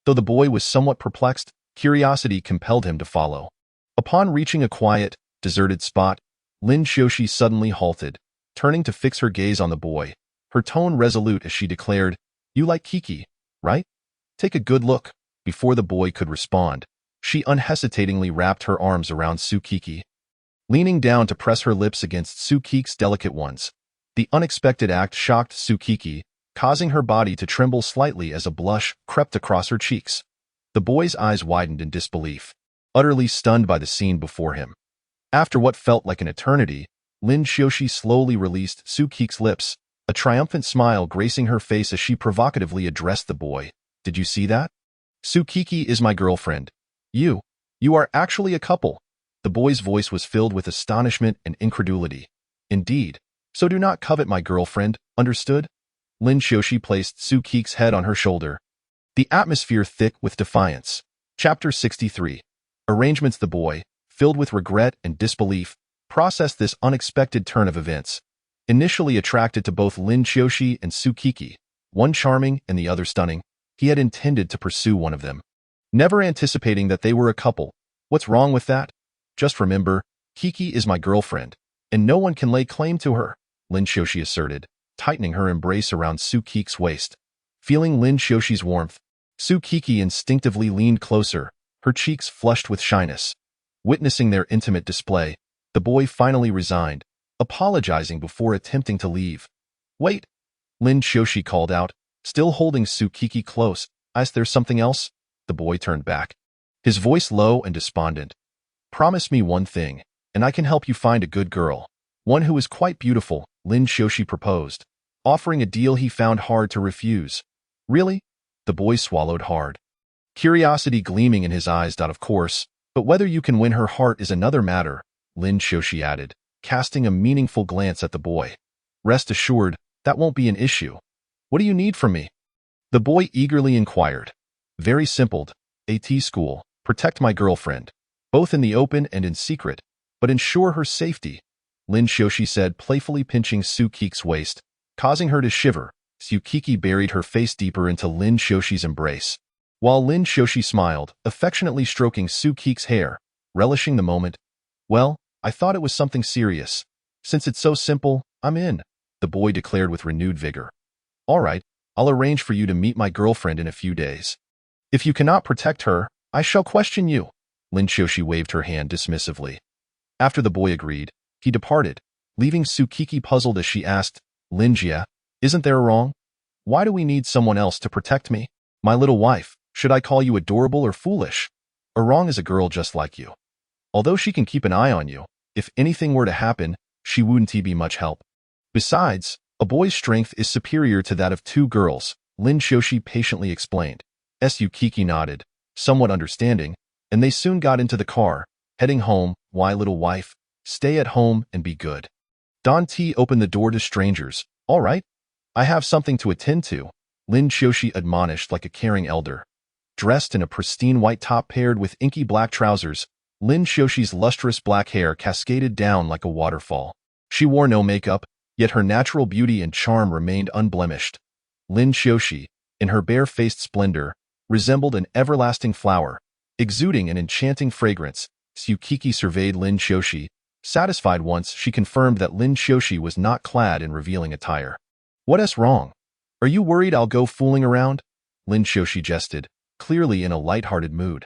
Though the boy was somewhat perplexed, curiosity compelled him to follow. Upon reaching a quiet, deserted spot, Lin Xiaoshi suddenly halted, turning to fix her gaze on the boy, her tone resolute as she declared, "You like Kiki, right? Take a good look." Before the boy could respond, she unhesitatingly wrapped her arms around Sukiki, leaning down to press her lips against Sukiki's delicate ones. The unexpected act shocked Sukiki, causing her body to tremble slightly as a blush crept across her cheeks. The boy's eyes widened in disbelief, utterly stunned by the scene before him. After what felt like an eternity, Lin Xiaoshi slowly released Sukiki's lips, a triumphant smile gracing her face as she provocatively addressed the boy. "Did you see that? Sukiki is my girlfriend. You are actually a couple." The boy's voice was filled with astonishment and incredulity. "Indeed. So do not covet my girlfriend, understood?" Lin Xiaoshi placed Sukiki's head on her shoulder, the atmosphere thick with defiance. Chapter 63. Arrangements. The boy, filled with regret and disbelief, processed this unexpected turn of events. Initially attracted to both Lin Xiaoshi and Sukiki, one charming and the other stunning, he had intended to pursue one of them, never anticipating that they were a couple. What's wrong with that? Just remember, Kiki is my girlfriend, and no one can lay claim to her, Lin Xiaoshi asserted, tightening her embrace around Sukiki's waist. Feeling Lin Xiaoshi's warmth, Sukiki instinctively leaned closer, her cheeks flushed with shyness. Witnessing their intimate display, the boy finally resigned, apologizing before attempting to leave. "Wait," Lin Xiaoshi called out, still holding Sukiki close. "Is there something else?" The boy turned back, his voice low and despondent. "Promise me one thing, and I can help you find a good girl. One who is quite beautiful," Lin Xiaoshi proposed, offering a deal he found hard to refuse. "Really?" The boy swallowed hard, curiosity gleaming in his eyes. "Of course, but whether you can win her heart is another matter," Lin Xiaoshi added, casting a meaningful glance at the boy. "Rest assured, that won't be an issue. What do you need from me?" The boy eagerly inquired. "Very simple. AT school, protect my girlfriend, both in the open and in secret, but ensure her safety," Lin Xiaoshi said, playfully pinching Sukiki's waist, causing her to shiver. Sukiki buried her face deeper into Lin Xiaoshi's embrace, while Lin Xiaoshi smiled, affectionately stroking Sukiki's hair, relishing the moment. "Well, I thought it was something serious. Since it's so simple, I'm in," the boy declared with renewed vigor. "All right, I'll arrange for you to meet my girlfriend in a few days. If you cannot protect her, I shall question you." Lin Xiaoshi waved her hand dismissively. After the boy agreed, he departed, leaving Sukiki puzzled as she asked, "Lin Jia, isn't there a wrong? Why do we need someone else to protect me? My little wife, should I call you adorable or foolish? A wrong is a girl just like you. Although she can keep an eye on you, if anything were to happen, she wouldn't be much help." Besides, a boy's strength is superior to that of two girls, Lin Shoshi patiently explained. Yukiki nodded, somewhat understanding, and they soon got into the car, heading home. Why, little wife? Stay at home and be good. Don T opened the door to strangers. All right, I have something to attend to, Lin Shoshi admonished like a caring elder. Dressed in a pristine white top paired with inky black trousers, Lin Shoshi's lustrous black hair cascaded down like a waterfall. She wore no makeup, yet her natural beauty and charm remained unblemished. Lin Shoshi, in her bare-faced splendor, resembled an everlasting flower, exuding an enchanting fragrance. Yukiki surveyed Lin Shoshi, satisfied once she confirmed that Lin Shoshi was not clad in revealing attire. What's wrong? Are you worried I'll go fooling around? Lin Shoshi jested, clearly in a light-hearted mood.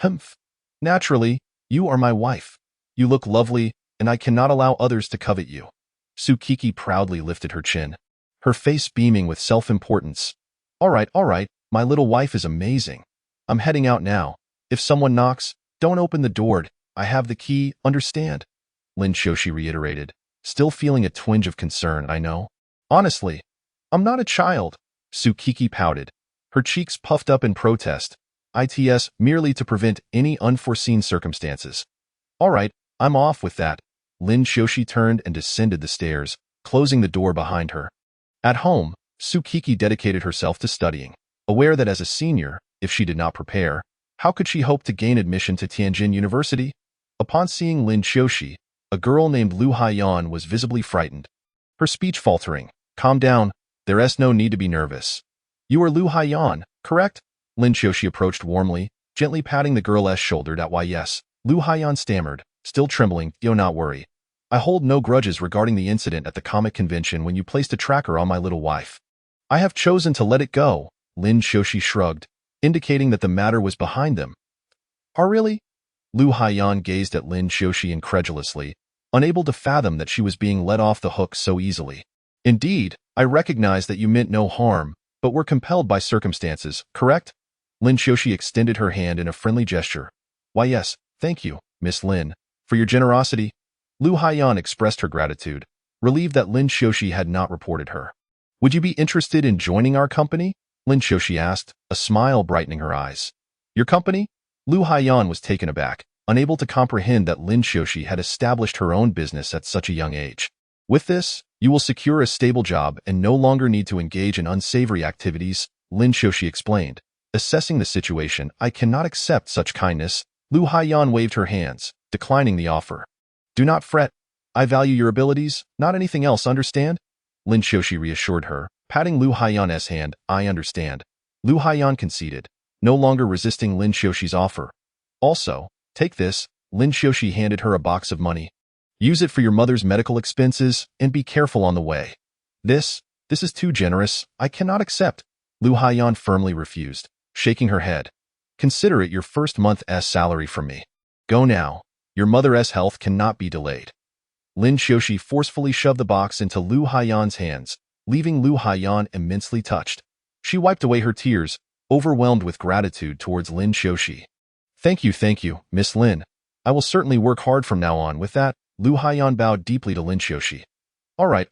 Humph. Naturally, you are my wife. You look lovely, and I cannot allow others to covet you. Tsukiki proudly lifted her chin, her face beaming with self-importance. All right, my little wife is amazing. I'm heading out now. If someone knocks, don't open the door. I have the key, understand? Lin Shoshi reiterated, still feeling a twinge of concern. I know. Honestly, I'm not a child. Tsukiki pouted, her cheeks puffed up in protest. It's merely to prevent any unforeseen circumstances. All right, I'm off with that. Lin Shoshi turned and descended the stairs, closing the door behind her. At home, Tsukiki dedicated herself to studying, aware that as a senior, if she did not prepare, how could she hope to gain admission to Tianjin University? Upon seeing Lin Shoshi, a girl named Lu Haiyan was visibly frightened, her speech faltering. Calm down, there's no need to be nervous. You are Lu Haiyan, correct? Lin Shoshi approached warmly, gently patting the girl's shoulder. Why yes, Lu Haiyan stammered, still trembling. Do not worry. I hold no grudges regarding the incident at the comic convention when you placed a tracker on my little wife. I have chosen to let it go. Lin Shoshi shrugged, indicating that the matter was behind them. Oh really? Lu Haiyan gazed at Lin Shoshi incredulously, unable to fathom that she was being let off the hook so easily. Indeed, I recognize that you meant no harm, but were compelled by circumstances, correct? Lin Shoshi extended her hand in a friendly gesture. Why yes, thank you, Miss Lin, for your generosity. Lu Haiyan expressed her gratitude, relieved that Lin Shoshi had not reported her. Would you be interested in joining our company? Lin Shoshi asked, a smile brightening her eyes. Your company? Lu Haiyan was taken aback, unable to comprehend that Lin Shoshi had established her own business at such a young age. With this, you will secure a stable job and no longer need to engage in unsavory activities, Lin Shoshi explained. Assessing the situation, I cannot accept such kindness. Lu Haiyan waved her hands, declining the offer. Do not fret. I value your abilities, not anything else, understand? Lin Shoshi reassured her, patting Lu Haiyan's hand. I understand. Lu Haiyan conceded, no longer resisting Lin Shoshi's offer. Also, take this. Lin Shoshi handed her a box of money. Use it for your mother's medical expenses and be careful on the way. This is too generous. I cannot accept. Lu Haiyan firmly refused, shaking her head. Consider it your first month's salary from me. Go now. Your mother's health cannot be delayed. Lin Shoshi forcefully shoved the box into Lu Haiyan's hands, leaving Lu Haiyan immensely touched. She wiped away her tears, overwhelmed with gratitude towards Lin Shoshi. Thank you, Miss Lin. I will certainly work hard from now on. With that, Lu Haiyan bowed deeply to Lin Shoshi. All right,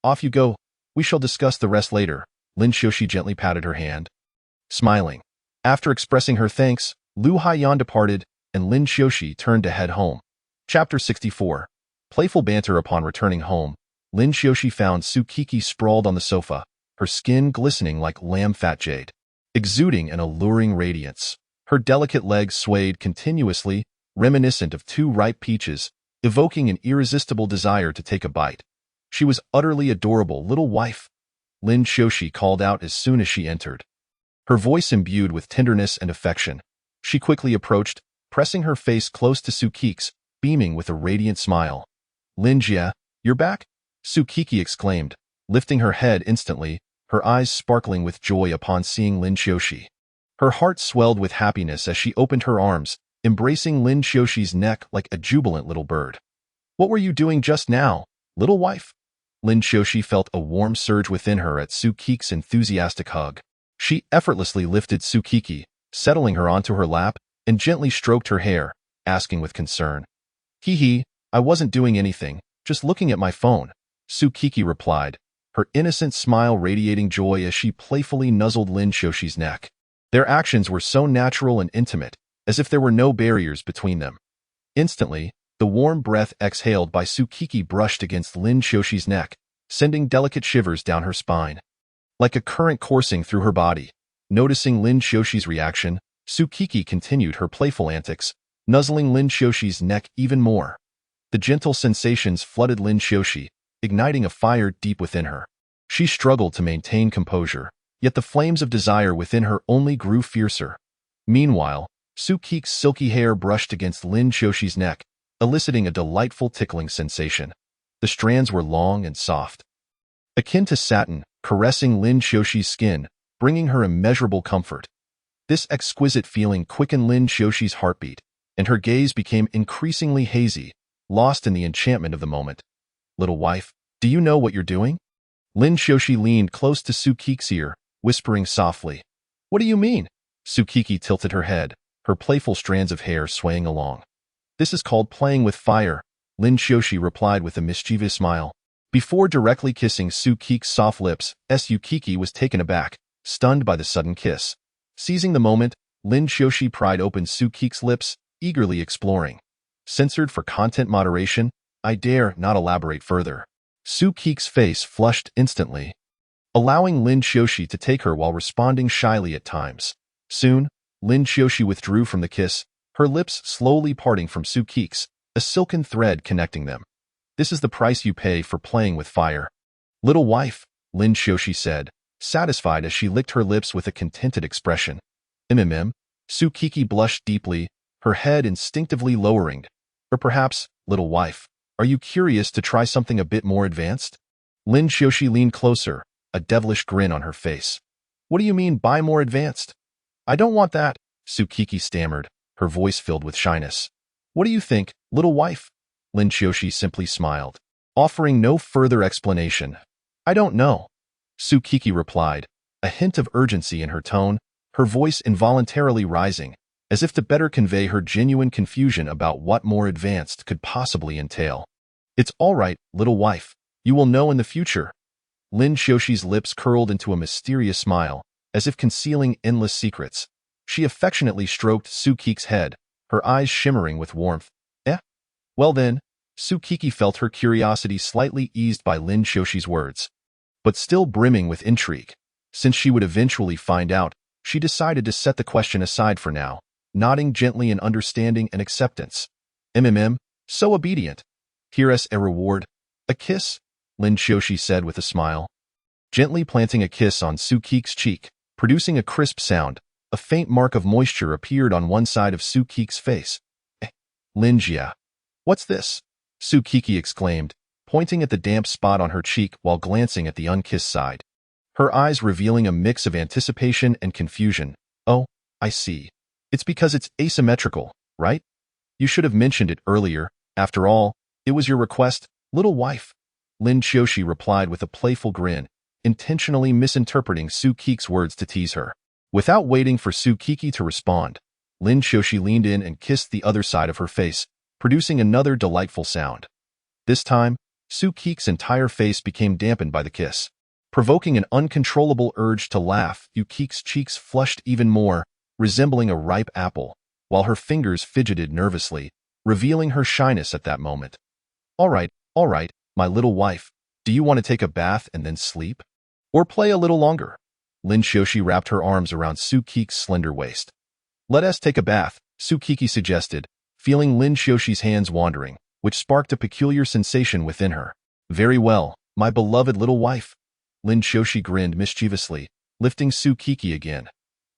off you go. We shall discuss the rest later. Lin Shoshi gently patted her hand. Smiling. After expressing her thanks, Lu Haiyan departed, and Lin Shoshi turned to head home. Chapter 64. Playful banter. Upon returning home, Lin Shoshi found Tsukiki sprawled on the sofa, her skin glistening like lamb-fat jade, exuding an alluring radiance. Her delicate legs swayed continuously, reminiscent of two ripe peaches, evoking an irresistible desire to take a bite. She was utterly adorable, little wife, Lin Shoshi called out as soon as she entered. Her voice imbued with tenderness and affection. She quickly approached, pressing her face close to Tsukiki's, beaming with a radiant smile. Lin Jia, you're back? Tsukiki exclaimed, lifting her head instantly, her eyes sparkling with joy upon seeing Lin Shoshi. Her heart swelled with happiness as she opened her arms, embracing Lin Shoshi's neck like a jubilant little bird. What were you doing just now, little wife? Lin Shoshi felt a warm surge within her at Tsukiki's enthusiastic hug. She effortlessly lifted Tsukiki, settling her onto her lap, and gently stroked her hair, asking with concern. Hee, I wasn't doing anything, just looking at my phone. Tsukiki replied, her innocent smile radiating joy as she playfully nuzzled Lin Shoshi's neck. Their actions were so natural and intimate, as if there were no barriers between them. Instantly, the warm breath exhaled by Tsukiki brushed against Lin Shoshi's neck, sending delicate shivers down her spine. Like a current coursing through her body. Noticing Lin Shoshi's reaction, Tsukiki continued her playful antics, nuzzling Lin Shoshi's neck even more. The gentle sensations flooded Lin Shoshi, igniting a fire deep within her. She struggled to maintain composure, yet the flames of desire within her only grew fiercer. Meanwhile, Tsukiki's silky hair brushed against Lin Shoshi's neck, eliciting a delightful tickling sensation. The strands were long and soft, akin to satin, caressing Lin Shoshi's skin, bringing her immeasurable comfort. This exquisite feeling quickened Lin Shoshi's heartbeat, and her gaze became increasingly hazy, lost in the enchantment of the moment. Little wife, do you know what you're doing? Lin Shoshi leaned close to Tsukiki's ear, whispering softly. What do you mean? Tsukiki tilted her head, her playful strands of hair swaying along. This is called playing with fire, Lin Shoshi replied with a mischievous smile. Before directly kissing Tsukiki's soft lips, Tsukiki was taken aback, stunned by the sudden kiss. Seizing the moment, Lin Shoshi pried open Tsukiki's lips, eagerly exploring. Censored for content moderation, I dare not elaborate further. Tsukiki's face flushed instantly, allowing Lin Shoshi to take her while responding shyly at times. Soon, Lin Shoshi withdrew from the kiss, her lips slowly parting from Tsukiki's, a silken thread connecting them. This is the price you pay for playing with fire. Little wife, Lin Shoshi said, satisfied as she licked her lips with a contented expression. Tsukiki blushed deeply, her head instinctively lowering. Or perhaps, little wife, are you curious to try something a bit more advanced? Lin Shoshi leaned closer, a devilish grin on her face. What do you mean by more advanced? I don't want that, Tsukiki stammered, her voice filled with shyness. What do you think, little wife? Lin Shoshi simply smiled, offering no further explanation. I don't know, Tsukiki replied, a hint of urgency in her tone, her voice involuntarily rising, as if to better convey her genuine confusion about what more advanced could possibly entail. It's all right, little wife. You will know in the future. Lin Shoshi's lips curled into a mysterious smile, as if concealing endless secrets. She affectionately stroked Tsukiki's head, her eyes shimmering with warmth. Well then, Tsukiki felt her curiosity slightly eased by Lin Shoshi's words. But still brimming with intrigue, since she would eventually find out, she decided to set the question aside for now, nodding gently in understanding and acceptance. So obedient. Here's a reward. A kiss, Lin Shoshi said with a smile. Gently planting a kiss on Tsukiki's cheek, producing a crisp sound, a faint mark of moisture appeared on one side of Tsukiki's face. Linjia. What's this? Tsukiki exclaimed, pointing at the damp spot on her cheek while glancing at the unkissed side. Her eyes revealing a mix of anticipation and confusion. Oh, I see. It's because it's asymmetrical, right? You should have mentioned it earlier. After all, it was your request, little wife. Lin Shoshi replied with a playful grin, intentionally misinterpreting Tsukiki's words to tease her. Without waiting for Tsukiki to respond, Lin Shoshi leaned in and kissed the other side of her face, producing another delightful sound. This time, Tsukiki's entire face became dampened by the kiss. Provoking an uncontrollable urge to laugh, Tsukiki's cheeks flushed even more, resembling a ripe apple, while her fingers fidgeted nervously, revealing her shyness at that moment. All right, my little wife, do you want to take a bath and then sleep? Or play a little longer? Lin Shoshi wrapped her arms around Tsukiki's slender waist. Let us take a bath, Tsukiki suggested, feeling Lin Shoshi's hands wandering, which sparked a peculiar sensation within her. Very well, my beloved little wife. Lin Shoshi grinned mischievously, lifting Tsukiki again.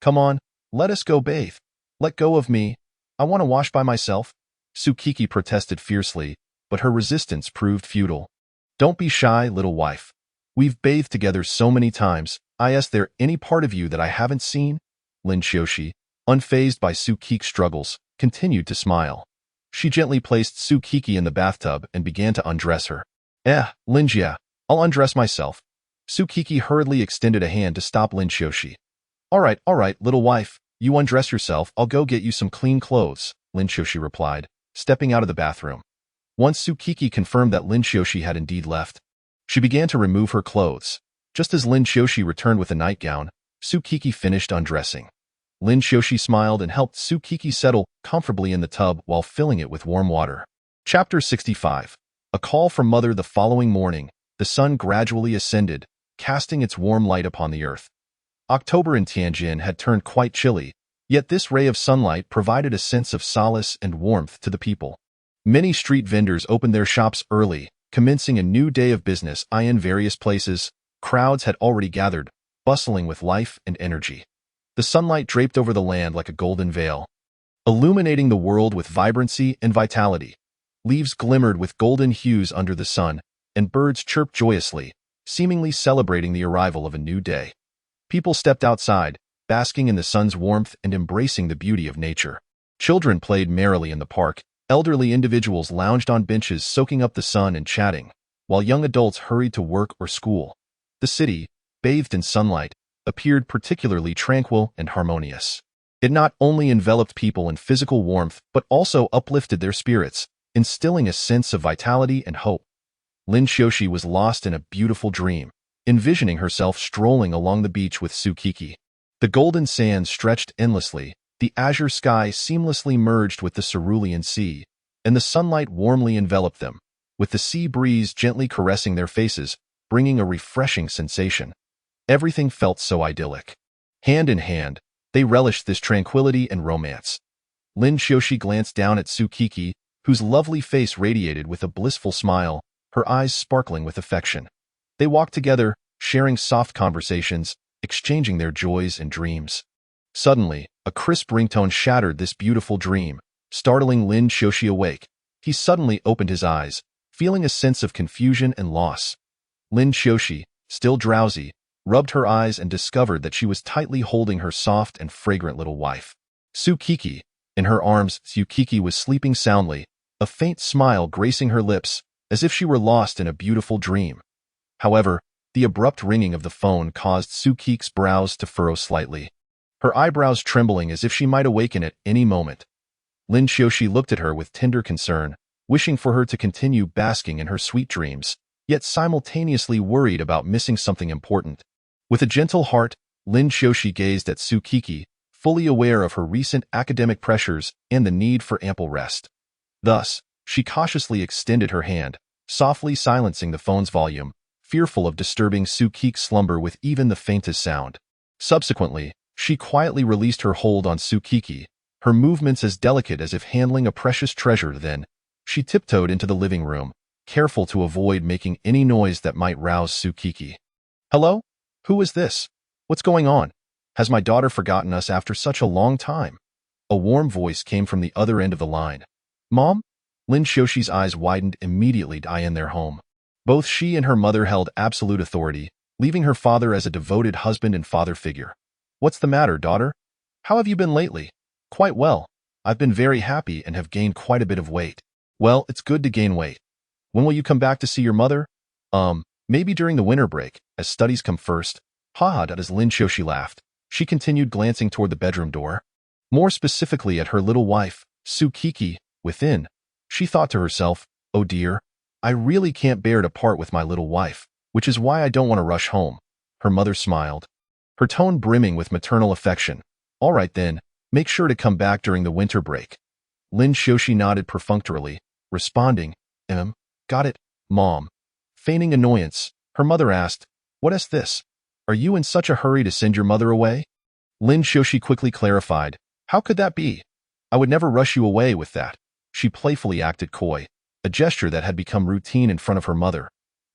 Come on, let us go bathe. Let go of me. I want to wash by myself. Tsukiki protested fiercely, but her resistance proved futile. Don't be shy, little wife. We've bathed together so many times. Is there any part of you that I haven't seen? Lin Shoshi, unfazed by Tsukiki's struggles, continued to smile. She gently placed Tsukiki in the bathtub and began to undress her. Linjia, I'll undress myself. Tsukiki hurriedly extended a hand to stop Lin Shoshi. All right, little wife, you undress yourself, I'll go get you some clean clothes, Lin Shoshi replied, stepping out of the bathroom. Once Tsukiki confirmed that Lin Shoshi had indeed left, She began to remove her clothes. Just as Lin Xiaoxi returned with a nightgown, Sukiki finished undressing. Lin Xiaoxi smiled and helped Sukiki settle comfortably in the tub while filling it with warm water. Chapter 65. A call from Mother. The following morning, the sun gradually ascended, casting its warm light upon the earth. October in Tianjin had turned quite chilly, yet this ray of sunlight provided a sense of solace and warmth to the people. Many street vendors opened their shops early, commencing a new day of business. In various places, crowds had already gathered, bustling with life and energy. The sunlight draped over the land like a golden veil, illuminating the world with vibrancy and vitality. Leaves glimmered with golden hues under the sun, and birds chirped joyously, seemingly celebrating the arrival of a new day. People stepped outside, basking in the sun's warmth and embracing the beauty of nature. Children played merrily in the park. Elderly individuals lounged on benches soaking up the sun and chatting, while young adults hurried to work or school. The city, bathed in sunlight, appeared particularly tranquil and harmonious. It not only enveloped people in physical warmth but also uplifted their spirits, instilling a sense of vitality and hope. Lin Xiaoxi was lost in a beautiful dream, envisioning herself strolling along the beach with Sukiki. The golden sands stretched endlessly, the azure sky seamlessly merged with the cerulean sea, and the sunlight warmly enveloped them, with the sea breeze gently caressing their faces, bringing a refreshing sensation. Everything felt so idyllic. Hand in hand, they relished this tranquility and romance. Lin Xiaoxi glanced down at Sukiki, whose lovely face radiated with a blissful smile, her eyes sparkling with affection. They walked together, sharing soft conversations, exchanging their joys and dreams. Suddenly, a crisp ringtone shattered this beautiful dream, startling Lin Xiaoxi awake. He suddenly opened his eyes, feeling a sense of confusion and loss. Lin Xiaoxi, still drowsy, rubbed her eyes and discovered that she was tightly holding her soft and fragrant little wife. Sukiki. In her arms, Sukiki was sleeping soundly, a faint smile gracing her lips, as if she were lost in a beautiful dream. However, the abrupt ringing of the phone caused Sukiki's brows to furrow slightly, her eyebrows trembling as if she might awaken at any moment. Lin Xiaoxi looked at her with tender concern, wishing for her to continue basking in her sweet dreams, yet simultaneously worried about missing something important. With a gentle heart, Lin Xiaoxi gazed at Sukiki, fully aware of her recent academic pressures and the need for ample rest. Thus, she cautiously extended her hand, softly silencing the phone's volume, fearful of disturbing Sukiki's slumber with even the faintest sound. Subsequently, she quietly released her hold on Sukiki, her movements as delicate as if handling a precious treasure. Then, she tiptoed into the living room, careful to avoid making any noise that might rouse Sukiki. "Hello? Who is this? What's going on? Has my daughter forgotten us after such a long time?" A warm voice came from the other end of the line. "Mom?" Lin Xiaoxi's eyes widened immediately in their home. Both she and her mother held absolute authority, leaving her father as a devoted husband and father figure. "What's the matter, daughter? How have you been lately?" "Quite well. I've been very happy and have gained quite a bit of weight." "Well, it's good to gain weight. When will you come back to see your mother?" Maybe during the winter break, as studies come first." "Ha ha," as Lin Xiaoxi laughed. She continued glancing toward the bedroom door, more specifically at her little wife, Sukiki, within. She thought to herself, "Oh dear, I really can't bear to part with my little wife, which is why I don't want to rush home." Her mother smiled, her tone brimming with maternal affection. "All right then, make sure to come back during the winter break." Lin Xiaoxi nodded perfunctorily, responding, "Got it, Mom." Feigning annoyance, her mother asked, "What is this? Are you in such a hurry to send your mother away?" Lin Xiaoxi quickly clarified, "How could that be? I would never rush you away with that." She playfully acted coy, a gesture that had become routine in front of her mother.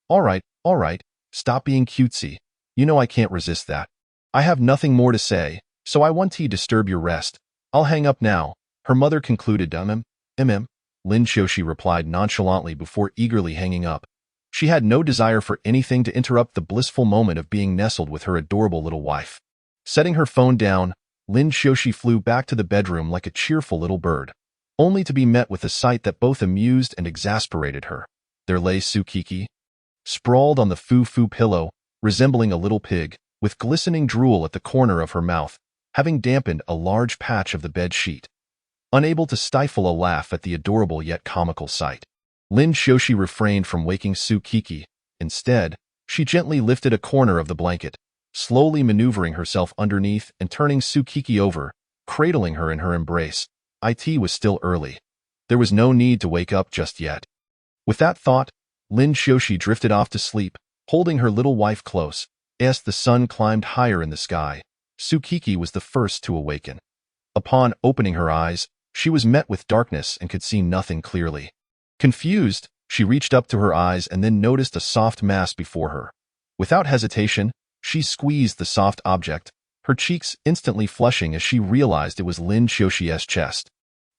All right, stop being cutesy. You know I can't resist that. I have nothing more to say, so I won't disturb your rest. I'll hang up now," her mother concluded. Lin Xiaoxi replied nonchalantly before eagerly hanging up. She had no desire for anything to interrupt the blissful moment of being nestled with her adorable little wife. Setting her phone down, Lin Xiaoxi flew back to the bedroom like a cheerful little bird, only to be met with a sight that both amused and exasperated her. There lay Sukiki, sprawled on the foo-foo pillow, resembling a little pig, with glistening drool at the corner of her mouth, having dampened a large patch of the bed sheet. Unable to stifle a laugh at the adorable yet comical sight, Lin Xiaoxi refrained from waking Sukiki, Instead, she gently lifted a corner of the blanket, slowly maneuvering herself underneath and turning Tsukiki over, cradling her in her embrace. It was still early. There was no need to wake up just yet. With that thought, Lin Xiaoxi drifted off to sleep, holding her little wife close. As the sun climbed higher in the sky, Tsukiki was the first to awaken. Upon opening her eyes, she was met with darkness and could see nothing clearly. Confused, she reached up to her eyes and then noticed a soft mass before her. Without hesitation, she squeezed the soft object, her cheeks instantly flushing as she realized it was Lin Xiaoxi's chest.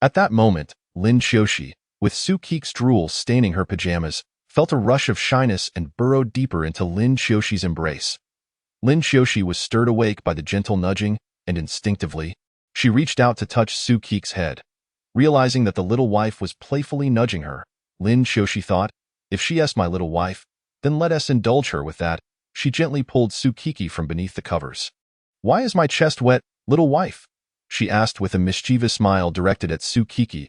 At that moment, Lin Xiaoxi, with Tsukiki's drool staining her pajamas, felt a rush of shyness and burrowed deeper into Lin Xiaoxi's embrace. Lin Xiaoxi was stirred awake by the gentle nudging, and instinctively, she reached out to touch Tsukiki's head. Realizing that the little wife was playfully nudging her, Lin Xiaoxi thought, if she is my little wife, then let us indulge her with that. She gently pulled Tsukiki from beneath the covers. Why is my chest wet, little wife? She asked with a mischievous smile directed at Tsukiki.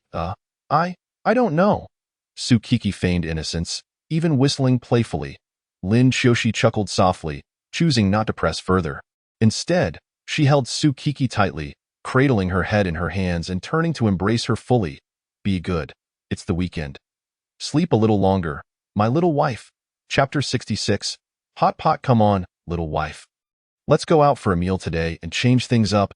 I don't know. Tsukiki feigned innocence, even whistling playfully. Lin Xiaoxi chuckled softly, choosing not to press further. Instead, she held Tsukiki tightly, cradling her head in her hands and turning to embrace her fully. Be good. It's the weekend. Sleep a little longer, my little wife. Chapter 66. Hot pot, come on, little wife. Let's go out for a meal today and change things up.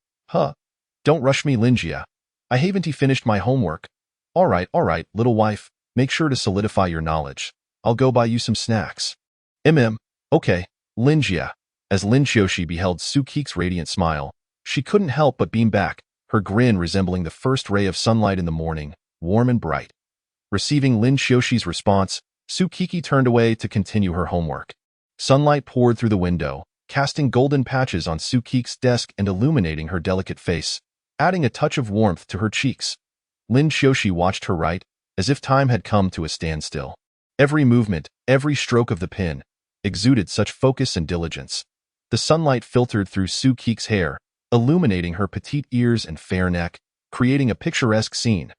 Don't rush me, Linjia. I haven't finished my homework. All right, little wife. Make sure to solidify your knowledge. I'll go buy you some snacks. Okay, Linjia. As Lin Xiaoxi beheld Tsukik's radiant smile, she couldn't help but beam back, her grin resembling the first ray of sunlight in the morning, warm and bright. Receiving Lin Xiaoxi's response, Tsukiki turned away to continue her homework. Sunlight poured through the window, casting golden patches on Tsukik's desk and illuminating her delicate face, adding a touch of warmth to her cheeks. Lin Xiaoxi watched her write, as if time had come to a standstill. Every movement, every stroke of the pen, exuded such focus and diligence. The sunlight filtered through Tsukik's hair, illuminating her petite ears and fair neck, creating a picturesque scene.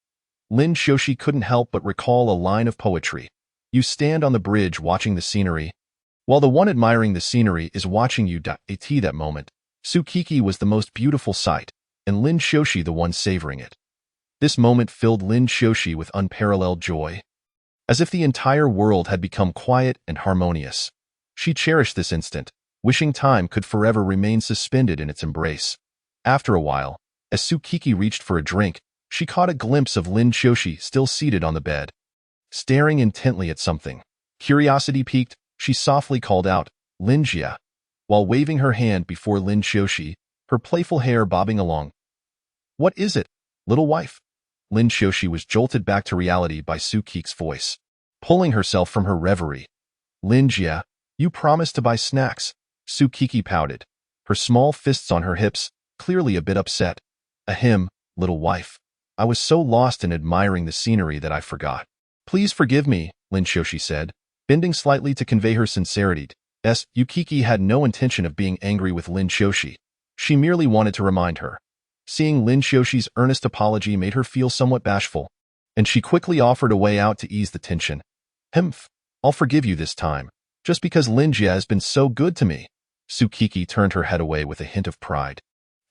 Lin Xiaoxi couldn't help but recall a line of poetry. You stand on the bridge watching the scenery, while the one admiring the scenery is watching you. At that moment, Tsukiki was the most beautiful sight, and Lin Xiaoxi the one savoring it. This moment filled Lin Xiaoxi with unparalleled joy. As if the entire world had become quiet and harmonious. She cherished this instant, wishing time could forever remain suspended in its embrace. After a while, as Tsukiki reached for a drink, she caught a glimpse of Lin Xiaoxi still seated on the bed, staring intently at something. Curiosity piqued, she softly called out, Linjia, while waving her hand before Lin Xiaoxi, her playful hair bobbing along. What is it, little wife? Lin Xiaoxi was jolted back to reality by Tsukik's voice, pulling herself from her reverie. Linjia, you promised to buy snacks. Tsukiki pouted, her small fists on her hips, clearly a bit upset. Little wife. I was so lost in admiring the scenery that I forgot. Please forgive me, Lin Xiaoxi said, bending slightly to convey her sincerity. Tsukiki had no intention of being angry with Lin Xiaoxi. She merely wanted to remind her. Seeing Lin Xiaoxi's earnest apology made her feel somewhat bashful, and she quickly offered a way out to ease the tension. I'll forgive you this time, just because Linjia has been so good to me. Tsukiki turned her head away with a hint of pride.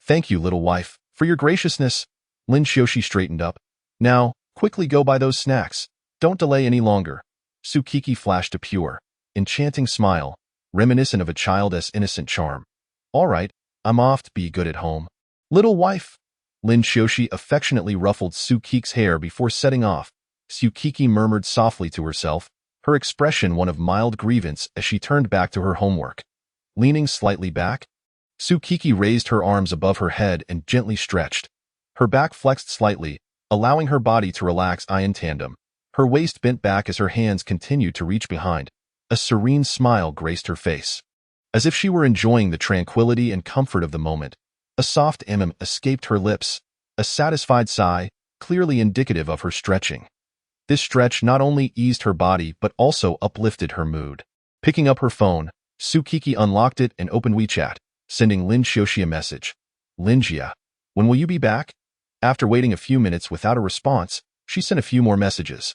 Thank you, little wife, for your graciousness. Lin Xiaoxi straightened up. Now, quickly go buy those snacks. Don't delay any longer. Tsukiki flashed a pure, enchanting smile, reminiscent of a child's innocent charm. All right, I'm off to be good at home. Little wife. Lin Xiaoxi affectionately ruffled Tsukik's hair before setting off. Tsukiki murmured softly to herself, her expression one of mild grievance as she turned back to her homework. Leaning slightly back, Tsukiki raised her arms above her head and gently stretched. Her back flexed slightly, allowing her body to relax in tandem. Her waist bent back as her hands continued to reach behind. A serene smile graced her face. As if she were enjoying the tranquility and comfort of the moment, a soft escaped her lips, a satisfied sigh, clearly indicative of her stretching. This stretch not only eased her body but also uplifted her mood. Picking up her phone, Tsukiki unlocked it and opened WeChat, sending Lin Xiaoxi a message. Linjia, when will you be back? After waiting a few minutes without a response, she sent a few more messages,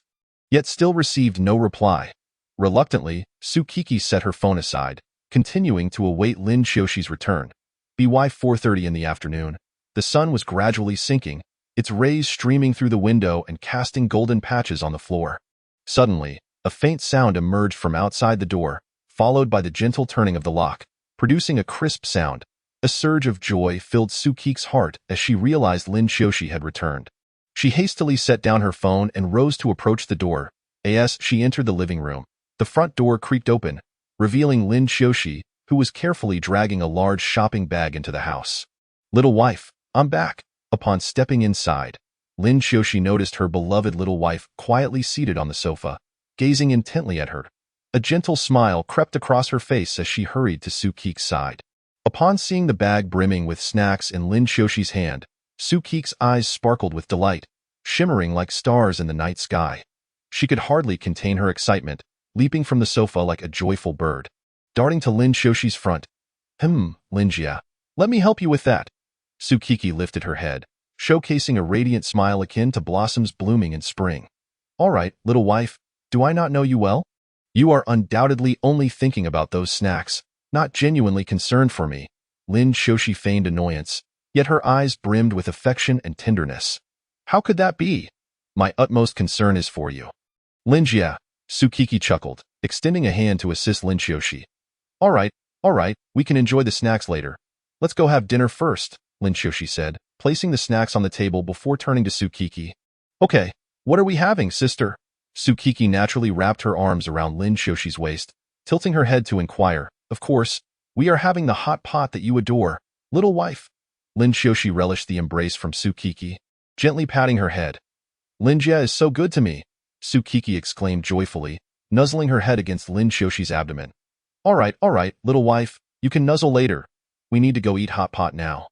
yet still received no reply. Reluctantly, Tsukiki set her phone aside, continuing to await Lin Xioshi's return. By 4:30 in the afternoon, the sun was gradually sinking, its rays streaming through the window and casting golden patches on the floor. Suddenly, a faint sound emerged from outside the door, followed by the gentle turning of the lock, producing a crisp sound. A surge of joy filled Tsukiki's heart as she realized Lin Xiaoxi had returned. She hastily set down her phone and rose to approach the door. As she entered the living room, the front door creaked open, revealing Lin Xiaoxi, who was carefully dragging a large shopping bag into the house. "Little wife, I'm back." Upon stepping inside, Lin Xiaoxi noticed her beloved little wife quietly seated on the sofa, gazing intently at her. A gentle smile crept across her face as she hurried to Tsukiki's side. Upon seeing the bag brimming with snacks in Lin Xiaoxi's hand, Tsukiki's eyes sparkled with delight, shimmering like stars in the night sky. She could hardly contain her excitement, leaping from the sofa like a joyful bird. Darting to Lin Xiaoxi's front, Linjia, let me help you with that." Tsukiki lifted her head, showcasing a radiant smile akin to blossoms blooming in spring. "All right, little wife, do I not know you well? You are undoubtedly only thinking about those snacks, not genuinely concerned for me." Lin Xiaoxi feigned annoyance, yet her eyes brimmed with affection and tenderness. "How could that be? My utmost concern is for you." "Linjia," Tsukiki chuckled, extending a hand to assist Lin Xiaoxi. All right, we can enjoy the snacks later. Let's go have dinner first," Lin Xiaoxi said, placing the snacks on the table before turning to Tsukiki. "Okay, what are we having, sister?" Tsukiki naturally wrapped her arms around Lin Xiaoxi's waist, tilting her head to inquire. "Of course, we are having the hot pot that you adore, little wife." Lin Xiaoxi relished the embrace from Tsukiki, gently patting her head. "Linjia is so good to me," Tsukiki exclaimed joyfully, nuzzling her head against Lin Xiaoxi's abdomen. All right, little wife, you can nuzzle later. We need to go eat hot pot now."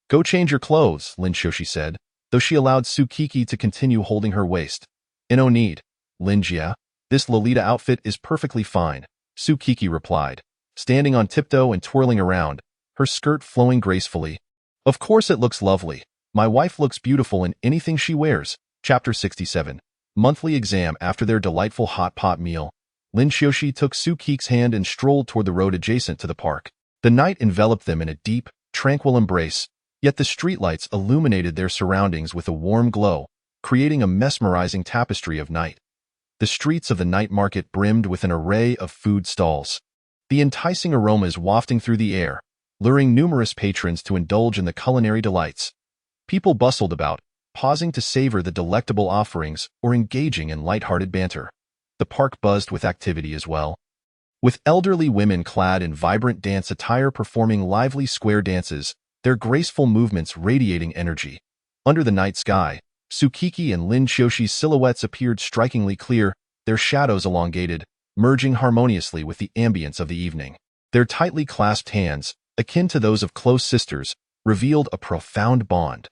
"Go change your clothes," Lin Xiaoxi said, though she allowed Tsukiki to continue holding her waist. "No need, Linjia. This Lolita outfit is perfectly fine," Tsukiki replied, standing on tiptoe and twirling around, her skirt flowing gracefully. "Of course it looks lovely. My wife looks beautiful in anything she wears." Chapter 67. Monthly exam. After their delightful hot pot meal, Lin Xiaoxi took Tsukiki's hand and strolled toward the road adjacent to the park. The night enveloped them in a deep, tranquil embrace, yet the streetlights illuminated their surroundings with a warm glow, creating a mesmerizing tapestry of night. The streets of the night market brimmed with an array of food stalls, the enticing aromas wafting through the air, luring numerous patrons to indulge in the culinary delights. People bustled about, pausing to savor the delectable offerings or engaging in light-hearted banter. The park buzzed with activity as well, with elderly women clad in vibrant dance attire performing lively square dances, their graceful movements radiating energy. Under the night sky, Tsukiki and Lin Xiaoxi's silhouettes appeared strikingly clear, their shadows elongated, merging harmoniously with the ambience of the evening. Their tightly clasped hands, akin to those of close sisters, revealed a profound bond.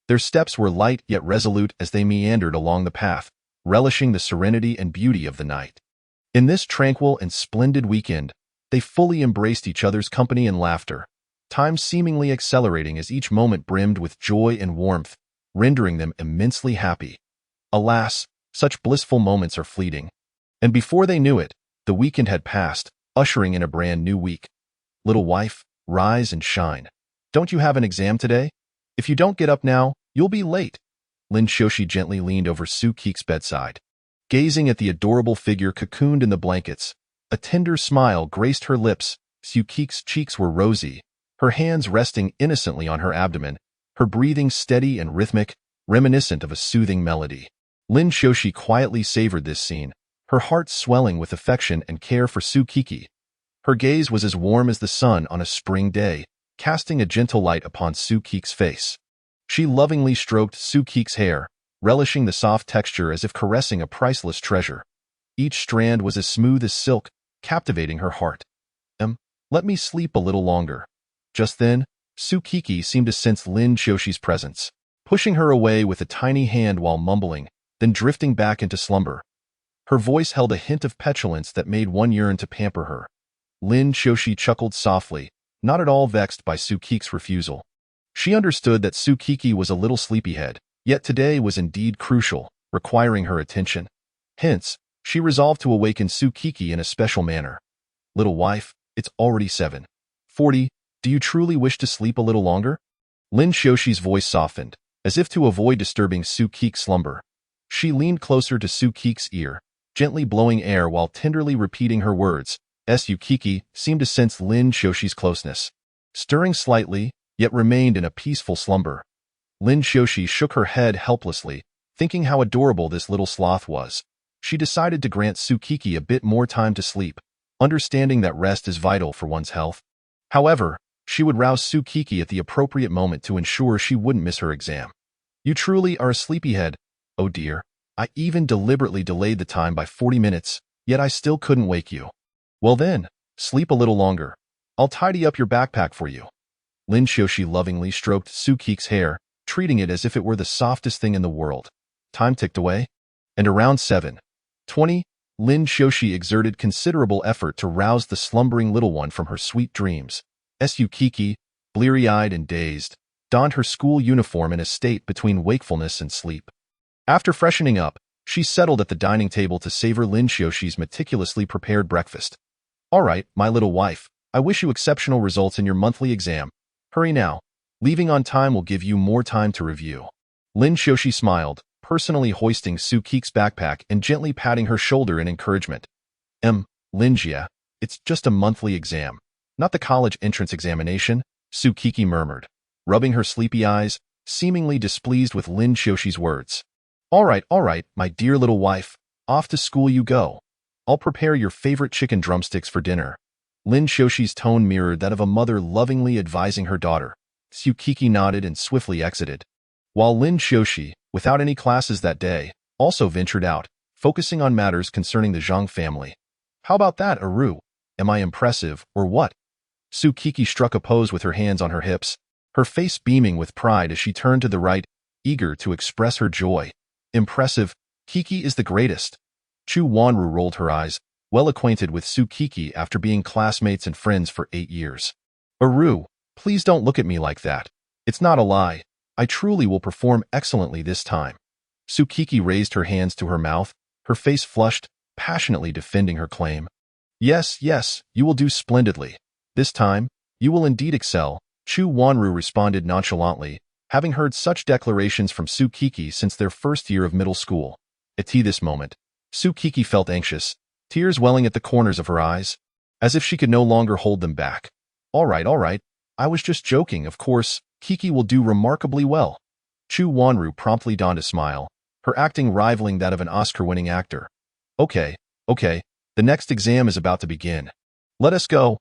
Their steps were light yet resolute as they meandered along the path, relishing the serenity and beauty of the night. In this tranquil and splendid weekend, they fully embraced each other's company and laughter, time seemingly accelerating as each moment brimmed with joy and warmth, rendering them immensely happy. Alas, such blissful moments are fleeting. And before they knew it, the weekend had passed, ushering in a brand new week. Little wife, rise and shine. Don't you have an exam today? If you don't get up now, you'll be late. Lin Xiaoxi gently leaned over Tsukik's bedside. Gazing at the adorable figure cocooned in the blankets, a tender smile graced her lips. Tsukik's cheeks were rosy, her hands resting innocently on her abdomen, her breathing steady and rhythmic, reminiscent of a soothing melody. Lin Xiaoxi quietly savored this scene, her heart swelling with affection and care for Tsukiki. Her gaze was as warm as the sun on a spring day, casting a gentle light upon Tsukik's face. She lovingly stroked Tsukik's hair, relishing the soft texture as if caressing a priceless treasure. Each strand was as smooth as silk, captivating her heart. Let me sleep a little longer." Just then, Tsukiki seemed to sense Lin Xiaoxi's presence, pushing her away with a tiny hand while mumbling, then drifting back into slumber. Her voice held a hint of petulance that made one yearn to pamper her. Lin Xiaoxi chuckled softly, not at all vexed by Tsukik's refusal. She understood that Tsukiki was a little sleepyhead, yet today was indeed crucial, requiring her attention. Hence, She resolved to awaken Tsukiki in a special manner. Little wife, it's already 7:40. Do you truly wish to sleep a little longer? Lin Xioshi's voice softened, as if to avoid disturbing Tsukiki's slumber. She leaned closer to Tsukiki's ear, gently blowing air while tenderly repeating her words. Tsukiki seemed to sense Lin Xioshi's closeness, stirring slightly, yet remained in a peaceful slumber. Lin Xiushi shook her head helplessly, thinking how adorable this little sloth was. She decided to grant Tsukiki a bit more time to sleep, understanding that rest is vital for one's health. However, she would rouse Tsukiki at the appropriate moment to ensure she wouldn't miss her exam. You truly are a sleepyhead. Oh dear, I even deliberately delayed the time by 40 minutes, yet I still couldn't wake you. Well then, sleep a little longer. I'll tidy up your backpack for you. Lin Xiushi lovingly stroked Tsukiki's hair, treating it as if it were the softest thing in the world. Time ticked away, and around 7:20, Lin Xiushi exerted considerable effort to rouse the slumbering little one from her sweet dreams. Tsukiki, bleary-eyed and dazed, donned her school uniform in a state between wakefulness and sleep. After freshening up, she settled at the dining table to savor Lin Xiushi's meticulously prepared breakfast. All right, my little wife, I wish you exceptional results in your monthly exam. Hurry now. Leaving on time will give you more time to review. Lin Xiushi smiled, personally hoisting Tsukiki's backpack and gently patting her shoulder in encouragement. Linjia, it's just a monthly exam, not the college entrance examination, Tsukiki murmured, rubbing her sleepy eyes, seemingly displeased with Lin Xiushi's words. All right, my dear little wife, off to school you go. I'll prepare your favorite chicken drumsticks for dinner. Lin Xiushi's tone mirrored that of a mother lovingly advising her daughter. Tsukiki nodded and swiftly exited, while Lin Xiushi, without any classes that day, also ventured out, focusing on matters concerning the Zhang family. How about that, Aru? Am I impressive, or what? Tsukiki struck a pose with her hands on her hips, her face beaming with pride as she turned to the right, eager to express her joy. Impressive, Kiki is the greatest. Chu Wanru rolled her eyes, well acquainted with Tsukiki after being classmates and friends for 8 years. Aru, please don't look at me like that. It's not a lie. I truly will perform excellently this time. Tsukiki raised her hands to her mouth, her face flushed, passionately defending her claim. Yes, you will do splendidly. This time, you will indeed excel, Chu Wanru responded nonchalantly, having heard such declarations from Tsukiki since their first year of middle school. At this moment, Tsukiki felt anxious, tears welling at the corners of her eyes, as if she could no longer hold them back. All right, I was just joking, of course, Kiki will do remarkably well. Chu Wanru promptly donned a smile, her acting rivaling that of an Oscar-winning actor. Okay, the next exam is about to begin. Let us go.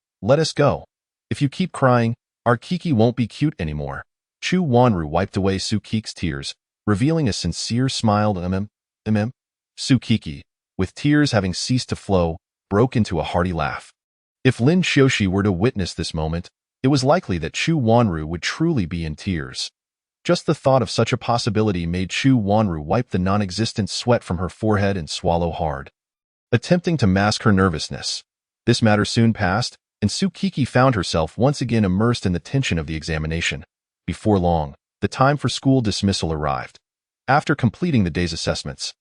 If you keep crying, our Kiki won't be cute anymore. Chu Wanru wiped away Tsukiki's tears, revealing a sincere smile. Tsukiki, with tears having ceased to flow, broke into a hearty laugh. If Lin Xiushi were to witness this moment, it was likely that Chu Wanru would truly be in tears. Just the thought of such a possibility made Chu Wanru wipe the non-existent sweat from her forehead and swallow hard, attempting to mask her nervousness. This matter soon passed, and Tsukiki found herself once again immersed in the tension of the examination. Before long, the time for school dismissal arrived. After completing the day's assessments,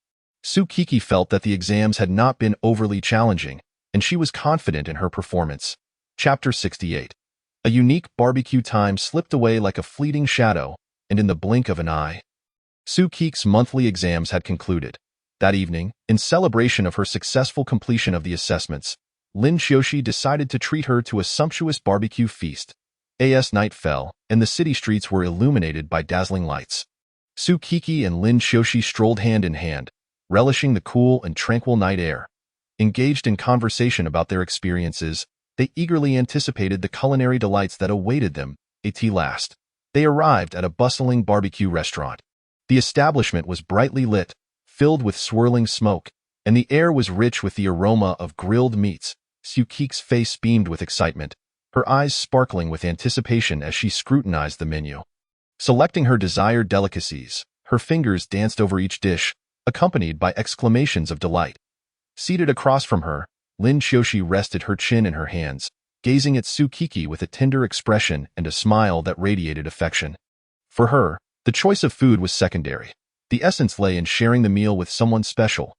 Tsukiki felt that the exams had not been overly challenging, and she was confident in her performance. Chapter 68. A unique barbecue time slipped away like a fleeting shadow, and in the blink of an eye, Tsukiki's monthly exams had concluded. That evening, in celebration of her successful completion of the assessments, Lin Xiushi decided to treat her to a sumptuous barbecue feast. As night fell, and the city streets were illuminated by dazzling lights. Tsukiki and Lin Xiushi strolled hand in hand, relishing the cool and tranquil night air. Engaged in conversation about their experiences, they eagerly anticipated the culinary delights that awaited them. At last, they arrived at a bustling barbecue restaurant. The establishment was brightly lit, filled with swirling smoke, and the air was rich with the aroma of grilled meats. Tsukiki's face beamed with excitement, her eyes sparkling with anticipation as she scrutinized the menu. Selecting her desired delicacies, her fingers danced over each dish, accompanied by exclamations of delight. Seated across from her, Lin Xiushi rested her chin in her hands, gazing at Tsukiki with a tender expression and a smile that radiated affection. For her, the choice of food was secondary. The essence lay in sharing the meal with someone special.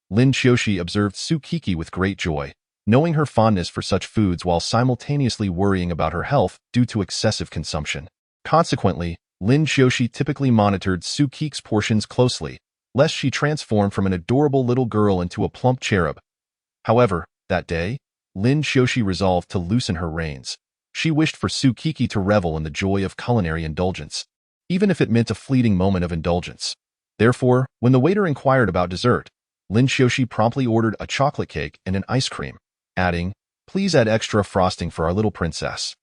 Lin Xiaoxi observed Sukiki with great joy, knowing her fondness for such foods while simultaneously worrying about her health due to excessive consumption. Consequently, Lin Xiaoxi typically monitored Sukiki's portions closely, lest she transform from an adorable little girl into a plump cherub. However, that day, Lin Xiaoxi resolved to loosen her reins. She wished for Sukiki to revel in the joy of culinary indulgence, even if it meant a fleeting moment of indulgence. Therefore, when the waiter inquired about dessert, Lin Xiaoxi promptly ordered a chocolate cake and an ice cream, adding, "Please add extra frosting for our little princess."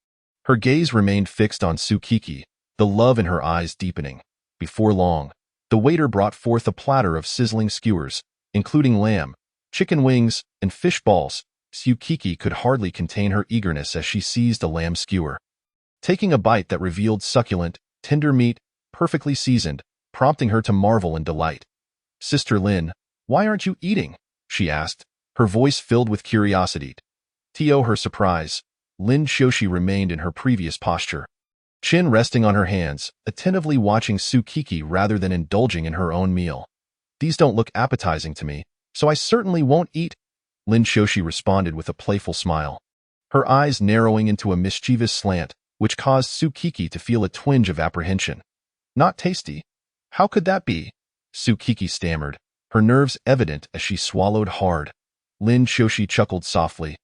Her gaze remained fixed on Sukiki, the love in her eyes deepening. Before long, the waiter brought forth a platter of sizzling skewers, including lamb, chicken wings, and fish balls. Sukiki could hardly contain her eagerness as she seized a lamb skewer. Taking a bite that revealed succulent, tender meat, perfectly seasoned, prompting her to marvel in delight. "Sister Lin, why aren't you eating?" she asked, her voice filled with curiosity. To her surprise, Lin Xiaoxi remained in her previous posture, chin resting on her hands, attentively watching Sukiki rather than indulging in her own meal. "These don't look appetizing to me, so I certainly won't eat," Lin Xiaoxi responded with a playful smile, her eyes narrowing into a mischievous slant, which caused Sukiki to feel a twinge of apprehension. "Not tasty? How could that be?" Sukiki stammered, her nerves evident as she swallowed hard. Lin Xiaoxi chuckled softly,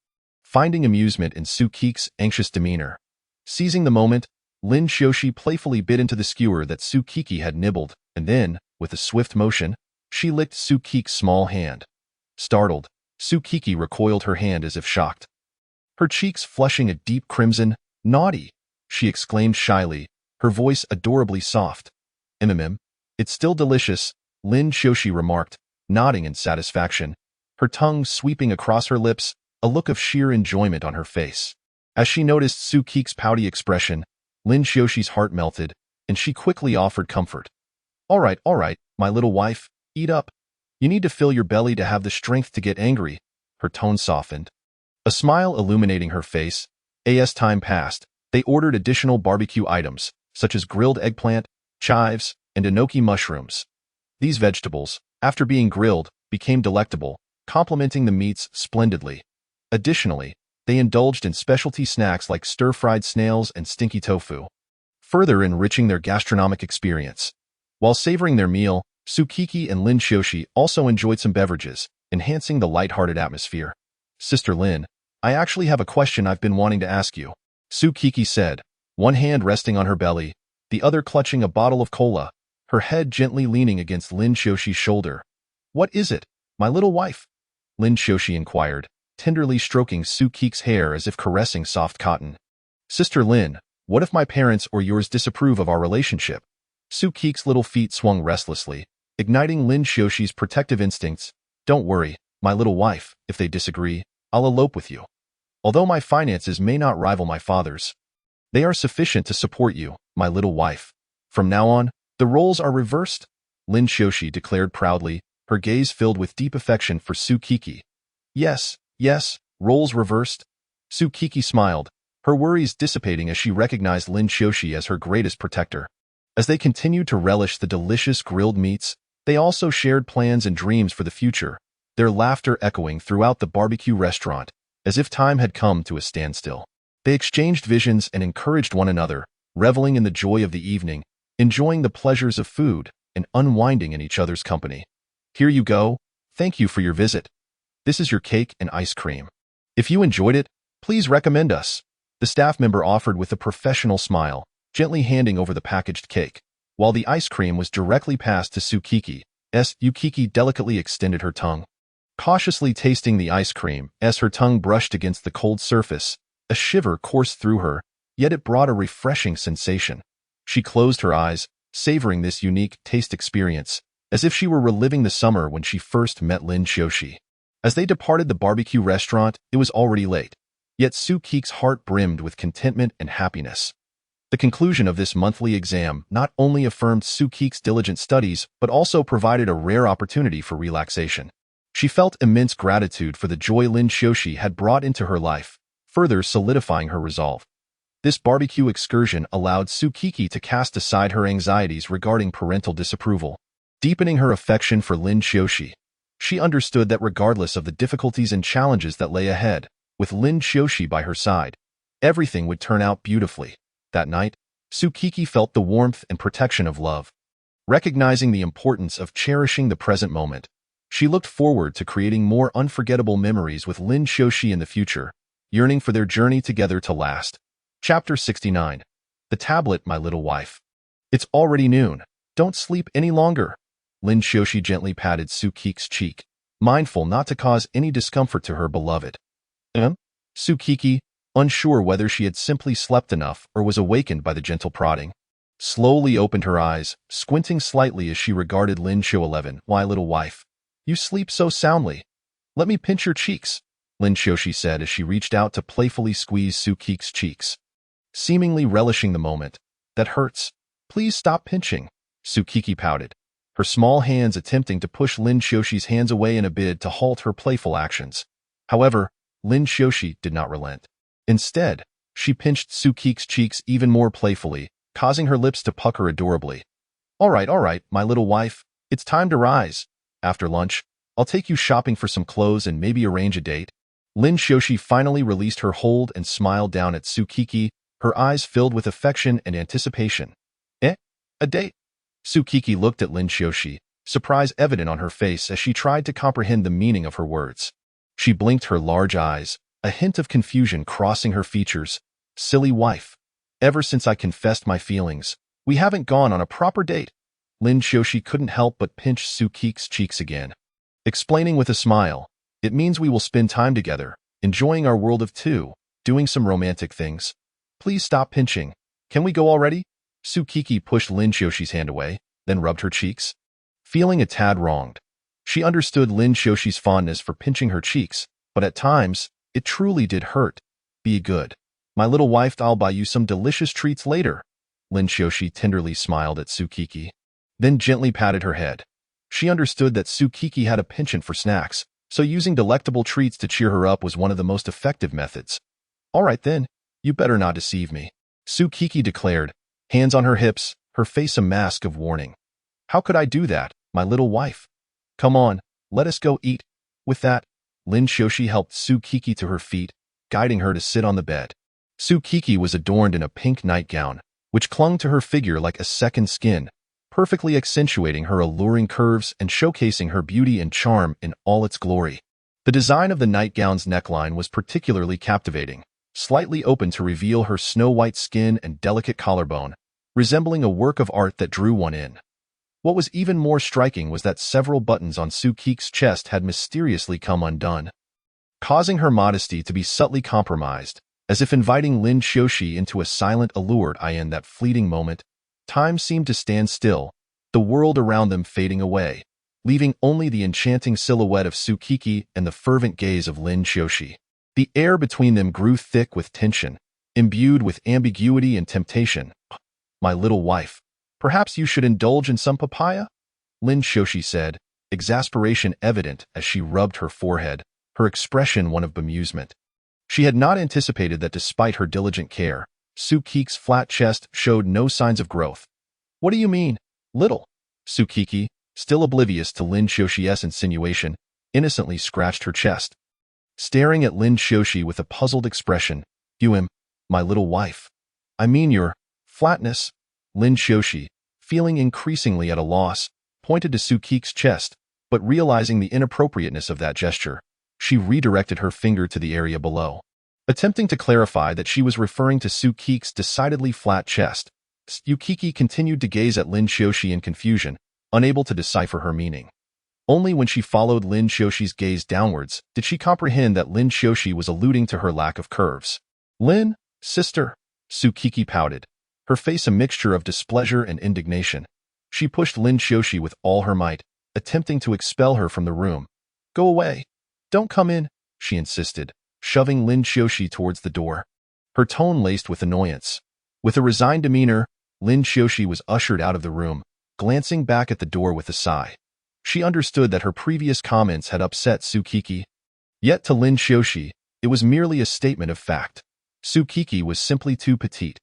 finding amusement in Sukiki's anxious demeanor. Seizing the moment, Lin Xiaoxi playfully bit into the skewer that Sukiki had nibbled, and then, with a swift motion, she licked Sukiki's small hand. Startled, Sukiki recoiled her hand as if shocked. Her cheeks flushing a deep crimson. "Naughty!" she exclaimed shyly, her voice adorably soft. It's still delicious," Lin Xiaoxi remarked, nodding in satisfaction, her tongue sweeping across her lips, a look of sheer enjoyment on her face. As she noticed Sukiki's pouty expression, Lin Xiaoxi's heart melted, and she quickly offered comfort. All right, my little wife, eat up. You need to fill your belly to have the strength to get angry." Her tone softened, a smile illuminating her face. As time passed, they ordered additional barbecue items, such as grilled eggplant, chives, and enoki mushrooms. These vegetables, after being grilled, became delectable, complementing the meats splendidly. Additionally, they indulged in specialty snacks like stir-fried snails and stinky tofu, further enriching their gastronomic experience. While savoring their meal, Sukiki and Lin Xiaoxi also enjoyed some beverages, enhancing the light-hearted atmosphere. "Sister Lin, I actually have a question I've been wanting to ask you," Sukiki said, one hand resting on her belly, the other clutching a bottle of cola, her head gently leaning against Lin Xiaoxi's shoulder. "What is it, my little wife?" Lin Xiaoxi inquired, tenderly stroking Sukiki's hair as if caressing soft cotton. "Sister Lin, what if my parents or yours disapprove of our relationship?" Sukiki's little feet swung restlessly, igniting Lin Xiaoxi's protective instincts. "Don't worry, my little wife, if they disagree, I'll elope with you. Although my finances may not rival my father's, they are sufficient to support you, my little wife. From now on, the roles are reversed," Lin Xiaoxi declared proudly, her gaze filled with deep affection for Sukiki. Yes, roles reversed." Sukiki smiled, her worries dissipating as she recognized Lin Xiaoxi as her greatest protector. As they continued to relish the delicious grilled meats, they also shared plans and dreams for the future, their laughter echoing throughout the barbecue restaurant, as if time had come to a standstill. They exchanged visions and encouraged one another, reveling in the joy of the evening, enjoying the pleasures of food, and unwinding in each other's company. "Here you go. Thank you for your visit. This is your cake and ice cream. If you enjoyed it, please recommend us," the staff member offered with a professional smile, gently handing over the packaged cake, while the ice cream was directly passed to Sukiki. Sukiki delicately extended her tongue, cautiously tasting the ice cream. As her tongue brushed against the cold surface, a shiver coursed through her, yet it brought a refreshing sensation. She closed her eyes, savoring this unique taste experience, as if she were reliving the summer when she first met Lin Xiaoxi. As they departed the barbecue restaurant, it was already late, yet Sukiki's heart brimmed with contentment and happiness. The conclusion of this monthly exam not only affirmed Sukiki's diligent studies, but also provided a rare opportunity for relaxation. She felt immense gratitude for the joy Lin Xiaoxi had brought into her life, further solidifying her resolve. This barbecue excursion allowed Sukiki to cast aside her anxieties regarding parental disapproval, deepening her affection for Lin Xiaoxi. She understood that regardless of the difficulties and challenges that lay ahead, with Lin Xiaoxi by her side, everything would turn out beautifully. That night, Sukiki felt the warmth and protection of love. Recognizing the importance of cherishing the present moment, she looked forward to creating more unforgettable memories with Lin Xiaoxi in the future, yearning for their journey together to last. Chapter 69. The Tablet, My Little Wife. It's already noon. Don't sleep any longer. Lin Xiaoxi gently patted Sukiki's cheek, mindful not to cause any discomfort to her beloved. Sukiki, unsure whether she had simply slept enough or was awakened by the gentle prodding, slowly opened her eyes, squinting slightly as she regarded Lin Xiaoxi. My little wife, you sleep so soundly. Let me pinch your cheeks, Lin Xiaoxi said as she reached out to playfully squeeze Sukiki's cheeks. Seemingly relishing the moment. That hurts. Please stop pinching, Sukiki pouted, her small hands attempting to push Lin Xiaoxi's hands away in a bid to halt her playful actions. However, Lin Xiaoxi did not relent. Instead, she pinched Sukiki's cheeks even more playfully, causing her lips to pucker adorably. All right, my little wife, it's time to rise. After lunch, I'll take you shopping for some clothes and maybe arrange a date. Lin Xiaoxi finally released her hold and smiled down at Sukiki, her eyes filled with affection and anticipation. A date? Sukiki looked at Lin Xiaoxi, surprise evident on her face as she tried to comprehend the meaning of her words. She blinked her large eyes, a hint of confusion crossing her features. Silly wife. Ever since I confessed my feelings, we haven't gone on a proper date. Lin Xiaoxi couldn't help but pinch Sukiki's cheeks again. Explaining with a smile, it means we will spend time together, enjoying our world of two, doing some romantic things. Please stop pinching. Can we go already? Sukiki pushed Lin Xiaoxi's hand away, then rubbed her cheeks. Feeling a tad wronged, she understood Lin Xiaoxi's fondness for pinching her cheeks, but at times, it truly did hurt. Be good. My little wife, I'll buy you some delicious treats later. Lin Xiaoxi tenderly smiled at Sukiki, then gently patted her head. She understood that Sukiki had a penchant for snacks, so using delectable treats to cheer her up was one of the most effective methods. All right then, you better not deceive me, Sukiki declared, hands on her hips, her face a mask of warning. How could I do that, my little wife? Come on, let us go eat. With that, Lin Xiaoxi helped Sukiki to her feet, guiding her to sit on the bed. Sukiki was adorned in a pink nightgown, which clung to her figure like a second skin, perfectly accentuating her alluring curves and showcasing her beauty and charm in all its glory. The design of the nightgown's neckline was particularly captivating, slightly open to reveal her snow-white skin and delicate collarbone, resembling a work of art that drew one in. What was even more striking was that several buttons on Sukiki's chest had mysteriously come undone, causing her modesty to be subtly compromised, as if inviting Lin Xiaoxi into a silent allure. In that fleeting moment, time seemed to stand still, the world around them fading away, leaving only the enchanting silhouette of Sukiki and the fervent gaze of Lin Xiaoxi. The air between them grew thick with tension, imbued with ambiguity and temptation. My little wife, perhaps you should indulge in some papaya? Lin Xiaoxi said, exasperation evident as she rubbed her forehead, her expression one of bemusement. She had not anticipated that despite her diligent care, Sukiki's flat chest showed no signs of growth. What do you mean, little? Sukiki, still oblivious to Lin Xiaoxi's insinuation, innocently scratched her chest. Staring at Lin Xiaoxi with a puzzled expression, my little wife. I mean your flatness. Lin Xiaoxi, feeling increasingly at a loss, pointed to Sukiki's chest, but realizing the inappropriateness of that gesture, she redirected her finger to the area below. Attempting to clarify that she was referring to Sukiki's decidedly flat chest, Sukiki continued to gaze at Lin Xiaoxi in confusion, unable to decipher her meaning. Only when she followed Lin Xiaoxi's gaze downwards did she comprehend that Lin Xiaoxi was alluding to her lack of curves. Lin, sister, Sukiki pouted, her face a mixture of displeasure and indignation. She pushed Lin Xiaoxi with all her might, attempting to expel her from the room. Go away. Don't come in, she insisted, shoving Lin Xiaoxi towards the door, her tone laced with annoyance. With a resigned demeanor, Lin Xiaoxi was ushered out of the room, glancing back at the door with a sigh. She understood that her previous comments had upset Sukiki. Yet to Lin Xiaoxi, it was merely a statement of fact. Sukiki was simply too petite.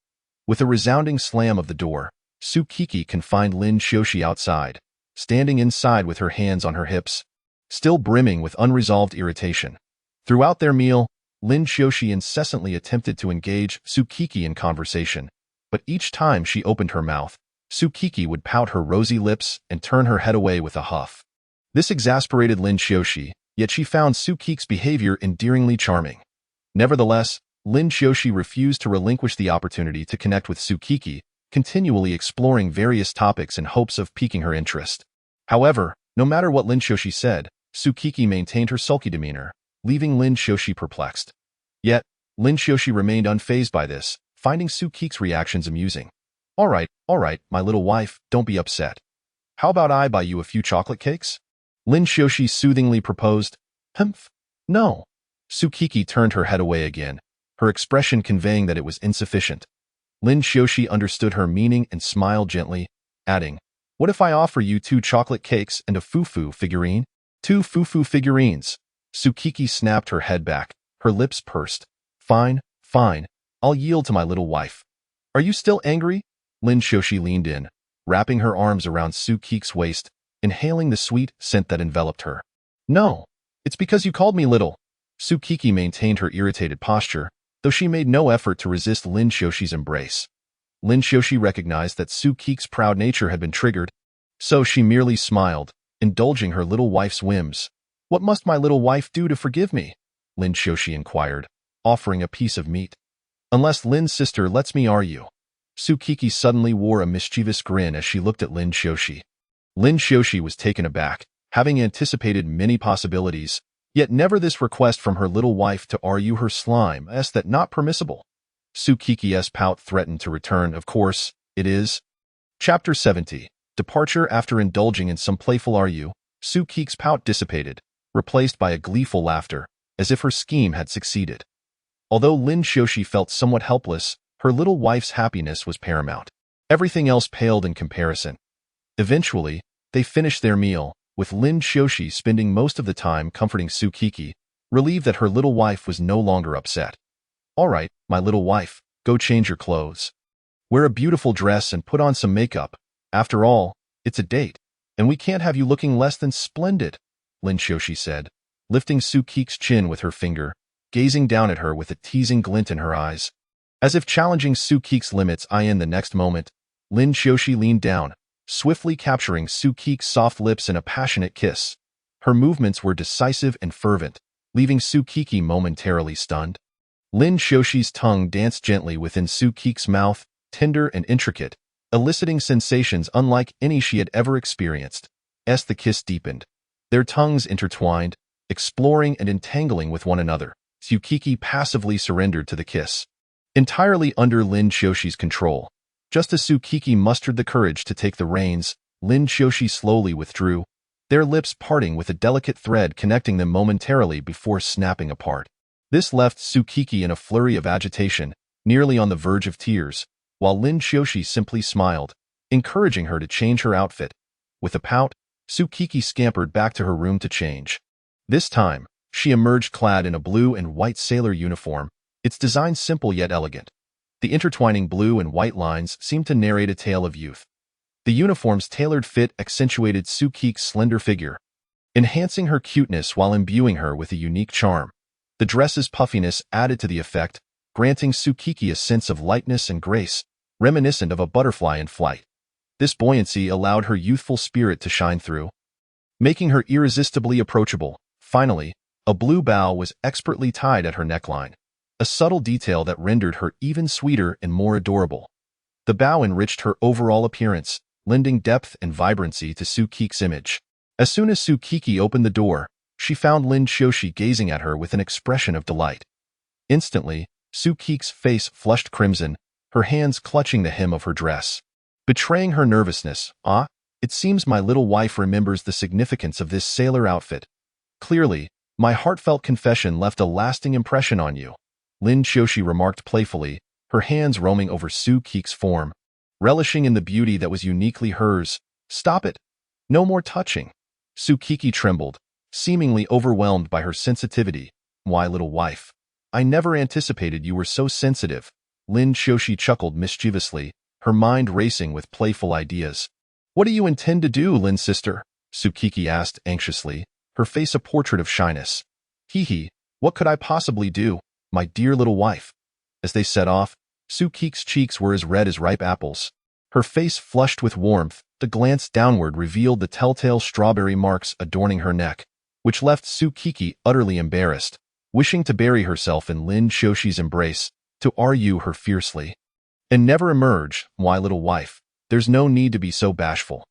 With a resounding slam of the door, Sukiki confined Lin Xiaoxi outside, standing inside with her hands on her hips. still brimming with unresolved irritation. Throughout their meal, Lin Xiaoxi incessantly attempted to engage Sukiki in conversation, but each time she opened her mouth, Sukiki would pout her rosy lips and turn her head away with a huff. This exasperated Lin Xiaoxi, yet she found Sukiki's behavior endearingly charming. Nevertheless, Lin Xiaoxi refused to relinquish the opportunity to connect with Sukiki, continually exploring various topics in hopes of piquing her interest. However, no matter what Lin Xiaoxi said, Sukiki maintained her sulky demeanor, leaving Lin Xiaoxi perplexed. Yet, Lin Xiaoxi remained unfazed by this, finding Sukiki's reactions amusing. All right, my little wife, don't be upset. How about I buy you a few chocolate cakes? Lin Xiaoxi soothingly proposed. Humph. No. Sukiki turned her head away again, her expression conveying that it was insufficient. Lin Xiaoxi understood her meaning and smiled gently, adding, What if I offer you 2 chocolate cakes and a fufu figurine? 2 fufu figurines. Sukiki snapped her head back, her lips pursed. Fine, I'll yield to my little wife. Are you still angry? Lin Xiaoxi leaned in, wrapping her arms around Sukiki's waist, inhaling the sweet scent that enveloped her. No, it's because you called me little. Sukiki maintained her irritated posture, though she made no effort to resist Lin Xiaoxi's embrace. Lin Xiaoxi recognized that Sukiki's proud nature had been triggered, so she merely smiled, indulging her little wife's whims. What must my little wife do to forgive me? Lin Xiaoxi inquired, offering a piece of meat. Unless Lin's sister lets me, are you? Sukiki suddenly wore a mischievous grin as she looked at Lin Xiaoxi. Lin Xiaoxi was taken aback, having anticipated many possibilities, yet never this request from her little wife to argue her slime as that not permissible. Sukiki's pout threatened to return. Of course, it is. Chapter 70. Departure. After indulging in some playful argue, Sukiki's pout dissipated, replaced by a gleeful laughter, as if her scheme had succeeded. Although Lin Xiaoxi felt somewhat helpless, her little wife's happiness was paramount. Everything else paled in comparison. Eventually, they finished their meal, with Lin Xiaoxi spending most of the time comforting Sukiki, relieved that her little wife was no longer upset. All right, my little wife, go change your clothes. Wear a beautiful dress and put on some makeup. After all, it's a date, and we can't have you looking less than splendid, Lin Xiaoxi said, lifting Sukiki's chin with her finger, gazing down at her with a teasing glint in her eyes. As if challenging Sukiki's limits, in the next moment, Lin Xiaoxi leaned down, swiftly capturing Sukiki's soft lips in a passionate kiss. Her movements were decisive and fervent, leaving Sukiki momentarily stunned. Lin Xiaoxi's tongue danced gently within Sukiki's mouth, tender and intricate, eliciting sensations unlike any she had ever experienced. As the kiss deepened, their tongues intertwined, exploring and entangling with one another. Sukiki passively surrendered to the kiss, entirely under Lin Xiaoxi's control. Just as Sukiki mustered the courage to take the reins, Lin Xiaoxi slowly withdrew, their lips parting with a delicate thread connecting them momentarily before snapping apart. This left Sukiki in a flurry of agitation, nearly on the verge of tears, while Lin Xiaoxi simply smiled, encouraging her to change her outfit. With a pout, Sukiki scampered back to her room to change. This time, she emerged clad in a blue and white sailor uniform, its design simple yet elegant. The intertwining blue and white lines seemed to narrate a tale of youth. The uniform's tailored fit accentuated Sukiki's slender figure, enhancing her cuteness while imbuing her with a unique charm. The dress's puffiness added to the effect, granting Sukiki a sense of lightness and grace, reminiscent of a butterfly in flight. This buoyancy allowed her youthful spirit to shine through, making her irresistibly approachable. Finally, a blue bow was expertly tied at her neckline, a subtle detail that rendered her even sweeter and more adorable. The bow enriched her overall appearance, lending depth and vibrancy to Sukiki's image. As soon as Sukiki opened the door, she found Lin Xiaoxi gazing at her with an expression of delight. Instantly, Sukiki's face flushed crimson, her hands clutching the hem of her dress, betraying her nervousness. It seems my little wife remembers the significance of this sailor outfit. Clearly, my heartfelt confession left a lasting impression on you, Lin Xiaoxi remarked playfully, her hands roaming over Sukiki's form, relishing in the beauty that was uniquely hers. Stop it. No more touching. Sukiki trembled, seemingly overwhelmed by her sensitivity. Why, little wife, I never anticipated you were so sensitive. Lin Xiaoxi chuckled mischievously, her mind racing with playful ideas. What do you intend to do, Lin sister? Sukiki asked anxiously, her face a portrait of shyness. Hee hee, what could I possibly do, my dear little wife? As they set off, Sue Keek's cheeks were as red as ripe apples. Her face flushed with warmth, the glance downward revealed the telltale strawberry marks adorning her neck, which left Sue Keek utterly embarrassed, wishing to bury herself in Lin Shoshi's embrace, to RU her fiercely. And never emerge, my little wife. There's no need to be so bashful.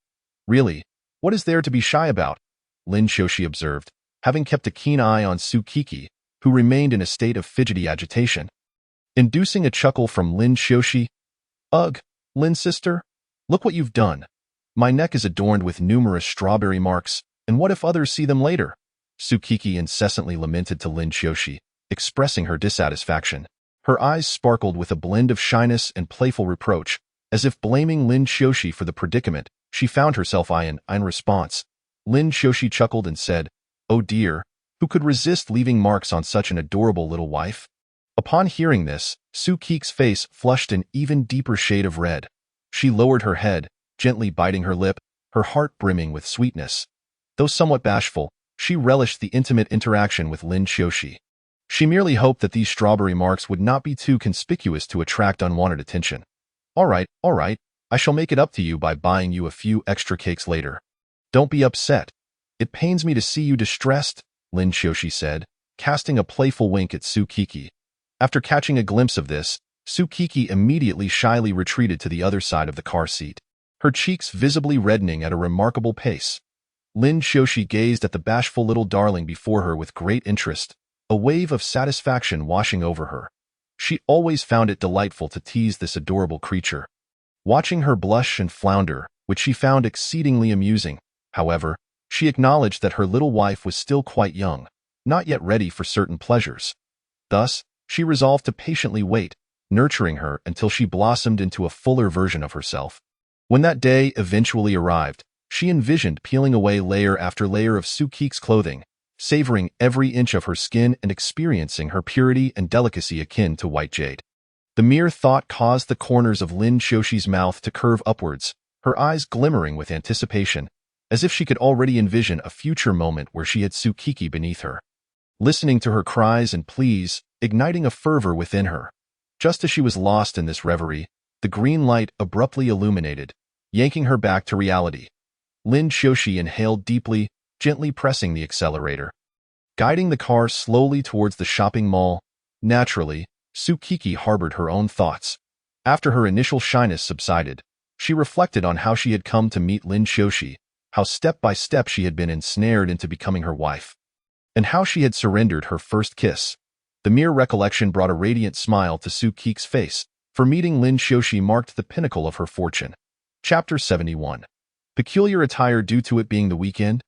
Really, what is there to be shy about? Lin Shoshi observed, having kept a keen eye on Sue Keek, who remained in a state of fidgety agitation. Inducing a chuckle from Lin Shoshi, "Ugh, Lin sister, look what you've done. My neck is adorned with numerous strawberry marks, and what if others see them later?" Sue Keek incessantly lamented to Lin Shoshi, expressing her dissatisfaction. Her eyes sparkled with a blend of shyness and playful reproach, as if blaming Lin Shoshi for the predicament she found herself in response. Lin Shoshi chuckled and said, "Oh dear, who could resist leaving marks on such an adorable little wife?" Upon hearing this, Sue Keek's face flushed an even deeper shade of red. She lowered her head, gently biting her lip, her heart brimming with sweetness. Though somewhat bashful, she relished the intimate interaction with Lin Shoshi. She merely hoped that these strawberry marks would not be too conspicuous to attract unwanted attention. All right, I shall make it up to you by buying you a few extra cakes later. Don't be upset. It pains me to see you distressed," Lin Shoshi said, casting a playful wink at Sue Keek. After catching a glimpse of this, Sue Keek immediately shyly retreated to the other side of the car seat, her cheeks visibly reddening at a remarkable pace. Lin Shoshi gazed at the bashful little darling before her with great interest, a wave of satisfaction washing over her. She always found it delightful to tease this adorable creature. Watching her blush and flounder, which she found exceedingly amusing, however, she acknowledged that her little wife was still quite young, not yet ready for certain pleasures. Thus, she resolved to patiently wait, nurturing her until she blossomed into a fuller version of herself. When that day eventually arrived, she envisioned peeling away layer after layer of Sue Keek's clothing, savoring every inch of her skin and experiencing her purity and delicacy akin to white jade. The mere thought caused the corners of Lin Shoshi's mouth to curve upwards, her eyes glimmering with anticipation, as if she could already envision a future moment where she had Sue Keek beneath her. Listening to her cries and pleas, igniting a fervor within her. Just as she was lost in this reverie, the green light abruptly illuminated, yanking her back to reality. Lin Shoshi inhaled deeply, gently pressing the accelerator. Guiding the car slowly towards the shopping mall, naturally, Sue Keek harbored her own thoughts. After her initial shyness subsided, she reflected on how she had come to meet Lin Shoshi, how step by step she had been ensnared into becoming her wife, and how she had surrendered her first kiss. The mere recollection brought a radiant smile to Sue Keek's face, for meeting Lin Shoshi marked the pinnacle of her fortune. Chapter 71. Peculiar attire due to it being the weekend?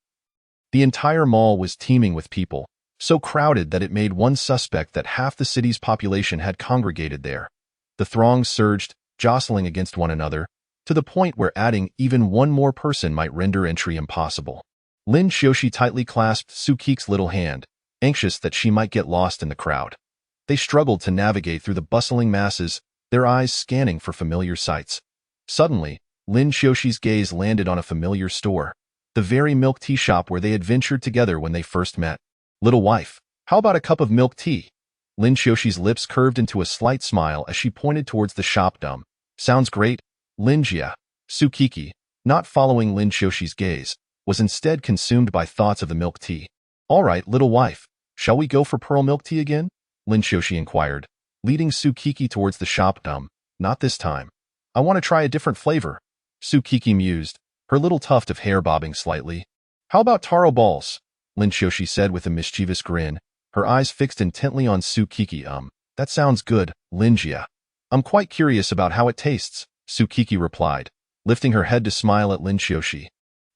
The entire mall was teeming with people, so crowded that it made one suspect that half the city's population had congregated there. The throngs surged, jostling against one another, to the point where adding even one more person might render entry impossible. Lin Shoshi tightly clasped Sue Keek's little hand, anxious that she might get lost in the crowd. They struggled to navigate through the bustling masses, their eyes scanning for familiar sights. Suddenly, Lin Shoshi's gaze landed on a familiar store, the very milk tea shop where they had ventured together when they first met. "Little wife, how about a cup of milk tea?" Lin Shoshi's lips curved into a slight smile as she pointed towards the shop. "Sounds great, Linjia." Sue Keek, not following Lin Shoshi's gaze, was instead consumed by thoughts of the milk tea. "All right, little wife, shall we go for pearl milk tea again?" Lin Shoshi inquired, leading Sue Keek towards the shop. "Not this time. I want to try a different flavor." Sue Keek mused, her little tuft of hair bobbing slightly. "How about taro balls?" Lin Shoshi said with a mischievous grin, her eyes fixed intently on Sue Keek. That sounds good, Linjia. I'm quite curious about how it tastes," Sue Keek replied, lifting her head to smile at Lin Shoshi.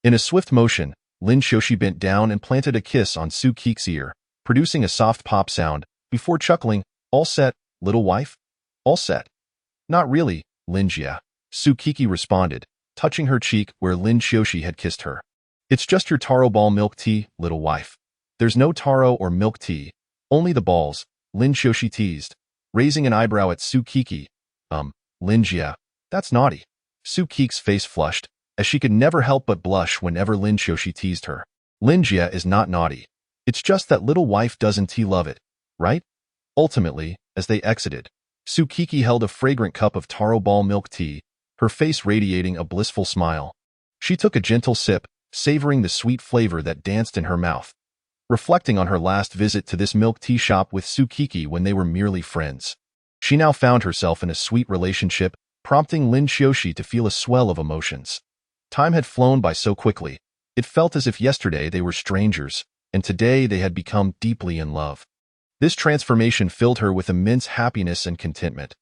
In a swift motion, Lin Shoshi bent down and planted a kiss on Sue Keek's ear, producing a soft pop sound, before chuckling, "All set, little wife? All set?" "Not really, Linjia," Sue Keek responded, touching her cheek where Lin Shoshi had kissed her. "It's just your taro ball milk tea, little wife. There's no taro or milk tea, only the balls," Lin Shoshi teased, raising an eyebrow at Sue Keek. Linjia, that's naughty." Sue Keek's face flushed, as she could never help but blush whenever Lin Shoshi teased her. Linjia is not naughty. It's just that little wife doesn't he love it, right? Ultimately, as they exited, Sukiki held a fragrant cup of taro ball milk tea, her face radiating a blissful smile. She took a gentle sip, savoring the sweet flavor that danced in her mouth. Reflecting on her last visit to this milk tea shop with Sukiki when they were merely friends, she now found herself in a sweet relationship, prompting Lin Xiaoxi to feel a swell of emotions. Time had flown by so quickly. It felt as if yesterday they were strangers, and today they had become deeply in love. This transformation filled her with immense happiness and contentment.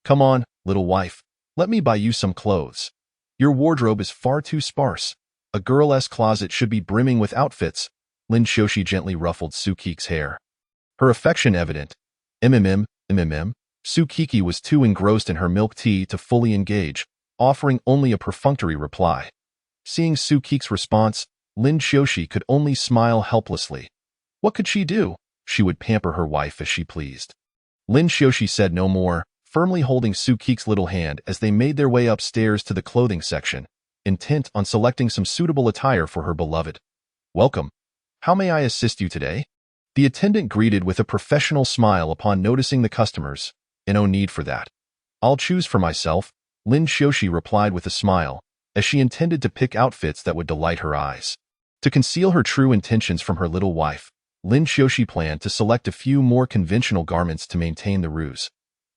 Come on, little wife, let me buy you some clothes. Your wardrobe is far too sparse. A girl-esque closet should be brimming with outfits. Lin Xiaoxi gently ruffled Sukiki's hair. Her affection evident. Sukiki was too engrossed in her milk tea to fully engage, offering only a perfunctory reply. Seeing Sukiki's response, Lin Xiaoxi could only smile helplessly. What could she do? She would pamper her wife as she pleased. Lin Xiaoxi said no more, firmly holding Sukiki's little hand as they made their way upstairs to the clothing section, intent on selecting some suitable attire for her beloved. Welcome. How may I assist you today? The attendant greeted with a professional smile upon noticing the customers. No need for that. I'll choose for myself, Lin Xiaoxi replied with a smile, as she intended to pick outfits that would delight her eyes. To conceal her true intentions from her little wife, Lin Xiaoxi planned to select a few more conventional garments to maintain the ruse.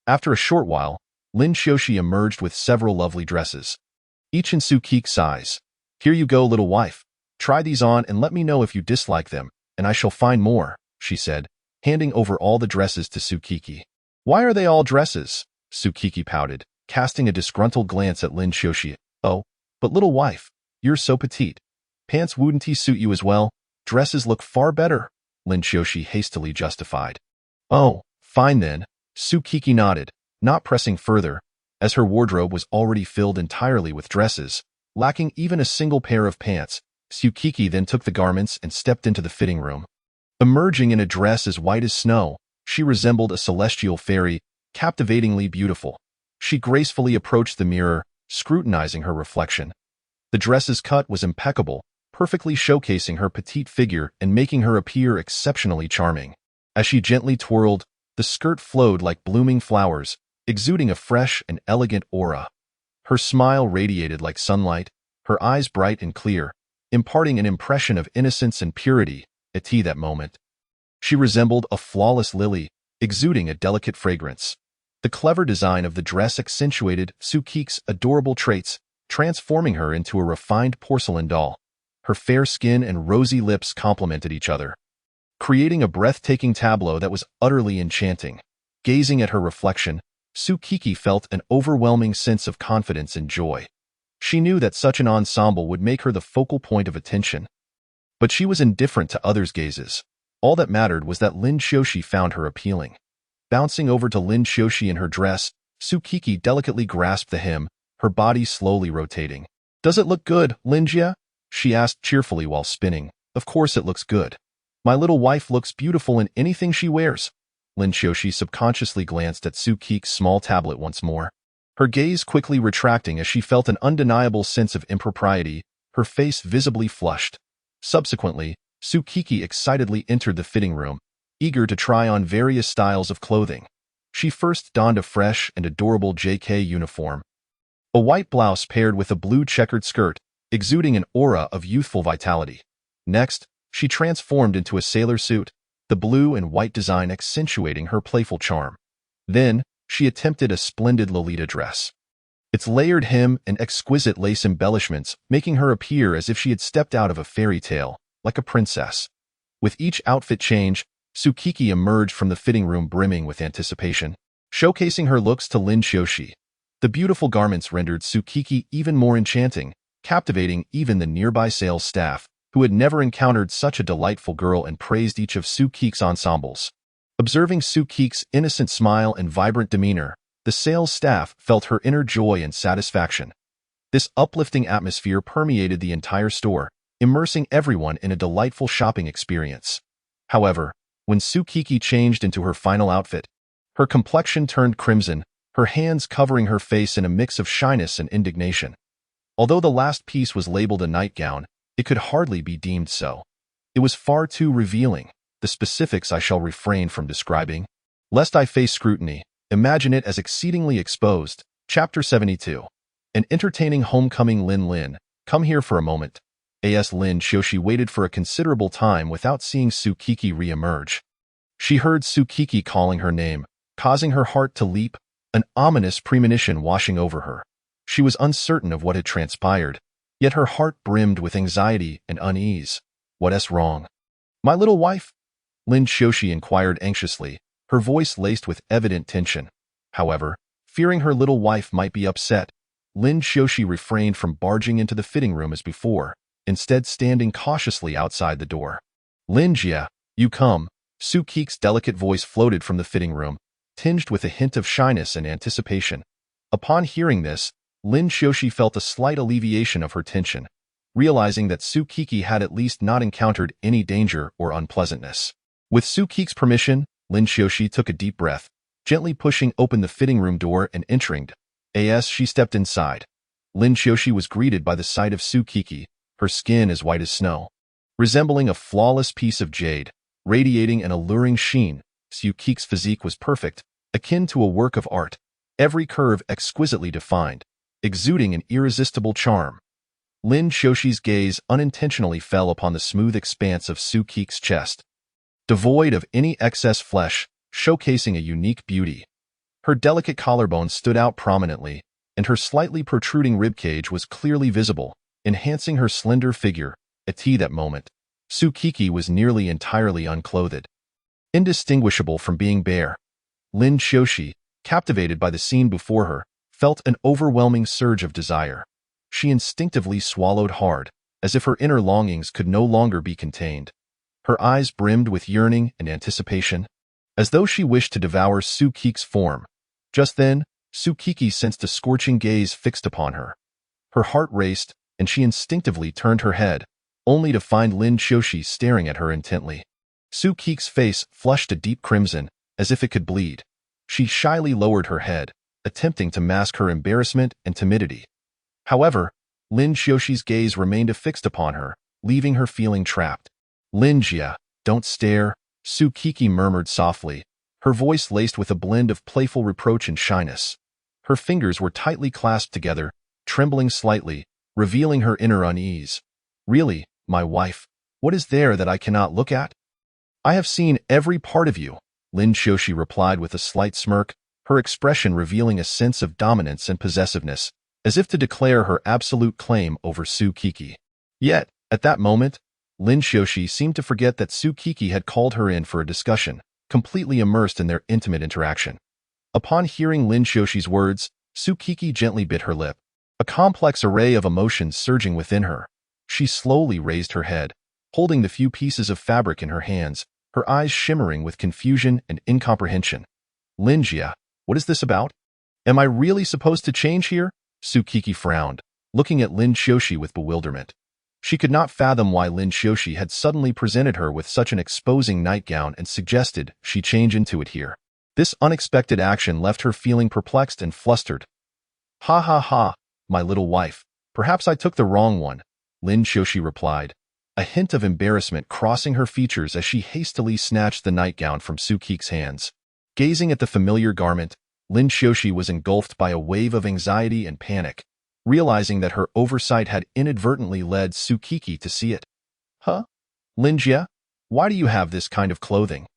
After a short while, Lin Xiaoxi emerged with several lovely dresses, each in Sukiki's size. Here you go, little wife. Try these on and let me know if you dislike them, and I shall find more, she said, handing over all the dresses to Sukiki. Why are they all dresses? Sukiki pouted, casting a disgruntled glance at Lin Xiaoxi. Oh, but little wife, you're so petite. Pants wouldn't suit you as well. Dresses look far better, Lin Xiaoxi hastily justified. Oh, fine then, Sukiki nodded, not pressing further, as her wardrobe was already filled entirely with dresses, lacking even a single pair of pants. Sukiki then took the garments and stepped into the fitting room. Emerging in a dress as white as snow, she resembled a celestial fairy, captivatingly beautiful. She gracefully approached the mirror, scrutinizing her reflection. The dress's cut was impeccable, perfectly showcasing her petite figure and making her appear exceptionally charming. As she gently twirled, the skirt flowed like blooming flowers, exuding a fresh and elegant aura. Her smile radiated like sunlight, her eyes bright and clear, imparting an impression of innocence and purity. At that moment, she resembled a flawless lily, exuding a delicate fragrance. The clever design of the dress accentuated Sukiki's adorable traits, transforming her into a refined porcelain doll. Her fair skin and rosy lips complemented each other, creating a breathtaking tableau that was utterly enchanting. Gazing at her reflection, Sukiki felt an overwhelming sense of confidence and joy. She knew that such an ensemble would make her the focal point of attention. But she was indifferent to others' gazes. All that mattered was that Lin Xiaoxi found her appealing. Bouncing over to Lin Xiaoxi in her dress, Sukiki delicately grasped the hem, her body slowly rotating. Does it look good, Linjia? She asked cheerfully while spinning. Of course it looks good. My little wife looks beautiful in anything she wears. Lin Xiaoxi subconsciously glanced at Sukiki's small tablet once more, her gaze quickly retracting as she felt an undeniable sense of impropriety, her face visibly flushed. Subsequently, Sukiki excitedly entered the fitting room, eager to try on various styles of clothing. She first donned a fresh and adorable JK uniform, a white blouse paired with a blue checkered skirt, exuding an aura of youthful vitality. Next, she transformed into a sailor suit, the blue and white design accentuating her playful charm. Then, she attempted a splendid Lolita dress, its layered hem and exquisite lace embellishments making her appear as if she had stepped out of a fairy tale, like a princess. With each outfit change, Sukiki emerged from the fitting room brimming with anticipation, showcasing her looks to Lin Xiaoxi. The beautiful garments rendered Sukiki even more enchanting, captivating even the nearby sales staff, who had never encountered such a delightful girl and praised each of Sukiki's ensembles. Observing Sukiki's innocent smile and vibrant demeanor, the sales staff felt her inner joy and satisfaction. This uplifting atmosphere permeated the entire store, immersing everyone in a delightful shopping experience. However, when Sukiki changed into her final outfit, her complexion turned crimson, her hands covering her face in a mix of shyness and indignation. Although the last piece was labeled a nightgown, it could hardly be deemed so. It was far too revealing. The specifics I shall refrain from describing, lest I face scrutiny. Imagine it as exceedingly exposed. Chapter 72. An entertaining homecoming. Lin, come here for a moment. As Lin Xiaoxi waited for a considerable time without seeing Sukiki re-emerge. She heard Sukiki calling her name, causing her heart to leap, an ominous premonition washing over her. She was uncertain of what had transpired, yet her heart brimmed with anxiety and unease. What's wrong? My little wife? Lin Xiaoxi inquired anxiously, her voice laced with evident tension. However, fearing her little wife might be upset, Lin Xiaoxi refrained from barging into the fitting room as before, instead standing cautiously outside the door. Lin Jia, you come. Su Kik's delicate voice floated from the fitting room, tinged with a hint of shyness and anticipation. Upon hearing this, Lin Xiaoxi felt a slight alleviation of her tension, realizing that Su Kiki had at least not encountered any danger or unpleasantness. With Su Kik's permission, Lin Xiaoxi took a deep breath, gently pushing open the fitting room door and entering. As she stepped inside, Lin Xiaoxi was greeted by the sight of Su Kiki, her skin as white as snow. Resembling a flawless piece of jade, radiating an alluring sheen, Su Kik's physique was perfect, akin to a work of art, every curve exquisitely defined, exuding an irresistible charm. Lin Xiaoxi's gaze unintentionally fell upon the smooth expanse of Su Kik's chest, devoid of any excess flesh, showcasing a unique beauty. Her delicate collarbone stood out prominently, and her slightly protruding ribcage was clearly visible, enhancing her slender figure. At that moment, Su Kiki was nearly entirely unclothed, indistinguishable from being bare. Lin Xiaoxi, captivated by the scene before her, felt an overwhelming surge of desire. She instinctively swallowed hard, as if her inner longings could no longer be contained. Her eyes brimmed with yearning and anticipation, as though she wished to devour Su Kik's form. Just then, Su Kiki sensed a scorching gaze fixed upon her. Her heart raced, and she instinctively turned her head, only to find Lin Xiaoxi staring at her intently. Su Kik's face flushed a deep crimson, as if it could bleed. She shyly lowered her head, attempting to mask her embarrassment and timidity. However, Lin Xiaoxi's gaze remained affixed upon her, leaving her feeling trapped. Lin Jia, don't stare, Su Kiki murmured softly, her voice laced with a blend of playful reproach and shyness. Her fingers were tightly clasped together, trembling slightly, revealing her inner unease. Really, my wife, what is there that I cannot look at? I have seen every part of you, Lin Xiaoxi replied with a slight smirk, her expression revealing a sense of dominance and possessiveness, as if to declare her absolute claim over Su Kiki. Yet, at that moment, Lin Xiaoxi seemed to forget that Su Kiki had called her in for a discussion, completely immersed in their intimate interaction. Upon hearing Lin Xiaoxi's words, Su Kiki gently bit her lip, a complex array of emotions surging within her. She slowly raised her head, holding the few pieces of fabric in her hands, her eyes shimmering with confusion and incomprehension. Lin Jia, what is this about? Am I really supposed to change here? Su Kiki frowned, looking at Lin Xiaoxi with bewilderment. She could not fathom why Lin Xiaoxi had suddenly presented her with such an exposing nightgown and suggested she change into it here. This unexpected action left her feeling perplexed and flustered. Ha ha ha, my little wife, perhaps I took the wrong one, Lin Xiaoxi replied, a hint of embarrassment crossing her features as she hastily snatched the nightgown from Su Kik's hands. Gazing at the familiar garment, Lin Xiaoxi was engulfed by a wave of anxiety and panic, realizing that her oversight had inadvertently led Su Kiki to see it. Huh? Lin Jia, why do you have this kind of clothing?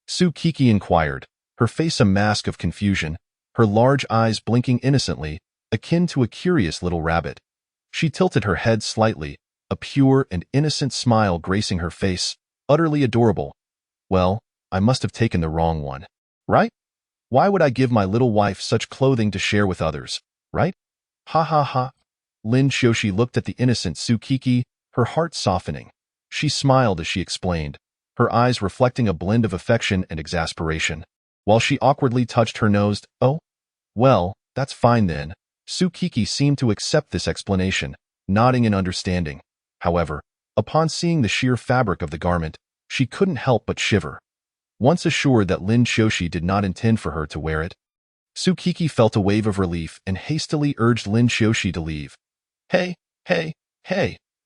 Su Kiki inquired, her face a mask of confusion, her large eyes blinking innocently, akin to a curious little rabbit. She tilted her head slightly, a pure and innocent smile gracing her face, utterly adorable. Well, I must have taken the wrong one. Right? Why would I give my little wife such clothing to share with others, right? Ha ha ha. Lin Xiaoxi looked at the innocent Su Kiki, her heart softening. She smiled as she explained, her eyes reflecting a blend of affection and exasperation, while she awkwardly touched her nose. Oh, well, that's fine then. Su Kiki seemed to accept this explanation, nodding in understanding. However, upon seeing the sheer fabric of the garment, she couldn't help but shiver. Once assured that Lin Xiaoxi did not intend for her to wear it, Su Kiki felt a wave of relief and hastily urged Lin Xiaoxi to leave. Hey,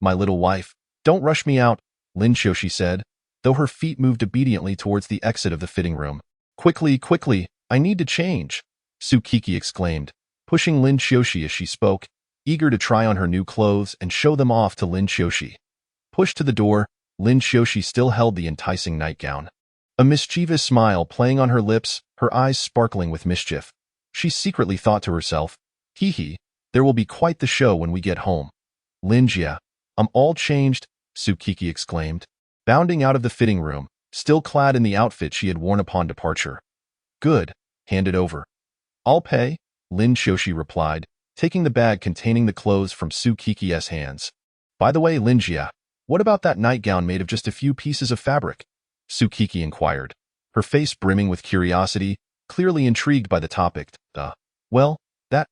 my little wife, don't rush me out, Lin Xiaoxi said, though her feet moved obediently towards the exit of the fitting room. Quickly, quickly, I need to change, Su Kiki exclaimed, pushing Lin Xiaoxi as she spoke, eager to try on her new clothes and show them off to Lin Xiaoxi. Pushed to the door, Lin Xiaoxi still held the enticing nightgown. A mischievous smile playing on her lips, her eyes sparkling with mischief. She secretly thought to herself, hee hee, there will be quite the show when we get home. Lin Jia, I'm all changed, Su Kiki exclaimed, bounding out of the fitting room, still clad in the outfit she had worn upon departure. Good, hand it over. I'll pay, Lin Xiaoxi replied, taking the bag containing the clothes from Su Kiki's hands. By the way, Lin Jia, what about that nightgown made of just a few pieces of fabric? Su Kiki inquired, her face brimming with curiosity, clearly intrigued by the topic. Well, that...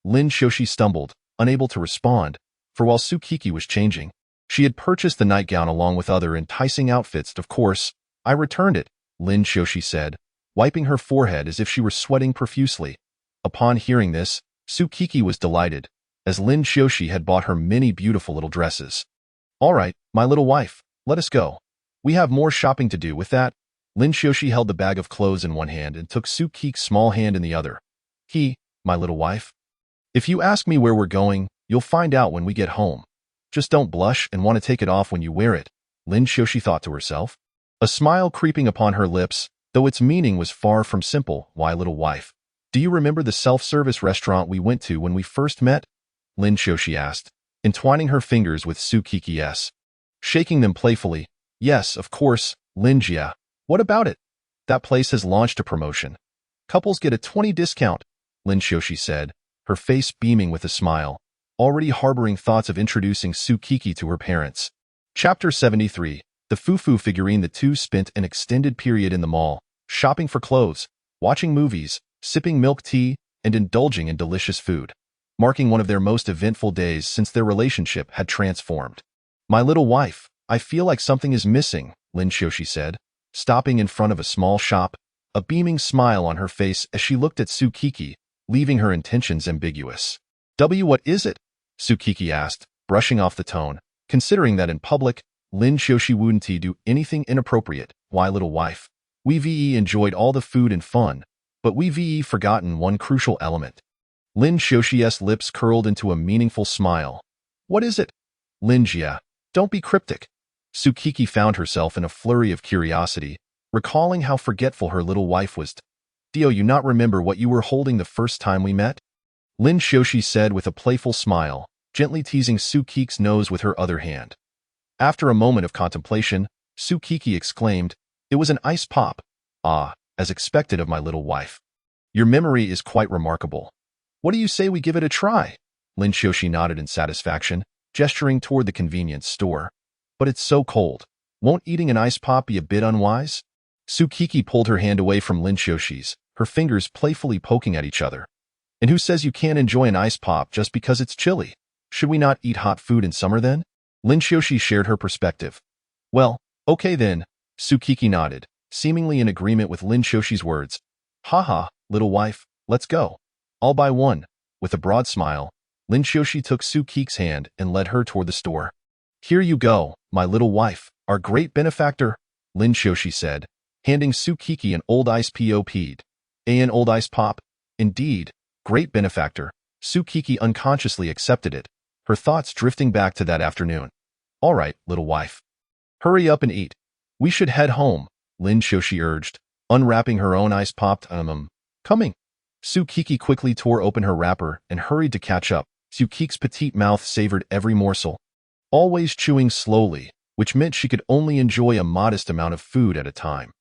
Lin Xiaoxi stumbled, unable to respond, for while Su Kiki was changing, she had purchased the nightgown along with other enticing outfits. Of course, I returned it, Lin Xiaoxi said, wiping her forehead as if she were sweating profusely. Upon hearing this, Su Kiki was delighted, as Lin Xiaoxi had bought her many beautiful little dresses. All right, my little wife, let us go. We have more shopping to do. With that, Lin Xiaoxi held the bag of clothes in one hand and took Su Kiki's small hand in the other. My little wife. If you ask me where we're going, you'll find out when we get home. Just don't blush and want to take it off when you wear it, Lin Xiaoxi thought to herself. A smile creeping upon her lips, though its meaning was far from simple. Why, little wife? Do you remember the self-service restaurant we went to when we first met? Lin Xiaoxi asked, entwining her fingers with Su Kiki's. Shaking them playfully. Yes, of course, Lin Jia. What about it? That place has launched a promotion. Couples get a 20% discount, Lin Xiaoxi said, her face beaming with a smile, already harboring thoughts of introducing Su Kiki to her parents. Chapter 73. The Fufu figurine. The two spent an extended period in the mall, shopping for clothes, watching movies, sipping milk tea, and indulging in delicious food, marking one of their most eventful days since their relationship had transformed. My little wife, I feel like something is missing, Lin Xiaoxi said, stopping in front of a small shop, a beaming smile on her face as she looked at Su Kiki, leaving her intentions ambiguous. What is it? Su Kiki asked, brushing off the tone, considering that in public, Lin Xiaoxi wouldn't do anything inappropriate. Why, little wife? We've enjoyed all the food and fun, but we've forgotten one crucial element. Lin Xiaoxi's lips curled into a meaningful smile. What is it? Lin Jia, don't be cryptic. Su Kiki found herself in a flurry of curiosity, recalling how forgetful her little wife was. Do you not remember what you were holding the first time we met? Lin Xiaoxi said with a playful smile, gently teasing Su Kiki's nose with her other hand. After a moment of contemplation, Su Kiki exclaimed, it was an ice pop. Ah, as expected of my little wife. Your memory is quite remarkable. What do you say we give it a try? Lin Xiaoxi nodded in satisfaction, gesturing toward the convenience store. But it's so cold. Won't eating an ice pop be a bit unwise? Su Kiki pulled her hand away from Lin Xiaoxi's, her fingers playfully poking at each other. And who says you can't enjoy an ice pop just because it's chilly? Should we not eat hot food in summer then? Lin Xiaoxi shared her perspective. Well, okay then, Su Kiki nodded, seemingly in agreement with Lin Xiaoxi's words. Haha, little wife, let's go. I'll buy one. With a broad smile, Lin Xiaoxi took Su Kiki's hand and led her toward the store. Here you go, my little wife, our great benefactor, Lin Xiaoxi said, handing Su Kiki an old ice pop'd. An old ice pop? Indeed, great benefactor. Su Kiki unconsciously accepted it, her thoughts drifting back to that afternoon. All right, little wife. Hurry up and eat. We should head home, Lin Xiaoxi urged, unwrapping her own ice popped. Coming. Su Kiki quickly tore open her wrapper and hurried to catch up. Su Kiki's petite mouth savored every morsel, always chewing slowly, which meant she could only enjoy a modest amount of food at a time.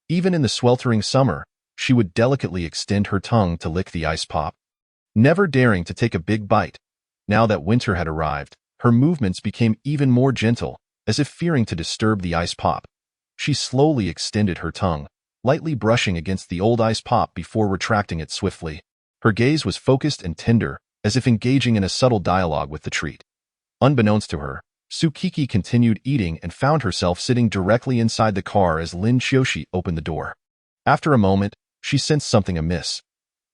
Even in the sweltering summer, she would delicately extend her tongue to lick the ice pop, never daring to take a big bite. Now that winter had arrived, her movements became even more gentle, as if fearing to disturb the ice pop. She slowly extended her tongue, lightly brushing against the old ice pop before retracting it swiftly. Her gaze was focused and tender, as if engaging in a subtle dialogue with the treat. Unbeknownst to her, Su Kiki continued eating and found herself sitting directly inside the car as Lin Xiaoxi opened the door. After a moment, she sensed something amiss.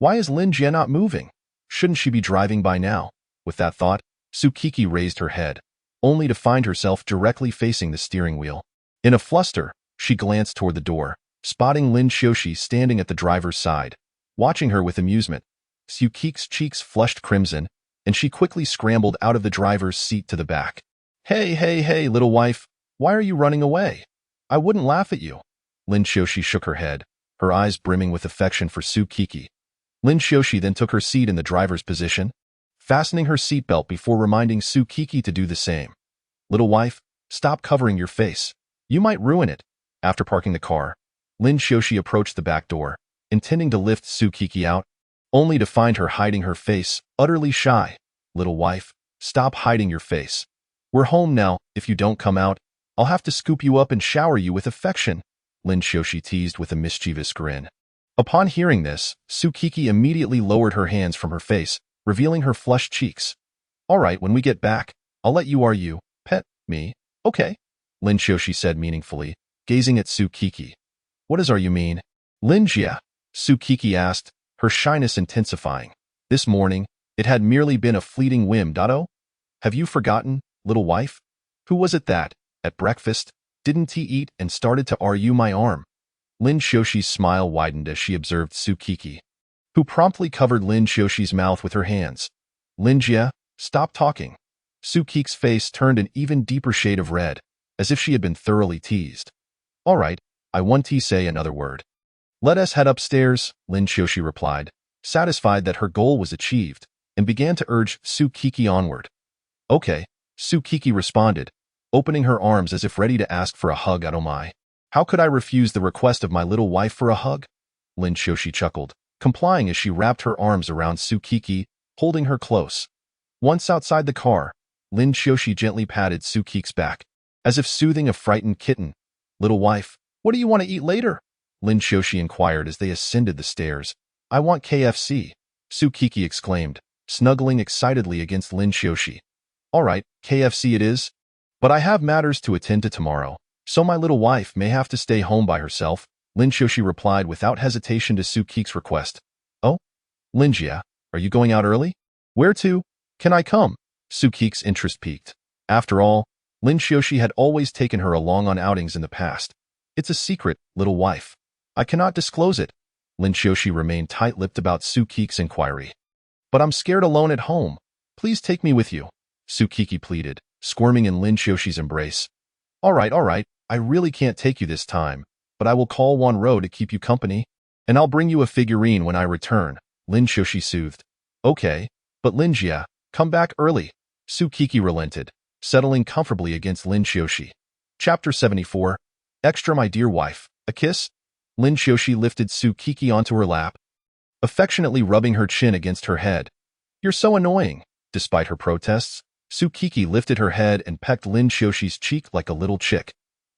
Why is Lin Jia not moving? Shouldn't she be driving by now? With that thought, Su Kiki raised her head, only to find herself directly facing the steering wheel. In a fluster, she glanced toward the door, spotting Lin Xiaoxi standing at the driver's side, watching her with amusement. Su Qiq's cheeks flushed crimson, and she quickly scrambled out of the driver's seat to the back. Hey, little wife, why are you running away? I wouldn't laugh at you. Lin Xiaoxi shook her head, her eyes brimming with affection for Su Qiqi. Lin Xiaoxi then took her seat in the driver's position, fastening her seatbelt before reminding Su Qiqi to do the same. Little wife, stop covering your face. You might ruin it. After parking the car, Lin Xiaoxi approached the back door, intending to lift Su Qiqi out, only to find her hiding her face, utterly shy. Little wife, stop hiding your face. We're home now. If you don't come out, I'll have to scoop you up and shower you with affection, Lin Xiaoxi teased with a mischievous grin. Upon hearing this, Su Qiqi immediately lowered her hands from her face, revealing her flushed cheeks. All right, when we get back, I'll let you pet me, okay? Lin Xiaoxi said meaningfully, gazing at Su Qiqi. What does you mean? Lin Jia, Su Qiqi asked, her shyness intensifying. This morning, it had merely been a fleeting whim. Have you forgotten, little wife? Who was it that, at breakfast, didn't he eat and started to argue my arm? Lin Xiaoxi's smile widened as she observed Su Qiqi, who promptly covered Lin Xiaoxi's mouth with her hands. Lin Jia, stop talking. Su Qiqi's face turned an even deeper shade of red, as if she had been thoroughly teased. All right, I want to say another word. Let us head upstairs, Lin Xiaoxi replied, satisfied that her goal was achieved, and began to urge Su Qiqi onward. Okay, Su Qiqi responded, opening her arms as if ready to ask for a hug. Oh my. How could I refuse the request of my little wife for a hug? Lin Xiaoxi chuckled, complying as she wrapped her arms around Su Qiqi, holding her close. Once outside the car, Lin Xiaoxi gently patted Su Qiqi's back, as if soothing a frightened kitten. Little wife, what do you want to eat later? Lin Xiaoxi inquired as they ascended the stairs. I want KFC, Su Qiqi exclaimed, snuggling excitedly against Lin Xiaoxi. All right, KFC it is. But I have matters to attend to tomorrow, so my little wife may have to stay home by herself, Lin Xiaoxi replied without hesitation to Su Qiqi's request. Oh? Lin Jia, are you going out early? Where to? Can I come? Su Qiqi's interest piqued. After all, Lin Xiaoxi had always taken her along on outings in the past. It's a secret, little wife. I cannot disclose it. Lin Xiaoxi remained tight-lipped about Su Qiqi's inquiry. But I'm scared alone at home. Please take me with you, Su Qiqi pleaded, squirming in Lin Xiaoxi's embrace. All right, I really can't take you this time, but I will call Wan Ro to keep you company, and I'll bring you a figurine when I return, Lin Xiaoxi soothed. Okay, but Lin Jia, come back early, Su Qiqi relented, settling comfortably against Lin Xiaoxi. Chapter 74. Extra my dear wife, a kiss? Lin Xiaoxi lifted Su Qiqi onto her lap, affectionately rubbing her chin against her head. You're so annoying. Despite her protests, Su Qiqi lifted her head and pecked Lin Xiaoxi's cheek like a little chick.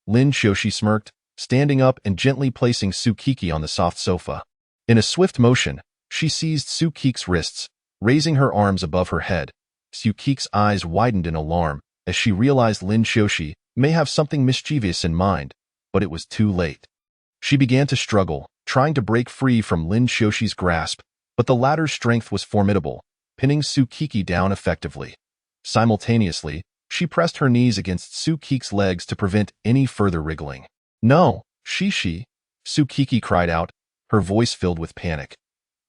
Lin Xiaoxi smirked, standing up and gently placing Su Qiqi on the soft sofa. In a swift motion, she seized Su Qiqi's wrists, raising her arms above her head. Su Qiqi's eyes widened in alarm as she realized Lin Xiaoxi may have something mischievous in mind, but it was too late. She began to struggle, trying to break free from Lin Xiaoxi's grasp, but the latter's strength was formidable, pinning Su Qiqi down effectively. Simultaneously, she pressed her knees against Su Qiqi's legs to prevent any further wriggling. No, she, Su Qiqi cried out, her voice filled with panic.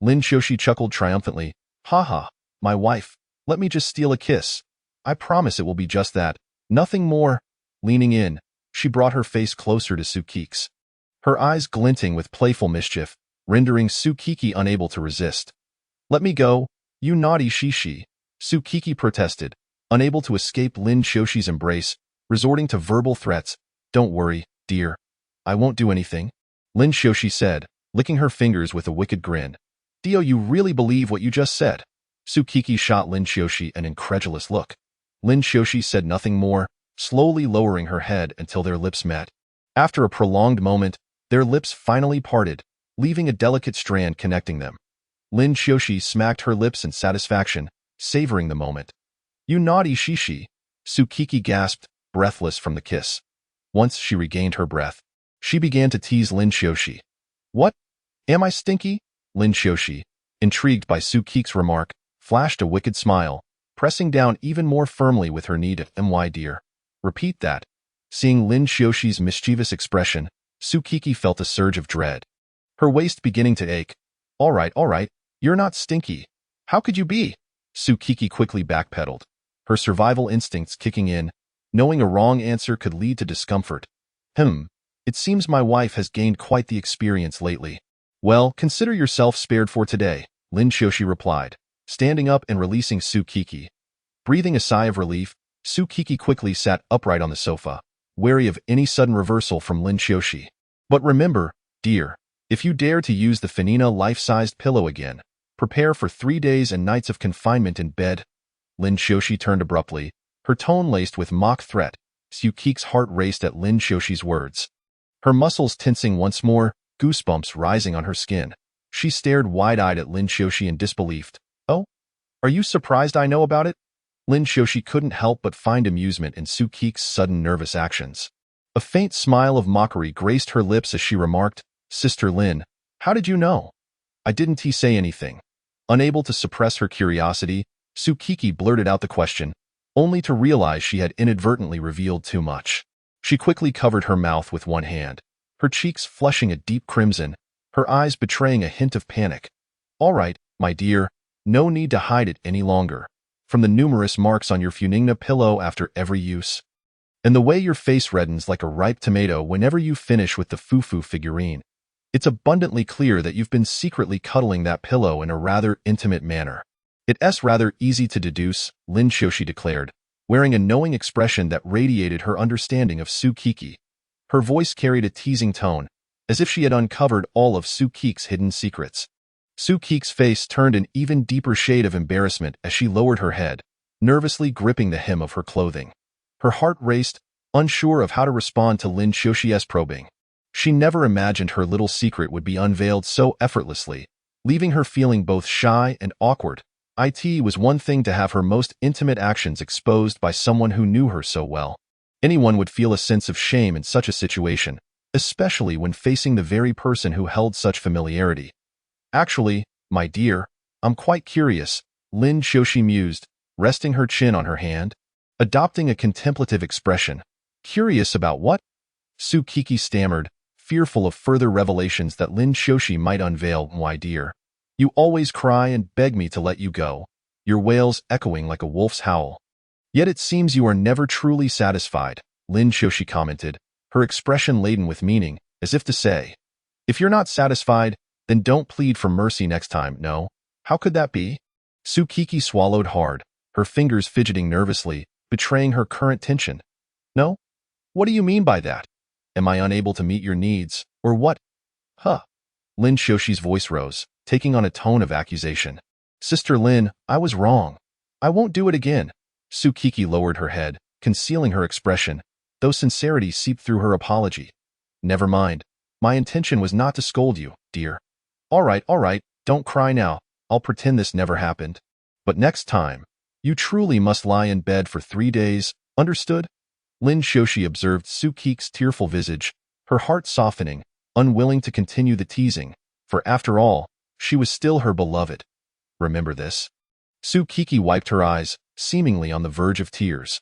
Lin Xiaoxi chuckled triumphantly. Haha, my wife, let me just steal a kiss. I promise it will be just that, nothing more. Leaning in, she brought her face closer to Su Qiqi's, her eyes glinting with playful mischief, rendering Su Qiqi unable to resist. Let me go, you naughty Su Qiqi protested, unable to escape Lin Xiaoxi's embrace, resorting to verbal threats. Don't worry, dear. I won't do anything, Lin Xiaoxi said, licking her fingers with a wicked grin. Dio, you really believe what you just said? Su Qiqi shot Lin Xiaoxi an incredulous look. Lin Xiaoxi said nothing more, slowly lowering her head until their lips met. After a prolonged moment, their lips finally parted, leaving a delicate strand connecting them. Lin Xiaoxi smacked her lips in satisfaction, savoring the moment. You naughty Su Qiqi gasped, breathless from the kiss. Once she regained her breath, she began to tease Lin Xiaoxi. What? Am I stinky? Lin Xiaoxi, intrigued by Su Qiqi's remark, flashed a wicked smile, pressing down even more firmly with her knee to my dear. Repeat that. Seeing Lin Xiaoshi's mischievous expression, Sukiki felt a surge of dread. Her waist beginning to ache. All right, you're not stinky. How could you be? Sukiki quickly backpedaled, her survival instincts kicking in, knowing a wrong answer could lead to discomfort. It seems my wife has gained quite the experience lately. Well, consider yourself spared for today, Lin Xiaoshi replied, standing up and releasing Sukiki. Breathing a sigh of relief, Sukiki quickly sat upright on the sofa, wary of any sudden reversal from Lin Xiaoshi. But remember, dear, if you dare to use the Fanina life-sized pillow again, prepare for 3 days and nights of confinement in bed. Lin Xiaoshi turned abruptly, her tone laced with mock threat. Sukiki's heart raced at Lin Xiaoshi's words. Her muscles tensing once more, goosebumps rising on her skin. She stared wide-eyed at Lin Xiaoshi in disbelief. Oh? Are you surprised I know about it? Lin Xiaoshi couldn't help but find amusement in Sukiki's sudden nervous actions. A faint smile of mockery graced her lips as she remarked, Sister Lin, how did you know? I didn't say anything. Unable to suppress her curiosity, Sukiki blurted out the question, only to realize she had inadvertently revealed too much. She quickly covered her mouth with one hand, her cheeks flushing a deep crimson, her eyes betraying a hint of panic. All right, my dear, no need to hide it any longer. From the numerous marks on your Funingna pillow after every use, and the way your face reddens like a ripe tomato whenever you finish with the Fufu figurine, it's abundantly clear that you've been secretly cuddling that pillow in a rather intimate manner. It's rather easy to deduce, Lin Xiaoshi declared, wearing a knowing expression that radiated her understanding of Sukiki. Her voice carried a teasing tone, as if she had uncovered all of Sukiki's hidden secrets. Sukiki's face turned an even deeper shade of embarrassment as she lowered her head, nervously gripping the hem of her clothing. Her heart raced, unsure of how to respond to Lin Xiaoshi's probing. She never imagined her little secret would be unveiled so effortlessly, leaving her feeling both shy and awkward. It was one thing to have her most intimate actions exposed by someone who knew her so well. Anyone would feel a sense of shame in such a situation, especially when facing the very person who held such familiarity. Actually, my dear, I'm quite curious, Lin Xiaoshi mused, resting her chin on her hand, adopting a contemplative expression. Curious about what? Sukiki stammered, fearful of further revelations that Lin Xiaoshi might unveil. My dear, you always cry and beg me to let you go, your wails echoing like a wolf's howl. Yet it seems you are never truly satisfied, Lin Xiaoshi commented, her expression laden with meaning, as if to say, if you're not satisfied, then don't plead for mercy next time, no? How could that be? Sukiki swallowed hard, her fingers fidgeting nervously, betraying her current tension. No? What do you mean by that? Am I unable to meet your needs, or what? Lin Xiaoshi's voice rose, taking on a tone of accusation. Sister Lin, I was wrong. I won't do it again. Sukiki lowered her head, concealing her expression, though sincerity seeped through her apology. Never mind. My intention was not to scold you, dear. All right, don't cry now. I'll pretend this never happened. But next time, you truly must lie in bed for 3 days, understood? Lin Xiaoshi observed Sukiki's tearful visage, her heart softening, unwilling to continue the teasing, for after all, she was still her beloved. Remember this? Sukiki wiped her eyes, seemingly on the verge of tears.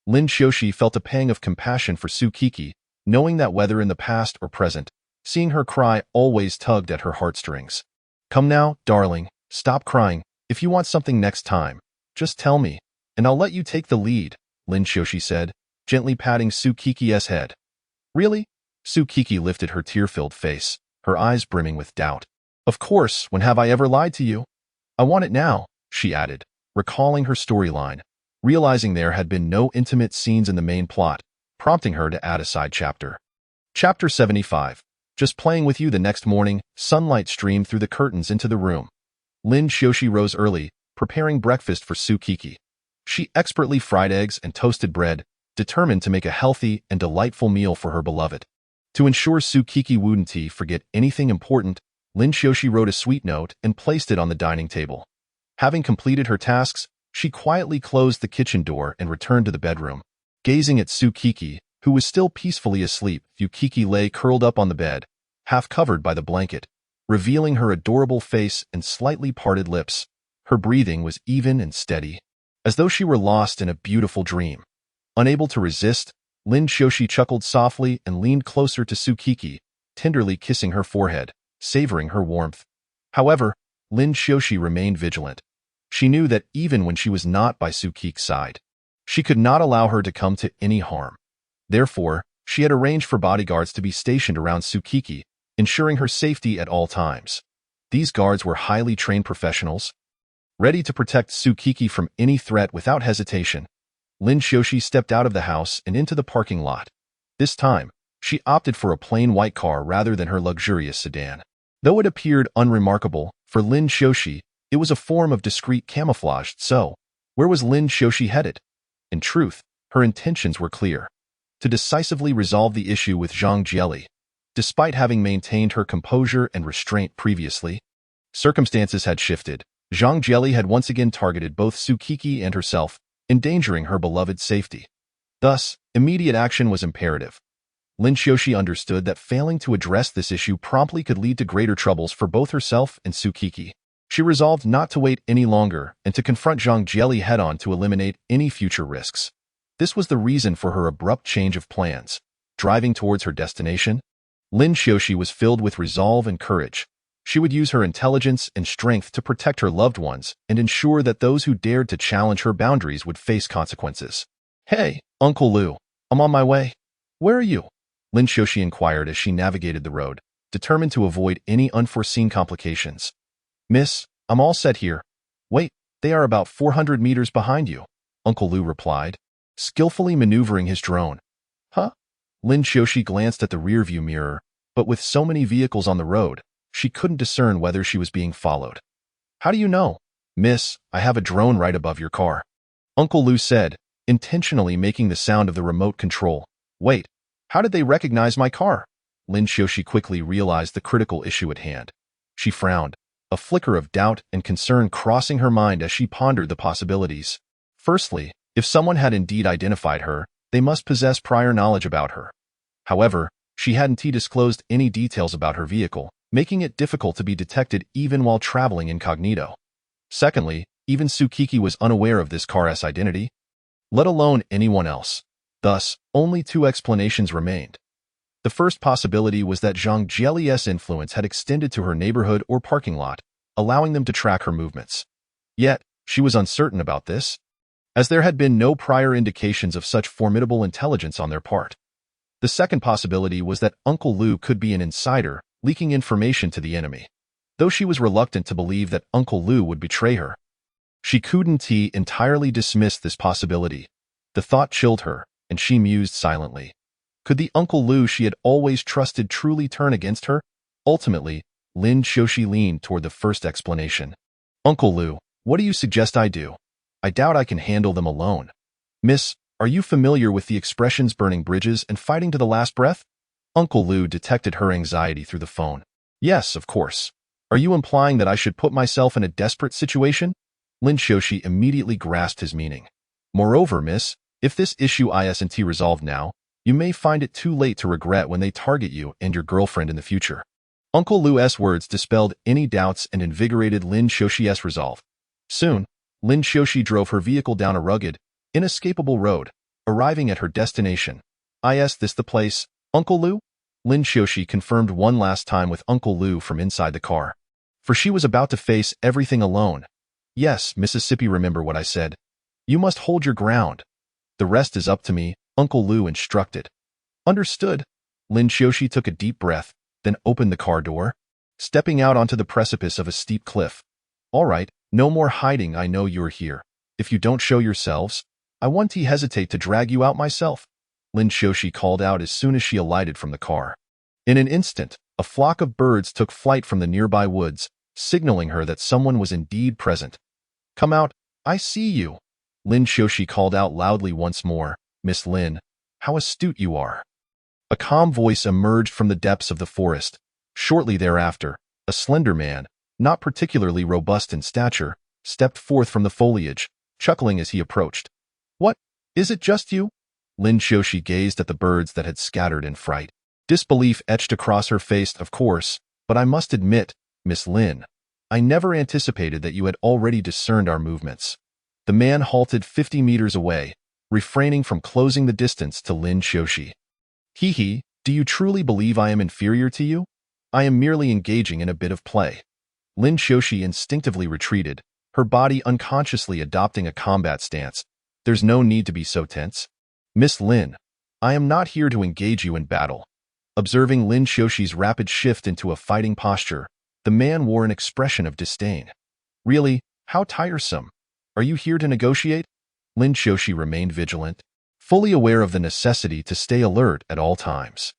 Lin Xiaoshi felt a pang of compassion for Sukiki, knowing that whether in the past or present, seeing her cry always tugged at her heartstrings. Come now, darling, stop crying. If you want something next time, just tell me, and I'll let you take the lead, Lin Xiaoshi said, gently patting Sukiki's head. Really? Sukiki lifted her tear-filled face, her eyes brimming with doubt. Of course, when have I ever lied to you? I want it now, she added, recalling her storyline, realizing there had been no intimate scenes in the main plot, prompting her to add a side chapter. Chapter 75. Just playing with you. The next morning, sunlight streamed through the curtains into the room. Lin Xiaoshi rose early, preparing breakfast for Sukiki. She expertly fried eggs and toasted bread, determined to make a healthy and delightful meal for her beloved. To ensure Sukiki wouldn't forget anything important, Lin Xiaoshi wrote a sweet note and placed it on the dining table. Having completed her tasks, she quietly closed the kitchen door and returned to the bedroom. Gazing at Sukiki, who was still peacefully asleep, Sukiki lay curled up on the bed, half covered by the blanket, revealing her adorable face and slightly parted lips. Her breathing was even and steady. as though she were lost in a beautiful dream. Unable to resist, Lin Shoshi chuckled softly and leaned closer to Tsukiki, tenderly kissing her forehead, savoring her warmth. However, Lin Shoshi remained vigilant. She knew that even when she was not by Tsukiki's side, she could not allow her to come to any harm. Therefore, she had arranged for bodyguards to be stationed around Tsukiki, ensuring her safety at all times. These guards were highly trained professionals, ready to protect Tsukiki from any threat without hesitation. Lin Shoshi stepped out of the house and into the parking lot. This time, she opted for a plain white car rather than her luxurious sedan. Though it appeared unremarkable, for Lin Shoshi, it was a form of discreet camouflage. So, where was Lin Shoshi headed? In truth, her intentions were clear: to decisively resolve the issue with Zhang Jieli. Despite having maintained her composure and restraint previously, circumstances had shifted. Zhang Jieli had once again targeted both Tsukiki and herself, endangering her beloved's safety. Thus, immediate action was imperative. Lin Shoshi understood that failing to address this issue promptly could lead to greater troubles for both herself and Tsukiki. She resolved not to wait any longer and to confront Zhang Jieli head-on to eliminate any future risks. This was the reason for her abrupt change of plans. Driving towards her destination, Lin Shoshi was filled with resolve and courage. She would use her intelligence and strength to protect her loved ones and ensure that those who dared to challenge her boundaries would face consequences. "Hey, Uncle Lu, I'm on my way." "Where are you?" Lin Shoshi inquired as she navigated the road, determined to avoid any unforeseen complications. "Miss, I'm all set here." "Wait, they are about 400 meters behind you," Uncle Lu replied, skillfully maneuvering his drone. "Huh?" Lin Shoshi glanced at the rearview mirror, but with so many vehicles on the road, she couldn't discern whether she was being followed. "How do you know?" "Miss, I have a drone right above your car," Uncle Lu said, intentionally making the sound of the remote control. "Wait, how did they recognize my car?" Lin Shoshi quickly realized the critical issue at hand. She frowned, a flicker of doubt and concern crossing her mind as she pondered the possibilities. Firstly, if someone had indeed identified her, they must possess prior knowledge about her. However, she hadn't disclosed any details about her vehicle, making it difficult to be detected even while traveling incognito. Secondly, even Tsukiki was unaware of this car's identity, let alone anyone else. Thus, only two explanations remained. The first possibility was that Zhang Jieli's influence had extended to her neighborhood or parking lot, allowing them to track her movements. Yet, she was uncertain about this, as there had been no prior indications of such formidable intelligence on their part. The second possibility was that Uncle Lu could be an insider, leaking information to the enemy. Though she was reluctant to believe that Uncle Lu would betray her, she couldn't entirely dismiss this possibility. The thought chilled her, and she mused silently. Could the Uncle Lu she had always trusted truly turn against her? Ultimately, Lin Shoshi leaned toward the first explanation. "Uncle Lu, what do you suggest I do? I doubt I can handle them alone." "Miss, are you familiar with the expressions burning bridges and fighting to the last breath?" Uncle Lu detected her anxiety through the phone. "Yes, of course. Are you implying that I should put myself in a desperate situation?" Lin Shoshi immediately grasped his meaning. "Moreover, miss, if this issue isn't resolved now, you may find it too late to regret when they target you and your girlfriend in the future." Uncle Lu's words dispelled any doubts and invigorated Lin Shoshi's resolve. Soon, Lin Shoshi drove her vehicle down a rugged, inescapable road, arriving at her destination. "Is this the place, Uncle Lu?" Lin Shoshi confirmed one last time with Uncle Lu from inside the car, for she was about to face everything alone. "Yes, Mississippi, remember what I said. You must hold your ground. The rest is up to me," Uncle Lu instructed. "Understood." Lin Shoshi took a deep breath, then opened the car door, stepping out onto the precipice of a steep cliff. "All right, no more hiding, I know you're here. If you don't show yourselves, I won't hesitate to drag you out myself," Lin Shoshi called out as soon as she alighted from the car. In an instant, a flock of birds took flight from the nearby woods, signaling her that someone was indeed present. "Come out, I see you," Lin Shoshi called out loudly once more. "Miss Lin, how astute you are." A calm voice emerged from the depths of the forest. Shortly thereafter, a slender man, not particularly robust in stature, stepped forth from the foliage, chuckling as he approached. "What? Is it just you?" Lin Shoshi gazed at the birds that had scattered in fright. Disbelief etched across her face, "Of course, but I must admit, Miss Lin, I never anticipated that you had already discerned our movements." The man halted 50 meters away, refraining from closing the distance to Lin Xiaoxi. Hee, do you truly believe I am inferior to you? I am merely engaging in a bit of play. Lin Xiaoxi instinctively retreated, her body unconsciously adopting a combat stance. There's no need to be so tense. Miss Lin, I am not here to engage you in battle. Observing Lin Xiaoxi's rapid shift into a fighting posture, the man wore an expression of disdain. Really, how tiresome. Are you here to negotiate? Lin Xiaoxi remained vigilant, fully aware of the necessity to stay alert at all times.